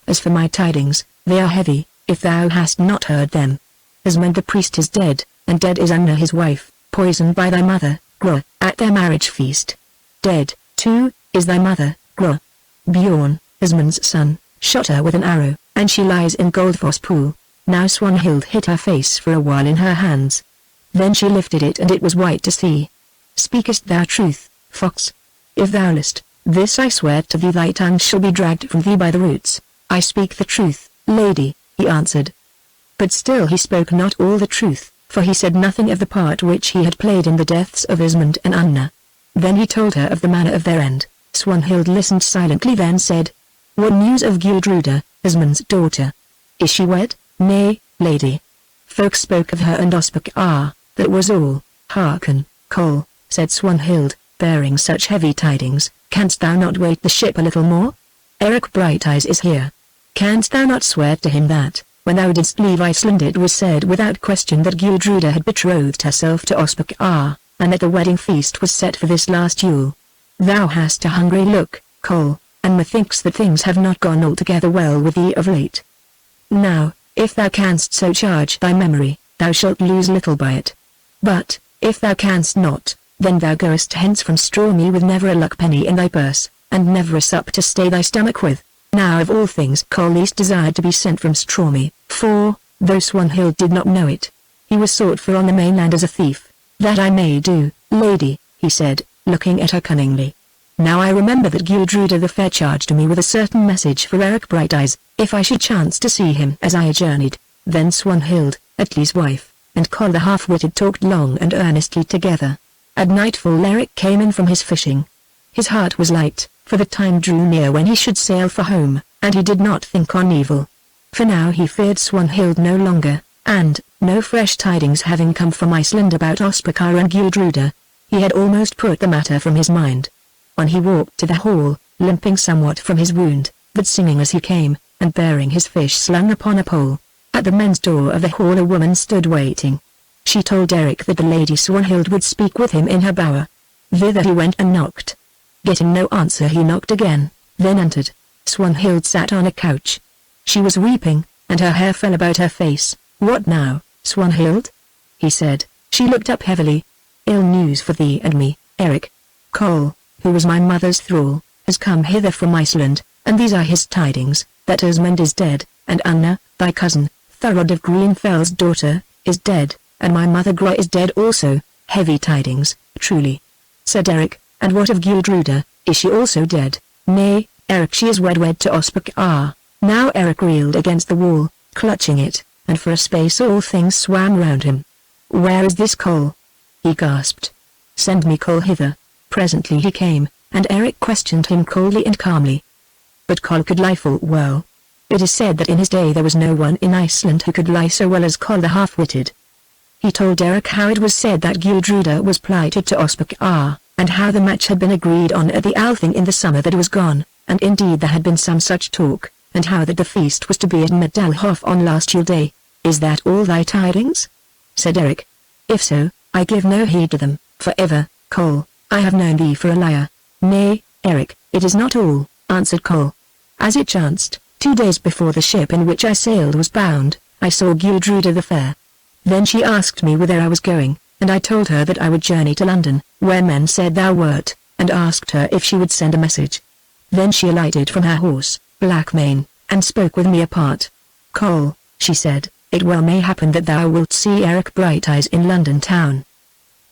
As for my tidings, they are heavy, if thou hast not heard them. Asmund the priest is dead, and dead is Anna his wife, poisoned by thy mother, Gra, at their marriage feast. Dead, too, is thy mother, Gra. Bjorn, Asmund's son, shot her with an arrow, and she lies in Goldfoss pool." Now Swanhild hid her face for a while in her hands. Then she lifted it and it was white to see. "Speakest thou truth, fox? If thou list, this I swear to thee, thy tongue shall be dragged from thee by the roots." "I speak the truth, lady," he answered. But still he spoke not all the truth, for he said nothing of the part which he had played in the deaths of Asmund and Anna. Then he told her of the manner of their end. Swanhild listened silently, then said, "What news of Gudruda, Asmund's daughter? Is she wed?" "Nay, lady. Folk spoke of her and Ospakar, that was all." "Hearken, Kol," said Swanhild, "bearing such heavy tidings, canst thou not wait the ship a little more? Eric Brighteyes is here. Canst thou not swear to him that, when thou didst leave Iceland, it was said without question that Gudruda had betrothed herself to Ospakar, and that the wedding feast was set for this last Yule? Thou hast a hungry look, Kol, and methinks that things have not gone altogether well with thee of late. Now, if thou canst so charge thy memory, thou shalt lose little by it. But, if thou canst not, then thou goest hence from Stormy with never a luck-penny in thy purse, and never a sup to stay thy stomach with." Now of all things Kol least desired to be sent from Stormy, for, though Swanhild did not know it, he was sought for on the mainland as a thief. "That I may do, lady," he said, looking at her cunningly. "Now I remember that Gudruda the Fair charged me with a certain message for Eric Brighteyes, if I should chance to see him as I journeyed." Then Swanhild, Atli's wife, and Kol the half-witted talked long and earnestly together. At nightfall Eric came in from his fishing. His heart was light, for the time drew near when he should sail for home, and he did not think on evil. For now he feared Swanhild no longer, and, no fresh tidings having come from Iceland about Ospakar and Gudruda, he had almost put the matter from his mind. On he walked to the hall, limping somewhat from his wound, but singing as he came, and bearing his fish slung upon a pole. At the men's door of the hall a woman stood waiting. She told Eric that the Lady Swanhild would speak with him in her bower. Thither he went and knocked. Getting no answer he knocked again, then entered. Swanhild sat on a couch. She was weeping, and her hair fell about her face. "What now, Swanhild?" he said. She looked up heavily. "Ill news for thee and me, Eric. Kol, who was my mother's thrall, has come hither from Iceland, and these are his tidings, that Asmund is dead, and Anna, thy cousin, Thorod of Greenfell's daughter, is dead, and my mother Gra is dead also." "Heavy tidings, truly," said Eric, "and what of Gudruda, is she also dead?" "Nay, Eric, she is wed to Ospakar." Now Eric reeled against the wall, clutching it, and for a space all things swam round him. "Where is this Kol?" he gasped. "Send me Kol hither." Presently he came, and Eric questioned him coldly and calmly. But Kol could lie full well. It is said that in his day there was no one in Iceland who could lie so well as Kol the half-witted. He told Eric how it was said that Gudruda was plighted to Ospakar, and how the match had been agreed on at the Althing in the summer that was gone, and indeed there had been some such talk, and how that the feast was to be at Medalhof on last Yule Day. "Is that all thy tidings?" said Eric. "If so, I give no heed to them, for ever, Kol, I have known thee for a liar." "Nay, Eric, it is not all," answered Kol. "As it chanced, 2 days before the ship in which I sailed was bound, I saw Gudruda the Fair. Then she asked me whither I was going, and I told her that I would journey to London, where men said thou wert, and asked her if she would send a message. Then she alighted from her horse, Blackmane, and spoke with me apart. Cole, she said, it well may happen that thou wilt see Eric Brighteyes in London town.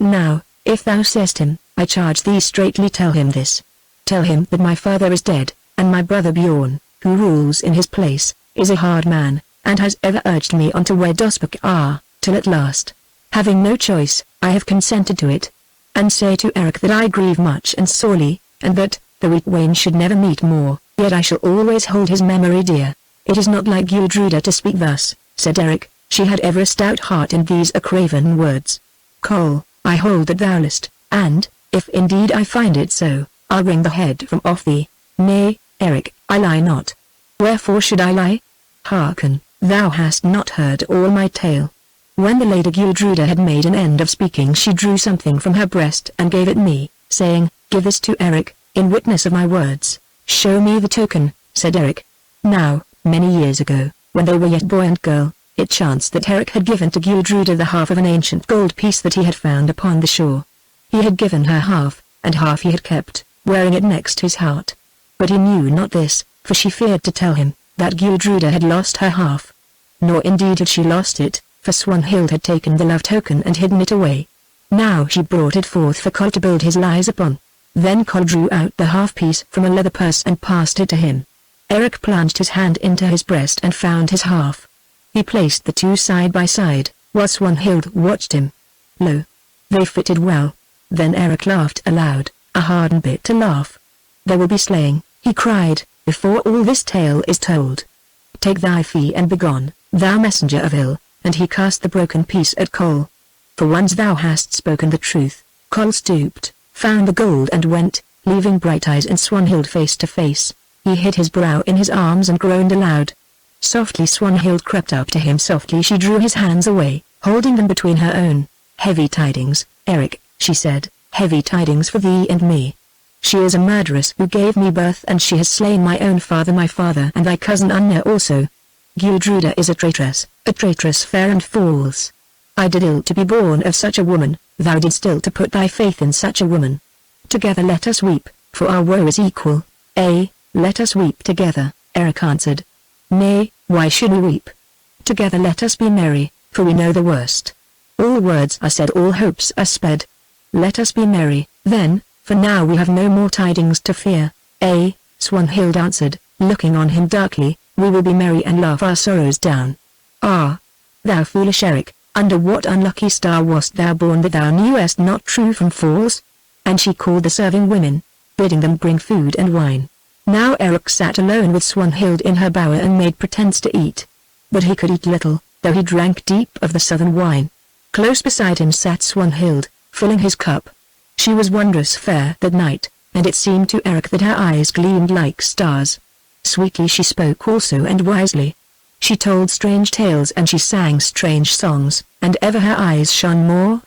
Now, if thou seest him, I charge thee straightly tell him this. Tell him that my father is dead, and my brother Bjorn, who rules in his place, is a hard man, and has ever urged me on to wed Osbekar, till at last, having no choice, I have consented to it. And say to Eric that I grieve much and sorely, and that, though we twain should never meet more, yet I shall always hold his memory dear. It is not like Gildruda to speak thus, said Eric. She had ever a stout heart in these a craven words. Cole, I hold that thou list, and, if indeed I find it so, I'll wring the head from off thee. Nay, Eric, I lie not. Wherefore should I lie? Hearken, thou hast not heard all my tale. When the Lady Gildruda had made an end of speaking, she drew something from her breast and gave it me, saying, Give this to Eric, in witness of my words. Show me the token, said Eric. Now, many years ago, when they were yet boy and girl, it chanced that Eric had given to Gildruda the half of an ancient gold piece that he had found upon the shore. He had given her half, and half he had kept, wearing it next his heart. But he knew not this, for she feared to tell him, that Gildruda had lost her half. Nor indeed had she lost it, for Swanhild had taken the love token and hidden it away. Now she brought it forth for Cole to build his lies upon. Then Cole drew out the half-piece from a leather purse and passed it to him. Eric plunged his hand into his breast and found his half. He placed the two side by side, while Swanhild watched him. Lo! They fitted well. Then Eric laughed aloud, a hard and bitter laugh. There will be slaying, he cried, before all this tale is told. Take thy fee and begone, thou messenger of ill, and he cast the broken piece at Cole. For once thou hast spoken the truth. Cole stooped, found the gold and went, leaving Brighteyes and Swanhild face to face. He hid his brow in his arms and groaned aloud. Softly Swanhild crept up to him. Softly she drew his hands away, holding them between her own. Heavy tidings, Eric, she said, heavy tidings for thee and me. She is a murderess who gave me birth, and she has slain my own father, my father, and thy cousin Unna also. Gildruda is a traitress fair and false. I did ill to be born of such a woman, thou didst ill to put thy faith in such a woman. Together let us weep, for our woe is equal. Let us weep together, Eric answered. Nay, why should we weep? Together let us be merry, for we know the worst. All words are said, all hopes are sped. Let us be merry, then, for now we have no more tidings to fear. Swanhild answered, looking on him darkly, we will be merry and laugh our sorrows down. Ah! Thou foolish Eric, under what unlucky star wast thou born that thou knewest not true from false? And she called the serving women, bidding them bring food and wine. Now Eric sat alone with Swanhild in her bower and made pretence to eat. But he could eat little, though he drank deep of the southern wine. Close beside him sat Swanhild, filling his cup. She was wondrous fair that night, and it seemed to Eric that her eyes gleamed like stars. Sweetly she spoke also and wisely. She told strange tales and she sang strange songs, and ever her eyes shone more,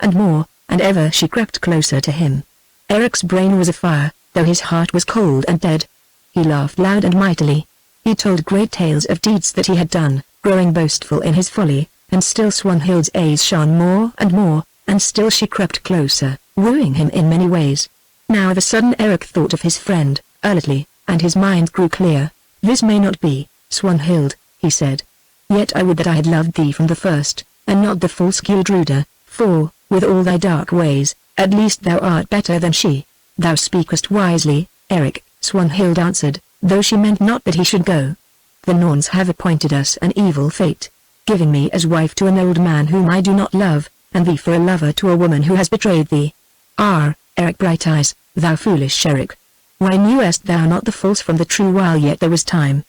and ever she crept closer to him. Eric's brain was afire, though his heart was cold and dead. He laughed loud and mightily. He told great tales of deeds that he had done, growing boastful in his folly, and still Swanhild's eyes shone more, and still she crept closer, wooing him in many ways. Now of a sudden Eric thought of his friend, Erletli, and his mind grew clear. This may not be, Swanhild, he said. Yet I would that I had loved thee from the first, and not the false Gildruda, for, with all thy dark ways, at least thou art better than she. Thou speakest wisely, Eric, Swanhild answered, though she meant not that he should go. The Norns have appointed us an evil fate, giving me as wife to an old man whom I do not love, and thee for a lover to a woman who has betrayed thee. Ah, Eric Brighteyes, thou foolish Eric. Why knewest thou not the false from the true while yet there was time?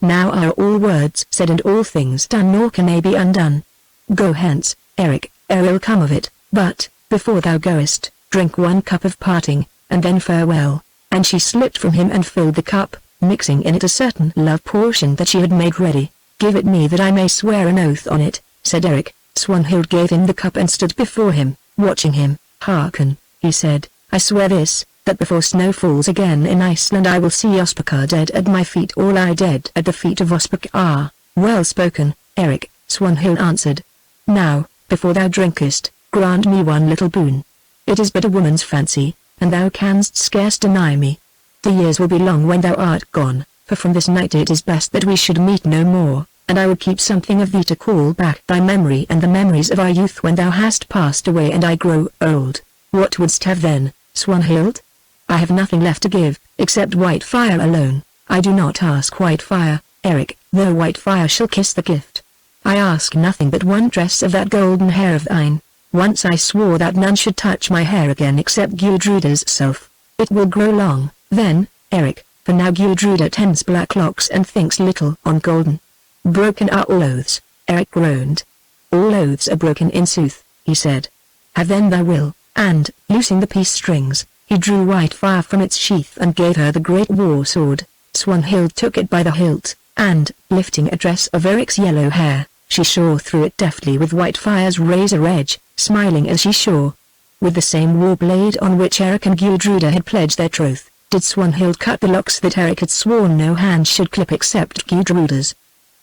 Now are all words said and all things done, nor can they be undone. Go hence, Eric, ere ill come of it, but, before thou goest, drink one cup of parting, and then farewell. And she slipped from him and filled the cup, mixing in it a certain love potion that she had made ready. Give it me that I may swear an oath on it, said Eric. Swanhild gave him the cup and stood before him, watching him. Hearken, he said, I swear this, that before snow falls again in Iceland I will see Osbekar dead at my feet, all I dead at the feet of Osbekar. Well spoken, Eric, Swanhild answered. Now, before thou drinkest, grant me one little boon. It is but a woman's fancy, and thou canst scarce deny me. The years will be long when thou art gone, for from this night it is best that we should meet no more, and I will keep something of thee to call back thy memory and the memories of our youth when thou hast passed away and I grow old. What wouldst have then, Swanhild? I have nothing left to give, except white fire alone. I do not ask white fire, Eric, though white fire shall kiss the gift. I ask nothing but one tress of that golden hair of thine. Once I swore that none should touch my hair again except Gudruda's self. It will grow long, then, Eric, for now Gudruda tends black locks and thinks little on golden. Broken are all oaths, Eric groaned. All oaths are broken in sooth, he said. Have then thy will, and, loosing the peace strings, he drew white fire from its sheath and gave her the great war sword. Swanhild took it by the hilt, and, lifting a tress of Eric's yellow hair, she shore through it deftly with white fire's razor edge, smiling as she shore. With the same war blade on which Eric and Gudruda had pledged their troth, did Swanhild cut the locks that Eric had sworn no hand should clip except Gudruda's.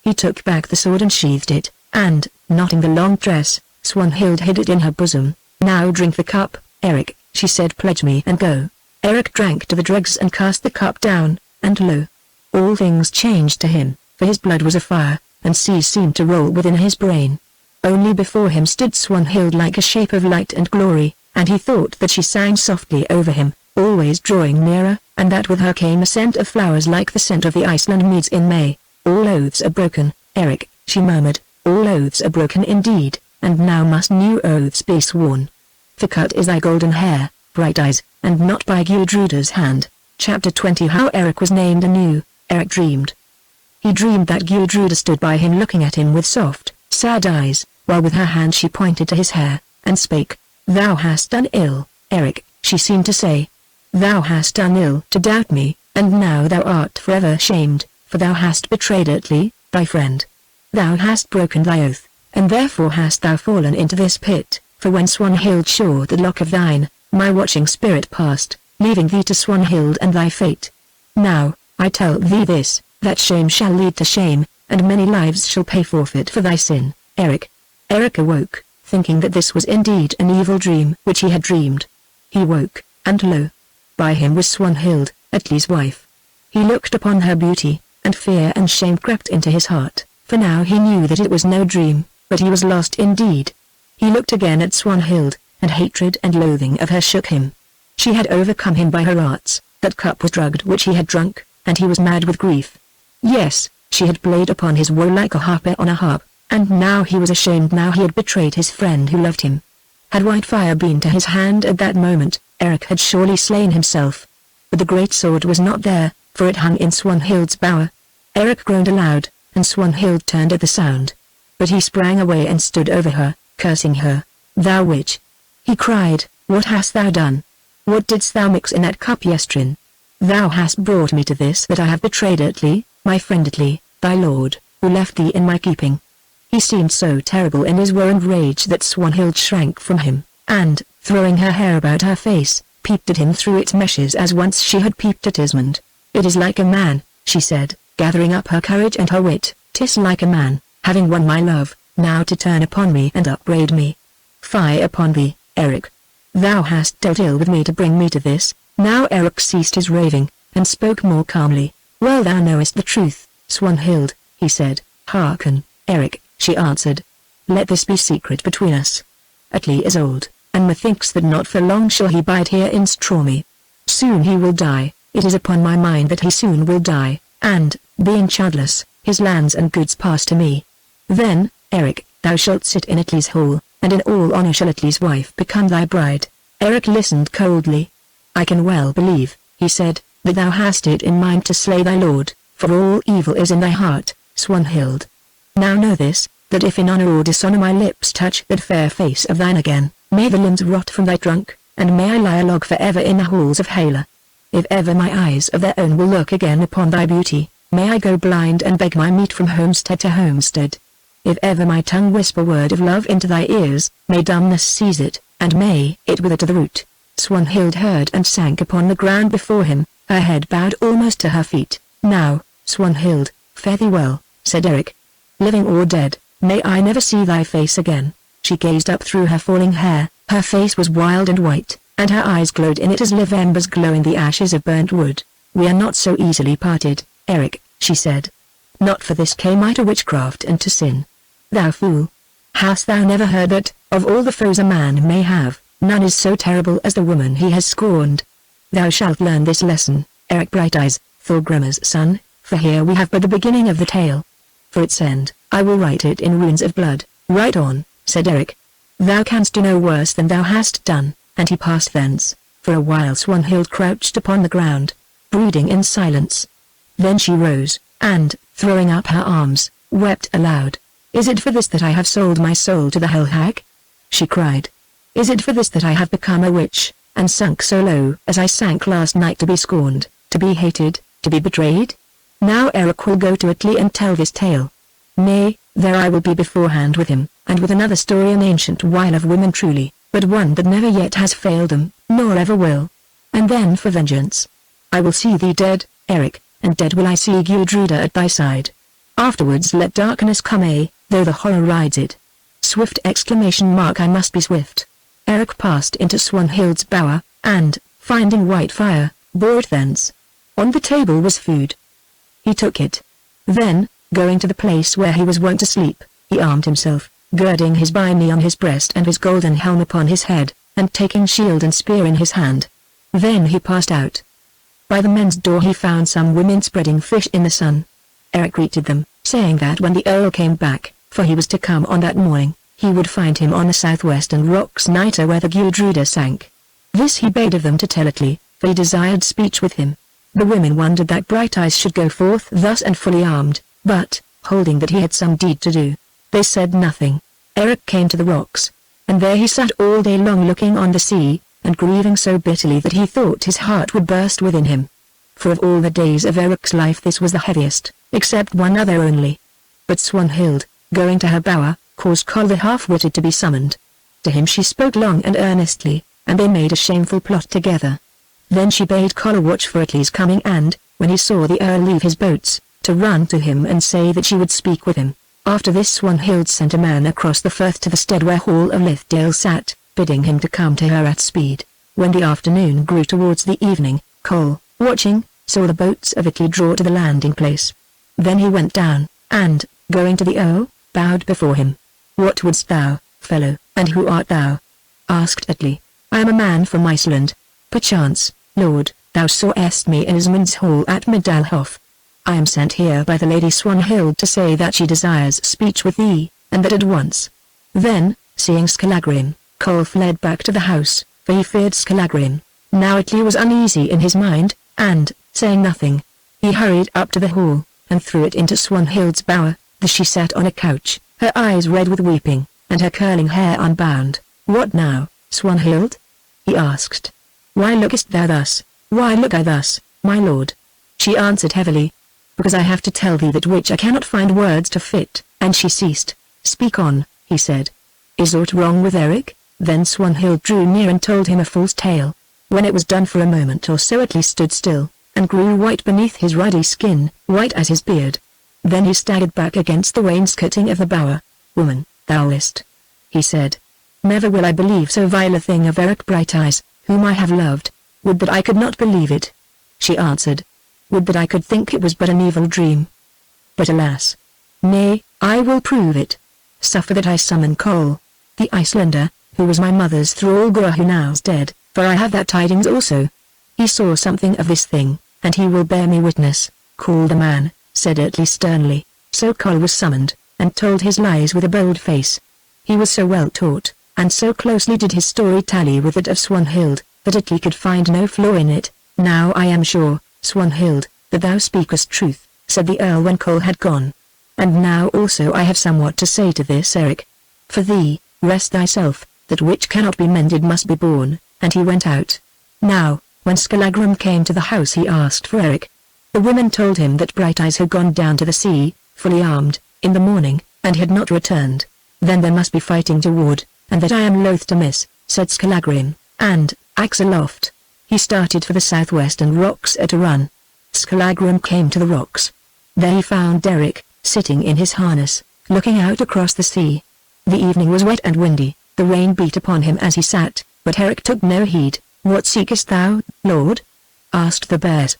He took back the sword and sheathed it, and, knotting the long tress, Swanhild hid it in her bosom. Now drink the cup, Eric, she said, pledge me and go. Eric drank to the dregs and cast the cup down, and lo! All things changed to him, for his blood was afire, and seas seemed to roll within his brain. Only before him stood Swanhild like a shape of light and glory, and he thought that she sang softly over him, always drawing nearer, and that with her came a scent of flowers like the scent of the Iceland meads in May. All oaths are broken, Eric, she murmured, all oaths are broken indeed, and now must new oaths be sworn. For cut is thy golden hair, Brighteyes, and not by Gudruda's hand. Chapter 20. How Eric was named anew. Eric dreamed. He dreamed that Gudruda stood by him looking at him with soft, sad eyes, while with her hand she pointed to his hair, and spake. Thou hast done ill, Eric, she seemed to say. Thou hast done ill to doubt me, and now thou art forever shamed, for thou hast betrayed Atli, thy friend. Thou hast broken thy oath, and therefore hast thou fallen into this pit, for when Swanhild shore the lock of thine, my watching spirit passed, leaving thee to Swanhild and thy fate. Now, I tell thee this, that shame shall lead to shame, and many lives shall pay forfeit for thy sin, Eric. Eric awoke, thinking that this was indeed an evil dream which he had dreamed. He woke, and lo! By him was Swanhild, Atli's wife. He looked upon her beauty, and fear and shame crept into his heart, for now he knew that it was no dream, but he was lost indeed. He looked again at Swanhild, and hatred and loathing of her shook him. She had overcome him by her arts, that cup was drugged which he had drunk, and he was mad with grief. Yes, she had played upon his woe like a harper on a harp, and now he was ashamed now he had betrayed his friend who loved him. Had white fire been to his hand at that moment, Eric had surely slain himself. But the great sword was not there, for it hung in Swanhild's bower. Eric groaned aloud, and Swanhild turned at the sound. But he sprang away and stood over her, cursing her. Thou witch! He cried, what hast thou done? What didst thou mix in that cup yestrin? Thou hast brought me to this that I have betrayed Atli, my friend Atli, thy lord, who left thee in my keeping. He seemed so terrible in his woe and rage that Swanhild shrank from him, and, throwing her hair about her face, peeped at him through its meshes as once she had peeped at Ismund. It is like a man, she said, gathering up her courage and her wit, 'tis like a man, having won my love, now to turn upon me and upbraid me. Fie upon thee, Eric. Thou hast dealt ill with me to bring me to this. Now Eric ceased his raving, and spoke more calmly. Well, thou knowest the truth, Swanhild, he said. Hearken, Eric, she answered. Let this be secret between us. Atli is old, and methinks that not for long shall he bide here in Stormy. Soon he will die, it is upon my mind that he soon will die, and, being childless, his lands and goods pass to me. Then, Eric, thou shalt sit in Atli's hall, and in all honor shall Atli's wife become thy bride. Eric listened coldly. I can well believe, he said, that thou hast it in mind to slay thy lord, for all evil is in thy heart, Swanhild. Now know this, that if in honor or dishonor my lips touch that fair face of thine again, may the limbs rot from thy trunk, and may I lie a log forever in the halls of Hela. If ever my eyes of their own will look again upon thy beauty, may I go blind and beg my meat from homestead to homestead. If ever my tongue whisper word of love into thy ears, may dumbness seize it, and may it wither to the root. Swanhild heard and sank upon the ground before him, her head bowed almost to her feet. Now, Swanhild, fare thee well, said Eric. Living or dead, may I never see thy face again. She gazed up through her falling hair, her face was wild and white, and her eyes glowed in it as live embers glow in the ashes of burnt wood. "We are not so easily parted, Eric," she said. "Not for this came I to witchcraft and to sin." "Thou fool! Hast thou never heard that, of all the foes a man may have, none is so terrible as the woman he has scorned? Thou shalt learn this lesson, Eric Brighteyes, Thorgrimmer's son, for here we have but the beginning of the tale. For its end, I will write it in runes of blood." "Write on," said Eric. "Thou canst do no worse than thou hast done," and he passed thence. For a while Swanhild crouched upon the ground, brooding in silence. Then she rose, and, throwing up her arms, wept aloud. "Is it for this that I have sold my soul to the hell hag?" she cried. "Is it for this that I have become a witch, and sunk so low as I sank last night, to be scorned, to be hated, to be betrayed? Now Eric will go to Italy and tell this tale. Nay, there I will be beforehand with him, and with another story, an ancient while of women truly, but one that never yet has failed them, nor ever will. And then for vengeance. I will see thee dead, Eric, and dead will I see Gudruda at thy side. Afterwards let darkness come, though the horror rides it. Swift exclamation mark, I must be swift." Eric passed into Swanhild's bower, and, finding white fire, bore it thence. On the table was food. He took it. Then, going to the place where he was wont to sleep, he armed himself, girding his byrnie on his breast and his golden helm upon his head, and taking shield and spear in his hand. Then he passed out. By the men's door he found some women spreading fish in the sun. Eric greeted them, saying that when the Earl came back, for he was to come on that morning, he would find him on the southwestern rocks nigher where the Gudruda sank. This he bade of them to tell Atli, for he desired speech with him. The women wondered that Brighteyes should go forth thus and fully armed, but, holding that he had some deed to do, they said nothing. Eric came to the rocks, and there he sat all day long looking on the sea, and grieving so bitterly that he thought his heart would burst within him. For of all the days of Eric's life this was the heaviest, except one other only. But Swanhild, going to her bower, caused Kol the half-witted to be summoned. To him she spoke long and earnestly, and they made a shameful plot together. Then she bade Kol watch for Atli's coming and, when he saw the Earl leave his boats, to run to him and say that she would speak with him. After this Swanhild sent a man across the firth to the stead where Hall of Lithdale sat, bidding him to come to her at speed. When the afternoon grew towards the evening, Kol, watching, saw the boats of Atli draw to the landing place. Then he went down, and, going to the Earl, bowed before him. "What wouldst thou, fellow, and who art thou?" asked Atli. "I am a man from Iceland. Perchance, Lord, thou sawest me in Asmund's hall at Midalhof. I am sent here by the Lady Swanhild to say that she desires speech with thee, and that at once." Then, seeing Skallagrim, Kol fled back to the house, for he feared Skallagrim. Now Atli was uneasy in his mind, and, saying nothing, he hurried up to the hall, and threw it into Swanhild's bower. There she sat on a couch, her eyes red with weeping, and her curling hair unbound. "What now, Swanhild?" he asked. "Why lookest thou thus? Why look I thus, my lord?" She answered heavily. "Because I have to tell thee that which I cannot find words to fit," and she ceased. "Speak on," he said. "Is aught wrong with Eric?" Then Swanhild drew near and told him a false tale. When it was done for a moment or so Atli stood still, and grew white beneath his ruddy skin, white as his beard. Then he staggered back against the wainscoting of the bower. "Woman, thou list," he said. "Never will I believe so vile a thing of Eric Brighteyes, whom I have loved. Would that I could not believe it," she answered. "Would that I could think it was but an evil dream. But alas! Nay, I will prove it. Suffer that I summon Kol, the Icelander, who was my mother's thrall, who now's dead, for I have that tidings also. He saw something of this thing, and he will bear me witness." "Call the man," said Atli sternly. So Kol was summoned, and told his lies with a bold face. He was so well taught, and so closely did his story tally with that of Swanhild, that Atli could find no flaw in it. "Now I am sure, Swanhild, that thou speakest truth," said the Earl when Kol had gone. "And now also I have somewhat to say to this Eric. For thee, rest thyself, that which cannot be mended must be borne," and he went out. Now, when Skallagrim came to the house he asked for Eric. The women told him that Brighteyes had gone down to the sea, fully armed, in the morning, and had not returned. "Then there must be fighting toward, and that I am loath to miss," said Skallagrim, and, axe aloft, he started for the southwestern rocks at a run. Skallagrim came to the rocks. There he found Eric, sitting in his harness, looking out across the sea. The evening was wet and windy, the rain beat upon him as he sat, but Eric took no heed. "What seekest thou, Lord?" asked the bears.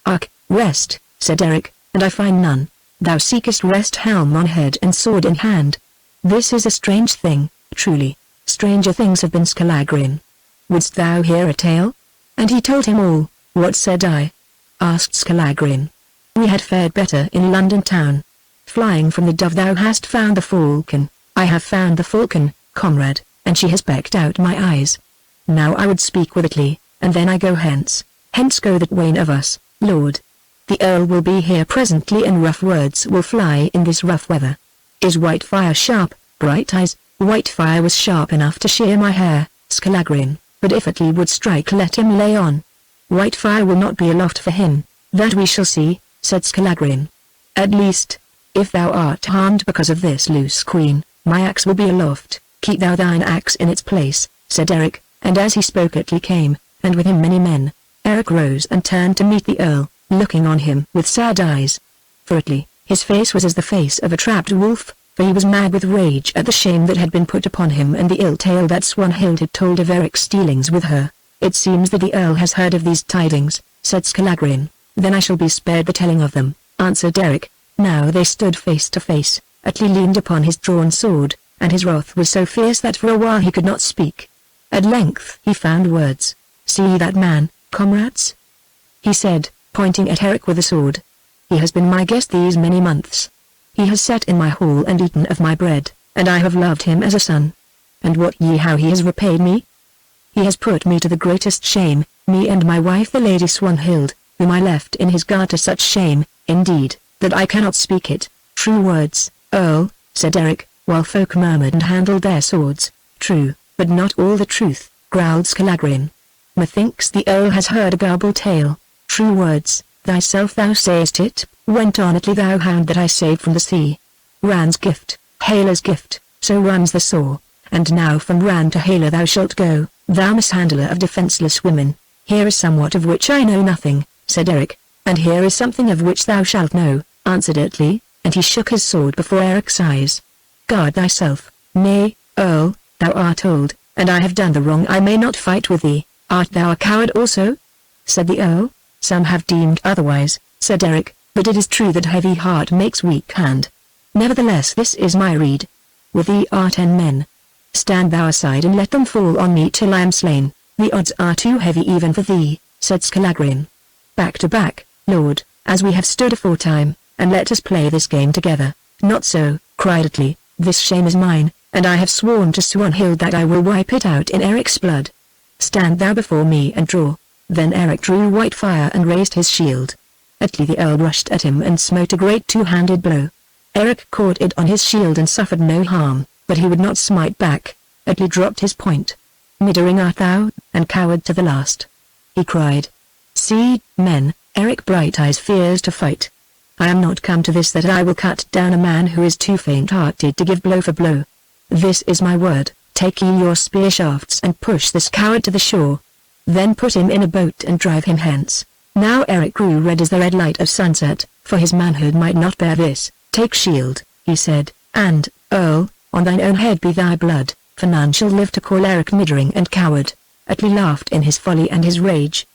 "Rest," said Eric, "and I find none. Thou seekest rest, helm on head and sword in hand. This is a strange thing, truly. Stranger things have been, Scalagrian. Wouldst thou hear a tale?" And he told him all. "What said I?" asked Scalagrian. "We had fared better in London town. Flying from the dove thou hast found the falcon. I have found the falcon, comrade, and she has pecked out my eyes. Now I would speak with Italy, and then I go hence. Hence go the twain of us, Lord. The Earl will be here presently and rough words will fly in this rough weather. Is Whitefire sharp, Brighteyes?" "Whitefire was sharp enough to shear my hair, Scalagrian, but if Italy would strike let him lay on. Whitefire will not be aloft for him." "That we shall see," said Scalagrian. "At least, if thou art harmed because of this loose queen, my axe will be aloft." "Keep thou thine axe in its place," said Eric, and as he spoke Italy came, and with him many men. Eric rose and turned to meet the Earl, looking on him with sad eyes. For Italy, his face was as the face of a trapped wolf, for he was mad with rage at the shame that had been put upon him and the ill tale that Swanhild had told of Eric's dealings with her. "It seems that the Earl has heard of these tidings," said Scalagrian. "Then I shall be spared the telling of them," answered Eric. Now they stood face to face. Italy leaned upon his drawn sword, and his wrath was so fierce that for a while he could not speak. At length he found words. "See that man, comrades?" he said, pointing at Eric with the sword. "He has been my guest these many months. He has sat in my hall and eaten of my bread, and I have loved him as a son. And wot ye how he has repaid me? He has put me to the greatest shame, me and my wife the Lady Swanhild, whom I left in his guard to such shame, indeed, that I cannot speak it." "True words, Earl," said Eric, while folk murmured and handled their swords. "True, but not all the truth," growled Scalagrian. "Methinks the Earl has heard a garbled tale." "True words, thyself thou sayest it," went on Italy, "thou hound that I saved from the sea. Ran's gift, Hela's gift, so runs the saw, and now from Ran to Hela thou shalt go, thou mishandler of defenseless women." "Here is somewhat of which I know nothing," said Eric. "And here is something of which thou shalt know," answered Italy, and he shook his sword before Eric's eyes. "Guard thyself." "Nay, Earl, thou art old, and I have done the wrong. I may not fight with thee." "Art thou a coward also?" said the Earl. "Some have deemed otherwise," said Eric, "but it is true that heavy heart makes weak hand. Nevertheless this is my rede. With thee are 10 men. Stand thou aside and let them fall on me till I am slain." "The odds are too heavy even for thee," said Scalagrian. "Back to back, Lord, as we have stood aforetime, and let us play this game together." "Not so," cried Italy, "this shame is mine, and I have sworn to Swanhild that I will wipe it out in Eric's blood. Stand thou before me and draw." Then Eric drew Whitefire and raised his shield. Italy the Earl rushed at him and smote a great two-handed blow. Eric caught it on his shield and suffered no harm, but he would not smite back. Italy dropped his point. "Middering art thou, and coward to the last," he cried. "See, men, Eric Brighteyes fears to fight. I am not come to this that I will cut down a man who is too faint-hearted to give blow for blow. This is my word, take ye your spear shafts and push this coward to the shore. Then put him in a boat and drive him hence." Now Eric grew red as the red light of sunset, for his manhood might not bear this. "Take shield," he said, "and, Earl, on thine own head be thy blood, for none shall live to call Eric middering and coward." Italy laughed in his folly and his rage.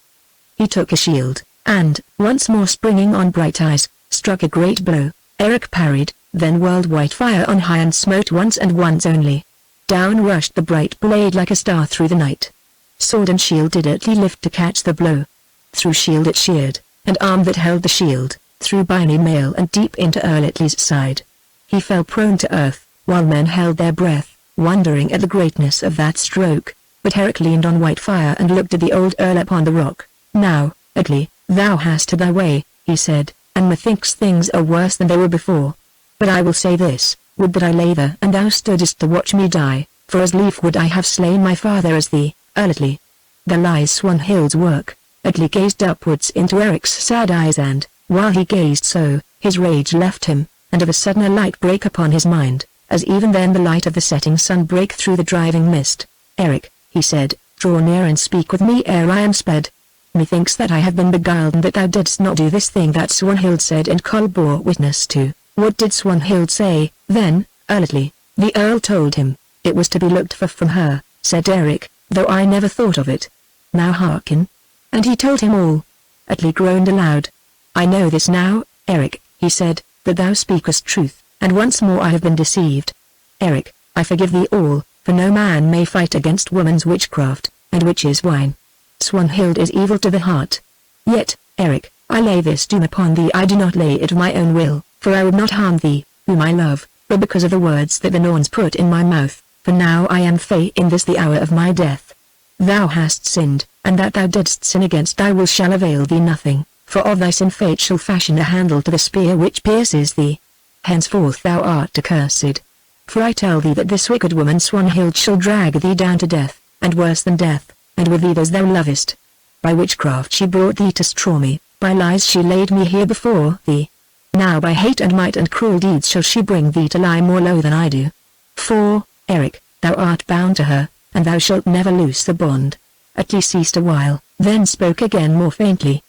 He took a shield, and, once more springing on Brighteyes, struck a great blow. Eric parried, then whirled Whitefire on high and smote once and once only. Down rushed the bright blade like a star through the night. Sword and shield did Italy lift to catch the blow. Through shield it sheared, and arm that held the shield, through biny mail and deep into Earl Italy's side. He fell prone to earth, while men held their breath, wondering at the greatness of that stroke. But Eric leaned on Whitefire and looked at the old Earl upon the rock. "Now, Italy, thou hast thy way," he said, "and methinks things are worse than they were before. But I will say this, would that I lay there and thou stoodest to watch me die, for as lief would I have slain my father as thee, Earl Italy. There lies Swanhild's work." Italy gazed upwards into Eric's sad eyes and, while he gazed so, his rage left him, and of a sudden a light brake upon his mind, as even then the light of the setting sun brake through the driving mist. "Eric," he said, "draw near and speak with me ere I am sped. Methinks that I have been beguiled and that thou didst not do this thing that Swanhild said and Cole bore witness to." "What did Swanhild say, then, Earl Italy?" The Earl told him. It was to be looked for from her, said Eric, though I never thought of it. Now hearken. And he told him all. Atli groaned aloud. I know this now, Eric, he said, that thou speakest truth, and once more I have been deceived. Eric, I forgive thee all, for no man may fight against woman's witchcraft, and witch's wine. Swanhild is evil to the heart. Yet, Eric, I lay this doom upon thee, I do not lay it of my own will, for I would not harm thee, whom I love, but because of the words that the Norns put in my mouth, for now I am fey in this the hour of my death. Thou hast sinned, and that thou didst sin against thy will shall avail thee nothing, for of thy sin fate shall fashion a handle to the spear which pierces thee. Henceforth thou art accursed. For I tell thee that this wicked woman Swanhild shall drag thee down to death, and worse than death, and with thee those thou lovest. By witchcraft she brought thee to Stromy, by lies she laid me here before thee. Now by hate and might and cruel deeds shall she bring thee to lie more low than I do. For, Eric, thou art bound to her, and thou shalt never loose the bond. Atli ceased a while, then spoke again more faintly.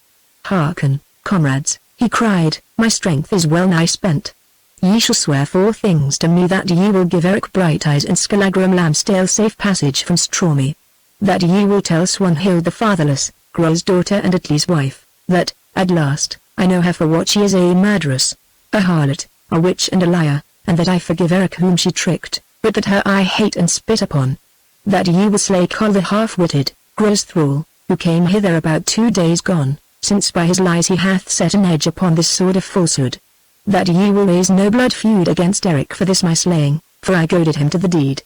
Hearken, comrades, he cried, my strength is well nigh spent. Ye shall swear 4 things to me, that ye will give Eric Brighteyes and Skallagrim Lambsdale safe passage from Stromy. That ye will tell Swanhild the fatherless, Gro's daughter and Atli's wife, that, at last, I know her for what she is, a murderess, a harlot, a witch and a liar, and that I forgive Eric whom she tricked, but that her I hate and spit upon. That ye will slay Coll the half-witted, Gro's thrall, who came hither about 2 days gone, since by his lies he hath set an edge upon this sword of falsehood. That ye will raise no blood feud against Eric for this my slaying, for I goaded him to the deed.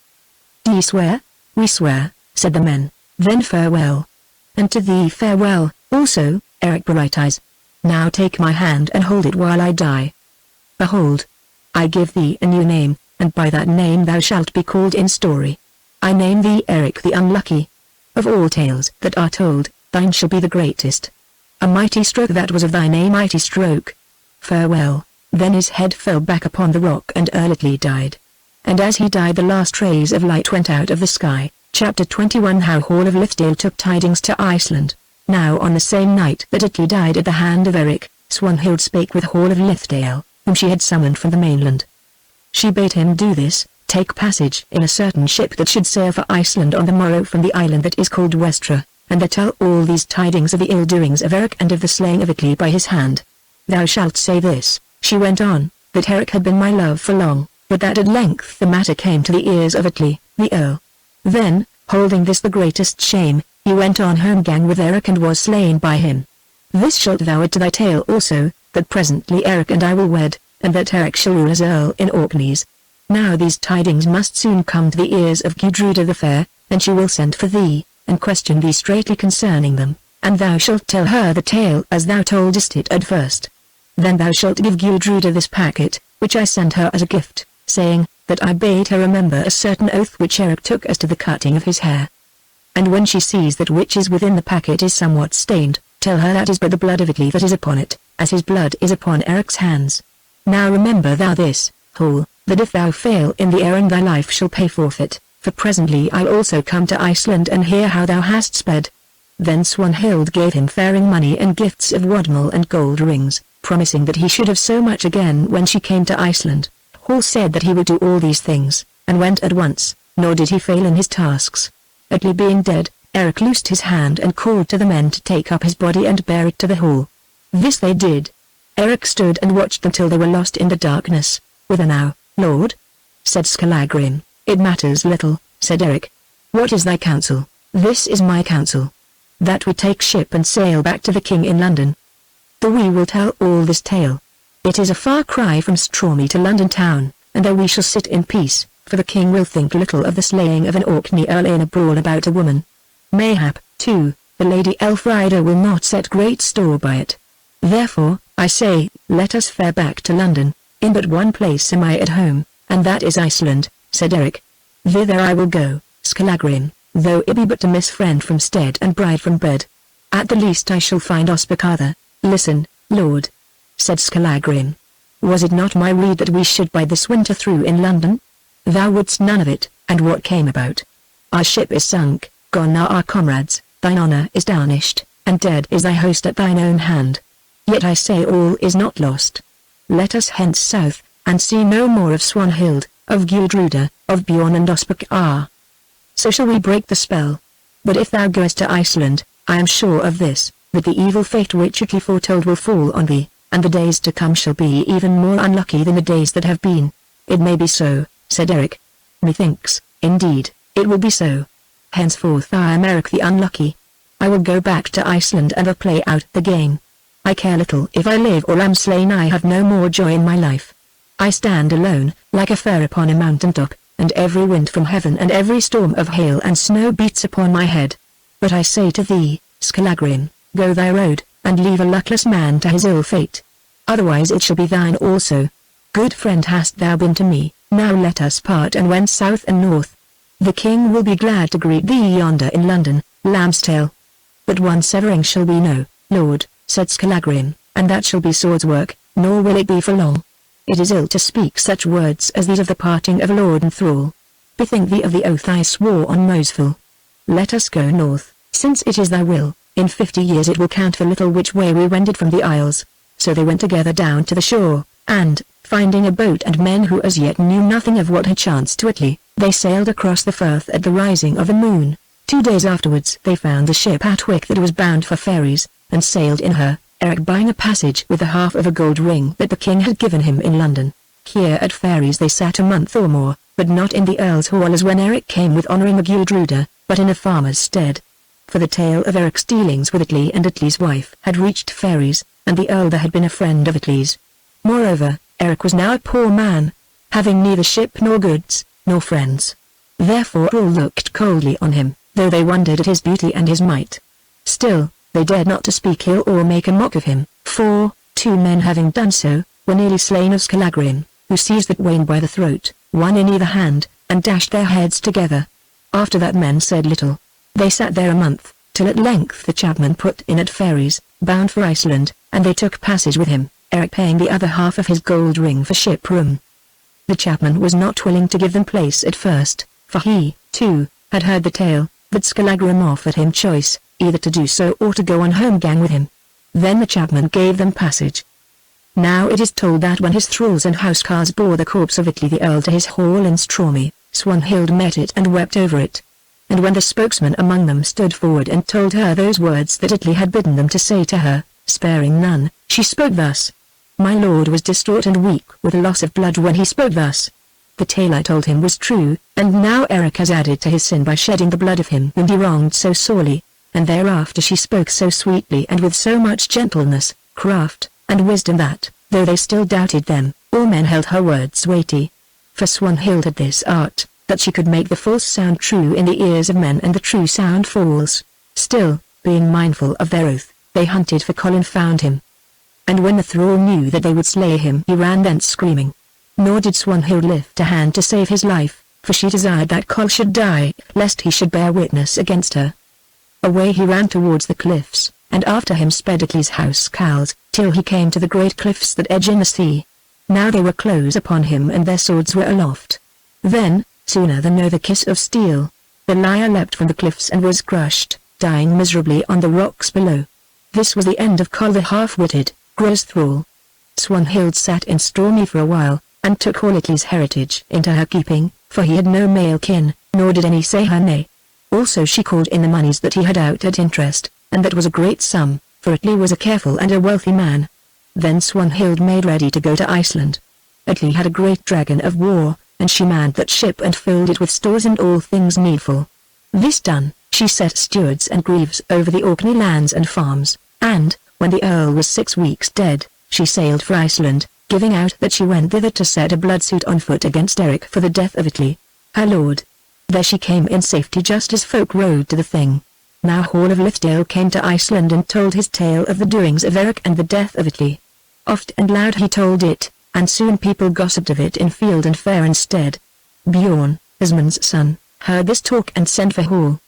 Do ye swear? We swear, said the men. Then farewell. And to thee farewell, also, Eric Brighteyes. Now take my hand and hold it while I die. Behold, I give thee a new name, and by that name thou shalt be called in story. I name thee Eric the Unlucky. Of all tales that are told, thine shall be the greatest. A mighty stroke that was of thine, a mighty stroke. Farewell. Then his head fell back upon the rock and Atli died. And as he died the last rays of light went out of the sky. Chapter 21 How Hall of Lithdale took tidings to Iceland. Now on the same night that Atli died at the hand of Eric, Swanhild spake with Hall of Lithdale, whom she had summoned from the mainland. She bade him do this, take passage in a certain ship that should sail for Iceland on the morrow from the island that is called Westra, and there tell all these tidings of the ill-doings of Eric and of the slaying of Atli by his hand. Thou shalt say this, she went on, that Eric had been my love for long, but that at length the matter came to the ears of Atli, the earl. Then, holding this the greatest shame, he went on homegang with Eric and was slain by him. This shalt thou add to thy tale also, that presently Eric and I will wed, and that Eric shall rule as earl in Orkneys. Now these tidings must soon come to the ears of Gudruda the Fair, and she will send for thee, and question thee straightly concerning them, and thou shalt tell her the tale as thou toldest it at first. Then thou shalt give Gudruda this packet, which I send her as a gift, saying, that I bade her remember a certain oath which Eric took as to the cutting of his hair. And when she sees that which is within the packet is somewhat stained, tell her that is but the blood of Atli that is upon it, as his blood is upon Eric's hands. Now remember thou this, Hall, that if thou fail in the errand thy life shall pay forfeit, for presently I'll also come to Iceland and hear how thou hast sped. Then Swanhild gave him faring money and gifts of wadmal and gold rings, promising that he should have so much again when she came to Iceland. Hall said that he would do all these things, and went at once, nor did he fail in his tasks. Atli being dead, Eric loosed his hand and called to the men to take up his body and bear it to the hall. This they did. Eric stood and watched until they were lost in the darkness. Whither now, Lord? Said Skallagrim. It matters little, said Eric. What is thy counsel? This is my counsel. That we take ship and sail back to the king in London. For we will tell all this tale. It is a far cry from Stromy to London town, and there we shall sit in peace, for the king will think little of the slaying of an Orkney earl in a brawl about a woman. Mayhap, too, the Lady Elfrida will not set great store by it. Therefore, I say, let us fare back to London. In but one place am I at home, and that is Iceland, said Eric. Thither I will go, Skallagrim, though it be but to miss friend from stead and bride from bed. At the least I shall find Ospakatha. Listen, Lord, said Skallagrim. Was it not my rede that we should bide this winter through in London? Thou wouldst none of it, and what came about? Our ship is sunk, gone are our comrades, thine honour is tarnished, and dead is thy host at thine own hand. Yet I say all is not lost. Let us hence south, and see no more of Swanhild, of Gudruda, of Bjorn and Osbok are. So shall we break the spell. But if thou goest to Iceland, I am sure of this, that the evil fate which Atli foretold will fall on thee, and the days to come shall be even more unlucky than the days that have been. It may be so, said Eric. Methinks, indeed, it will be so. Henceforth I am Eric the Unlucky. I will go back to Iceland and will play out the game. I care little if I live or am slain. I have no more joy in my life. I stand alone, like a fir upon a mountain top, and every wind from heaven and every storm of hail and snow beats upon my head. But I say to thee, Skallagrim, go thy road, and leave a luckless man to his ill fate. Otherwise it shall be thine also. Good friend hast thou been to me, now let us part and wend south and north. The king will be glad to greet thee yonder in London, Lambstail. But one severing shall be no, lord, said Skallagrim, and that shall be sword's work, nor will it be for long. It is ill to speak such words as these of the parting of lord and thrall. Bethink thee of the oath I swore on Mosfell. Let us go north, since it is thy will. In 50 years it will count for little which way we wended from the isles. So they went together down to the shore, and, finding a boat and men who as yet knew nothing of what had chanced to Atli, they sailed across the firth at the rising of the moon. 2 days afterwards they found the ship at Wick that was bound for Fairies, and sailed in her, Eric buying a passage with the half of a gold ring that the king had given him in London. Here at Fairies they sat a month or more, but not in the Earl's hall as when Eric came with honouring of Gudruda, but in a farmer's stead. For the tale of Eric's dealings with Atli and Atli's wife had reached Fairies, and the Earl there had been a friend of Atli's. Moreover, Eric was now a poor man, having neither ship nor goods, nor friends. Therefore all looked coldly on him, though they wondered at his beauty and his might. Still, they dared not to speak ill or make a mock of him, for, 2 men having done so, were nearly slain of Skallagrim, who seized that Wain by the throat, one in either hand, and dashed their heads together. After that men said little. They sat there a month, till at length the chapman put in at Fairies, bound for Iceland, and they took passage with him, Eric paying the other half of his gold ring for ship room. The chapman was not willing to give them place at first, for he, too, had heard the tale, that Skallagrim offered him choice, either to do so or to go on holmgang with him. Then the chapman gave them passage. Now it is told that when his thralls and housecarls bore the corpse of Atli the Earl to his hall in Straumy, Swanhild met it and wept over it. And when the spokesman among them stood forward and told her those words that Atli had bidden them to say to her, sparing none, she spoke thus. My lord was distraught and weak with the loss of blood when he spoke thus. The tale I told him was true, and now Eric has added to his sin by shedding the blood of him whom he wronged so sorely. And thereafter she spoke so sweetly and with so much gentleness, craft, and wisdom that, though they still doubted them, all men held her words weighty. For Swanhild had this art, that she could make the false sound true in the ears of men and the true sound false. Still, being mindful of their oath, they hunted for Colin found him. And when the thrall knew that they would slay him he ran thence screaming. Nor did Swanhild lift a hand to save his life, for she desired that Col should die, lest he should bear witness against her. Away he ran towards the cliffs, and after him sped Atli's housecarls, till he came to the great cliffs that edge in the sea. Now they were close upon him and their swords were aloft. Then, sooner than know the kiss of steel, the liar leapt from the cliffs and was crushed, dying miserably on the rocks below. This was the end of Col the half-witted, gross thrall. Swanhild sat in Stormy for a while, and took all Atli's heritage into her keeping, for he had no male kin, nor did any say her nay. Also she called in the moneys that he had out at interest, and that was a great sum, for Atli was a careful and a wealthy man. Then Swanhild made ready to go to Iceland. Atli had a great dragon of war, and she manned that ship and filled it with stores and all things needful. This done, she set stewards and grieves over the Orkney lands and farms, and, when the Earl was 6 weeks dead, she sailed for Iceland, giving out that she went thither to set a blood suit on foot against Eric for the death of Atli, her lord. There she came in safety just as folk rode to the Thing. Now Hall of Liftdale came to Iceland and told his tale of the doings of Eric and the death of Atli. Oft and loud he told it, and soon people gossiped of it in field and fair instead. Bjorn, Asmund's son, heard this talk and sent for Hall.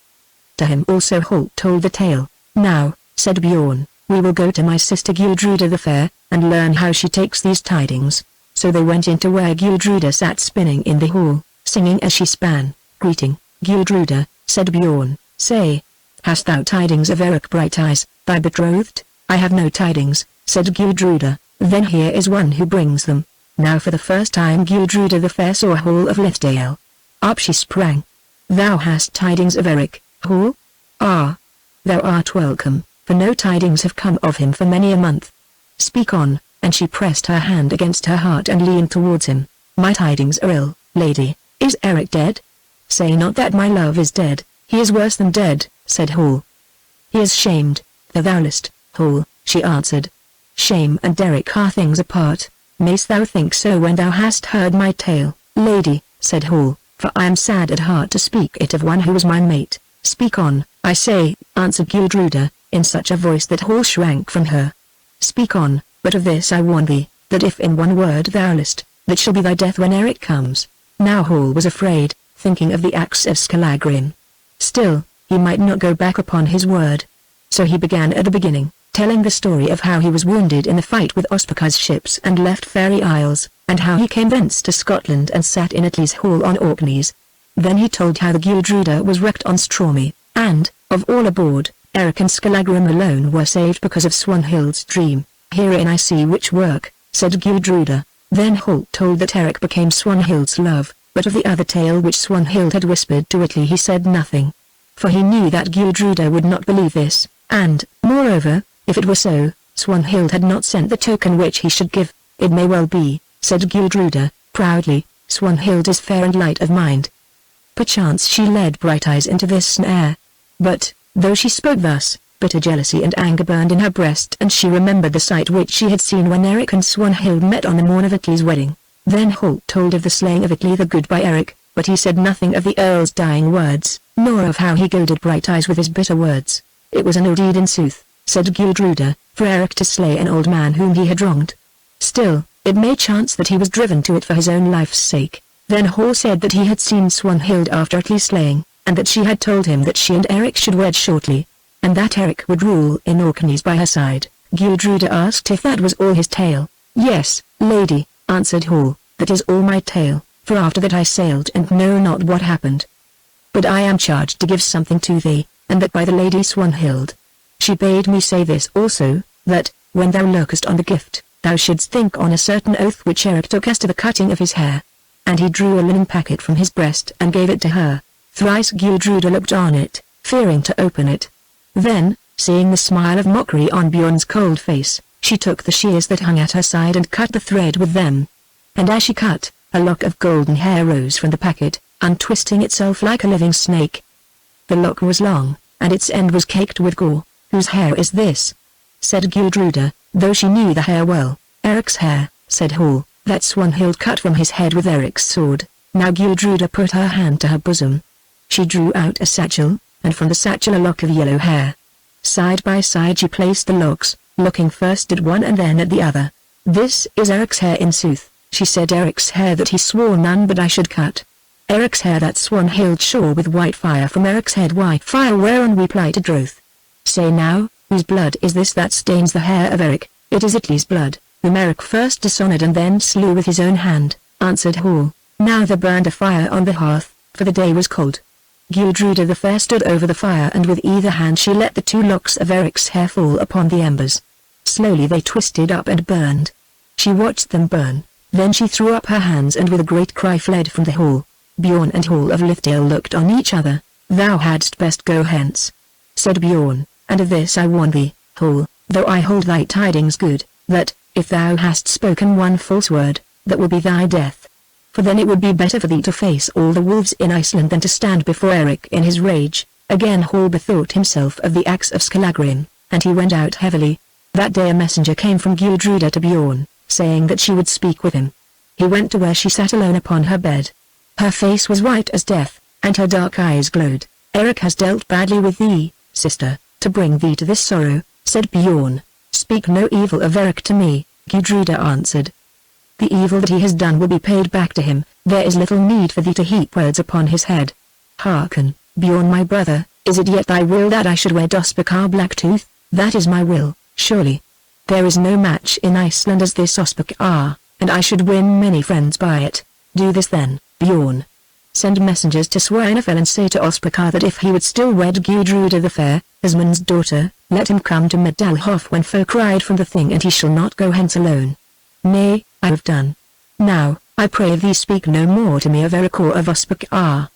To him also Holt told the tale. Now, said Bjorn, we will go to my sister Gudruda the Fair, and learn how she takes these tidings. So they went into where Gudruda sat spinning in the hall, singing as she span. Greeting, Gudruda, said Bjorn, say, hast thou tidings of Eric Brighteyes, thy betrothed? I have no tidings, said Gudruda. Then here is one who brings them. Now for the first time Gudruda the Fair saw Hall of Lithdale. Up she sprang. "Thou hast tidings of Eric, Hall? Ah! Thou art welcome, for no tidings have come of him for many a month. Speak on," and she pressed her hand against her heart and leaned towards him. "My tidings are ill, lady. Is Eric dead?" "Say not that my love is dead, he is worse than dead," said Hall. "He is shamed, thou list, Hall," she answered. "Shame and Eric are things apart. Mayst thou think so when thou hast heard my tale, lady," said Hall, "for I am sad at heart to speak it of one who was my mate." "Speak on, I say," answered Gudruda, in such a voice that Hall shrank from her. "Speak on, but of this I warn thee, that if in one word thou liest, that shall be thy death when Eric comes." Now Hall was afraid, thinking of the axe of Skallagrim. Still, he might not go back upon his word. So he began at the beginning, telling the story of how he was wounded in the fight with Ospakar's ships and left Fairy Isles, and how he came thence to Scotland and sat in Atli's hall on Orkneys. Then he told how the Gudruda was wrecked on Stormy, and, of all aboard, Eric and Skallagrim alone were saved because of Swanhild's dream. "Herein I see witch work," said Gudruda. Then Holt told that Eric became Swanhild's love, but of the other tale which Swanhild had whispered to Atli he said nothing. For he knew that Gudruda would not believe this, and, moreover, if it were so, Swanhild had not sent the token which he should give. "It may well be," said Gudruda, proudly, "Swanhild is fair and light of mind. Perchance she led Brighteyes into this snare." But, though she spoke thus, bitter jealousy and anger burned in her breast, and she remembered the sight which she had seen when Eric and Swanhild met on the morn of Atli's wedding. Then Holt told of the slaying of Atli the Good by Eric, but he said nothing of the Earl's dying words, nor of how he goaded Brighteyes with his bitter words. "It was an ill deed in sooth," said Gudruda, "for Eric to slay an old man whom he had wronged. Still, it may chance that he was driven to it for his own life's sake." Then Hall said that he had seen Swanhild after Atli's slaying, and that she had told him that she and Eric should wed shortly, and that Eric would rule in Orkneys by her side. Gudruda asked if that was all his tale. "Yes, lady," answered Hall, "that is all my tale, for after that I sailed and know not what happened. But I am charged to give something to thee, and that by the Lady Swanhild. She bade me say this also, that, when thou lookest on the gift, thou shouldst think on a certain oath which Eric took as to the cutting of his hair." And he drew a linen packet from his breast and gave it to her. Thrice Gudruda looked on it, fearing to open it. Then, seeing the smile of mockery on Bjorn's cold face, she took the shears that hung at her side and cut the thread with them. And as she cut, a lock of golden hair rose from the packet, untwisting itself like a living snake. The lock was long, and its end was caked with gore. "Whose hair is this?" said Gudruda, though she knew the hair well. "Eric's hair," said Hall, "that Swanhild cut from his head with Eric's sword." Now Gudruda put her hand to her bosom. She drew out a satchel, and from the satchel a lock of yellow hair. Side by side she placed the locks, looking first at one and then at the other. "This is Eric's hair in sooth," she said. "Eric's hair that he swore none but I should cut. Eric's hair that Swanhild shore with white fire from Eric's head, white fire whereon we plighted troth. Say now, whose blood is this that stains the hair of Eric?" "It is Atli's blood, whom Eric first dishonored and then slew with his own hand," answered Hall. Now there burned a fire on the hearth, for the day was cold. Gudruda the Fair stood over the fire, and with either hand she let the 2 locks of Eric's hair fall upon the embers. Slowly they twisted up and burned. She watched them burn, then she threw up her hands and with a great cry fled from the hall. Bjorn and Hall of Lithdale looked on each other. "Thou hadst best go hence," said Bjorn, "and of this I warn thee, Hall, though I hold thy tidings good, that, if thou hast spoken one false word, that will be thy death. For then it would be better for thee to face all the wolves in Iceland than to stand before Eric in his rage." Again Hall bethought himself of the axe of Skallagrim, and he went out heavily. That day a messenger came from Gudruda to Bjorn, saying that she would speak with him. He went to where she sat alone upon her bed. Her face was white as death, and her dark eyes glowed. "Eric has dealt badly with thee, sister, to bring thee to this sorrow," said Bjorn. "Speak no evil of Eric to me," Gudruda answered. "The evil that he has done will be paid back to him. There is little need for thee to heap words upon his head. Hearken, Bjorn my brother, is it yet thy will that I should wed Ospakar Blacktooth?" "That is my will, surely. There is no match in Iceland as this Ospakar, and I should win many friends by it. Do this then, Bjorn. Send messengers to Swinefell and say to Ospakar that if he would still wed Gudruda the Fair, Asmund's daughter, let him come to Medalhof when folk ride from the thing, and he shall not go hence alone." "Nay, I have done," Now, I pray thee speak no more to me of Eric or of Ospakar.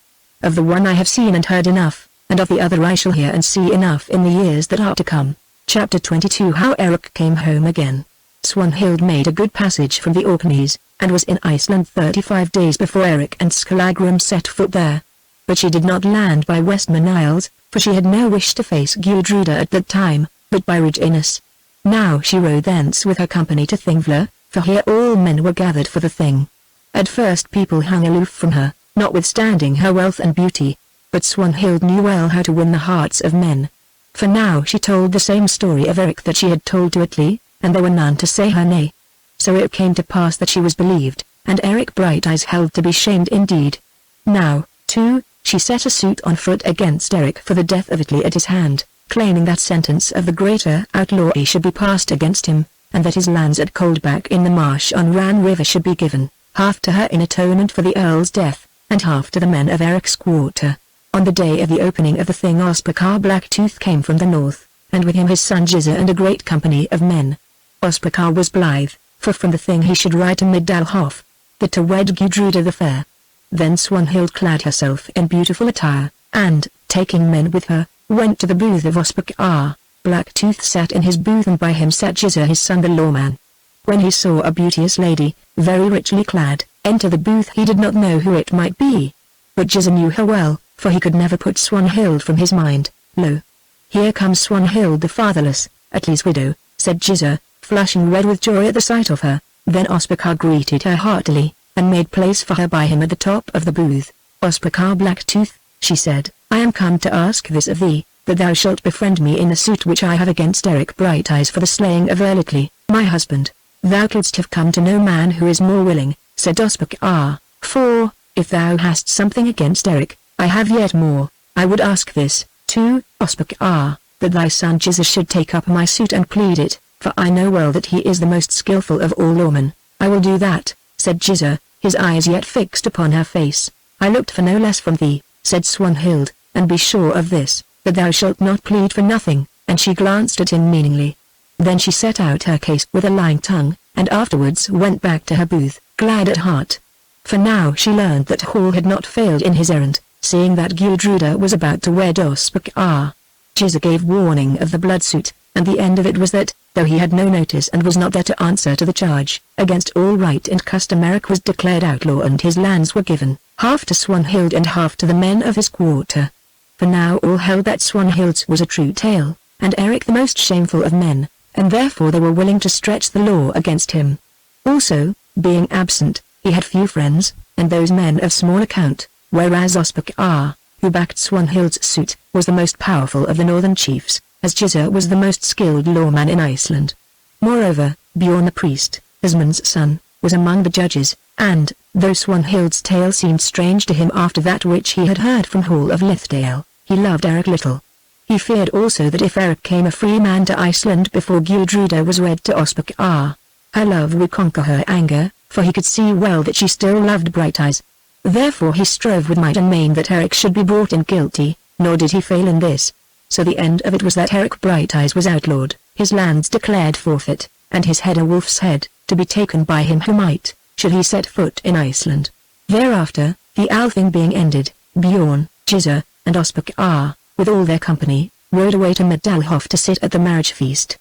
Of the one I have seen and heard enough, and of the other I shall hear and see enough in the years that are to come. Chapter 22 How Eric came home again. Swanhild made a good passage from the Orkneys, and was in Iceland 35 days before Eric and Skallagrim set foot there. But she did not land by Westman Isles, for she had no wish to face Gudruda at that time, but by Regina's. Now she rode thence with her company to Thingvalla, for here all men were gathered for the thing. At first people hung aloof from her, notwithstanding her wealth and beauty, but Swanhild knew well how to win the hearts of men. For now she told the same story of Eric that she had told to Atli, and there were none to say her nay. So it came to pass that she was believed, and Eric Brighteyes held to be shamed indeed. Now, too, she set a suit on foot against Eric for the death of Atli at his hand, claiming that sentence of the greater outlaw should be passed against him, and that his lands at Coldback in the marsh on Ran River should be given, half to her in atonement for the Earl's death, and half to the men of Eric's quarter. On the day of the opening of the thing Ospakar Blacktooth came from the north, and with him his son Giza and a great company of men. Ospakar was blithe, for from the thing he should ride to Midalhof, that to wed Gudruda the fair. Then Swanhild clad herself in beautiful attire, and, taking men with her, went to the booth of Ospakar. Blacktooth sat in his booth and by him sat Giza his son the lawman. When he saw a beauteous lady, very richly clad, enter the booth he did not know who it might be. But Giza knew her well, for he could never put Swanhild from his mind. Lo! Here comes Swanhild the fatherless, Atli's widow, said Giza, flushing red with joy at the sight of her. Then Ospakar greeted her heartily, and made place for her by him at the top of the booth. Ospakar Blacktooth, she said, I am come to ask this of thee, that thou shalt befriend me in the suit which I have against Eric Brighteyes for the slaying of Erlikli, my husband. Thou couldst have come to no man who is more willing, said Ospakar, for, if thou hast something against Eric, I have yet more. I would ask this, too, Ospakar, that thy son Giza should take up my suit and plead it, for I know well that he is the most skilful of all lawmen. I will do that, said Giza, his eyes yet fixed upon her face. I looked for no less from thee, said Swanhild, and be sure of this, that thou shalt not plead for nothing, and she glanced at him meaningly. Then she set out her case with a lying tongue, and afterwards went back to her booth, glad at heart. For now she learned that Hall had not failed in his errand, seeing that Gudruda was about to wed Ospakar. Giza gave warning of the blood suit, and the end of it was that, though he had no notice and was not there to answer to the charge, against all right and custom Eric was declared outlaw and his lands were given, half to Swanhild and half to the men of his quarter. For now all held that Swanhild's was a true tale, and Eric the most shameful of men, and therefore they were willing to stretch the law against him. Also, being absent, he had few friends, and those men of small account, whereas Ospakar, who backed Swanhild's suit, was the most powerful of the northern chiefs, as Giza was the most skilled lawman in Iceland. Moreover, Bjorn the priest, Asmund's son, was among the judges, and, though Swanhild's tale seemed strange to him after that which he had heard from Hall of Lithdale, he loved Eric little. He feared also that if Eric came a free man to Iceland before Gudruda was wed to Ospakar, her love would conquer her anger, for he could see well that she still loved Brighteyes. Therefore he strove with might and main that Eric should be brought in guilty, nor did he fail in this. So the end of it was that Eric Brighteyes was outlawed, his lands declared forfeit, and his head a wolf's head, to be taken by him who might, should he set foot in Iceland. Thereafter, the Althing being ended, Bjorn, Giza, and Ospakar, with all their company, rode away to Midalhof to sit at the marriage feast.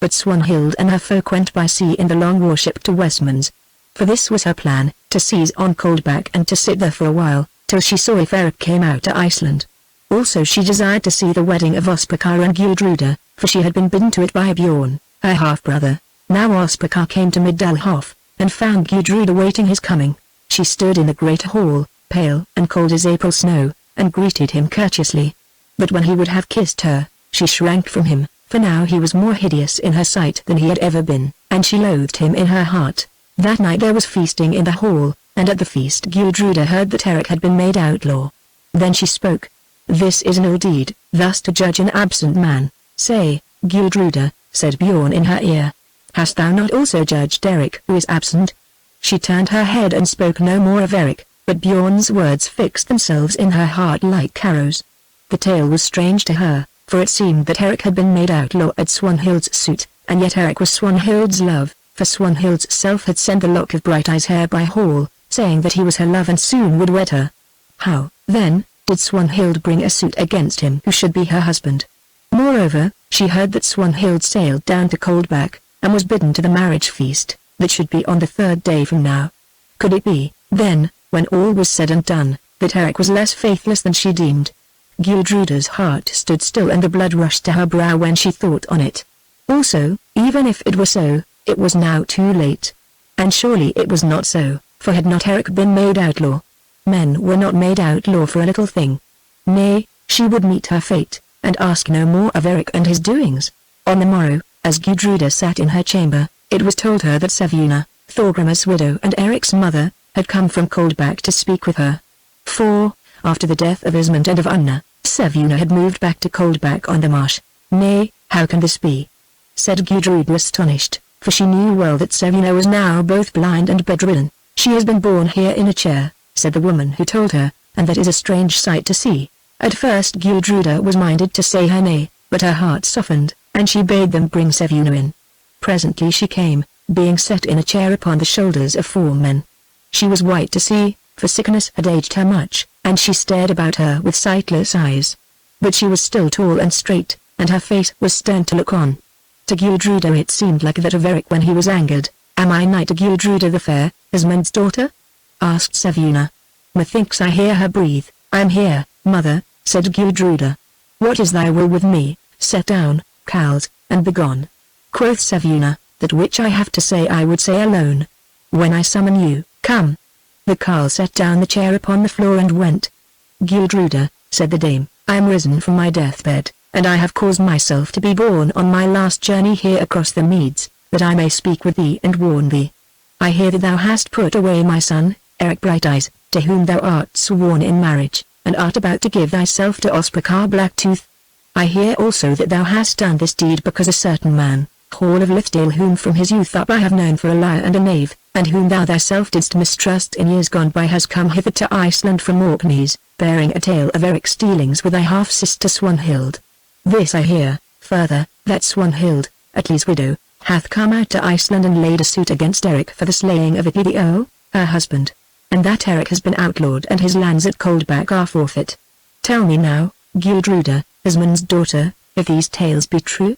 But Swanhild and her folk went by sea in the long warship to Westmans. For this was her plan, to seize on Coldback and to sit there for a while, till she saw if Eric came out to Iceland. Also she desired to see the wedding of Ospakar and Gudruda, for she had been bidden to it by Bjorn, her half-brother. Now Ospakar came to Midalhof, and found Gudruda waiting his coming. She stood in the great hall, pale and cold as April snow, and greeted him courteously. But when he would have kissed her, she shrank from him, for now he was more hideous in her sight than he had ever been, and she loathed him in her heart. That night there was feasting in the hall, and at the feast Gudruda heard that Eric had been made outlaw. Then she spoke. This is an ill deed, thus to judge an absent man. Say, Gudruda, said Bjorn in her ear. Hast thou not also judged Eric who is absent? She turned her head and spoke no more of Eric, but Bjorn's words fixed themselves in her heart like arrows. The tale was strange to her, for it seemed that Eric had been made outlaw at Swanhild's suit, and yet Eric was Swanhild's love, for Swanhild's self had sent the lock of Brighteyes' hair by Hall, saying that he was her love and soon would wed her. How, then, did Swanhild bring a suit against him who should be her husband? Moreover, she heard that Swanhild sailed down to Coldback, and was bidden to the marriage feast, that should be on the 3rd day from now. Could it be, then, when all was said and done, that Eric was less faithless than she deemed? Gudruda's heart stood still and the blood rushed to her brow when she thought on it. Also, even if it were so, it was now too late. And surely it was not so, for had not Eric been made outlaw? Men were not made outlaw for a little thing. Nay, she would meet her fate, and ask no more of Eric and his doings. On the morrow, as Gudruda sat in her chamber, it was told her that Sevuna, Thorgrimur's widow and Eric's mother, had come from Coldback to speak with her. For, after the death of Ismund and of Unna, Sevuna had moved back to Coldback on the marsh. Nay, how can this be? Said Gudruda astonished, for she knew well that Sevuna was now both blind and bedridden. She has been born here in a chair, said the woman who told her, and that is a strange sight to see. At first Gudruda was minded to say her nay, but her heart softened, and she bade them bring Sevuna in. Presently she came, being set in a chair upon the shoulders of 4 men. She was white to see, for sickness had aged her much, and she stared about her with sightless eyes. But she was still tall and straight, and her face was stern to look on. To Gudruda it seemed like that of Eric when he was angered. Am I knight Gudruda the fair, Ismund's daughter? Asked Sevuna. Methinks I hear her breathe. I am here, mother, said Gudruda. What is thy will with me? Set down, cowls, and begone. Quoth Sevuna, that which I have to say I would say alone. When I summon you, come. The carle set down the chair upon the floor and went. Gudruda, said the dame, I am risen from my deathbed, and I have caused myself to be born on my last journey here across the meads, that I may speak with thee and warn thee. I hear that thou hast put away my son, Eric Brighteyes, to whom thou art sworn in marriage, and art about to give thyself to Ospacar Blacktooth. I hear also that thou hast done this deed because a certain man, Hall of Lithdale, whom from his youth up I have known for a liar and a knave, and whom thou thyself didst mistrust in years gone by, has come hither to Iceland from Orkneys, bearing a tale of Eric's dealings with thy half-sister Swanhild. This I hear, further, that Swanhild, Atli's widow, hath come out to Iceland and laid a suit against Eric for the slaying of Atli, her husband. And that Eric has been outlawed and his lands at Coldback are forfeit. Tell me now, Gudruda, Ismund's daughter, if these tales be true?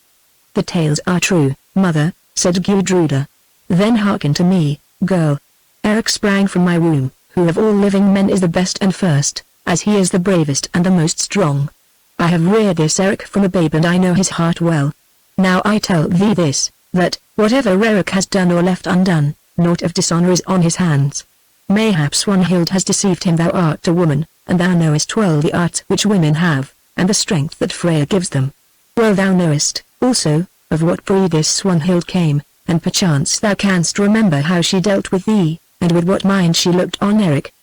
The tales are true, mother, said Gudruda. Then hearken to me, girl. Eric sprang from my womb, who of all living men is the best and first, as he is the bravest and the most strong. I have reared this Eric from a babe and I know his heart well. Now I tell thee this, that, whatever Eric has done or left undone, naught of dishonor is on his hands. Mayhap Swanhild has deceived him. Thou art a woman, and thou knowest well the arts which women have, and the strength that Freya gives them. Well thou knowest, also, of what breed this Swanhild came, and perchance thou canst remember how she dealt with thee, and with what mind she looked on Eric.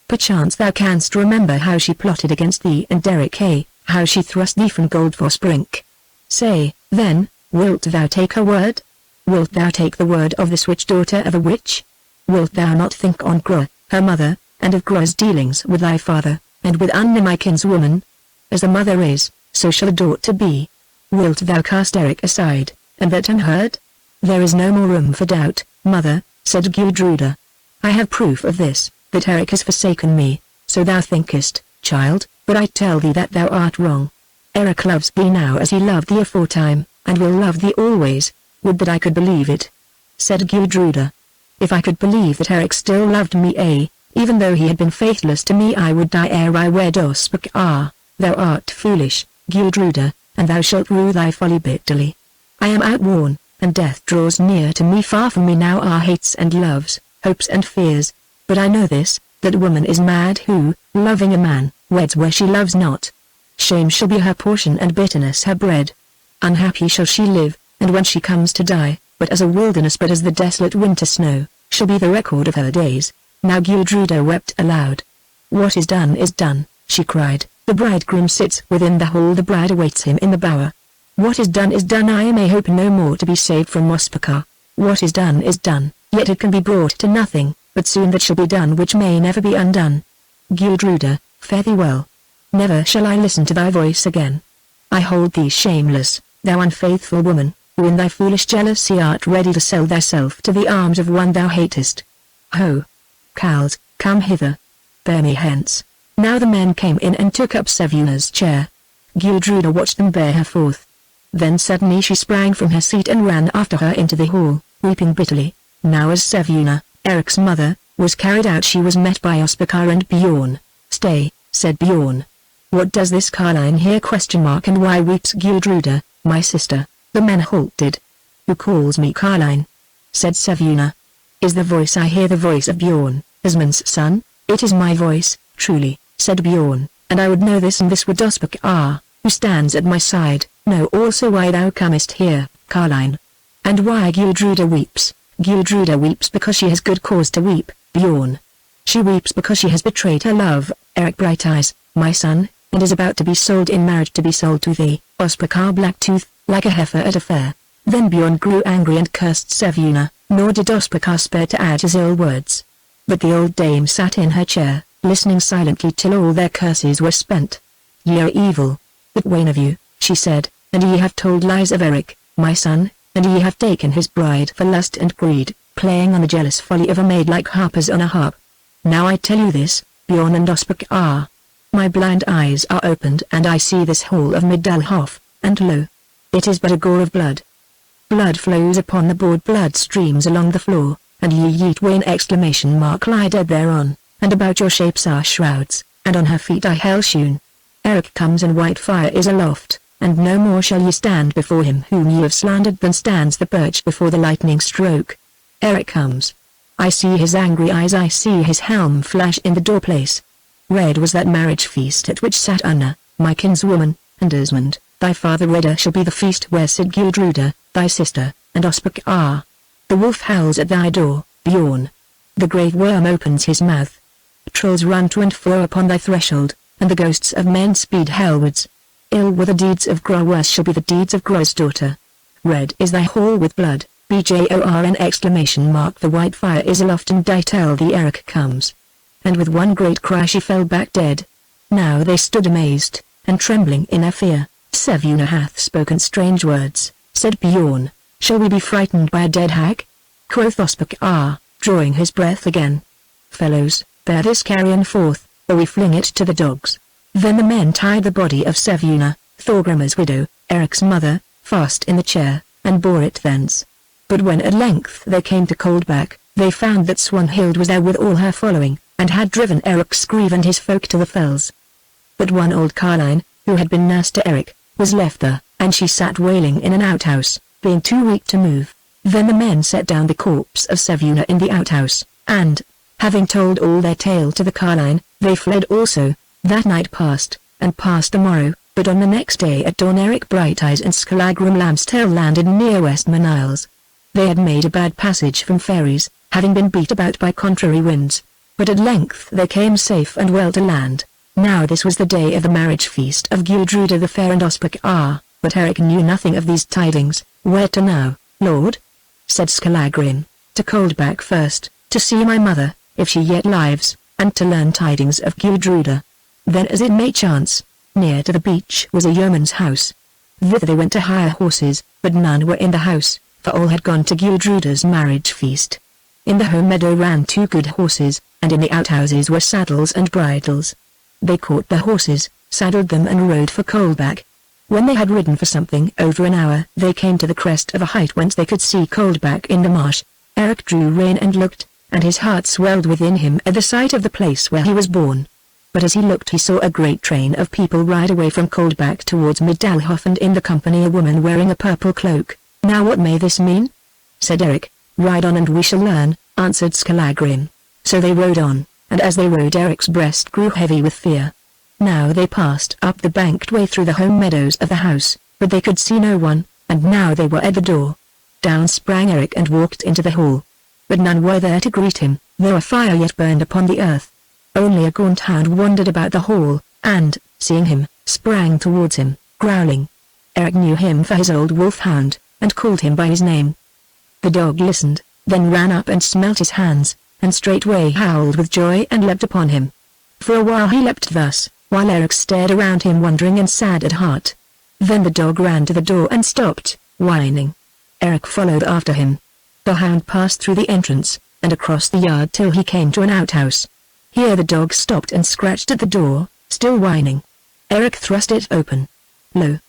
Perchance thou canst remember how she plotted against thee and Eric, how she thrust thee from Goldfoss brink. Say, then, wilt thou take her word? Wilt thou take the word of this witch daughter of a witch? Wilt thou not think on Gro, her mother, and of Gro's dealings with thy father, and with Unna my kinswoman? As the mother is, so shall the daughter be. Wilt thou cast Eric aside, and that unheard? There is no more room for doubt, mother, said Gudruda. I have proof of this, that Eric has forsaken me, so thou thinkest, child, but I tell thee that thou art wrong. Eric loves thee now as he loved thee aforetime, and will love thee always. Would that I could believe it, said Gudruda. If I could believe that Eric still loved me, even though he had been faithless to me, I would die ere I wed Ospacar. Thou art foolish, Gudruda, and thou shalt rue thy folly bitterly. I am outworn, and death draws near to me. Far from me now are hates and loves, hopes and fears, but I know this, that woman is mad who, loving a man, weds where she loves not. Shame shall be her portion and bitterness her bread. Unhappy shall she live, and when she comes to die, but as a wilderness, but as the desolate winter snow, shall be the record of her days. Now Gudruda wept aloud. What is done, she cried. The bridegroom sits within the hall, the bride awaits him in the bower. What is done, I may hope no more to be saved from Ospacar. What is done, yet it can be brought to nothing, but soon that shall be done which may never be undone. Gudruda, fare thee well. Never shall I listen to thy voice again. I hold thee shameless, thou unfaithful woman, who in thy foolish jealousy art ready to sell thyself to the arms of one thou hatest. Ho! Cows, come hither. Bear me hence. Now the men came in and took up Sevuna's chair. Gudruda watched them bear her forth. Then suddenly she sprang from her seat and ran after her into the hall, weeping bitterly. Now as Sevuna, Eric's mother, was carried out, she was met by Ospakar and Bjorn. Stay, said Bjorn. What does this carline here ? And why weeps Gudruda, my sister? The men halted. Who calls me carline? Said Sevuna. Is the voice I hear the voice of Bjorn, Asmund's son? It is my voice, truly, said Bjorn, and I would know this, and this would Ospakar, who stands at my side, know also why thou comest here, carline. And why Gudruda weeps? Gudruda weeps because she has good cause to weep, Bjorn. She weeps because she has betrayed her love, Eric Brighteyes, my son, and is about to be sold in marriage, to be sold to thee, Ospakar Blacktooth, like a heifer at a fair. Then Bjorn grew angry and cursed Sevuna, nor did Ospakar spare to add his ill words. But the old dame sat in her chair, listening silently till all their curses were spent. Ye are evil, but wane of you, she said, and ye have told lies of Eric, my son, and ye have taken his bride for lust and greed, playing on the jealous folly of a maid like harpers on a harp. Now I tell you this, Bjorn and Ospakar. My blind eyes are opened and I see this hall of Middelhof, and lo! It is but a gore of blood. Blood flows upon the board, blood streams along the floor, and ye yeet Wayne ! Lie dead thereon, and about your shapes are shrouds, and on her feet are hell-shewn. Eric comes and white fire is aloft, and no more shall ye stand before him whom ye have slandered than stands the birch before the lightning stroke. Eric comes. I see his angry eyes, I see his helm flash in the doorplace. Red was that marriage feast at which sat Anna, my kinswoman, and Asmund, thy father. Redder shall be the feast where sit Gudruda, thy sister, and Ospakar. The wolf howls at thy door, Bjorn. The grave worm opens his mouth. Trolls run to and fro upon thy threshold, and the ghosts of men speed hellwards. Ill were the deeds of Gra, worse shall be the deeds of Gra's daughter. Red is thy hall with blood, Bjorn! The white fire is aloft, and I tell thee Eric comes. And with one great cry she fell back dead. Now they stood amazed, and trembling in their fear. Sevuna hath spoken strange words, said Bjorn. Shall we be frightened by a dead hag? Quoth Ospakar, drawing his breath again. Fellows, bear this carrion forth, or we fling it to the dogs. Then the men tied the body of Sevuna, Thorgrimr's widow, Eric's mother, fast in the chair, and bore it thence. But when at length they came to Coldback, they found that Swanhild was there with all her following, and had driven Eric's grieve and his folk to the fells. But one old carline, who had been nurse to Eric, was left there, and she sat wailing in an outhouse, being too weak to move. Then the men set down the corpse of Sevuna in the outhouse, and, having told all their tale to the carline, they fled also. That night passed, and passed the morrow, but on the next day at dawn Eric Brighteyes and Skallagrim Lambstail landed near Westman Isles. They had made a bad passage from ferries, having been beat about by contrary winds, but at length they came safe and well to land. Now this was the day of the marriage feast of Gudruda the Fair and Ospakar, but Eric knew nothing of these tidings. Where to now, lord? Said Skallagrim. To Coldback first, to see my mother, if she yet lives, and to learn tidings of Gudruda. Then as it may chance, near to the beach was a yeoman's house. Thither they went to hire horses, but none were in the house, for all had gone to Gudruda's marriage feast. In the home meadow ran 2 good horses, and in the outhouses were saddles and bridles. They caught the horses, saddled them and rode for Coldback. When they had ridden for something over an hour, they came to the crest of a height whence they could see Coldback in the marsh. Eric drew rein and looked, and his heart swelled within him at the sight of the place where he was born. But as he looked he saw a great train of people ride away from Coldback towards Middelhof, and in the company a woman wearing a purple cloak. Now what may this mean? Said Eric. Ride on and we shall learn, answered Skallagrim. So they rode on, and as they rode Eric's breast grew heavy with fear. Now they passed up the banked way through the home meadows of the house, but they could see no one, and now they were at the door. Down sprang Eric and walked into the hall. But none were there to greet him, though a fire yet burned upon the earth. Only a gaunt hound wandered about the hall, and, seeing him, sprang towards him, growling. Eric knew him for his old wolf-hound, and called him by his name. The dog listened, then ran up and smelt his hands, and straightway howled with joy and leapt upon him. For a while he leapt thus, while Eric stared around him wondering and sad at heart. Then the dog ran to the door and stopped, whining, Eric followed after him. The hound passed through the entrance, and across the yard till he came to an outhouse. Here the dog stopped and scratched at the door, still whining. Eric thrust it open. Lo!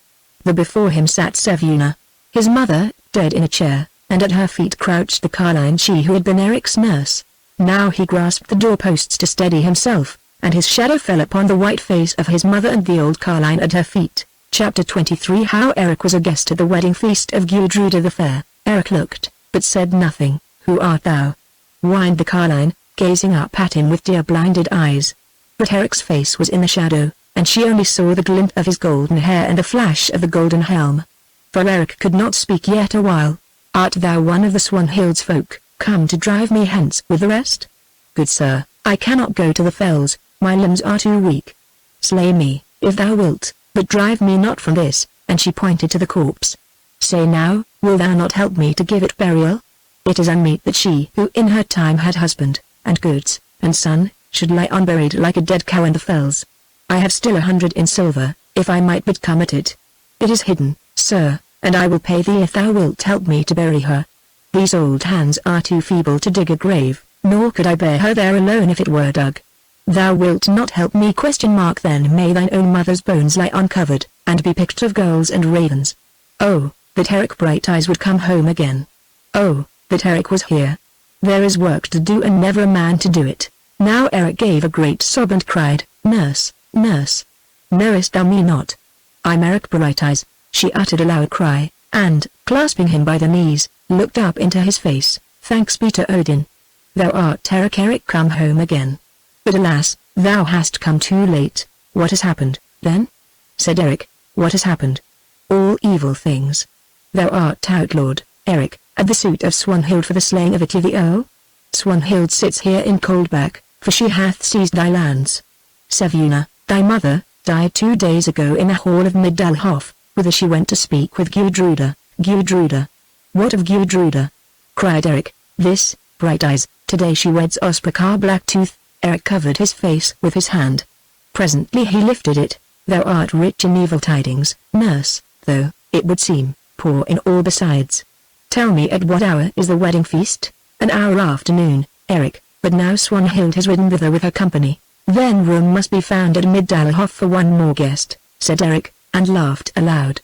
There before him sat Sevuna, his mother, dead in a chair, and at her feet crouched the Carline, she who had been Eric's nurse. Now he grasped the doorposts to steady himself, and his shadow fell upon the white face of his mother and the old Carline at her feet. Chapter 23 How Eric was a guest at the wedding feast of Gudruda the Fair. Eric looked, but said nothing. Who art thou? Whined the Carline, gazing up at him with tear-blinded eyes. But Eric's face was in the shadow, and she only saw the glint of his golden hair and the flash of the golden helm. For Eric could not speak yet awhile. Art thou one of the Swanhild's folk, come to drive me hence with the rest? Good sir, I cannot go to the fells, my limbs are too weak. Slay me, if thou wilt, but drive me not from this, and she pointed to the corpse. Say now, will thou not help me to give it burial? It is unmeet that she who in her time had husband, and goods, and son, should lie unburied like a dead cow in the fells. I have still 100 in silver, if I might but come at it. It is hidden, sir, and I will pay thee if thou wilt help me to bury her. These old hands are too feeble to dig a grave, nor could I bear her there alone if it were dug. Thou wilt not help me? Then may thine own mother's bones lie uncovered, and be picked of gulls and ravens. Oh, that Eric Brighteyes would come home again. Oh, that Eric was here. There is work to do and never a man to do it. Now Eric gave a great sob and cried, Nurse, nurse. Knowest thou me not? I'm Eric Brighteyes. She uttered a loud cry, and, clasping him by the knees, looked up into his face. Thanks be to Odin. Thou art Eric, come home again. But alas, thou hast come too late. What has happened, then? Said Eric. What has happened? All evil things. Thou art outlawed, Eric, at the suit of Swanhild for the slaying of Itty the Earl. Swanhild sits here in Coldback, for she hath seized thy lands. Sevuna, thy mother, died 2 days ago in the hall of Middelhof, whither she went to speak with Gudruda. Gudruda. What of Gudruda? Cried Eric. This, Brighteyes, today she weds Ospakar Blacktooth. Eric covered his face with his hand. Presently he lifted it. Thou art rich in evil tidings, nurse, though, it would seem, poor in all besides. Tell me at what hour is the wedding feast? An hour afternoon, Eric, but now Swanhild has ridden thither with her company. Then room must be found at Middelhof for one more guest, said Eric, and laughed aloud.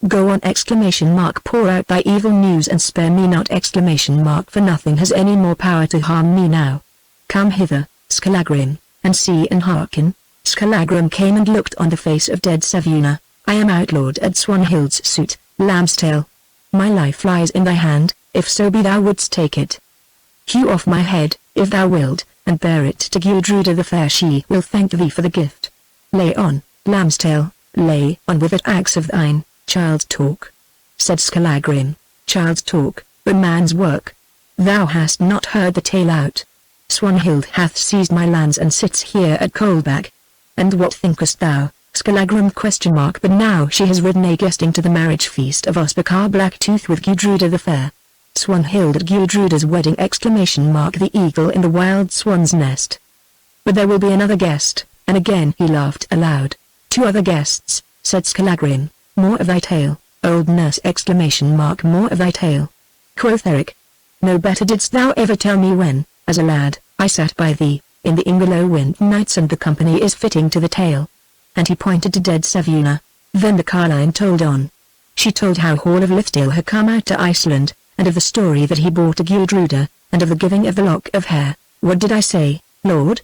Go on! Pour out thy evil news and spare me not! For nothing has any more power to harm me now. Come hither, Skallagrim, and see and hearken. Skallagrim came and looked on the face of dead Sevuna. I am outlawed at Swanhild's suit, Lambstail. My life lies in thy hand, if so be thou wouldst take it. Hew off my head, if thou wilt, and bear it to Gudruda the Fair. She will thank thee for the gift. Lay on, Lambstail, lay on with that axe of thine. Child's talk, said Skallagrim. Child's talk, but man's work. Thou hast not heard the tale out. Swanhild hath seized my lands and sits here at Coldback. And what thinkest thou, Skallagrim? But now she has ridden a guesting to the marriage feast of Ospakar Blacktooth with Gudruda the Fair. Swanhild at Gudruda's wedding! The eagle in the wild swan's nest. But there will be another guest, and again he laughed aloud. 2 other guests, said Skallagrim. More of thy tale, old nurse! More of thy tale. Quoth Eric. No better didst thou ever tell me when, as a lad, I sat by thee, in the Ingolowwind nights, and the company is fitting to the tale. And he pointed to dead Sevuna. Then the Carline told on. She told how Hall of Liftdale had come out to Iceland, and of the story that he brought to Gudruda, and of the giving of the lock of hair. What did I say, Lord?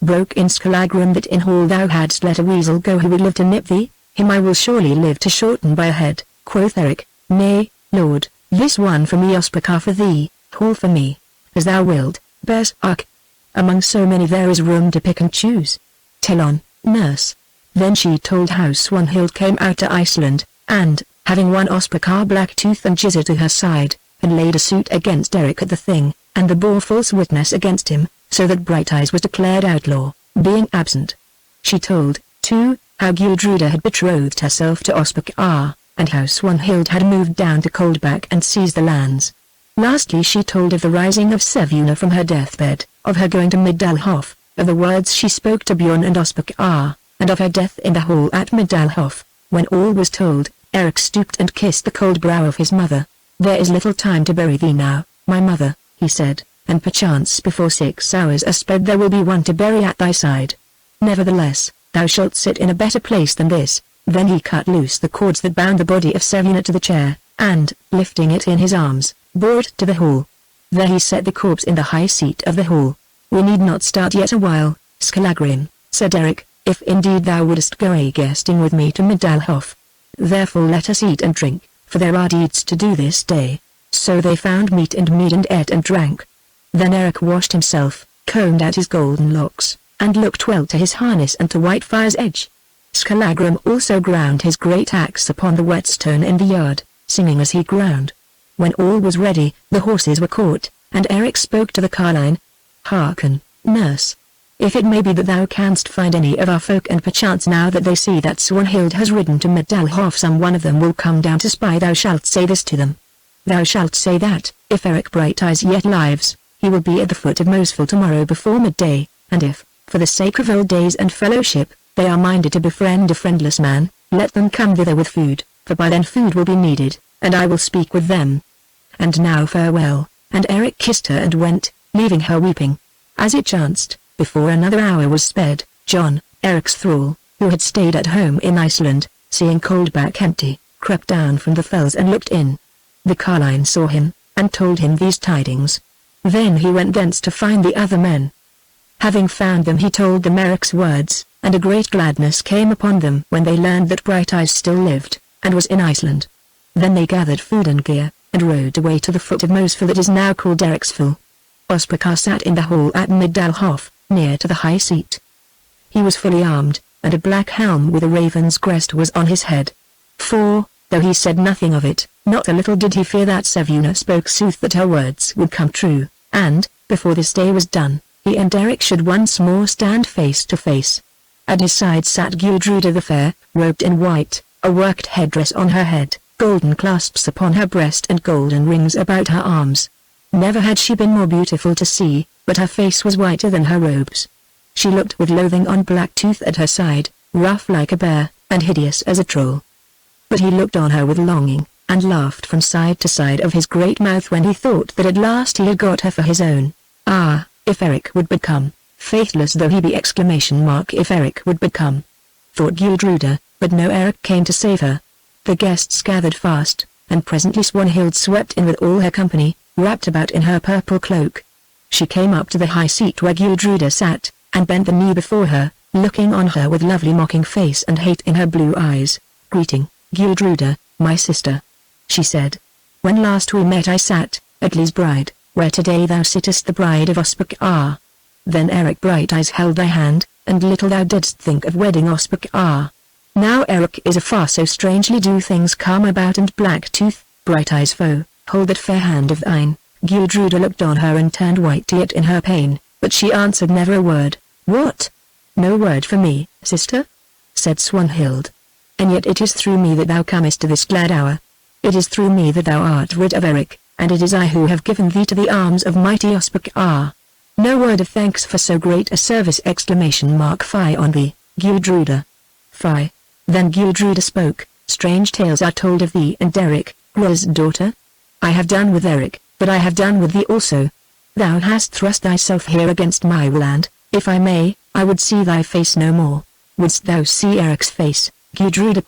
Broke in Skallagrim. That in Hall thou hadst let a weasel go who would live to nip thee. Him I will surely live to shorten by a head. Quoth Eric. Nay, Lord, this one for me, Ospakar for thee, Hall for me. As thou wilt, Berserk. Among so many there is room to pick and choose. Tell on, nurse. Then she told how Swanhild came out to Iceland, and, having won Ospakar Blacktooth and Jizza to her side, had laid a suit against Eric at the Thing, and the bore false witness against him, so that Brighteyes was declared outlaw, being absent. She told, too, how Gudruda had betrothed herself to Ospakar, and how Swanhild had moved down to Coldback and seized the lands. Lastly she told of the rising of Sevuna from her deathbed, of her going to Middelhof, of the words she spoke to Bjorn and Ospakar, and of her death in the hall at Middelhof. When all was told, Eric stooped and kissed the cold brow of his mother. "There is little time to bury thee now, my mother," he said, "and perchance before 6 hours are sped there will be one to bury at thy side. Nevertheless, thou shalt sit in a better place than this." Then he cut loose the cords that bound the body of Sevuna to the chair, and, lifting it in his arms, bore it to the hall. There he set the corpse in the high seat of the hall. "We need not start yet a while, Skallagrim," said Eric, "if indeed thou wouldst go a guesting with me to Middelhof. Therefore let us eat and drink, for there are deeds to do this day." So they found meat and mead and ate and drank. Then Eric washed himself, combed out his golden locks, and looked well to his harness and to Whitefire's edge. Skallagrim also ground his great axe upon the whetstone in the yard, singing as he ground. When all was ready, the horses were caught, and Eric spoke to the carline. "Hearken, nurse. If it may be that thou canst find any of our folk and perchance now that they see that Swanhild has ridden to Middelhof some one of them will come down to spy, thou shalt say this to them. Thou shalt say that, if Eric Brighteyes yet lives, he will be at the foot of Mosfell tomorrow before midday, and if, for the sake of old days and fellowship, they are minded to befriend a friendless man, let them come thither with food, for by then food will be needed, and I will speak with them. And now farewell." And Eric kissed her and went, leaving her weeping. As it chanced, before another hour was sped, John, Eric's thrall, who had stayed at home in Iceland, seeing Coldback empty, crept down from the fells and looked in. The carline saw him, and told him these tidings. Then he went thence to find the other men. Having found them he told them Eric's words, and a great gladness came upon them when they learned that Brighteyes still lived, and was in Iceland. Then they gathered food and gear, and rode away to the foot of Mosfell that is now called Eriksfell. Ospakar sat in the hall at Middelhof, near to the high seat. He was fully armed, and a black helm with a raven's crest was on his head. For, though he said nothing of it, not a little did he fear that Sevuna spoke sooth, that her words would come true, and, before this day was done, he and Eric should once more stand face to face. At his side sat Gudruda the fair, robed in white, a worked headdress on her head, golden clasps upon her breast and golden rings about her arms. Never had she been more beautiful to see, but her face was whiter than her robes. She looked with loathing on Blacktooth at her side, rough like a bear, and hideous as a troll. But he looked on her with longing, and laughed from side to side of his great mouth when he thought that at last he had got her for his own. Ah, if Eric would become, faithless though he be! If Eric would become, thought Gudruda, but no Eric came to save her. The guests gathered fast, and presently Swanhild swept in with all her company, wrapped about in her purple cloak. She came up to the high seat where Gudruda sat, and bent the knee before her, looking on her with lovely mocking face and hate in her blue eyes. "Greeting, Gudruda, my sister," she said. "When last we met I sat, Atli's bride, where today thou sittest the bride of Ospakar. Then Eric Brighteyes held thy hand, and little thou didst think of wedding Ospakar. Now Eric is afar, so strangely do things come about, and Blacktooth, Brighteyes' foe, hold that fair hand of thine." Gudruda looked on her and turned white yet in her pain, but she answered never a word. "What? No word for me, sister?" said Swanhild. "And yet it is through me that thou comest to this glad hour. It is through me that thou art rid of Eric, and it is I who have given thee to the arms of mighty Ospakar. No word of thanks for so great a service! Fie on thee, Gudruda. Fie." Then Gudruda spoke. "Strange tales are told of thee and Eric, Grill's daughter. I have done with Eric, but I have done with thee also. Thou hast thrust thyself here against my will, and, if I may, I would see thy face no more." "Wouldst thou see Eric's face?" Gudruda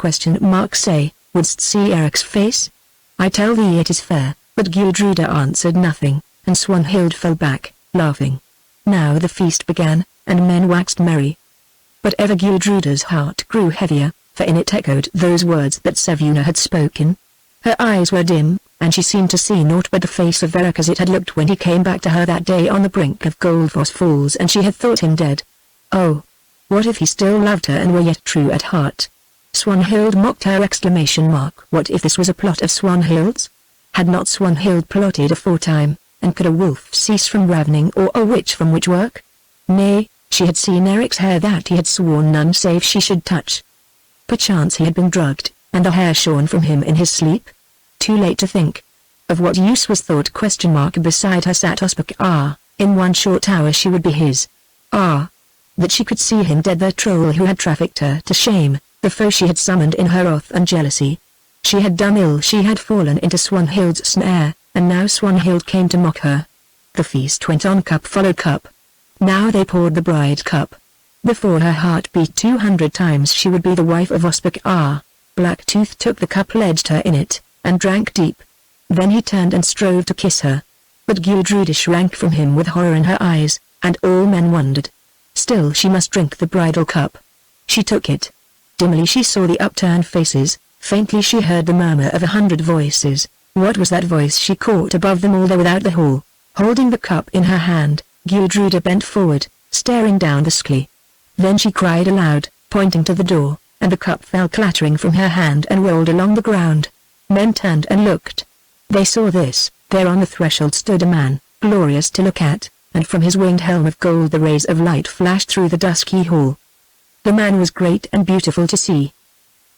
say, "Wouldst see Eric's face? I tell thee it is fair." But Gudruda answered nothing, and Swanhild fell back, laughing. Now the feast began, and men waxed merry. But ever Gudruda's heart grew heavier, for in it echoed those words that Sevuna had spoken. Her eyes were dim, and she seemed to see naught but the face of Eric as it had looked when he came back to her that day on the brink of Goldfoss Falls, and she had thought him dead. Oh! What if he still loved her and were yet true at heart? Swanhild mocked her! What if this was a plot of Swanhild's? Had not Swanhild plotted aforetime, and could a wolf cease from ravening or a witch from witch work? Nay, she had seen Eric's hair that he had sworn none save she should touch. Perchance he had been drugged, and the hair shorn from him in his sleep? Too late to think. Of what use was thought? Beside her sat Ospakar. In one short hour she would be his. Ah! That she could see him dead, the troll who had trafficked her to shame, the foe she had summoned in her wrath and jealousy. She had done ill, she had fallen into Swanhild's snare, and now Swanhild came to mock her. The feast went on, cup followed cup. Now they poured the bride cup. Before her heart beat 200 times she would be the wife of Ospakar. Blacktooth took the cup, pledged her in it, and drank deep. Then he turned and strove to kiss her. But Gudruda shrank from him with horror in her eyes, and all men wondered. Still she must drink the bridal cup. She took it. Dimly she saw the upturned faces, faintly she heard the murmur of 100 voices. What was that voice she caught above them all there without the hall? Holding the cup in her hand, Gudruda bent forward, staring down the sky. Then she cried aloud, pointing to the door, and the cup fell clattering from her hand and rolled along the ground. Men turned and looked. They saw this: there on the threshold stood a man, glorious to look at, and from his winged helm of gold the rays of light flashed through the dusky hall. The man was great and beautiful to see.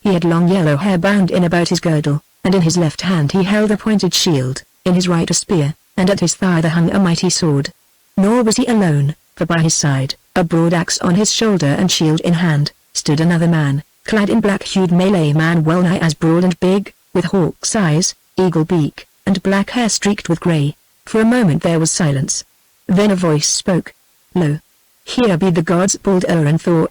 He had long yellow hair bound in about his girdle, and in his left hand he held a pointed shield, in his right a spear, and at his thigh there hung a mighty sword. Nor was he alone, for by his side, a broad axe on his shoulder and shield in hand, stood another man, clad in black-hued Malay man, well nigh as broad and big, with hawk's eyes, eagle beak, and black hair streaked with grey. For a moment there was silence. Then a voice spoke. "Lo! Here be the gods!" bawled Thor!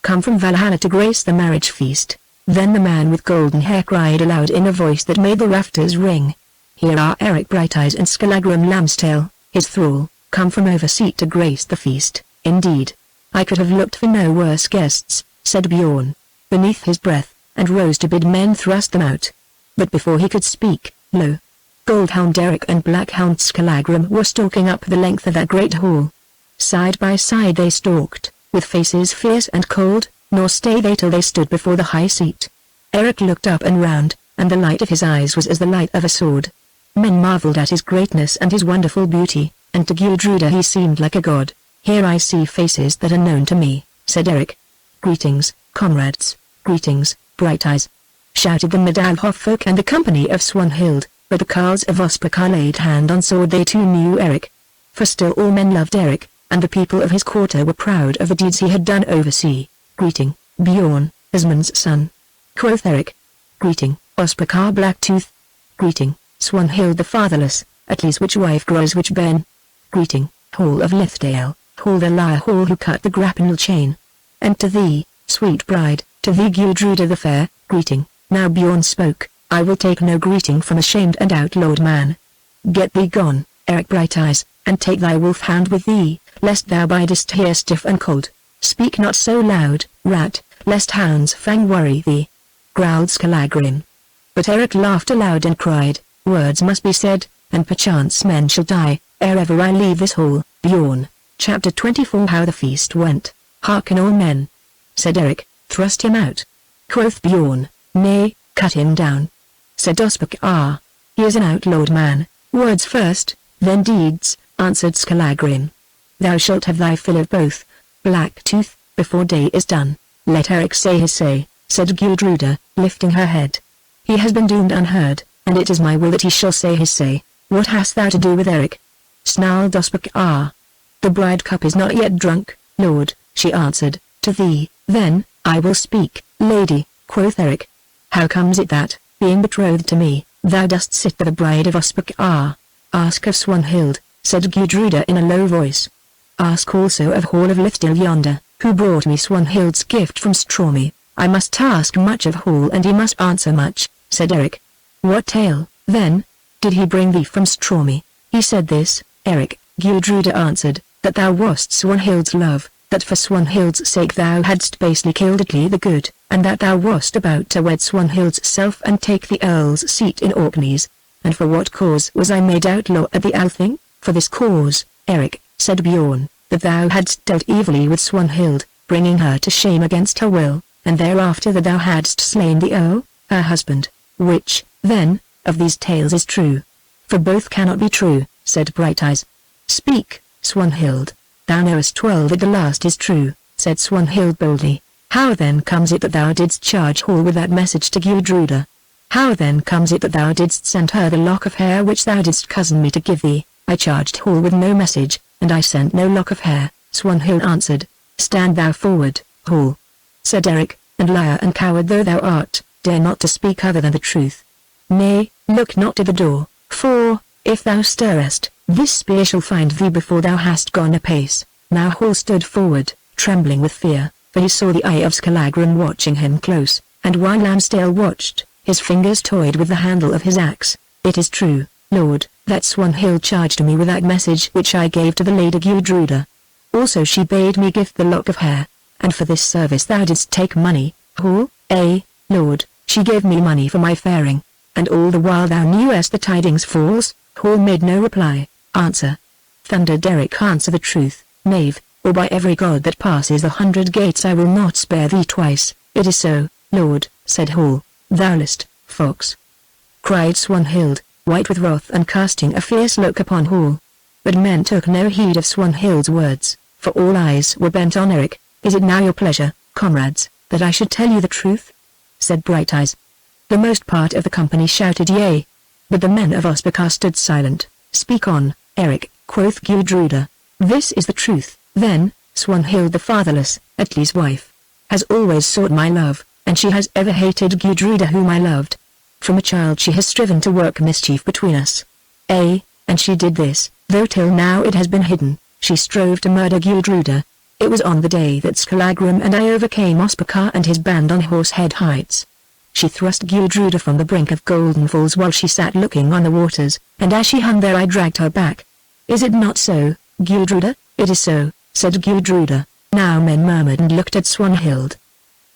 Come from Valhalla to grace the marriage feast. Then the man with golden hair cried aloud in a voice that made the rafters ring. "Here are Eric Brighteyes and Skallagrim Lambstail, his thrall, come from oversea to grace the feast." "Indeed, I could have looked for no worse guests," said Bjorn, beneath his breath, and rose to bid men thrust them out. But before he could speak, lo! Goldhound Eric and Blackhound Skallagrim were stalking up the length of that great hall. Side by side they stalked, with faces fierce and cold, nor stay they till they stood before the high seat. Eric looked up and round, and the light of his eyes was as the light of a sword. Men marveled at his greatness and his wonderful beauty, and to Gudruda he seemed like a god. "Here I see faces that are known to me," said Eric. "Greetings, comrades, greetings, Brighteyes," shouted the Madalhoff folk and the company of Swanhild, but the carls of Ospakar laid hand on sword. They too knew Eric. For still all men loved Eric, and the people of his quarter were proud of the deeds he had done oversea. "Greeting, Bjorn, Asmund's son," quoth Eric. "Greeting, Ospakar Blacktooth." "Greeting, Swanhild the fatherless, Atli's witch wife Groswitch Ben." "Greeting, Hall of Lithdale, Hall the lyre Hall who cut the grapnel chain." "And to thee, sweet bride, to thee Gudruda the fair, greeting." Now Bjorn spoke. "I will take no greeting from a shamed and outlawed man. Get thee gone, Eric Brighteyes, and take thy wolf-hound with thee, lest thou bidest here stiff and cold. Speak not so loud, rat, lest hound's fang worry thee," growled Skallagrim. But Eric laughed aloud and cried, "Words must be said, and perchance men shall die, ere ever I leave this hall." Bjorn. Chapter 24. How the feast went. "Hearken all men," said Eric. "Thrust him out." Quoth Bjorn. "Nay, cut him down," said Ospakar. "He is an outlawed man." "Words first, then deeds," answered Skallagrim. "Thou shalt have thy fill of both, Blacktooth, before day is done." "Let Eric say his say," said Gudruda, lifting her head. "He has been doomed unheard, and it is my will that he shall say his say." "What hast thou to do with Eric?" snarled Ospakar. "The bride cup is not yet drunk, lord," she answered. "To thee, then, I will speak, lady," quoth Eric. "How comes it that, being betrothed to me, thou dost sit by the bride of Ospakar?" "Ask of Swanhild," said Gudruda in a low voice. "Ask also of Hall of Lithdale yonder, who brought me Swanhild's gift from Stormy." "I must ask much of Hall and he must answer much," said Eric. "What tale, then, did he bring thee from Stormy?" "He said this, Eric," Gudruda answered, "that thou wast Swanhild's love, that for Swanhild's sake thou hadst basely killed Atli the Good, and that thou wast about to wed Swanhild's self and take the Earl's seat in Orkneys. And for what cause was I made outlaw at the Althing?" "For this cause, Eric," said Bjorn, "that thou hadst dealt evilly with Swanhild, bringing her to shame against her will, and thereafter that thou hadst slain the Earl, her husband. Which, then, of these tales is true?" "For both cannot be true," said Brighteyes. "Speak, Swanhild." "Thou knowest well that the last is true," said Swanhild boldly. "How then comes it that thou didst charge Hall with that message to Gudruda? How then comes it that thou didst send her the lock of hair which thou didst cozen me to give thee?" "I charged Hall with no message, and I sent no lock of hair," Swanhild answered. "Stand thou forward, Hall," said Eric, "and liar and coward though thou art, dare not to speak other than the truth. Nay, look not to the door, for, if thou stirrest, this spear shall find thee before thou hast gone a pace." Now Hall stood forward, trembling with fear, for he saw the eye of Skallagrim watching him close, and while Lambsdale watched, his fingers toyed with the handle of his axe. "It is true, Lord, that Swanhild charged me with that message which I gave to the Lady Gudruda. Also she bade me gift the lock of hair, and for this service thou didst take money, Hall." "Lord, she gave me money for my faring, and all the while thou knewest the tidings false." Hall made no reply. "Answer," thundered Eric, "answer the truth, knave, or by every god that passes 100 gates I will not spare thee twice." "It is so, Lord," said Hall. "Thou liest, fox!" cried Swanhild, white with wrath and casting a fierce look upon Hall. But men took no heed of Swanhild's words, for all eyes were bent on Eric. "Is it now your pleasure, comrades, that I should tell you the truth?" said Brighteyes. The most part of the company shouted yea, but the men of Ospacar stood silent. "Speak on, Eric," quoth Gudruda. "This is the truth, then. Swanhild the fatherless, Atli's wife, has always sought my love, and she has ever hated Gudruda whom I loved. From a child she has striven to work mischief between us. And she did this, though till now it has been hidden. She strove to murder Gudruda. It was on the day that Skallagrim and I overcame Ospacar and his band on Horsehead Heights. She thrust Gudruda from the brink of Golden Falls while she sat looking on the waters, and as she hung there I dragged her back. Is it not so, Gudruda?" "It is so," said Gudruda. Now men murmured and looked at Swanhild.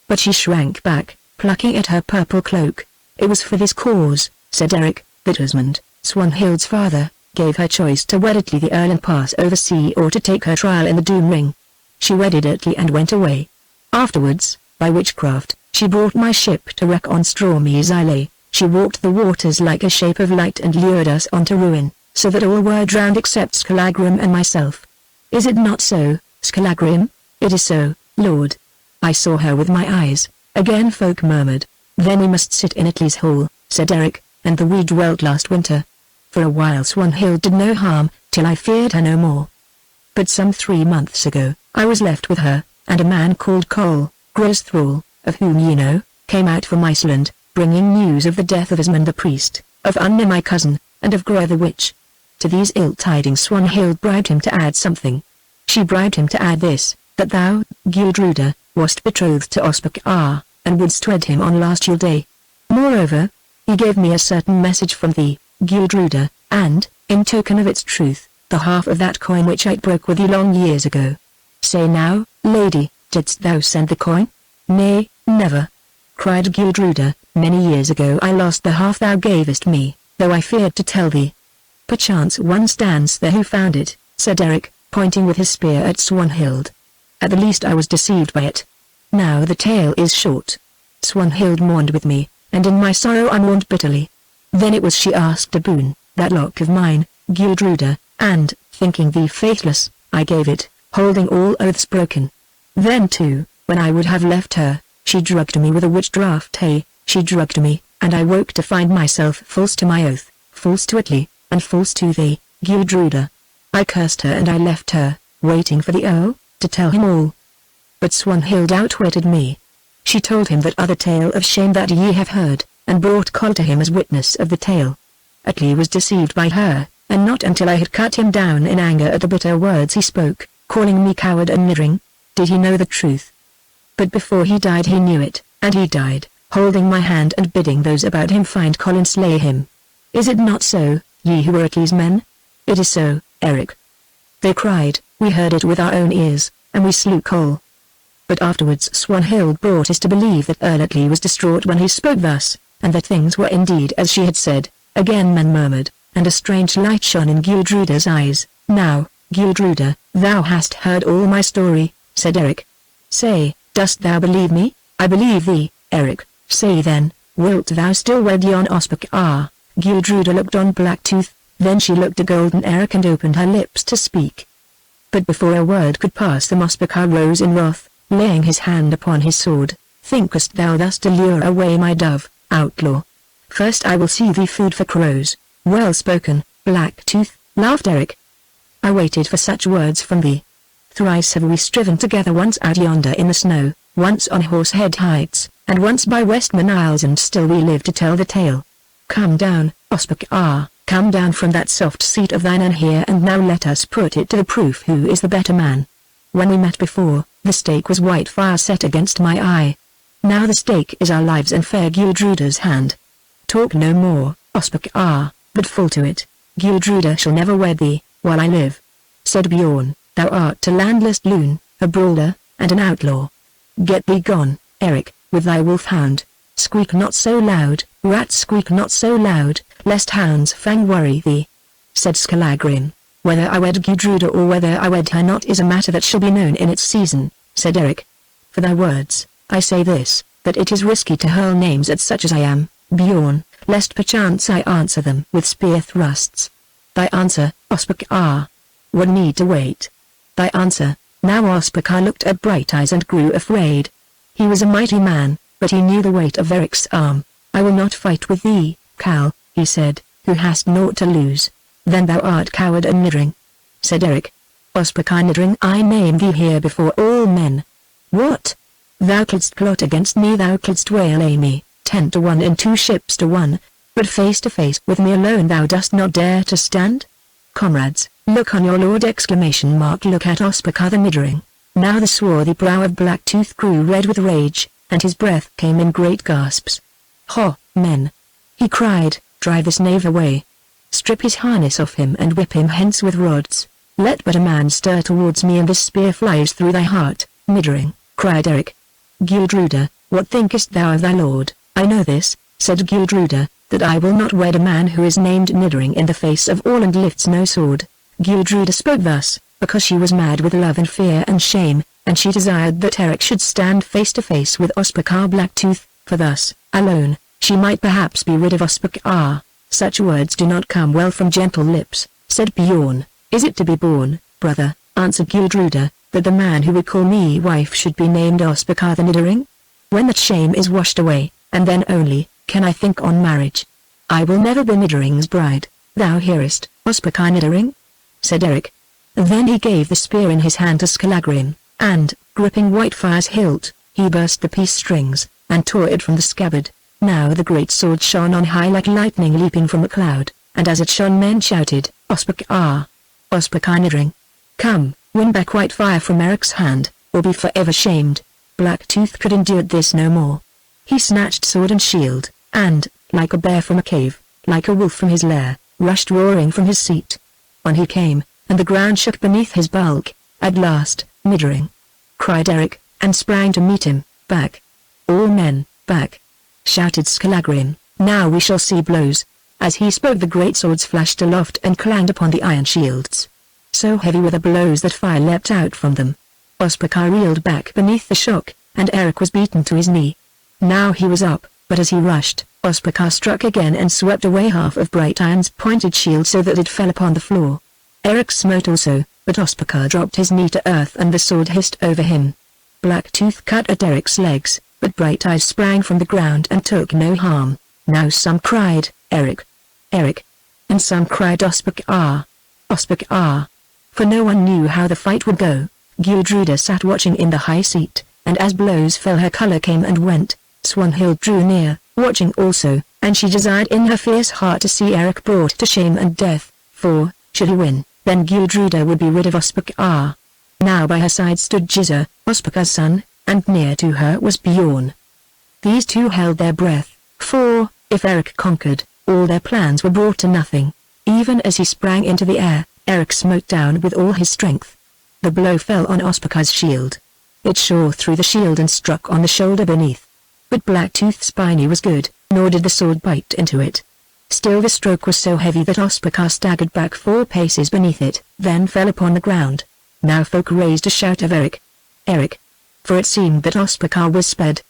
But she shrank back, plucking at her purple cloak. "It was for this cause," said Eric, "that Osmond, Swanhild's father, gave her choice to wed Atli the Earl and pass over sea or to take her trial in the Doom Ring. She wedded Atli and went away. Afterwards, by witchcraft, she brought my ship to wreck on Stormy's Isle. She walked the waters like a shape of light and lured us on to ruin, so that all were drowned except Skallagrim and myself. Is it not so, Skallagrim?" "It is so, Lord. I saw her with my eyes." Again folk murmured. "Then we must sit in Atli's hall," said Eric, "and the we dwelt last winter. For a while Swanhild did no harm, till I feared her no more. But some 3 months ago, I was left with her, and a man called Cole, Gro's thrall, of whom ye know, came out from Iceland, bringing news of the death of Asmund the priest, of Unna my cousin, and of Gro the witch. To these ill tidings Swanhild bribed him to add something. She bribed him to add this, that thou, Gudruda, wast betrothed to Ospacar, and wouldst wed him on last Yule day. Moreover, he gave me a certain message from thee, Gudruda, and, in token of its truth, the half of that coin which I broke with thee long years ago. Say now, lady, didst thou send the coin?" "Nay, never," cried Gudruda. "Many years ago I lost the half thou gavest me, though I feared to tell thee." "Perchance one stands there who found it," said Eric, pointing with his spear at Swanhild. "At the least I was deceived by it. Now the tale is short. Swanhild mourned with me, and in my sorrow I mourned bitterly. Then it was she asked a boon, that lock of mine, Gudruda, and, thinking thee faithless, I gave it, holding all oaths broken. Then too, when I would have left her, she drugged me with a witch draught. She drugged me, and I woke to find myself false to my oath, false to Atli, and false to thee, Gudruda. I cursed her and I left her, waiting for the Earl, to tell him all. But Swanhild outwitted me. She told him that other tale of shame that ye have heard, and brought Cole to him as witness of the tale. Atli was deceived by her, and not until I had cut him down in anger at the bitter words he spoke, calling me coward and niddering, did he know the truth. But before he died he knew it, and he died, holding my hand and bidding those about him find Cole and slay him. Is it not so, ye who were Atli's men?" "It is so, Eric," they cried. "We heard it with our own ears, and we slew Cole." But afterwards Swanhild brought us to believe that Earl Atli was distraught when he spoke thus, and that things were indeed as she had said. Again men murmured, and a strange light shone in Gudruda's eyes. "Now, Gudruda, thou hast heard all my story," said Eric. "Say, dost thou believe me?" "I believe thee, Eric." "Say then, wilt thou still wed yon Ospacar?" Gudruda looked on Blacktooth, then she looked at Golden Eric and opened her lips to speak. But before a word could pass the Ospacar rose in wrath, laying his hand upon his sword. "Thinkest thou thus to lure away my dove, outlaw? First I will see thee food for crows." "Well spoken, Blacktooth," laughed Eric. "I waited for such words from thee. Thrice have we striven together, once out yonder in the snow, once on Horsehead Heights, and once by Westman Isles, and still we live to tell the tale. Come down, Ospakar, come down from that soft seat of thine, and here and now let us put it to the proof who is the better man. When we met before, the stake was white fire set against my eye. Now the stake is our lives and fair Gildruda's hand. Talk no more, Ospakar, but fall to it. Gildruda shall never wed thee, while I live. Said Bjorn, thou art a landless loon, a brawler, and an outlaw. Get thee gone, Eric, with thy wolf-hound. Squeak not so loud, rat, squeak not so loud, lest hound's fang worry thee. Said Skallagrim, whether I wed Gudruda or whether I wed her not is a matter that shall be known in its season, said Eric. For thy words, I say this, that it is risky to hurl names at such as I am, Bjorn, lest perchance I answer them with spear thrusts. Thy answer, Ospakar. What need to wait? Thy answer. Now Ospakar looked at Brighteyes and grew afraid. He was a mighty man, but he knew the weight of Eric's arm. I will not fight with thee, Cal, he said, who hast naught to lose. Then thou art coward and niddering. Said Eric. Ospakar, niddering, I name thee here before all men. What? Thou couldst plot against me, thou couldst waylay me, 10 to 1 and 2 ships to 1, but face to face with me alone thou dost not dare to stand? Comrades, look on your lord! Look at Ospakar the niddering. Now the swarthy brow of Blacktooth grew red with rage, and his breath came in great gasps. Ho, men! He cried, drive this knave away. Strip his harness off him and whip him hence with rods. Let but a man stir towards me and this spear flies through thy heart, niddering, cried Eric. Gildruda, what thinkest thou of thy lord? I know this, said Gildruda, that I will not wed a man who is named niddering in the face of all and lifts no sword. Gildruda spoke thus, because she was mad with love and fear and shame, and she desired that Eric should stand face to face with Ospakar Blacktooth, for thus, alone, she might perhaps be rid of Ospakar. Such words do not come well from gentle lips, said Bjorn. Is it to be born, brother, answered Gildruda, that the man who would call me wife should be named Ospakar the niddering? When that shame is washed away, and then only, can I think on marriage. I will never be niddering's bride. Thou hearest, Ospakar niddering? Said Eric. Then he gave the spear in his hand to Skallagrim, and, gripping Whitefire's hilt, he burst the peace strings, and tore it from the scabbard. Now the great sword shone on high like lightning leaping from a cloud, and as it shone men shouted, Ospakar! Ospakar niddering! Come, win back Whitefire from Eric's hand, or be forever shamed. Blacktooth could endure this no more. He snatched sword and shield, and, like a bear from a cave, like a wolf from his lair, rushed roaring from his seat. On he came, and the ground shook beneath his bulk. At last, niddering! Cried Eric, and sprang to meet him. Back! All men, back! Shouted Skallagrim. Now we shall see blows. As he spoke the great swords flashed aloft and clanged upon the iron shields. So heavy were the blows that fire leapt out from them. Ospakar reeled back beneath the shock, and Eric was beaten to his knee. Now he was up, but as he rushed, Ospakar struck again and swept away half of Brighteye's pointed shield so that it fell upon the floor. Eric smote also, but Ospakar dropped his knee to earth and the sword hissed over him. Blacktooth cut at Eric's legs, but Brighteyes sprang from the ground and took no harm. Now some cried, Eric! Eric! And some cried Ospakar! Ospakar! For no one knew how the fight would go. Gildruda sat watching in the high seat, and as blows fell her color came and went. Swanhild drew near, watching also, and she desired in her fierce heart to see Eric brought to shame and death, for, should he win, then Gildruda would be rid of Ospakar. Now by her side stood Gizur, Ospakar's son, and near to her was Bjorn. These two held their breath, for, if Eric conquered, all their plans were brought to nothing. Even as he sprang into the air, Eric smote down with all his strength. The blow fell on Ospakar's shield. It shore through the shield and struck on the shoulder beneath. But Blacktooth's spine was good, nor did the sword bite into it. Still the stroke was so heavy that Ospakar staggered back 4 paces beneath it, then fell upon the ground. Now folk raised a shout of Eric! Eric! For it seemed that Ospakar was sped.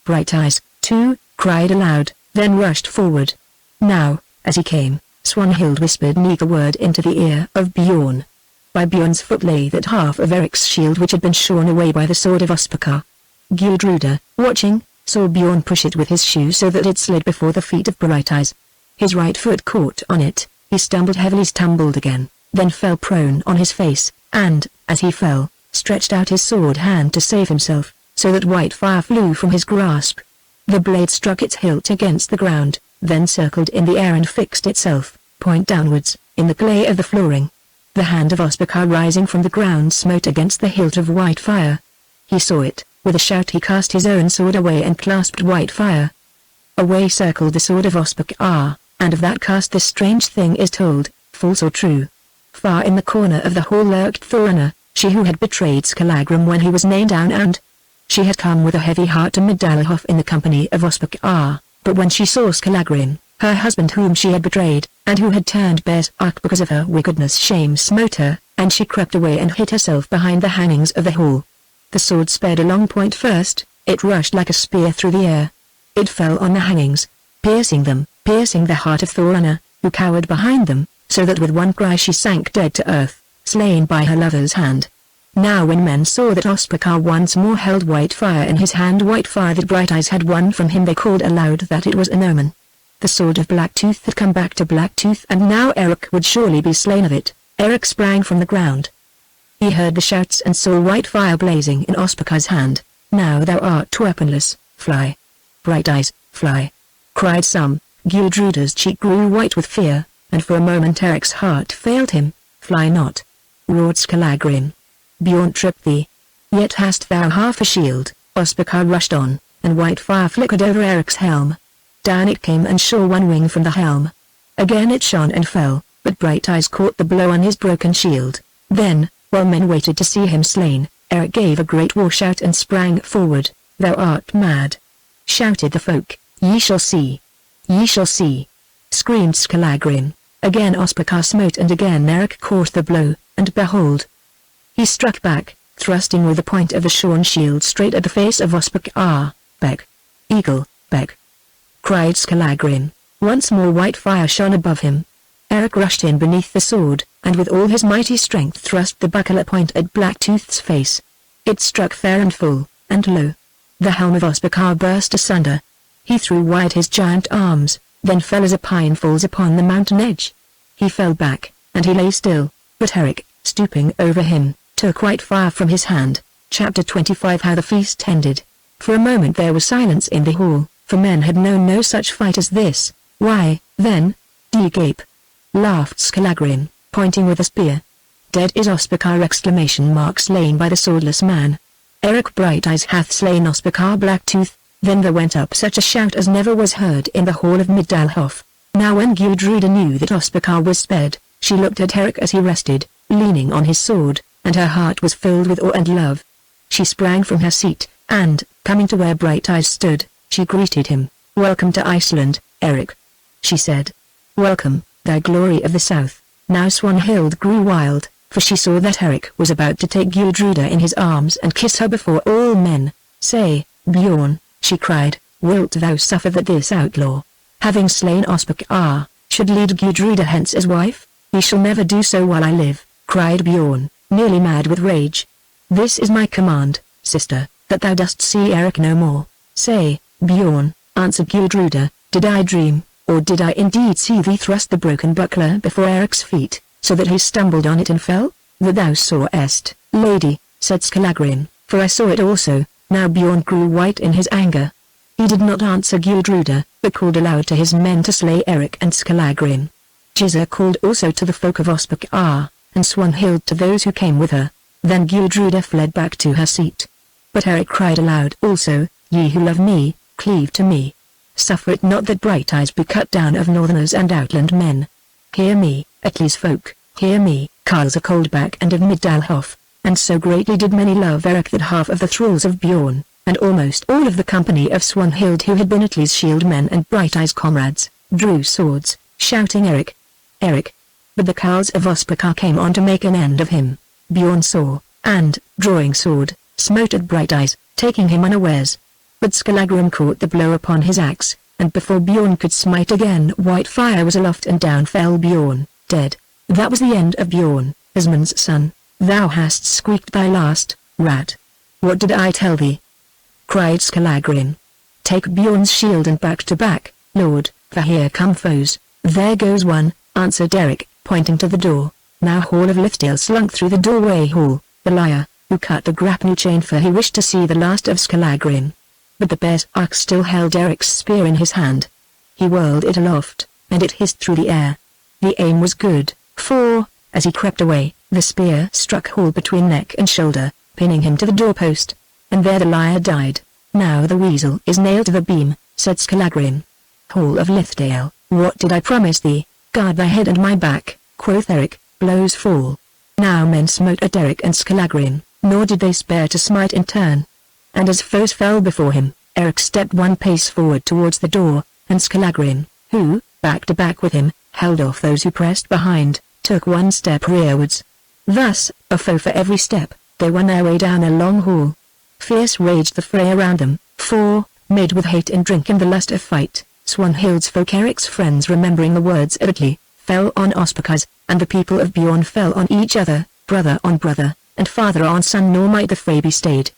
Brighteyes, too, cried aloud, then rushed forward. Now, as he came, Swanhild whispered neither word into the ear of Bjorn. By Bjorn's foot lay that half of Eric's shield which had been shorn away by the sword of Ospakar. Gildruda, watching, saw Bjorn push it with his shoe so that it slid before the feet of Brighteyes. His right foot caught on it, he stumbled heavily, stumbled again, then fell prone on his face, and, as he fell, stretched out his sword hand to save himself, so that white fire flew from his grasp. The blade struck its hilt against the ground, then circled in the air and fixed itself, point downwards, in the clay of the flooring. The hand of Ospakar rising from the ground smote against the hilt of white fire. He saw it. With a shout he cast his own sword away and clasped white fire. Away circled the sword of Ospakar, and of that cast this strange thing is told, false or true. Far in the corner of the hall lurked Thorna, she who had betrayed Skallagrim when he was named down, and she had come with a heavy heart to Midalhof in the company of Ospakar, but when she saw Skallagrim, her husband whom she had betrayed, and who had turned berserk because of her wickedness, shame smote her, and she crept away and hid herself behind the hangings of the hall. The sword sped along point first, it rushed like a spear through the air. It fell on the hangings, piercing them, piercing the heart of Thorna, who cowered behind them, so that with one cry she sank dead to earth, slain by her lover's hand. Now when men saw that Ospakar once more held white fire in his hand, white fire that Brighteyes had won from him, they called aloud that it was an omen. The sword of Blacktooth had come back to Blacktooth, and now Eric would surely be slain of it. Eric sprang from the ground. He heard the shouts and saw white fire blazing in Ospakar's hand. Now thou art weaponless, fly. Brighteyes, fly. Cried some. Gildruda's cheek grew white with fear, and for a moment Eric's heart failed him. Fly not. Roared Skallagrim. Bjorn tripped thee. Yet hast thou half a shield. Ospakar rushed on, and white fire flickered over Eric's helm. Down it came and shore one wing from the helm. Again it shone and fell, but Brighteyes caught the blow on his broken shield. Then, while men waited to see him slain, Eric gave a great war shout and sprang forward. Thou art mad! Shouted the folk. Ye shall see! Ye shall see! Screamed Skallagrim. Again Ospakar smote, and again Eric caught the blow, and behold! He struck back, thrusting with the point of the shorn shield straight at the face of Ospakar. Beck! Eagle, Beck! Cried Skallagrim. Once more white fire shone above him. Eric rushed in beneath the sword, and with all his mighty strength thrust the buckler point at Blacktooth's face. It struck fair and full, and lo! The helm of Ospakar burst asunder. He threw wide his giant arms, then fell as a pine falls upon the mountain edge. He fell back, and he lay still, but Eric, stooping over him, took white fire from his hand. Chapter 25. How the feast ended. For a moment there was silence in the hall, for men had known no such fight as this. Why, then, d'ye gape? Laughed Skallagrim, pointing with a spear. Dead is Ospakar! Slain by the swordless man. Eric Brighteyes hath slain Ospakar Blacktooth. Then there went up such a shout as never was heard in the hall of Midalhof. Now when Gildruda knew that Ospakar was sped, she looked at Eric as he rested, leaning on his sword, and her heart was filled with awe and love. She sprang from her seat, and, coming to where Brighteyes stood, she greeted him. Welcome to Iceland, Eric, she said. Welcome, thou glory of the south. Now Swanhild grew wild, for she saw that Eric was about to take Gildruda in his arms and kiss her before all men. Say, Bjorn, she cried, wilt thou suffer that this outlaw, having slain Ospakar, should lead Gildruda hence as wife? He shall never do so while I live, cried Bjorn, nearly mad with rage. This is my command, sister, that thou dost see Eric no more. Say, Bjorn, answered Gildruda, did I dream, or did I indeed see thee thrust the broken buckler before Eric's feet, so that he stumbled on it and fell? That thou sawest, lady, said Skallagrim, for I saw it also. Now Bjorn grew white in his anger. He did not answer Gildruda, but called aloud to his men to slay Eric and Skallagrim. Jizza called also to the folk of Ospakar, and Swanhild to those who came with her. Then Gildruda fled back to her seat. But Eric cried aloud also, Ye who love me, cleave to me. Suffer it not that Brighteyes be cut down of northerners and outland men. Hear me, Atli's folk, hear me, Carls of Coldback and of Midalhof. And so greatly did many love Eric that half of the thralls of Bjorn, and almost all of the company of Swanhild who had been Atli's shield men and Brighteyes' comrades, drew swords, shouting Eric, Eric. But the Carls of Ospakar came on to make an end of him. Bjorn saw, and, drawing sword, smote at Brighteyes, taking him unawares. But Skallagrim caught the blow upon his axe, and before Bjorn could smite again white fire was aloft and down fell Bjorn, dead. That was the end of Bjorn, Asmund's son. Thou hast squeaked thy last, rat. What did I tell thee? Cried Skallagrim. Take Bjorn's shield and back to back, lord, for here come foes. There goes one, answered Eric, pointing to the door. Now Hall of Liftdale slunk through the doorway hall, the liar, who cut the grapnel chain, for he wished to see the last of Skallagrim. But the bear's axe still held Eric's spear in his hand. He whirled it aloft, and it hissed through the air. The aim was good, for, as he crept away, the spear struck Hall between neck and shoulder, pinning him to the doorpost. And there the liar died. "Now the weasel is nailed to the beam," said Skallagrim. "Hall of Lithdale, what did I promise thee? Guard thy head and my back," quoth Eric. Blows fall. Now men smote at Eric and Skallagrim, nor did they spare to smite in turn. And as foes fell before him, Eric stepped one pace forward towards the door, and Skallagrim, who, back to back with him, held off those who pressed behind, took one step rearwards. Thus, a foe for every step, they won their way down a long hall. Fierce raged the fray around them, for, mid with hate and drink and the lust of fight, Swanhild's folk, Eric's friends, remembering the words of Atli, fell on Ospakar's, and the people of Bjorn fell on each other, brother on brother, and father on son, nor might the fray be stayed.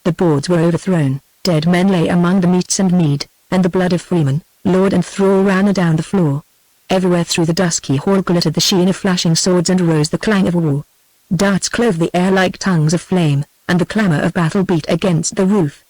The boards were overthrown, dead men lay among the meats and mead, and the blood of freeman, lord and thrall ran down the floor. Everywhere through the dusky hall glittered the sheen of flashing swords and rose the clang of war. Darts clove the air like tongues of flame, and the clamor of battle beat against the roof.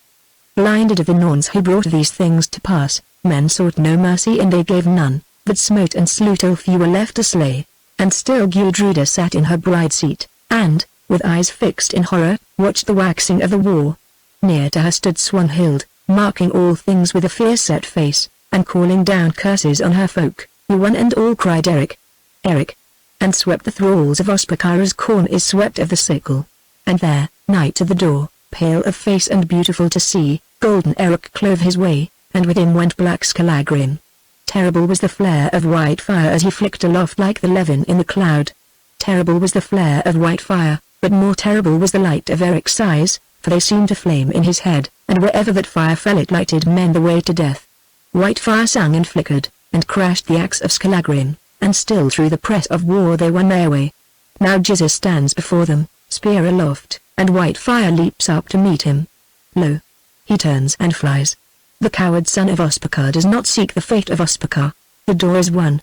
Blinded of the Norns who brought these things to pass, men sought no mercy and they gave none, but smote and slew till few were left to slay. And still Gudruda sat in her bride seat, and, with eyes fixed in horror, watched the waxing of the war. Near to her stood Swanhild, marking all things with a fierce set face, and calling down curses on her folk, who one and all cried Eric, Eric, and swept the thralls of Ospakar as corn is swept of the sickle. And there, nigh to the door, pale of face and beautiful to see, golden Eric clove his way, and with him went black Skallagrim. Terrible was the flare of white fire as he flicked aloft like the levin in the cloud. Terrible was the flare of white fire, but more terrible was the light of Eric's eyes, for they seemed to flame in his head, and wherever that fire fell it lighted men the way to death. White fire sang and flickered, and crashed the axe of Skallagrim, and still through the press of war they won their way. Now Jesus stands before them, spear aloft, and white fire leaps up to meet him. Lo! He turns and flies. The coward son of Ospakar does not seek the fate of Ospakar. The door is won.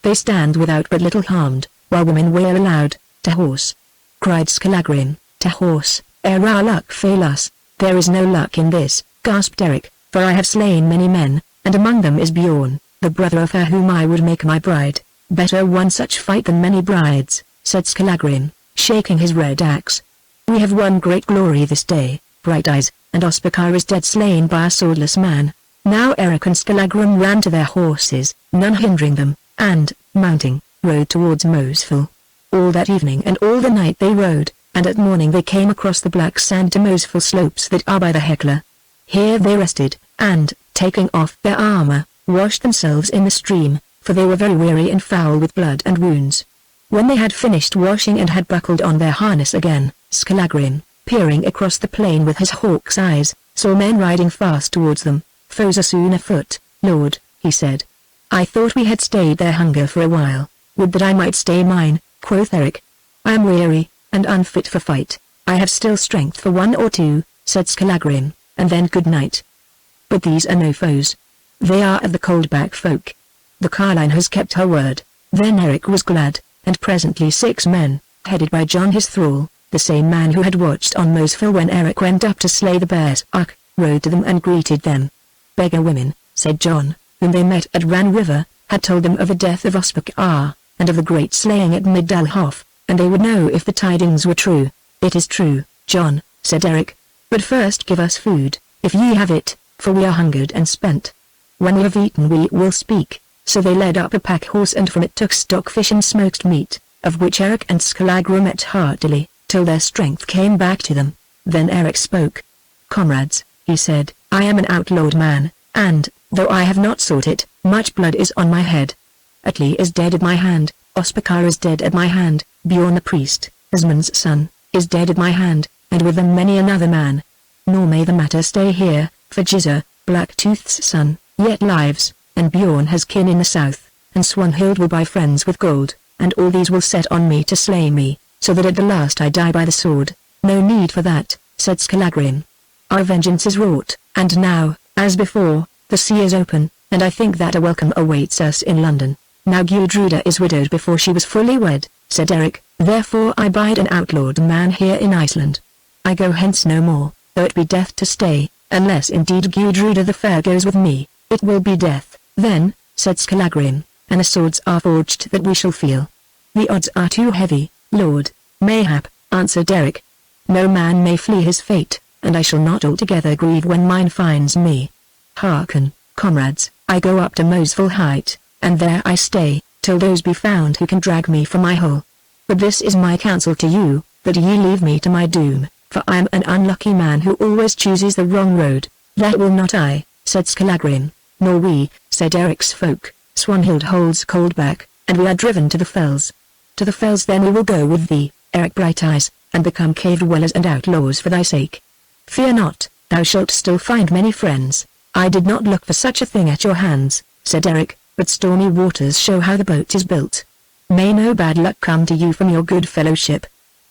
They stand without but little harmed, while women wail aloud, "To horse!" cried Skallagrim, "To horse, ere our luck fail us." "There is no luck in this," gasped Eric, "for I have slain many men, and among them is Bjorn, the brother of her whom I would make my bride." "Better one such fight than many brides," said Skallagrim, shaking his red axe. "We have won great glory this day, Brighteyes, and Ospakar is dead, slain by a swordless man." Now Eric and Skallagrim ran to their horses, none hindering them, and, mounting, rode towards Mosfell. All that evening and all the night they rode, and at morning they came across the black sand to Mosfell slopes that are by the Hekla. Here they rested, and, taking off their armor, washed themselves in the stream, for they were very weary and foul with blood and wounds. When they had finished washing and had buckled on their harness again, Skallagrim, peering across the plain with his hawk's eyes, saw men riding fast towards them. "Foes are soon afoot, Lord," he said. "I thought we had stayed their hunger for a while. Would that I might stay mine," quoth Eric. "I am weary, and unfit for fight. I have still strength for one or two," said Skallagrim, "and then good night." "But these are no foes. They are of the Coldback folk. The carline has kept her word." Then Eric was glad, and presently 6 men, headed by John his thrall, the same man who had watched on Mosfell when Eric went up to slay the bears, rode to them and greeted them. "Beggar women," said John, whom they met at Ran River, had told them of the death of Ospakar, and of the great slaying at Midalhof, and they would know if the tidings were true. "It is true, John," said Eric. "But first give us food, if ye have it, for we are hungered and spent. When we have eaten we will speak." So they led up a pack horse and from it took stockfish and smoked meat, of which Eric and Skallagrim ate heartily, till their strength came back to them. Then Eric spoke. "Comrades," he said, "I am an outlawed man, and, though I have not sought it, much blood is on my head. Atli is dead at my hand, Ospakar is dead at my hand, Bjorn the priest, Asmund's son, is dead at my hand, and with them many another man. Nor may the matter stay here, for Gizur, Blacktooth's son, yet lives, and Bjorn has kin in the south, and Swanhild will buy friends with gold, and all these will set on me to slay me, so that at the last I die by the sword." "No need for that," said Skallagrim. "Our vengeance is wrought, and now, as before, the sea is open, and I think that a welcome awaits us in London." "Now Gudruda is widowed before she was fully wed," said Eric, "therefore I bide an outlawed man here in Iceland. I go hence no more, though it be death to stay, unless indeed Gudruda the fair goes with me, it will be death." "Then," said Skallagrim, "and the swords are forged that we shall feel." "The odds are too heavy, Lord." "Mayhap," answered Eric. "No man may flee his fate, and I shall not altogether grieve when mine finds me. Hearken, comrades, I go up to Moseful Height, and there I stay, till those be found who can drag me from my hole. But this is my counsel to you, that ye leave me to my doom, for I am an unlucky man who always chooses the wrong road." "That will not I," said Skallagrim. "Nor we," said Eric's folk. "Swanhild holds Coldback, and we are driven to the fells." "To the fells then we will go with thee, Eric Brighteyes, and become cave dwellers and outlaws for thy sake. Fear not, thou shalt still find many friends." "I did not look for such a thing at your hands," said Eric, "but stormy waters show how the boat is built. May no bad luck come to you from your good fellowship.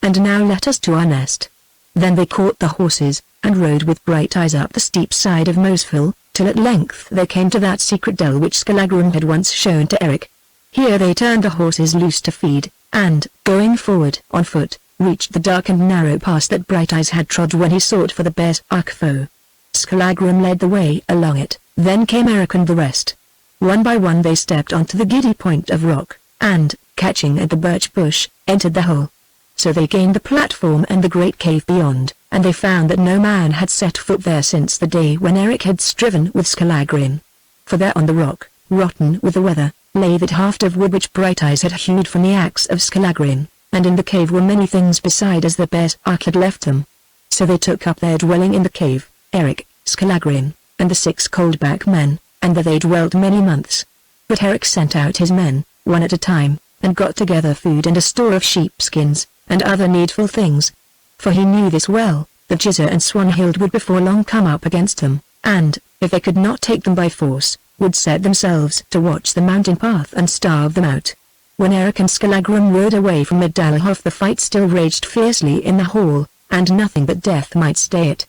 And now let us to our nest." Then they caught the horses, and rode with Brighteyes up the steep side of Moseful, till at length they came to that secret dell which Skallagrim had once shown to Eric. Here they turned the horses loose to feed, and, going forward on foot, reached the dark and narrow pass that Brighteyes had trod when he sought for the bear's foe. Skallagrim led the way along it, then came Eric and the rest. One by one they stepped onto the giddy point of rock, and, catching at the birch bush, entered the hole. So they gained the platform and the great cave beyond, and they found that no man had set foot there since the day when Eric had striven with Skallagrim. For there on the rock, rotten with the weather, lay that haft of wood which Brighteyes had hewed from the axe of Skallagrim, and in the cave were many things beside as the bear's had left them. So they took up their dwelling in the cave, Eric, Skallagrim, and the 6 Coldback men, and there they dwelt many months. But Eric sent out his men, one at a time, and got together food and a store of sheepskins, and other needful things. For he knew this well, that Gizur and Swanhild would before long come up against them, and, if they could not take them by force, would set themselves to watch the mountain path and starve them out. When Eric and Skallagrim rode away from Midalhof, the fight still raged fiercely in the hall, and nothing but death might stay it.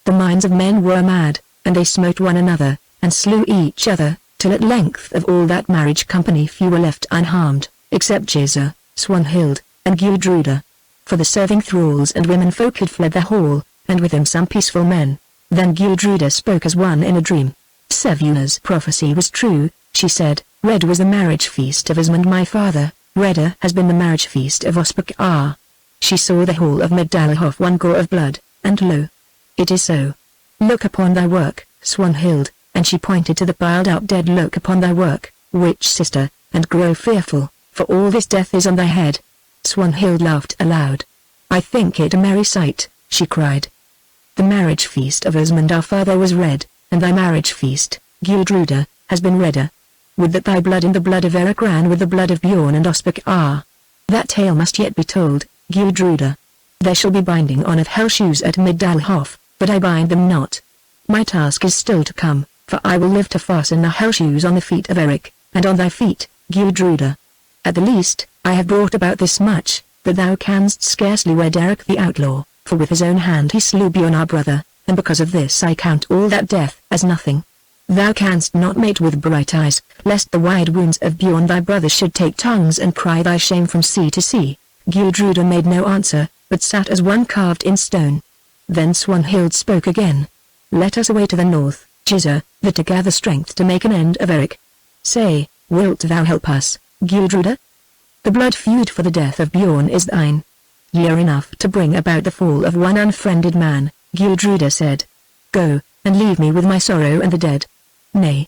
The minds of men were mad, and they smote one another, and slew each other, till at length of all that marriage company few were left unharmed, except Gizur, Swanhild, and Gudruda. For the serving thralls and women folk had fled the hall, and with them some peaceful men. Then Gudruda spoke as one in a dream. Sevuna's prophecy was true, she said. Red was the marriage feast of Asmund my father, redder has been the marriage feast of Ospak. She saw the hall of Midalhof one gore of blood, and lo! It is so. Look upon thy work, Swanhild, and she pointed to the piled up dead. Look upon thy work, witch sister, and grow fearful, for all this death is on thy head. Swanhild laughed aloud. I think it a merry sight, she cried. The marriage feast of Asmund our father was red, and thy marriage feast, Gudruda, has been redder. Would that thy blood and the blood of Eric ran with the blood of Bjorn and Ospak. That tale must yet be told, Gudruda. There shall be binding on of hell shoes at Midalhof, but I bind them not. My task is still to come, for I will live to fasten the hell shoes on the feet of Eric, and on thy feet, Gudruda. At the least, I have brought about this much, that thou canst scarcely wed Eric the outlaw, for with his own hand he slew Bjorn our brother, and because of this I count all that death as nothing. Thou canst not mate with Brighteyes, lest the wide wounds of Bjorn thy brother should take tongues and cry thy shame from sea to sea. Gudruda made no answer, but sat as one carved in stone. Then Swanhild spoke again. Let us away to the north, Gizur, that to gather strength to make an end of Eric. Say, wilt thou help us, Gudruda? The blood feud for the death of Bjorn is thine. Ye are enough to bring about the fall of one unfriended man, Gudruda said. Go, and leave me with my sorrow and the dead. Nay.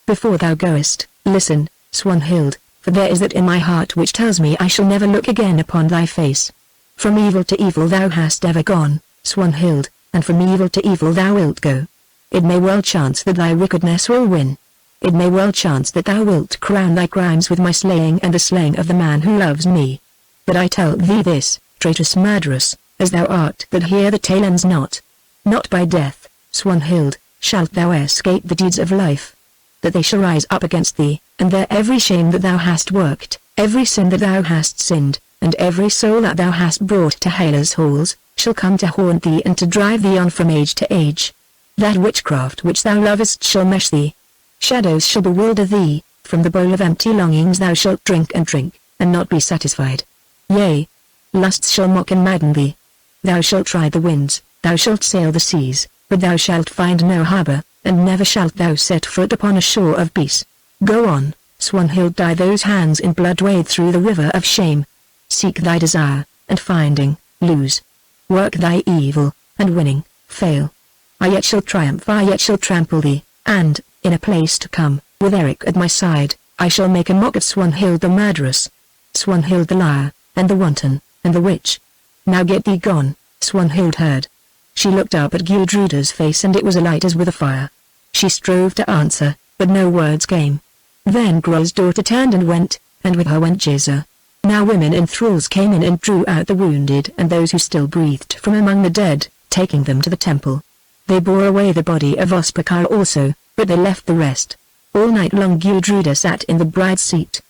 Before thou goest, listen, Swanhild, for there is that in my heart which tells me I shall never look again upon thy face. From evil to evil thou hast ever gone, Swanhild, and from evil to evil thou wilt go. It may well chance that thy wickedness will win. It may well chance that thou wilt crown thy crimes with my slaying and the slaying of the man who loves me. But I tell thee this, traitorous murderess, as thou art, that here the tale ends not. Not by death, Swanhild, shalt thou escape the deeds of life. That they shall rise up against thee, and there every shame that thou hast worked, every sin that thou hast sinned, and every soul that thou hast brought to Hela's halls, shall come to haunt thee and to drive thee on from age to age. That witchcraft which thou lovest shall mesh thee. Shadows shall bewilder thee, from the bowl of empty longings thou shalt drink, and not be satisfied. Yea, lusts shall mock and madden thee. Thou shalt ride the winds, thou shalt sail the seas, but thou shalt find no harbour, and never shalt thou set foot upon a shore of peace. Go on, Swanhild, dye those hands in blood, wade through the river of shame. Seek thy desire, and finding, lose. Work thy evil, and winning, fail. I yet shall triumph, I yet shall trample thee, and, in a place to come, with Eric at my side, I shall make a mock of Swanhild the murderess. Swanhild the liar, and the wanton, and the witch. Now get thee gone, Swanhild heard. She looked up at Gudruda's face, and it was alight as with a fire. She strove to answer, but no words came. Then Grol's daughter turned and went, and with her went Giza. Now women and thralls came in and drew out the wounded and those who still breathed from among the dead, taking them to the temple. They bore away the body of Ospakar also, but they left the rest. All night long Gudruda sat in the bride's seat.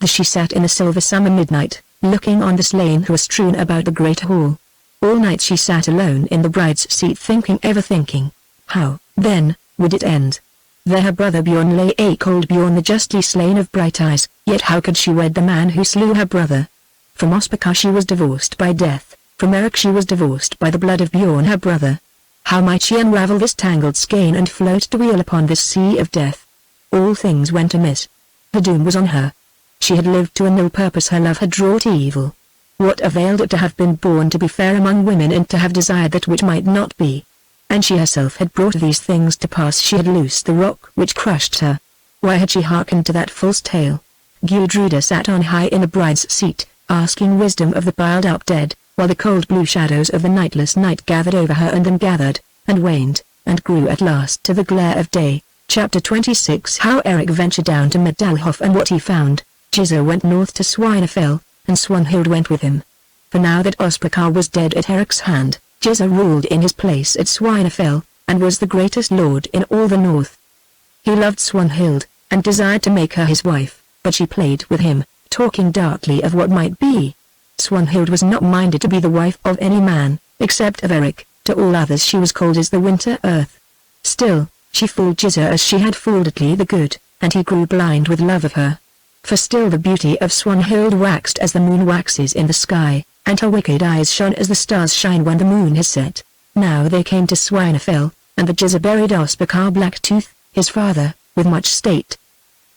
She sat in the silver summer midnight, looking on the slain who were strewn about the great hall. All night she sat alone in the bride's seat, thinking, ever thinking, how, then, would it end? There her brother Bjorn lay, cold Bjorn the justly slain of Brighteyes, yet how could she wed the man who slew her brother? From Ospakar she was divorced by death, from Eric she was divorced by the blood of Bjorn her brother. How might she unravel this tangled skein and float to wheel upon this sea of death? All things went amiss. The doom was on her. She had lived to a nil purpose, her love had wrought evil. What availed it to have been born to be fair among women and to have desired that which might not be? And she herself had brought these things to pass. She had loosed the rock which crushed her. Why had she hearkened to that false tale? Gudruda sat on high in the bride's seat, asking wisdom of the piled-up dead, while the cold blue shadows of the nightless night gathered over her, and then gathered, and waned, and grew at last to the glare of day. Chapter 26. How Eric ventured down to Medalhof and what he found. Giza went north to Swinefell, and Swanhild went with him. For now that Ospakar was dead at Eric's hand, Giza ruled in his place at Swinefell, and was the greatest lord in all the north. He loved Swanhild, and desired to make her his wife, but she played with him, talking darkly of what might be. Swanhild was not minded to be the wife of any man, except of Eric. To all others she was cold as the winter earth. Still, she fooled Giza as she had fooled Atli the good, and he grew blind with love of her. For still the beauty of Swanhild waxed as the moon waxes in the sky, and her wicked eyes shone as the stars shine when the moon has set. Now they came to Swinefell, and the Giza buried Ospakar Blacktooth, his father, with much state.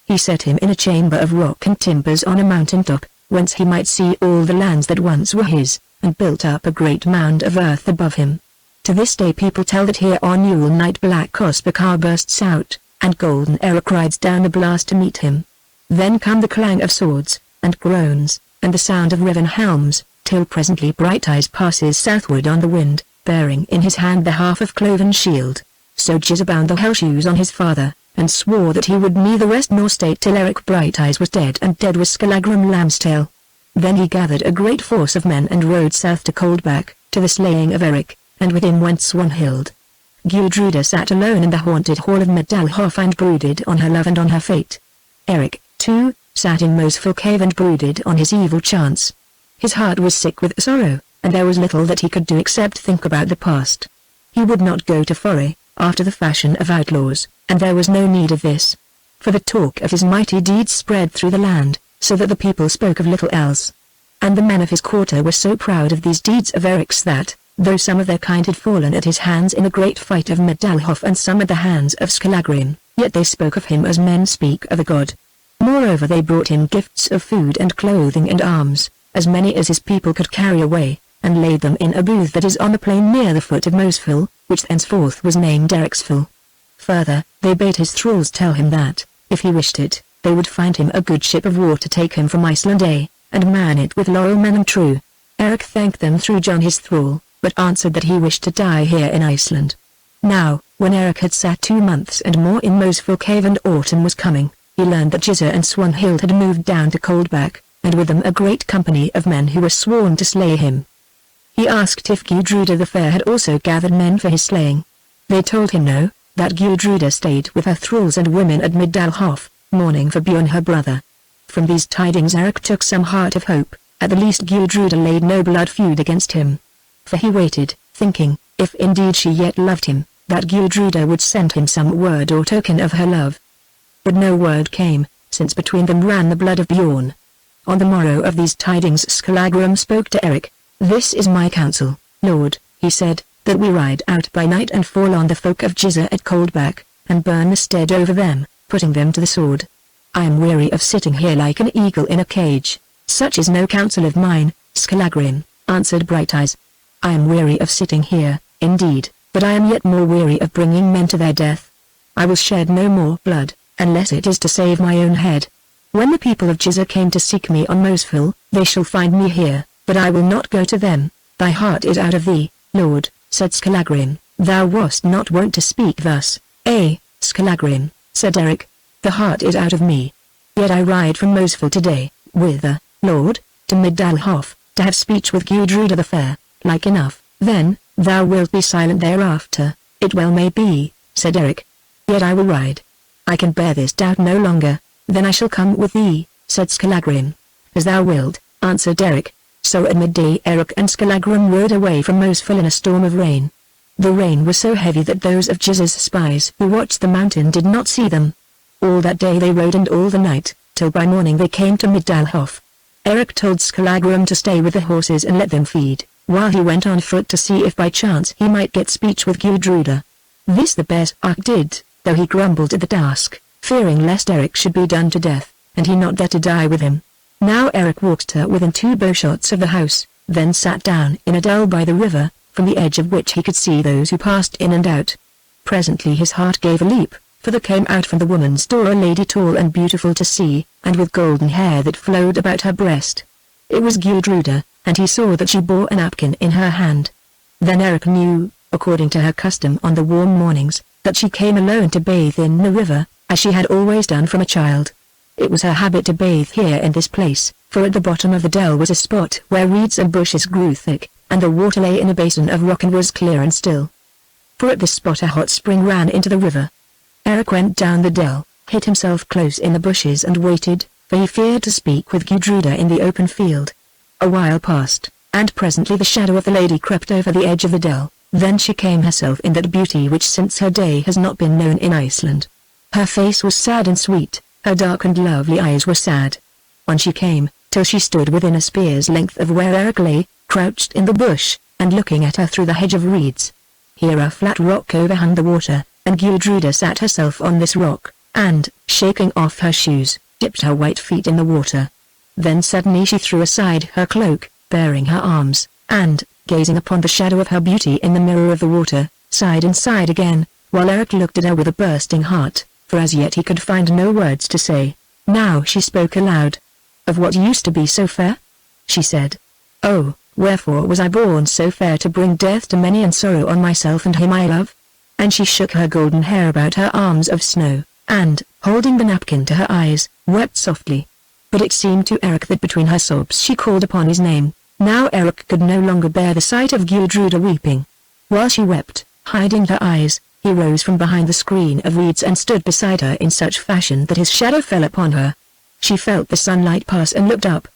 He set him in a chamber of rock and timbers on a mountain top, whence he might see all the lands that once were his, and built up a great mound of earth above him. To this day people tell that here on Yule night black Ospakar bursts out, and golden Eric rides down the blast to meet him. Then come the clang of swords, and groans, and the sound of riven helms, till presently Brighteyes passes southward on the wind, bearing in his hand the half of cloven shield. So Giza bound the hell shoes on his father, and swore that he would neither rest nor state till Eric Brighteyes was dead, and dead was Skallagrim Lambstail. Then he gathered a great force of men and rode south to Coldback, to the slaying of Eric, and with him went Swanhild. Gudruda sat alone in the haunted hall of Medalhof and brooded on her love and on her fate. Eric, too, sat in Mosful cave and brooded on his evil chance. His heart was sick with sorrow, and there was little that he could do except think about the past. He would not go to foray, after the fashion of outlaws, and there was no need of this. For the talk of his mighty deeds spread through the land, so that the people spoke of little else. And the men of his quarter were so proud of these deeds of Eric's that, though some of their kind had fallen at his hands in the great fight of Medalhof and some at the hands of Skallagrim, yet they spoke of him as men speak of a god. Moreover they brought him gifts of food and clothing and arms, as many as his people could carry away, and laid them in a booth that is on the plain near the foot of Mosful, which thenceforth was named Ericsfell. Further, they bade his thralls tell him that, if he wished it, they would find him a good ship of war to take him from Iceland, and man it with loyal men and true. Eric thanked them through John his thrall, but answered that he wished to die here in Iceland. Now, when Eric had sat 2 months and more in Mosful cave and autumn was coming, he learned that Giza and Swanhild had moved down to Coldback, and with them a great company of men who were sworn to slay him. He asked if Gudruda the Fair had also gathered men for his slaying. They told him no, that Gudruda stayed with her thralls and women at Medalhof, mourning for Bjorn her brother. From these tidings Eric took some heart of hope, at the least Gudruda laid no blood feud against him. For he waited, thinking, if indeed she yet loved him, that Gudruda would send him some word or token of her love. But no word came, since between them ran the blood of Bjorn. On the morrow of these tidings Skallagrim spoke to Eric. This is my counsel, Lord, he said, that we ride out by night and fall on the folk of Giza at Coldback, and burn the stead over them, putting them to the sword. I am weary of sitting here like an eagle in a cage. Such is no counsel of mine, Scalagrin, answered Brighteyes. I am weary of sitting here, indeed, but I am yet more weary of bringing men to their death. I will shed no more blood, unless it is to save my own head. When the people of Giza came to seek me on Mosfell, they shall find me here, but I will not go to them. Thy heart is out of thee, Lord, said Scalagrin. Thou wast not wont to speak thus. Scalagrin, said Eric. The heart is out of me. Yet I ride from Mosfell today. Whither, Lord? To Midalhof, to have speech with Gudruda the Fair. Like enough, then, thou wilt be silent thereafter. It well may be, said Eric. Yet I will ride. I can bear this doubt no longer. Then I shall come with thee, said Scalagrin. As thou wilt, answered Eric. So at midday Eric and Scalagrin rode away from Mosfell in a storm of rain. The rain was so heavy that those of Giza's spies who watched the mountain did not see them. All that day they rode and all the night, till by morning they came to Midalhof. Eric told Scalagrin to stay with the horses and let them feed, while he went on foot to see if by chance he might get speech with Gudruda. This the Berserk did, though he grumbled at the task, fearing lest Eric should be done to death, and he not there to die with him. Now Eric walked her within 2 bowshots of the house, then sat down in a dell by the river, from the edge of which he could see those who passed in and out. Presently his heart gave a leap, for there came out from the woman's door a lady tall and beautiful to see, and with golden hair that flowed about her breast. It was Gudruda, and he saw that she bore a napkin in her hand. Then Eric knew, according to her custom on the warm mornings, that she came alone to bathe in the river, as she had always done from a child. It was her habit to bathe here in this place, for at the bottom of the dell was a spot where reeds and bushes grew thick, and the water lay in a basin of rock and was clear and still. For at this spot a hot spring ran into the river. Eric went down the dell, hid himself close in the bushes and waited, for he feared to speak with Gudruda in the open field. A while passed, and presently the shadow of the lady crept over the edge of the dell. Then she came herself in that beauty which since her day has not been known in Iceland. Her face was sad and sweet, her dark and lovely eyes were sad. On she came, till she stood within a spear's length of where Eric lay, crouched in the bush, and looking at her through the hedge of reeds. Here a flat rock overhung the water, and Gudruda sat herself on this rock, and, shaking off her shoes, dipped her white feet in the water. Then suddenly she threw aside her cloak, baring her arms, and, gazing upon the shadow of her beauty in the mirror of the water, sighed and sighed again, while Eric looked at her with a bursting heart, for as yet he could find no words to say. Now she spoke aloud. Of what use to be so fair? She said. Oh, wherefore was I born so fair to bring death to many and sorrow on myself and him I love? And she shook her golden hair about her arms of snow, and, holding the napkin to her eyes, wept softly. But it seemed to Eric that between her sobs she called upon his name. Now Eric could no longer bear the sight of Gudruda weeping. While she wept, hiding her eyes, he rose from behind the screen of reeds and stood beside her in such fashion that his shadow fell upon her. She felt the sunlight pass and looked up.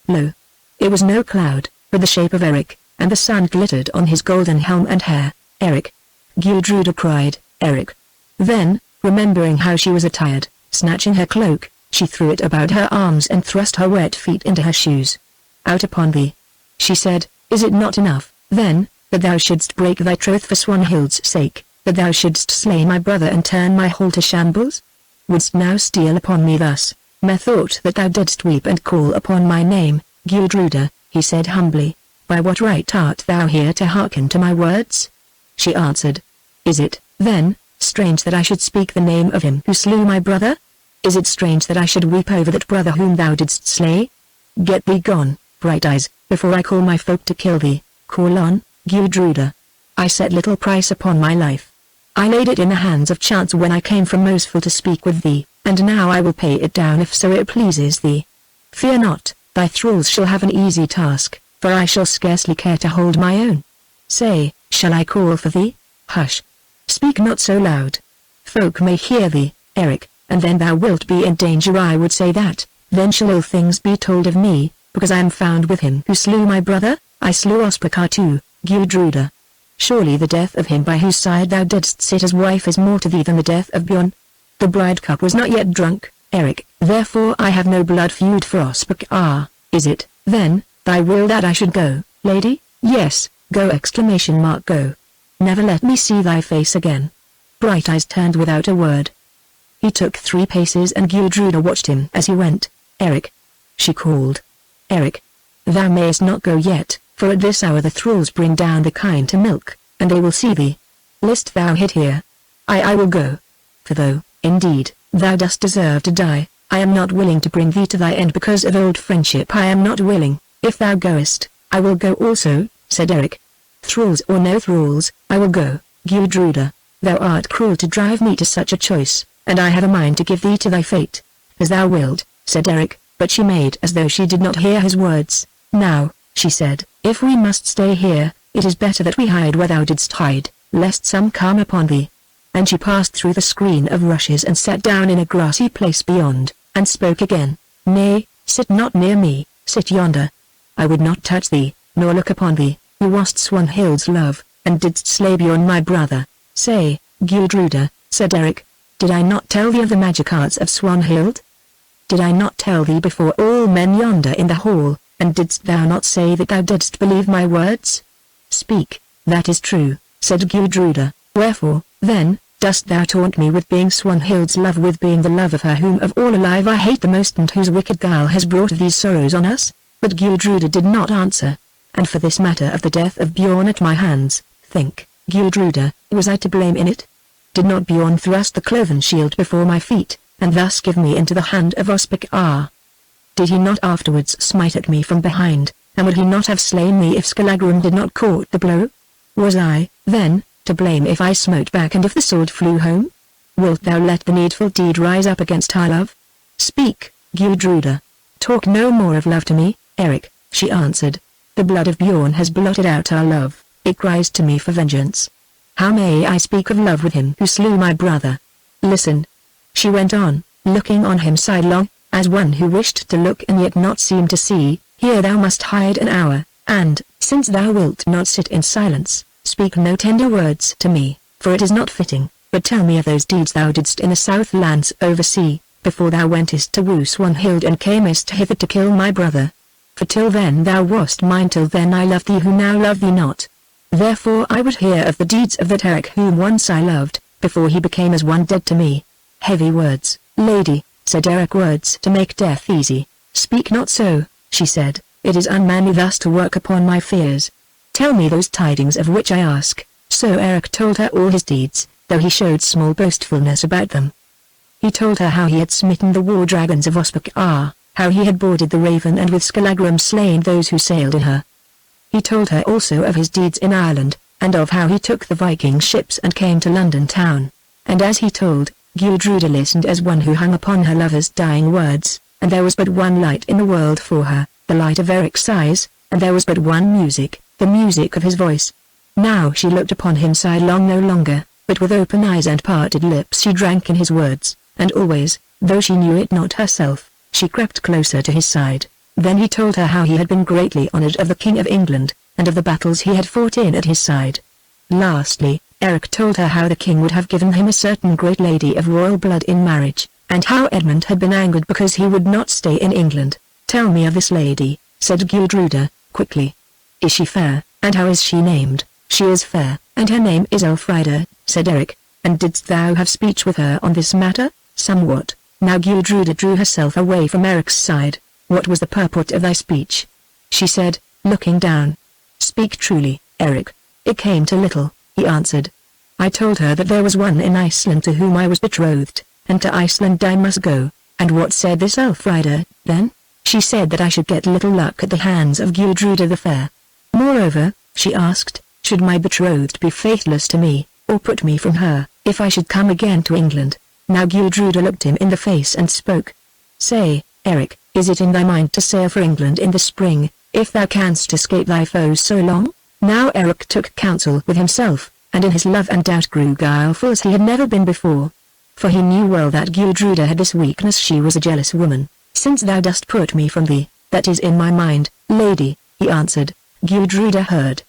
Lo! It was no cloud, but the shape of Eric, and the sun glittered on his golden helm and hair. Eric! Gudruda cried, Eric! Then, remembering how she was attired, snatching her cloak, she threw it about her arms and thrust her wet feet into her shoes. Out upon thee! She said, is it not enough, then, that thou shouldst break thy troth for Swanhild's sake, that thou shouldst slay my brother and turn my hall to shambles? Wouldst now steal upon me thus? Methought that thou didst weep and call upon my name, Gudruda, he said humbly. By what right art thou here to hearken to my words? She answered. Is it, then, strange that I should speak the name of him who slew my brother? Is it strange that I should weep over that brother whom thou didst slay? Get thee gone, Brighteyes, before I call my folk to kill thee. Call on, Gudruda. I set little price upon my life. I laid it in the hands of chance when I came from Mosfell to speak with thee, and now I will pay it down if so it pleases thee. Fear not, thy thralls shall have an easy task, for I shall scarcely care to hold my own. Say, shall I call for thee? Hush! Speak not so loud. Folk may hear thee, Eric, and then thou wilt be in danger. I would say that, then shall ill things be told of me, because I am found with him who slew my brother. I slew Ospakar too, Gudruda. Surely the death of him by whose side thou didst sit as wife is more to thee than the death of Bjorn. The bride cup was not yet drunk, Eric, therefore I have no blood feud for Ospakar. Is it, then, thy will that I should go, lady? Yes, Go! Go. Never let me see thy face again. Brighteyes turned without a word. He took 3 paces and Gudruda watched him as he went. Eric, she called. Eric, thou mayest not go yet, for at this hour the thralls bring down the kine to milk, and they will see thee. List thou hid here. I will go. For though, indeed, thou dost deserve to die, I am not willing to bring thee to thy end because of old friendship. I am not willing. If thou goest, I will go also, said Eric. Thralls or no thralls, I will go. Gudruda, thou art cruel to drive me to such a choice, and I have a mind to give thee to thy fate. As thou wilt, said Eric, but she made as though she did not hear his words. Now, she said, if we must stay here, it is better that we hide where thou didst hide, lest some come upon thee. And she passed through the screen of rushes and sat down in a grassy place beyond, and spoke again. Nay, sit not near me, sit yonder. I would not touch thee, nor look upon thee, who wast Swanhild's love, and didst slay Bjorn my brother. Say, Gudruda, said Eric, did I not tell thee of the magic arts of Swanhild? Did I not tell thee before all men yonder in the hall, and didst thou not say that thou didst believe my words? Speak, that is true, said Gudruda. Wherefore, then, dost thou taunt me with being Swanhild's love, with being the love of her whom of all alive I hate the most, and whose wicked guile has brought these sorrows on us? But Gudruda did not answer. And for this matter of the death of Bjorn at my hands, think, Gudruda, was I to blame in it? Did not Bjorn thrust the cloven shield before my feet, and thus give me into the hand of Ospakar? Did he not afterwards smite at me from behind, and would he not have slain me if Skallagrim did not court the blow? Was I, then, to blame if I smote back and if the sword flew home? Wilt thou let the needful deed rise up against our love? Speak, Gudruda. Talk no more of love to me, Eric, she answered. The blood of Bjorn has blotted out our love, it cries to me for vengeance. How may I speak of love with him who slew my brother? Listen. She went on, looking on him sidelong, as one who wished to look and yet not seem to see. Here thou must hide an hour, and, since thou wilt not sit in silence, speak no tender words to me, for it is not fitting, but tell me of those deeds thou didst in the Southlands oversea, before thou wentest to woo Swanhild and camest hither to kill my brother. For till then thou wast mine, till then I loved thee who now love thee not. Therefore I would hear of the deeds of that Eric whom once I loved, before he became as one dead to me. Heavy words, lady, said Eric. Words to make death easy. Speak not so, she said, it is unmanly thus to work upon my fears. Tell me those tidings of which I ask. So Eric told her all his deeds, though he showed small boastfulness about them. He told her how he had smitten the war dragons of Ospakar, how he had boarded the Raven and with Skallagrim slain those who sailed in her. He told her also of his deeds in Ireland, and of how he took the Viking ships and came to London town. And as he told, Gudruda listened as one who hung upon her lover's dying words, and there was but one light in the world for her, the light of Eric's eyes, and there was but one music, the music of his voice. Now she looked upon him sidelong no longer, but with open eyes and parted lips she drank in his words, and always, though she knew it not herself, she crept closer to his side. Then he told her how he had been greatly honored of the King of England, and of the battles he had fought in at his side. Lastly, Eric told her how the king would have given him a certain great lady of royal blood in marriage, and how Edmund had been angered because he would not stay in England. Tell me of this lady, said Gudruda, quickly. Is she fair, and how is she named? She is fair, and her name is Elfrida, said Eric. And didst thou have speech with her on this matter? Somewhat. Now Gudruda drew herself away from Eric's side. What was the purport of thy speech? She said, looking down. Speak truly, Eric. It came to little, he answered. I told her that there was one in Iceland to whom I was betrothed, and to Iceland I must go. And what said this Elfrida, then? She said that I should get little luck at the hands of Gudruda the Fair. Moreover, she asked, should my betrothed be faithless to me, or put me from her, if I should come again to England? Now Gudruda looked him in the face and spoke. Say, Eric, is it in thy mind to sail for England in the spring, if thou canst escape thy foes so long? Now Eric took counsel with himself, and in his love and doubt grew guileful as he had never been before. For he knew well that Gudruda had this weakness, she was a jealous woman. Since thou dost put me from thee, that is in my mind, lady, he answered. Gudruda heard.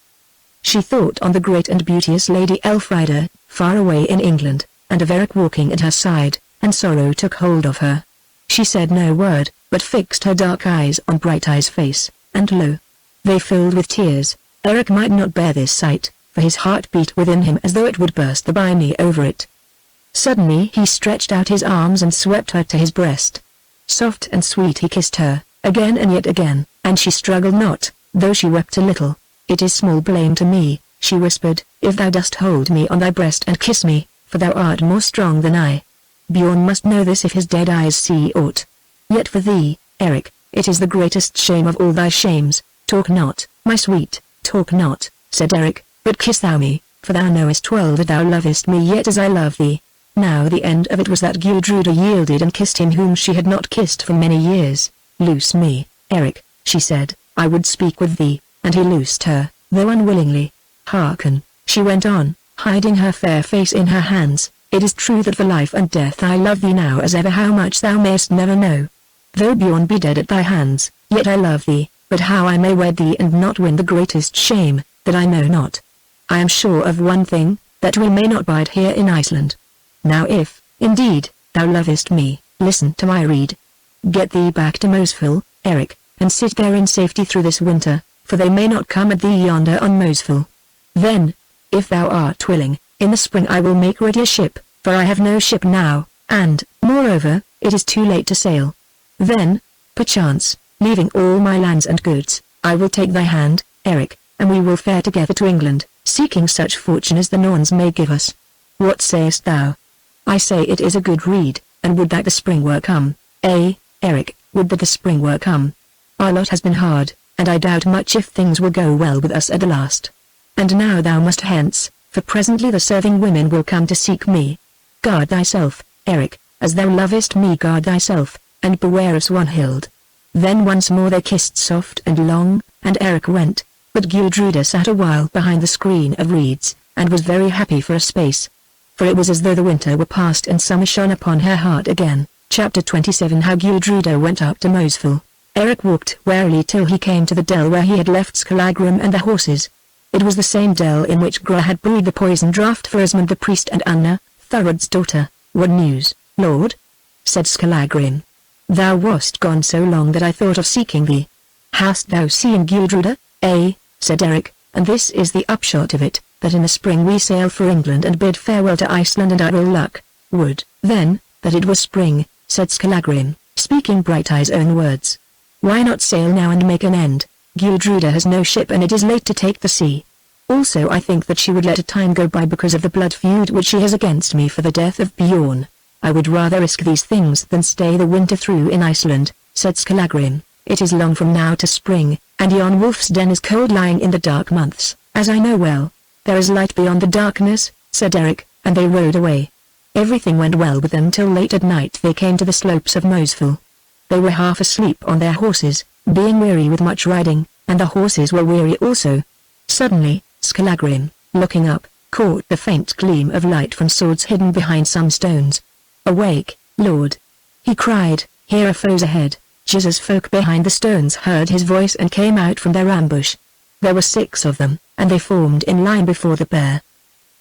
She thought on the great and beauteous Lady Elfrida, far away in England, and of Eric walking at her side, and sorrow took hold of her. She said no word, but fixed her dark eyes on Brighteyes' face, and lo! They filled with tears. Eric might not bear this sight, for his heart beat within him as though it would burst the biny over it. Suddenly he stretched out his arms and swept her to his breast. Soft and sweet he kissed her, again and yet again, and she struggled not, though she wept a little. "It is small blame to me," she whispered, "if thou dost hold me on thy breast and kiss me, for thou art more strong than I. Bjorn must know this if his dead eyes see aught. Yet for thee, Eric, it is the greatest shame of all thy shames. Talk not, my sweet, talk not," said Eric, "but kiss thou me, for thou knowest well that thou lovest me yet as I love thee." Now the end of it was that Gudruda yielded and kissed him whom she had not kissed for many years. "Loose me, Eric," she said, "I would speak with thee," and he loosed her, though unwillingly. "Hearken," she went on, hiding her fair face in her hands, "it is true that for life and death I love thee now as ever, how much thou mayst never know. Though Bjorn be dead at thy hands, yet I love thee, but how I may wed thee and not win the greatest shame, that I know not. I am sure of one thing, that we may not bide here in Iceland. Now if, indeed, thou lovest me, listen to my rede. Get thee back to Mosfell, Eric, and sit there in safety through this winter, for they may not come at thee yonder on Mosfell. Then, if thou art willing, in the spring I will make ready a ship, for I have no ship now, and, moreover, it is too late to sail. Then, perchance, leaving all my lands and goods, I will take thy hand, Eric, and we will fare together to England, seeking such fortune as the Norns may give us. What sayest thou?" "I say it is a good rede, and would that the spring were come." Eric, would that the spring were come. Our lot has been hard, and I doubt much if things will go well with us at the last. And now thou must hence, for presently the serving women will come to seek me. Guard thyself, Eric, as thou lovest me, guard thyself, and beware of Swanhild." Then once more they kissed soft and long, and Eric went, but Gudruda sat a while behind the screen of reeds, and was very happy for a space. For it was as though the winter were past and summer shone upon her heart again. Chapter 27 How Gudruda went up to Mosfell. Eric walked warily till he came to the dell where he had left Skallagrim and the horses. It was the same dell in which Gra had brewed the poison draught for Asmund the priest and Anna, Thurod's daughter. "What news, lord?" said Skallagrim. "Thou wast gone so long that I thought of seeking thee." "Hast thou seen Gudruda?" said Eric, "and this is the upshot of it, that in the spring we sail for England and bid farewell to Iceland and our ill luck." "Would, then, that it was spring," said Skallagrim, speaking Brighteyes' own words. "Why not sail now and make an end? Gudruda has no ship and it is late to take the sea. Also I think that she would let time go by because of the blood feud which she has against me for the death of Bjorn. I would rather risk these things than stay the winter through in Iceland," said Skallagrim. "It is long from now to spring, and yon wolf's den is cold lying in the dark months, as I know well." "There is light beyond the darkness," said Eric, and they rode away. Everything went well with them till late at night they came to the slopes of Mosfell. They were half asleep on their horses, being weary with much riding, and the horses were weary also. Suddenly, Skallagrim, looking up, caught the faint gleam of light from swords hidden behind some stones. "Awake, lord!" he cried, "here are foes ahead." Jesus folk behind the stones heard his voice and came out from their ambush. There were 6 of them, and they formed in line before the bear.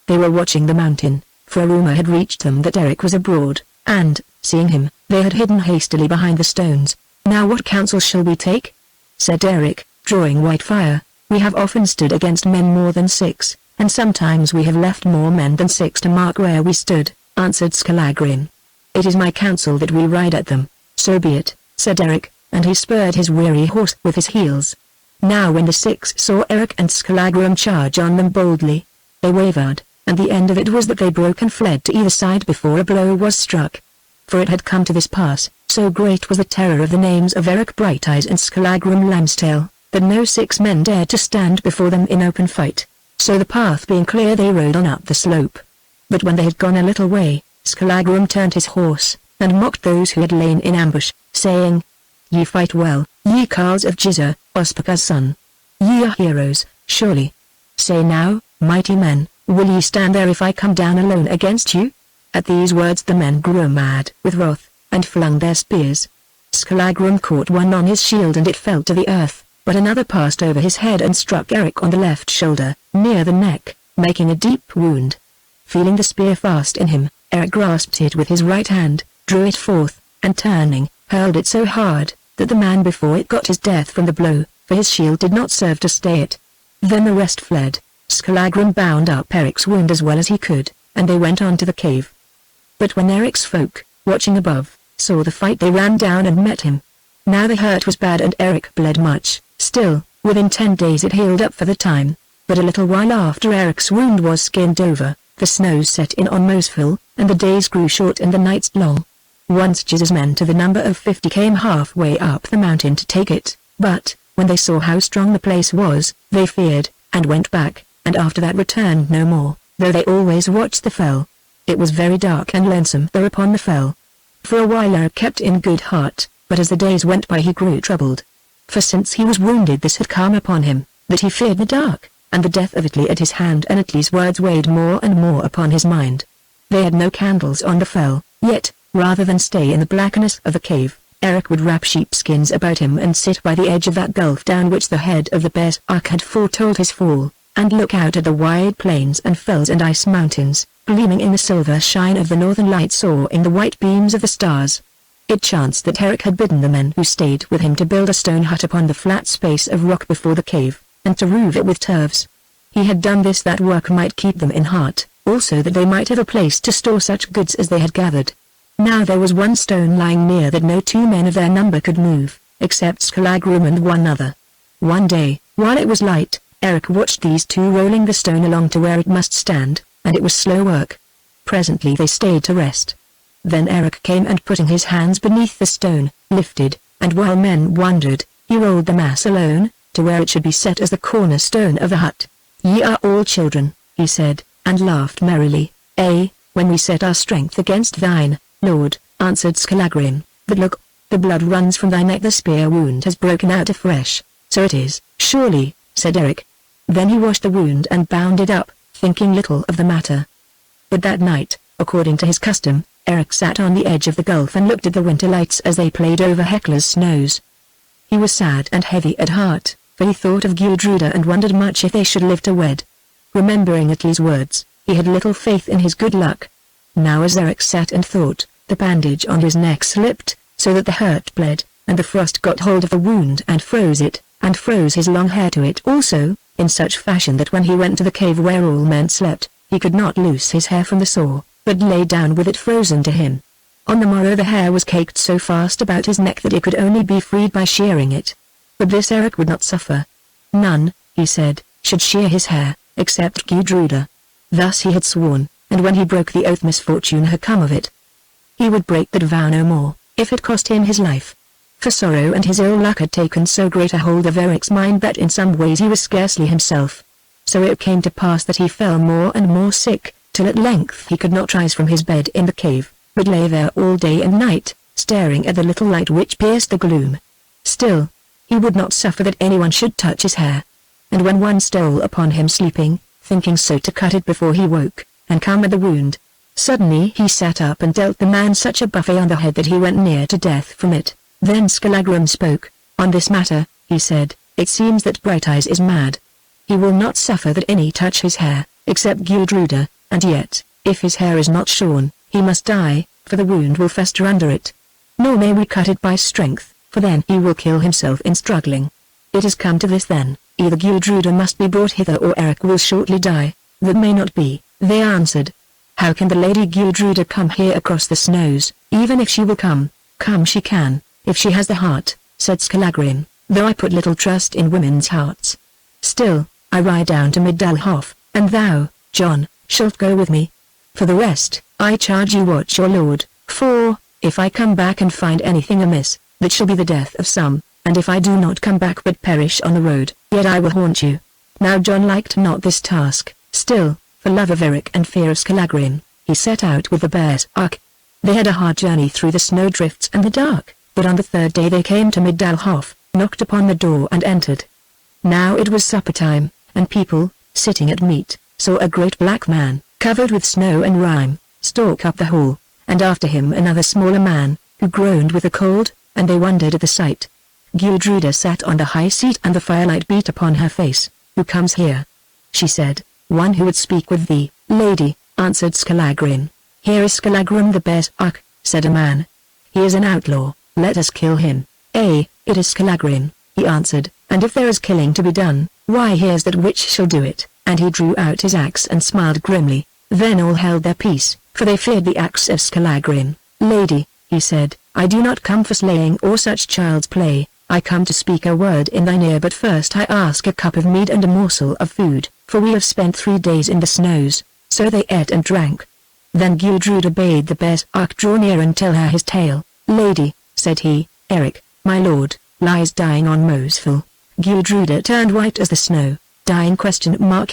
They were watching the mountain, for a rumor had reached them that Eric was abroad, and, seeing him, they had hidden hastily behind the stones. "Now what counsel shall we take?" said Eric, drawing white fire. "We have often stood against men more than 6, and sometimes we have left more men than 6 to mark where we stood," answered Skallagrim. "It is my counsel that we ride at them." "So be it," said Eric, and he spurred his weary horse with his heels. Now when the 6 saw Eric and Skallagrim charge on them boldly, they wavered, and the end of it was that they broke and fled to either side before a blow was struck. For it had come to this pass, so great was the terror of the names of Eric Brighteyes and Skallagrim Lambstail, that no 6 men dared to stand before them in open fight. So the path being clear they rode on up the slope. But when they had gone a little way, Skallagrim turned his horse, and mocked those who had lain in ambush, saying, "Ye fight well, ye carles of Giza, Ospaka's son. Ye are heroes, surely. Say now, mighty men, will ye stand there if I come down alone against you?" At these words the men grew mad with wrath, and flung their spears. Skallagrim caught one on his shield and it fell to the earth, but another passed over his head and struck Eric on the left shoulder, near the neck, making a deep wound. Feeling the spear fast in him, Eric grasped it with his right hand, drew it forth, and turning, hurled it so hard, that the man before it got his death from the blow, for his shield did not serve to stay it. Then the rest fled. Skallagrim bound up Eric's wound as well as he could, and they went on to the cave. But when Eric's folk, watching above, saw the fight, they ran down and met him. Now the hurt was bad and Eric bled much. Still, within 10 days it healed up for the time. But a little while after Eric's wound was skinned over, the snows set in on Mosfell, and the days grew short and the nights long. Once Jesus' men to the number of 50 came halfway up the mountain to take it, but, when they saw how strong the place was, they feared, and went back, and after that returned no more, though they always watched the fell. It was very dark and lonesome there upon the fell. For a while Eric kept in good heart, but as the days went by he grew troubled. For since he was wounded this had come upon him, that he feared the dark, and the death of Atli at his hand and Atli's words weighed more and more upon his mind. They had no candles on the fell, yet, rather than stay in the blackness of the cave, Eric would wrap sheepskins about him and sit by the edge of that gulf down which the head of the bear's ark had foretold his fall, and look out at the wide plains and fells and ice mountains, gleaming in the silver shine of the northern lights or in the white beams of the stars. It chanced that Eric had bidden the men who stayed with him to build a stone hut upon the flat space of rock before the cave, and to roof it with turfs. He had done this that work might keep them in heart, also that they might have a place to store such goods as they had gathered. Now there was one stone lying near that no 2 men of their number could move, except Skallagrim and one other. One day, while it was light, Eric watched these 2 rolling the stone along to where it must stand, and it was slow work. Presently they stayed to rest. Then Eric came and putting his hands beneath the stone, lifted, and while men wondered, he rolled the mass alone, to where it should be set as the cornerstone of the hut. "Ye are all children," he said, and laughed merrily. When we set our strength against thine, Lord," answered Skallagrim, "but look, the blood runs from thy neck, the spear wound has broken out afresh." "So it is, surely," said Eric. Then he washed the wound and bound it up, thinking little of the matter. But that night, according to his custom, Eric sat on the edge of the gulf and looked at the winter lights as they played over Hekla's snows. He was sad and heavy at heart, for he thought of Gudruda and wondered much if they should live to wed. Remembering Atli's words, he had little faith in his good luck. Now as Eric sat and thought, the bandage on his neck slipped, so that the hurt bled, and the frost got hold of the wound and froze it, and froze his long hair to it also, in such fashion that when he went to the cave where all men slept, he could not loose his hair from the sore, but lay down with it frozen to him. On the morrow the hair was caked so fast about his neck that it could only be freed by shearing it. But this Eric would not suffer. None, he said, should shear his hair, except Gudruda. Thus he had sworn, and when he broke the oath misfortune had come of it. He would break that vow no more, if it cost him his life. For sorrow and his ill luck had taken so great a hold of Eric's mind that in some ways he was scarcely himself. So it came to pass that he fell more and more sick, till at length he could not rise from his bed in the cave, but lay there all day and night, staring at the little light which pierced the gloom. Still, he would not suffer that anyone should touch his hair. And when one stole upon him sleeping, thinking so to cut it before he woke, and come at the wound, suddenly he sat up and dealt the man such a buffet on the head that he went near to death from it. Then Skallagrim spoke. "On this matter," he said, "it seems that Brighteyes is mad. He will not suffer that any touch his hair, except Gudruda, and yet, if his hair is not shorn, he must die, for the wound will fester under it. Nor may we cut it by strength, for then he will kill himself in struggling. It has come to this then, either Gudruda must be brought hither or Eric will shortly die." "That may not be," they answered. "How can the Lady Gudruda come here across the snows? Even if she will come she can, if she has the heart," said Skallagrim, "though I put little trust in women's hearts. Still, I ride down to Midalhof, and thou, John, shalt go with me. For the rest, I charge you watch your lord, for, if I come back and find anything amiss, that shall be the death of some, and if I do not come back but perish on the road, yet I will haunt you." Now John liked not this task, still, for love of Eric and fear of Skallagrim, he set out with the bear's ark. They had a hard journey through the snowdrifts and the dark, but on the 3rd day they came to Midalhof, knocked upon the door and entered. Now it was supper time, and people, sitting at meat, saw a great black man, covered with snow and rime, stalk up the hall, and after him another smaller man, who groaned with the cold, and they wondered at the sight. Gudruda sat on the high seat and the firelight beat upon her face. "Who comes here?" she said. "One who would speak with thee, lady," answered Skallagrim. "Here is Skallagrim the bear's ark," said a man. "He is an outlaw, let us kill him." "It is Skallagrim," he answered, "and if there is killing to be done, Why, here's that witch shall do it, and he drew out his axe and smiled grimly. Then all held their peace, for they feared the axe of Skallagrim. Lady, he said, I do not come for slaying or such child's play, I come to speak a word in thine ear, but first I ask a cup of mead and a morsel of food, for we have spent 3 days in the snows. So they ate and drank. Then Gudruda bade the berserk draw near and tell her his tale. Lady, said he, Eric, my lord, lies dying on Mosfell. Gudruda turned white as the snow. Dying?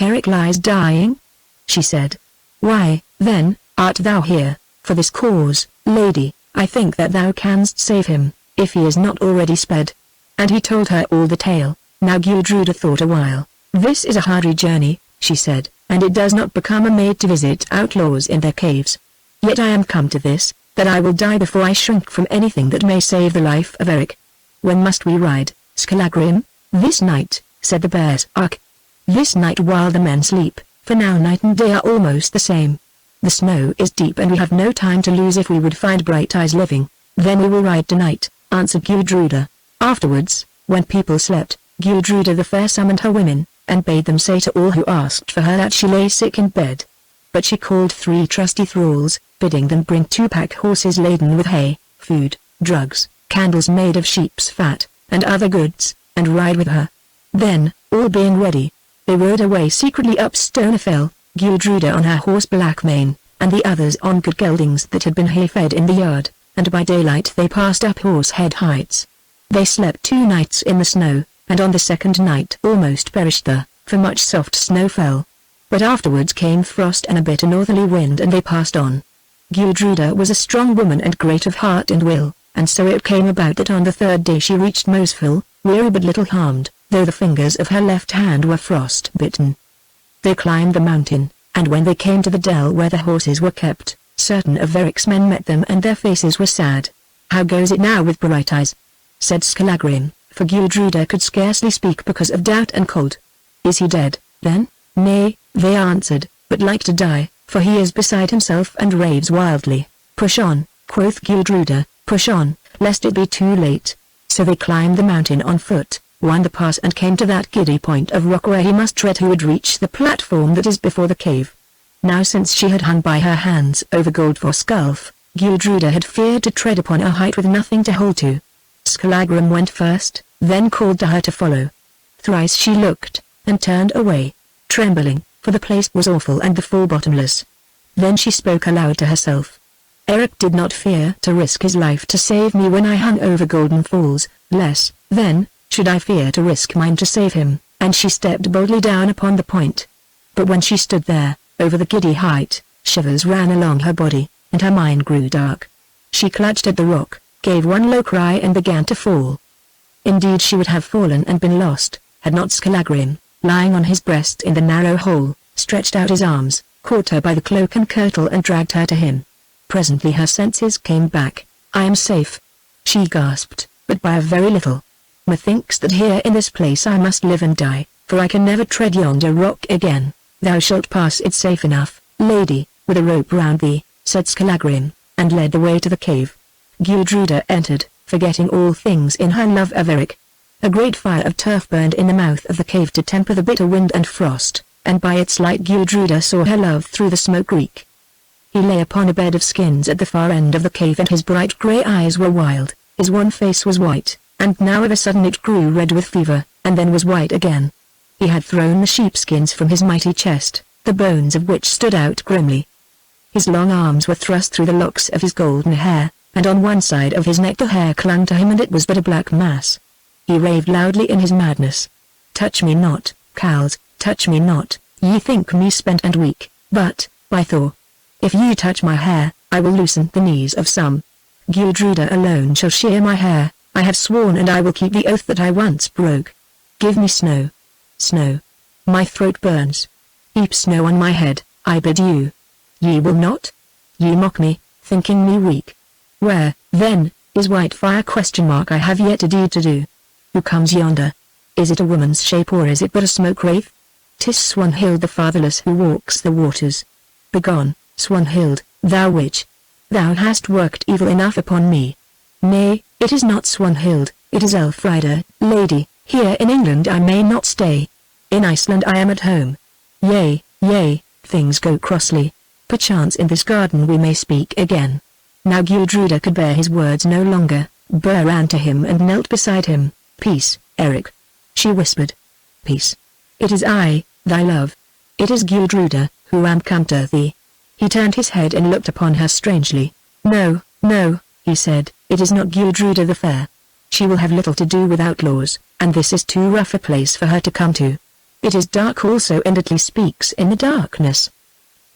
Eric lies dying? She said. Why, then, art thou here, for this cause, lady? I think that thou canst save him, if he is not already sped. And he told her all the tale. Now Gudruda thought a while. This is a hard journey, she said, and it does not become a maid to visit outlaws in their caves. Yet I am come to this, that I will die before I shrink from anything that may save the life of Eric. When must we ride, Skallagrim? This night, said the berserk. This night while the men sleep, for now night and day are almost the same. The snow is deep and we have no time to lose if we would find Brighteyes living. Then we will ride tonight, answered Gudruda. Afterwards, when people slept, Gudruda the Fair summoned her women, and bade them say to all who asked for her that she lay sick in bed. But she called 3 trusty thralls, bidding them bring 2 pack horses laden with hay, food, drugs, candles made of sheep's fat, and other goods, and ride with her. Then, all being ready, they rode away secretly up Stonefell, Gudruda on her horse Blackmane, and the others on good geldings that had been hay-fed in the yard, and by daylight they passed up Horsehead Heights. They slept 2 nights in the snow, and on the 2nd night almost perished there, for much soft snow fell. But afterwards came frost and a bitter northerly wind and they passed on. Gudruda was a strong woman and great of heart and will, and so it came about that on the 3rd day she reached Mosfell, weary but little harmed, though the fingers of her left hand were frost-bitten. They climbed the mountain, and when they came to the dell where the horses were kept, certain of Eric's men met them and their faces were sad. How goes it now with Brighteyes? Said Skallagrim, for Gudruda could scarcely speak because of doubt and cold. Is he dead, then? Nay, they answered, but like to die, for he is beside himself and raves wildly. Push on, quoth Gudruda, push on, lest it be too late. So they climbed the mountain on foot, won the pass and came to that giddy point of rock where he must tread who would reach the platform that is before the cave. Now since she had hung by her hands over Goldfoss Gulf, Gudruda had feared to tread upon a height with nothing to hold to. Skallagrim went first, then called to her to follow. Thrice she looked, and turned away, trembling, for the place was awful and the fall bottomless. Then she spoke aloud to herself. Eric did not fear to risk his life to save me when I hung over Golden Falls, less, then, should I fear to risk mine to save him, and she stepped boldly down upon the point. But when she stood there, over the giddy height, shivers ran along her body, and her mind grew dark. She clutched at the rock, gave one low cry and began to fall. Indeed she would have fallen and been lost, had not Skallagrim, lying on his breast in the narrow hole, stretched out his arms, caught her by the cloak and kirtle and dragged her to him. Presently her senses came back. I am safe, she gasped, but by a very little. Methinks that here in this place I must live and die, for I can never tread yonder rock again. Thou shalt pass it safe enough, lady, with a rope round thee, said Skallagrim, and led the way to the cave. Gudruda entered, forgetting all things in her love of Eric. A great fire of turf burned in the mouth of the cave to temper the bitter wind and frost, and by its light Gudruda saw her love through the smoke reek. He lay upon a bed of skins at the far end of the cave and his bright grey eyes were wild, his one face was white, and now of a sudden it grew red with fever, and then was white again. He had thrown the sheepskins from his mighty chest, the bones of which stood out grimly. His long arms were thrust through the locks of his golden hair, and on one side of his neck the hair clung to him and it was but a black mass. He raved loudly in his madness. Touch me not, cows, touch me not, ye think me spent and weak, but, by Thor, if ye touch my hair, I will loosen the knees of some. Gudruda alone shall shear my hair, I have sworn and I will keep the oath that I once broke. Give me snow. Snow. My throat burns. Heap snow on my head, I bid you. Ye will not? Ye mock me, thinking me weak. Where, then, is white fire? I have yet a deed to do. Who comes yonder? Is it a woman's shape or is it but a smoke wraith? 'Tis Swanhild the fatherless who walks the waters. Begone, Swanhild, thou witch. Thou hast worked evil enough upon me. Nay, it is not Swanhild, it is Elfrida, lady, here in England I may not stay. In Iceland I am at home. Yea, yea, things go crossly. Perchance in this garden we may speak again. Now Gudruda could bear his words no longer. Burr ran to him and knelt beside him. Peace, Erik. She whispered. Peace. It is I, thy love. It is Gudruda, who am come to thee. He turned his head and looked upon her strangely. No, no, he said, it is not Gudruda the fair. She will have little to do with outlaws, and this is too rough a place for her to come to. It is dark also, and Atli speaks in the darkness.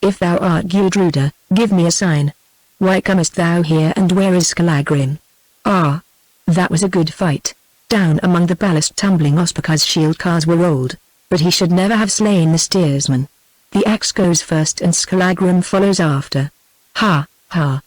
If thou art Gudruda, give me a sign. Why comest thou here, and where is Skallagrim? Ah! That was a good fight. Down among the ballast tumbling Ospakar's shield cars were rolled, but he should never have slain the steersman. The axe goes first and Skallagrim follows after. Ha, ha.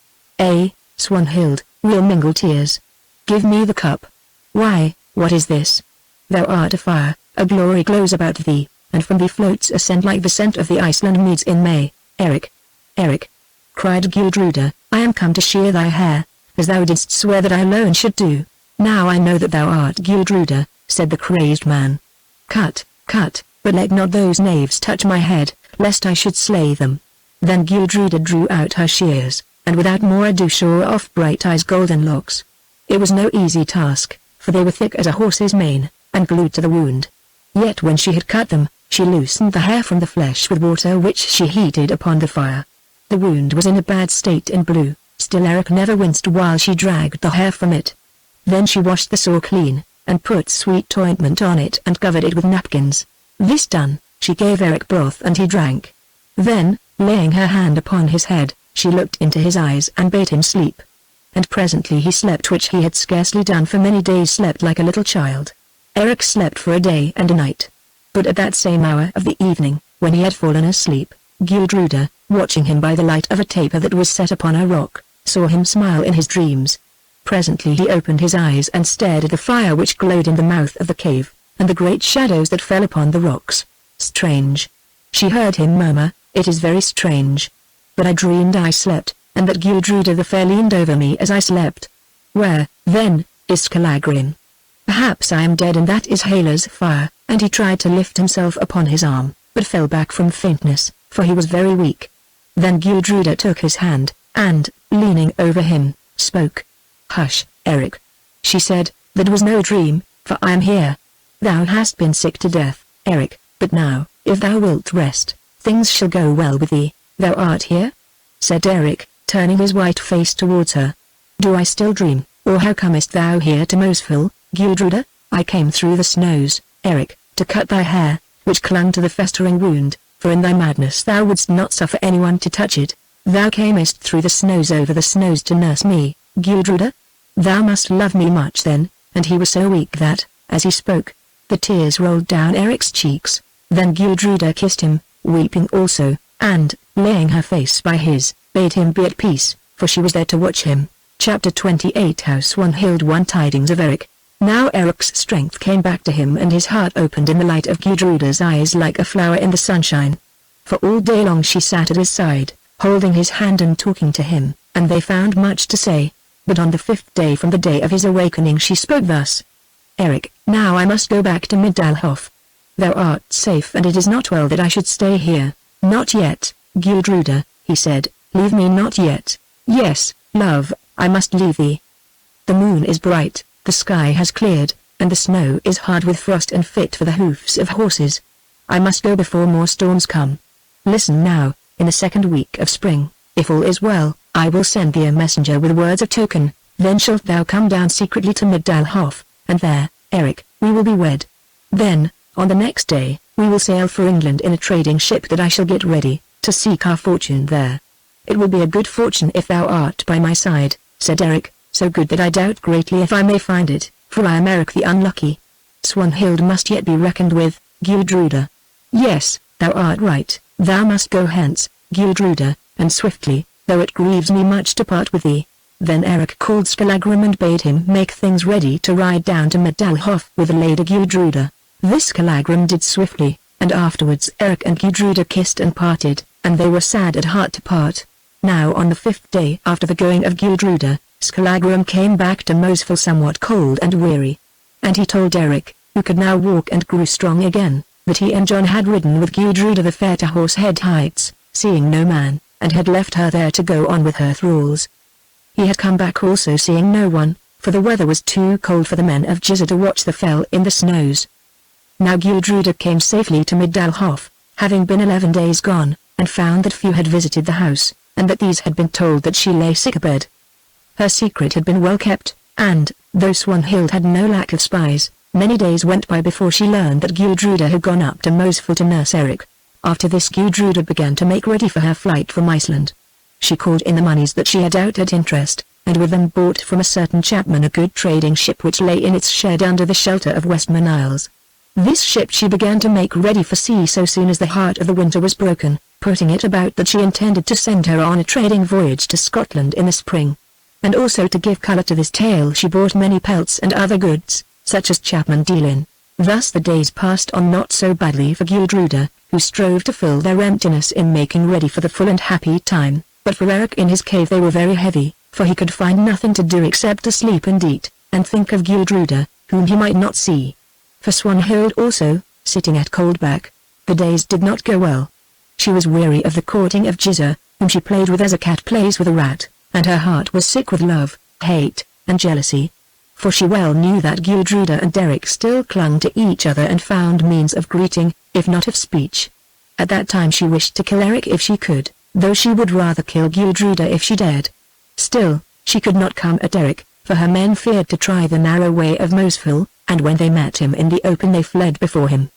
Swanhild, we'll mingle tears. Give me the cup. Why, what is this? Thou art a fire, a glory glows about thee, and from thee floats a scent like the scent of the Iceland meads in May. Erik! Erik! Cried Gudruda, I am come to shear thy hair, as thou didst swear that I alone should do. Now I know that thou art Gudruda, said the crazed man. Cut, cut, but let not those knaves touch my head, lest I should slay them. Then Gudruda drew out her shears, and without more ado shore off Brighteyes' golden locks. It was no easy task, for they were thick as a horse's mane, and glued to the wound. Yet when she had cut them, she loosened the hair from the flesh with water which she heated upon the fire. The wound was in a bad state and blue, still Erik never winced while she dragged the hair from it. Then she washed the sore clean, and put sweet ointment on it and covered it with napkins. This done, she gave Erik broth and he drank. Then, laying her hand upon his head, she looked into his eyes and bade him sleep. And presently he slept, which he had scarcely done for many days, slept like a little child. Erik slept for a day and a night. But at that same hour of the evening, when he had fallen asleep, Gudruda, watching him by the light of a taper that was set upon a rock, saw him smile in his dreams. Presently he opened his eyes and stared at the fire which glowed in the mouth of the cave, and the great shadows that fell upon the rocks. Strange. She heard him murmur, it is very strange. But I dreamed I slept, and that Gudruda the fair leaned over me as I slept. Where, then, is Skallagrim? Perhaps I am dead and that is Hela's fire, and he tried to lift himself upon his arm, but fell back from faintness, for he was very weak. Then Gudruda took his hand, and, leaning over him, spoke. Hush, Erik. She said, that was no dream, for I am here. Thou hast been sick to death, Erik, but now, if thou wilt rest, things shall go well with thee. Thou art here? Said Erik, turning his white face towards her. Do I still dream, or how comest thou here to Mosfell, Gudruda? I came through the snows, Erik, to cut thy hair, which clung to the festering wound, for in thy madness thou wouldst not suffer anyone to touch it. Thou camest through the snows over the snows to nurse me, Gudruda? Thou must love me much then, and he was so weak that, as he spoke, the tears rolled down Erik's cheeks. Then Gudruda kissed him, weeping also, and, laying her face by his, bade him be at peace, for she was there to watch him. Chapter 28 How Swanhild won tidings of Erik. Now Erik's strength came back to him and his heart opened in the light of Gudruda's eyes like a flower in the sunshine. For all day long she sat at his side, holding his hand and talking to him, and they found much to say. But on the 5th day from the day of his awakening she spoke thus. Erik, now I must go back to Midalhof. Thou art safe and it is not well that I should stay here. Not yet, Gudruda, he said, leave me not yet. Yes, love, I must leave thee. The moon is bright, the sky has cleared, and the snow is hard with frost and fit for the hoofs of horses. I must go before more storms come. Listen now, in the 2nd week of spring, if all is well, I will send thee a messenger with words of token, then shalt thou come down secretly to Midalhof, and there, Erik, we will be wed. Then, on the next day, we will sail for England in a trading ship that I shall get ready, to seek our fortune there. It will be a good fortune if thou art by my side, said Erik, so good that I doubt greatly if I may find it, for I am Erik the unlucky. Swanhild must yet be reckoned with, Gudruda. Yes, thou art right, thou must go hence, Gudruda, and swiftly, though it grieves me much to part with thee. Then Erik called Skallagrim and bade him make things ready to ride down to Midalhof with the Lady Gudruda. This Skallagrim did swiftly, and afterwards Erik and Gudruda kissed and parted, and they were sad at heart to part. Now on the 5th day after the going of Gudruda, Skallagrim came back to Mosfell somewhat cold and weary. And he told Erik, who could now walk and grew strong again, that he and John had ridden with Gudruda the Fair to Horsehead Heights, seeing no man, and had left her there to go on with her thralls. He had come back also seeing no one, for the weather was too cold for the men of Giza to watch the fell in the snows. Now Gudruda came safely to Middelhof, having been 11 days gone, and found that few had visited the house, and that these had been told that she lay sick abed. Her secret had been well kept, and, though Swanhild had no lack of spies, many days went by before she learned that Gudruda had gone up to Mosfell to nurse Erik. After this Gudruda began to make ready for her flight from Iceland. She called in the moneys that she had out at interest, and with them bought from a certain chapman a good trading ship which lay in its shed under the shelter of Westman Isles. This ship she began to make ready for sea so soon as the heart of the winter was broken, putting it about that she intended to send her on a trading voyage to Scotland in the spring. And also to give colour to this tale she bought many pelts and other goods, such as chapmen deal in. Thus the days passed on not so badly for Gudruda, who strove to fill their emptiness in making ready for the full and happy time, but for Erik in his cave they were very heavy, for he could find nothing to do except to sleep and eat, and think of Gudruda, whom he might not see. For Swanhild also, sitting at Coldback, the days did not go well. She was weary of the courting of Giza, whom she played with as a cat plays with a rat, and her heart was sick with love, hate, and jealousy. For she well knew that Gudruda and Erik still clung to each other and found means of greeting, if not of speech. At that time she wished to kill Erik if she could, though she would rather kill Gudruda if she dared. Still, she could not come at Erik, for her men feared to try the narrow way of Mosfell, and when they met him in the open they fled before him.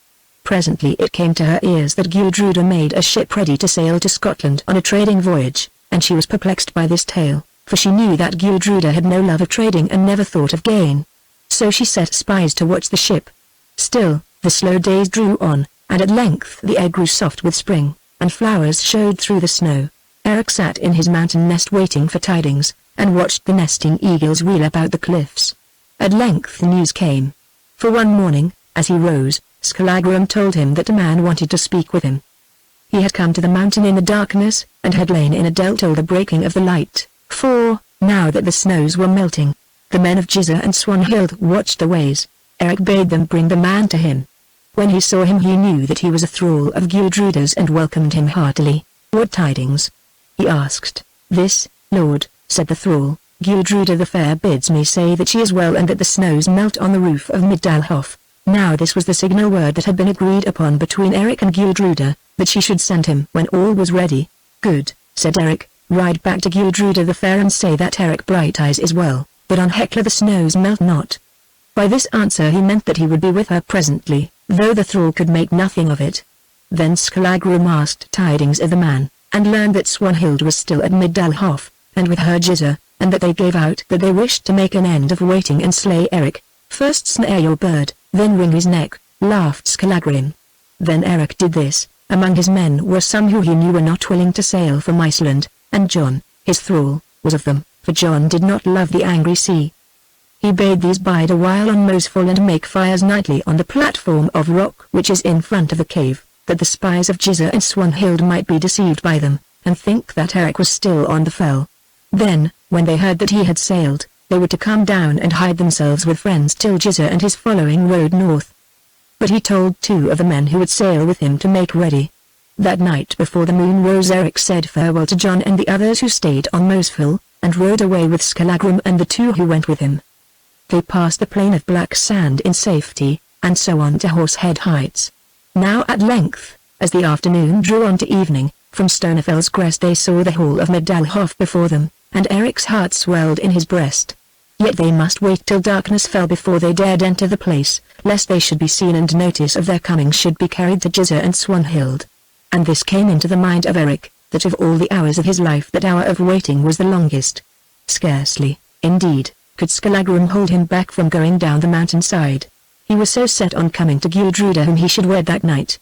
Presently it came to her ears that Gudruda made a ship ready to sail to Scotland on a trading voyage, and she was perplexed by this tale, for she knew that Gudruda had no love of trading and never thought of gain. So she set spies to watch the ship. Still, the slow days drew on, and at length the air grew soft with spring, and flowers showed through the snow. Erik sat in his mountain nest waiting for tidings, and watched the nesting eagles wheel about the cliffs. At length the news came. For one morning, as he rose, Skallagrim told him that a man wanted to speak with him. He had come to the mountain in the darkness, and had lain in a dell till the breaking of the light, for, now that the snows were melting, the men of Giza and Swanhild watched the ways. Erik bade them bring the man to him. When he saw him he knew that he was a thrall of Gudruda's and welcomed him heartily. "What tidings?" he asked. "This, lord," said the thrall, "Gudruda the Fair bids me say that she is well and that the snows melt on the roof of Middelhof." Now this was the signal word that had been agreed upon between Erik and Gudruda, that she should send him when all was ready. "Good," said Erik, "ride back to Gudruda the Fair and say that Erik Brighteyes is well, but on Hekla the snows melt not." By this answer he meant that he would be with her presently, though the thrall could make nothing of it. Then Skallagrim asked tidings of the man, and learned that Swanhild was still at Middelhof, and with her Giza, and that they gave out that they wished to make an end of waiting and slay Erik. "First snare your bird, then wring his neck," laughed Skallagrim. Then Erik did this. Among his men were some who he knew were not willing to sail from Iceland, and John, his thrall, was of them, for John did not love the angry sea. He bade these bide a while on Mosfell and make fires nightly on the platform of rock which is in front of the cave, that the spies of Giza and Swanhild might be deceived by them, and think that Erik was still on the fell. Then, when they heard that he had sailed, they were to come down and hide themselves with friends till Giza and his following rode north. But he told 2 of the men who would sail with him to make ready. That night before the moon rose Erik said farewell to John and the others who stayed on Mosfell, and rode away with Skallagrim and the 2 who went with him. They passed the plain of black sand in safety, and so on to Horsehead Heights. Now at length, as the afternoon drew on to evening, from Stonefell's crest they saw the hall of Middelhof before them, and Erik's heart swelled in his breast. Yet they must wait till darkness fell before they dared enter the place, lest they should be seen and notice of their coming should be carried to Giza and Swanhild. And this came into the mind of Erik, that of all the hours of his life that hour of waiting was the longest. Scarcely, indeed, could Skallagrim hold him back from going down the mountainside. He was so set on coming to Gudruda whom he should wed that night.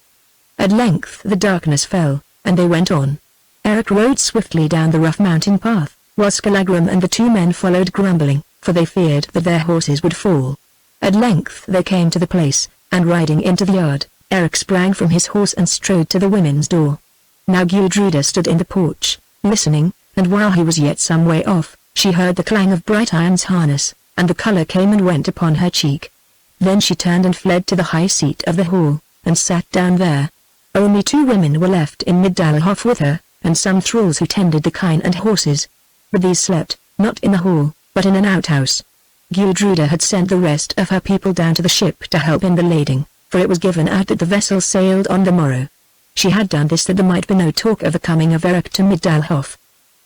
At length the darkness fell, and they went on. Erik rode swiftly down the rough mountain path, while Skallagrim and the 2 men followed grumbling, for they feared that their horses would fall. At length they came to the place, and riding into the yard, Erik sprang from his horse and strode to the women's door. Now Gudruda stood in the porch, listening, and while he was yet some way off, she heard the clang of Brighteye's harness, and the colour came and went upon her cheek. Then she turned and fled to the high seat of the hall, and sat down there. Only 2 women were left in Middelhof with her, and some thralls who tended the kine and horses. But these slept, not in the hall, but in an outhouse. Gudruda had sent the rest of her people down to the ship to help in the lading, for it was given out that the vessel sailed on the morrow. She had done this that there might be no talk of the coming of Erik to Middelhof.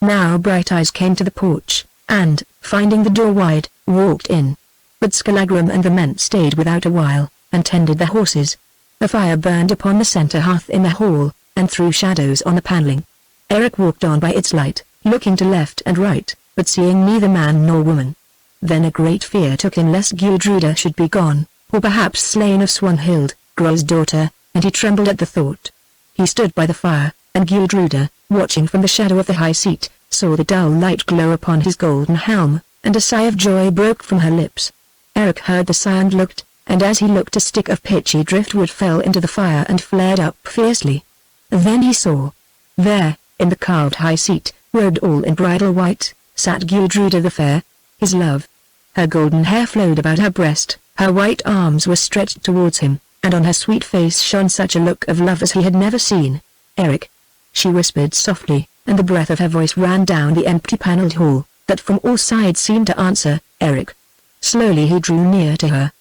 Now Brighteyes came to the porch, and, finding the door wide, walked in. But Skallagrim and the men stayed without a while, and tended the horses. A fire burned upon the centre hearth in the hall, and threw shadows on the panelling. Erik walked on by its light, looking to left and right, but seeing neither man nor woman. Then a great fear took him lest Gudruda should be gone, or perhaps slain of Swanhild, Groll's daughter, and he trembled at the thought. He stood by the fire, and Gudruda, watching from the shadow of the high seat, saw the dull light glow upon his golden helm, and a sigh of joy broke from her lips. Erik heard the sigh and looked, and as he looked a stick of pitchy driftwood fell into the fire and flared up fiercely. Then he saw. There, in the carved high seat, robed all in bridal white, sat Gudruda the fair, his love. Her golden hair flowed about her breast, her white arms were stretched towards him, and on her sweet face shone such a look of love as he had never seen. "Erik," she whispered softly, and the breath of her voice ran down the empty panelled hall, that from all sides seemed to answer, "Erik." Slowly he drew near to her.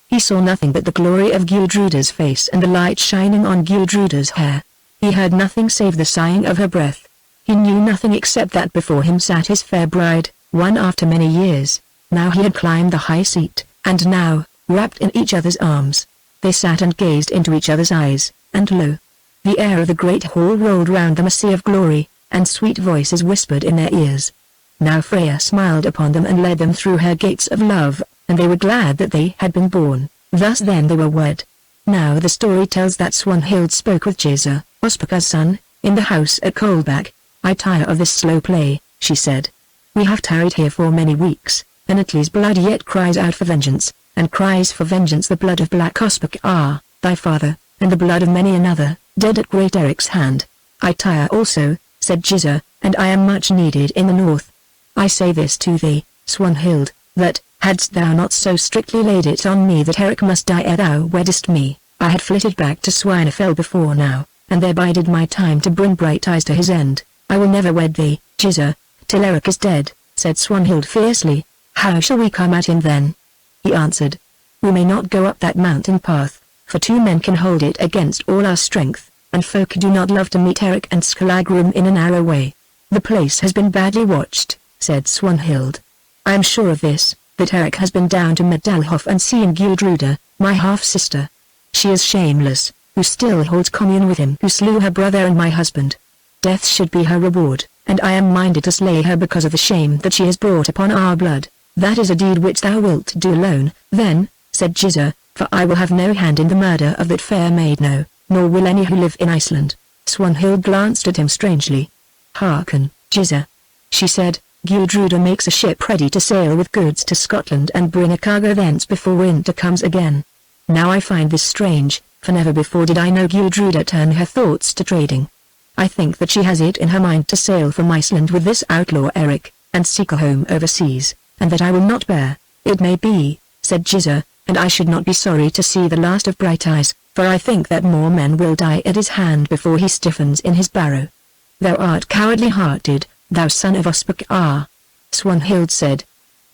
He saw nothing but the glory of Gudruda's face and the light shining on Gudruda's hair. He heard nothing save the sighing of her breath. He knew nothing except that before him sat his fair bride, one after many years. Now he had climbed the high seat, and now, wrapped in each other's arms, they sat and gazed into each other's eyes, and lo! The air of the great hall rolled round them a sea of glory, and sweet voices whispered in their ears. Now Freya smiled upon them and led them through her gates of love, and they were glad that they had been born. Thus then they were wed. Now the story tells that Swanhild spoke with Gizur, Ospakar's son, in the house at Kolbak. "I tire of this slow play," she said. "We have tarried here for many weeks, and Atli's blood yet cries out for vengeance, and cries for vengeance the blood of Black Ospakar, thy father, and the blood of many another, dead at Great Eric's hand. I tire also," said Gizur, "and I am much needed in the north. I say this to thee, Swanhild, that, hadst thou not so strictly laid it on me that Erik must die ere thou weddest me, I had flitted back to Swinefell before now, and there bided my time to bring Brighteyes to his end. I will never wed thee, Gizur, till Erik is dead," said Swanhild fiercely. "How shall we come at him then?" He answered. "We may not go up that mountain path, for 2 men can hold it against all our strength, and folk do not love to meet Erik and Skallagrim in a narrow way. The place has been badly watched," said Swanhild. "I am sure of this, that Erik has been down to Middelhof and seen Gudruda, my half-sister. She is shameless, who still holds commune with him who slew her brother and my husband. Death should be her reward, and I am minded to slay her because of the shame that she has brought upon our blood. That is a deed which thou wilt do alone, then," said Gizur, "for I will have no hand in the murder of that fair maid, no, nor will any who live in Iceland." Swanhild glanced at him strangely. "Hearken, Gizur," she said, "Gudruda makes a ship ready to sail with goods to Scotland and bring a cargo thence before winter comes again. Now I find this strange, for never before did I know Gudruda turn her thoughts to trading. I think that she has it in her mind to sail from Iceland with this outlaw Erik, and seek a home overseas, and that I will not bear." "It may be," said Gizur, "and I should not be sorry to see the last of Brighteyes, for I think that more men will die at his hand before he stiffens in his barrow." "Thou art cowardly-hearted, thou son of Ospakar," Swanhild said.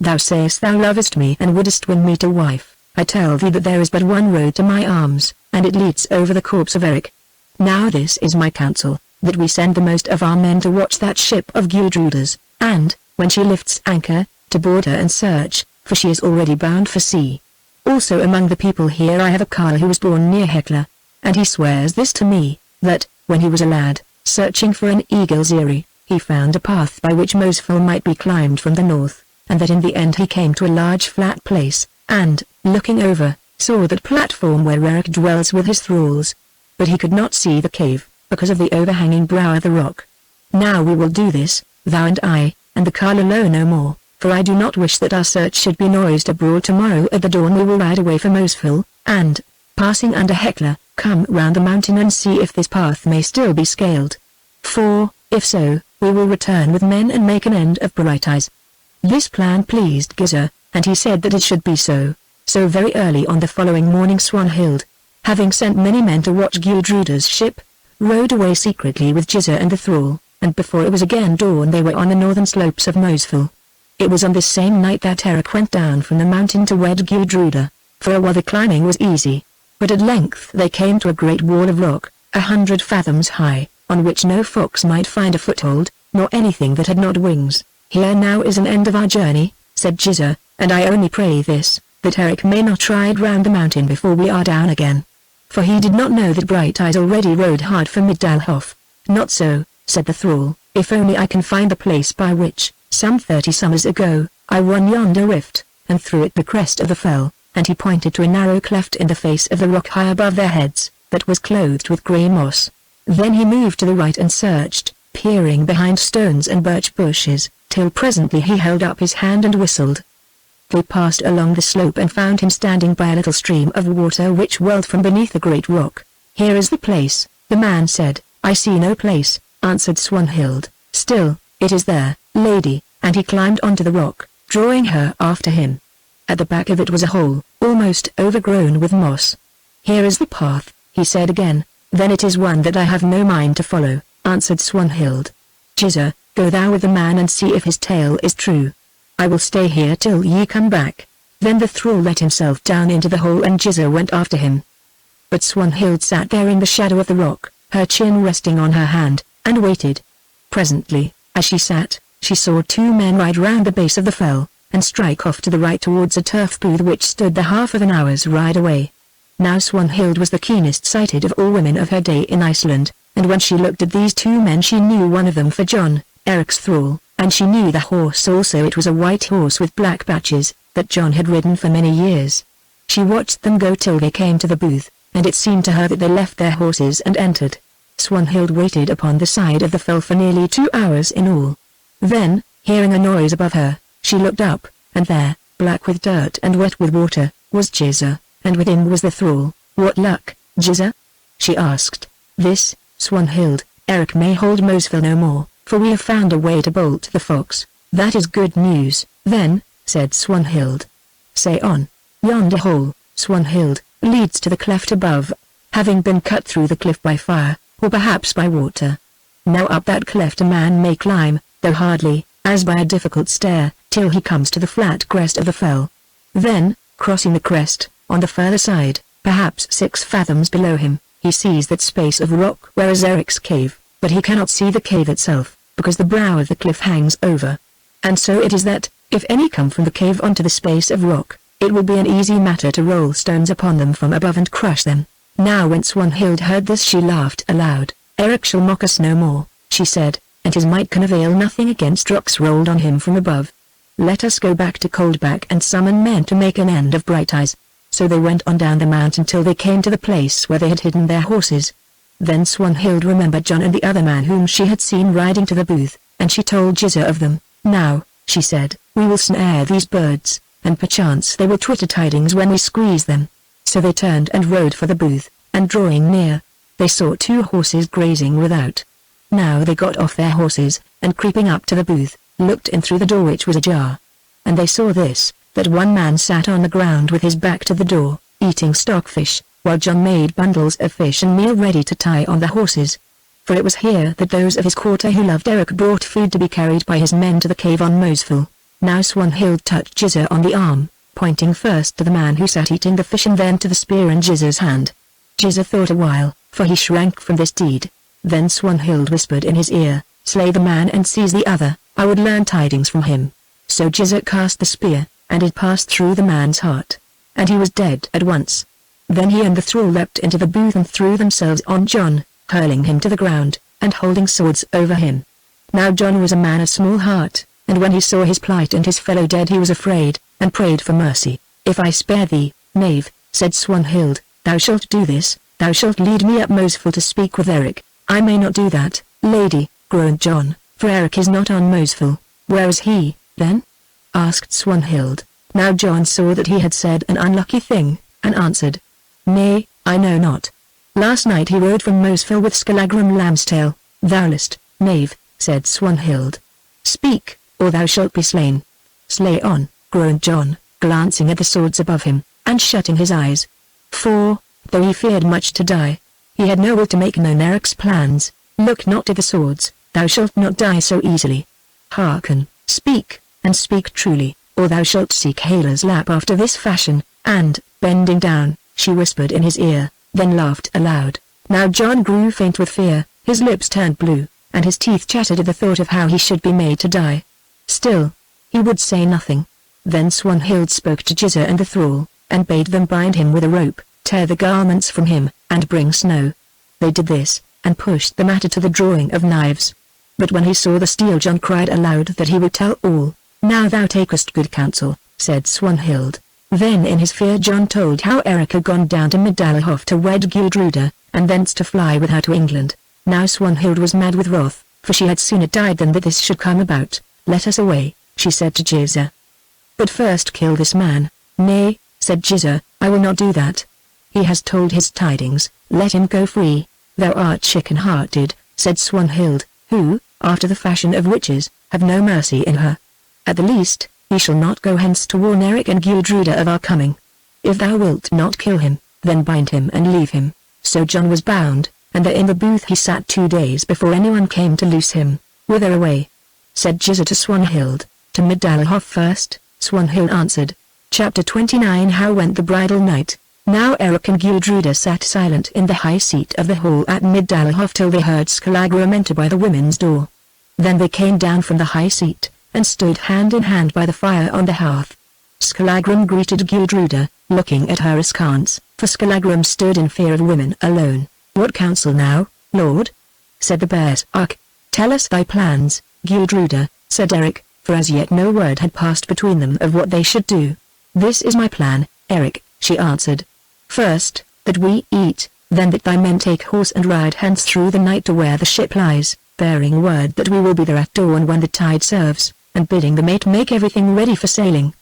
"Thou sayest thou lovest me and wouldest win me to wife. I tell thee that there is but one road to my arms, and it leads over the corpse of Erik. Now this is my counsel, that we send the most of our men to watch that ship of Gudruda's, and, when she lifts anchor, to board her and search, for she is already bound for sea. Also among the people here I have a carle who was born near Hekla, and he swears this to me, that, when he was a lad, searching for an eagle's eyrie, he found a path by which Mosfell might be climbed from the north, and that in the end he came to a large flat place, and, looking over, saw that platform where Erik dwells with his thralls. But he could not see the cave, because of the overhanging brow of the rock. Now we will do this, thou and I, and the carle alone no more, for I do not wish that our search should be noised abroad tomorrow at the dawn. We will ride away from Mosfell, and, passing under Hekla, come round the mountain and see if this path may still be scaled. For, if so, we will return with men and make an end of Brighteyes." This plan pleased Gizur, and he said that it should be so. So very early on the following morning Swanhild, having sent many men to watch Gudruda's ship, rowed away secretly with Jizza and the thrall, and before it was again dawn they were on the northern slopes of Mosfell. It was on this same night that Eric went down from the mountain to wed Gudruda. For a while the climbing was easy, but at length they came to a great wall of rock, 100 fathoms high, on which no fox might find a foothold, nor anything that had not wings. "Here now is an end of our journey," said Jizza, "and I only pray this, that Eric may not ride round the mountain before we are down again." For he did not know that Brighteyes already rode hard for Middalhof. "Not so," said the thrall, "if only I can find the place by which, some 30 summers ago, I won yonder rift, and through it the crest of the fell," and he pointed to a narrow cleft in the face of the rock high above their heads, that was clothed with grey moss. Then he moved to the right and searched, peering behind stones and birch bushes, till presently he held up his hand and whistled. They passed along the slope and found him standing by a little stream of water which welled from beneath a great rock. "Here is the place," the man said. "I see no place," answered Swanhild. "Still, it is there, lady," and he climbed onto the rock, drawing her after him. At the back of it was a hole, almost overgrown with moss. "Here is the path," he said again. "Then it is one that I have no mind to follow," answered Swanhild. "Jizza, go thou with the man and see if his tale is true. I will stay here till ye come back." Then the thrall let himself down into the hole and Jizza went after him. But Swanhild sat there in the shadow of the rock, her chin resting on her hand, and waited. Presently, as she sat, she saw 2 men ride round the base of the fell, and strike off to the right towards a turf booth which stood the half of an hour's ride away. Now Swanhild was the keenest-sighted of all women of her day in Iceland, and when she looked at these 2 men she knew one of them for John, Eric's thrall, and she knew the horse also. It was a white horse with black patches, that John had ridden for many years. She watched them go till they came to the booth, and it seemed to her that they left their horses and entered. Swanhild waited upon the side of the fell for nearly 2 hours in all. Then, hearing a noise above her, she looked up, and there, black with dirt and wet with water, was Jizza, and with him was the thrall. "What luck, Jizza?" she asked. "This, Swanhild, Eric may hold Mosfell no more, for we have found a way to bolt the fox." "That is good news, then," said Swanhild. "Say on." "Yonder hole, Swanhild, leads to the cleft above, having been cut through the cliff by fire, or perhaps by water. Now up that cleft a man may climb, though hardly, as by a difficult stair, till he comes to the flat crest of the fell. Then, crossing the crest, on the further side, perhaps 6 fathoms below him, he sees that space of rock where is Eric's cave, but he cannot see the cave itself, because the brow of the cliff hangs over. And so it is that, if any come from the cave onto the space of rock, it will be an easy matter to roll stones upon them from above and crush them." Now when Swanhild heard this she laughed aloud. "Eric shall mock us no more," she said, "and his might can avail nothing against rocks rolled on him from above. Let us go back to Coldback and summon men to make an end of Brighteyes." So they went on down the mountain till they came to the place where they had hidden their horses. Then Swanhild remembered John and the other man whom she had seen riding to the booth, and she told Jizza of them. "Now," she said, "we will snare these birds, and perchance they will twitter tidings when we squeeze them." So they turned and rode for the booth, and drawing near, they saw 2 horses grazing without. Now they got off their horses, and creeping up to the booth, looked in through the door which was ajar. And they saw this, that one man sat on the ground with his back to the door, eating stockfish, while John made bundles of fish and meal ready to tie on the horses. For it was here that those of his quarter who loved Eric brought food to be carried by his men to the cave on Mosfell. Now Swanhild touched Jizza on the arm, pointing first to the man who sat eating the fish and then to the spear in Jizza's hand. Jizza thought a while, for he shrank from this deed. Then Swanhild whispered in his ear, "Slay the man and seize the other, I would learn tidings from him." So Jizza cast the spear, and it passed through the man's heart, and he was dead at once. Then he and the thrall leapt into the booth and threw themselves on John, hurling him to the ground, and holding swords over him. Now John was a man of small heart, and when he saw his plight and his fellow dead he was afraid, and prayed for mercy. "If I spare thee, knave," said Swanhild, "thou shalt do this, thou shalt lead me up Mosfell to speak with Eric." "I may not do that, lady," groaned John, "for Eric is not on Mosfell." "Where is he, then?" asked Swanhild. Now John saw that he had said an unlucky thing, and answered, "Nay, I know not. Last night he rode from Mosfell with Skallagrim Lambstail." "Thou liest, knave," said Swanhild. "Speak, or thou shalt be slain." "Slay on," groaned John, glancing at the swords above him, and shutting his eyes. "For," though he feared much to die. He had no will to make known Eric's plans. Look not to the swords, thou shalt not die so easily. Hearken, speak, and speak truly, or thou shalt seek Hela's lap after this fashion, and, bending down, she whispered in his ear, then laughed aloud. Now John grew faint with fear, his lips turned blue, and his teeth chattered at the thought of how he should be made to die. Still, he would say nothing. Then Swanhild spoke to Gizzer and the thrall, and bade them bind him with a rope, tear the garments from him, and bring snow. They did this, and pushed the matter to the drawing of knives. But when he saw the steel, John cried aloud that he would tell all. Now thou takest good counsel, said Swanhild. Then in his fear John told how Eric had gone down to Middelhof to wed Gudruda, and thence to fly with her to England. Now Swanhild was mad with wrath, for she had sooner died than that this should come about. Let us away, she said to Gizzer. But first kill this man. Nay, said Gizzer, I will not do that. He has told his tidings, let him go free. Thou art chicken-hearted, said Swanhild, who, after the fashion of witches, have no mercy in her. At the least, he shall not go hence to warn Eric and Gudruda of our coming. If thou wilt not kill him, then bind him and leave him. So John was bound, and there in the booth he sat 2 days before anyone came to loose him. Whither away? Said Gizzer to Swanhild. To Middelhof first, Swanhild answered. Chapter 29. How went the bridal night? Now Eric and Gudruda sat silent in the high seat of the hall at Middelhof till they heard Skallagrim enter by the women's door. Then they came down from the high seat, and stood hand in hand by the fire on the hearth. Skallagrim greeted Gudruda, looking at her askance, for Skallagrim stood in fear of women alone. What counsel now, lord? Said the Berserk. Tell us thy plans, Gudruda, said Eric, for as yet no word had passed between them of what they should do. This is my plan, Eric, she answered. First, that we eat, then that thy men take horse and ride hence through the night to where the ship lies, bearing word that we will be there at dawn when the tide serves, and bidding the mate make everything ready for sailing.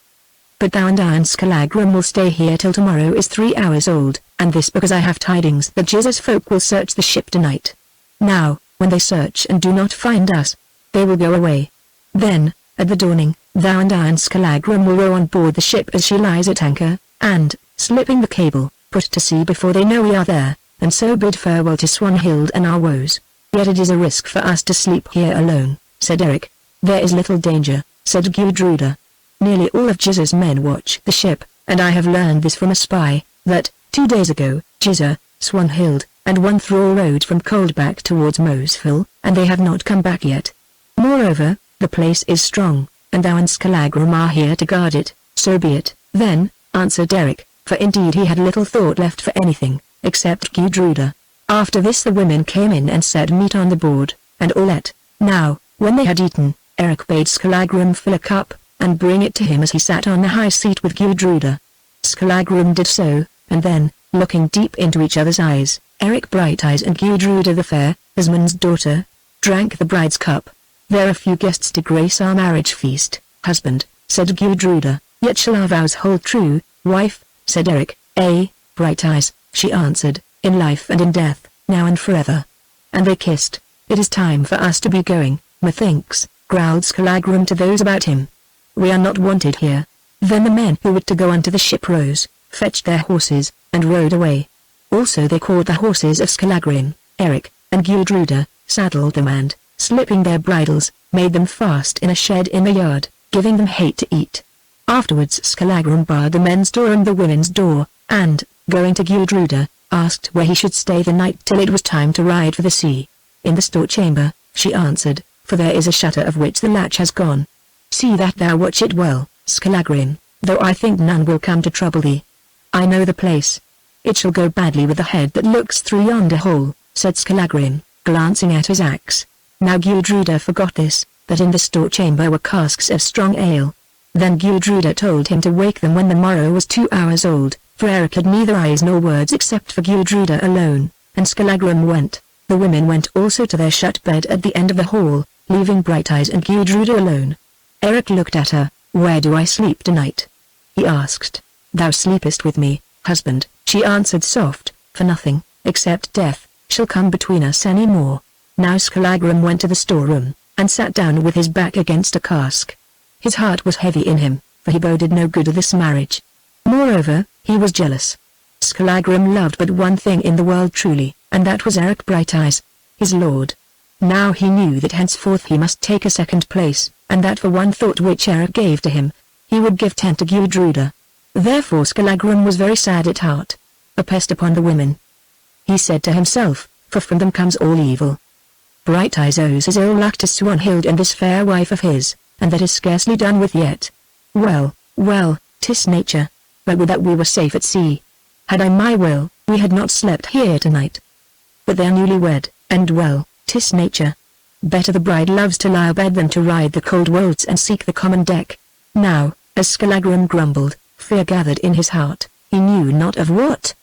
But thou and I and Skallagrim will stay here till tomorrow is 3 hours old, and this because I have tidings that Gizzer's folk will search the ship tonight. Now, when they search and do not find us, they will go away. Then, at the dawning, thou and I and Skallagrim will row on board the ship as she lies at anchor, and, slipping the cable, put to sea before they know we are there, and so bid farewell to Swanhild and our woes. Yet it is a risk for us to sleep here alone, said Eric. There is little danger, said Gudruda. Nearly all of Gizzer's men watch the ship, and I have learned this from a spy, that, 2 days ago, Gizzer, Swanhild, and one thrall rode from Coldback towards Mosfell, and they have not come back yet. Moreover, the place is strong, and thou and Skallagrim are here to guard it. So be it, then, answered Eric, for indeed he had little thought left for anything, except Gudruda. After this the women came in and set meat on the board, and all ate. Now, when they had eaten, Eric bade Skallagrim fill a cup, and bring it to him as he sat on the high seat with Gudruda. Skallagrim did so, and then, looking deep into each other's eyes, Eric Brighteyes and Gudruda the fair, Asmund's daughter, drank the bride's cup. There are few guests to grace our marriage feast, husband, said Gudruda, yet shall our vows hold true, wife, said Eric. Brighteyes, she answered, in life and in death, now and forever. And they kissed. It is time for us to be going, methinks, growled Skallagrim to those about him. We are not wanted here. Then the men who were to go unto the ship rose, fetched their horses, and rode away. Also they caught the horses of Skallagrim, Eric, and Gudruda, saddled them and, slipping their bridles, made them fast in a shed in the yard, giving them hay to eat. Afterwards Skallagrim barred the men's door and the women's door, and, going to Gudruda, asked where he should stay the night till it was time to ride for the sea. In the store chamber, she answered, for there is a shutter of which the latch has gone. See that thou watch it well, Skallagrim, though I think none will come to trouble thee. I know the place. It shall go badly with the head that looks through yonder hole, said Skallagrim, glancing at his axe. Now Gudruda forgot this, that in the store chamber were casks of strong ale. Then Gudruda told him to wake them when the morrow was 2 hours old, for Eric had neither eyes nor words except for Gudruda alone, and Skallagrim went. The women went also to their shut bed at the end of the hall, leaving Brighteyes and Gudruda alone. Eric looked at her. Where do I sleep tonight? He asked. Thou sleepest with me, husband, she answered soft, for nothing, except death, shall come between us any more. Now Skallagrim went to the storeroom, and sat down with his back against a cask. His heart was heavy in him, for he boded no good of this marriage. Moreover, he was jealous. Skallagrim loved but one thing in the world truly, and that was Eric Brighteyes, his lord. Now he knew that henceforth he must take a second place, and that for one thought which Eric gave to him, he would give 10 to Gudruda. Therefore Skallagrim was very sad at heart. A pest upon the women, he said to himself, for from them comes all evil. Brighteyes owes his ill luck to Swanhild and this fair wife of his, and that is scarcely done with yet. Well, 'tis nature. But would that we were safe at sea. Had I my will, we had not slept here tonight. But they're newly wed, and 'tis nature. Better the bride loves to lie abed than to ride the cold wolds and seek the common deck. Now, as Skallagrim grumbled, fear gathered in his heart, he knew not of what.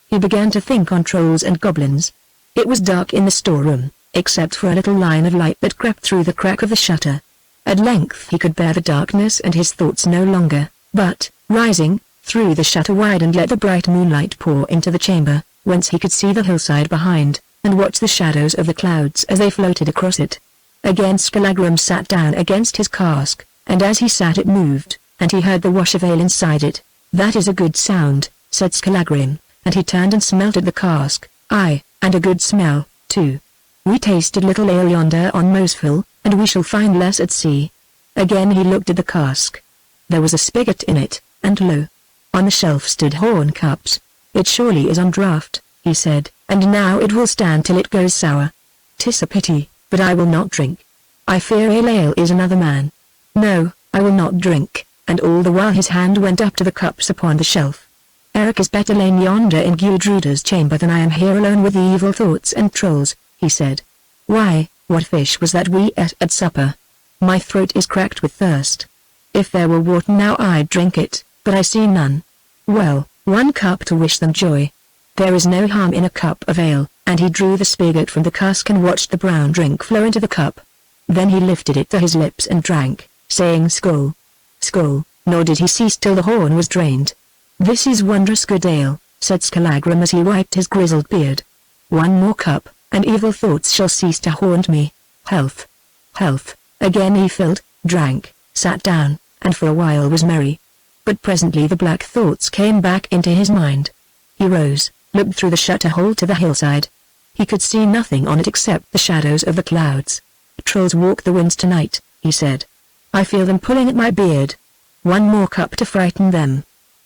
He began to think on trolls and goblins. It was dark in the storeroom, except for a little line of light that crept through the crack of the shutter. At length he could bear the darkness and his thoughts no longer, but, rising, threw the shutter wide and let the bright moonlight pour into the chamber, whence he could see the hillside behind, and watch the shadows of the clouds as they floated across it. Again Skallagrim sat down against his cask, and as he sat it moved, and he heard the wash of ale inside it. That is a good sound, said Skallagrim, and he turned and smelt at the cask. Aye, and a good smell, too. We tasted little ale yonder on Moseful, and we shall find less at sea. Again he looked at the cask. There was a spigot in it, and lo! On the shelf stood horn cups. It surely is on draught, he said, and now it will stand till it goes sour. 'Tis a pity, but I will not drink. I fear ale is another man. No, I will not drink, and all the while his hand went up to the cups upon the shelf. Eric is better lain yonder in Gudruda's chamber than I am here alone with the evil thoughts and trolls, he said. Why, what fish was that we ate at supper? My throat is cracked with thirst. If there were water now I'd drink it, but I see none. Well, 1 cup to wish them joy. There is no harm in a cup of ale, and he drew the spigot from the cask and watched the brown drink flow into the cup. Then he lifted it to his lips and drank, saying Skål. Skål, nor did he cease till the horn was drained. This is wondrous good ale, said Skallagrim as he wiped his grizzled beard. 1 more cup, and evil thoughts shall cease to haunt me. Health. Health. Again he filled, drank, sat down, and for a while was merry. But presently the black thoughts came back into his mind. He rose, looked through the shutter hole to the hillside. He could see nothing on it except the shadows of the clouds. Trolls walk the winds tonight, he said. I feel them pulling at my beard. 1 more cup to frighten them.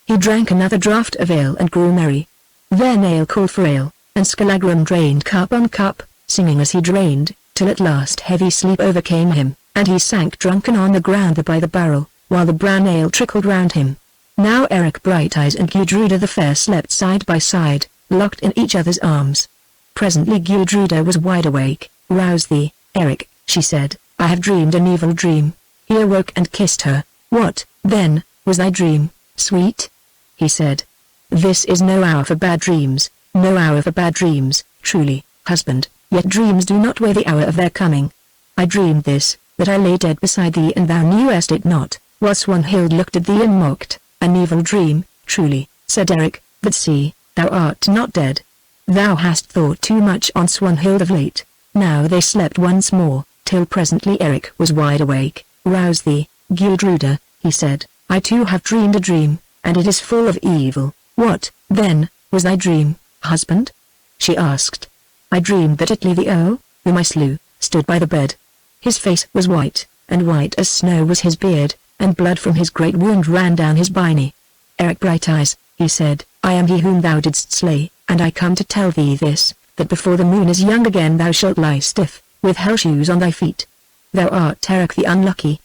He drank another draught of ale and grew merry. Then ale called for ale, and Skallagrim drained cup on cup, singing as he drained, till at last heavy sleep overcame him, and he sank drunken on the ground by the barrel, while the brown ale trickled round him. Now Eric Brighteyes and Gudruda the Fair slept side by side, locked in each other's arms. Presently Gudruda was wide awake. Rouse thee, Eric, she said, I have dreamed an evil dream. He awoke and kissed her. What, then, was thy dream, sweet? He said. This is no hour for bad dreams, no hour for bad dreams, truly, husband, yet dreams do not weigh the hour of their coming. I dreamed this, that I lay dead beside thee and thou knewest it not, while Swanhild looked at thee and mocked. An evil dream, truly, said Eric, but see, thou art not dead. Thou hast thought too much on Swanhild of late. Now they slept once more, till presently Eric was wide awake. Rouse thee, Gudruda, he said, I too have dreamed a dream, and it is full of evil. What, then, was thy dream, husband? She asked. I dreamed that Atli the Earl, whom I slew, stood by the bed. His face was white, and white as snow was his beard, and blood from his great wound ran down his biny. Eric Brighteyes, he said, I am he whom thou didst slay, and I come to tell thee this, that before the moon is young again thou shalt lie stiff, with hell shoes on thy feet. Thou art Eric the unlucky.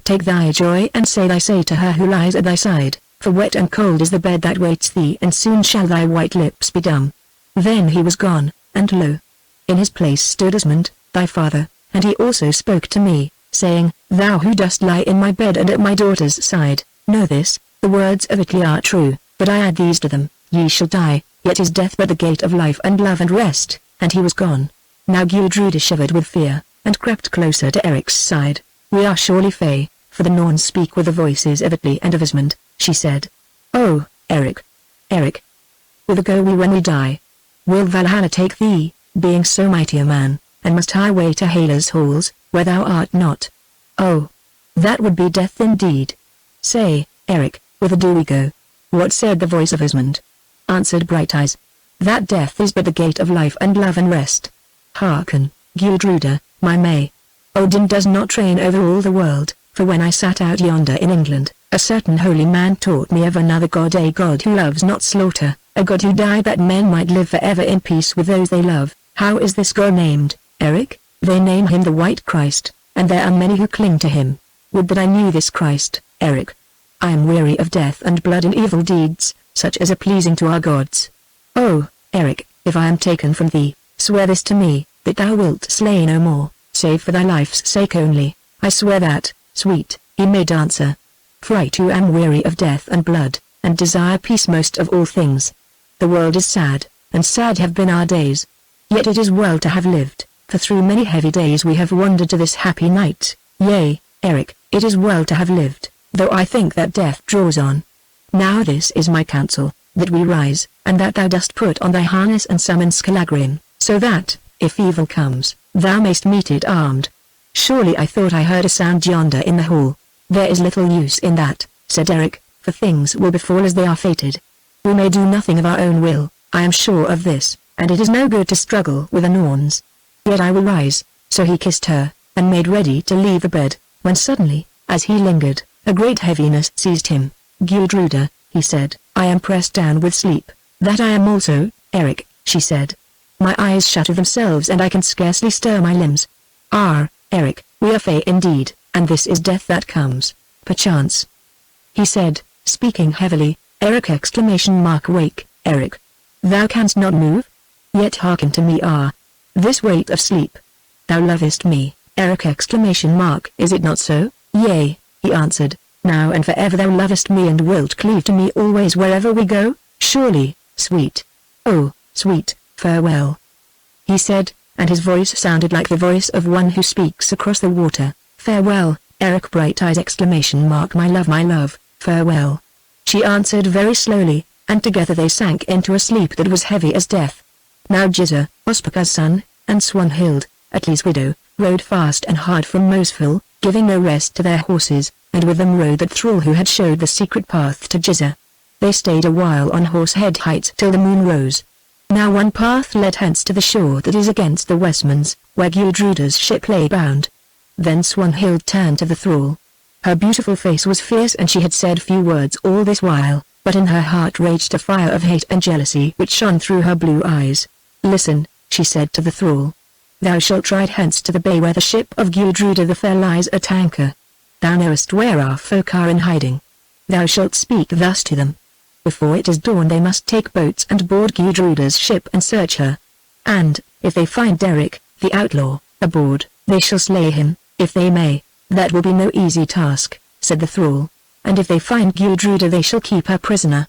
Take thy joy and say thy say to her who lies at thy side, for wet and cold is the bed that waits thee and soon shall thy white lips be dumb. Then he was gone, and lo! In his place stood Asmund, thy father, and he also spoke to me, saying, Thou who dost lie in my bed and at my daughter's side, know this, the words of Atli are true, but I add these to them, ye shall die, yet is death but the gate of life and love and rest, and he was gone. Now Gudruda shivered with fear, and crept closer to Eric's side. We are surely fey, for the Norns speak with the voices of Atli and of Asmund, she said. Oh, Eric. Eric. Whither go we when we die? Will Valhalla take thee, being so mighty a man, and must highway to Hela's halls, where thou art not? Oh. That would be death indeed. Say, Eric, whither do we go? What said the voice of Asmund? answered Brighteyes. That death is but the gate of life and love and rest. Hearken, Gudruda, my May. Odin does not reign over all the world, for when I sat out yonder in England, a certain holy man taught me of another God, a God who loves not slaughter, a God who died that men might live forever in peace with those they love. How is this God named, Eric? They name him the White Christ, and there are many who cling to him. Would that I knew this Christ, Eric. I am weary of death and blood and evil deeds, such as are pleasing to our gods. Oh, Eric, if I am taken from thee, swear this to me, that thou wilt slay no more, save for thy life's sake only. I swear that, sweet, he made answer. For I too am weary of death and blood, and desire peace most of all things. The world is sad, and sad have been our days. Yet it is well to have lived, for through many heavy days we have wandered to this happy night. Yea, Eric, it is well to have lived, though I think that death draws on. Now this is my counsel, that we rise, and that thou dost put on thy harness and summon Skallagrim, so that, if evil comes, thou mayst meet it armed. Surely I thought I heard a sound yonder in the hall. There is little use in that, said Eric, for things will befall as they are fated. We may do nothing of our own will, I am sure of this, and it is no good to struggle with the Norns. Yet I will rise. So he kissed her, and made ready to leave the bed, when suddenly, as he lingered, a great heaviness seized him. Gudruda, he said, I am pressed down with sleep. That I am also, Eric, she said. My eyes shut of themselves and I can scarcely stir my limbs. Ah, Eric, we are fey indeed, and this is death that comes, perchance. He said, speaking heavily. Eric! Wake, Eric. Thou canst not move? Yet hearken to me. This weight of sleep. Thou lovest me, Eric! Is it not so? Yea, he answered, now and forever thou lovest me and wilt cleave to me always wherever we go, surely, sweet. Oh, sweet, farewell. He said, and his voice sounded like the voice of one who speaks across the water. Farewell, Eric! My love, farewell. She answered very slowly, and together they sank into a sleep that was heavy as death. Now Gizur, Ospakar's son, and Swanhild, Atli's widow, rode fast and hard from Mosfell, giving no rest to their horses, and with them rode that thrall who had showed the secret path to Gizur. They stayed a while on Horsehead Heights till the moon rose. Now one path led hence to the shore that is against the Westmans, where Gudruda's ship lay bound. Then Swanhild turned to the thrall. Her beautiful face was fierce and she had said few words all this while, but in her heart raged a fire of hate and jealousy which shone through her blue eyes. Listen, she said to the thrall. Thou shalt ride hence to the bay where the ship of Gudruda the fair lies at anchor. Thou knowest where our folk are in hiding. Thou shalt speak thus to them. Before it is dawn they must take boats and board Gudruda's ship and search her. And, if they find Derek, the outlaw, aboard, they shall slay him, if they may. That will be no easy task, said the thrall. And if they find Gudruda they shall keep her prisoner.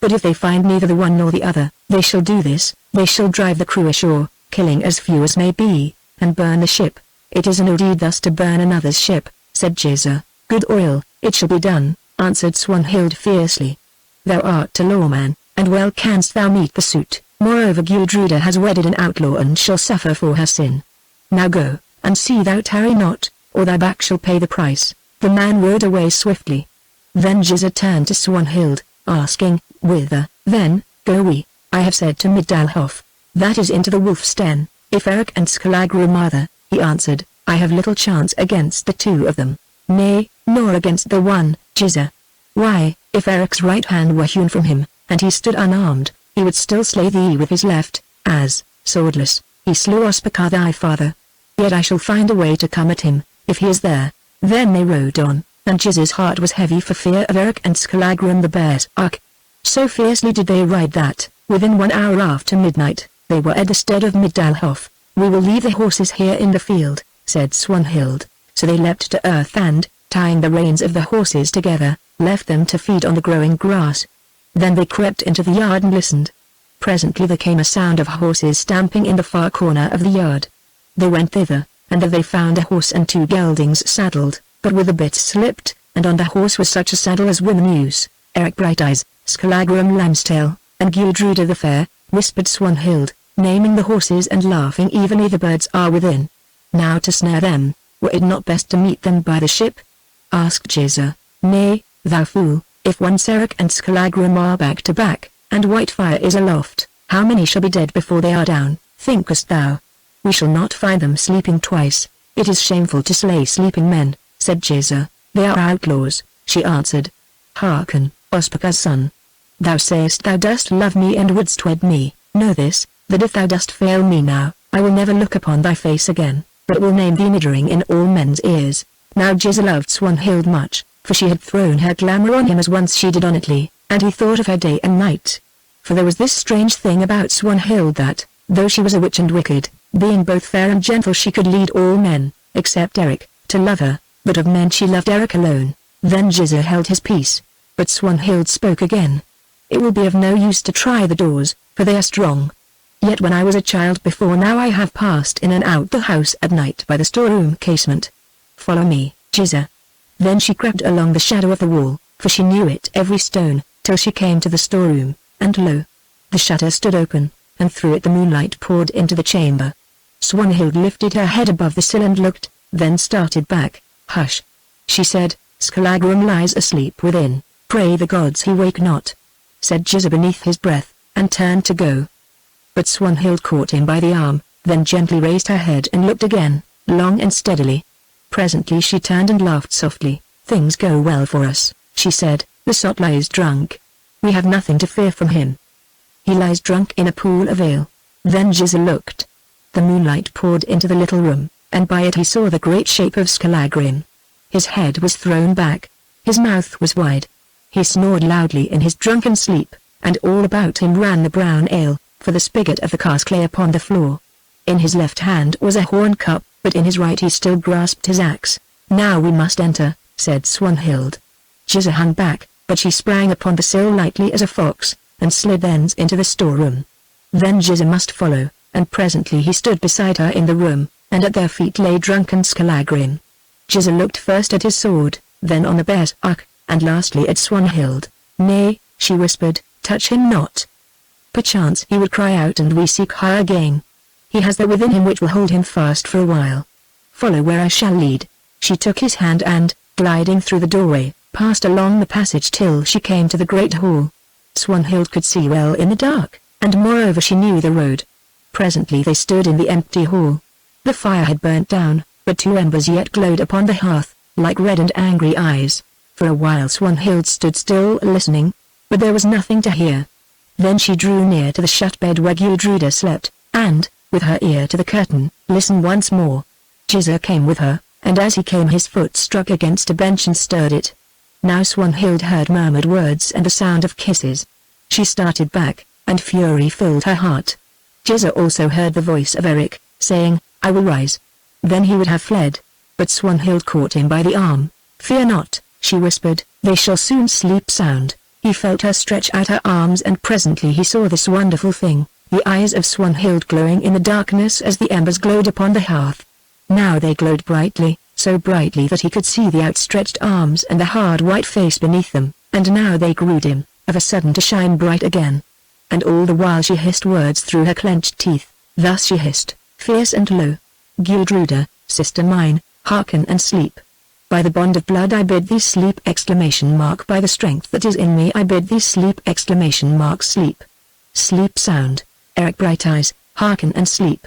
But if they find neither the one nor the other, they shall do this, they shall drive the crew ashore, killing as few as may be, and burn the ship. It is an ill deed thus to burn another's ship, said Gizur. Good or ill, it shall be done, answered Swanhild fiercely. Thou art a lawman, and well canst thou meet the suit. Moreover Gudruda has wedded an outlaw and shall suffer for her sin. Now go, and see thou tarry not, or thy back shall pay the price. The man rode away swiftly. Then Gizur turned to Swanhild, asking, Whither, then, go we? I have said to Midalhof. That is into the wolf's den. If Eric and Skallagrim are there, he answered, I have little chance against the two of them. Nay, nor against the one, Gizur. Why, if Eric's right hand were hewn from him, and he stood unarmed, he would still slay thee with his left, as, swordless, he slew Ospakar thy father. Yet I shall find a way to come at him, if he is there. Then they rode on, and Gizur's heart was heavy for fear of Eric and Skallagrim the bear's ark. So fiercely did they ride that, within 1 hour after midnight, they were at the stead of Midalhof. We will leave the horses here in the field, said Swanhild. So they leapt to earth and, tying the reins of the horses together, left them to feed on the growing grass. Then they crept into the yard and listened. Presently there came a sound of horses stamping in the far corner of the yard. They went thither, and there they found a horse and 2 geldings saddled, but with the bits slipped, and on the horse was such a saddle as women use. Eric Brighteyes, Skallagrim Lambstail, and Gudruda the Fair, whispered Swanhild, naming the horses and laughing evenly. The birds are within. Now to snare them, were it not best to meet them by the ship? Asked Gizur. Nay, thou fool, if once Eric and Skallagrim are back to back, and white fire is aloft. How many shall be dead before they are down, thinkest thou? We shall not find them sleeping twice. It is shameful to slay sleeping men, said Jizza. They are outlaws, she answered. Hearken, Ospaka's son. Thou sayest thou dost love me and wouldst wed me. Know this, that if thou dost fail me now, I will never look upon thy face again, but will name thee niddering in all men's ears. Now Jizza loved Swanhild much, for she had thrown her glamour on him as once she did on Italy, and he thought of her day and night. For there was this strange thing about Swanhild that, though she was a witch and wicked, being both fair and gentle she could lead all men, except Eric, to love her, but of men she loved Eric alone. Then Jizza held his peace. But Swanhild spoke again. It will be of no use to try the doors, for they are strong. Yet when I was a child before now I have passed in and out the house at night by the storeroom casement. Follow me, Jizza. Then she crept along the shadow of the wall, for she knew it every stone, till she came to the storeroom, and lo! The shutter stood open, and through it the moonlight poured into the chamber. Swanhild lifted her head above the sill and looked, then started back. Hush! She said, Skallagrim lies asleep within, pray the gods he wake not, said Jizza beneath his breath, and turned to go. But Swanhild caught him by the arm, then gently raised her head and looked again, long and steadily. Presently she turned and laughed softly. Things go well for us, she said, the sot lies drunk. We have nothing to fear from him. He lies drunk in a pool of ale. Then Jizza looked. The moonlight poured into the little room, and by it he saw the great shape of Skallagrim. His head was thrown back. His mouth was wide. He snored loudly in his drunken sleep, and all about him ran the brown ale, for the spigot of the cask lay upon the floor. In his left hand was a horn cup, but in his right he still grasped his axe. Now we must enter, said Swanhild. Jizza hung back, but she sprang upon the sill lightly as a fox, and slid thence into the storeroom. Then Jizza must follow, and presently he stood beside her in the room, and at their feet lay drunken Skallagrim. Jizza looked first at his sword, then on the bear's ark, and lastly at Swanhild. Nay, she whispered, touch him not. Perchance he would cry out and we seek higher gain. He has that within him which will hold him fast for a while. Follow where I shall lead. She took his hand and, gliding through the doorway, passed along the passage till she came to the great hall. Swanhild could see well in the dark, and moreover she knew the road. Presently they stood in the empty hall. The fire had burnt down, but 2 embers yet glowed upon the hearth, like red and angry eyes. For a while Swanhild stood still listening, but there was nothing to hear. Then she drew near to the shut bed where Gudruda slept, and, with her ear to the curtain, listened once more. Jizza came with her, and as he came his foot struck against a bench and stirred it. Now Swanhild heard murmured words and the sound of kisses. She started back, and fury filled her heart. Jizza also heard the voice of Eric, saying, I will rise. Then he would have fled, but Swanhild caught him by the arm. Fear not, she whispered, they shall soon sleep sound. He felt her stretch out her arms and presently he saw this wonderful thing, the eyes of Swanhild glowing in the darkness as the embers glowed upon the hearth. Now they glowed brightly, so brightly that he could see the outstretched arms and the hard white face beneath them, and now they grew dim, of a sudden to shine bright again. And all the while she hissed words through her clenched teeth. Thus she hissed, fierce and low. Gudruda, sister mine, hearken and sleep. By the bond of blood I bid thee sleep! By the strength that is in me I bid thee sleep! Sleep. Sleep sound. Eric Brighteyes, hearken and sleep.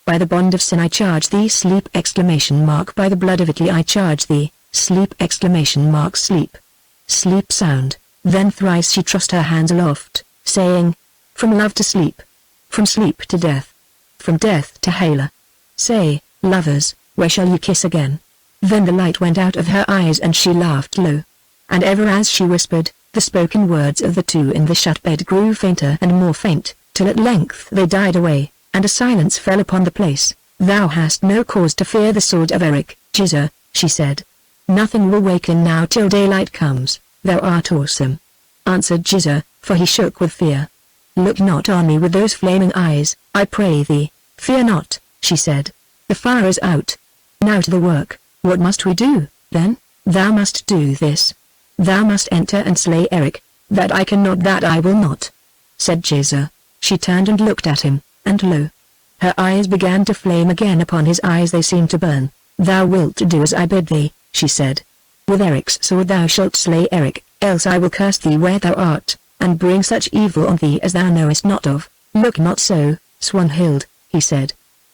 By the bond of sin I charge thee sleep! By the blood of Italy I charge thee, sleep! Sleep. Sleep sound. Then thrice she tossed her hands aloft, saying, from love to sleep. From sleep to death. From death to Hala. Say, lovers, where shall you kiss again? Then the light went out of her eyes and she laughed low. And ever as she whispered, the spoken words of the two in the shut bed grew fainter and more faint, till at length they died away, and a silence fell upon the place. Thou hast no cause to fear the sword of Eric, Jizza, she said. Nothing will waken now till daylight comes. Thou art awesome, answered Jizza, for he shook with fear. Look not on me with those flaming eyes, I pray thee. Fear not, she said. The fire is out. Now to the work. What must we do, then? Thou must do this. Thou must enter and slay Eric. That I cannot, that I will not, said Jizza. She turned and looked at him, and lo! Her eyes began to flame again upon his eyes, they seemed to burn. Thou wilt do as I bid thee, she said. With Eric's sword thou shalt slay Eric, else I will curse thee where thou art, and and bring such evil on thee as thou knowest not of. Look not so, Swanhild, he said.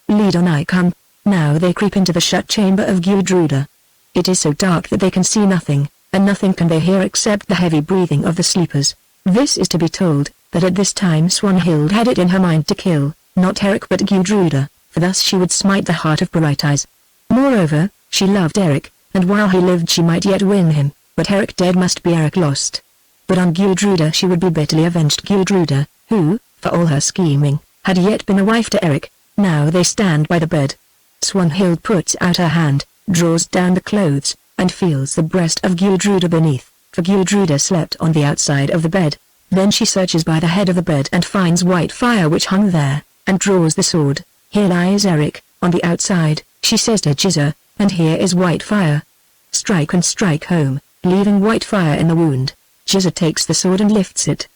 Lead on, I come. Now they creep into the shut chamber of Gudruda. It is so dark that they can see nothing, and nothing can they hear except the heavy breathing of the sleepers. This is to be told, that at this time Swanhild had it in her mind to kill, not Erik but Gudruda, for thus she would smite the heart of Brighteyes. Moreover, she loved Erik, and while he lived she might yet win him, but Erik dead must be Erik lost. But on Gudruda she would be bitterly avenged. Gudruda, who, for all her scheming, had yet been a wife to Erik. Now they stand by the bed. Swanhild puts out her hand, draws down the clothes, and feels the breast of Gudruda beneath, for Gudruda slept on the outside of the bed. Then she searches by the head of the bed and finds white fire which hung there, and draws the sword. Here lies Erik, on the outside, she says to Giza, and here is white fire. Strike and strike home, leaving white fire in the wound. Giza takes the sword and lifts it.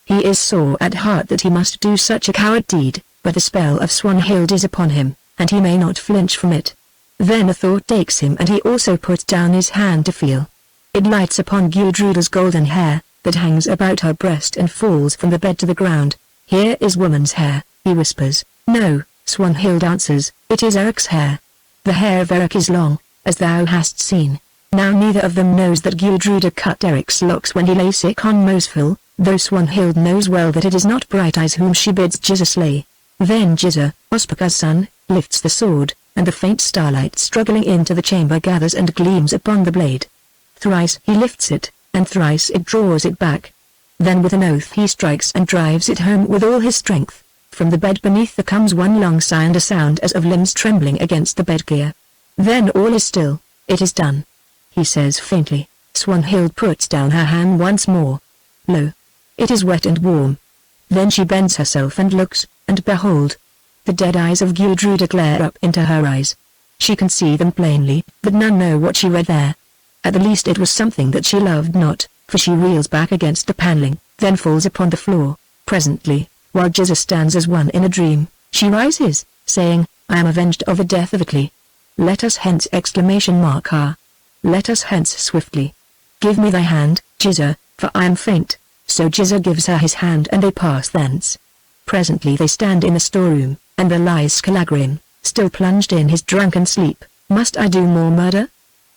He is sore at heart that he must do such a coward deed, but the spell of Swanhild is upon him, and he may not flinch from it. Then a thought takes him and he also puts down his hand to feel. It lights upon Gudruda's golden hair, that hangs about her breast and falls from the bed to the ground. Here is woman's hair, he whispers. No, Swanhild answers, it is Erik's hair. The hair of Erik is long, as thou hast seen. Now neither of them knows that Gudruda cut Erik's locks when he lay sick on Mosfell, though Swanhild knows well that it is not Brighteyes whom she bids Giza slay. Then Giza, Ospakar's son, lifts the sword, and the faint starlight struggling into the chamber gathers and gleams upon the blade. Thrice he lifts it, and thrice it draws it back. Then with an oath he strikes and drives it home with all his strength. From the bed beneath there comes one long sigh and a sound as of limbs trembling against the bedgear. Then all is still. It is done, he says faintly. Swanhild puts down her hand once more. Lo! It is wet and warm. Then she bends herself and looks, and behold! The dead eyes of Gudruda glare up into her eyes. She can see them plainly, but none know what she read there. At the least it was something that she loved not, for she reels back against the paneling, then falls upon the floor. Presently, while Giza stands as one in a dream, she rises, saying, I am avenged of the death of Atli. Let us hence! Ah! Let us hence swiftly. Give me thy hand, Giza, for I am faint. So Giza gives her his hand and they pass thence. Presently they stand in the storeroom, and there lies Skallagrim, still plunged in his drunken sleep. Must I do more murder?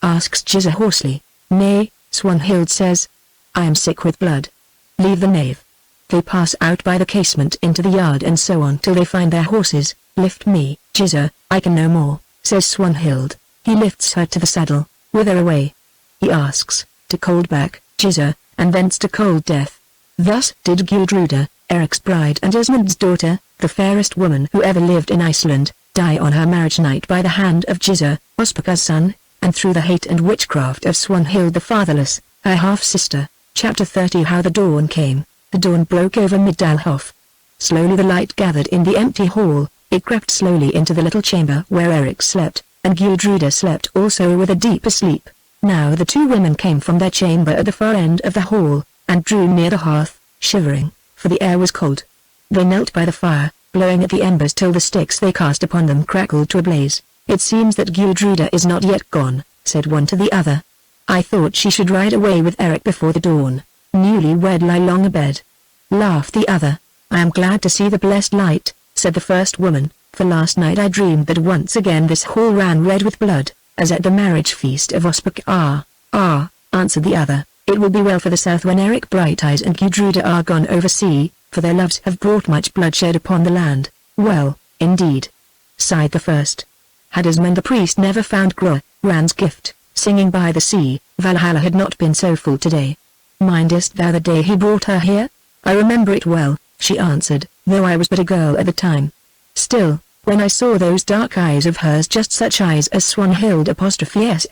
Asks Giza hoarsely. Nay, Swanhild says. I am sick with blood. Leave the knave. They pass out by the casement into the yard and so on till they find their horses. Lift me, Giza, I can no more, says Swanhild. He lifts her to the saddle. Whither away? He asks. To Coldback, Giza, and thence to cold death. Thus did Gudruda, Erik's bride and Asmund's daughter, the fairest woman who ever lived in Iceland, die on her marriage night by the hand of Giza, Ospakar's son, and through the hate and witchcraft of Swanhild the fatherless, her half-sister. Chapter 30. How the dawn came. The dawn broke over Middelhof. Slowly the light gathered in the empty hall. It crept slowly into the little chamber where Erik slept, and Gudruda slept also with a deeper sleep. Now the two women came from their chamber at the far end of the hall, and drew near the hearth, shivering, for the air was cold. They knelt by the fire, blowing at the embers till the sticks they cast upon them crackled to a blaze. It seems that Gudruda is not yet gone, said one to the other. I thought she should ride away with Erik before the dawn. Newly-wed lie long abed. Laughed the other. I am glad to see the blessed light, said the first woman, for last night I dreamed that once again this hall ran red with blood, as at the marriage feast of Ospakar. Ah, answered the other, it will be well for the south when Erik, Brighteyes and Gudruda are gone oversea, for their loves have brought much bloodshed upon the land. Well, indeed, sighed the first. Had Asmund the priest never found Groa, Ran's gift, singing by the sea, Valhalla had not been so full today. Mindest thou the day he brought her here? I remember it well, she answered, though I was but a girl at the time. Still, when I saw those dark eyes of hers, just such eyes as Swanhild !s!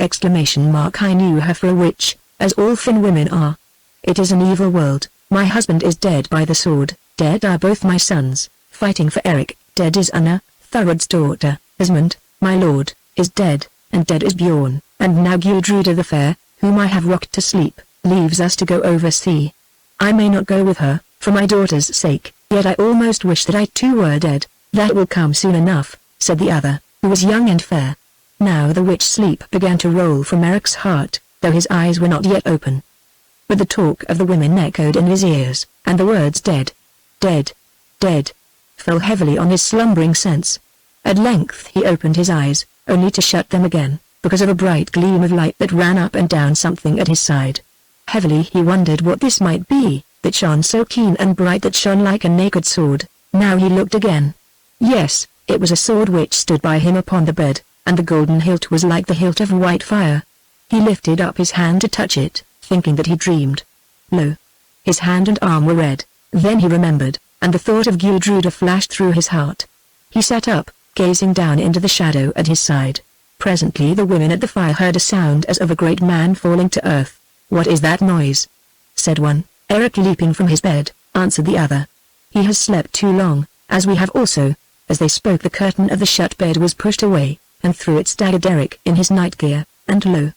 I knew her for a witch, as all Finn women are. It is an evil world. My husband is dead by the sword, dead are both my sons, fighting for Erik, dead is Anna, Thurod's daughter. Asmund, my lord, is dead, and dead is Bjorn, and now Gudruda the fair, whom I have rocked to sleep, leaves us to go oversea. I may not go with her, for my daughter's sake, yet I almost wish that I too were dead. That will come soon enough, said the other, who was young and fair. Now the witch sleep began to roll from Erik's heart, though his eyes were not yet open. But the talk of the women echoed in his ears, and the words dead, dead, dead, fell heavily on his slumbering sense. At length he opened his eyes, only to shut them again, because of a bright gleam of light that ran up and down something at his side. Heavily he wondered what this might be, that shone so keen and bright that shone like a naked sword. Now he looked again. Yes, it was a sword which stood by him upon the bed, and the golden hilt was like the hilt of white fire. He lifted up his hand to touch it, thinking that he dreamed. Lo! His hand and arm were red. Then he remembered, and the thought of Gudruda flashed through his heart. He sat up, gazing down into the shadow at his side. Presently the women at the fire heard a sound as of a great man falling to earth. "What is that noise?" said one. "Eric leaping from his bed," answered the other. "He has slept too long, as we have also." As they spoke the curtain of the shut bed was pushed away, and through it staggered Eric in his nightgear, and lo!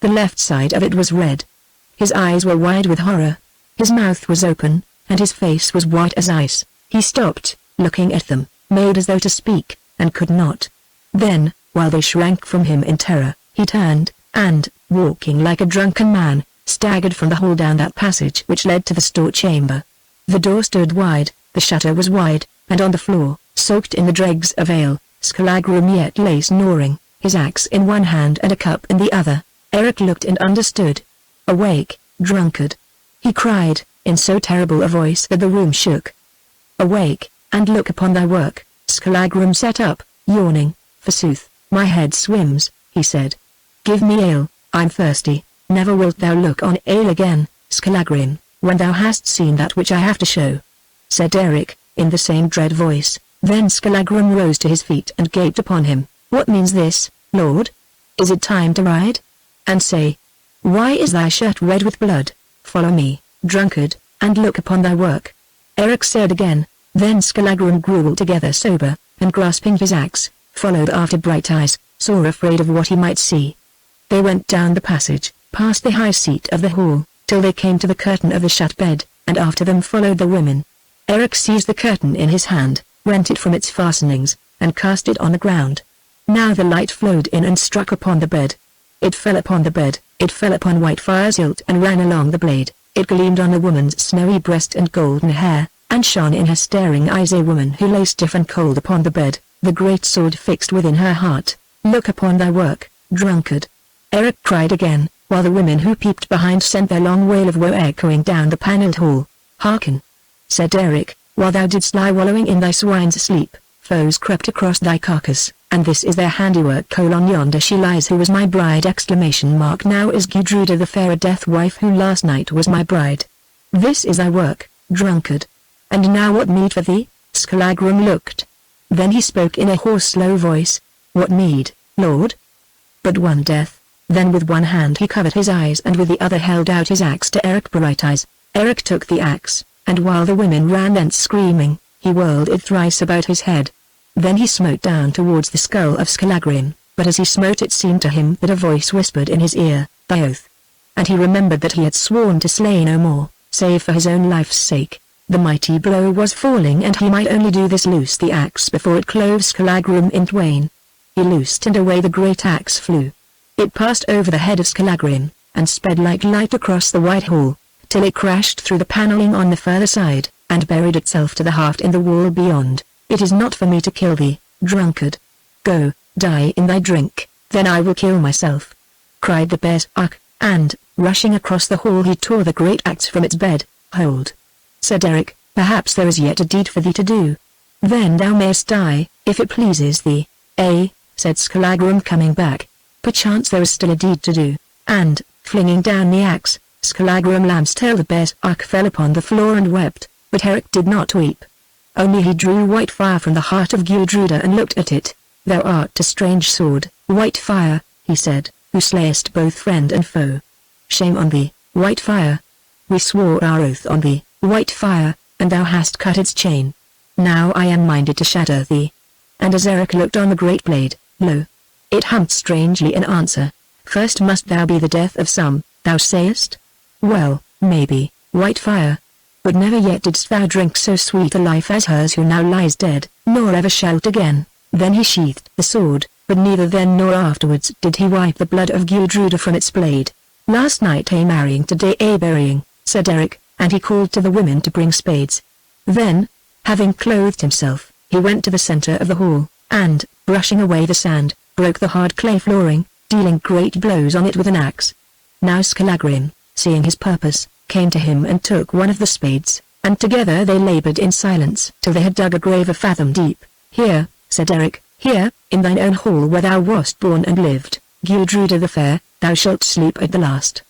The left side of it was red. His eyes were wide with horror. His mouth was open, and his face was white as ice. He stopped, looking at them, made as though to speak, and could not. Then, while they shrank from him in terror, he turned, and, walking like a drunken man, staggered from the hall down that passage which led to the store chamber. The door stood wide, the shutter was wide, and on the floor, soaked in the dregs of ale, Skallagrim yet lay snoring, his axe in one hand and a cup in the other. Eric looked and understood. "Awake, drunkard!" he cried, in so terrible a voice that the room shook. "Awake, and look upon thy work." Skallagrim sat up, yawning. "Forsooth, my head swims," he said. "Give me ale, I'm thirsty." "Never wilt thou look on ale again, Skallagrim, when thou hast seen that which I have to show," said Eric, in the same dread voice. Then Skallagrim rose to his feet and gaped upon him. "What means this, Lord? Is it time to ride? And say, why is thy shirt red with blood? Follow me, drunkard, and look upon thy work." Eric said again. Then Skallagrim grew altogether sober, and grasping his axe, followed after Brighteyes, sore afraid of what he might see. They went down the passage, past the high seat of the hall, till they came to the curtain of the shut bed, and after them followed the women. Eric seized the curtain in his hand, rent it from its fastenings, and cast it on the ground. Now the light flowed in and struck upon the bed. It fell upon the bed, it fell upon Whitefire's hilt and ran along the blade. It gleamed on the woman's snowy breast and golden hair, and shone in her staring eyes. A woman who lay stiff and cold upon the bed, the great sword fixed within her heart. "Look upon thy work, drunkard!" Eric cried again, while the women who peeped behind sent their long wail of woe echoing down the panelled hall. "Hearken," said Eric, "while thou didst lie wallowing in thy swine's sleep, foes crept across thy carcass, and this is their handiwork. Yonder she lies who was my bride! Now is Gudruda the fairer death-wife who last night was my bride. This is thy work, drunkard. And now what meed for thee?" Skallagrim looked. Then he spoke in a hoarse low voice. "What meed, Lord?" "But one death." Then with one hand he covered his eyes and with the other held out his axe to Eric Brighteyes. Eric took the axe, and while the women ran thence screaming, he whirled it thrice about his head. Then he smote down towards the skull of Skallagrim, but as he smote it seemed to him that a voice whispered in his ear, "Thy oath." And he remembered that he had sworn to slay no more, save for his own life's sake. The mighty blow was falling and he might only do this: loose the axe before it clove Skallagrim in twain. He loosed and away the great axe flew. It passed over the head of Skallagrim, and sped like light across the white hall, till it crashed through the panelling on the further side, and buried itself to the haft in the wall beyond. "It is not for me to kill thee, drunkard. Go, die in thy drink, then I will kill myself," cried the berserk, and, rushing across the hall he tore the great axe from its bed. "Hold," said Eric, "perhaps there is yet a deed for thee to do. Then thou mayest die, if it pleases thee." "Eh," said Skallagrim coming back, "perchance there is still a deed to do," and, flinging down the axe, Skallagrim Lambstail the berserk fell upon the floor and wept, but Eric did not weep. Only he drew Whitefire from the heart of Gudruda and looked at it. "Thou art a strange sword, Whitefire," he said, "who slayest both friend and foe. Shame on thee, Whitefire. We swore our oath on thee, Whitefire, and thou hast cut its chain. Now I am minded to shatter thee." And as Eric looked on the great blade, lo! It hummed strangely in answer. "First must thou be the death of some, thou sayest? Well, maybe, Whitefire. But never yet didst thou drink so sweet a life as hers who now lies dead, nor ever shalt again." Then he sheathed the sword, but neither then nor afterwards did he wipe the blood of Gudruda from its blade. "Last night a marrying, today a burying," said Eric, and he called to the women to bring spades. Then, having clothed himself, he went to the center of the hall, and, brushing away the sand, broke the hard clay flooring, dealing great blows on it with an axe. Now Skallagrim, seeing his purpose, came to him and took one of the spades, and together they labored in silence till they had dug a grave a fathom deep. "Here," said Eric, "here, in thine own hall where thou wast born and lived, Gudruda the Fair, thou shalt sleep at the last.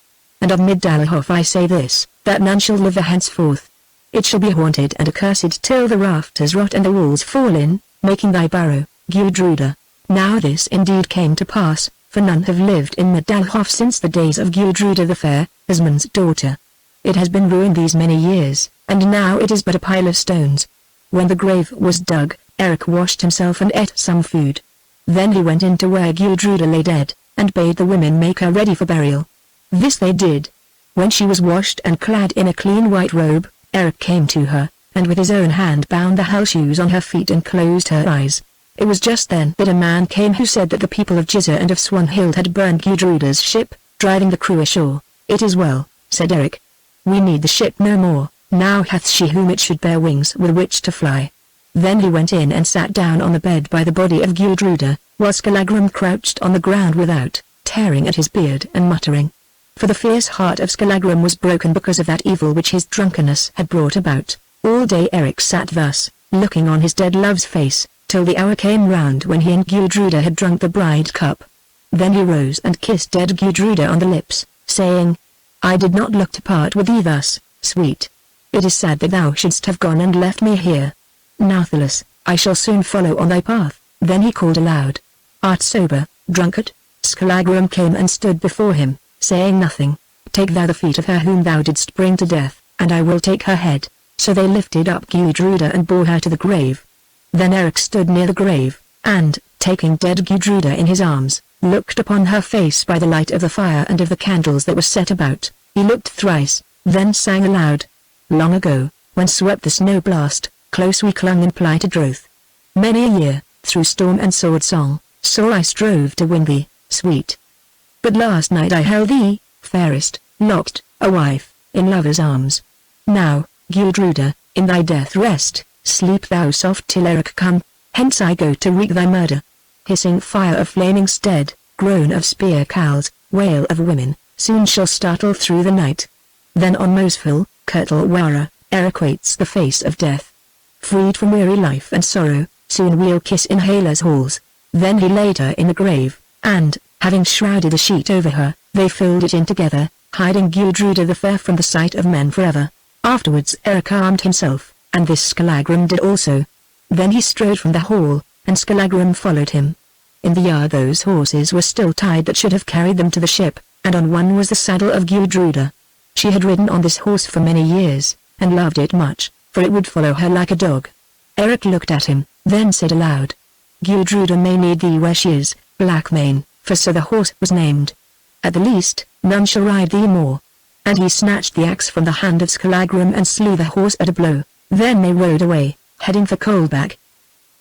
And of Midalhof I say this, that none shall live there henceforth. It shall be haunted and accursed till the rafters rot and the walls fall in, making thy burrow, Gudruda." Now this indeed came to pass, for none have lived in Midalhof since the days of Gudruda the Fair, Asmund's daughter. It has been ruined these many years, and now it is but a pile of stones. When the grave was dug, Eric washed himself and ate some food. Then he went into where Gudruda lay dead, and bade the women make her ready for burial. This they did. When she was washed and clad in a clean white robe, Eric came to her, and with his own hand bound the hell shoes on her feet and closed her eyes. It was just then that a man came who said that the people of Giza and of Swanhild had burned Gudruda's ship, driving the crew ashore. "It is well," said Eric. "We need the ship no more, now hath she whom it should bear wings with which to fly." Then he went in and sat down on the bed by the body of Gudruda, while Skallagrim crouched on the ground without, tearing at his beard and muttering. For the fierce heart of Skallagrim was broken because of that evil which his drunkenness had brought about. All day Eric sat thus, looking on his dead love's face, till the hour came round when he and Gudruda had drunk the bride cup. Then he rose and kissed dead Gudruda on the lips, saying, "I did not look to part with thee thus, sweet. It is sad that thou shouldst have gone and left me here. Nathless, I shall soon follow on thy path." Then he called aloud, "Art sober, drunkard?" Skallagrim came and stood before him, saying nothing. "Take thou the feet of her whom thou didst bring to death, and I will take her head." So they lifted up Gudruda and bore her to the grave. Then Eric stood near the grave, and, taking dead Gudruda in his arms, looked upon her face by the light of the fire and of the candles that were set about. He looked thrice, then sang aloud. "Long ago, when swept the snow blast, close we clung in plighted troth. Many a year, through storm and sword song, sore I strove to win thee, sweet. But last night I held thee, fairest, locked, a wife, in lover's arms. Now, Gudruda, in thy death rest, sleep thou soft till Eric come, hence I go to wreak thy murder." Hissing fire of flaming stead, groan of spear cowls, wail of women, soon shall startle through the night. Then on Mosfell, Kurtlwara, Eric waits the face of death. Freed from weary life and sorrow, soon we'll kiss in Hela's halls. Then he laid her in the grave, and, having shrouded a sheet over her, they filled it in together, hiding Gudruda the Fair from the sight of men forever. Afterwards Eric armed himself, and this Skallagrim did also. Then he strode from the hall, and Skallagrim followed him. In the yard those horses were still tied that should have carried them to the ship, and on one was the saddle of Gudruda. She had ridden on this horse for many years, and loved it much, for it would follow her like a dog. Eric looked at him, then said aloud, "Gudruda may need thee where she is, Blackmane," for so the horse was named. "At the least, none shall ride thee more." And he snatched the axe from the hand of Skallagrim and slew the horse at a blow. Then they rode away, heading for Coldback.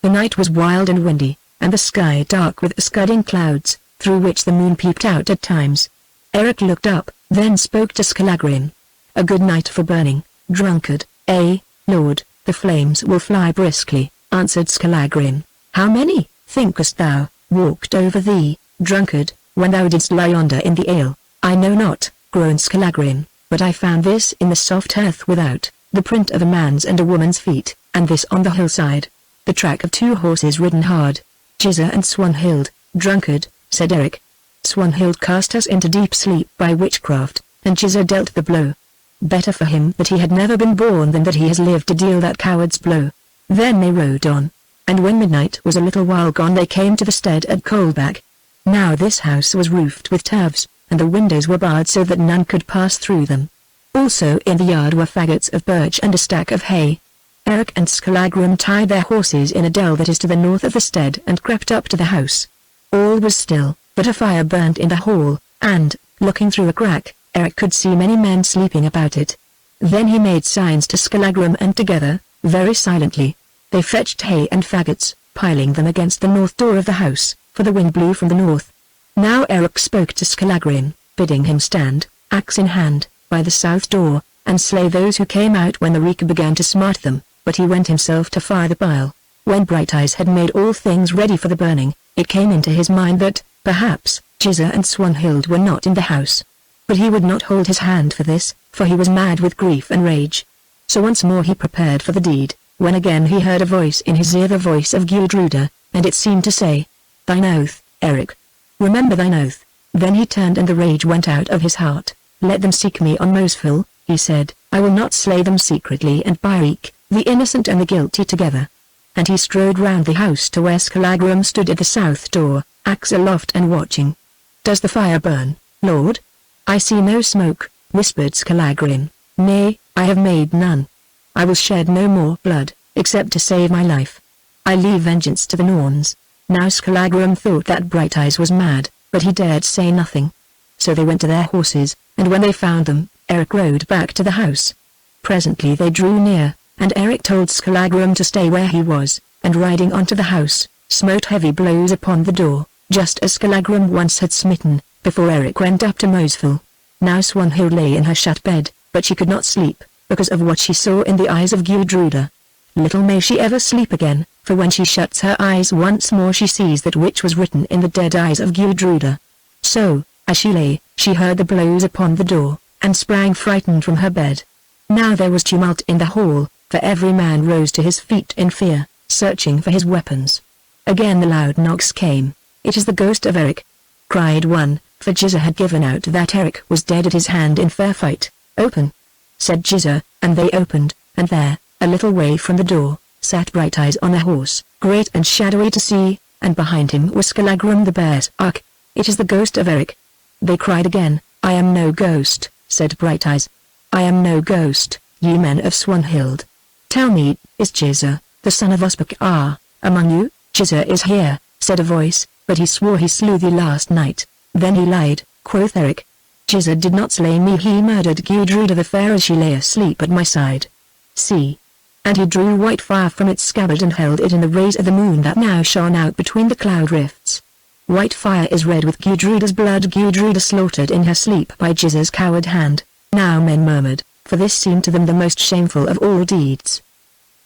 The night was wild and windy, and the sky dark with scudding clouds, through which the moon peeped out at times. Eric looked up, then spoke to Skallagrim. "A good night for burning, drunkard." "Eh, lord, the flames will fly briskly," answered Skallagrim. "How many, thinkest thou, walked over thee, drunkard, when thou didst lie yonder in the ale?" "I know not," groaned Skallagrim, "but I found this in the soft earth without, the print of a man's and a woman's feet, and this on the hillside, the track of two horses ridden hard." "Giza and Swanhild, drunkard," said Eric. "Swanhild cast us into deep sleep by witchcraft, and Giza dealt the blow. Better for him that he had never been born than that he has lived to deal that coward's blow." Then they rode on, and when midnight was a little while gone they came to the stead at Coldback. Now this house was roofed with turfs, and the windows were barred so that none could pass through them. Also in the yard were faggots of birch and a stack of hay. Eric and Skallagrim tied their horses in a dell that is to the north of the stead and crept up to the house. All was still, but a fire burnt in the hall, and, looking through a crack, Eric could see many men sleeping about it. Then he made signs to Skallagrim and together, very silently, they fetched hay and faggots, piling them against the north door of the house, for the wind blew from the north. Now Eric spoke to Skallagrim, bidding him stand, axe in hand, by the south door, and slay those who came out when the reeker began to smite them, but he went himself to fire the pile. When Brighteyes had made all things ready for the burning, it came into his mind that, perhaps, Jizza and Swanhild were not in the house. But he would not hold his hand for this, for he was mad with grief and rage. So once more he prepared for the deed, when again he heard a voice in his ear, the voice of Gudruda, and it seemed to say, "Thine oath, Eric. Remember thine oath." Then he turned and the rage went out of his heart. "Let them seek me on Mosfell," he said, "I will not slay them secretly and Byreke, the innocent and the guilty together." And he strode round the house to where Skallagrim stood at the south door, axe aloft and watching. "Does the fire burn, Lord?" "I see no smoke," whispered Skallagrim. "Nay, I have made none. I will shed no more blood, except to save my life. I leave vengeance to the Norns." Now Skallagrim thought that Brighteyes was mad, but he dared say nothing. So they went to their horses, and when they found them, Eric rode back to the house. Presently they drew near, and Eric told Skallagrim to stay where he was, and riding onto the house, smote heavy blows upon the door, just as Skallagrim once had smitten, before Eric went up to Mosfell. Now Swanhild lay in her shut bed, but she could not sleep, because of what she saw in the eyes of Gudruda. Little may she ever sleep again, for when she shuts her eyes once more she sees that which was written in the dead eyes of Gudruda. So, as she lay, she heard the blows upon the door, and sprang frightened from her bed. Now there was tumult in the hall, for every man rose to his feet in fear, searching for his weapons. Again the loud knocks came. "It is the ghost of Eric," cried one, for Jizza had given out that Eric was dead at his hand in fair fight. "Open," said Jizza, and they opened, and there, a little way from the door, sat Brighteyes on a horse, great and shadowy to see, and behind him was Skallagrim the Berserk. "It is the ghost of Eric." They cried again. "I am no ghost," said Brighteyes. "I am no ghost, ye men of Swanhild. Tell me, is Jizza, the son of Osbekar, among you?" "Jizza is here," said a voice, "but he swore he slew thee last night." "Then he lied," quoth Eric. "Jizza did not slay me, he murdered Gudruda the fair as she lay asleep at my side. See." And he drew white fire from its scabbard and held it in the rays of the moon that now shone out between the cloud rifts. White fire is red with Gudruda's blood, Gudruda slaughtered in her sleep by Jizza's coward hand. Now men murmured, for this seemed to them the most shameful of all deeds.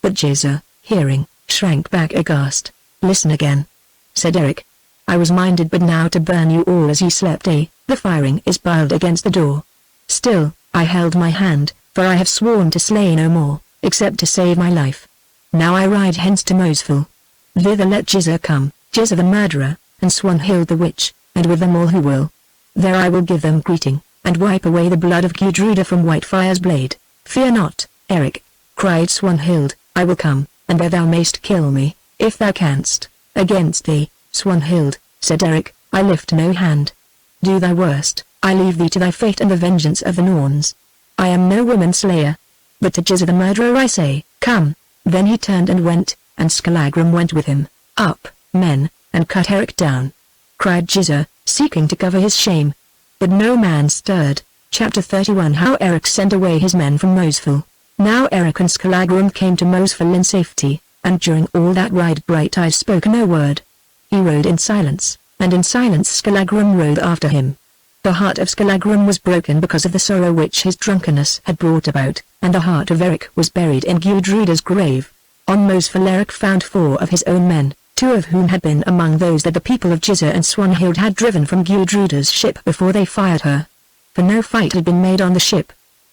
But Jizza, hearing, shrank back aghast. "Listen again," said Eric. "I was minded but now to burn you all as ye slept. The firing is piled against the door. Still, I held my hand, for I have sworn to slay no more, except to save my life. Now I ride hence to Mosfell. Thither let Jizza come, Jizza the murderer, and Swanhild the witch, and with them all who will. There I will give them greeting, and wipe away the blood of Gudruda from Whitefire's blade." "Fear not, Eric," cried Swanhild, "I will come, and there thou mayst kill me, if thou canst." "Against thee, Swanhild," said Eric, "I lift no hand. Do thy worst, I leave thee to thy fate and the vengeance of the Norns. I am no woman slayer. But to Jizza the murderer I say, come." Then he turned and went, and Skallagrim went with him. "Up, men, and cut Eric down," cried Jizza, seeking to cover his shame. But no man stirred. Chapter 31. How Eric sent away his men from Mosfell. Now Eric and Skallagrim came to Mosfell in safety, and during all that ride Brighteyes spoke no word. He rode in silence, and in silence Skallagrim rode after him. The heart of Skallagrim was broken because of the sorrow which his drunkenness had brought about, and the heart of Eric was buried in Gudruda's grave. On Mosfell Eric found 4 of his own men, 2 of whom had been among those that the people of Jizza and Swanhild had driven from Gudruda's ship before they fired her. For no fight had been made on the ship.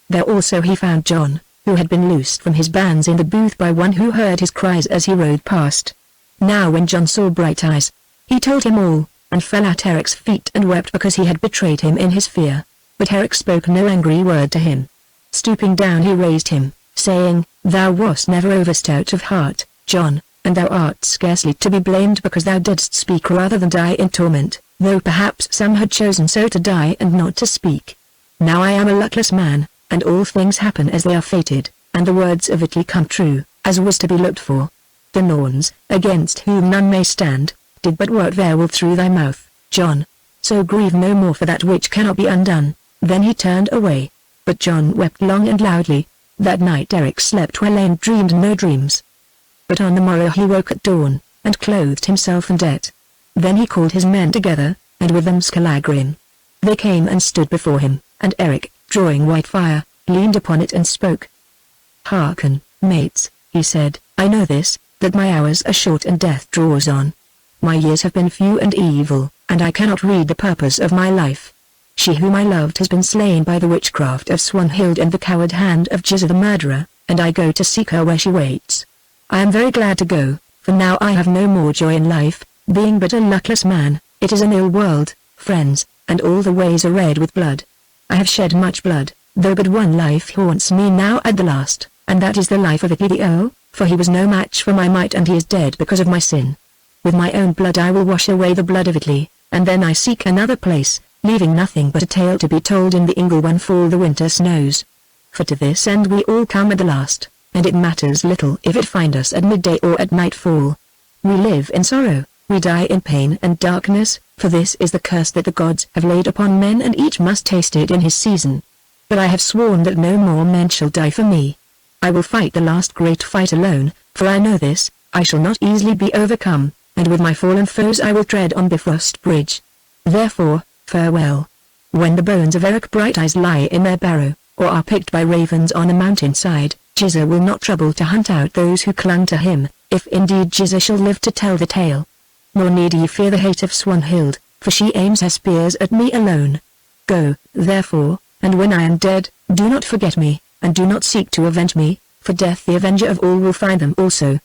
There also he found John, who had been loosed from his bands in the booth by one who heard his cries as he rode past. Now when John saw Brighteyes, he told him all, and fell at Eric's feet and wept because he had betrayed him in his fear. But Eric spoke no angry word to him. Stooping down he raised him, saying, "Thou wast never overstout of heart, John, and thou art scarcely to be blamed because thou didst speak rather than die in torment, though perhaps some had chosen so to die and not to speak. Now I am a luckless man, and all things happen as they are fated, and the words of Italy come true, as was to be looked for. The Norns, against whom none may stand, did but work their will through thy mouth, John. So grieve no more for that which cannot be undone." Then he turned away. But John wept long and loudly. That night Eric slept well and dreamed no dreams. But on the morrow he woke at dawn, and clothed himself in debt. Then he called his men together, and with them Skallagrim. They came and stood before him, and Eric, drawing white fire, leaned upon it and spoke. "Hearken, mates," he said, "I know this, that my hours are short and death draws on. My years have been few and evil, and I cannot read the purpose of my life. She whom I loved has been slain by the witchcraft of Swanhild and the coward hand of Giza the murderer, and I go to seek her where she waits. I am very glad to go, for now I have no more joy in life, being but a luckless man. It is an ill world, friends, and all the ways are red with blood. I have shed much blood, though but one life haunts me now at the last, and that is the life of Ithideo, for he was no match for my might and he is dead because of my sin. With my own blood I will wash away the blood of Italy, and then I seek another place, leaving nothing but a tale to be told in the ingle when fall the winter snows. For to this end we all come at the last, and it matters little if it find us at midday or at nightfall. We live in sorrow, we die in pain and darkness, for this is the curse that the gods have laid upon men and each must taste it in his season. But I have sworn that no more men shall die for me. I will fight the last great fight alone, for I know this, I shall not easily be overcome, and with my fallen foes I will tread on Bifrost Bridge. Therefore, farewell. When the bones of Eric Brighteyes lie in their barrow, or are picked by ravens on a mountainside, Giza will not trouble to hunt out those who clung to him, if indeed Giza shall live to tell the tale. Nor need ye fear the hate of Swanhild, for she aims her spears at me alone. Go, therefore, and when I am dead, do not forget me, and do not seek to avenge me, for death the avenger of all will find them also."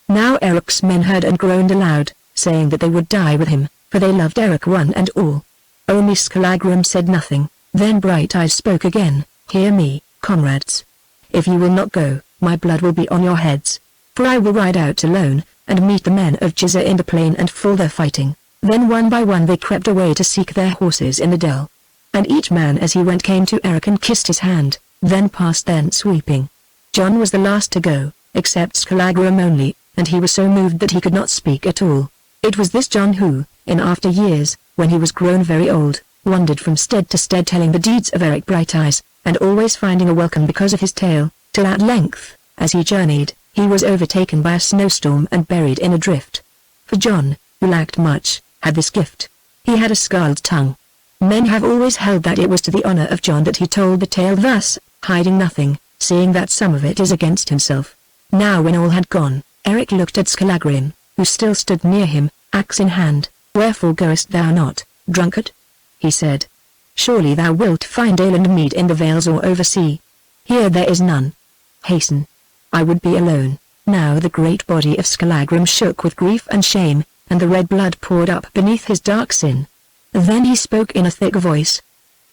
Now Eric's men heard and groaned aloud, saying that they would die with him, for they loved Eric one and all. Only Skallagrim said nothing. Then Brighteyes spoke again. "Hear me, comrades. If you will not go, my blood will be on your heads. For I will ride out alone, and meet the men of Giza in the plain and fall their fighting." Then one by one they crept away to seek their horses in the dell. And each man as he went came to Eric and kissed his hand, then passed thence weeping. John was the last to go, except Skallagrim only, and he was so moved that he could not speak at all. It was this John who, in after years, when he was grown very old, wandered from stead to stead telling the deeds of Eric Brighteyes, and always finding a welcome because of his tale, till at length, as he journeyed, he was overtaken by a snowstorm and buried in a drift. For John, who lacked much, had this gift. He had a scarlet tongue. Men have always held that it was to the honor of John that he told the tale thus, hiding nothing, seeing that some of it is against himself. Now when all had gone, Eric looked at Skallagrim, who still stood near him, axe in hand. "Wherefore goest thou not, drunkard?" he said. "Surely thou wilt find ale and mead in the vales or over sea. Here there is none. Hasten. I would be alone." Now the great body of Skallagrim shook with grief and shame, and the red blood poured up beneath his dark sin. Then he spoke in a thick voice.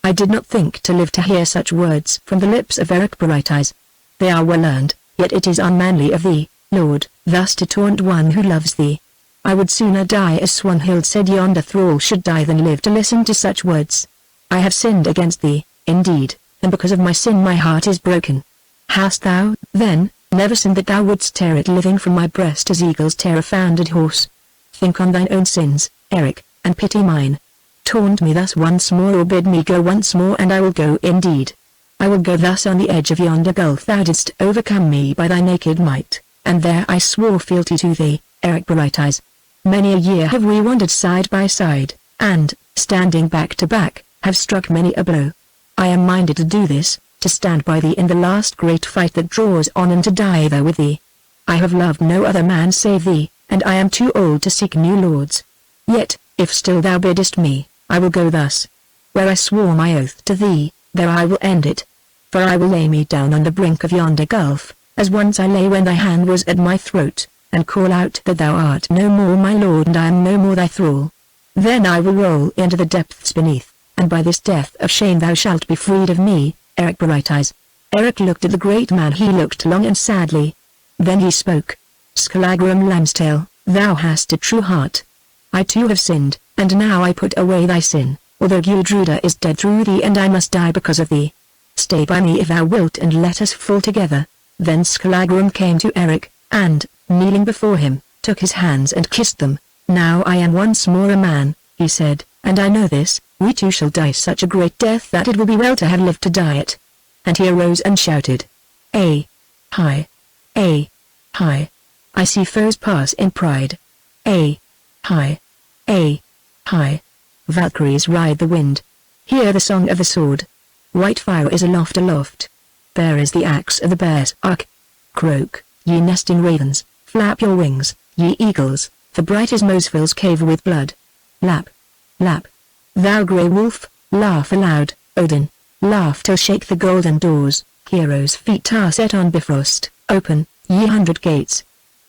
"I did not think to live to hear such words from the lips of Eric Brighteyes. They are well earned, yet it is unmanly of thee, Lord, thus to taunt one who loves thee. I would sooner die as Swanhild said yonder thrall should die than live to listen to such words. I have sinned against thee, indeed, and because of my sin my heart is broken. Hast thou, then, never sinned that thou wouldst tear it living from my breast as eagles tear a foundered horse? Think on thine own sins, Eric, and pity mine. Taunt me thus once more or bid me go once more and I will go indeed. I will go thus on the edge of yonder gulf thou didst overcome me by thy naked might, and there I swore fealty to thee, Eric Brighteyes. Many a year have we wandered side by side, and, standing back to back, have struck many a blow. I am minded to do this, to stand by thee in the last great fight that draws on and to die there with thee. I have loved no other man save thee, and I am too old to seek new lords. Yet, if still thou biddest me, I will go thus. Where I swore my oath to thee, there I will end it. For I will lay me down on the brink of yonder gulf, as once I lay when thy hand was at my throat, and call out that thou art no more my lord and I am no more thy thrall. Then I will roll into the depths beneath, and by this death of shame thou shalt be freed of me, Eric Brighteyes." Eric looked at the great man. He looked long and sadly. Then he spoke. "Skallagrim Lambstail, thou hast a true heart. I too have sinned, and now I put away thy sin, although Gudruda is dead through thee and I must die because of thee. Stay by me if thou wilt and let us fall together." Then Skallagrim came to Eric, and, kneeling before him, took his hands and kissed them. "Now I am once more a man," he said, "and I know this, we two shall die such a great death that it will be well to have lived to die it." And he arose and shouted, "Ay! Hi! Ay! Hi! I see foes pass in pride. Ay! Hi! Ay! Hi! Valkyries ride the wind. Hear the song of the sword. White fire is aloft aloft. there is the axe of the bear's ark. Croak, ye nesting ravens, flap your wings, ye eagles, for bright is Mosfell's cave with blood. Lap, lap. Thou grey wolf, laugh aloud, Odin, laugh till shake the golden doors, heroes' feet are set on Bifrost, open, ye 100 gates.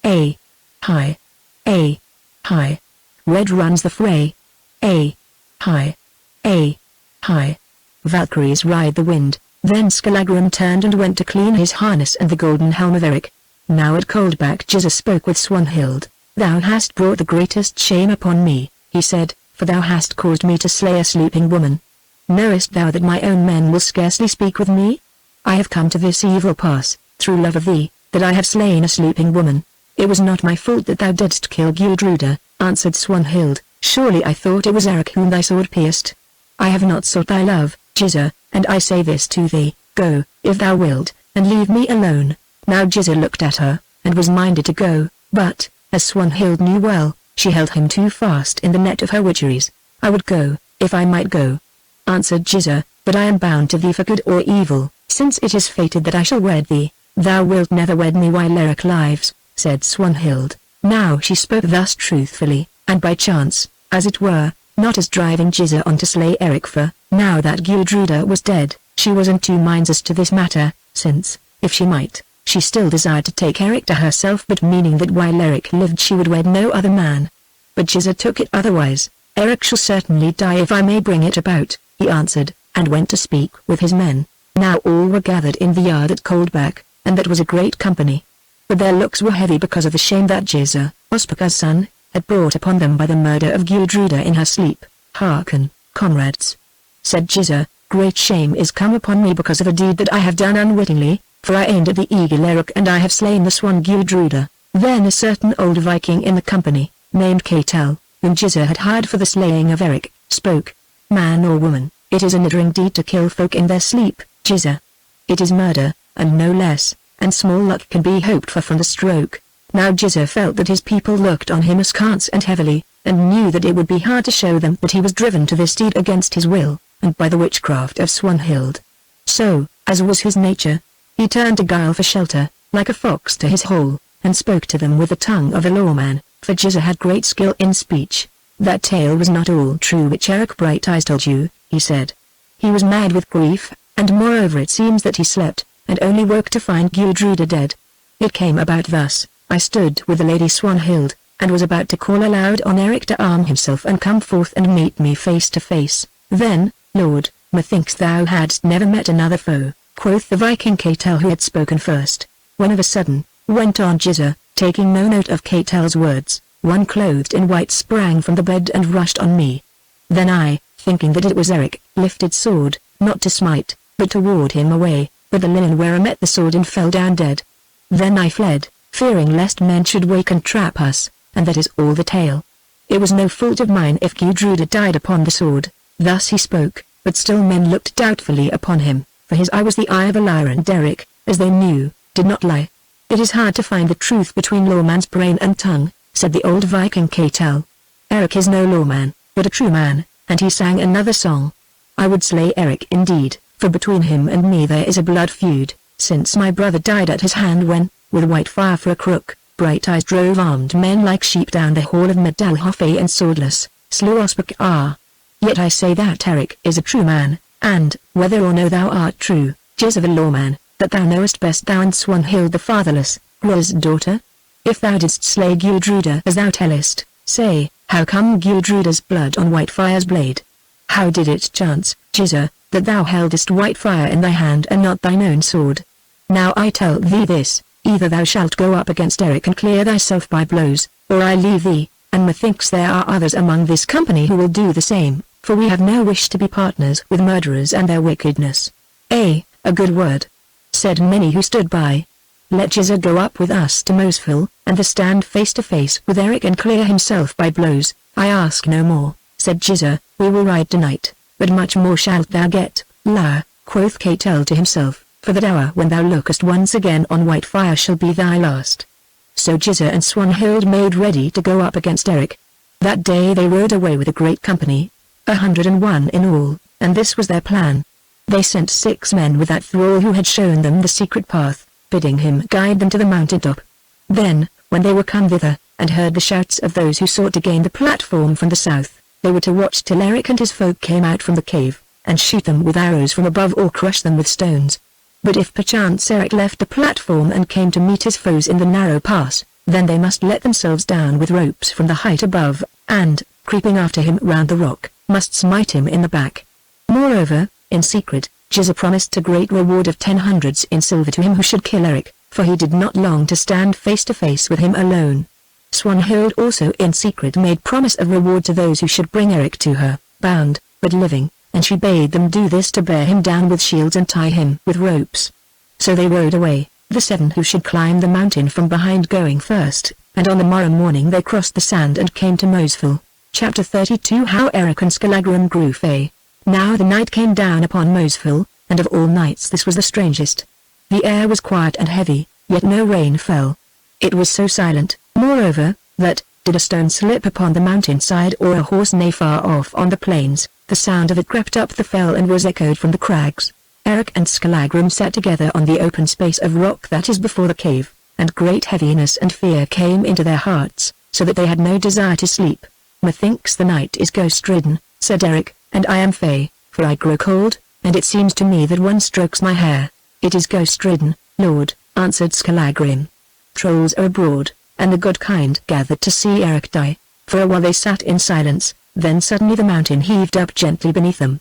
A. High. A. High. Red runs the fray. A. High. A. High. Valkyries ride the wind. Then Skallagrim turned and went to clean his harness and the golden helm of Eric. Now at Coldback Jizza spoke with Swanhild. Thou hast brought the greatest shame upon me, he said, for thou hast caused me to slay a sleeping woman. Knowest thou that my own men will scarcely speak with me? I have come to this evil pass, through love of thee, that I have slain a sleeping woman. It was not my fault that thou didst kill Gudruda, answered Swanhild. Surely I thought it was Eric whom thy sword pierced. I have not sought thy love, Jizza, and I say this to thee, go, if thou wilt, and leave me alone. Now Jizza looked at her, and was minded to go, but, as Swanhild knew well, she held him too fast in the net of her witcheries. I would go, if I might go, answered Jizza, but I am bound to thee for good or evil, since it is fated that I shall wed thee. Thou wilt never wed me while Eric lives, said Swanhild. Now she spoke thus truthfully, and by chance, as it were, not as driving Jizza on to slay Eric, for, now that Gudruda was dead, she was in two minds as to this matter, since, if she might, she still desired to take Eric to herself, but meaning that while Eric lived she would wed no other man. But Jizza took it otherwise. Eric shall certainly die if I may bring it about, he answered, and went to speak with his men. Now all were gathered in the yard at Coldback, and that was a great company. But their looks were heavy because of the shame that Jizza, Ospakar's son, had brought upon them by the murder of Gudruda in her sleep. Hearken, comrades, said Jizza, great shame is come upon me because of a deed that I have done unwittingly, for I aimed at the eagle Eric and I have slain the swan Gudruda. Then a certain old Viking in the company, named Ketel, whom Jizza had hired for the slaying of Eric, spoke. Man or woman, it is a niddering deed to kill folk in their sleep, Jizza. It is murder, and no less, and small luck can be hoped for from the stroke. Now Jizza felt that his people looked on him askance and heavily, and knew that it would be hard to show them that he was driven to this deed against his will, and by the witchcraft of Swanhild. So, as was his nature, he turned to guile for shelter, like a fox to his hole, and spoke to them with the tongue of a lawman, for Jizza had great skill in speech. That tale was not all true which Eric Brighteyes told you, he said. He was mad with grief, and moreover it seems that he slept, and only woke to find Gudruda dead. It came about thus. I stood with the Lady Swanhild, and was about to call aloud on Eric to arm himself and come forth and meet me face to face. Then, Lord, methinks thou hadst never met another foe, quoth the Viking Ketel who had spoken first. When of a sudden, went on Jizza, taking no note of Ketel's words, one clothed in white sprang from the bed and rushed on me. Then I, thinking that it was Eric, lifted sword, not to smite, but to ward him away, but the linen wearer met the sword and fell down dead. Then I fled, fearing lest men should wake and trap us, and that is all the tale. It was no fault of mine if Gudruda died upon the sword. Thus he spoke, but still men looked doubtfully upon him, for his eye was the eye of a liar, and Eric, as they knew, did not lie. It is hard to find the truth between lawman's brain and tongue, said the old Viking Ketel. Eric is no lawman, but a true man, and he sang another song. I would slay Eric indeed, for between him and me there is a blood feud, since my brother died at his hand when, with white fire for a crook, Brighteyes drove armed men like sheep down the hall of Medalhofe and swordless, slew Ospakar. Yet I say that Eric is a true man, and, whether or no thou art true, Jizza the lawman, that thou knowest best, thou and Swanhild the fatherless, Grul's daughter? If thou didst slay Gudruda as thou tellest, say, how come Gudruda's blood on Whitefire's blade? How did it chance, Jizza, that thou heldest Whitefire in thy hand and not thine own sword? Now I tell thee this, either thou shalt go up against Eric and clear thyself by blows, or I leave thee, and methinks there are others among this company who will do the same, for we have no wish to be partners with murderers and their wickedness. A good word, said many who stood by. Let Jizza go up with us to Mosfell, and the stand face to face with Eric and clear himself by blows. I ask no more, said Jizza, we will ride tonight, but much more shalt thou get, liar, quoth Ketel to himself, for that hour when thou lookest once again on Whitefire shall be thy last. So Jizza and Swanhild made ready to go up against Eric. That day they rode away with a great company, 101 in all, and this was their plan. They sent 6 men with that thrall who had shown them the secret path, bidding him guide them to the mountain top. Then, when they were come thither, and heard the shouts of those who sought to gain the platform from the south, they were to watch till Eric and his folk came out from the cave, and shoot them with arrows from above or crush them with stones. But if perchance Eric left the platform and came to meet his foes in the narrow pass, then they must let themselves down with ropes from the height above, and, creeping after him round the rock, must smite him in the back. Moreover, in secret, Jizza promised a great reward of 10 hundreds in silver to him who should kill Eric, for he did not long to stand face to face with him alone. Swanhild also in secret made promise of reward to those who should bring Eric to her, bound, but living, and she bade them do this to bear him down with shields and tie him with ropes. So they rode away, the 7 who should climb the mountain from behind going first, and on the morrow morning they crossed the sand and came to Mosfell. Chapter 32 How Eric and Skallagrim grew fey. Now the night came down upon Mosfell, and of all nights this was the strangest. The air was quiet and heavy, yet no rain fell. It was so silent, moreover, that, did a stone slip upon the mountain side or a horse neigh far off on the plains, the sound of it crept up the fell and was echoed from the crags. Eric and Skallagrim sat together on the open space of rock that is before the cave, and great heaviness and fear came into their hearts, so that they had no desire to sleep. Methinks the night is ghost-ridden, said Eric, and I am fey, for I grow cold, and it seems to me that one strokes my hair. It is ghost-ridden, Lord, answered Skallagrim. Trolls are abroad, and the good kind gathered to see Eric die. For a while they sat in silence, then suddenly the mountain heaved up gently beneath them.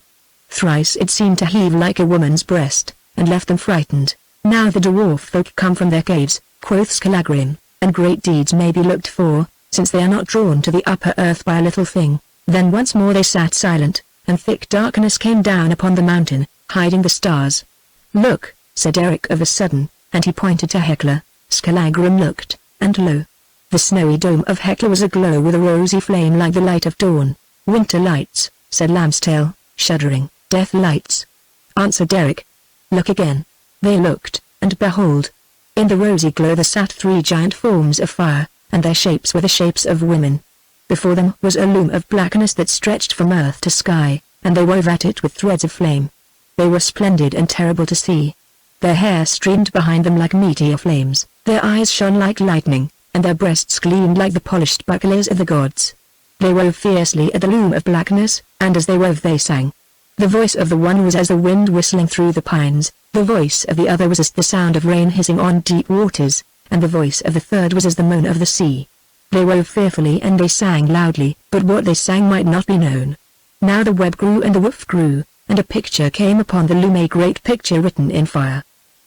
Thrice it seemed to heave like a woman's breast, and left them frightened. Now the dwarf folk come from their caves, quoth Skallagrim, and great deeds may be looked for, since they are not drawn to the upper earth by a little thing. Then once more they sat silent, and thick darkness came down upon the mountain, hiding the stars. Look, said Eric of a sudden, and he pointed to Hekla. Skallagrim looked, and lo! The snowy dome of Hekla was aglow with a rosy flame like the light of dawn. Winter lights, said Lambstail, shuddering. Death lights, answered Eric. Look again. They looked, and behold! In the rosy glow there sat 3 giant forms of fire, and their shapes were the shapes of women. Before them was a loom of blackness that stretched from earth to sky, and they wove at it with threads of flame. They were splendid and terrible to see. Their hair streamed behind them like meteor flames, their eyes shone like lightning, and their breasts gleamed like the polished bucklers of the gods. They wove fiercely at the loom of blackness, and as they wove they sang. The voice of the one was as the wind whistling through the pines, the voice of the other was as the sound of rain hissing on deep waters, and the voice of the third was as the moan of the sea. They wove fearfully and they sang loudly, but what they sang might not be known. Now the web grew and the woof grew, and a picture came upon the loom, a great picture written in fire.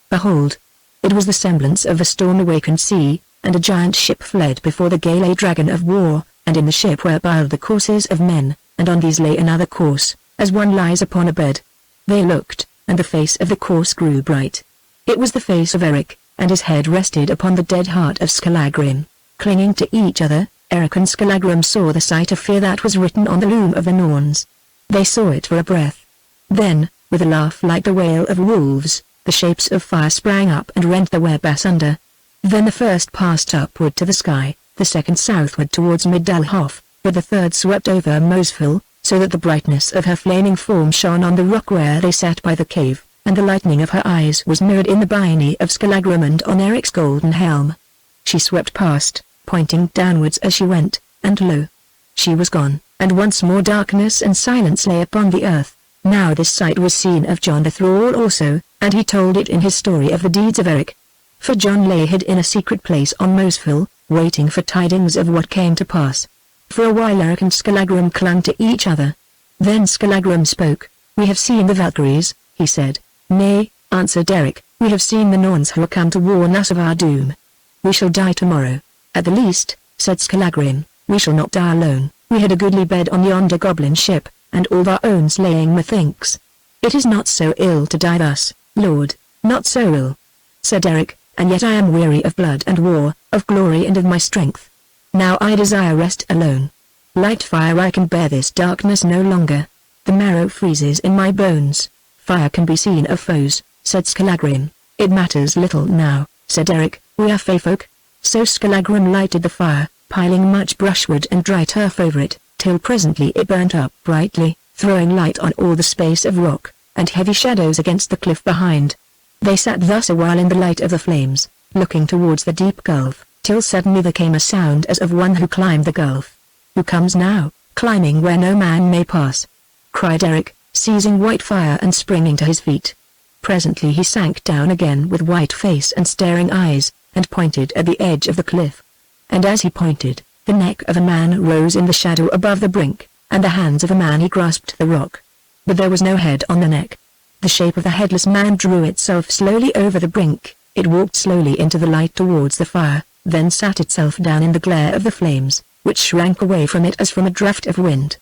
Behold! It was the semblance of a storm-awakened sea, and a giant ship fled before the gay dragon of war, and in the ship were piled the corses of men, and on these lay another corse, as one lies upon a bed. They looked, and the face of the corse grew bright. It was the face of Eric, and his head rested upon the dead heart of Skallagrim. Clinging to each other, Eric and Skallagrim saw the sight of fear that was written on the loom of the Norns. They saw it for a breath. Then, with a laugh like the wail of wolves, the shapes of fire sprang up and rent the web asunder. Then the first passed upward to the sky, the second southward towards Middalhof, but the third swept over Mosfell, so that the brightness of her flaming form shone on the rock where they sat by the cave, and the lightning of her eyes was mirrored in the byrnie of Skallagrim and on Eric's golden helm. She swept past, pointing downwards as she went, and lo! She was gone, and once more darkness and silence lay upon the earth. Now this sight was seen of John the Thrall also, and he told it in his story of the deeds of Eric. For John lay hid in a secret place on Mosfell, waiting for tidings of what came to pass. For a while Eric and Skallagrim clung to each other. Then Skallagrim spoke. We have seen the Valkyries, he said. Nay, answered Eric, we have seen the Norns who are come to warn us of our doom. We shall die tomorrow. At the least, said Skallagrim, we shall not die alone. We had a goodly bed on yonder goblin ship, and all our own slaying methinks. It is not so ill to die thus, Lord, not so ill, said Eric, and yet I am weary of blood and war, of glory and of my strength. Now I desire rest alone. Light fire, I can bear this darkness no longer. The marrow freezes in my bones. Fire can be seen of foes, said Skallagrim. It matters little now, said Eric, we are fey folk. So Skallagrim lighted the fire, piling much brushwood and dry turf over it, till presently it burnt up brightly, throwing light on all the space of rock, and heavy shadows against the cliff behind. They sat thus a while in the light of the flames, looking towards the deep gulf, till suddenly there came a sound as of one who climbed the gulf. "Who comes now, climbing where no man may pass?" cried Eric, seizing Whitefire and springing to his feet. Presently he sank down again with white face and staring eyes, and pointed at the edge of the cliff. And as he pointed, the neck of a man rose in the shadow above the brink, and the hands of a man he grasped the rock. But there was no head on the neck. The shape of the headless man drew itself slowly over the brink, it walked slowly into the light towards the fire, then sat itself down in the glare of the flames, which shrank away from it as from a draught of wind.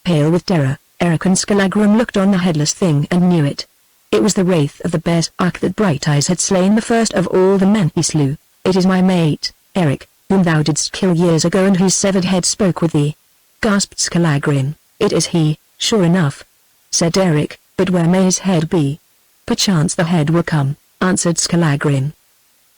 Pale with terror, Eric and Skallagrim looked on the headless thing and knew it. It was the wraith of the bear's ark that Brighteyes had slain the first of all the men he slew. "It is my mate, Eric, whom thou didst kill years ago and whose severed head spoke with thee," gasped Skallagrim. "It is he, sure enough," said Eric, "but where may his head be?" "Perchance the head will come," answered Skallagrim.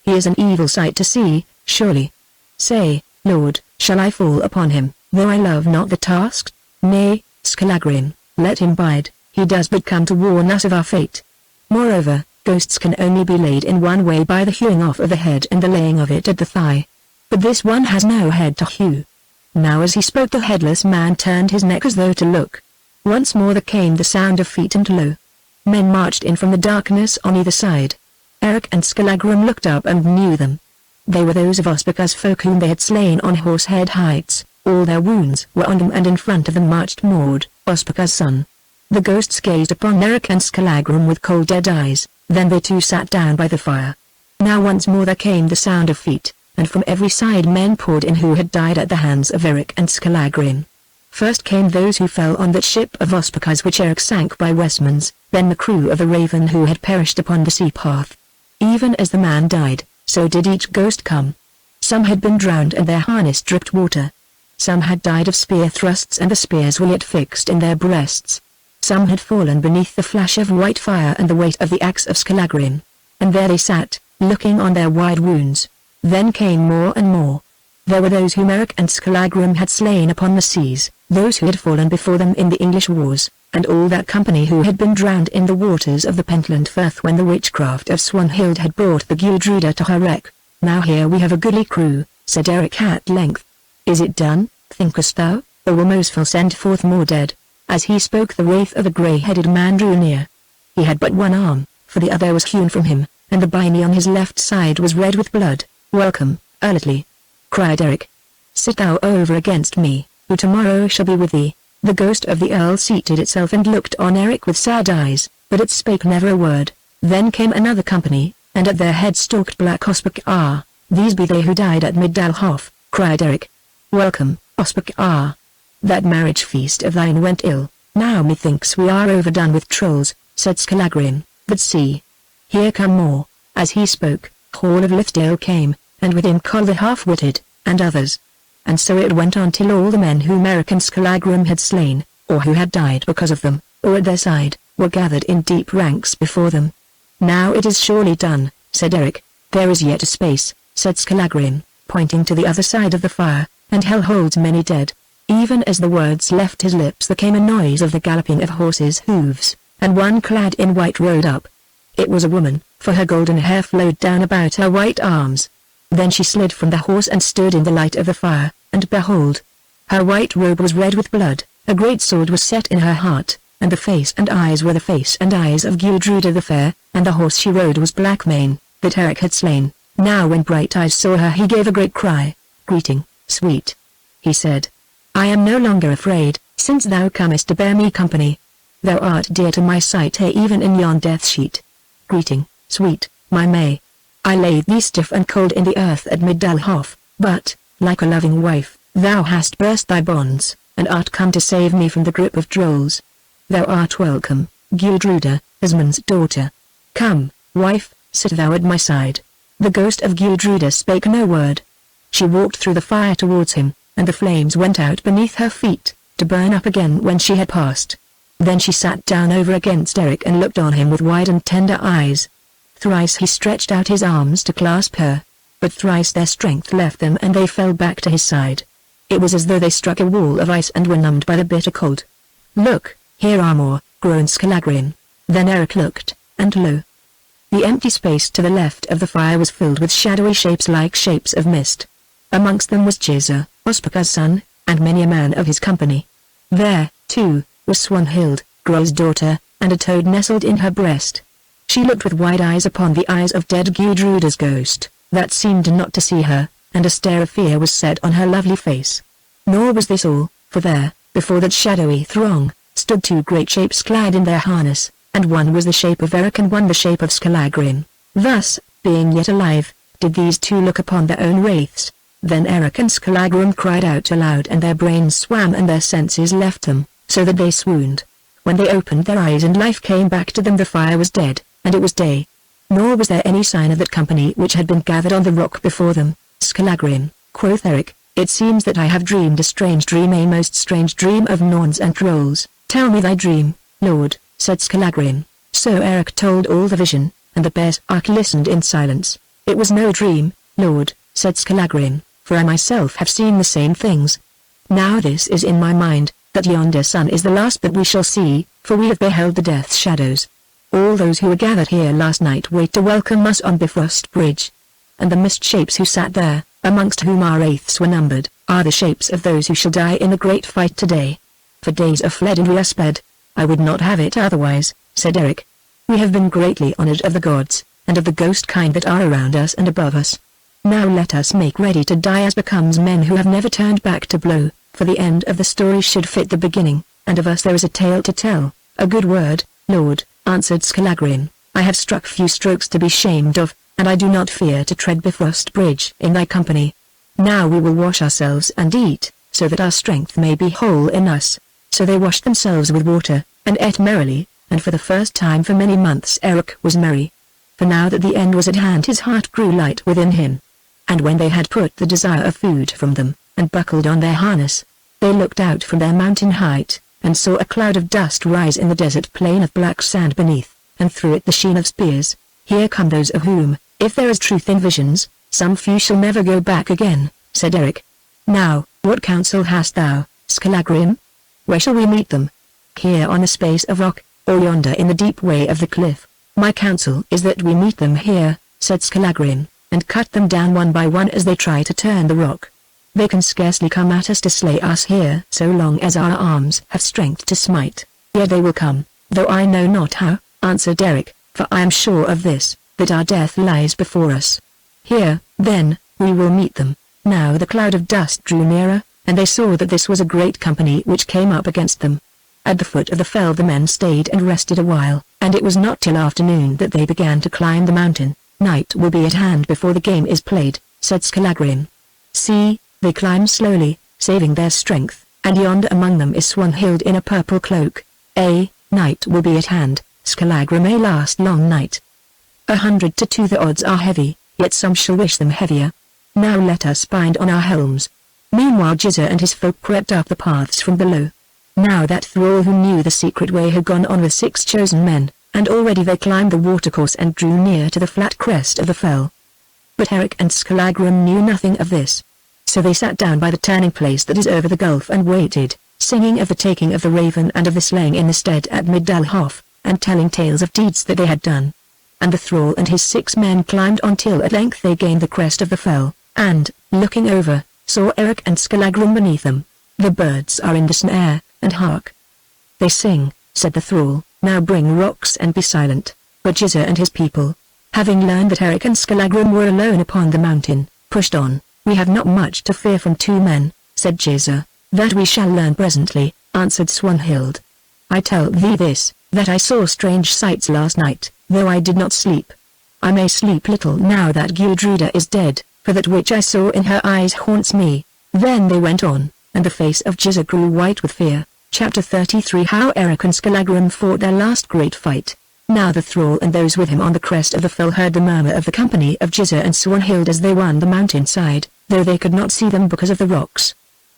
"He is an evil sight to see, surely. Say, Lord, shall I fall upon him, though I love not the task? Nay, Skallagrim, let him bide, he does but come to warn us of our fate. Moreover, ghosts can only be laid in one way, by the hewing off of the head and the laying of it at the thigh. But this one has no head to hew." Now as he spoke the headless man turned his neck as though to look. Once more there came the sound of feet and lo! Men marched in from the darkness on either side. Eric and Skallagrim looked up and knew them. They were those of Ospakar's folk whom they had slain on Horsehead Heights. All their wounds were on them, and in front of them marched Mord, Ospakar's son. The ghosts gazed upon Eric and Skallagrim with cold dead eyes, then they too sat down by the fire. Now once more there came the sound of feet, and from every side men poured in who had died at the hands of Eric and Skallagrim. First came those who fell on that ship of Ospakar's which Eric sank by Westman's, then the crew of the Raven who had perished upon the sea path. Even as the man died, so did each ghost come. Some had been drowned and their harness dripped water. Some had died of spear thrusts and the spears were yet fixed in their breasts. Some had fallen beneath the flash of Whitefire and the weight of the axe of Skallagrim. And there they sat, looking on their wide wounds. Then came more and more. There were those whom Eric and Skallagrim had slain upon the seas, those who had fallen before them in the English wars, and all that company who had been drowned in the waters of the Pentland Firth when the witchcraft of Swanhild had brought the Gudruda to her wreck. "Now here we have a goodly crew," said Eric at length. "Is it done, thinkest thou, or will Mosfell send forth more dead?" As he spoke the wraith of a grey-headed man drew near. He had but one arm, for the other was hewn from him, and the byrnie on his left side was red with blood. "Welcome, Earletly," cried Eric. "Sit thou over against me, who tomorrow shall be with thee." The ghost of the Earl seated itself and looked on Eric with sad eyes, but it spake never a word. Then came another company, and at their head stalked black Ospakar. "These be they who died at Middalhof," cried Eric. "Welcome, Ospakar. That marriage feast of thine went ill. Now methinks we are overdone with trolls," said Skallagrim. "But see, here come more." As he spoke, Hall of Lithdale came, and with him Coll the half-witted, and others. And so it went on till all the men whom Eric and Skallagrim had slain, or who had died because of them, or at their side, were gathered in deep ranks before them. "Now it is surely done," said Eric. "There is yet a space," said Skallagrim, pointing to the other side of the fire, "and hell holds many dead." Even as the words left his lips there came a noise of the galloping of horses' hooves, and one clad in white rode up. It was a woman, for her golden hair flowed down about her white arms. Then she slid from the horse and stood in the light of the fire, and behold! Her white robe was red with blood, a great sword was set in her heart, and the face and eyes were the face and eyes of Gudruda the Fair, and the horse she rode was Blackmane, that Eric had slain. Now when Brighteyes saw her he gave a great cry. "Greeting, sweet," he said. "I am no longer afraid, since thou comest to bear me company. Thou art dear to my sight even in yon death sheet. Greeting, sweet, my May. I laid thee stiff and cold in the earth at Middalhof, but, like a loving wife, thou hast burst thy bonds, and art come to save me from the grip of trolls. Thou art welcome, Gudruda, Asmund's daughter. Come, wife, sit thou at my side." The ghost of Gudruda spake no word. She walked through the fire towards him, and the flames went out beneath her feet, to burn up again when she had passed. Then she sat down over against Eric and looked on him with wide and tender eyes. Thrice he stretched out his arms to clasp her, but thrice their strength left them and they fell back to his side. It was as though they struck a wall of ice and were numbed by the bitter cold. "Look, here are more," groaned Skallagrim. Then Eric looked, and lo! The empty space to the left of the fire was filled with shadowy shapes like shapes of mist. Amongst them was Jizza, Ospakar's son, and many a man of his company. There, too, was Swanhild, Groll's daughter, and a toad nestled in her breast. She looked with wide eyes upon the eyes of dead Gudruda's ghost, that seemed not to see her, and a stare of fear was set on her lovely face. Nor was this all, for there, before that shadowy throng, stood two great shapes clad in their harness, and one was the shape of Eric and one the shape of Skallagrim. Thus, being yet alive, did these two look upon their own wraiths. Then Eric and Skallagrim cried out aloud, and their brains swam and their senses left them, so that they swooned. When they opened their eyes and life came back to them, the fire was dead, and it was day. Nor was there any sign of that company which had been gathered on the rock before them. Skallagrim, quoth Eric, it seems that I have dreamed a strange dream, a most strange dream of Norns and Trolls. Tell me thy dream, Lord, said Skallagrim. So Eric told all the vision, and the Berserk listened in silence. It was no dream, Lord, said Skallagrim, for I myself have seen the same things. Now this is in my mind, that yonder sun is the last that we shall see, for we have beheld the death shadows. All those who were gathered here last night wait to welcome us on Bifrost Bridge. And the mist shapes who sat there, amongst whom our wraiths were numbered, are the shapes of those who shall die in the great fight today. For days are fled and we are sped. I would not have it otherwise, said Eric. We have been greatly honored of the gods, and of the ghost kind that are around us and above us. Now let us make ready to die as becomes men who have never turned back to blow, for the end of the story should fit the beginning, and of us there is a tale to tell. A good word, Lord, answered Skallagrim. I have struck few strokes to be shamed of, and I do not fear to tread Bifrost Bridge in thy company. Now we will wash ourselves and eat, so that our strength may be whole in us. So they washed themselves with water, and ate merrily, and for the first time for many months Eric was merry. For now that the end was at hand his heart grew light within him. And when they had put the desire of food from them, and buckled on their harness, they looked out from their mountain height, and saw a cloud of dust rise in the desert plain of black sand beneath, and through it the sheen of spears. Here come those of whom, if there is truth in visions, some few shall never go back again, said Eric. Now, what counsel hast thou, Skallagrim? Where shall we meet them? Here on a space of rock, or yonder in the deep way of the cliff? My counsel is that we meet them here, said Skallagrim, and cut them down one by one as they try to turn the rock. They can scarcely come at us to slay us here so long as our arms have strength to smite. Yet they will come, though I know not how, answered Eric, for I am sure of this, that our death lies before us. Here, then, we will meet them. Now the cloud of dust drew nearer, and they saw that this was a great company which came up against them. At the foot of the fell the men stayed and rested a while, and it was not till afternoon that they began to climb the mountain. Night will be at hand before the game is played, said Skallagrim. See, they climb slowly, saving their strength, and yonder among them is Swanhild in a purple cloak. Night will be at hand, Skallagrim, may last long night. 100 to 2 the odds are heavy, yet some shall wish them heavier. Now let us bind on our helms. Meanwhile Jizza and his folk crept up the paths from below. Now that thrall who knew the secret way had gone on with 6 chosen men, and already they climbed the watercourse and drew near to the flat crest of the fell. But Eric and Skallagrim knew nothing of this. So they sat down by the turning place that is over the gulf and waited, singing of the taking of the Raven and of the slaying in the stead at Middelhof, and telling tales of deeds that they had done. And the thrall and his 6 men climbed on till at length they gained the crest of the fell, and, looking over, saw Eric and Skallagrim beneath them. The birds are in the snare, and hark! They sing, said the thrall, now bring rocks and be silent. But Jizza and his people, having learned that Eric and Skallagrim were alone upon the mountain, pushed on. We have not much to fear from 2 men, said Jizza. That we shall learn presently, answered Swanhild. I tell thee this, that I saw strange sights last night, though I did not sleep. I may sleep little now that Gudruda is dead, for that which I saw in her eyes haunts me. Then they went on, and the face of Jizza grew white with fear. Chapter 33 How Eric and Skallagrim fought their last great fight. Now the thrall and those with him on the crest of the fell heard the murmur of the company of Jizza and Swanhild as they won the mountainside, though they could not see them because of the rocks.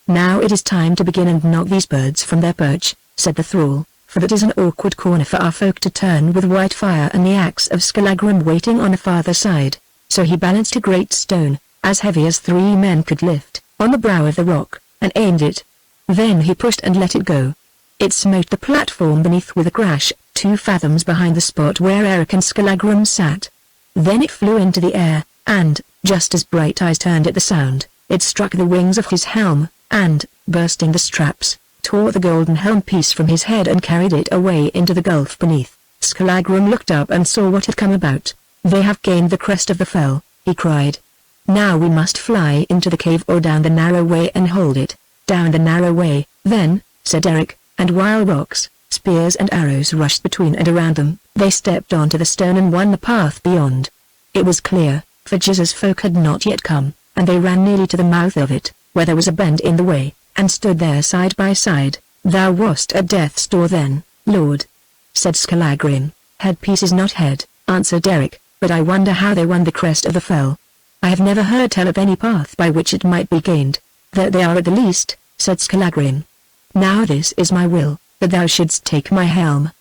Now it is time to begin and knock these birds from their perch, said the thrall, for that is an awkward corner for our folk to turn with Whitefire and the axe of Skallagrim waiting on the farther side. So he balanced a great stone, as heavy as 3 men could lift, on the brow of the rock, and aimed it. Then he pushed and let it go. It smote the platform beneath with a crash, 2 fathoms behind the spot where Eric and Skallagrim sat. Then it flew into the air, and, just as Brighteyes turned at the sound, it struck the wings of his helm, and, bursting the straps, tore the golden helm piece from his head and carried it away into the gulf beneath. Skallagrim looked up and saw what had come about. "They have gained the crest of the fell," he cried. "Now we must fly into the cave or down the narrow way and hold it." "Down the narrow way, then," said Eric, and while rocks, spears and arrows rushed between and around them, they stepped onto the stone and won the path beyond. It was clear, for Jizzer's folk had not yet come, and they ran nearly to the mouth of it, where there was a bend in the way, and stood there side by side. "Thou wast at death's door then, Lord," said Skallagrim. "Headpiece is not head," answered Eric, "but I wonder how they won the crest of the fell. I have never heard tell of any path by which it might be gained." "That they are at the least," said Skallagrim. "Now this is my will, that thou shouldst take my helm.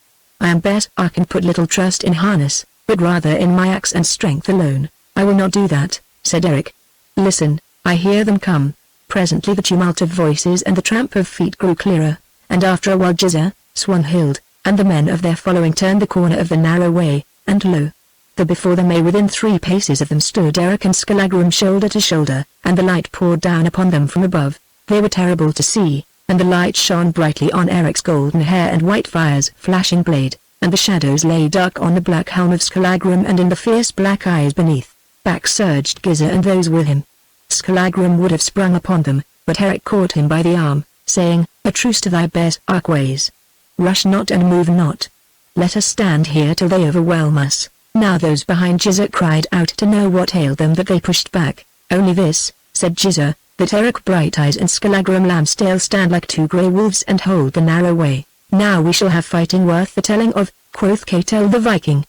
I am bet I can put little trust in harness, but rather in my axe and strength alone." "I will not do that," said Eric. "Listen, I hear them come." Presently the tumult of voices and the tramp of feet grew clearer, and after a while Jizzer, Swanhild, and the men of their following turned the corner of the narrow way, and lo! There before them within 3 paces of them stood Eric and Skallagrim shoulder to shoulder, and the light poured down upon them from above. They were terrible to see, and the light shone brightly on Eric's golden hair and Whitefire's flashing blade, and the shadows lay dark on the black helm of Skallagrim and in the fierce black eyes beneath. Back surged Gizzer and those with him. Skallagrim would have sprung upon them, but Eric caught him by the arm, saying, "A truce to thy berserk ways. Rush not and move not. Let us stand here till they overwhelm us." Now those behind Jizzer cried out to know what ailed them that they pushed back. "Only this," said Jizzer, "that Eric Brighteyes and Skallagrim Lambsdale stand like 2 grey wolves and hold the narrow way. Now we shall have fighting worth the telling of," quoth Ketel the Viking.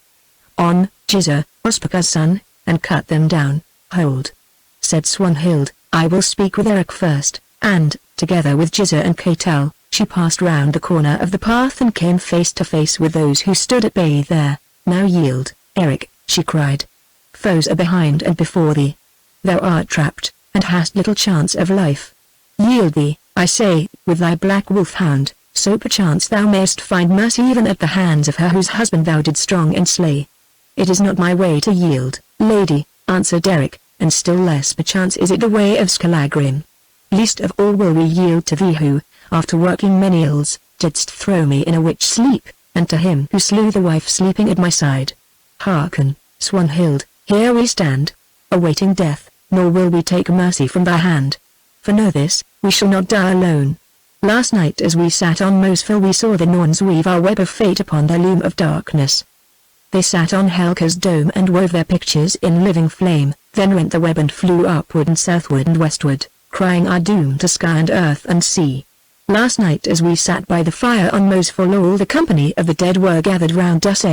"On, Jizzer, Ospakar's son, and cut them down." "Hold," said Swanhild, "I will speak with Eric first," and, together with Jizzer and Ketel, she passed round the corner of the path and came face to face with those who stood at bay there. "Now yield, Eric," she cried. "Foes are behind and before thee. Thou art trapped, and hast little chance of life. Yield thee, I say, with thy black wolf-hound, so perchance thou mayst find mercy even at the hands of her whose husband thou didst strong and slay." "It is not my way to yield, lady," answered Eric, "and still less perchance is it the way of Skallagrim. Least of all will we yield to thee who, after working many ills, didst throw me in a witch sleep, and to him who slew the wife sleeping at my side. Hearken, Swanhild, here we stand, awaiting death, nor will we take mercy from thy hand. For know this, we shall not die alone. Last night as we sat on Mosfell we saw the Norns weave our web of fate upon their loom of darkness. They sat on Helge's dome and wove their pictures in living flame, then rent the web and flew upward and southward and westward, crying our doom to sky and earth and sea. Last night as we sat by the fire on Mosfell all the company of the dead were gathered round us,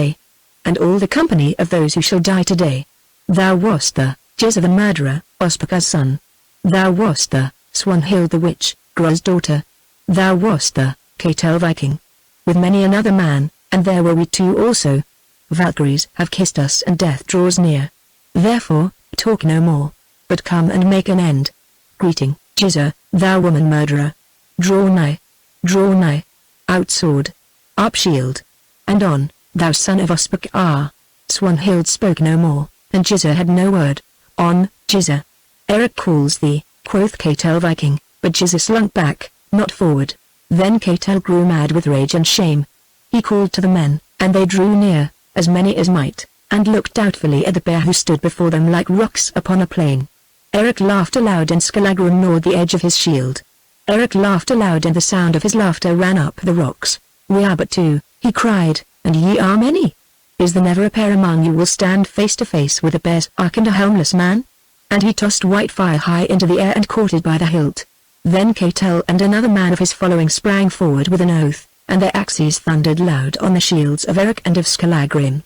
and all the company of those who shall die today. Thou wast the, Jizzer the murderer, Ospakar's son. Thou wast the, Swanhild the witch, Grul's daughter. Thou wast the, Ketel Viking. With many another man, and there were we 2 also. Valkyries have kissed us and death draws near. Therefore, talk no more, but come and make an end. Greeting, Jizzer, thou woman murderer. Draw nigh. Draw nigh. Out sword. Up shield. And on, thou son of Ospakar. Swanhild spoke no more, and Jizzer had no word. On, Jizzer. Eric calls thee, quoth Ketel Viking, but Jizzer slunk back, not forward. Then Ketel grew mad with rage and shame. He called to the men, and they drew near, as many as might, and looked doubtfully at the bear who stood before them like rocks upon a plain. Eric laughed aloud and Skallagrim gnawed the edge of his shield. Eric laughed aloud and the sound of his laughter ran up the rocks. "We are but 2, he cried, "and ye are many. Is there never a pair among you will stand face to face with a berserk and a helmless man?" And he tossed Whitefire high into the air and caught it by the hilt. Then Ketel and another man of his following sprang forward with an oath, and their axes thundered loud on the shields of Eric and of Skallagrim.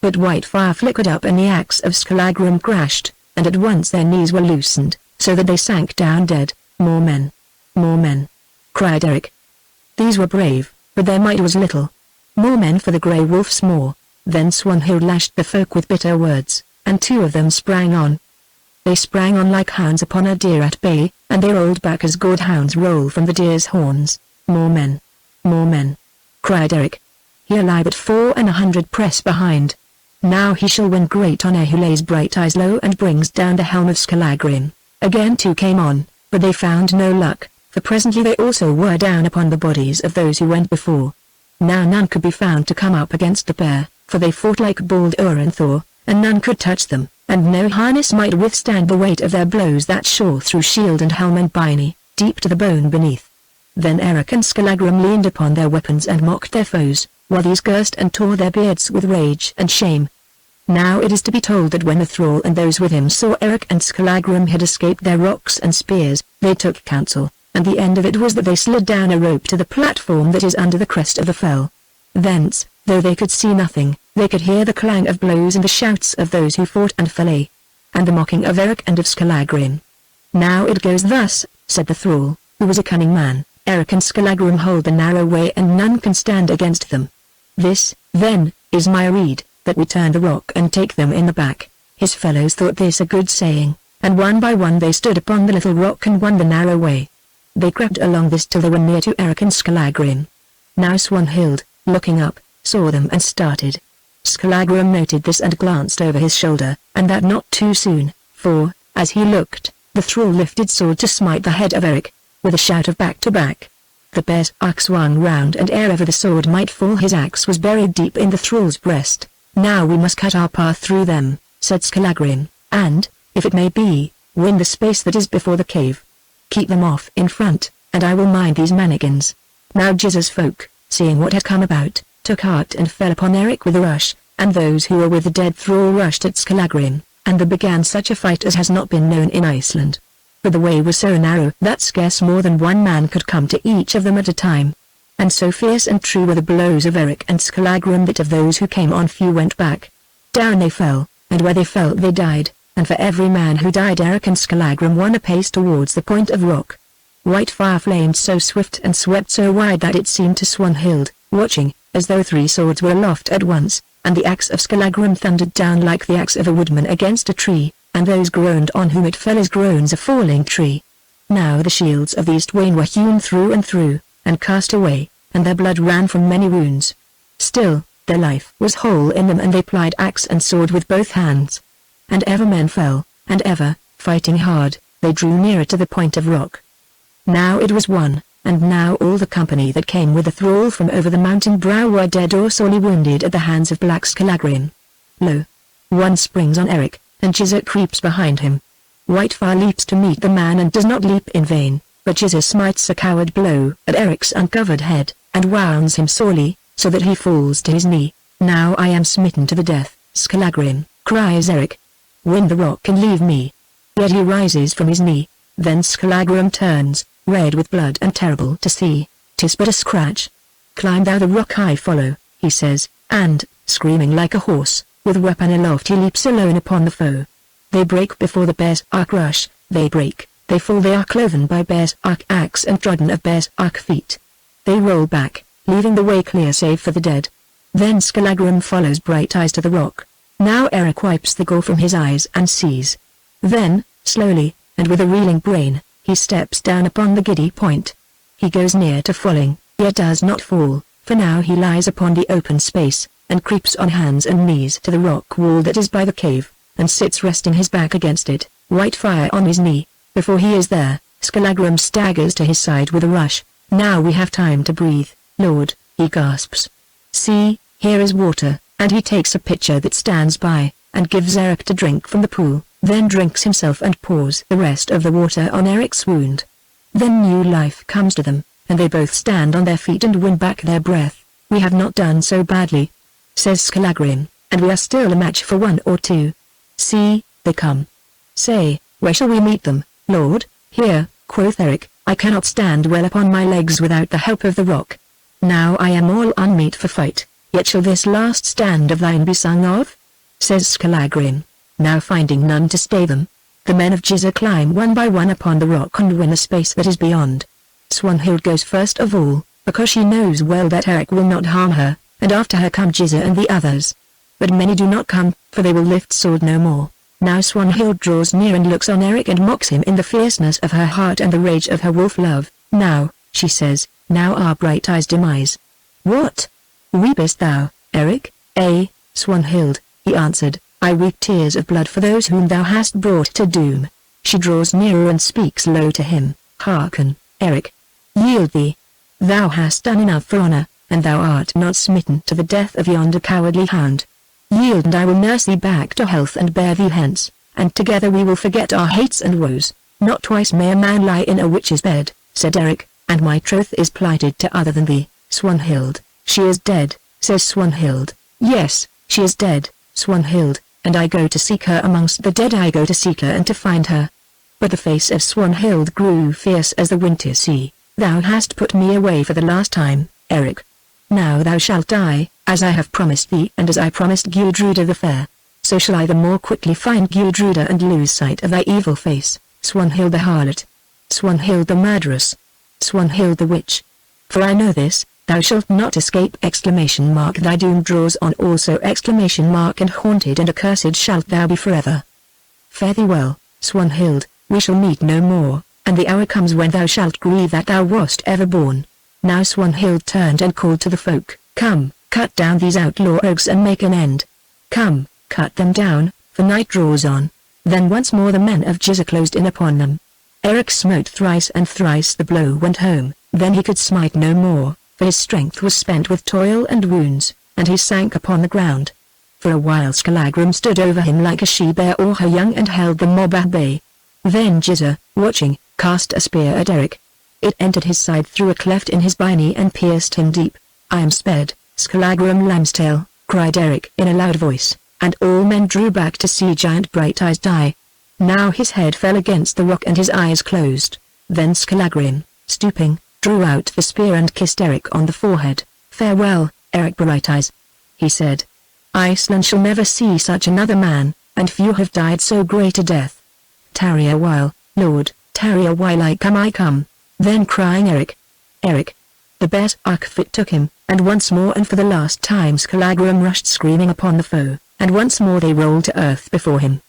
But Whitefire flickered up and the axe of Skallagrim crashed, and at once their knees were loosened, so that they sank down dead. "More men! More men!" cried Eric. These were brave, but their might was little. More men for the grey wolves more. Then Swanhild lashed the folk with bitter words, and 2 of them sprang on. They sprang on like hounds upon a deer at bay, and they rolled back as gored hounds roll from the deer's horns. "More men! More men!" cried Eric. Here lie but 400 press behind. Now he shall win great honor who lays Brighteyes low and brings down the helm of Skallagrim. Again 2 came on, but they found no luck, for presently they also were down upon the bodies of those who went before. Now none could be found to come up against the pair, for they fought like Baldur and Thor, and none could touch them, and no harness might withstand the weight of their blows that shore through shield and helm and byrnie, deep to the bone beneath. Then Eric and Skallagrim leaned upon their weapons and mocked their foes, while these cursed and tore their beards with rage and shame. Now it is to be told that when the thrall and those with him saw Eric and Skallagrim had escaped their rocks and spears, they took counsel, and the end of it was that they slid down a rope to the platform that is under the crest of the fell. Thence, though they could see nothing, they could hear the clang of blows and the shouts of those who fought and fell, and the mocking of Eric and of Skallagrim. Now it goes thus, said the thrall, who was a cunning man, Eric and Skallagrim hold the narrow way and none can stand against them. This, then, is my rede, that we turn the rock and take them in the back. His fellows thought this a good saying, and one by one they stood upon the little rock and won the narrow way. They crept along this till they were near to Eric and Skallagrim. Now Swanhild, looking up, saw them and started. Skallagrim noted this and glanced over his shoulder, and that not too soon, for, as he looked, the thrall lifted sword to smite the head of Eric, with a shout of back to back. The bear's axe swung round and ere ever the sword might fall his axe was buried deep in the thrall's breast. Now we must cut our path through them, said Skallagrim, and, if it may be, win the space that is before the cave. Keep them off in front, and I will mind these mannikins. Now Jizzer's folk, seeing what had come about, took heart and fell upon Eric with a rush, and those who were with the dead thrall rushed at Skallagrim, and there began such a fight as has not been known in Iceland. For the way was so narrow that scarce more than one man could come to each of them at a time. And so fierce and true were the blows of Eric and Skallagrim that of those who came on few went back. Down they fell, and where they fell they died, and for every man who died Eric and Skallagrim won a pace towards the point of rock. White fire flamed so swift and swept so wide that it seemed to Swanhild, watching, as though 3 swords were aloft at once, and the axe of Skallagrim thundered down like the axe of a woodman against a tree, and those groaned on whom it fell as groans a falling tree. Now the shields of these twain were hewn through and through, and cast away, and their blood ran from many wounds. Still, their life was whole in them and they plied axe and sword with both hands. And ever men fell, and ever, fighting hard, they drew nearer to the point of rock. Now it was won, and now all the company that came with the thrall from over the mountain brow were dead or sorely wounded at the hands of black Skallagrim. Lo! One springs on Eric, and Jizzer creeps behind him. Whitefire leaps to meet the man and does not leap in vain, but Jizzer smites a coward blow at Eric's uncovered head, and wounds him sorely, so that he falls to his knee. Now I am smitten to the death, Skallagrim, cries Eric. Win the rock and leave me. Yet he rises from his knee. Then Skallagrim turns, red with blood and terrible to see. 'Tis but a scratch. Climb thou the rock, I follow, he says, and, screaming like a horse, with weapon aloft he leaps alone upon the foe. They break before the bear's arc rush, they break, they fall, they are cloven by bear's arc axe and trodden of bear's arc feet. They roll back, leaving the way clear save for the dead. Then Skallagrim follows Brighteyes to the rock. Now Eric wipes the gore from his eyes and sees. Then, slowly, and with a reeling brain, he steps down upon the giddy point. He goes near to falling, yet does not fall, for now he lies upon the open space, and creeps on hands and knees to the rock wall that is by the cave, and sits resting his back against it, Whitefire on his knee. Before he is there, Skallagrim staggers to his side with a rush. Now we have time to breathe, Lord, he gasps. See, here is water, and he takes a pitcher that stands by, and gives Eric to drink from the pool, then drinks himself and pours the rest of the water on Eric's wound. Then new life comes to them, and they both stand on their feet and win back their breath. We have not done so badly, says Skallagrim, and we are still a match for 1 or 2. See, they come. Say, where shall we meet them, Lord? Here, quoth Eric, I cannot stand well upon my legs without the help of the rock. Now I am all unmeet for fight, yet shall this last stand of thine be sung of? Says Skallagrim. Now finding none to stay them, the men of Jizzer climb one by one upon the rock and win a space that is beyond. Swanhild goes first of all, because she knows well that Eric will not harm her, and after her come Jizzer and the others. But many do not come, for they will lift sword no more. Now Swanhild draws near and looks on Eric and mocks him in the fierceness of her heart and the rage of her wolf love. Now, she says, now our Brighteyes' demise. What? Weepest thou, Eric? Swanhild, he answered, I weep tears of blood for those whom thou hast brought to doom. She draws nearer and speaks low to him, hearken, Eric. Yield thee. Thou hast done enough for honor, and thou art not smitten to the death of yonder cowardly hound. Yield and I will nurse thee back to health and bear thee hence, and together we will forget our hates and woes. Not twice may a man lie in a witch's bed, said Eric, and my troth is plighted to other than thee, Swanhild. She is dead, says Swanhild. Yes, she is dead, Swanhild, and I go to seek her amongst the dead. I go to seek her and to find her. But the face of Swanhild grew fierce as the winter sea. Thou hast put me away for the last time, Eric. Now thou shalt die, as I have promised thee and as I promised Gudruda the Fair. So shall I the more quickly find Gudruda and lose sight of thy evil face, Swanhild the harlot. Swanhild the murderess. Swanhild the witch. For I know this, thou shalt not escape! Thy doom draws on also! And haunted and accursed shalt thou be forever. Fare thee well, Swanhild, we shall meet no more, and the hour comes when thou shalt grieve that thou wast ever born. Now Swanhild turned and called to the folk, Come, cut down these outlaw oaks and make an end. Come, cut them down, for night draws on. Then once more the men of Giza closed in upon them. Eric smote thrice and thrice the blow went home, then he could smite no more, for his strength was spent with toil and wounds, and he sank upon the ground. For a while Skallagrim stood over him like a she-bear or her young and held the mob at bay. Then Giza, watching, cast a spear at Eric. It entered his side through a cleft in his byrnie and pierced him deep. I am sped, Skallagrim Lambstail, cried Eric in a loud voice, and all men drew back to see giant Brighteyes die. Now his head fell against the rock and his eyes closed. Then Skallagrim, stooping, drew out the spear and kissed Eric on the forehead. Farewell, Eric Brighteyes, he said. Iceland shall never see such another man, and few have died so great a death. Tarry a while, Lord, tarry a while, I come. Then crying Eric, Eric. The bear's fit took him, and once more and for the last time Skallagrim rushed screaming upon the foe, and once more they rolled to earth before him.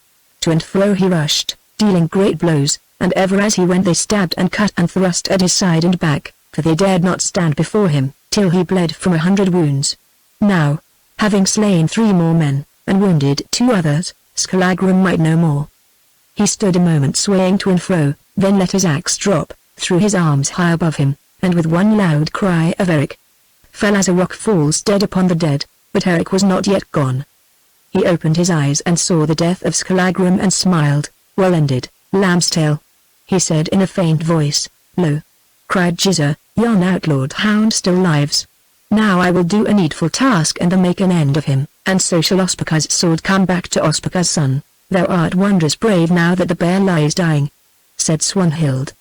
To and fro he rushed, dealing great blows, and ever as he went they stabbed and cut and thrust at his side and back, for they dared not stand before him, till he bled from 100 wounds. Now, having slain 3 more men, and wounded 2 others, Skallagrim might no more. He stood a moment swaying to and fro, then let his axe drop, threw his arms high above him, and with one loud cry of Eric, fell as a rock falls dead upon the dead, but Eric was not yet gone. He opened his eyes and saw the death of Skallagrim and smiled. Well ended, Lambstail, he said in a faint voice. Lo! Cried Giza, yon outlawed hound still lives. Now I will do a needful task and make an end of him, and so shall Ospaka's sword come back to Ospaka's son. Thou art wondrous brave now that the bear lies dying, said Swanhild.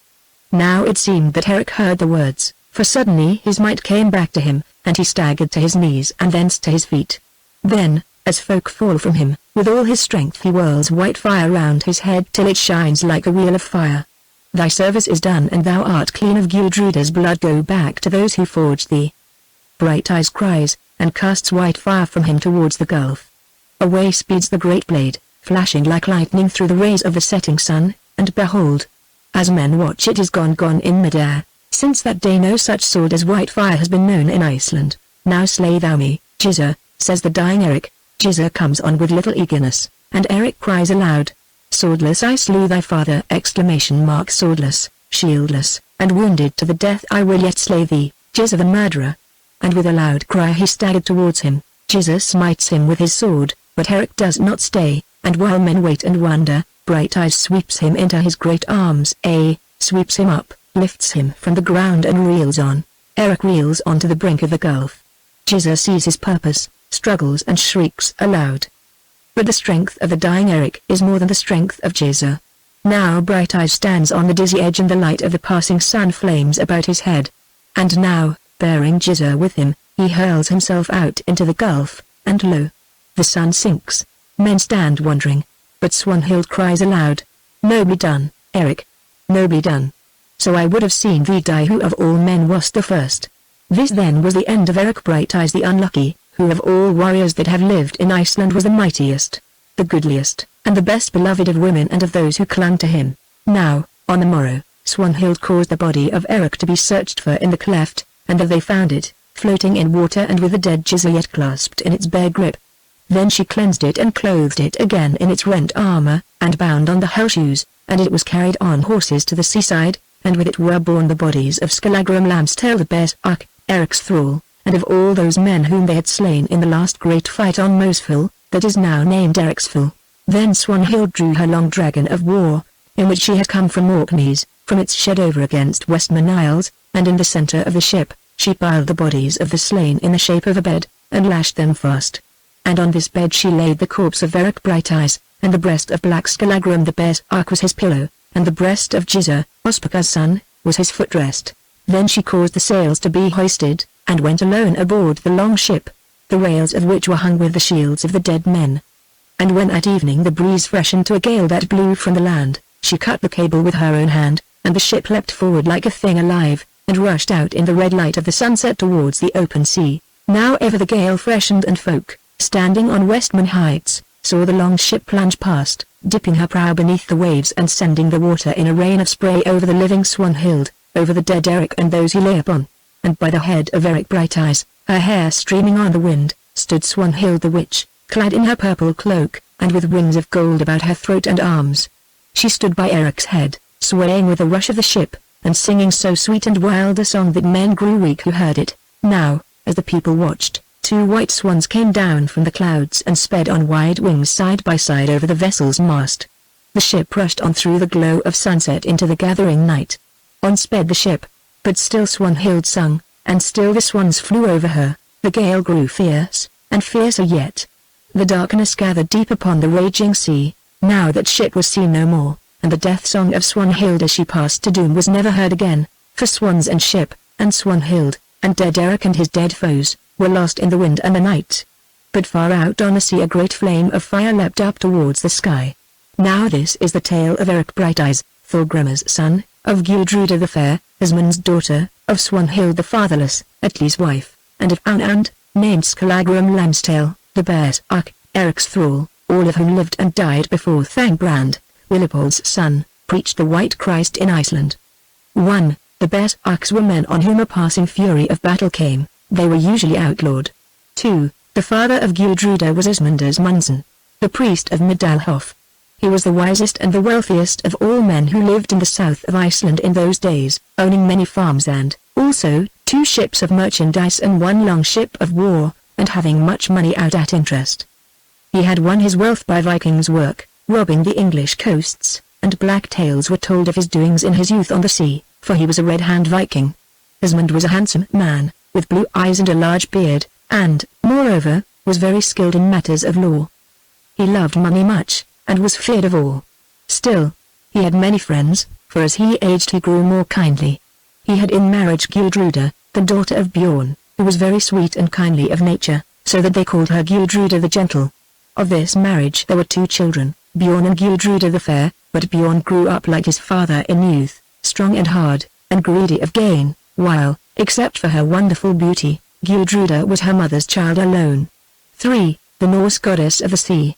Now it seemed that Eric heard the words, for suddenly his might came back to him, and he staggered to his knees and thence to his feet. Then, as folk fall from him, with all his strength he whirls white fire round his head till it shines like a wheel of fire. Thy service is done and thou art clean of Gudruda's blood. Go back to those who forged thee. Brighteyes cries, and casts white fire from him towards the gulf. Away speeds the great blade, flashing like lightning through the rays of the setting sun, and behold! As men watch it is gone in mid-air. Since that day no such sword as white fire has been known in Iceland. Now slay thou me, Giza, says the dying Eric. Giza comes on with little eagerness, and Eric cries aloud. Swordless I slew thy father! Swordless, shieldless, and wounded to the death I will yet slay thee, Giza the murderer. And with a loud cry he staggered towards him. Giza smites him with his sword, but Eric does not stay, and while men wait and wonder, Brighteyes sweeps him into his great arms, sweeps him up, lifts him from the ground and reels on. Eric reels on to the brink of the gulf. Giza sees his purpose, struggles and shrieks aloud. But the strength of the dying Eric is more than the strength of Giza. Now Brighteyes stands on the dizzy edge and the light of the passing sun flames about his head. And now, bearing Giza with him, he hurls himself out into the gulf, and lo! The sun sinks. Men stand wondering. But Swanhild cries aloud. Nobly done, Eric. Nobly done. So I would have seen thee die who of all men wast the first. This then was the end of Eric Brighteyes the unlucky, who of all warriors that have lived in Iceland was the mightiest, the goodliest, and the best beloved of women and of those who clung to him. Now, on the morrow, Swanhild caused the body of Eric to be searched for in the cleft, and though they found it, floating in water and with the dead Giza yet clasped in its bare grip. Then she cleansed it and clothed it again in its rent armor, and bound on the hell shoes, and it was carried on horses to the seaside, and with it were borne the bodies of Skallagrim Lambstail the Berserk, Eric's thrall, and of all those men whom they had slain in the last great fight on Mosfell, that is now named Ericsfell. Then Swanhild drew her long dragon of war, in which she had come from Orkneys, from its shed over against Westman Isles, and in the center of the ship, she piled the bodies of the slain in the shape of a bed, and lashed them fast. And on this bed she laid the corpse of Eric Brighteyes, and the breast of black Skallagrim the Berserk was his pillow, and the breast of Giza, Ospakar's son, was his footrest. Then she caused the sails to be hoisted, and went alone aboard the long ship, the rails of which were hung with the shields of the dead men. And when at evening the breeze freshened to a gale that blew from the land, she cut the cable with her own hand, and the ship leapt forward like a thing alive, and rushed out in the red light of the sunset towards the open sea. Now ever the gale freshened, and folk, standing on Westman Heights, saw the long ship plunge past, dipping her prow beneath the waves and sending the water in a rain of spray over the living Swanhild, over the dead Eric and those he lay upon. And by the head of Eric Brighteyes, her hair streaming on the wind, stood Swanhild the witch, clad in her purple cloak, and with rings of gold about her throat and arms. She stood by Eric's head, swaying with the rush of the ship, and singing so sweet and wild a song that men grew weak who heard it. Now, as the people watched, 2 white swans came down from the clouds and sped on wide wings side by side over the vessel's mast. The ship rushed on through the glow of sunset into the gathering night. On sped the ship, but still Swanhild sung, and still the swans flew over her. The gale grew fierce, and fiercer yet. The darkness gathered deep upon the raging sea. Now that ship was seen no more, and the death song of Swanhild as she passed to doom was never heard again, for swans and ship, and Swanhild, and dead Eric and his dead foes, were lost in the wind and the night. But far out on the sea a great flame of fire leapt up towards the sky. Now this is the tale of Eric Brighteyes, Thorgrimr's son, of Gudruda the Fair, Asmund's daughter, of Swanhild the Fatherless, Atli's wife, and of Anand, named Skallagrim Lambstail, the Berserk, Eric's thrall, all of whom lived and died before Thangbrand, Willipald's son, preached the White Christ in Iceland. 1. The Berserks were men on whom a passing fury of battle came. They were usually outlawed. 2. The father of Gudruda was Asmund's Munson, the priest of Midalhof. He was the wisest and the wealthiest of all men who lived in the south of Iceland in those days, owning many farms and, also, 2 ships of merchandise and 1 long ship of war, and having much money out at interest. He had won his wealth by Vikings' work, robbing the English coasts, and black tales were told of his doings in his youth on the sea, for he was a red-hand Viking. Asmund was a handsome man, with blue eyes and a large beard, and, moreover, was very skilled in matters of law. He loved money much, and was feared of all. Still, he had many friends, for as he aged he grew more kindly. He had in marriage Gudruda, the daughter of Bjorn, who was very sweet and kindly of nature, so that they called her Gudruda the Gentle. Of this marriage there were 2 children, Bjorn and Gudruda the Fair, but Bjorn grew up like his father in youth, strong and hard, and greedy of gain, while, except for her wonderful beauty, Gudruda was her mother's child alone. 3. The Norse goddess of the sea,